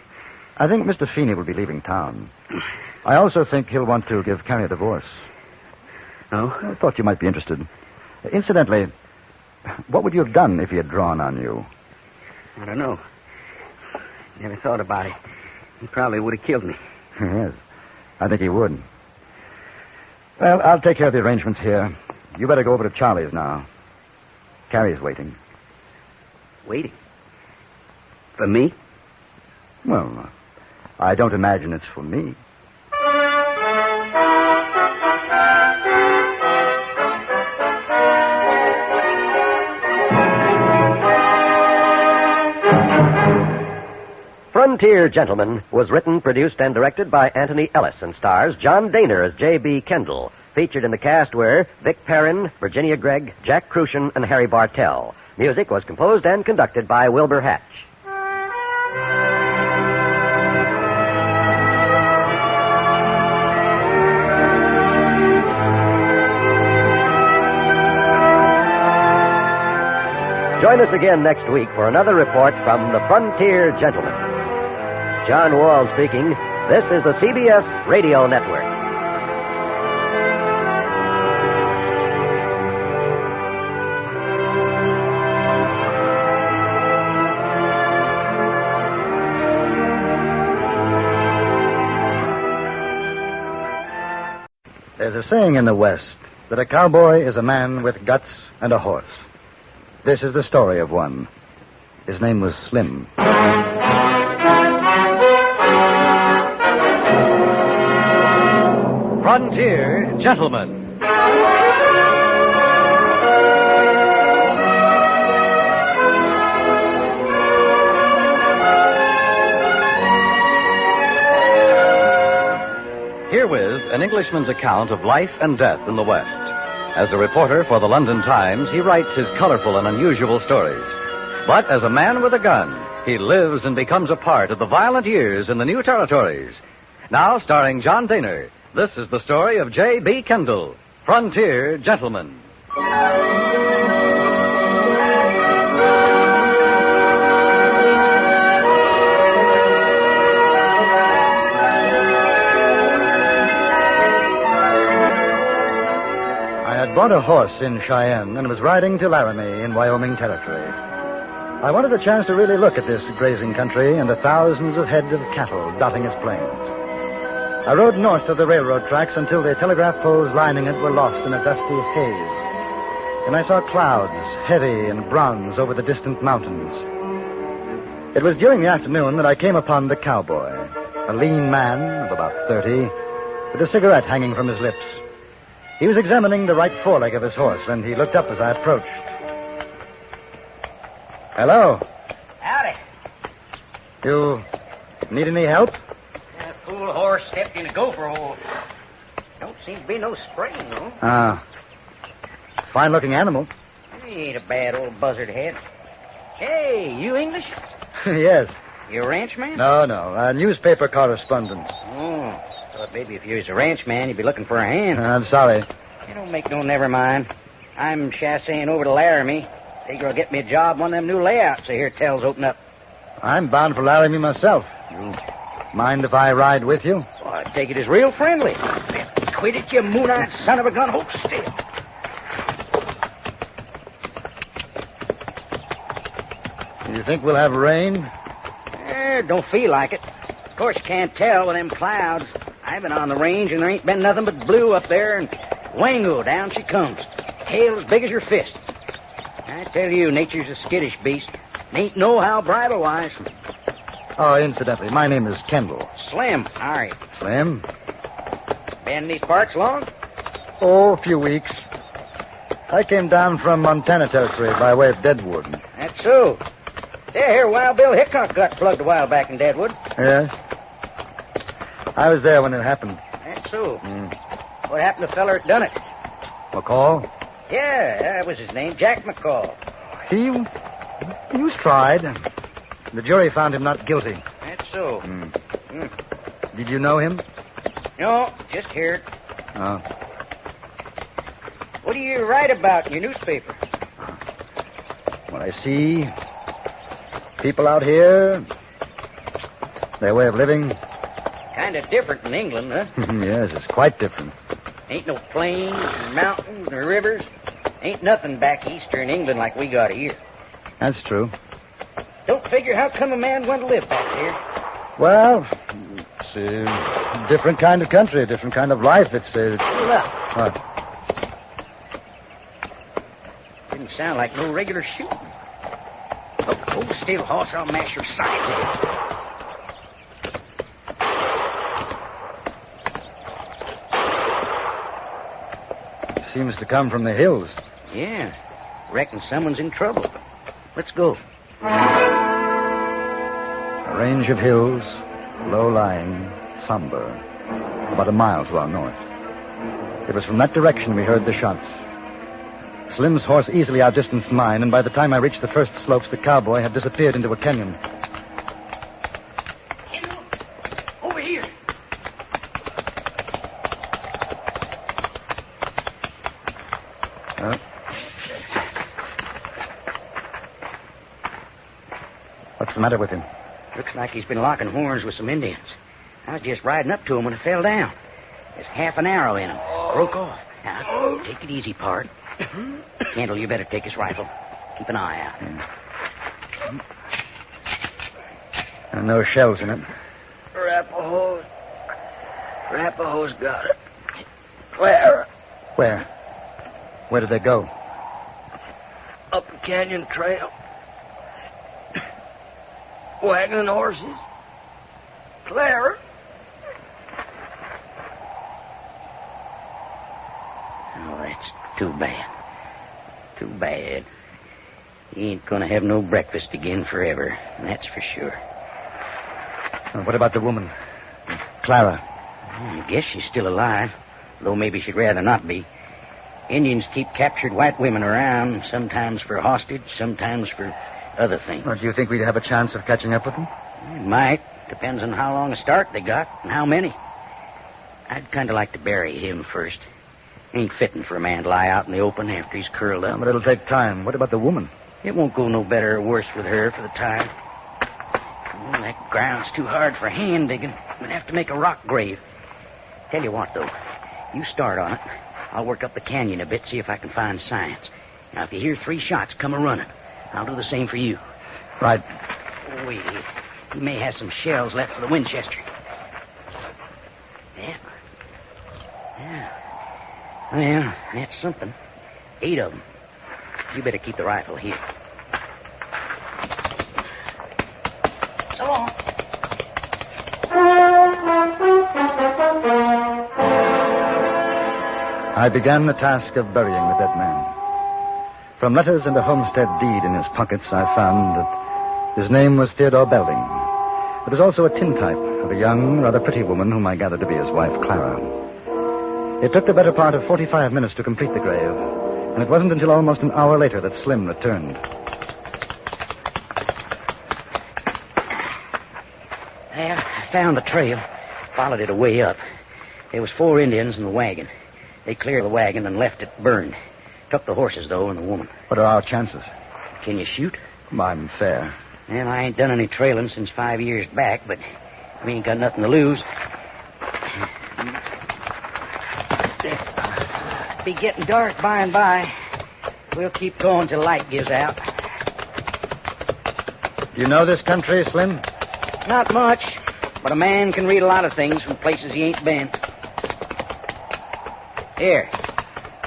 Speaker 17: I think Mr. Feeney will be leaving town. I also think he'll want to give Carrie a divorce.
Speaker 6: Oh?
Speaker 17: I thought you might be interested. Incidentally, what would you have done if he had drawn on you?
Speaker 6: I don't know. Never thought about it. He probably would have killed me.
Speaker 17: Yes, I think he would. Well, I'll take care of the arrangements here. You better go over to Charlie's now. Carrie's waiting.
Speaker 6: Waiting? For me?
Speaker 17: Well, I don't imagine it's for me.
Speaker 23: Frontier Gentleman was written, produced, and directed by Anthony Ellis and stars John Daner as J.B. Kendall. Featured in the cast were Vic Perrin, Virginia Gregg, Jack Crucian, and Harry Bartell. Music was composed and conducted by Wilbur Hatch. Join us again next week for another report from the Frontier Gentleman. John Wall speaking. This is the CBS Radio Network.
Speaker 17: There's a saying in the West that a cowboy is a man with guts and a horse. This is the story of one. His name was Slim.
Speaker 15: Frontier Gentleman. Herewith, an Englishman's account of life and death in the West. As a reporter for the London Times, he writes his colorful and unusual stories. But as a man with a gun, he lives and becomes a part of the violent years in the new territories. Now, starring John Daner, this is the story of J.B. Kendall, Frontier Gentleman.
Speaker 17: I bought a horse in Cheyenne and was riding to Laramie in Wyoming Territory. I wanted a chance to really look at this grazing country and the thousands of head of cattle dotting its plains. I rode north of the railroad tracks until the telegraph poles lining it were lost in a dusty haze. And I saw clouds, heavy and bronze, over the distant mountains. It was during the afternoon that I came upon the cowboy, a lean man of about 30, with a cigarette hanging from his lips. He was examining the right foreleg of his horse, and he looked up as I approached. Hello.
Speaker 6: Howdy.
Speaker 17: You need any help?
Speaker 6: That fool horse stepped in a gopher hole. Don't seem to be no spring, though.
Speaker 17: Fine-looking animal.
Speaker 6: He ain't a bad old buzzard head. Hey, you English?
Speaker 17: Yes.
Speaker 6: You a ranchman?
Speaker 17: No. Newspaper correspondent.
Speaker 6: Oh. Thought maybe if you was a ranchman, you'd be looking for a hand.
Speaker 17: I'm sorry.
Speaker 6: You don't make no never mind. I'm chassaying over to Laramie. Figure I'll get me a job one of them new layouts I hear tells open up.
Speaker 17: I'm bound for Laramie myself. Mind if I ride with you?
Speaker 6: Well, I take it as real friendly. Quit it, you moon-eyed son of a gun. Hold still.
Speaker 17: You think we'll have rain?
Speaker 6: Don't feel like it. Of course, you can't tell with them clouds. I've been on the range, and there ain't been nothing but blue up there, and Wango, down she comes. Tail as big as your fist. I tell you, nature's a skittish beast. Ain't no how bridle-wise.
Speaker 17: Oh, incidentally, my name is Kendall.
Speaker 6: Slim, all right.
Speaker 17: Slim?
Speaker 6: Been in these parts long?
Speaker 17: Oh, a few weeks. I came down from Montana Territory by way of Deadwood.
Speaker 6: That's so. Yeah, here, Wild Bill Hickok got plugged a while back in Deadwood.
Speaker 17: Yes? I was there when it happened.
Speaker 6: That's so. What happened to the feller that done it?
Speaker 17: McCall?
Speaker 6: Yeah, that was his name, Jack McCall.
Speaker 17: He was tried. The jury found him not guilty.
Speaker 6: That's so.
Speaker 17: Did you know him?
Speaker 6: No, just heard.
Speaker 17: Oh.
Speaker 6: What do you write about in your newspaper?
Speaker 17: What I see, people out here, their way of living.
Speaker 6: Kind of different in England, huh?
Speaker 17: Yes, it's quite different.
Speaker 6: Ain't no plains and mountains and rivers. Ain't nothing back east or in England like we got here.
Speaker 17: That's true.
Speaker 6: Don't figure how come a man went to live back here.
Speaker 17: Well, let's see. Different kind of country, different kind of life. It's, What?
Speaker 6: Didn't sound like no regular shooting. Oh, hold still, horse, or I'll mash your sides in.
Speaker 17: Seems to come from the hills.
Speaker 6: Yeah. Reckon someone's in trouble. Let's go.
Speaker 17: A range of hills, low-lying, somber, about a mile to our north. It was from that direction we heard the shots. Slim's horse easily outdistanced mine, and by the time I reached the first slopes, the cowboy had disappeared into a canyon.
Speaker 6: Kendall, over here.
Speaker 17: What's the matter with him?
Speaker 6: Looks like he's been locking horns with some Indians. I was just riding up to him when I fell down. There's half an arrow in him. Broke off. Now, take it easy, pard. Kendall, you better take his rifle. Keep an eye out.
Speaker 17: And no shells in it.
Speaker 18: Arapahoe's got it. Where?
Speaker 17: Where? Where did they go?
Speaker 18: Up the canyon trail. Wagon and horses. Clara.
Speaker 6: Oh, that's too bad. Too bad. He ain't gonna have no breakfast again forever. That's for sure.
Speaker 17: What about the woman? Clara.
Speaker 6: I guess she's still alive, though maybe she'd rather not be. Indians keep captured white women around, sometimes for hostage, sometimes for other things.
Speaker 17: Well, do you think we'd have a chance of catching up with them?
Speaker 6: It might. Depends on how long a start they got and how many. I'd kind of like to bury him first. Ain't fitting for a man to lie out in the open after he's curled up.
Speaker 17: But it'll take time. What about the woman?
Speaker 6: It won't go no better or worse with her for the time. Well, that ground's too hard for hand digging. We'd have to make a rock grave. Tell you what, though. You start on it. I'll work up the canyon a bit, see if I can find signs. Now, if you hear 3 shots, come a-running. I'll do the same for you.
Speaker 17: Right.
Speaker 6: Wait. He may have some shells left for the Winchester. Yeah. Well, that's something. 8 of them. You better keep the rifle here. So long.
Speaker 17: I began the task of burying the dead man. From letters and a homestead deed in his pockets, I found that his name was Theodore Belding. There was also a tintype of a young, rather pretty woman whom I gathered to be his wife, Clara. It took the better part of 45 minutes to complete the grave, and it wasn't until almost an hour later that Slim returned.
Speaker 6: Well, I found the trail, followed it a way up. There was 4 Indians in the wagon. They cleared the wagon and left it burned. Took the horses, though, and the woman.
Speaker 17: What are our chances?
Speaker 6: Can you shoot?
Speaker 17: I'm fair.
Speaker 6: Well, I ain't done any trailing since 5 years back, but we ain't got nothing to lose. It'll be getting dark by and by. We'll keep going till light gives out.
Speaker 17: Do you know this country, Slim?
Speaker 6: Not much, but a man can read a lot of things from places he ain't been. Here.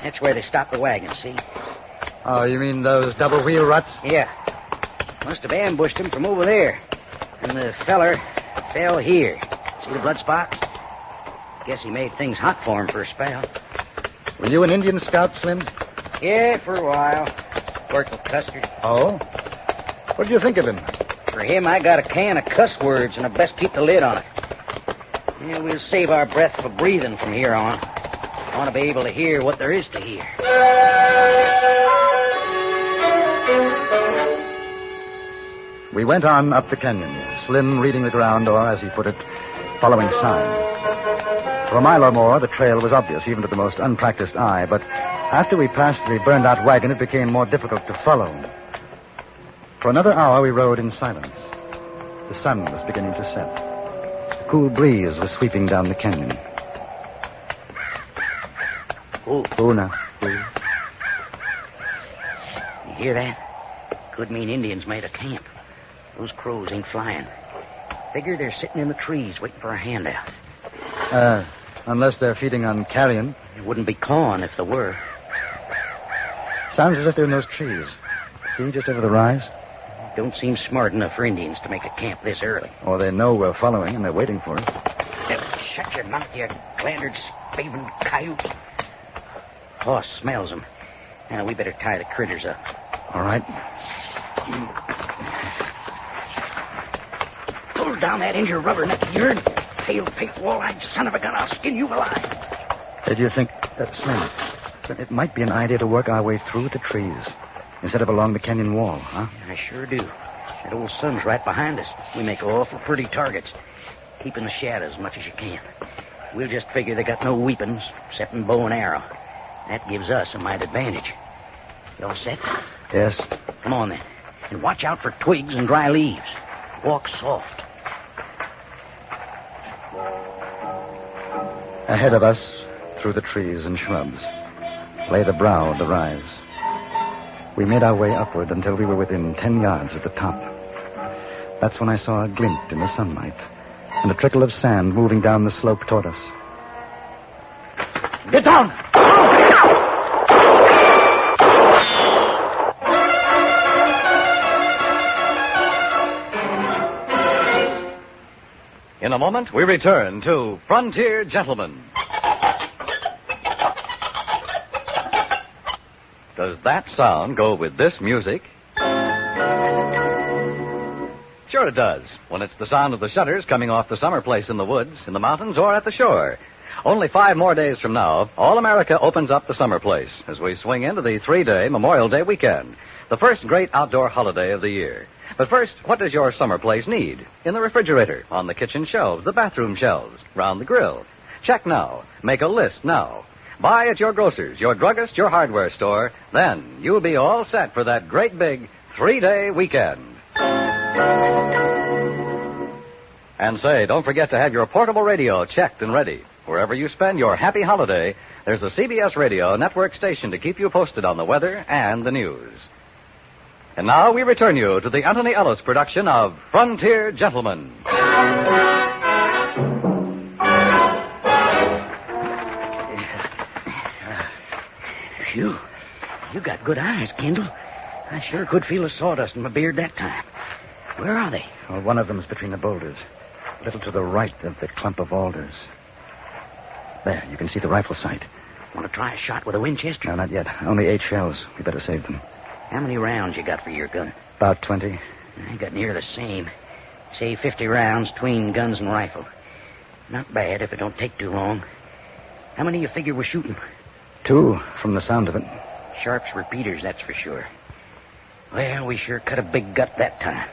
Speaker 6: That's where they stopped the wagon, see?
Speaker 17: Oh, you mean those double-wheel ruts?
Speaker 6: Yeah. Must have ambushed him from over there. And the feller fell here. See the blood spot? Guess he made things hot for him for a spell.
Speaker 17: Were you an Indian scout, Slim?
Speaker 6: Yeah, for a while. Worked with Custer.
Speaker 17: Oh? What did you think of him?
Speaker 6: For him, I got a can of cuss words, and I best keep the lid on it. Yeah, we'll save our breath for breathing from here on. I want to be able to hear what there is to hear.
Speaker 17: We went on up the canyon, Slim reading the ground, or, as he put it, following signs. For a mile or more, the trail was obvious, even to the most unpracticed eye, but after we passed the burned-out wagon, it became more difficult to follow. For another hour, we rode in silence. The sun was beginning to set. A cool breeze was sweeping down the canyon. Oh, now.
Speaker 6: You hear that? Could mean Indians made a camp. Those crows ain't flying. Figure they're sitting in the trees waiting for a handout.
Speaker 17: Unless they're feeding on carrion.
Speaker 13: It wouldn't be corn if there were.
Speaker 17: Sounds as if they're in those trees. See, just over the rise?
Speaker 13: Don't seem smart enough for Indians to make a camp this early.
Speaker 17: Or they know we're following and they're waiting for us.
Speaker 13: Shut your mouth, you glandered, spavin coyote. Horse smells them. Now, we better tie the critters up.
Speaker 17: All right.
Speaker 13: Pull down that injure rubberneck of yours. Pale-faced, wall-eyed son of a gun. I'll skin you alive.
Speaker 17: Do you think... Slim, it might be an idea to work our way through the trees instead of along the canyon wall, huh?
Speaker 13: I sure do. That old sun's right behind us. We make awful pretty targets. Keep in the shadows as much as you can. We'll just figure they got no weapons except in bow and arrow. That gives us a mighty advantage. You all set?
Speaker 17: Yes.
Speaker 13: Come on, then. And watch out for twigs and dry leaves. Walk soft.
Speaker 17: Ahead of us, through the trees and shrubs, lay the brow of the rise. We made our way upward until we were within 10 yards of the top. That's when I saw a glint in the sunlight and a trickle of sand moving down the slope toward us.
Speaker 13: Get down!
Speaker 15: In a moment, we return to Frontier Gentlemen. Does that sound go with this music? Sure it does, when it's the sound of the shutters coming off the summer place in the woods, in the mountains, or at the shore. Only 5 more days from now, all America opens up the summer place as we swing into the 3-day Memorial Day weekend, the first great outdoor holiday of the year. But first, what does your summer place need? In the refrigerator, on the kitchen shelves, the bathroom shelves, round the grill. Check now. Make a list now. Buy at your grocer's, your druggist, your hardware store. Then you'll be all set for that great big 3-day weekend. And say, don't forget to have your portable radio checked and ready. Wherever you spend your happy holiday, there's a CBS radio network station to keep you posted on the weather and the news. And now we return you to the Anthony Ellis production of Frontier Gentlemen.
Speaker 13: Phew. You got good eyes, Kendall. I sure could feel the sawdust in my beard that time. Where are they?
Speaker 17: Well, one of them's between the boulders, a little to the right of the clump of alders. There, you can see the rifle sight.
Speaker 13: Want to try a shot with a Winchester?
Speaker 17: No, not yet. Only 8 shells. We better save them.
Speaker 13: How many rounds you got for your gun?
Speaker 17: About 20.
Speaker 13: I got near the same. Say 50 rounds between guns and rifle. Not bad if it don't take too long. How many you figure we're shooting?
Speaker 17: 2, from the sound of it.
Speaker 13: Sharp's repeaters, that's for sure. Well, we sure cut a big gut that time.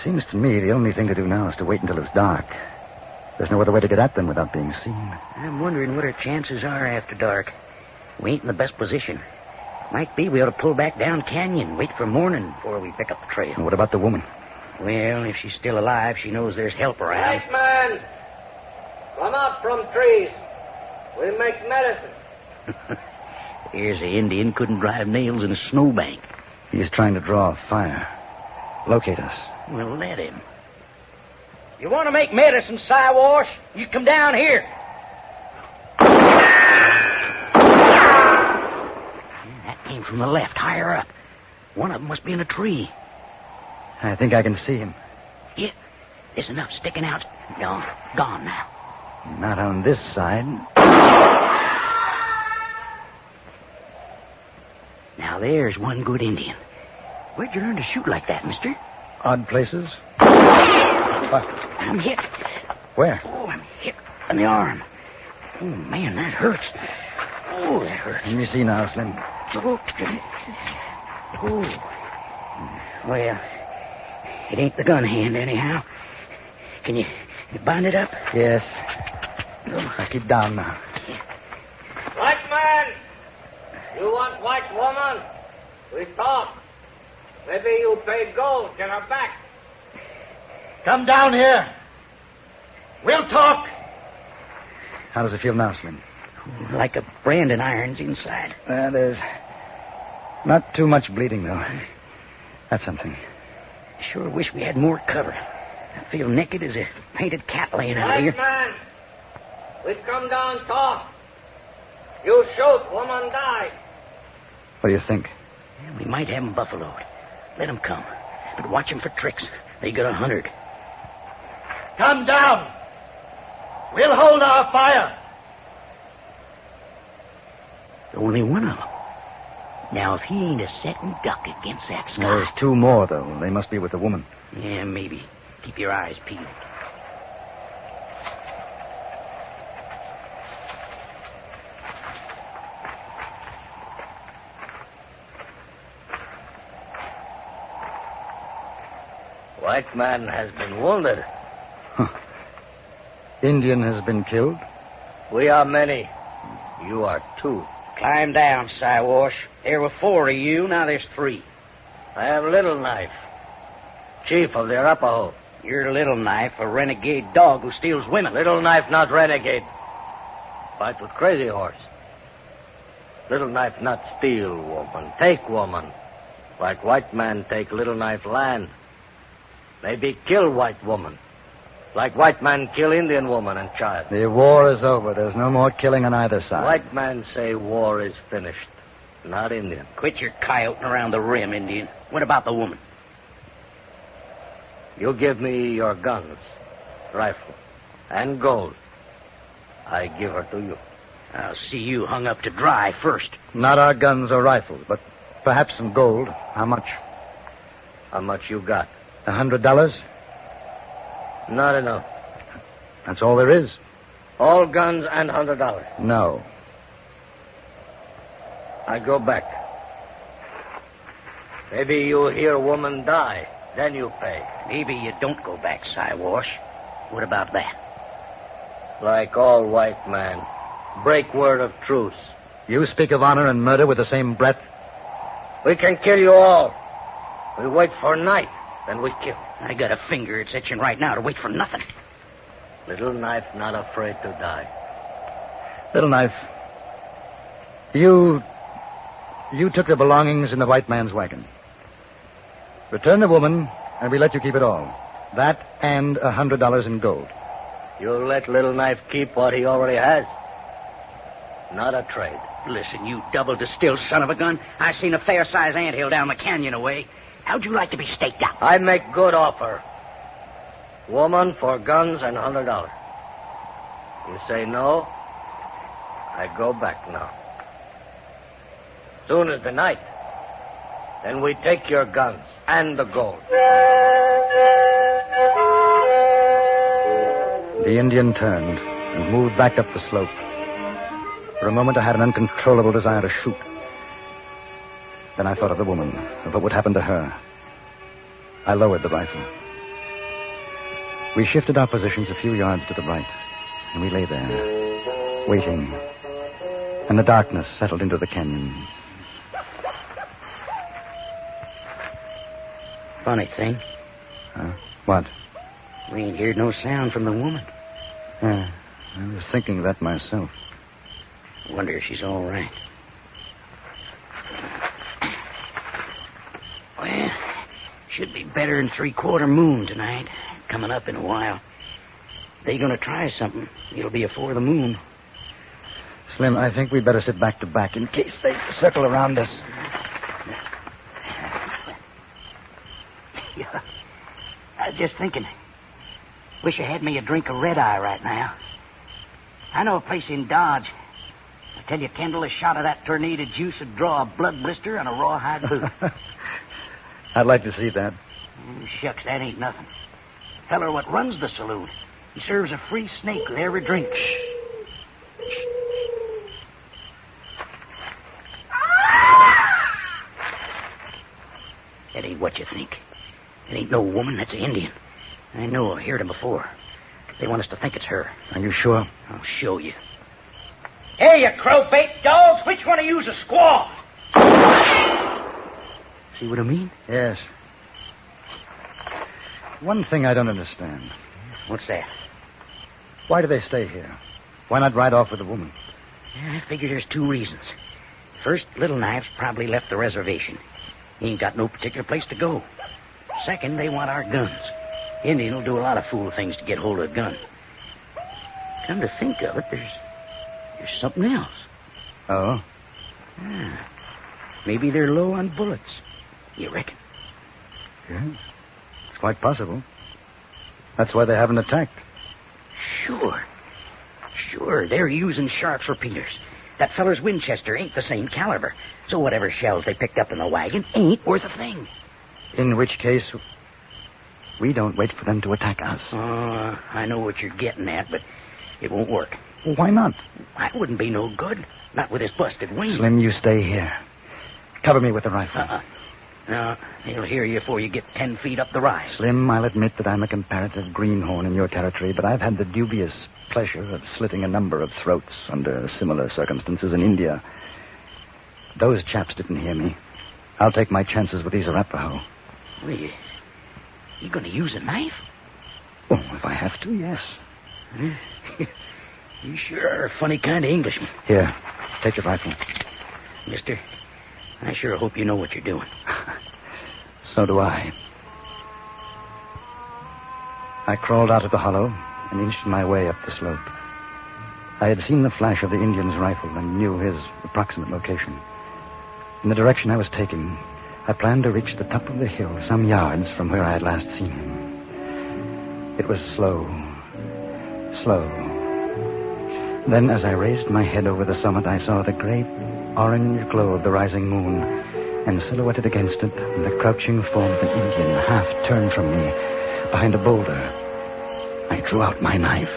Speaker 17: Seems to me the only thing to do now is to wait until it's dark. There's no other way to get at them without being seen.
Speaker 13: I'm wondering what our chances are after dark. We ain't in the best position. Might be we ought to pull back down canyon, wait for morning before we pick up the trail.
Speaker 17: And what about the woman?
Speaker 13: Well, if she's still alive, she knows there's help around.
Speaker 7: Nice man! Come out from trees. We'll make medicine.
Speaker 13: Here's the Indian couldn't drive nails in a snowbank.
Speaker 17: He's trying to draw a fire. Locate us.
Speaker 13: Well, let him.
Speaker 7: You want to make medicine, Siwash? You come down here.
Speaker 13: That came from the left, higher up. One of them must be in a tree.
Speaker 17: I think I can see him.
Speaker 13: Yeah, there's enough sticking out. Gone now.
Speaker 17: Not on this side.
Speaker 13: Now there's one good Indian. Where'd you learn to shoot like that, mister?
Speaker 17: Odd places.
Speaker 13: I'm hit.
Speaker 17: Where?
Speaker 13: Oh, I'm hit in the arm. Oh, man, that hurts. Oh, that hurts.
Speaker 17: Let me see now, Slim.
Speaker 13: Oh. Well, it ain't the gun hand anyhow. Can you bind it up?
Speaker 17: Yes. I keep down now.
Speaker 7: White man! You want white woman? We talk. Maybe you pay gold, get her back. Come down here. We'll talk.
Speaker 17: How does it feel now, Slim?
Speaker 13: Like a branding iron's inside.
Speaker 17: There's not too much bleeding, though. That's something.
Speaker 13: Sure wish we had more cover. I feel naked as a painted cat laying out here.
Speaker 7: White man, we come down talk. You shoot, woman die.
Speaker 17: What do you think?
Speaker 13: We might have 'em buffaloed. Let 'em come. But watch 'em for tricks. They got 100.
Speaker 7: Come down. We'll hold our fire.
Speaker 13: Only one of 'em. Now, if he ain't a setting duck against that sky.
Speaker 17: There's 2 more, though. They must be with the woman.
Speaker 13: Yeah, maybe. Keep your eyes peeled.
Speaker 7: White man has been wounded.
Speaker 17: Indian has been killed?
Speaker 7: We are many. You are 2.
Speaker 13: Climb down, Siwash. There were 4 of you, now there's 3.
Speaker 7: I have Little Knife, chief of the Arapaho.
Speaker 13: You're Little Knife, a renegade dog who steals women.
Speaker 7: Little Knife not renegade. Fight with Crazy Horse. Little Knife not steal woman, take woman. Like white man take Little Knife land. Maybe kill white woman. Like white man kill Indian woman and child.
Speaker 17: The war is over. There's no more killing on either side.
Speaker 7: White man say war is finished. Not Indian.
Speaker 13: Quit your coyoting around the rim, Indian. What about the woman?
Speaker 7: You give me your guns, rifle, and gold. I give her to you.
Speaker 13: I'll see you hung up to dry first.
Speaker 17: Not our guns or rifles, but perhaps some gold. How much?
Speaker 7: How much you got?
Speaker 17: $100?
Speaker 7: Not enough.
Speaker 17: That's all there is.
Speaker 7: All guns and $100.
Speaker 17: No.
Speaker 7: I go back. Maybe you hear woman die, then you pay.
Speaker 13: Maybe you don't go back, Siwash. What about that?
Speaker 7: Like all white man, break word of truce.
Speaker 17: You speak of honor and murder with the same breath?
Speaker 7: We can kill you all. We wait for night, then we kill.
Speaker 13: I got a finger it's itching right now to wait for nothing.
Speaker 7: Little Knife not afraid to die.
Speaker 17: Little Knife, you took the belongings in the white man's wagon. Return the woman, and we let you keep it all. That and $100 in gold.
Speaker 7: You let Little Knife keep what he already has. Not a trade.
Speaker 13: Listen, you double-distilled son of a gun. I seen a fair-sized anthill down the canyon away. How'd you like to be staked out?
Speaker 7: I make good offer. Woman for guns and $100. You say no, I go back now. Soon as the night, then we take your guns and the gold.
Speaker 17: The Indian turned and moved back up the slope. For a moment, I had an uncontrollable desire to shoot. Then I thought of the woman, of what would happen to her. I lowered the rifle. We shifted our positions a few yards to the right, and we lay there, waiting. And the darkness settled into the canyon.
Speaker 13: Funny thing.
Speaker 17: What?
Speaker 13: We ain't heard no sound from the woman.
Speaker 17: Yeah, I was thinking that myself.
Speaker 13: Wonder if she's all right. Well, should be better than 3/4 moon tonight. Coming up in a while. They gonna try something. It'll be afore the moon.
Speaker 17: Slim, I think we'd better sit back to back in case they circle around us.
Speaker 13: Yeah. I was just thinking. Wish I had me a drink of red-eye right now. I know a place in Dodge. I tell you, Kendall, a shot of that tornado juice would draw a blood blister on a rawhide boot.
Speaker 17: I'd like to see that.
Speaker 13: Shucks, that ain't nothing. Feller what runs the saloon. He serves a free snake with every drink. That ain't what you think. It ain't no woman, that's an Indian. I know, I heard him before. They want us to think it's her.
Speaker 17: Are you sure?
Speaker 13: I'll show you. Hey, you crow-bait dogs! Which one of you's a squaw? See what I mean?
Speaker 17: Yes. One thing I don't understand.
Speaker 13: What's that?
Speaker 17: Why do they stay here? Why not ride off with the woman?
Speaker 13: I figure there's 2 reasons. First, Little Knife's probably left the reservation. He ain't got no particular place to go. Second, they want our guns.
Speaker 10: Indian will do a lot of fool things to get hold of a gun. Come to think of it, there's something else.
Speaker 17: Oh?
Speaker 10: Ah, maybe they're low on bullets. You reckon?
Speaker 17: Yeah. It's quite possible. That's why they haven't attacked.
Speaker 10: Sure. They're using Sharp's repeaters. That feller's Winchester ain't the same caliber. So whatever shells they picked up in the wagon ain't worth a thing.
Speaker 17: In which case, we don't wait for them to attack us.
Speaker 10: I know what you're getting at, but it won't work.
Speaker 17: Well, why not?
Speaker 10: I wouldn't be no good. Not with this busted wing.
Speaker 17: Slim, you stay here. Cover me with the rifle.
Speaker 10: No, he'll hear you before you get 10 feet up the rise.
Speaker 17: Slim, I'll admit that I'm a comparative greenhorn in your territory, but I've had the dubious pleasure of slitting a number of throats under similar circumstances in India. Those chaps didn't hear me. I'll take my chances with these Arapaho.
Speaker 10: Well, you going to use a knife?
Speaker 17: Oh, if I have to, yes.
Speaker 10: You sure are a funny kind of Englishman.
Speaker 17: Here, take the rifle.
Speaker 10: Mister, I sure hope you know what you're doing.
Speaker 17: So do I. I crawled out of the hollow and inched my way up the slope. I had seen the flash of the Indian's rifle and knew his approximate location. In the direction I was taking, I planned to reach the top of the hill some yards from where I had last seen him. It was slow. Then, as I raised my head over the summit, I saw the great orange glow of the rising moon, and silhouetted against it, the crouching form of an Indian, half turned from me, behind a boulder. I drew out my knife.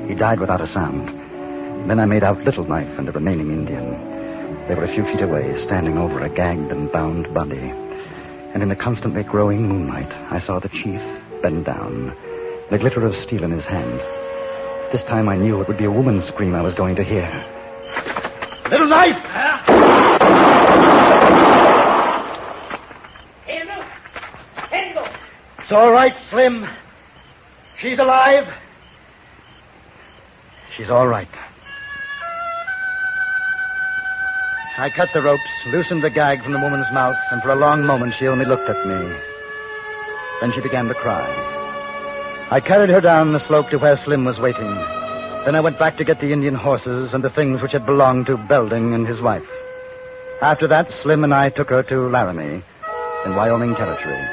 Speaker 17: He died without a sound. Then I made out Little Knife and the remaining Indian. They were a few feet away, standing over a gagged and bound body. And in the constantly growing moonlight, I saw the chief bend down, the glitter of steel in his hand. This time I knew it would be a woman's scream I was going to hear.
Speaker 10: Little Knife!
Speaker 7: Kendall!
Speaker 10: It's all right, Slim. She's alive.
Speaker 17: She's all right. I cut the ropes, loosened the gag from the woman's mouth, and for a long moment she only looked at me. Then she began to cry. I carried her down the slope to where Slim was waiting. Then I went back to get the Indian horses and the things which had belonged to Belding and his wife. After that, Slim and I took her to Laramie in Wyoming Territory.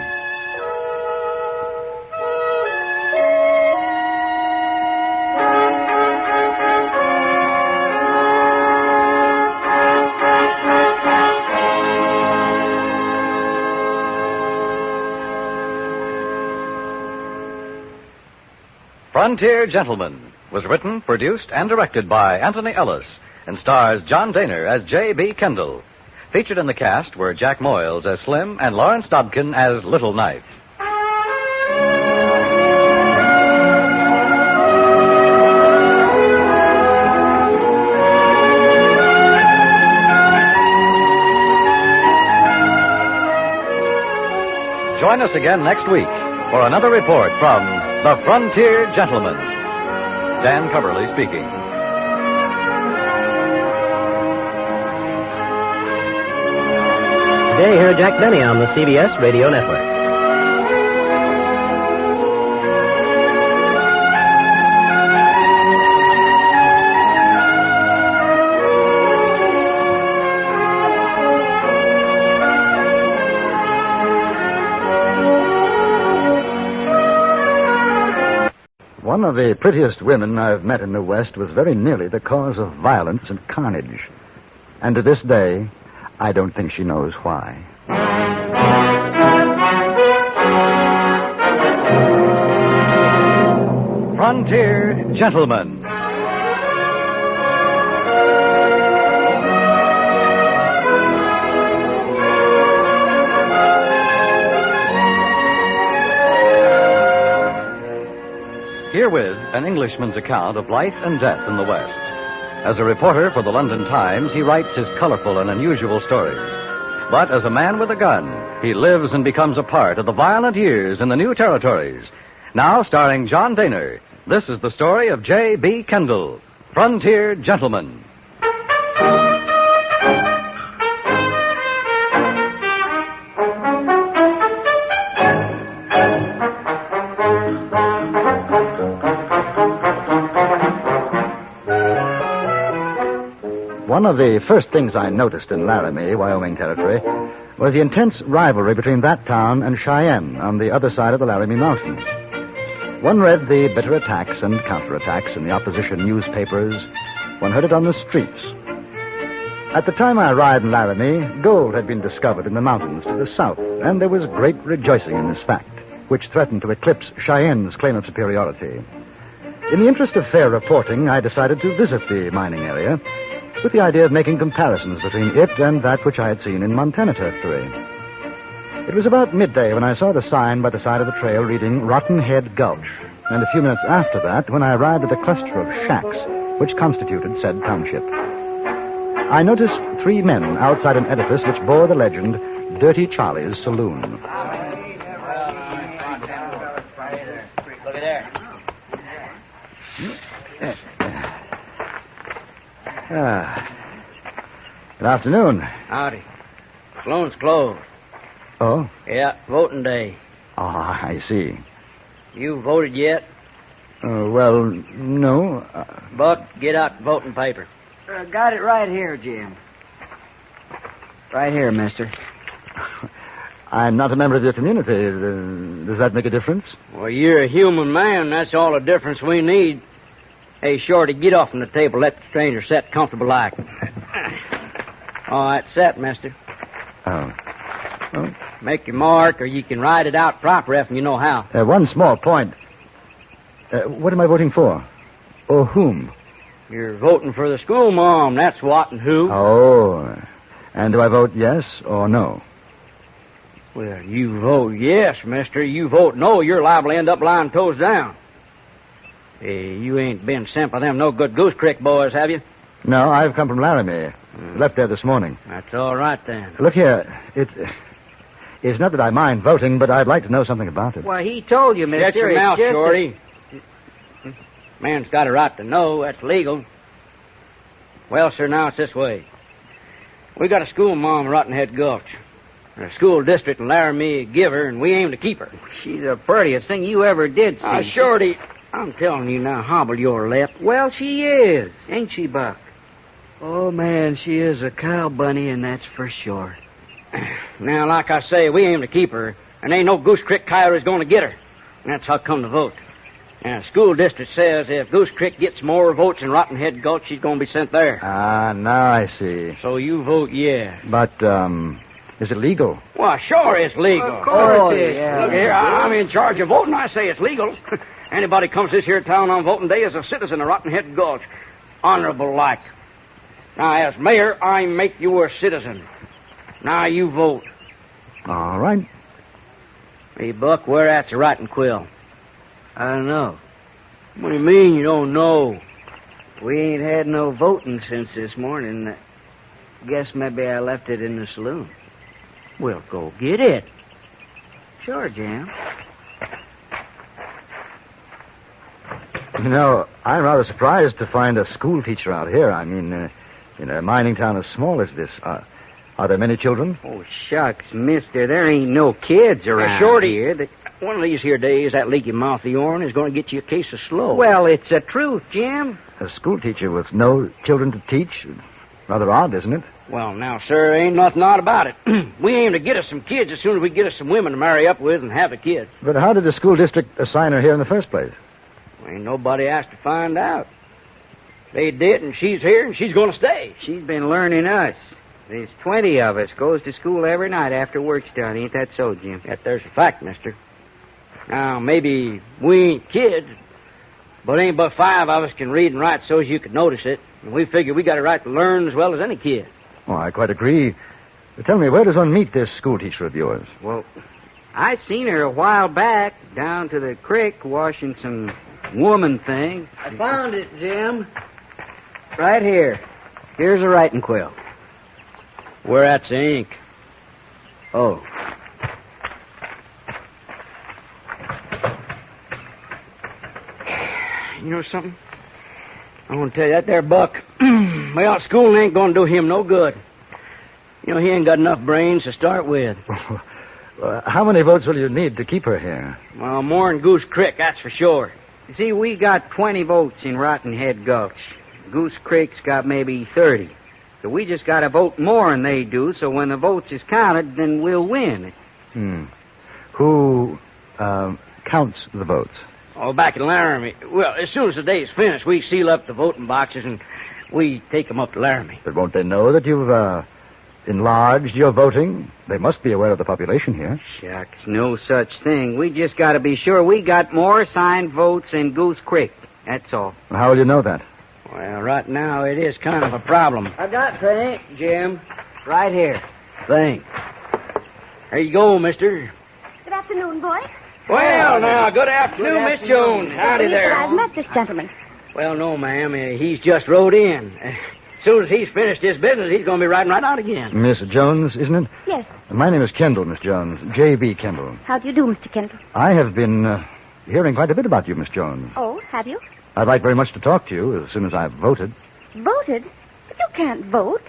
Speaker 15: Frontier Gentleman was written, produced, and directed by Anthony Ellis and stars John Daner as J.B. Kendall. Featured in the cast were Jack Moyles as Slim and Lawrence Dobkin as Little Knife. Join us again next week for another report from The Frontier Gentleman. Dan Coverly speaking.
Speaker 23: Today, hear Jack Benny on the CBS Radio Network.
Speaker 17: One of the prettiest women I've met in the West was very nearly the cause of violence and carnage. And to this day, I don't think she knows why.
Speaker 15: Frontier Gentleman. Herewith, an Englishman's account of life and death in the West. As a reporter for the London Times, he writes his colorful and unusual stories. But as a man with a gun, he lives and becomes a part of the violent years in the new territories. Now starring John Daner, this is the story of J.B. Kendall, Frontier Gentleman.
Speaker 17: One of the first things I noticed in Laramie, Wyoming Territory, was the intense rivalry between that town and Cheyenne on the other side of the Laramie Mountains. One read the bitter attacks and counterattacks in the opposition newspapers. One heard it on the streets. At the time I arrived in Laramie, gold had been discovered in the mountains to the south, and there was great rejoicing in this fact, which threatened to eclipse Cheyenne's claim of superiority. In the interest of fair reporting, I decided to visit the mining area with the idea of making comparisons between it and that which I had seen in Montana Territory. It was about midday when I saw the sign by the side of the trail reading Rotten Head Gulch, and a few minutes after that when I arrived at a cluster of shacks which constituted said township. I noticed 3 men outside an edifice which bore the legend, Dirty Charlie's Saloon.
Speaker 6: Look at there.
Speaker 17: Good afternoon.
Speaker 10: Howdy. Saloon's closed.
Speaker 17: Oh?
Speaker 10: Yeah, voting day.
Speaker 17: Oh, I see.
Speaker 10: You voted yet?
Speaker 17: Well, no.
Speaker 10: Buck, get out the voting paper.
Speaker 1: Got it right here, Jim. Right here, mister.
Speaker 17: I'm not a member of your community. Does that make a difference?
Speaker 10: Well, you're a human man. That's all the difference we need. Hey, Shorty, get off from the table. Let the stranger sit comfortable like. All right, set, mister.
Speaker 17: Oh.
Speaker 10: Make your mark, or you can write it out proper if you know how.
Speaker 17: One small point. What am I voting for? Or whom?
Speaker 10: You're voting for the school mom. That's what and who.
Speaker 17: Oh. And do I vote yes or no?
Speaker 10: Well, you vote yes, mister. You vote no, you're liable to end up lying toes down. Hey, you ain't been sent by them no good Goose Creek boys, have you?
Speaker 17: No, I've come from Laramie. Left there this morning.
Speaker 10: That's all right, then.
Speaker 17: Look here, it's not that I mind voting, but I'd like to know something about it.
Speaker 1: Well, he told you, mister.
Speaker 10: Shut your mouth, Shorty. Man's got a right to know. That's legal. Well, sir, now it's this way. We got a school mom in Rotten Head Gulch. A school district in Laramie give her, and we aim to keep her.
Speaker 1: She's the prettiest thing you ever did see.
Speaker 10: Shorty, I'm telling you now, hobble your lip.
Speaker 1: Well, she is. Ain't she, Buck? Oh, man, she is a cow bunny, and that's for sure.
Speaker 10: Now, like I say, we aim to keep her, and ain't no Goose Creek coyote's going to get her. And that's how come to vote. And the school district says if Goose Creek gets more votes in Rotten Head Gulch, she's going to be sent there.
Speaker 17: Ah, now I see.
Speaker 10: So you vote yeah.
Speaker 17: But, is it legal?
Speaker 10: Well, sure it's legal.
Speaker 1: Of course it is.
Speaker 10: Look here, I'm in charge of voting. I say it's legal. Anybody comes this here town on voting day is a citizen of Rotten Head Gulch. Honorable like. Now, as mayor, I make you a citizen. Now you vote.
Speaker 17: All right.
Speaker 10: Hey, Buck, where at's a writing quill?
Speaker 1: I don't know.
Speaker 10: What do you mean you don't know?
Speaker 1: We ain't had no voting since this morning. Guess maybe I left it in the saloon.
Speaker 10: Well, go get it.
Speaker 1: Sure, Jim.
Speaker 17: You know, I'm rather surprised to find a school teacher out here. I mean, in a mining town as small as this. Are there many children?
Speaker 1: Oh, shucks, mister. There ain't no kids around
Speaker 10: Shorty,
Speaker 1: here.
Speaker 10: One of these here days, that leaky mouth of yourn is going to get you a case of slow.
Speaker 1: Well, it's the truth, Jim.
Speaker 17: A school teacher with no children to teach? Rather odd, isn't it?
Speaker 10: Well, now, sir, ain't nothing odd about it. We aim to get us some kids as soon as we get us some women to marry up with and have a kid.
Speaker 17: But how did the school district assign her here in the first place?
Speaker 10: Well, ain't nobody asked to find out. They did, and she's here, and she's going to stay.
Speaker 1: She's been learning us. There's 20 of us. Goes to school every night after work's done. Ain't that so, Jim?
Speaker 10: That there's a fact, mister. Now, maybe we ain't kids, but ain't but 5 of us can read and write so as you could notice it. And we figure we got a right to learn as well as any kid.
Speaker 17: Oh, I quite agree. But tell me, where does one meet this school teacher of yours?
Speaker 1: Well, I'd seen her a while back down to the creek washing some woman thing. I found it, Jim. Right here. Here's a writing quill.
Speaker 10: Where at's the ink?
Speaker 1: Oh.
Speaker 10: You know something? I want to tell you that there, Buck. Well, school ain't going to do him no good. You know, he ain't got enough brains to start with.
Speaker 17: How many votes will you need to keep her here?
Speaker 10: Well, more'n Goose Creek, that's for sure.
Speaker 1: You see, we got 20 votes in Rotten Head Gulch. Goose Creek's got maybe 30.
Speaker 6: So we just got to vote more than they do, so when the votes is counted, then we'll win.
Speaker 11: Who counts the votes?
Speaker 10: Oh, back in Laramie. Well, as soon as the day's finished, we seal up the voting boxes and we take them up to Laramie.
Speaker 11: But won't they know that you've enlarged your voting? They must be aware of the population here.
Speaker 6: Shucks, no such thing. We just got to be sure we got more signed votes in Goose Creek. That's all.
Speaker 11: Well, how will you know that?
Speaker 10: Well, right now it is kind of a problem.
Speaker 6: I got thank, Jim. Right here.
Speaker 10: Thanks. There you go, mister.
Speaker 22: Good afternoon, boy.
Speaker 10: Well, now, good afternoon, Miss Jones. Howdy there.
Speaker 22: I've met this gentleman.
Speaker 10: Well, no, ma'am. He's just rode in. As soon as he's finished his business, he's going to be riding right out again.
Speaker 11: Miss Jones, isn't it?
Speaker 22: Yes.
Speaker 11: My name is Kendall, Miss Jones. J.B. Kendall.
Speaker 22: How do you do, Mr. Kendall?
Speaker 11: I have been hearing quite a bit about you, Miss Jones.
Speaker 22: Oh, have you?
Speaker 11: I'd like very much to talk to you as soon as I've voted.
Speaker 22: Voted? But you can't vote.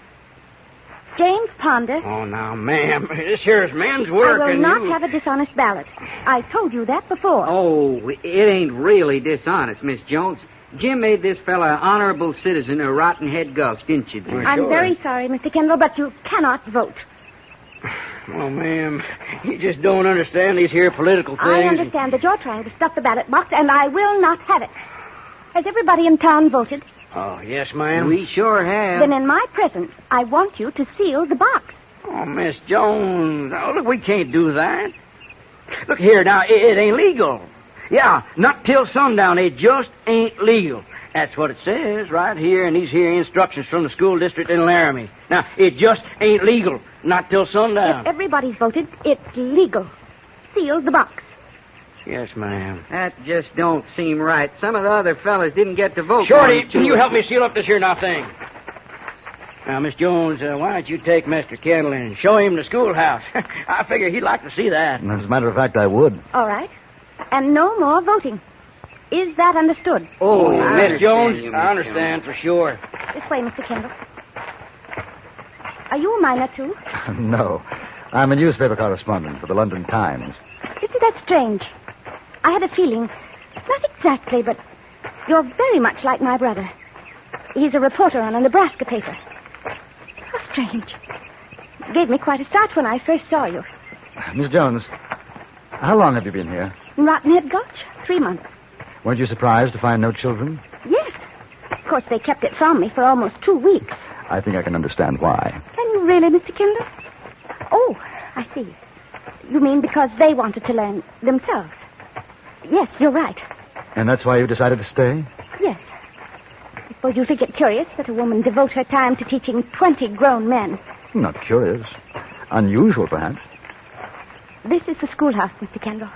Speaker 22: James Ponder.
Speaker 10: Oh, now, ma'am, this here is men's work.
Speaker 22: I will not have a dishonest ballot. I told you that before.
Speaker 6: Oh, it ain't really dishonest, Miss Jones. Jim made this fella an honorable citizen of Rotten Head Gulch, didn't you, dear?
Speaker 22: I'm very sorry, Mr. Kendall, but you cannot vote.
Speaker 10: Oh, ma'am, you just don't understand these here political things.
Speaker 22: I understand that you're trying to stuff the ballot box, and I will not have it. Has everybody in town voted?
Speaker 10: Oh, yes, ma'am.
Speaker 6: We sure have.
Speaker 22: Then in my presence, I want you to seal the box.
Speaker 10: Oh, Miss Jones, oh, look, we can't do that. Look here, now, it ain't legal. Yeah, not till sundown. It just ain't legal. That's what it says right here in these here instructions from the school district in Laramie. Now, it just ain't legal. Not till sundown.
Speaker 22: If everybody's voted, it's legal. Seal the box.
Speaker 10: Yes, ma'am.
Speaker 6: That just don't seem right. Some of the other fellas didn't get to vote.
Speaker 10: Shorty, can you help me seal up this here now thing? Now, Miss Jones, why don't you take Mr. Kendall and show him the schoolhouse? I figure he'd like to see that.
Speaker 11: As a matter of fact, I would.
Speaker 22: All right. And no more voting. Is that understood?
Speaker 10: Oh, Miss Jones, I understand for sure.
Speaker 22: This way, Mr. Kendall. Are you a miner, too?
Speaker 11: No. I'm a newspaper correspondent for the London Times.
Speaker 22: Isn't that strange? I had a feeling, not exactly, but you're very much like my brother. He's a reporter on a Nebraska paper. How strange. It gave me quite a start when I first saw you.
Speaker 11: Miss Jones, how long have you been here?
Speaker 22: In Rotten Head Gulch, 3 months.
Speaker 11: Weren't you surprised to find no children?
Speaker 22: Yes. Of course, they kept it from me for almost 2 weeks.
Speaker 11: I think I can understand why.
Speaker 22: Can you really, Mr. Kendall? Oh, I see. You mean because they wanted to learn themselves? Yes, you're right.
Speaker 11: And that's why you decided to stay?
Speaker 22: Yes. I suppose you think it curious that a woman devote her time to teaching 20 grown men.
Speaker 11: Not curious. Unusual, perhaps.
Speaker 22: This is the schoolhouse, Mr. Kendall.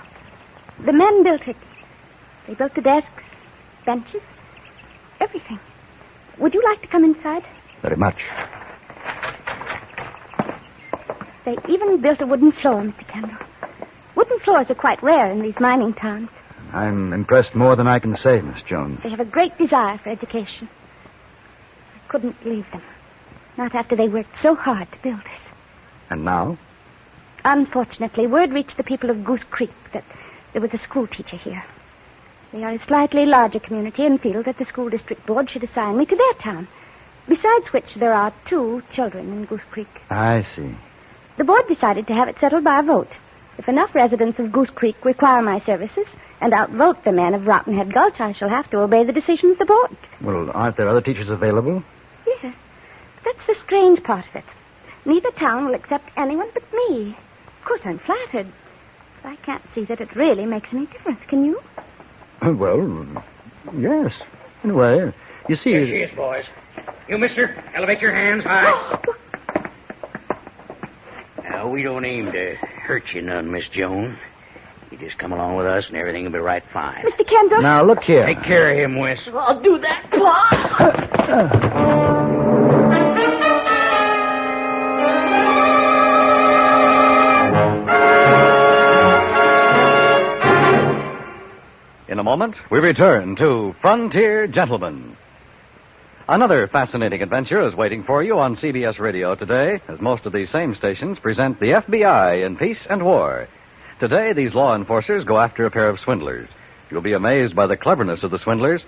Speaker 22: The men built it. They built the desks, benches, everything. Would you like to come inside?
Speaker 11: Very much.
Speaker 22: They even built a wooden floor, Mr. Kendall. Wooden floors are quite rare in these mining towns.
Speaker 11: I'm impressed more than I can say, Miss Jones.
Speaker 22: They have a great desire for education. I couldn't leave them. Not after they worked so hard to build this.
Speaker 11: And now?
Speaker 22: Unfortunately, word reached the people of Goose Creek that there was a school teacher here. They are a slightly larger community and feel that the school district board should assign me to their town. Besides which, there are 2 children in Goose Creek.
Speaker 11: I see.
Speaker 22: The board decided to have it settled by a vote. If enough residents of Goose Creek require my services and outvote the men of Rotten Head Gulch, I shall have to obey the decision of the board.
Speaker 11: Well, aren't there other teachers available?
Speaker 22: Yes. That's the strange part of it. Neither town will accept anyone but me. Of course, I'm flattered. But I can't see that it really makes any difference. Can you?
Speaker 11: Well, yes. In a way. You see...
Speaker 10: Here she is, boys. You, mister, elevate your hands high. Now, we don't aim to hurt you none, Miss Jones. You just come along with us and everything will be right fine.
Speaker 22: Mr. Kendall?
Speaker 11: Now, look here.
Speaker 10: Take care of him, Wes.
Speaker 22: I'll do that,
Speaker 15: In a moment, we return to Frontier Gentlemen. Another fascinating adventure is waiting for you on CBS Radio today, as most of these same stations present the FBI in Peace and War. Today, these law enforcers go after a pair of swindlers. You'll be amazed by the cleverness of the swindlers.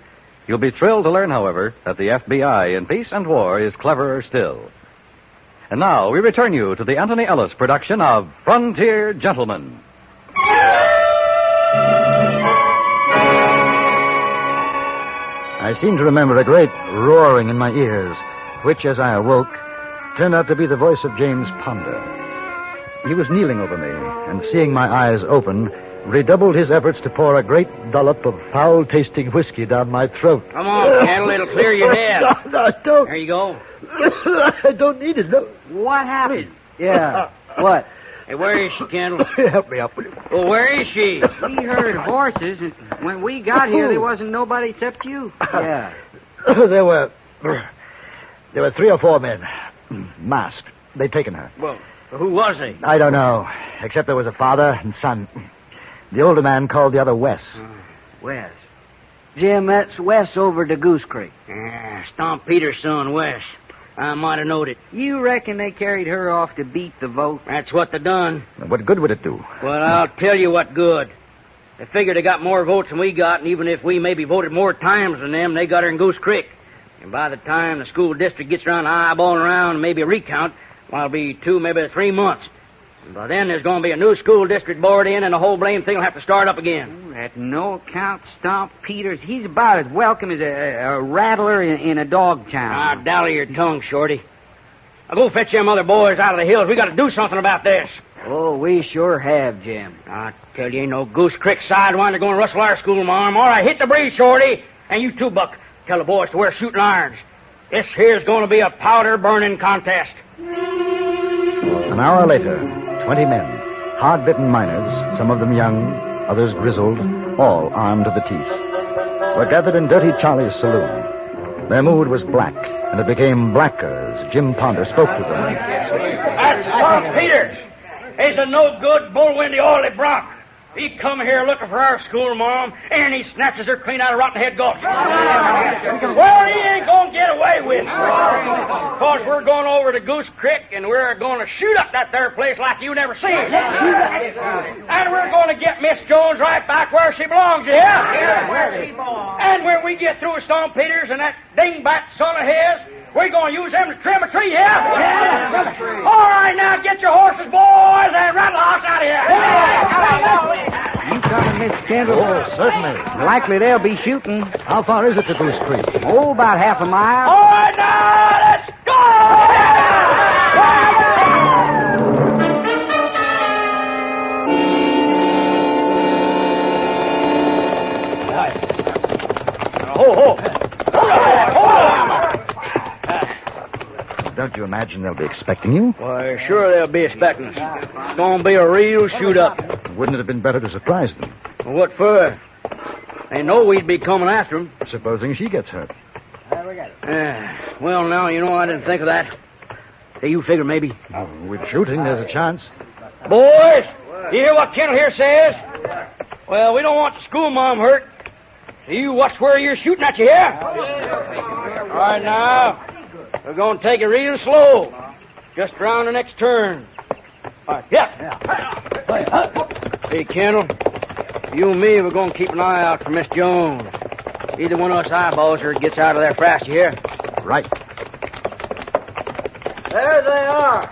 Speaker 15: You'll be thrilled to learn, however, that the FBI in Peace and War is cleverer still. And now we return you to the Anthony Ellis production of Frontier Gentlemen.
Speaker 11: I seem to remember a great roaring in my ears, which, as I awoke, turned out to be the voice of James Ponder. He was kneeling over me, and seeing my eyes open, redoubled his efforts to pour a great dollop of foul-tasting whiskey down my throat.
Speaker 10: Come on, Kendall, it'll clear your head.
Speaker 11: No, don't.
Speaker 10: There you go.
Speaker 11: I don't need it, no.
Speaker 10: What happened?
Speaker 3: Yeah. What?
Speaker 10: Hey, where is she, Kendall?
Speaker 11: Help me up with it.
Speaker 10: Well, where is she? We heard horses, and when we got here, there wasn't nobody except you.
Speaker 3: Yeah.
Speaker 11: There were 3 or 4 men, masked. They'd taken her.
Speaker 10: Well, who was he?
Speaker 11: I don't know, except there was a father and son. The older man called the other Wes.
Speaker 10: Wes.
Speaker 3: Jim, that's Wes over to Goose Creek.
Speaker 10: Yeah, Stomp Peter's son, Wes. I might have knowed it.
Speaker 3: You reckon they carried her off to beat the vote?
Speaker 10: That's what they done.
Speaker 11: What good would it do?
Speaker 10: Well, I'll tell you what good. They figured they got more votes than we got, and even if we maybe voted more times than them, they got her in Goose Creek. And by the time the school district gets around eyeballing around and maybe a recount, well, it'll be 2, maybe 3 months. And by then, there's going to be a new school district board in, and the whole blame thing will have to start up again.
Speaker 3: That no-account Stomp Peters, he's about as welcome as a rattler in a dog town.
Speaker 10: Now, dally your tongue, Shorty. Now, go fetch them other boys out of the hills. We got to do something about this.
Speaker 3: Oh, we sure have, Jim.
Speaker 10: I tell you, ain't no Goose Creek sidewinder going to rustle our school, Mom. All right, hit the breeze, Shorty. And you too, Buck. Tell the boys to wear shooting irons. This here's going to be a powder-burning contest.
Speaker 11: An hour later, 20 men, hard-bitten miners, some of them young, others grizzled, all armed to the teeth, were gathered in Dirty Charlie's saloon. Their mood was black, and it became blacker as Jim Ponder spoke to them.
Speaker 10: That's Stomp Peters. He's a no-good, bull-windy, oily bronc. He come here looking for our school, Mom, and he snatches her clean out of Rotten Head Gulch. Well, he ain't going to get away with it. Because we're going over to Goose Creek, and we're going to shoot up that there place like you never seen. And we're going to get Miss Jones right back where she belongs, yeah? And when we get through with Stomp Peters and that dingbat son of his, we're going to use them to trim a tree, yeah? All right, now get your horses, boys, and rattle the house out of here.
Speaker 3: You coming, Miss Kendall?
Speaker 11: Oh, certainly.
Speaker 3: Likely they'll be shooting.
Speaker 11: How far is it to Goose Creek?
Speaker 3: Oh, about half a mile.
Speaker 10: All right, now, let's go! Ho, ho.
Speaker 11: Don't you imagine they'll be expecting you?
Speaker 10: Why, sure they'll be expecting us. It's going to be a real shoot-up.
Speaker 11: Wouldn't it have been better to surprise them?
Speaker 10: Well, what for? They know we'd be coming after them.
Speaker 11: Supposing she gets hurt.
Speaker 10: Well, now, you know, I didn't think of that. Hey, you figure maybe.
Speaker 11: With shooting, there's a chance.
Speaker 10: Boys, you hear what Kendall here says? Well, we don't want the school mom hurt. So you watch where you're shooting at, you hear? All right, now. We're going to take it real slow. Just around the next turn. All right, yeah. Hey, Kendall, you and me, we're going to keep an eye out for Miss Jones. Either one of us eyeballs her gets out of there fast, you hear?
Speaker 11: Right.
Speaker 10: There they are.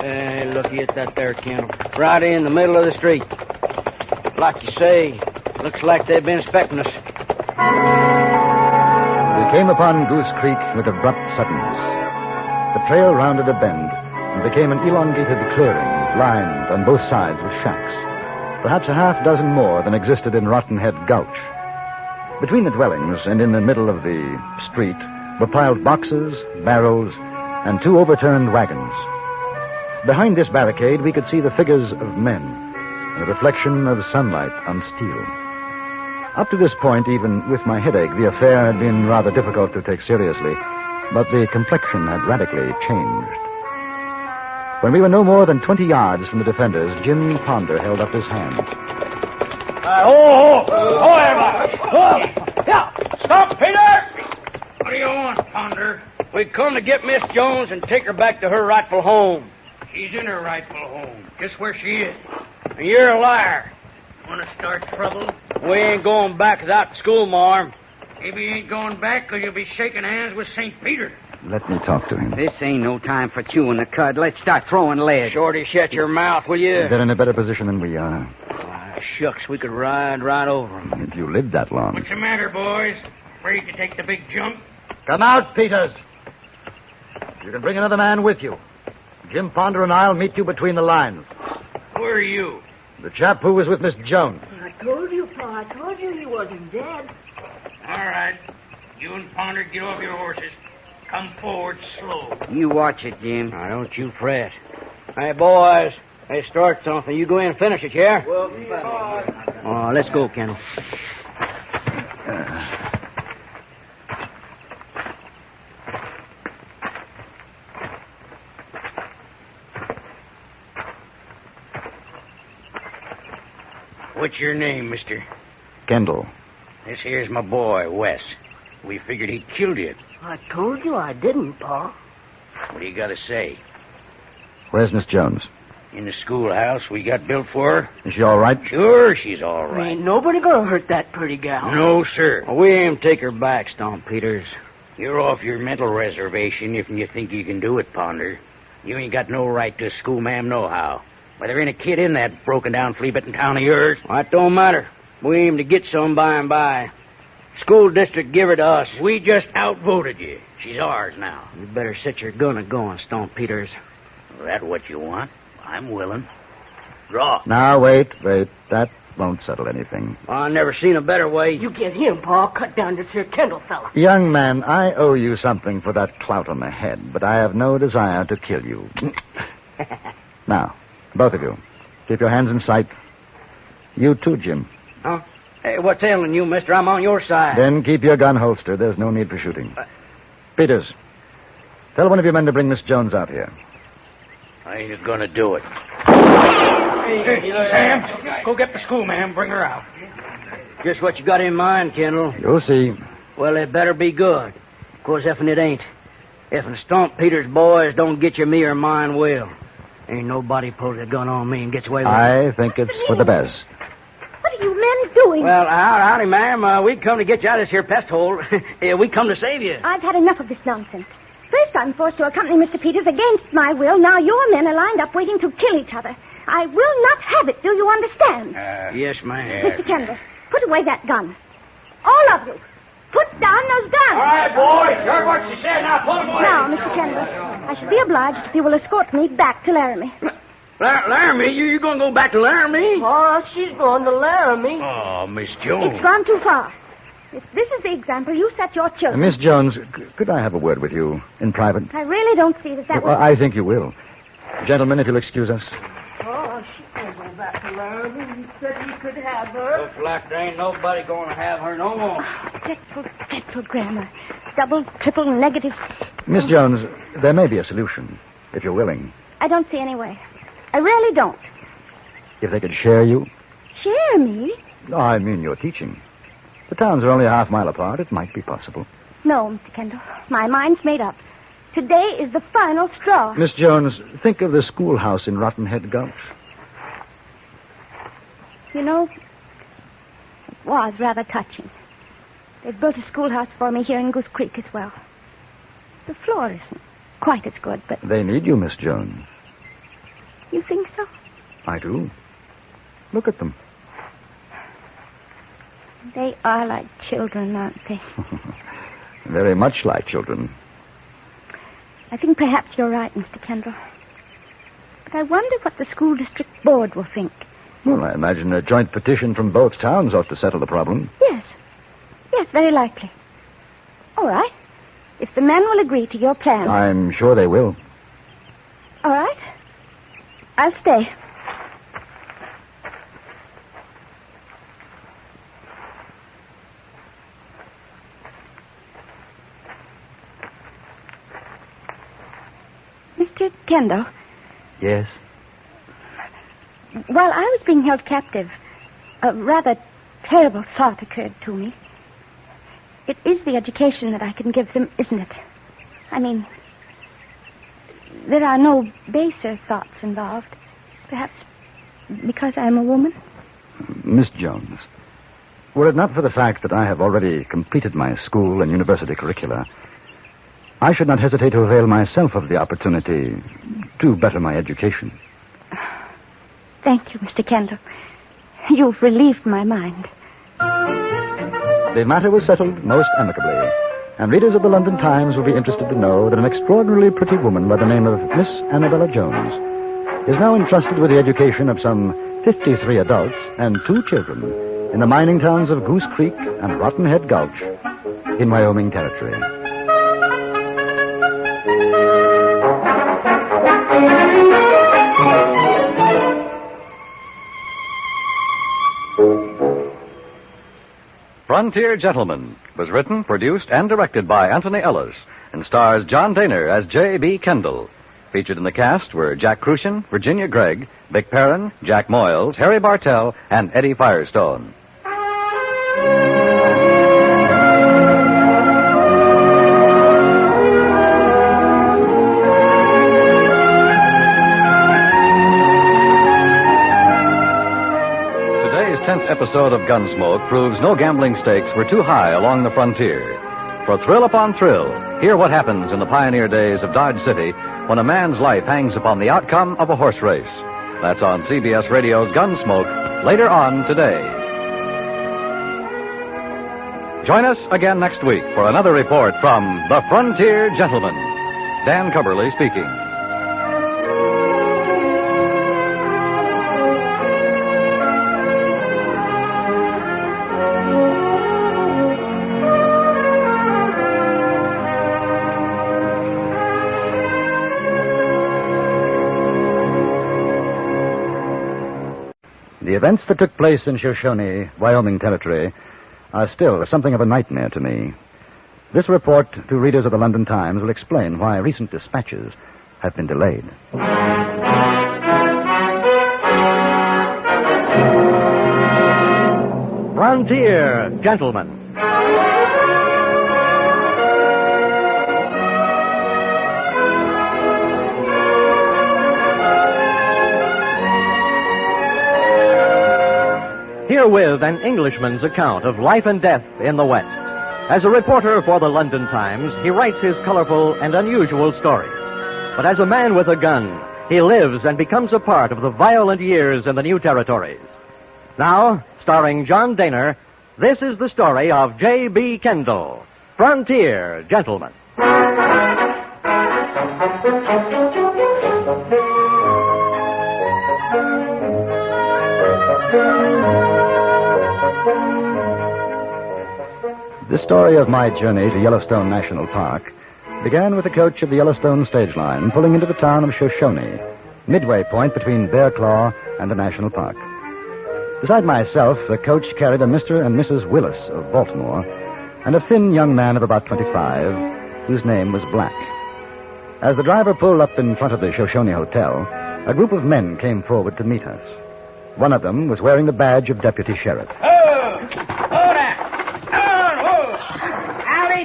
Speaker 10: Hey, looky at that there, Kendall. Right in the middle of the street. Like you say, looks like they've been expecting us.
Speaker 11: We came upon Goose Creek with abrupt suddenness. The trail rounded a bend and became an elongated clearing lined on both sides with shacks, perhaps a half dozen more than existed in Rotten Head Gulch. Between the dwellings and in the middle of the street were piled boxes, barrels, and 2 overturned wagons. Behind this barricade, we could see the figures of men and the reflection of sunlight on steel. Up to this point, even with my headache, the affair had been rather difficult to take seriously, but the complexion had radically changed. When we were no more than 20 yards from the defenders, Jim Ponder held up his hand.
Speaker 10: Everybody! Yeah! Stop, Peter! What do you want, Ponder? We come to get Miss Jones and take her back to her rightful home. She's in her rightful home. Just where she is. And you're a liar. Want to start trouble? We ain't going back without the school, Marm. Maybe you ain't going back because you'll be shaking hands with St. Peter.
Speaker 11: Let me talk to him.
Speaker 6: This ain't no time for chewing the cud. Let's start throwing lead.
Speaker 10: Shorty, shut your mouth, will you?
Speaker 11: They're in a better position than we are.
Speaker 10: Shucks, we could ride right over them.
Speaker 11: If you lived that long.
Speaker 7: What's the matter, boys? Afraid to take the big jump?
Speaker 11: Come out, Peters. You can bring another man with you. Jim Ponder and I'll meet you between the lines.
Speaker 7: Who are you?
Speaker 11: The chap who was with Miss Jones.
Speaker 18: I told you, Pa. I told you he wasn't dead.
Speaker 7: All right. You and Ponder get off your horses. Come forward slow.
Speaker 6: You watch it, Jim.
Speaker 10: Now, don't you fret. Hey, boys. Hey, start something. You go in and finish it, yeah?
Speaker 7: Well,
Speaker 10: Oh, let's go, Kendall.
Speaker 7: What's your name, mister?
Speaker 11: Kendall.
Speaker 7: This here's my boy, Wes. We figured he killed you.
Speaker 18: I told you I didn't, Pa.
Speaker 7: What do you got to say?
Speaker 11: Where's Miss Jones?
Speaker 7: In the schoolhouse we got built for her?
Speaker 11: Is she all right?
Speaker 7: Sure, she's all right.
Speaker 18: Ain't nobody gonna hurt that pretty gal.
Speaker 7: No, sir.
Speaker 10: Well, we aim to take her back, Stomp Peters.
Speaker 7: You're off your mental reservation if you think you can do it, Ponder. You ain't got no right to school ma'am nohow. Why, there ain't a kid in that broken-down flea-bitten town of yours.
Speaker 10: Well, that don't matter. We aim to get some by and by. School district give her to us.
Speaker 7: We just outvoted you. She's ours now.
Speaker 10: You better set your gun a-going, Stomp Peters.
Speaker 7: Well, that what you want? I'm willing. Draw.
Speaker 11: Now, wait. That won't settle anything.
Speaker 10: Well, I never seen a better way.
Speaker 18: You get him, Pa. Cut down this here Kendall fella.
Speaker 11: Young man, I owe you something for that clout on the head, but I have no desire to kill you. Now, both of you, keep your hands in sight. You too, Jim.
Speaker 10: Huh? Hey, what's ailing you, mister? I'm on your side.
Speaker 11: Then keep your gun holstered. There's no need for shooting. Peters, tell one of your men to bring Miss Jones out here.
Speaker 7: I ain't gonna do it.
Speaker 10: Hey,
Speaker 7: Sam, go get the school, ma'am. Bring her out.
Speaker 10: Just what you got in mind, Kendall.
Speaker 11: You'll see.
Speaker 10: Well, it better be good. Of course, effing it ain't. Effing Stomp Peters' boys don't get you, me or mine will. Ain't nobody pulls a gun on me and gets away with it.
Speaker 11: I think it's for the best.
Speaker 8: What are you men doing?
Speaker 10: Well, howdy, ma'am. We come to get you out of this here pest hole. We come to save you.
Speaker 8: I've had enough of this nonsense. First, I'm forced to accompany Mr. Peters against my will. Now your men are lined up waiting to kill each other. I will not have it. Do you understand?
Speaker 10: Yes, ma'am.
Speaker 8: Mr. Kendall, put away that gun. All of you. Put down those guns.
Speaker 7: All right, boys. Heard what she said. Now, pull them away.
Speaker 8: Now, Mr. Kendall, I should be obliged if you will escort me back to Laramie.
Speaker 10: Laramie? You going to go back to Laramie?
Speaker 18: Oh, she's going to Laramie.
Speaker 7: Oh, Miss Jones.
Speaker 8: It's gone too far. If this is the example you set your children...
Speaker 11: Miss Jones, could I have a word with you in private?
Speaker 8: I really don't see that
Speaker 11: Well, I think you will. Gentlemen, if you'll excuse us.
Speaker 18: Oh, she's going to go back to Laramie. You said you could have her.
Speaker 10: Looks like there ain't nobody going to have her no more.
Speaker 8: Dreadful grammar. Double, triple, negatives.
Speaker 11: Miss Jones, there may be a solution, if you're willing.
Speaker 8: I don't see any way. I really don't.
Speaker 11: If they could share you?
Speaker 8: Share me?
Speaker 11: No, I mean your teaching. The towns are only a half mile apart. It might be possible.
Speaker 8: No, Mr. Kendall. My mind's made up. Today is the final straw.
Speaker 11: Miss Jones, think of the schoolhouse in Rotten Head Gulch.
Speaker 8: You know, it was rather touching. They've built a schoolhouse for me here in Goose Creek as well. The floor isn't quite as good, but...
Speaker 11: They need you, Miss Jones.
Speaker 8: You think so?
Speaker 11: I do. Look at them.
Speaker 8: They are like children, aren't they?
Speaker 11: Very much like children.
Speaker 8: I think perhaps you're right, Mr. Kendall. But I wonder what the school district board will think.
Speaker 11: Well, I imagine a joint petition from both towns ought to settle the problem.
Speaker 8: Yes. Yes, very likely. All right. If the men will agree to your plan...
Speaker 11: I'm sure they will.
Speaker 8: All right. I'll stay. Mr. Kendall.
Speaker 11: Yes?
Speaker 8: While I was being held captive, a rather terrible thought occurred to me. It is the education that I can give them, isn't it? I mean, there are no baser thoughts involved. Perhaps because I am a woman?
Speaker 11: Miss Jones, were it not for the fact that I have already completed my school and university curricula, I should not hesitate to avail myself of the opportunity to better my education.
Speaker 22: Thank you, Mr. Kendall. You've relieved my mind.
Speaker 11: The matter was settled most amicably, and readers of the London Times will be interested to know that an extraordinarily pretty woman by the name of Miss Annabella Jones is now entrusted with the education of some 53 adults and 2 children in the mining towns of Goose Creek and Rotten Head Gulch in Wyoming Territory.
Speaker 15: Frontier Gentleman was written, produced, and directed by Anthony Ellis and stars John Daner as J.B. Kendall. Featured in the cast were Jack Crucian, Virginia Gregg, Vic Perrin, Jack Moyles, Harry Bartell, and Eddie Firestone. Today's 10th episode of Gunsmoke proves no gambling stakes were too high along the frontier. For thrill upon thrill, hear what happens in the pioneer days of Dodge City when a man's life hangs upon the outcome of a horse race. That's on CBS Radio's Gunsmoke later on today. Join us again next week for another report from The Frontier Gentleman. Dan Cubberly speaking.
Speaker 11: The events that took place in Shoshone, Wyoming Territory, are still something of a nightmare to me. This report to readers of the London Times will explain why recent dispatches have been delayed.
Speaker 23: Frontier Gentleman. Herewith an Englishman's account of life and death in the West. As a reporter for the London Times, he writes his colorful and unusual stories. But as a man with a gun, he lives and becomes a part of the violent years in the new territories. Now, starring John Daner, this is the story of J.B. Kendall, Frontier Gentleman.
Speaker 11: The story of my journey to Yellowstone National Park began with the coach of the Yellowstone stage line pulling into the town of Shoshone, midway point between Bear Claw and the national park. Beside myself, the coach carried a Mr. and Mrs. Willis of Baltimore and a thin young man of about 25 whose name was Black. As the driver pulled up in front of the Shoshone Hotel, a group of men came forward to meet us. One of them was wearing the badge of deputy sheriff.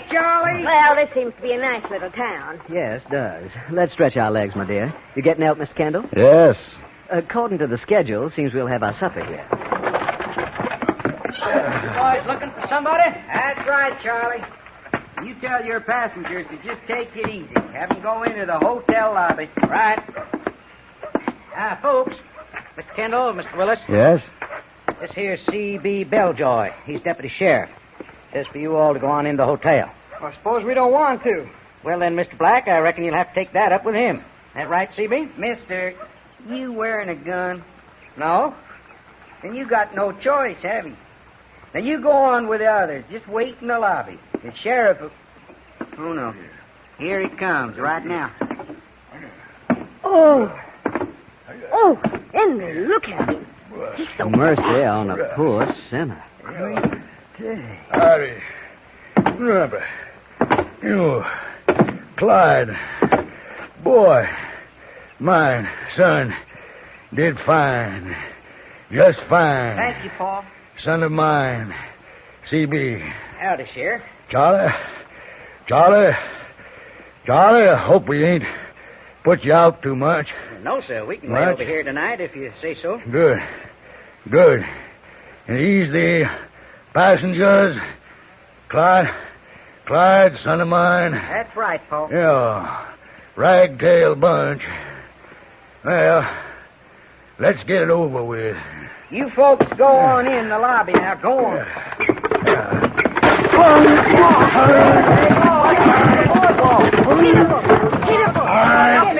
Speaker 12: Charlie? Well, this seems to be a nice little town.
Speaker 6: Yes, does. Let's stretch our legs, my dear. You getting out, Mr. Kendall?
Speaker 11: Yes.
Speaker 6: According to the schedule, seems we'll have our supper here.
Speaker 7: Boys looking for somebody? That's right, Charlie. You tell your passengers to just take it easy. Have them go into the hotel lobby. Right. Folks. Mr. Kendall, Mr. Willis.
Speaker 11: Yes?
Speaker 7: This here's C.B. Belljoy. He's deputy sheriff. Says for you all to go on in the hotel.
Speaker 3: I suppose we don't want to.
Speaker 7: Well, then, Mr. Black, I reckon you'll have to take that up with him. That right, C.B.? Mister, you wearing a gun? No. Then you got no choice, have you? Now, you go on with the others. Just wait in the lobby. The sheriff will... Oh, no. Here he comes right now.
Speaker 12: Oh, Henry, look at him. He's so
Speaker 6: Mercy on a poor sinner.
Speaker 9: Howdy. Remember, you, Clyde, boy, mine, son, did fine. Just fine.
Speaker 7: Thank you, Paul.
Speaker 9: Son of mine, C.B.
Speaker 7: Howdy, Sheriff.
Speaker 9: Charlie, I hope we ain't put you out too much.
Speaker 7: No, sir. We can lay over here tonight if you say so.
Speaker 9: Good. And ease the passengers. Clyde, Clyde, son of mine.
Speaker 6: That's right, Paul.
Speaker 9: Yeah. Ragtail bunch. Well, let's get it over with.
Speaker 6: You folks go on in the lobby now. Go on.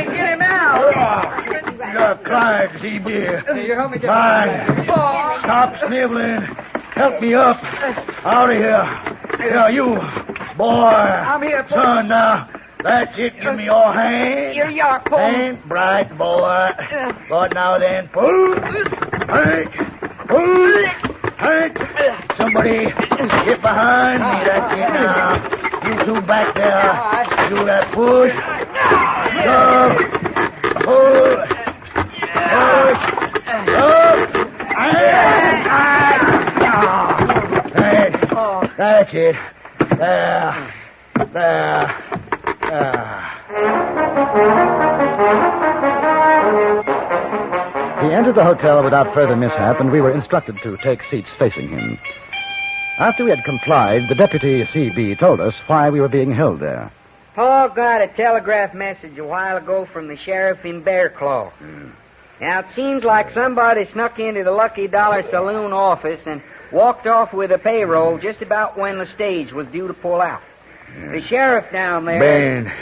Speaker 6: Get him out.
Speaker 9: Clyde, Z-Beer.
Speaker 6: You help me get
Speaker 9: Clyde, stop sniveling. Help me up. Out of here. Yeah, you, boy.
Speaker 6: I'm here, Paul.
Speaker 9: Son, now. That's it. Give me your hand.
Speaker 6: Here you are, Paul.
Speaker 9: Ain't bright, boy. But now then, pull. Pull. Somebody get behind me. That's it now. You two back there. Do that push. Shove. Pull. Push. That's it. There.
Speaker 11: He entered the hotel without further mishap, and we were instructed to take seats facing him. After we had complied, the deputy C.B. told us why we were being held there.
Speaker 6: Paul got a telegraph message a while ago from the sheriff in Bear Claw. Now, it seems like somebody snuck into the Lucky Dollar Saloon office and walked off with a payroll just about when the stage was due to pull out. The sheriff down there...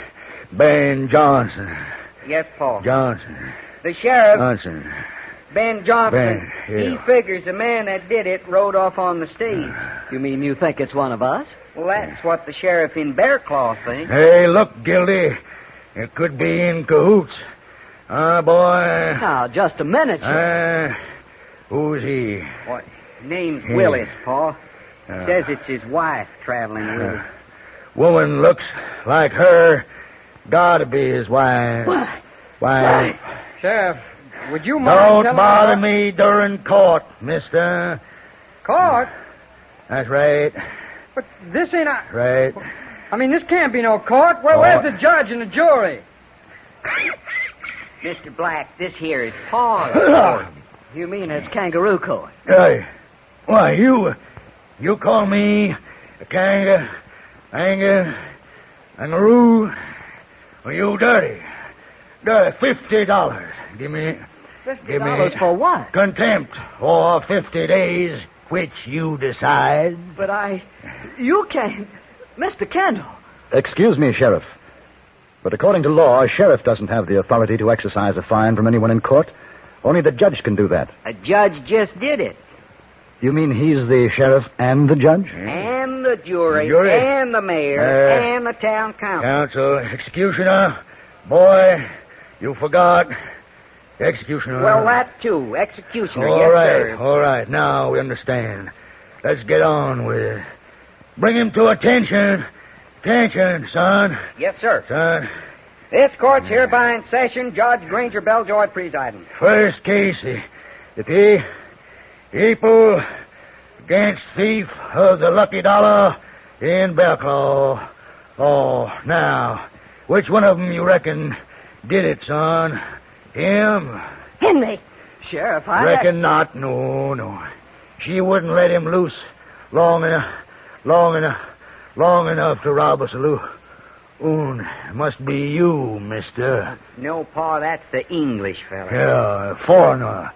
Speaker 9: Ben Johnson.
Speaker 6: Yes, Paul.
Speaker 9: Johnson.
Speaker 6: The sheriff...
Speaker 9: Johnson.
Speaker 6: Ben Johnson.
Speaker 9: Yeah.
Speaker 6: He figures the man that did it rode off on the stage.
Speaker 1: You mean you think it's one of us?
Speaker 6: Well, that's what the sheriff in Bear Claw thinks.
Speaker 9: Hey, look, Gildy. It could be in cahoots. Boy.
Speaker 1: Now, just a minute.
Speaker 9: Who's he?
Speaker 6: What? Name's Willis, Paul. Says it's his wife traveling with him.
Speaker 9: Woman looks like her. Gotta be his wife. Wife.
Speaker 3: Sheriff, would you mind
Speaker 9: Don't bother me during court, mister.
Speaker 3: Court?
Speaker 9: That's right.
Speaker 3: But this ain't a...
Speaker 9: Right.
Speaker 3: I mean, this can't be no court. Where's the judge and the jury?
Speaker 6: Mr. Black, this here is Paul.
Speaker 1: You mean it's kangaroo court?
Speaker 9: Hey, why, you call me a kangaroo? Well, you dirty. $50. Give me
Speaker 1: $50 for what?
Speaker 9: Contempt for 50 days, which you decide.
Speaker 1: But you can't. Mr. Kendall.
Speaker 11: Excuse me, Sheriff. But according to law, a sheriff doesn't have the authority to exercise a fine from anyone in court. Only the judge can do that.
Speaker 6: A judge just did it.
Speaker 11: You mean he's the sheriff and the judge?
Speaker 6: And the jury.
Speaker 9: Jury?
Speaker 6: And the mayor. And the town council.
Speaker 9: Counsel, executioner. Boy, you forgot. Executioner.
Speaker 6: Well, that too. Executioner.
Speaker 9: All
Speaker 6: yes,
Speaker 9: right,
Speaker 6: sir.
Speaker 9: all right. Now we understand. Let's get on with it. Bring him to attention. Attention, son.
Speaker 6: Yes, sir.
Speaker 9: Son.
Speaker 6: This court's hereby in session. Judge Granger Belljoy presiding.
Speaker 9: First case, the people against thief of the Lucky Dollar in Bellclaw. Oh, now, which one of them you reckon did it, son? Him?
Speaker 8: Henry.
Speaker 1: Sheriff,
Speaker 9: Reckon not. No. She wouldn't let him loose long enough to rob a saloon. Must be you, mister.
Speaker 6: No, Pa, that's the English fella.
Speaker 9: Yeah, foreigner.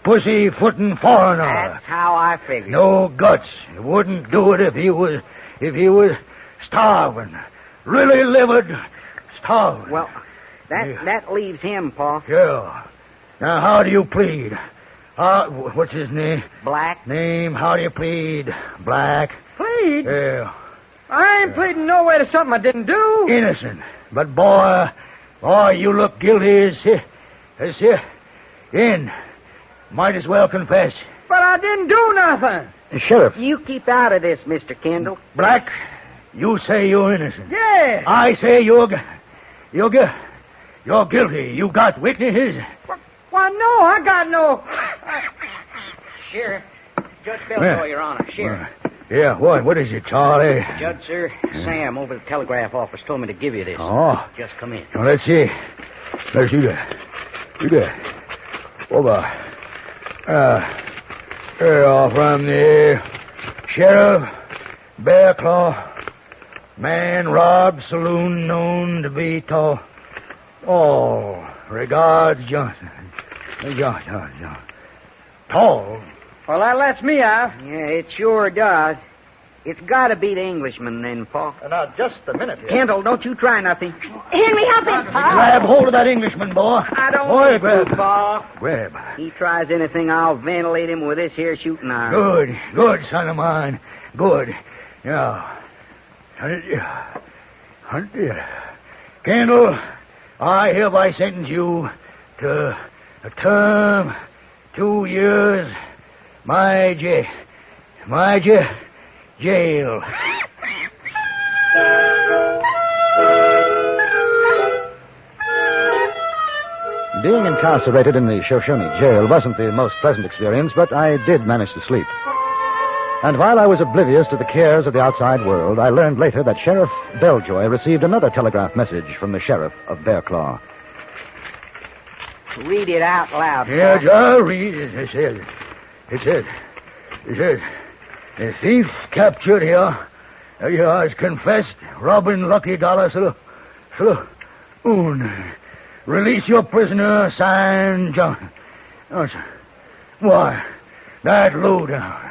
Speaker 9: Pussy-footin' foreigner.
Speaker 6: That's how I figured.
Speaker 9: No guts. He wouldn't do it if he was starving. Really livid, starving.
Speaker 6: Well, that leaves him, Pa.
Speaker 9: Yeah. Now, how do you plead? What's his name?
Speaker 6: Black.
Speaker 9: Name, how do you plead? Black.
Speaker 3: Plead?
Speaker 9: Yeah.
Speaker 3: I ain't pleading no way to something I didn't do.
Speaker 9: Innocent. But, boy, you look guilty as in. Might as well confess.
Speaker 3: But I didn't do nothing.
Speaker 11: Sheriff.
Speaker 6: You keep out of this, Mr. Kendall.
Speaker 9: Black, you say you're innocent.
Speaker 3: Yes.
Speaker 9: I say you're guilty. You got witnesses.
Speaker 3: Why, no, I got no...
Speaker 6: Sheriff. Judge Bellboy, Your Honor. Sheriff.
Speaker 9: Yeah, what is it, Charlie?
Speaker 6: Judge, sir, Sam over at the telegraph office told me to give you this.
Speaker 9: Oh.
Speaker 6: Just come in.
Speaker 9: Now, let's see. You got. Over. From the Sheriff, Bear Claw.
Speaker 18: Man robbed saloon known to be tall. Oh, regards Johnson. John. Tall?
Speaker 6: Well, that lets me out. Yeah, it sure does. It's got to be the Englishman then, Paul.
Speaker 9: Now, just a minute here.
Speaker 6: Kendall, don't you try nothing.
Speaker 8: Henry, help him.
Speaker 18: Grab hold of that Englishman, boy.
Speaker 6: I don't
Speaker 18: Boy,
Speaker 6: need
Speaker 18: grab.
Speaker 6: to, Paul.
Speaker 18: Grab.
Speaker 6: He tries anything, I'll ventilate him with this here shooting iron.
Speaker 18: Good, son of mine. Good. Yeah. Kendall, I hereby sentence you to a term 2 years, my jail.
Speaker 11: Being incarcerated in the Shoshone jail wasn't the most pleasant experience, but I did manage to sleep. And while I was oblivious to the cares of the outside world, I learned later that Sheriff Belljoy received another telegraph message from the sheriff of Bear Claw.
Speaker 6: Read it out loud.
Speaker 18: Yeah, I'll read it. It says, the thief captured here has confessed robbing Lucky Dollar Saloon. Release your prisoner, signed John. Why, that lowdown.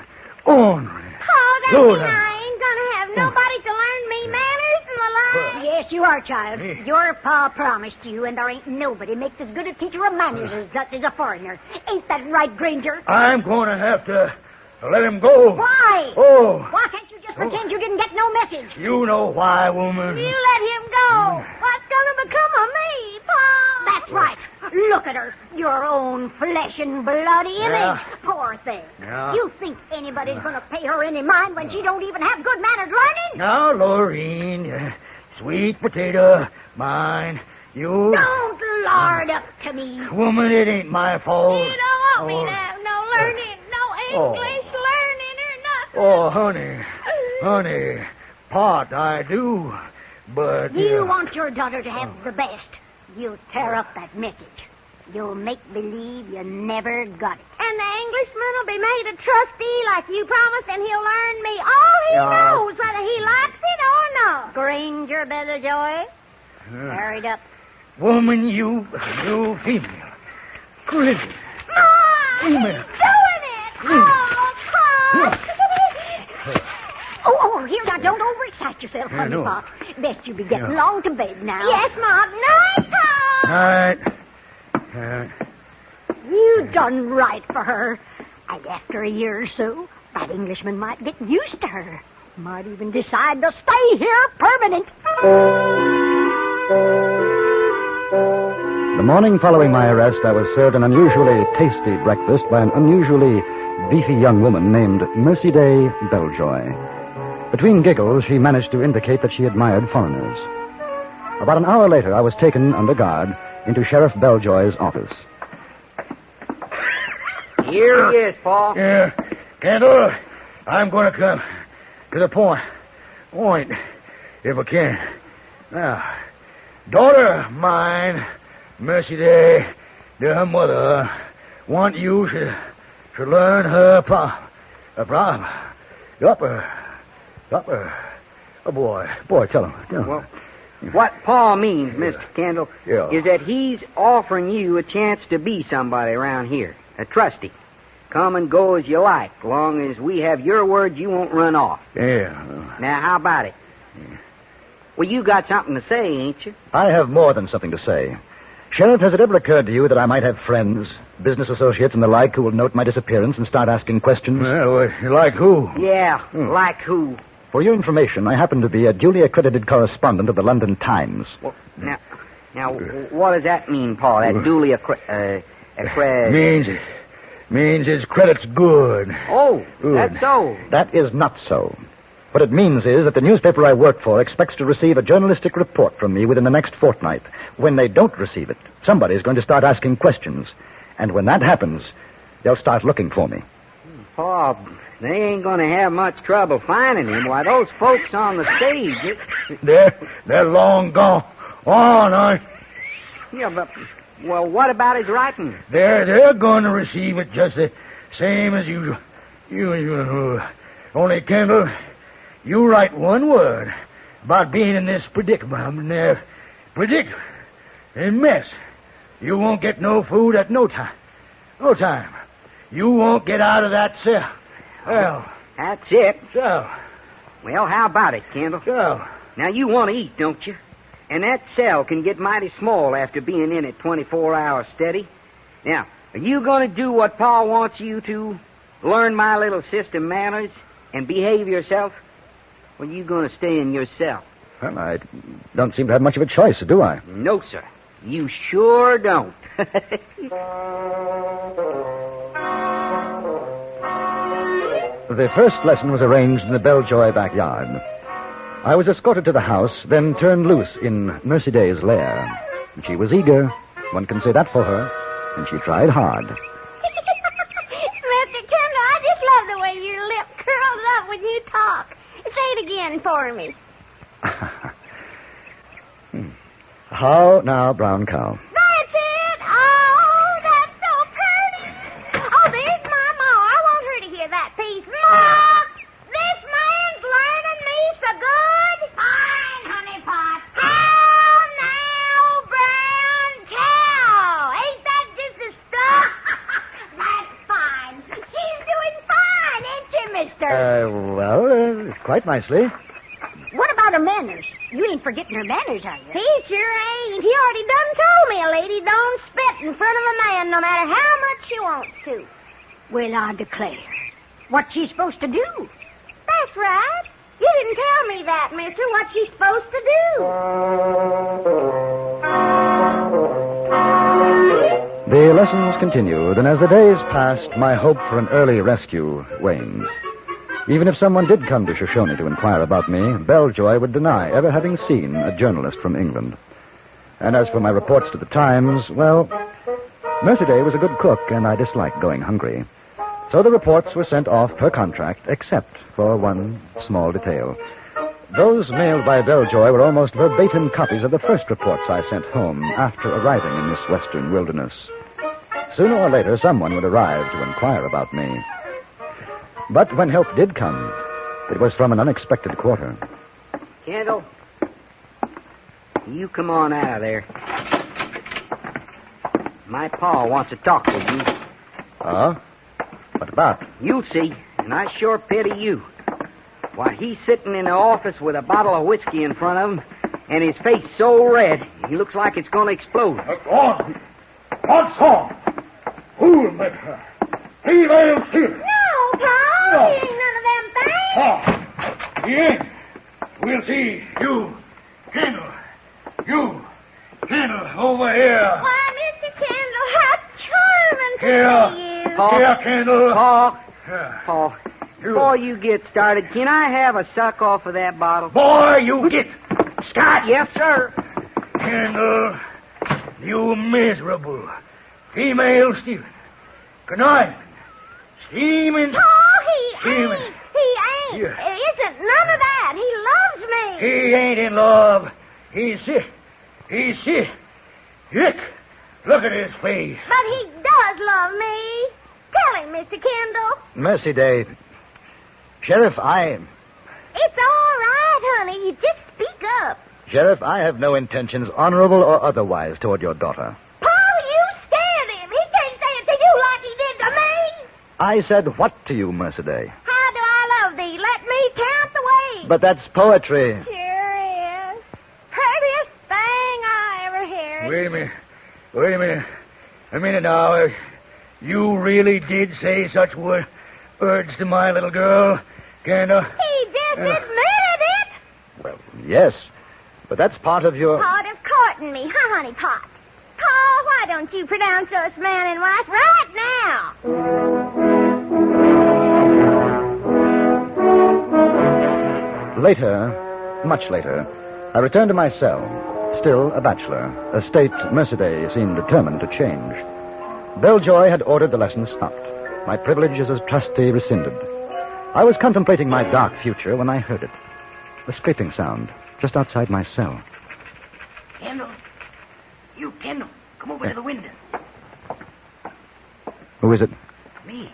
Speaker 18: Ornery.
Speaker 8: Oh, that means I ain't gonna have nobody to learn me manners and the like.
Speaker 12: Yes, you are, child. Your pa promised you, and there ain't nobody makes as good a teacher of manners as that is a foreigner. Ain't that right, Granger?
Speaker 18: I'm going to have to let him go.
Speaker 12: Why?
Speaker 18: Oh.
Speaker 12: Why can't you just pretend you didn't get no message?
Speaker 18: You know why, woman.
Speaker 8: You let him go. What's gonna become of me, Pa?
Speaker 12: That's right. Look at her. Your own flesh and bloody image.
Speaker 18: Yeah.
Speaker 12: Poor thing.
Speaker 18: Yeah.
Speaker 12: You think anybody's going to pay her any mind when she don't even have good mannered learning?
Speaker 18: Now, Lorene, sweet potato, mine. You...
Speaker 12: Don't lard up to me.
Speaker 18: Woman, it ain't my fault.
Speaker 8: You don't want me to have no learning, no English learning or nothing.
Speaker 18: Oh, honey, part I do, but...
Speaker 12: You want your daughter to have the best. You'll tear up that message. You'll make believe you never got it.
Speaker 8: And the Englishman will be made a trustee like you promised, and he'll learn me all he knows, whether he likes it or not.
Speaker 12: Granger Belljoy, carried up.
Speaker 18: Woman, you female. Grittier.
Speaker 8: Female. Doing it!
Speaker 12: Oh, here, now, don't overexcite yourself, honey,
Speaker 18: no.
Speaker 12: Pop. Best you be getting along to bed now.
Speaker 8: Yes, Mom. Night, Pop!
Speaker 18: All right.
Speaker 12: You done right for her. And after a year or so, that Englishman might get used to her. Might even decide to stay here permanent.
Speaker 11: The morning following my arrest, I was served an unusually tasty breakfast by an unusually beefy young woman named Mercy Day Belljoy. Between giggles, she managed to indicate that she admired foreigners. About an hour later, I was taken under guard into Sheriff Belljoy's office.
Speaker 6: Here he is, Paul.
Speaker 18: Yeah, Kendall, I'm going to come to the point, if I can. Now, daughter of mine, Mercy Day, her mother, want you to learn her Oh, boy, tell him.
Speaker 6: Well, what Paul means, Mr. Kendall, is that he's offering you a chance to be somebody around here, a trustee. Come and go as you like, long as we have your word you won't run off.
Speaker 18: Yeah.
Speaker 6: Now, how about it? Well, you got something to say, ain't you?
Speaker 11: I have more than something to say. Sheriff, has it ever occurred to you that I might have friends, business associates and the like, who will note my disappearance and start asking questions?
Speaker 18: Well, like who?
Speaker 6: Yeah, like who?
Speaker 11: For your information, I happen to be a duly accredited correspondent of the London Times.
Speaker 6: Well, now, what does that mean, Paul? That duly accredited...
Speaker 18: Means his credit's good.
Speaker 6: Oh, that's so.
Speaker 11: That is not so. What it means is that the newspaper I work for expects to receive a journalistic report from me within the next fortnight. When they don't receive it, somebody's going to start asking questions. And when that happens, they'll start looking for me.
Speaker 6: Paul, they ain't going to have much trouble finding him. Why, those folks on the stage...
Speaker 18: They're long gone. On, aren't they?
Speaker 6: Yeah, but... Well, what about his writing?
Speaker 18: They're going to receive it just the same as usual. Only, Kendall, you write one word,
Speaker 9: about being in this predicament. Predicament. A mess. You won't get no food at no time. No time. You won't get out of that cell. Well.
Speaker 6: That's it.
Speaker 9: So.
Speaker 6: Well, how about it, Kendall?
Speaker 9: So.
Speaker 6: Now, you want to eat, don't you? And that cell can get mighty small after being in it 24 hours steady. Now, are you going to do what Pa wants you to? Learn my little system manners and behave yourself? Or are you going to stay in your cell?
Speaker 11: Well, I don't seem to have much of a choice, do I?
Speaker 6: No, sir. You sure don't.
Speaker 11: The first lesson was arranged in the Belljoy backyard. I was escorted to the house, then turned loose in Mercy Day's lair. She was eager. One can say that for her. And she tried hard.
Speaker 12: Mr. Kendall, I just love the way your lip curls up when you talk. Say it again for me.
Speaker 11: How now, brown cow?
Speaker 12: That's it. Oh, that's so pretty. Oh, there's my ma. I want her to hear that piece. Ma, this man's learning me so good. Fine, honey pot. How now, brown cow? Ain't that just the stuff? That's fine. She's doing fine, ain't you, mister?
Speaker 11: Quite nicely.
Speaker 12: What about her manners? You ain't forgetting her manners, are you? He sure ain't. He already done told me a lady don't spit in front of a man no matter how much she wants to. Well, I declare. What she's supposed to do? That's right. You didn't tell me that, mister, what she's supposed to do.
Speaker 11: The lessons continued, and as the days passed, my hope for an early rescue waned. Even if someone did come to Shoshone to inquire about me, Belljoy would deny ever having seen a journalist from England. And as for my reports to the Times, well, Mercy Day was a good cook, and I disliked going hungry. So the reports were sent off per contract, except for one small detail. Those mailed by Belljoy were almost verbatim copies of the first reports I sent home after arriving in this western wilderness. Sooner or later, someone would arrive to inquire about me. But when help did come, it was from an unexpected quarter.
Speaker 6: Kendall, you come on out of there. My pa wants to talk with you.
Speaker 11: Oh? What about?
Speaker 6: You'll see, and I sure pity you. Why, he's sitting in the office with a bottle of whiskey in front of him, and his face so red, he looks like it's going to explode.
Speaker 9: Go on. What's on? Who'll make her? Female stealer.
Speaker 12: No, Pa. He ain't none of them things.
Speaker 9: Oh, he ain't. We'll see. You, Kendall. You, Kendall, over here.
Speaker 12: Why, Mr. Kendall, how charming to see you.
Speaker 6: Pa.
Speaker 9: Here, Kendall.
Speaker 6: Pa, before you get started, can I have a suck off of that bottle?
Speaker 9: Boy, you get Scotch.
Speaker 6: Yes, sir.
Speaker 9: Kendall, you miserable female stealing, conniving, scheming.
Speaker 12: Pa, he ain't. He
Speaker 9: Yeah.
Speaker 12: isn't none of that. He loves me.
Speaker 9: He ain't in love. He's sick. He's sick. Sick. Look at his face.
Speaker 12: But he does love me. Tell him, Mr. Kendall.
Speaker 11: Mercy Day. Sheriff,
Speaker 12: It's all right, honey. You just speak up.
Speaker 11: Sheriff, I have no intentions, honorable or otherwise, toward your daughter.
Speaker 12: Paul, you scared him. He can't say it to you like he did to me.
Speaker 11: I said what to you, Mercy Day?
Speaker 12: How do I love thee? Let me count the ways.
Speaker 11: But that's poetry.
Speaker 12: Sure is. Prettiest thing I ever heard.
Speaker 9: Wait a minute. A minute now. You really did say such words to my little girl, Kendall?
Speaker 12: He just admitted it.
Speaker 11: Well, yes. But that's part of your...
Speaker 12: Part of courting me, huh, honey pot? Paul, why don't you pronounce us man and wife right now?
Speaker 11: Later, much later, I returned to my cell, still a bachelor, a state Mercy Day seemed determined to change. Belljoy had ordered the lesson stopped, my privilege as a trustee rescinded. I was contemplating my dark future when I heard it. A scraping sound just outside my cell.
Speaker 7: Kendall. You, Kendall. Come over to the window.
Speaker 11: Who is it?
Speaker 7: Me.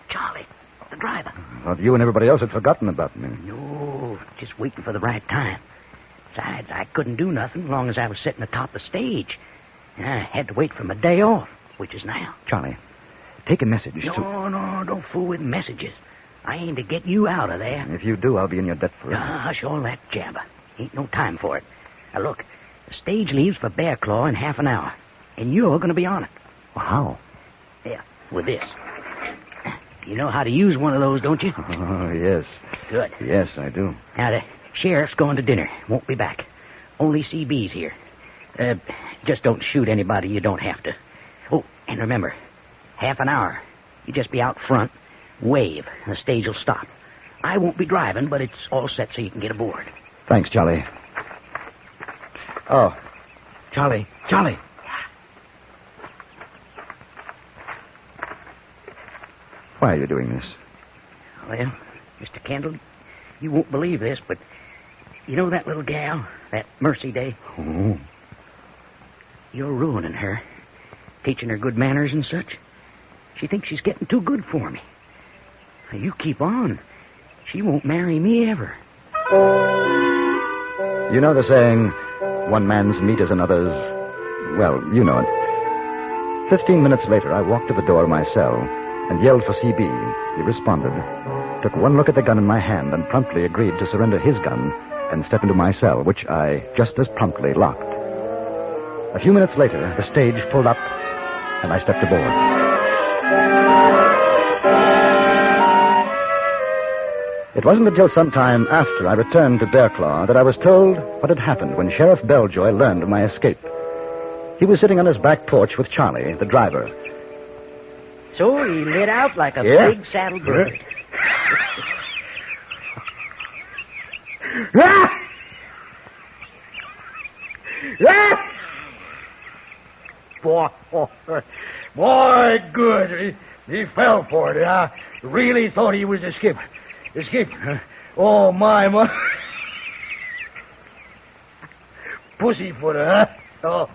Speaker 7: Charlie. The driver.
Speaker 11: Thought you and everybody else had forgotten about me.
Speaker 7: No, just waiting for the right time.
Speaker 24: Besides, I couldn't do nothing as long as I was sitting atop the stage. I had to wait for my day off, which is now.
Speaker 11: Charlie, take a message to...
Speaker 24: No, don't fool with messages. I aim to get you out of there.
Speaker 11: If you do, I'll be in your debt forever.
Speaker 24: Hush all that jabber. Ain't no time for it. Now, look, the stage leaves for Bear Claw in half an hour, and you're going to be on it.
Speaker 11: Well, how?
Speaker 24: Yeah, with this. You know how to use one of those, don't you?
Speaker 11: Oh, yes.
Speaker 24: Good.
Speaker 11: Yes, I do.
Speaker 24: Now, the sheriff's going to dinner. Won't be back. Only CB's here. Just don't shoot anybody you don't have to. Oh, and remember, half an hour. You just be out front, wave, and the stage will stop. I won't be driving, but it's all set so you can get aboard.
Speaker 11: Thanks, Charlie. Oh, Charlie. Why are you doing this?
Speaker 24: Well, Mr. Kendall, you won't believe this, but you know that little gal, that Mercy Day?
Speaker 11: Oh.
Speaker 24: You're ruining her, teaching her good manners and such. She thinks she's getting too good for me. Now, you keep on. She won't marry me ever.
Speaker 11: You know the saying, one man's meat is another's... Well, you know it. 15 minutes later, I walked to the door of my cell and yelled for CB. He responded, took one look at the gun in my hand, and promptly agreed to surrender his gun and step into my cell, which I just as promptly locked. A few minutes later, the stage pulled up, and I stepped aboard. It wasn't until some time after I returned to Bear Claw that I was told what had happened when Sheriff Belljoy learned of my escape. He was sitting on his back porch with Charlie, the driver.
Speaker 24: So he lit out like a
Speaker 11: Yeah?
Speaker 24: big saddle bird.
Speaker 9: Boy, good. He fell for it. I really thought he was escaping. Oh, my. Pussyfooter, huh?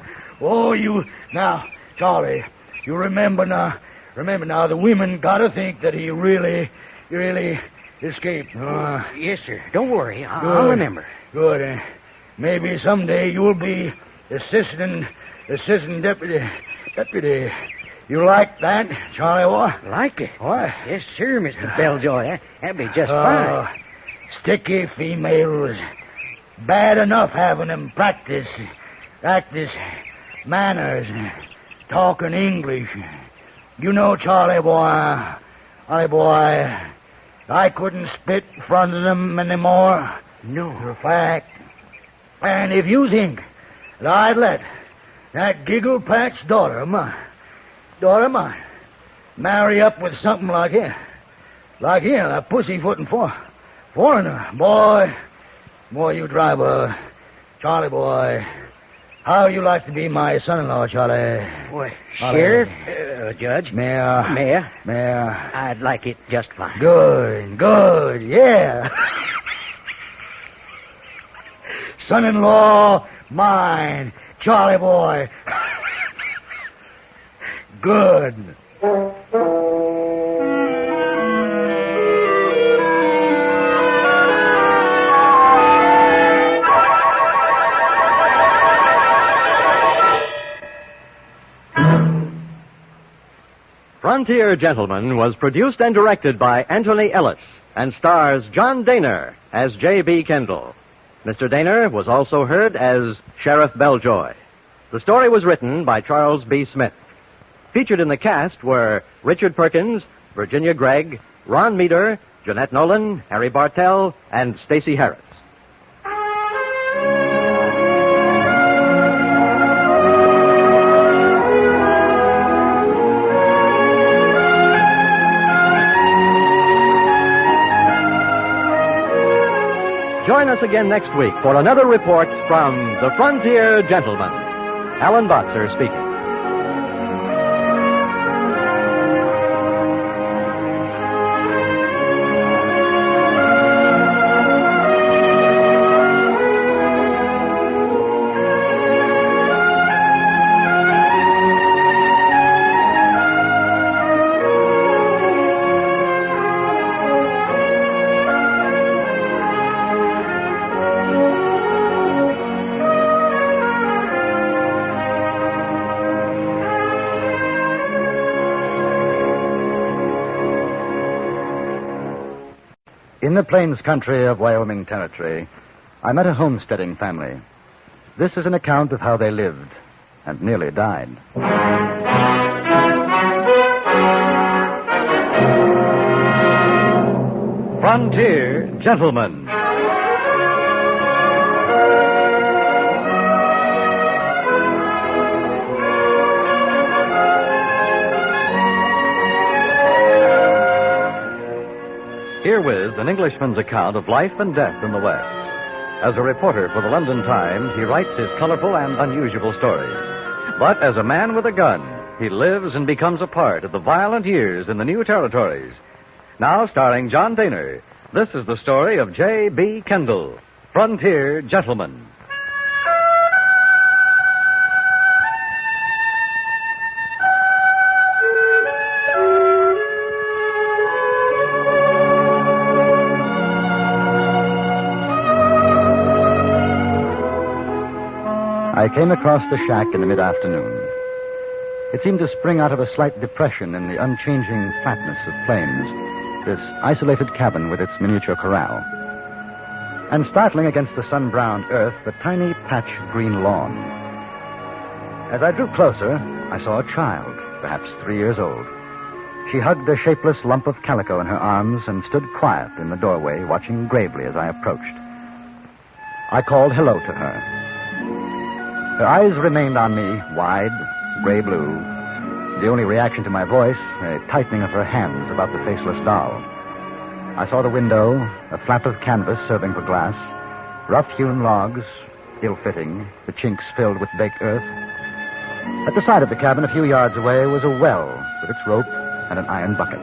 Speaker 9: Oh, you... Now, Charlie, you remember now, the women gotta think that he really escaped.
Speaker 24: Yes, sir. Don't worry. I'll remember.
Speaker 9: Good. Maybe someday you'll be assistant deputy. You like that, Charlie? What?
Speaker 24: Like it?
Speaker 9: What?
Speaker 24: Yes, sir, Mr. Belljoy. That'd be just fine.
Speaker 9: Sticky females. Bad enough having them practice manners, talking English. You know, Charlie boy, I couldn't spit in front of them anymore.
Speaker 24: No.
Speaker 9: For a fact. And if you think that I'd let that giggle patch daughter of mine, marry up with something like him, that pussyfooting foreigner, boy, you driver, Charlie boy, how you like to be my son-in-law, Charlie?
Speaker 24: Boy, Sheriff, Judge,
Speaker 9: Mayor.
Speaker 24: I'd like it just fine.
Speaker 9: Good, yeah. Son-in-law, mine, Charlie boy. Good.
Speaker 15: Frontier Gentleman was produced and directed by Anthony Ellis and stars John Daner as J.B. Kendall. Mr. Daner was also heard as Sheriff Belljoy. The story was written by Charles B. Smith. Featured in the cast were Richard Perkins, Virginia Gregg, Ron Meader, Jeanette Nolan, Harry Bartell, and Stacey Harris. Join us again next week for another report from the Frontier Gentleman. Alan Botzer speaking.
Speaker 11: In the plains country of Wyoming Territory, I met a homesteading family. This is an account of how they lived and nearly died.
Speaker 15: Frontier Gentlemen. Herewith an Englishman's account of life and death in the West. As a reporter for the London Times, he writes his colorful and unusual stories. But as a man with a gun, he lives and becomes a part of the violent years in the new territories. Now starring John Daner, this is the story of J.B. Kendall, Frontier Gentleman.
Speaker 11: I came across the shack in the mid-afternoon. It seemed to spring out of a slight depression in the unchanging flatness of plains, this isolated cabin with its miniature corral. And startling against the sun-browned earth, the tiny patch of green lawn. As I drew closer, I saw a child, perhaps 3 years old. She hugged a shapeless lump of calico in her arms and stood quiet in the doorway, watching gravely as I approached. I called hello to her. Her eyes remained on me, wide, gray-blue. The only reaction to my voice, a tightening of her hands about the faceless doll. I saw the window, a flap of canvas serving for glass, rough-hewn logs, ill-fitting, the chinks filled with baked earth. At the side of the cabin, a few yards away, was a well with its rope and an iron bucket.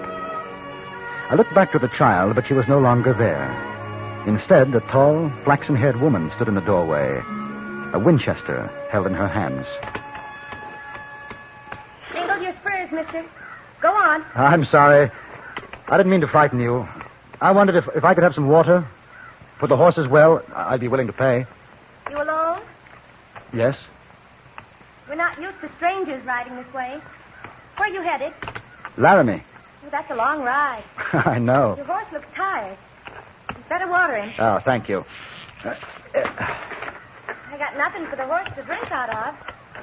Speaker 11: I looked back to the child, but she was no longer there. Instead, a tall, flaxen-haired woman stood in the doorway, a Winchester held in her hands.
Speaker 22: Jingle your spurs, mister. Go on.
Speaker 11: I'm sorry. I didn't mean to frighten you. I wondered if I could have some water. For the horses well, I'd be willing to pay.
Speaker 22: You alone?
Speaker 11: Yes?
Speaker 22: We're not used to strangers riding this way. Where are you headed?
Speaker 11: Laramie.
Speaker 22: Oh, that's a long ride.
Speaker 11: I know.
Speaker 22: Your horse looks tired. You'd better water him.
Speaker 11: Oh, thank you.
Speaker 22: I got nothing for the horse to drink out of.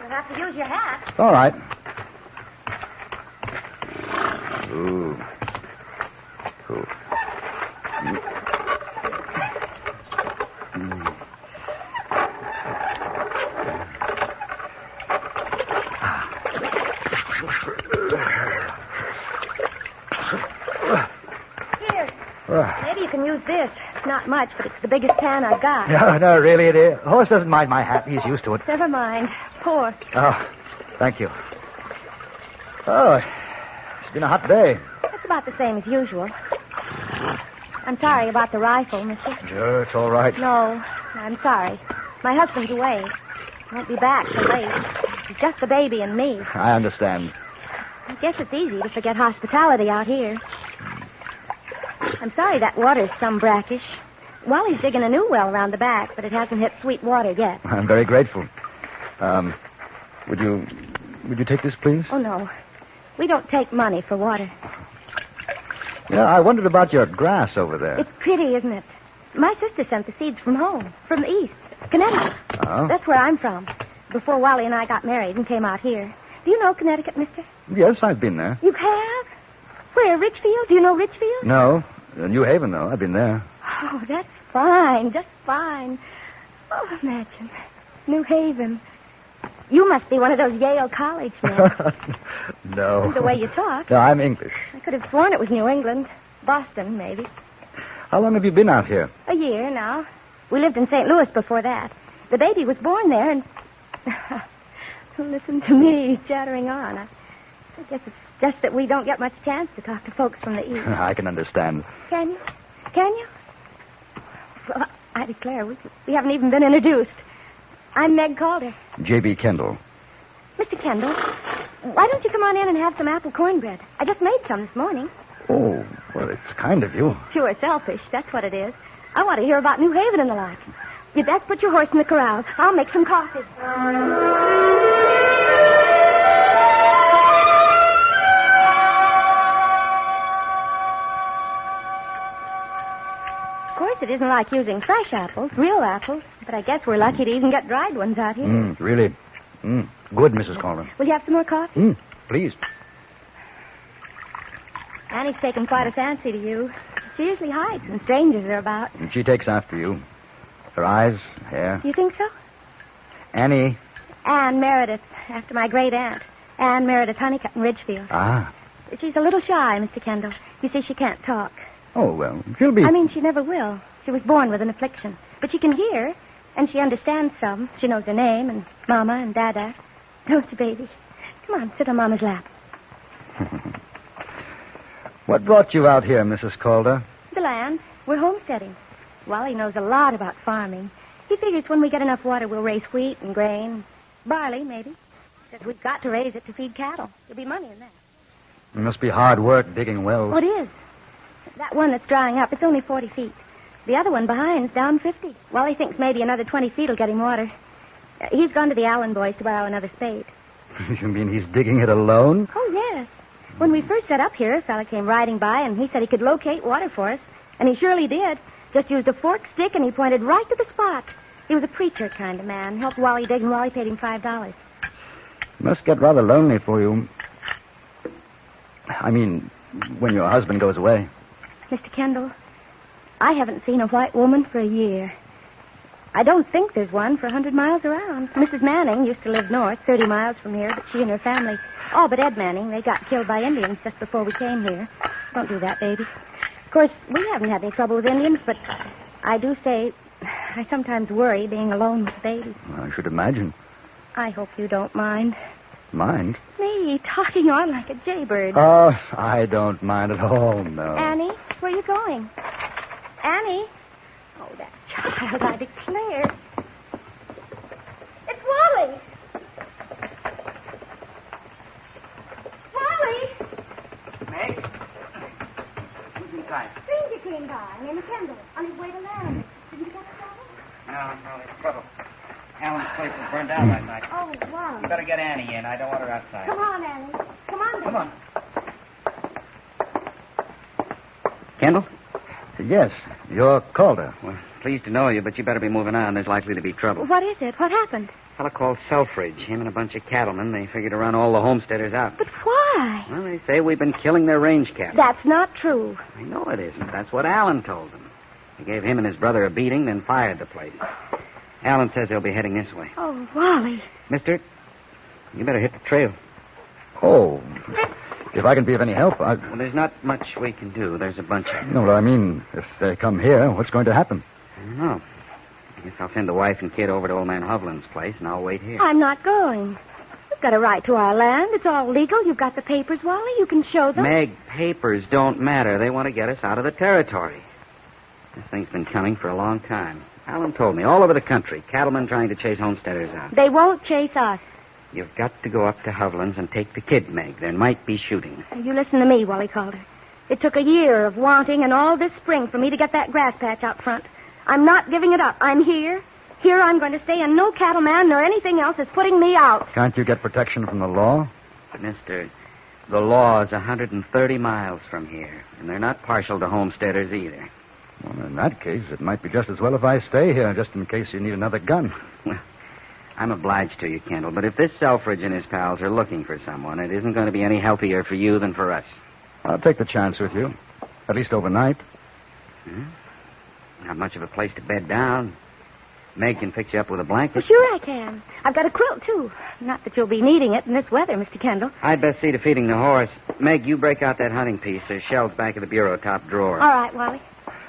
Speaker 22: You'll have to use your hat.
Speaker 11: All right. Ooh. Ooh.
Speaker 22: Here. Maybe you can use this. It's not much, but it's the biggest can I've got.
Speaker 11: No, really, it is. The horse doesn't mind my hat. He's used to it.
Speaker 22: Never mind. Pour.
Speaker 11: Oh, thank you. Oh, it's been a hot day.
Speaker 22: It's about the same as usual. I'm sorry about the rifle, mister.
Speaker 11: Sure, it's all right.
Speaker 22: No, I'm sorry. My husband's away. He won't be back till late. It's just the baby and me.
Speaker 11: I understand.
Speaker 22: I guess it's easy to forget hospitality out here. I'm sorry that water's some brackish. Wally's digging a new well around the back, but it hasn't hit sweet water yet.
Speaker 11: I'm very grateful. Would you take this, please?
Speaker 22: Oh, no. We don't take money for water.
Speaker 11: Yeah, I wondered about your grass over there.
Speaker 22: It's pretty, isn't it? My sister sent the seeds from home, from the east, Connecticut.
Speaker 11: Oh?
Speaker 22: That's where I'm from, before Wally and I got married and came out here. Do you know Connecticut, mister?
Speaker 11: Yes, I've been there.
Speaker 22: You have? Where, Richfield? Do you know Richfield?
Speaker 11: No. New Haven, though. I've been there.
Speaker 22: Oh, that's fine. Just fine. Oh, imagine. New Haven. You must be one of those Yale College men.
Speaker 11: No.
Speaker 22: The way you talk.
Speaker 11: No, I'm English.
Speaker 22: I could have sworn it was New England. Boston, maybe.
Speaker 11: How long have you been out here?
Speaker 22: A year now. We lived in St. Louis before that. The baby was born there, and... Listen to me chattering on. I guess it's just that we don't get much chance to talk to folks from the east.
Speaker 11: I can understand.
Speaker 22: Can you? Can you? Well, I declare, we haven't even been introduced. I'm Meg Calder.
Speaker 11: J.B. Kendall.
Speaker 22: Mr. Kendall, why don't you come on in and have some apple cornbread? I just made some this morning.
Speaker 11: Oh, well, it's kind of you.
Speaker 22: Pure selfish, that's what it is. I want to hear about New Haven and the like. You'd best put your horse in the corral. I'll make some coffee. course, it isn't like using fresh apples, real apples, but I guess we're lucky to even get dried ones out here.
Speaker 11: Really. Good, Mrs. Calder.
Speaker 22: Will you have some more coffee?
Speaker 11: Please.
Speaker 22: Annie's taken quite a fancy to you. She usually hides when strangers are about.
Speaker 11: And she takes after you. Her eyes, hair.
Speaker 22: You think so?
Speaker 11: Annie.
Speaker 22: Anne Meredith, after my great aunt. Anne Meredith Honeycutt in Ridgefield.
Speaker 11: Ah.
Speaker 22: She's a little shy, Mr. Kendall. You see, she can't talk.
Speaker 11: Oh, well, she'll be...
Speaker 22: I mean, she never will. She was born with an affliction. But she can hear, and she understands some. She knows her name, and Mama, and Dada. Don't you, baby? Come on, sit on Mama's lap.
Speaker 11: What brought you out here, Mrs. Calder?
Speaker 22: The land. We're homesteading. Wally knows a lot about farming. He figures when we get enough water, we'll raise wheat and grain. Barley, maybe. Because we've got to raise it to feed cattle. There'll be money in that.
Speaker 11: It must be hard work digging wells.
Speaker 22: Oh, it is. That one that's drying up, it's only 40 feet. The other one behind's down 50. Wally thinks maybe another 20 feet will get him water. He's gone to the Allen boys to borrow another spade.
Speaker 11: You mean he's digging it alone?
Speaker 22: Oh, yes. When we first set up here, a fella came riding by, and he said he could locate water for us. And he surely did. Just used a forked stick, and he pointed right to the spot. He was a preacher kind of man. Helped Wally dig, and Wally paid him $5.
Speaker 11: Must get rather lonely for you. I mean, when your husband goes away.
Speaker 22: Mr. Kendall, I haven't seen a white woman for a year. I don't think there's one for 100 miles around. Mrs. Manning used to live north, 30 miles from here, but she and her family... Oh, but Ed Manning, they got killed by Indians just before we came here. Don't do that, baby. Of course, we haven't had any trouble with Indians, but I do say I sometimes worry being alone with the baby.
Speaker 11: Well, I should imagine.
Speaker 22: I hope you don't mind.
Speaker 11: Mind?
Speaker 22: Me, talking on like a jaybird.
Speaker 11: Oh, I don't mind at all, no.
Speaker 22: Annie, where are you going? Annie? Oh, that child, I declare. It's Wally. Wally!
Speaker 6: Meg? Who's inside?
Speaker 22: Stranger came by, named Kendall, on his way to land. Didn't you get trouble?
Speaker 6: No, there's trouble. Alan's place was burned down last night.
Speaker 22: Oh, wow.
Speaker 6: You better get Annie in. I don't want her outside.
Speaker 22: Come on, Annie. Come on,
Speaker 6: Come on.
Speaker 11: Kendall? Yes, you're Calder.
Speaker 6: Well, pleased to know you, but you better be moving on. There's likely to be trouble.
Speaker 22: What is it? What happened?
Speaker 6: A fellow called Selfridge. Him and a bunch of cattlemen. They figured to run all the homesteaders out.
Speaker 22: But why?
Speaker 6: Well, they say we've been killing their range cattle.
Speaker 22: That's not true.
Speaker 6: I know it isn't. That's what Alan told them. He gave him and his brother a beating, then fired the place. Alan says they'll be heading this way.
Speaker 22: Oh, Wally.
Speaker 6: Mister, you better hit the trail.
Speaker 11: Oh, if I can be of any help,
Speaker 6: Well, there's not much we can do. There's a bunch of...
Speaker 11: No, I mean, if they come here, what's going to happen?
Speaker 6: I don't know. I guess I'll send the wife and kid over to old man Hovland's place, and I'll wait here.
Speaker 22: I'm not going. We've got a right to our land. It's all legal. You've got the papers, Wally. You can show them.
Speaker 6: Meg, papers don't matter. They want to get us out of the territory. This thing's been coming for a long time. Alan told me, all over the country, cattlemen trying to chase homesteaders out.
Speaker 22: They won't chase us.
Speaker 6: You've got to go up to Hovland's and take the kid, Meg. There might be shooting.
Speaker 22: You listen to me, Wally Calder. It took a year of wanting and all this spring for me to get that grass patch out front. I'm not giving it up. I'm here. Here I'm going to stay, and no cattleman nor anything else is putting me out.
Speaker 11: Can't you get protection from the law?
Speaker 6: Mister, the law is 130 miles from here, and they're not partial to homesteaders either.
Speaker 11: Well, in that case, it might be just as well if I stay here, just in case you need another gun.
Speaker 6: Well, I'm obliged to you, Kendall, but if this Selfridge and his pals are looking for someone, it isn't going to be any healthier for you than for us.
Speaker 11: I'll take the chance with you, at least overnight.
Speaker 6: Not much of a place to bed down. Meg can fix you up with a blanket.
Speaker 22: Sure I can. I've got a quilt, too. Not that you'll be needing it in this weather, Mr. Kendall.
Speaker 6: I'd best see to feeding the horse. Meg, you break out that hunting piece. There's shelves back of the bureau top drawer.
Speaker 22: All right, Wally.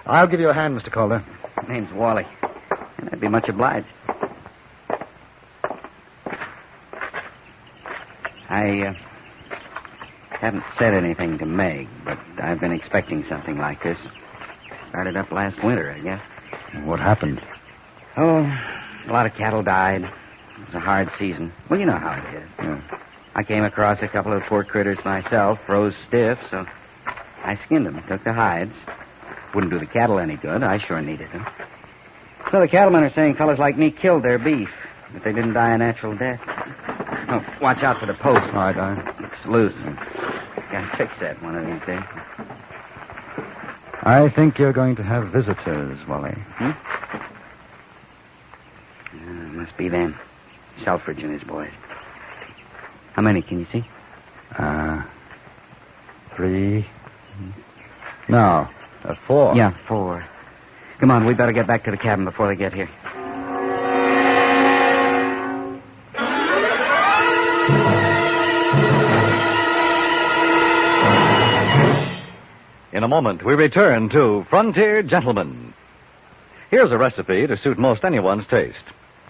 Speaker 11: I'll give you a hand, Mr. Calder.
Speaker 6: Name's Wally. And I'd be much obliged. I haven't said anything to Meg, but I've been expecting something like this. Started up last winter, I guess.
Speaker 11: What happened?
Speaker 6: Oh, a lot of cattle died. It was a hard season. Well, you know how it is.
Speaker 11: Yeah.
Speaker 6: I came across a couple of poor critters myself, froze stiff, so I skinned them, took the hides. Wouldn't do the cattle any good. I sure needed them. So the cattlemen are saying fellas like me killed their beef, but they didn't die a natural death. Oh, watch out for the post.
Speaker 11: All right,
Speaker 6: It's loose. Gotta fix that one of these days.
Speaker 11: I think you're going to have visitors, Wally.
Speaker 6: Must be them. Selfridge and his boys. How many can you see?
Speaker 11: 3. No, 4.
Speaker 6: Yeah, 4. Come on, we better get back to the cabin before they get here.
Speaker 15: In a moment, we return to Frontier Gentlemen. Here's a recipe to suit most anyone's taste.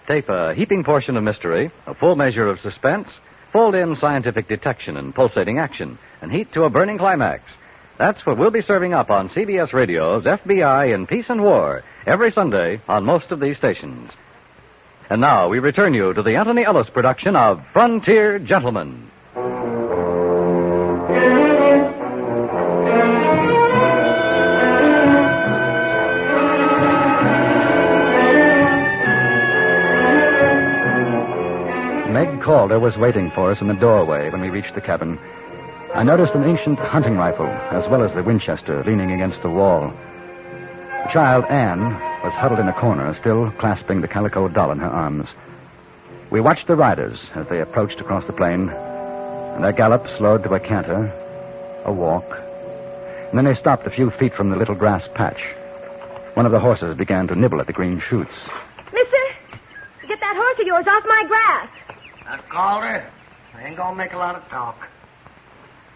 Speaker 15: Take a heaping portion of mystery, a full measure of suspense, fold in scientific detection and pulsating action, and heat to a burning climax. That's what we'll be serving up on CBS Radio's FBI in Peace and War every Sunday on most of these stations. And now we return you to the Anthony Ellis production of Frontier Gentlemen.
Speaker 11: Meg Calder was waiting for us in the doorway when we reached the cabin. I noticed an ancient hunting rifle, as well as the Winchester, leaning against the wall. The child, Anne, was huddled in a corner, still clasping the calico doll in her arms. We watched the riders as they approached across the plain, and their gallop slowed to a canter, a walk, and then they stopped a few feet from the little grass patch. One of the horses began to nibble at the green shoots.
Speaker 12: Mister, get that horse of yours off my grass.
Speaker 7: Now, Calder, I ain't gonna make a lot of talk.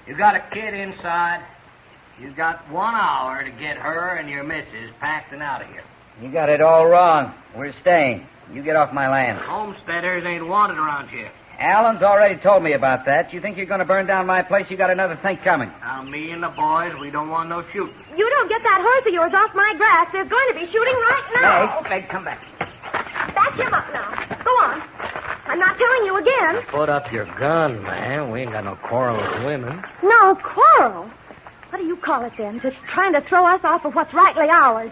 Speaker 7: You got a kid inside. You got 1 hour to get her and your missus packed and out of here.
Speaker 6: You got it all wrong. We're staying. You get off my land.
Speaker 7: Homesteaders ain't wanted around here.
Speaker 6: Alan's already told me about that. You think you're going to burn down my place? You got another thing coming.
Speaker 7: Now, me and the boys, we don't want no shooting.
Speaker 12: You don't get that horse of yours off my grass, there's going to be shooting right now.
Speaker 6: Meg, come back.
Speaker 12: Back him up now. Go on. I'm not telling you again.
Speaker 7: Put up your gun, man. We ain't got no quarrel with women.
Speaker 12: No quarrel. What do you call it then? Just trying to throw us off of what's rightly ours.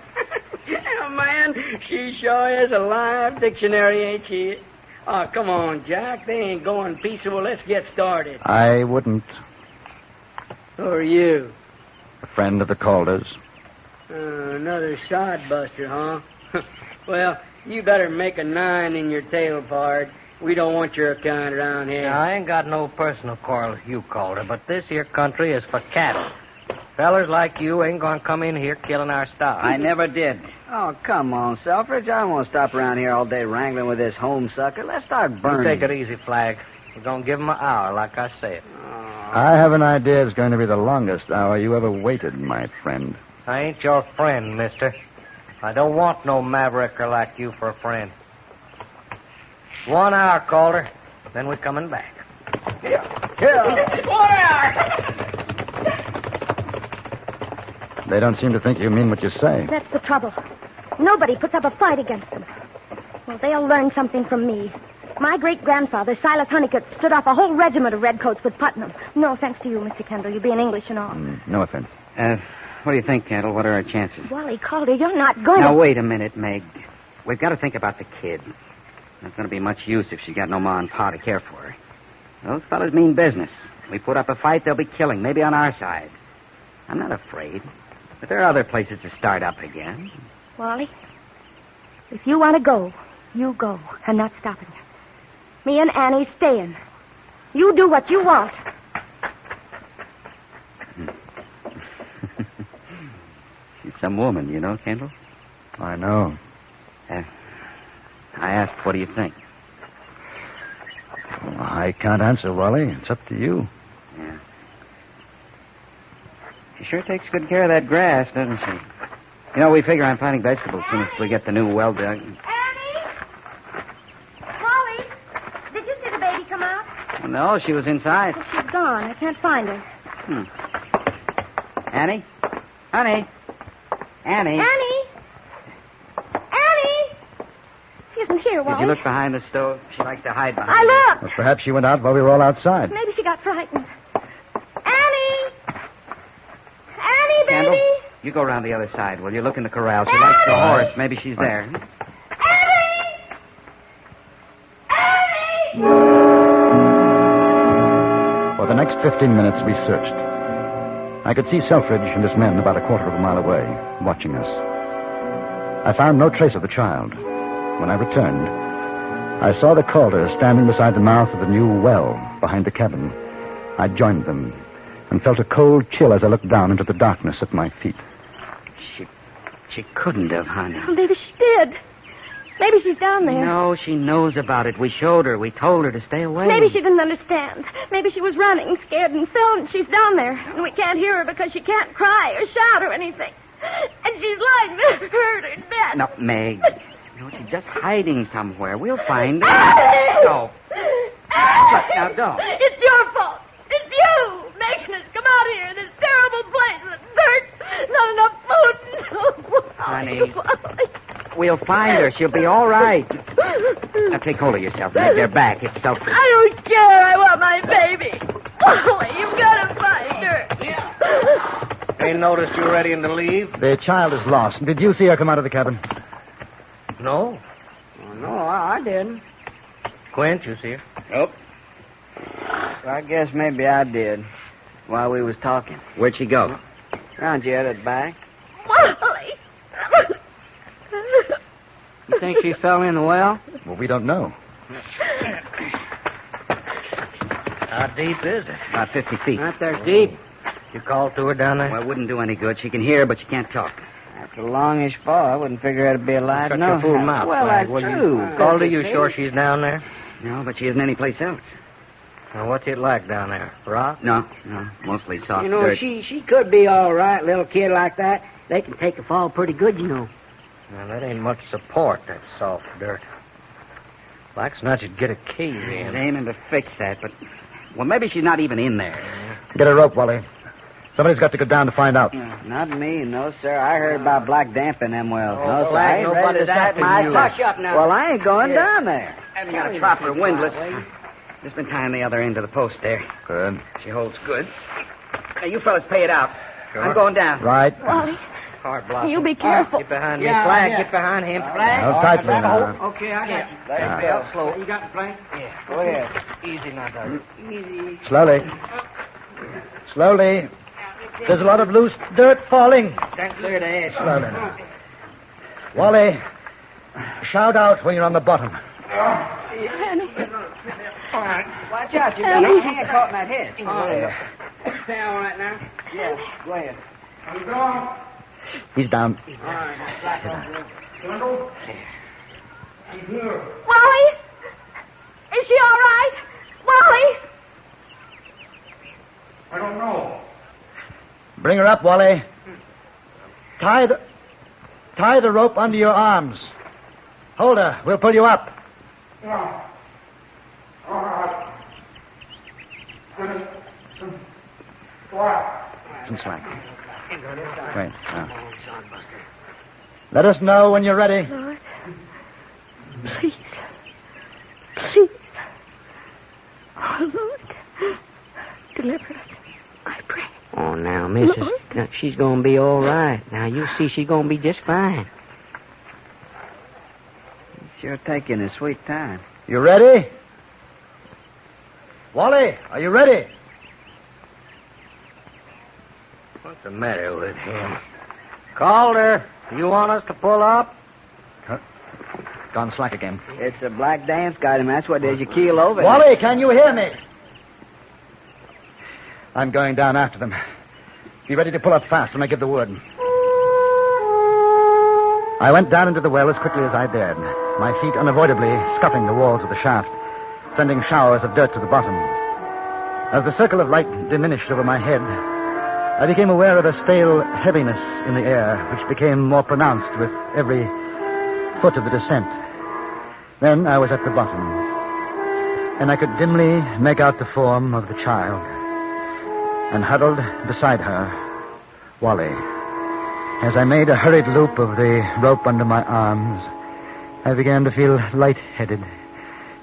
Speaker 10: Oh, man, she sure is a live dictionary, ain't she? Oh, come on, Jack. They ain't going peaceable. Let's get started.
Speaker 11: I wouldn't.
Speaker 10: Who are you?
Speaker 11: A friend of the Calders.
Speaker 10: Another sodbuster, huh? Well, you better make a 9 in your tail, pard. We don't want your kind around here.
Speaker 7: Now, I ain't got no personal quarrel with you, Calder, but this here country is for cattle. Fellers like you ain't gonna come in here killing our stock.
Speaker 6: I never did. Oh, come on, Selfridge. I don't want to stop around here all day wrangling with this home sucker. Let's start burning.
Speaker 7: You take it easy, Flag. We're gonna give him an hour, like I said.
Speaker 11: I have an idea it's going to be the longest hour you ever waited, my friend.
Speaker 7: I ain't your friend, mister. I don't want no mavericker like you for a friend. 1 hour, Calder. Then we're coming back.
Speaker 10: Here.
Speaker 7: 1 hour!
Speaker 11: They don't seem to think you mean what you say.
Speaker 12: That's the trouble. Nobody puts up a fight against them. Well, they'll learn something from me. My great-grandfather, Silas Honeycutt, stood off a whole regiment of redcoats with Putnam. No offense to you, Mr. Kendall. You being English and all.
Speaker 11: No offense.
Speaker 6: What do you think, Kendall? What are our chances?
Speaker 12: Wally Calder, you're not going to...
Speaker 6: Now, wait a minute, Meg. We've got to think about the kid. Not going to be much use if she's got no ma and pa to care for her. Those fellas mean business. We put up a fight, they'll be killing, maybe on our side. I'm not afraid. But there are other places to start up again.
Speaker 12: Wally, if you want to go, you go. I'm not stopping you. Me and Annie's staying. You do what you want.
Speaker 6: She's some woman, you know, Kendall?
Speaker 11: I know.
Speaker 6: I asked, what do you think?
Speaker 11: I can't answer, Wally. It's up to you.
Speaker 6: Yeah. She sure takes good care of that grass, doesn't she? You know, we figure on planting vegetables as soon as we get the new well dug.
Speaker 12: Annie? Wally, did you see the baby come out?
Speaker 6: No, she was inside.
Speaker 12: Well, she's gone. I can't find her.
Speaker 6: Annie? Honey? Annie?
Speaker 12: Annie? Annie? She isn't here, Wally.
Speaker 6: Did you look behind the stove? She likes to hide behind
Speaker 12: I looked.
Speaker 11: Well, perhaps she went out while we were all outside.
Speaker 12: Maybe she got frightened. Annie! Annie, baby!
Speaker 6: Kendall, you go around the other side, will you? Look in the corral. She likes the horse. Maybe she's there.
Speaker 11: For the next 15 minutes, we searched. I could see Selfridge and his men about a quarter of a mile away, watching us. I found no trace of the child. When I returned, I saw the Calder standing beside the mouth of the new well behind the cabin. I joined them and felt a cold chill as I looked down into the darkness at my feet.
Speaker 6: She couldn't have, honey.
Speaker 22: Well, maybe she did. Maybe she's down there.
Speaker 6: No, she knows about it. We showed her. We told her to stay away.
Speaker 22: Maybe she didn't understand. Maybe she was running, scared and fell, and she's down there. And we can't hear her because she can't cry or shout or anything. And she's lying there, hurt or dead.
Speaker 6: No, Meg. No, she's just hiding somewhere. We'll find her. No. Now, don't.
Speaker 8: It's your fault. It's you making us come out here in this terrible place with dirt, not enough food.
Speaker 6: Honey, we'll find her. She'll be all right. Now, take hold of yourself, Meg. They're back. It's Selfridge.
Speaker 8: I don't care. I want my baby. Wally, you've got to find her.
Speaker 7: They noticed you ready to leave?
Speaker 11: The child is lost. Did you see her come out of the cabin?
Speaker 7: No.
Speaker 10: Oh, no, I didn't.
Speaker 7: Quint, you see her?
Speaker 6: Nope.
Speaker 1: I guess maybe I did while we was talking.
Speaker 6: Where'd she go?
Speaker 1: Around here at the back.
Speaker 8: Wally.
Speaker 1: You think she fell in the well?
Speaker 11: Well, we don't know.
Speaker 7: How deep is it?
Speaker 6: About 50 feet.
Speaker 10: Not there deep.
Speaker 7: You called to her down there?
Speaker 6: Well, it wouldn't do any good. She can hear, but she can't talk.
Speaker 1: After a longish fall, I wouldn't figure her to be alive.
Speaker 7: Shut
Speaker 1: no.
Speaker 7: your fool mouth.
Speaker 1: Well,
Speaker 7: Flag,
Speaker 1: that's
Speaker 7: will
Speaker 1: true.
Speaker 7: You? Called her, you sure she's down there?
Speaker 6: No, but she isn't anyplace else.
Speaker 7: Now, what's it like down there? Rock?
Speaker 6: No, mostly soft
Speaker 10: You know,
Speaker 6: dirt.
Speaker 10: she could be all right, little kid like that. They can take a fall pretty good, you know.
Speaker 7: Now, that ain't much support, that soft dirt. Like as not you'd get a key
Speaker 6: I was
Speaker 7: in.
Speaker 6: aiming to fix that, but... Well, maybe she's not even in there.
Speaker 11: Get a rope, Wally. Somebody's got to go down to find out.
Speaker 1: Not me, no, sir. I heard about black damp in them wells.
Speaker 7: Oh,
Speaker 1: no, sir.
Speaker 7: Black,
Speaker 1: I ain't ready
Speaker 7: nobody's
Speaker 1: to start
Speaker 7: after
Speaker 1: my
Speaker 7: you.
Speaker 1: Hush up now. Well, I ain't going down there.
Speaker 6: I haven't got a proper windlass. Just been tying the other end of the post there.
Speaker 11: Good.
Speaker 6: She holds good. Now, you fellas pay it out.
Speaker 7: Sure.
Speaker 6: I'm going down.
Speaker 11: Right.
Speaker 22: Wally,
Speaker 7: Hard block.
Speaker 22: you be careful.
Speaker 7: Get behind me. Flag, get behind him. Flag.
Speaker 11: Now, tightly now.
Speaker 10: Okay, I got you.
Speaker 7: There you go. Slow.
Speaker 10: You got the plank?
Speaker 7: Yeah. Go ahead. Easy now, Doug.
Speaker 10: Easy.
Speaker 11: Slowly. Slowly. There's a lot of loose dirt falling.
Speaker 10: Don't clear the edge.
Speaker 11: Slowly. Wally, shout out when you're on the bottom.
Speaker 22: Annie.
Speaker 1: Watch out, you got your hand caught in that hedge.
Speaker 10: Stay all right now?
Speaker 1: Yeah, go ahead.
Speaker 11: He's down.
Speaker 10: All right.
Speaker 8: Wally? Is she all right? Wally?
Speaker 2: I don't know.
Speaker 11: Bring her up, Wally. Tie the rope under your arms. Hold her. We'll pull you up.
Speaker 2: Yeah. All right. What?
Speaker 11: Some slack. Wait. Now. Let us know when you're ready.
Speaker 22: Lord, please. Please. Oh, Lord. Deliver us. I pray.
Speaker 10: Oh, now, missus.
Speaker 22: Lord.
Speaker 10: Now, she's going to be all right. Now, you see she's going to be just fine.
Speaker 1: Sure taking a sweet time.
Speaker 11: You ready? Wally, are you ready?
Speaker 7: What's the matter with him? Calder, you want us to pull up?
Speaker 11: Gone slack again.
Speaker 1: It's a black dance got him. That's what did you keel over.
Speaker 11: Wally, can you hear me? I'm going down after them. Be ready to pull up fast when I give the word. I went down into the well as quickly as I dared, my feet unavoidably scuffing the walls of the shaft, sending showers of dirt to the bottom. As the circle of light diminished over my head, I became aware of a stale heaviness in the air, which became more pronounced with every foot of the descent. Then I was at the bottom, and I could dimly make out the form of the child. And huddled beside her, Wally. As I made a hurried loop of the rope under my arms, I began to feel lightheaded.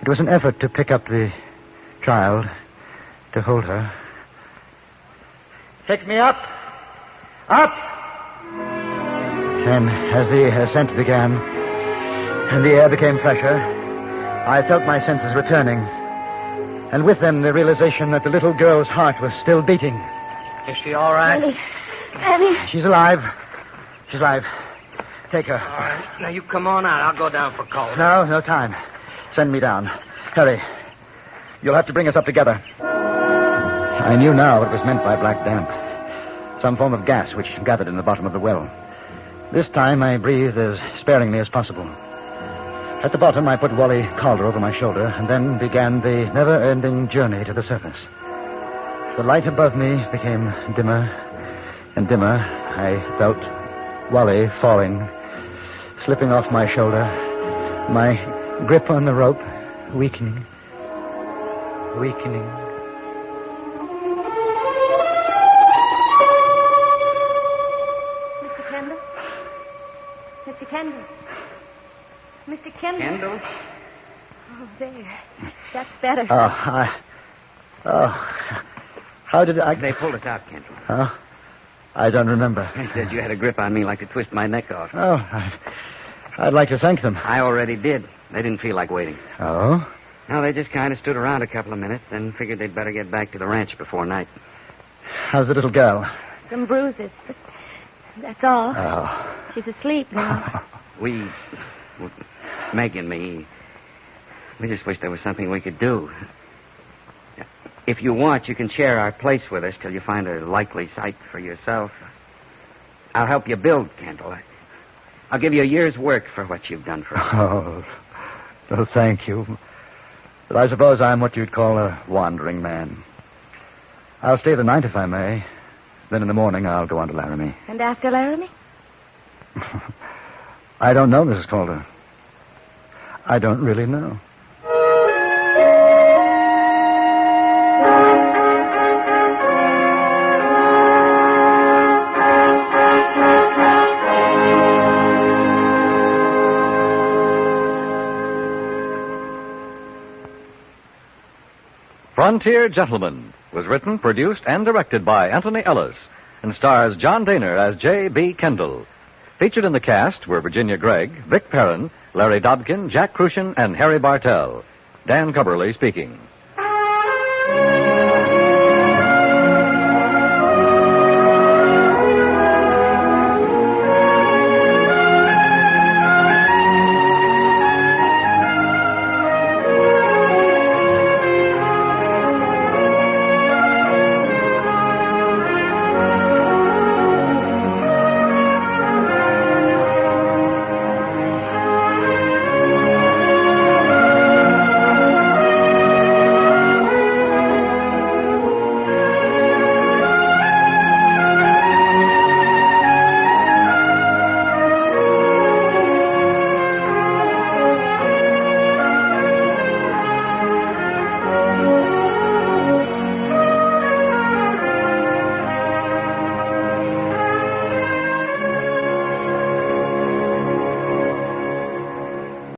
Speaker 11: It was an effort to pick up the child, to hold her. Pick me up! Up! And as the ascent began, and the air became fresher, I felt my senses returning, and with them the realization that the little girl's heart was still beating.
Speaker 7: Is she all right?
Speaker 22: Annie.
Speaker 11: She's alive. She's alive. Take her.
Speaker 7: All right. Now, you come on out. I'll go down for coal.
Speaker 11: No time. Send me down. Hurry. You'll have to bring us up together. I knew now what was meant by black damp. Some form of gas which gathered in the bottom of the well. This time I breathed as sparingly as possible. At the bottom, I put Wally Calder over my shoulder and then began the never-ending journey to the surface. The light above me became dimmer and dimmer. I felt Wally falling, slipping off my shoulder, my grip on the rope weakening.
Speaker 22: Mr. Kendall? Mr. Kendall?
Speaker 6: Kendall?
Speaker 22: Oh, there. That's better.
Speaker 11: How did I...
Speaker 6: They pulled us out, Kendall.
Speaker 11: Huh? I don't remember.
Speaker 6: They said you had a grip on me like to twist my neck off.
Speaker 11: Oh, I'd like to thank them.
Speaker 6: I already did. They didn't feel like waiting.
Speaker 11: Oh?
Speaker 6: No, they just kind of stood around a couple of minutes, then figured they'd better get back to the ranch before night.
Speaker 11: How's the little girl?
Speaker 22: Some bruises, but that's all.
Speaker 11: Oh.
Speaker 22: She's asleep now.
Speaker 6: Meg and me, we just wish there was something we could do. If you want, you can share our place with us till you find a likely site for yourself. I'll help you build, Kendall. I'll give you a year's work for what you've done for us.
Speaker 11: Oh, thank you. But I suppose I'm what you'd call a wandering man. I'll stay the night if I may. Then in the morning I'll go on to Laramie.
Speaker 22: And after Laramie?
Speaker 11: I don't know, Mrs. Calder. I don't really know.
Speaker 15: Frontier Gentleman was written, produced, and directed by Anthony Ellis and stars John Daner as J.B. Kendall. Featured in the cast were Virginia Gregg, Vic Perrin, Larry Dobkin, Jack Crucian, and Harry Bartell. Dan Cubberly speaking.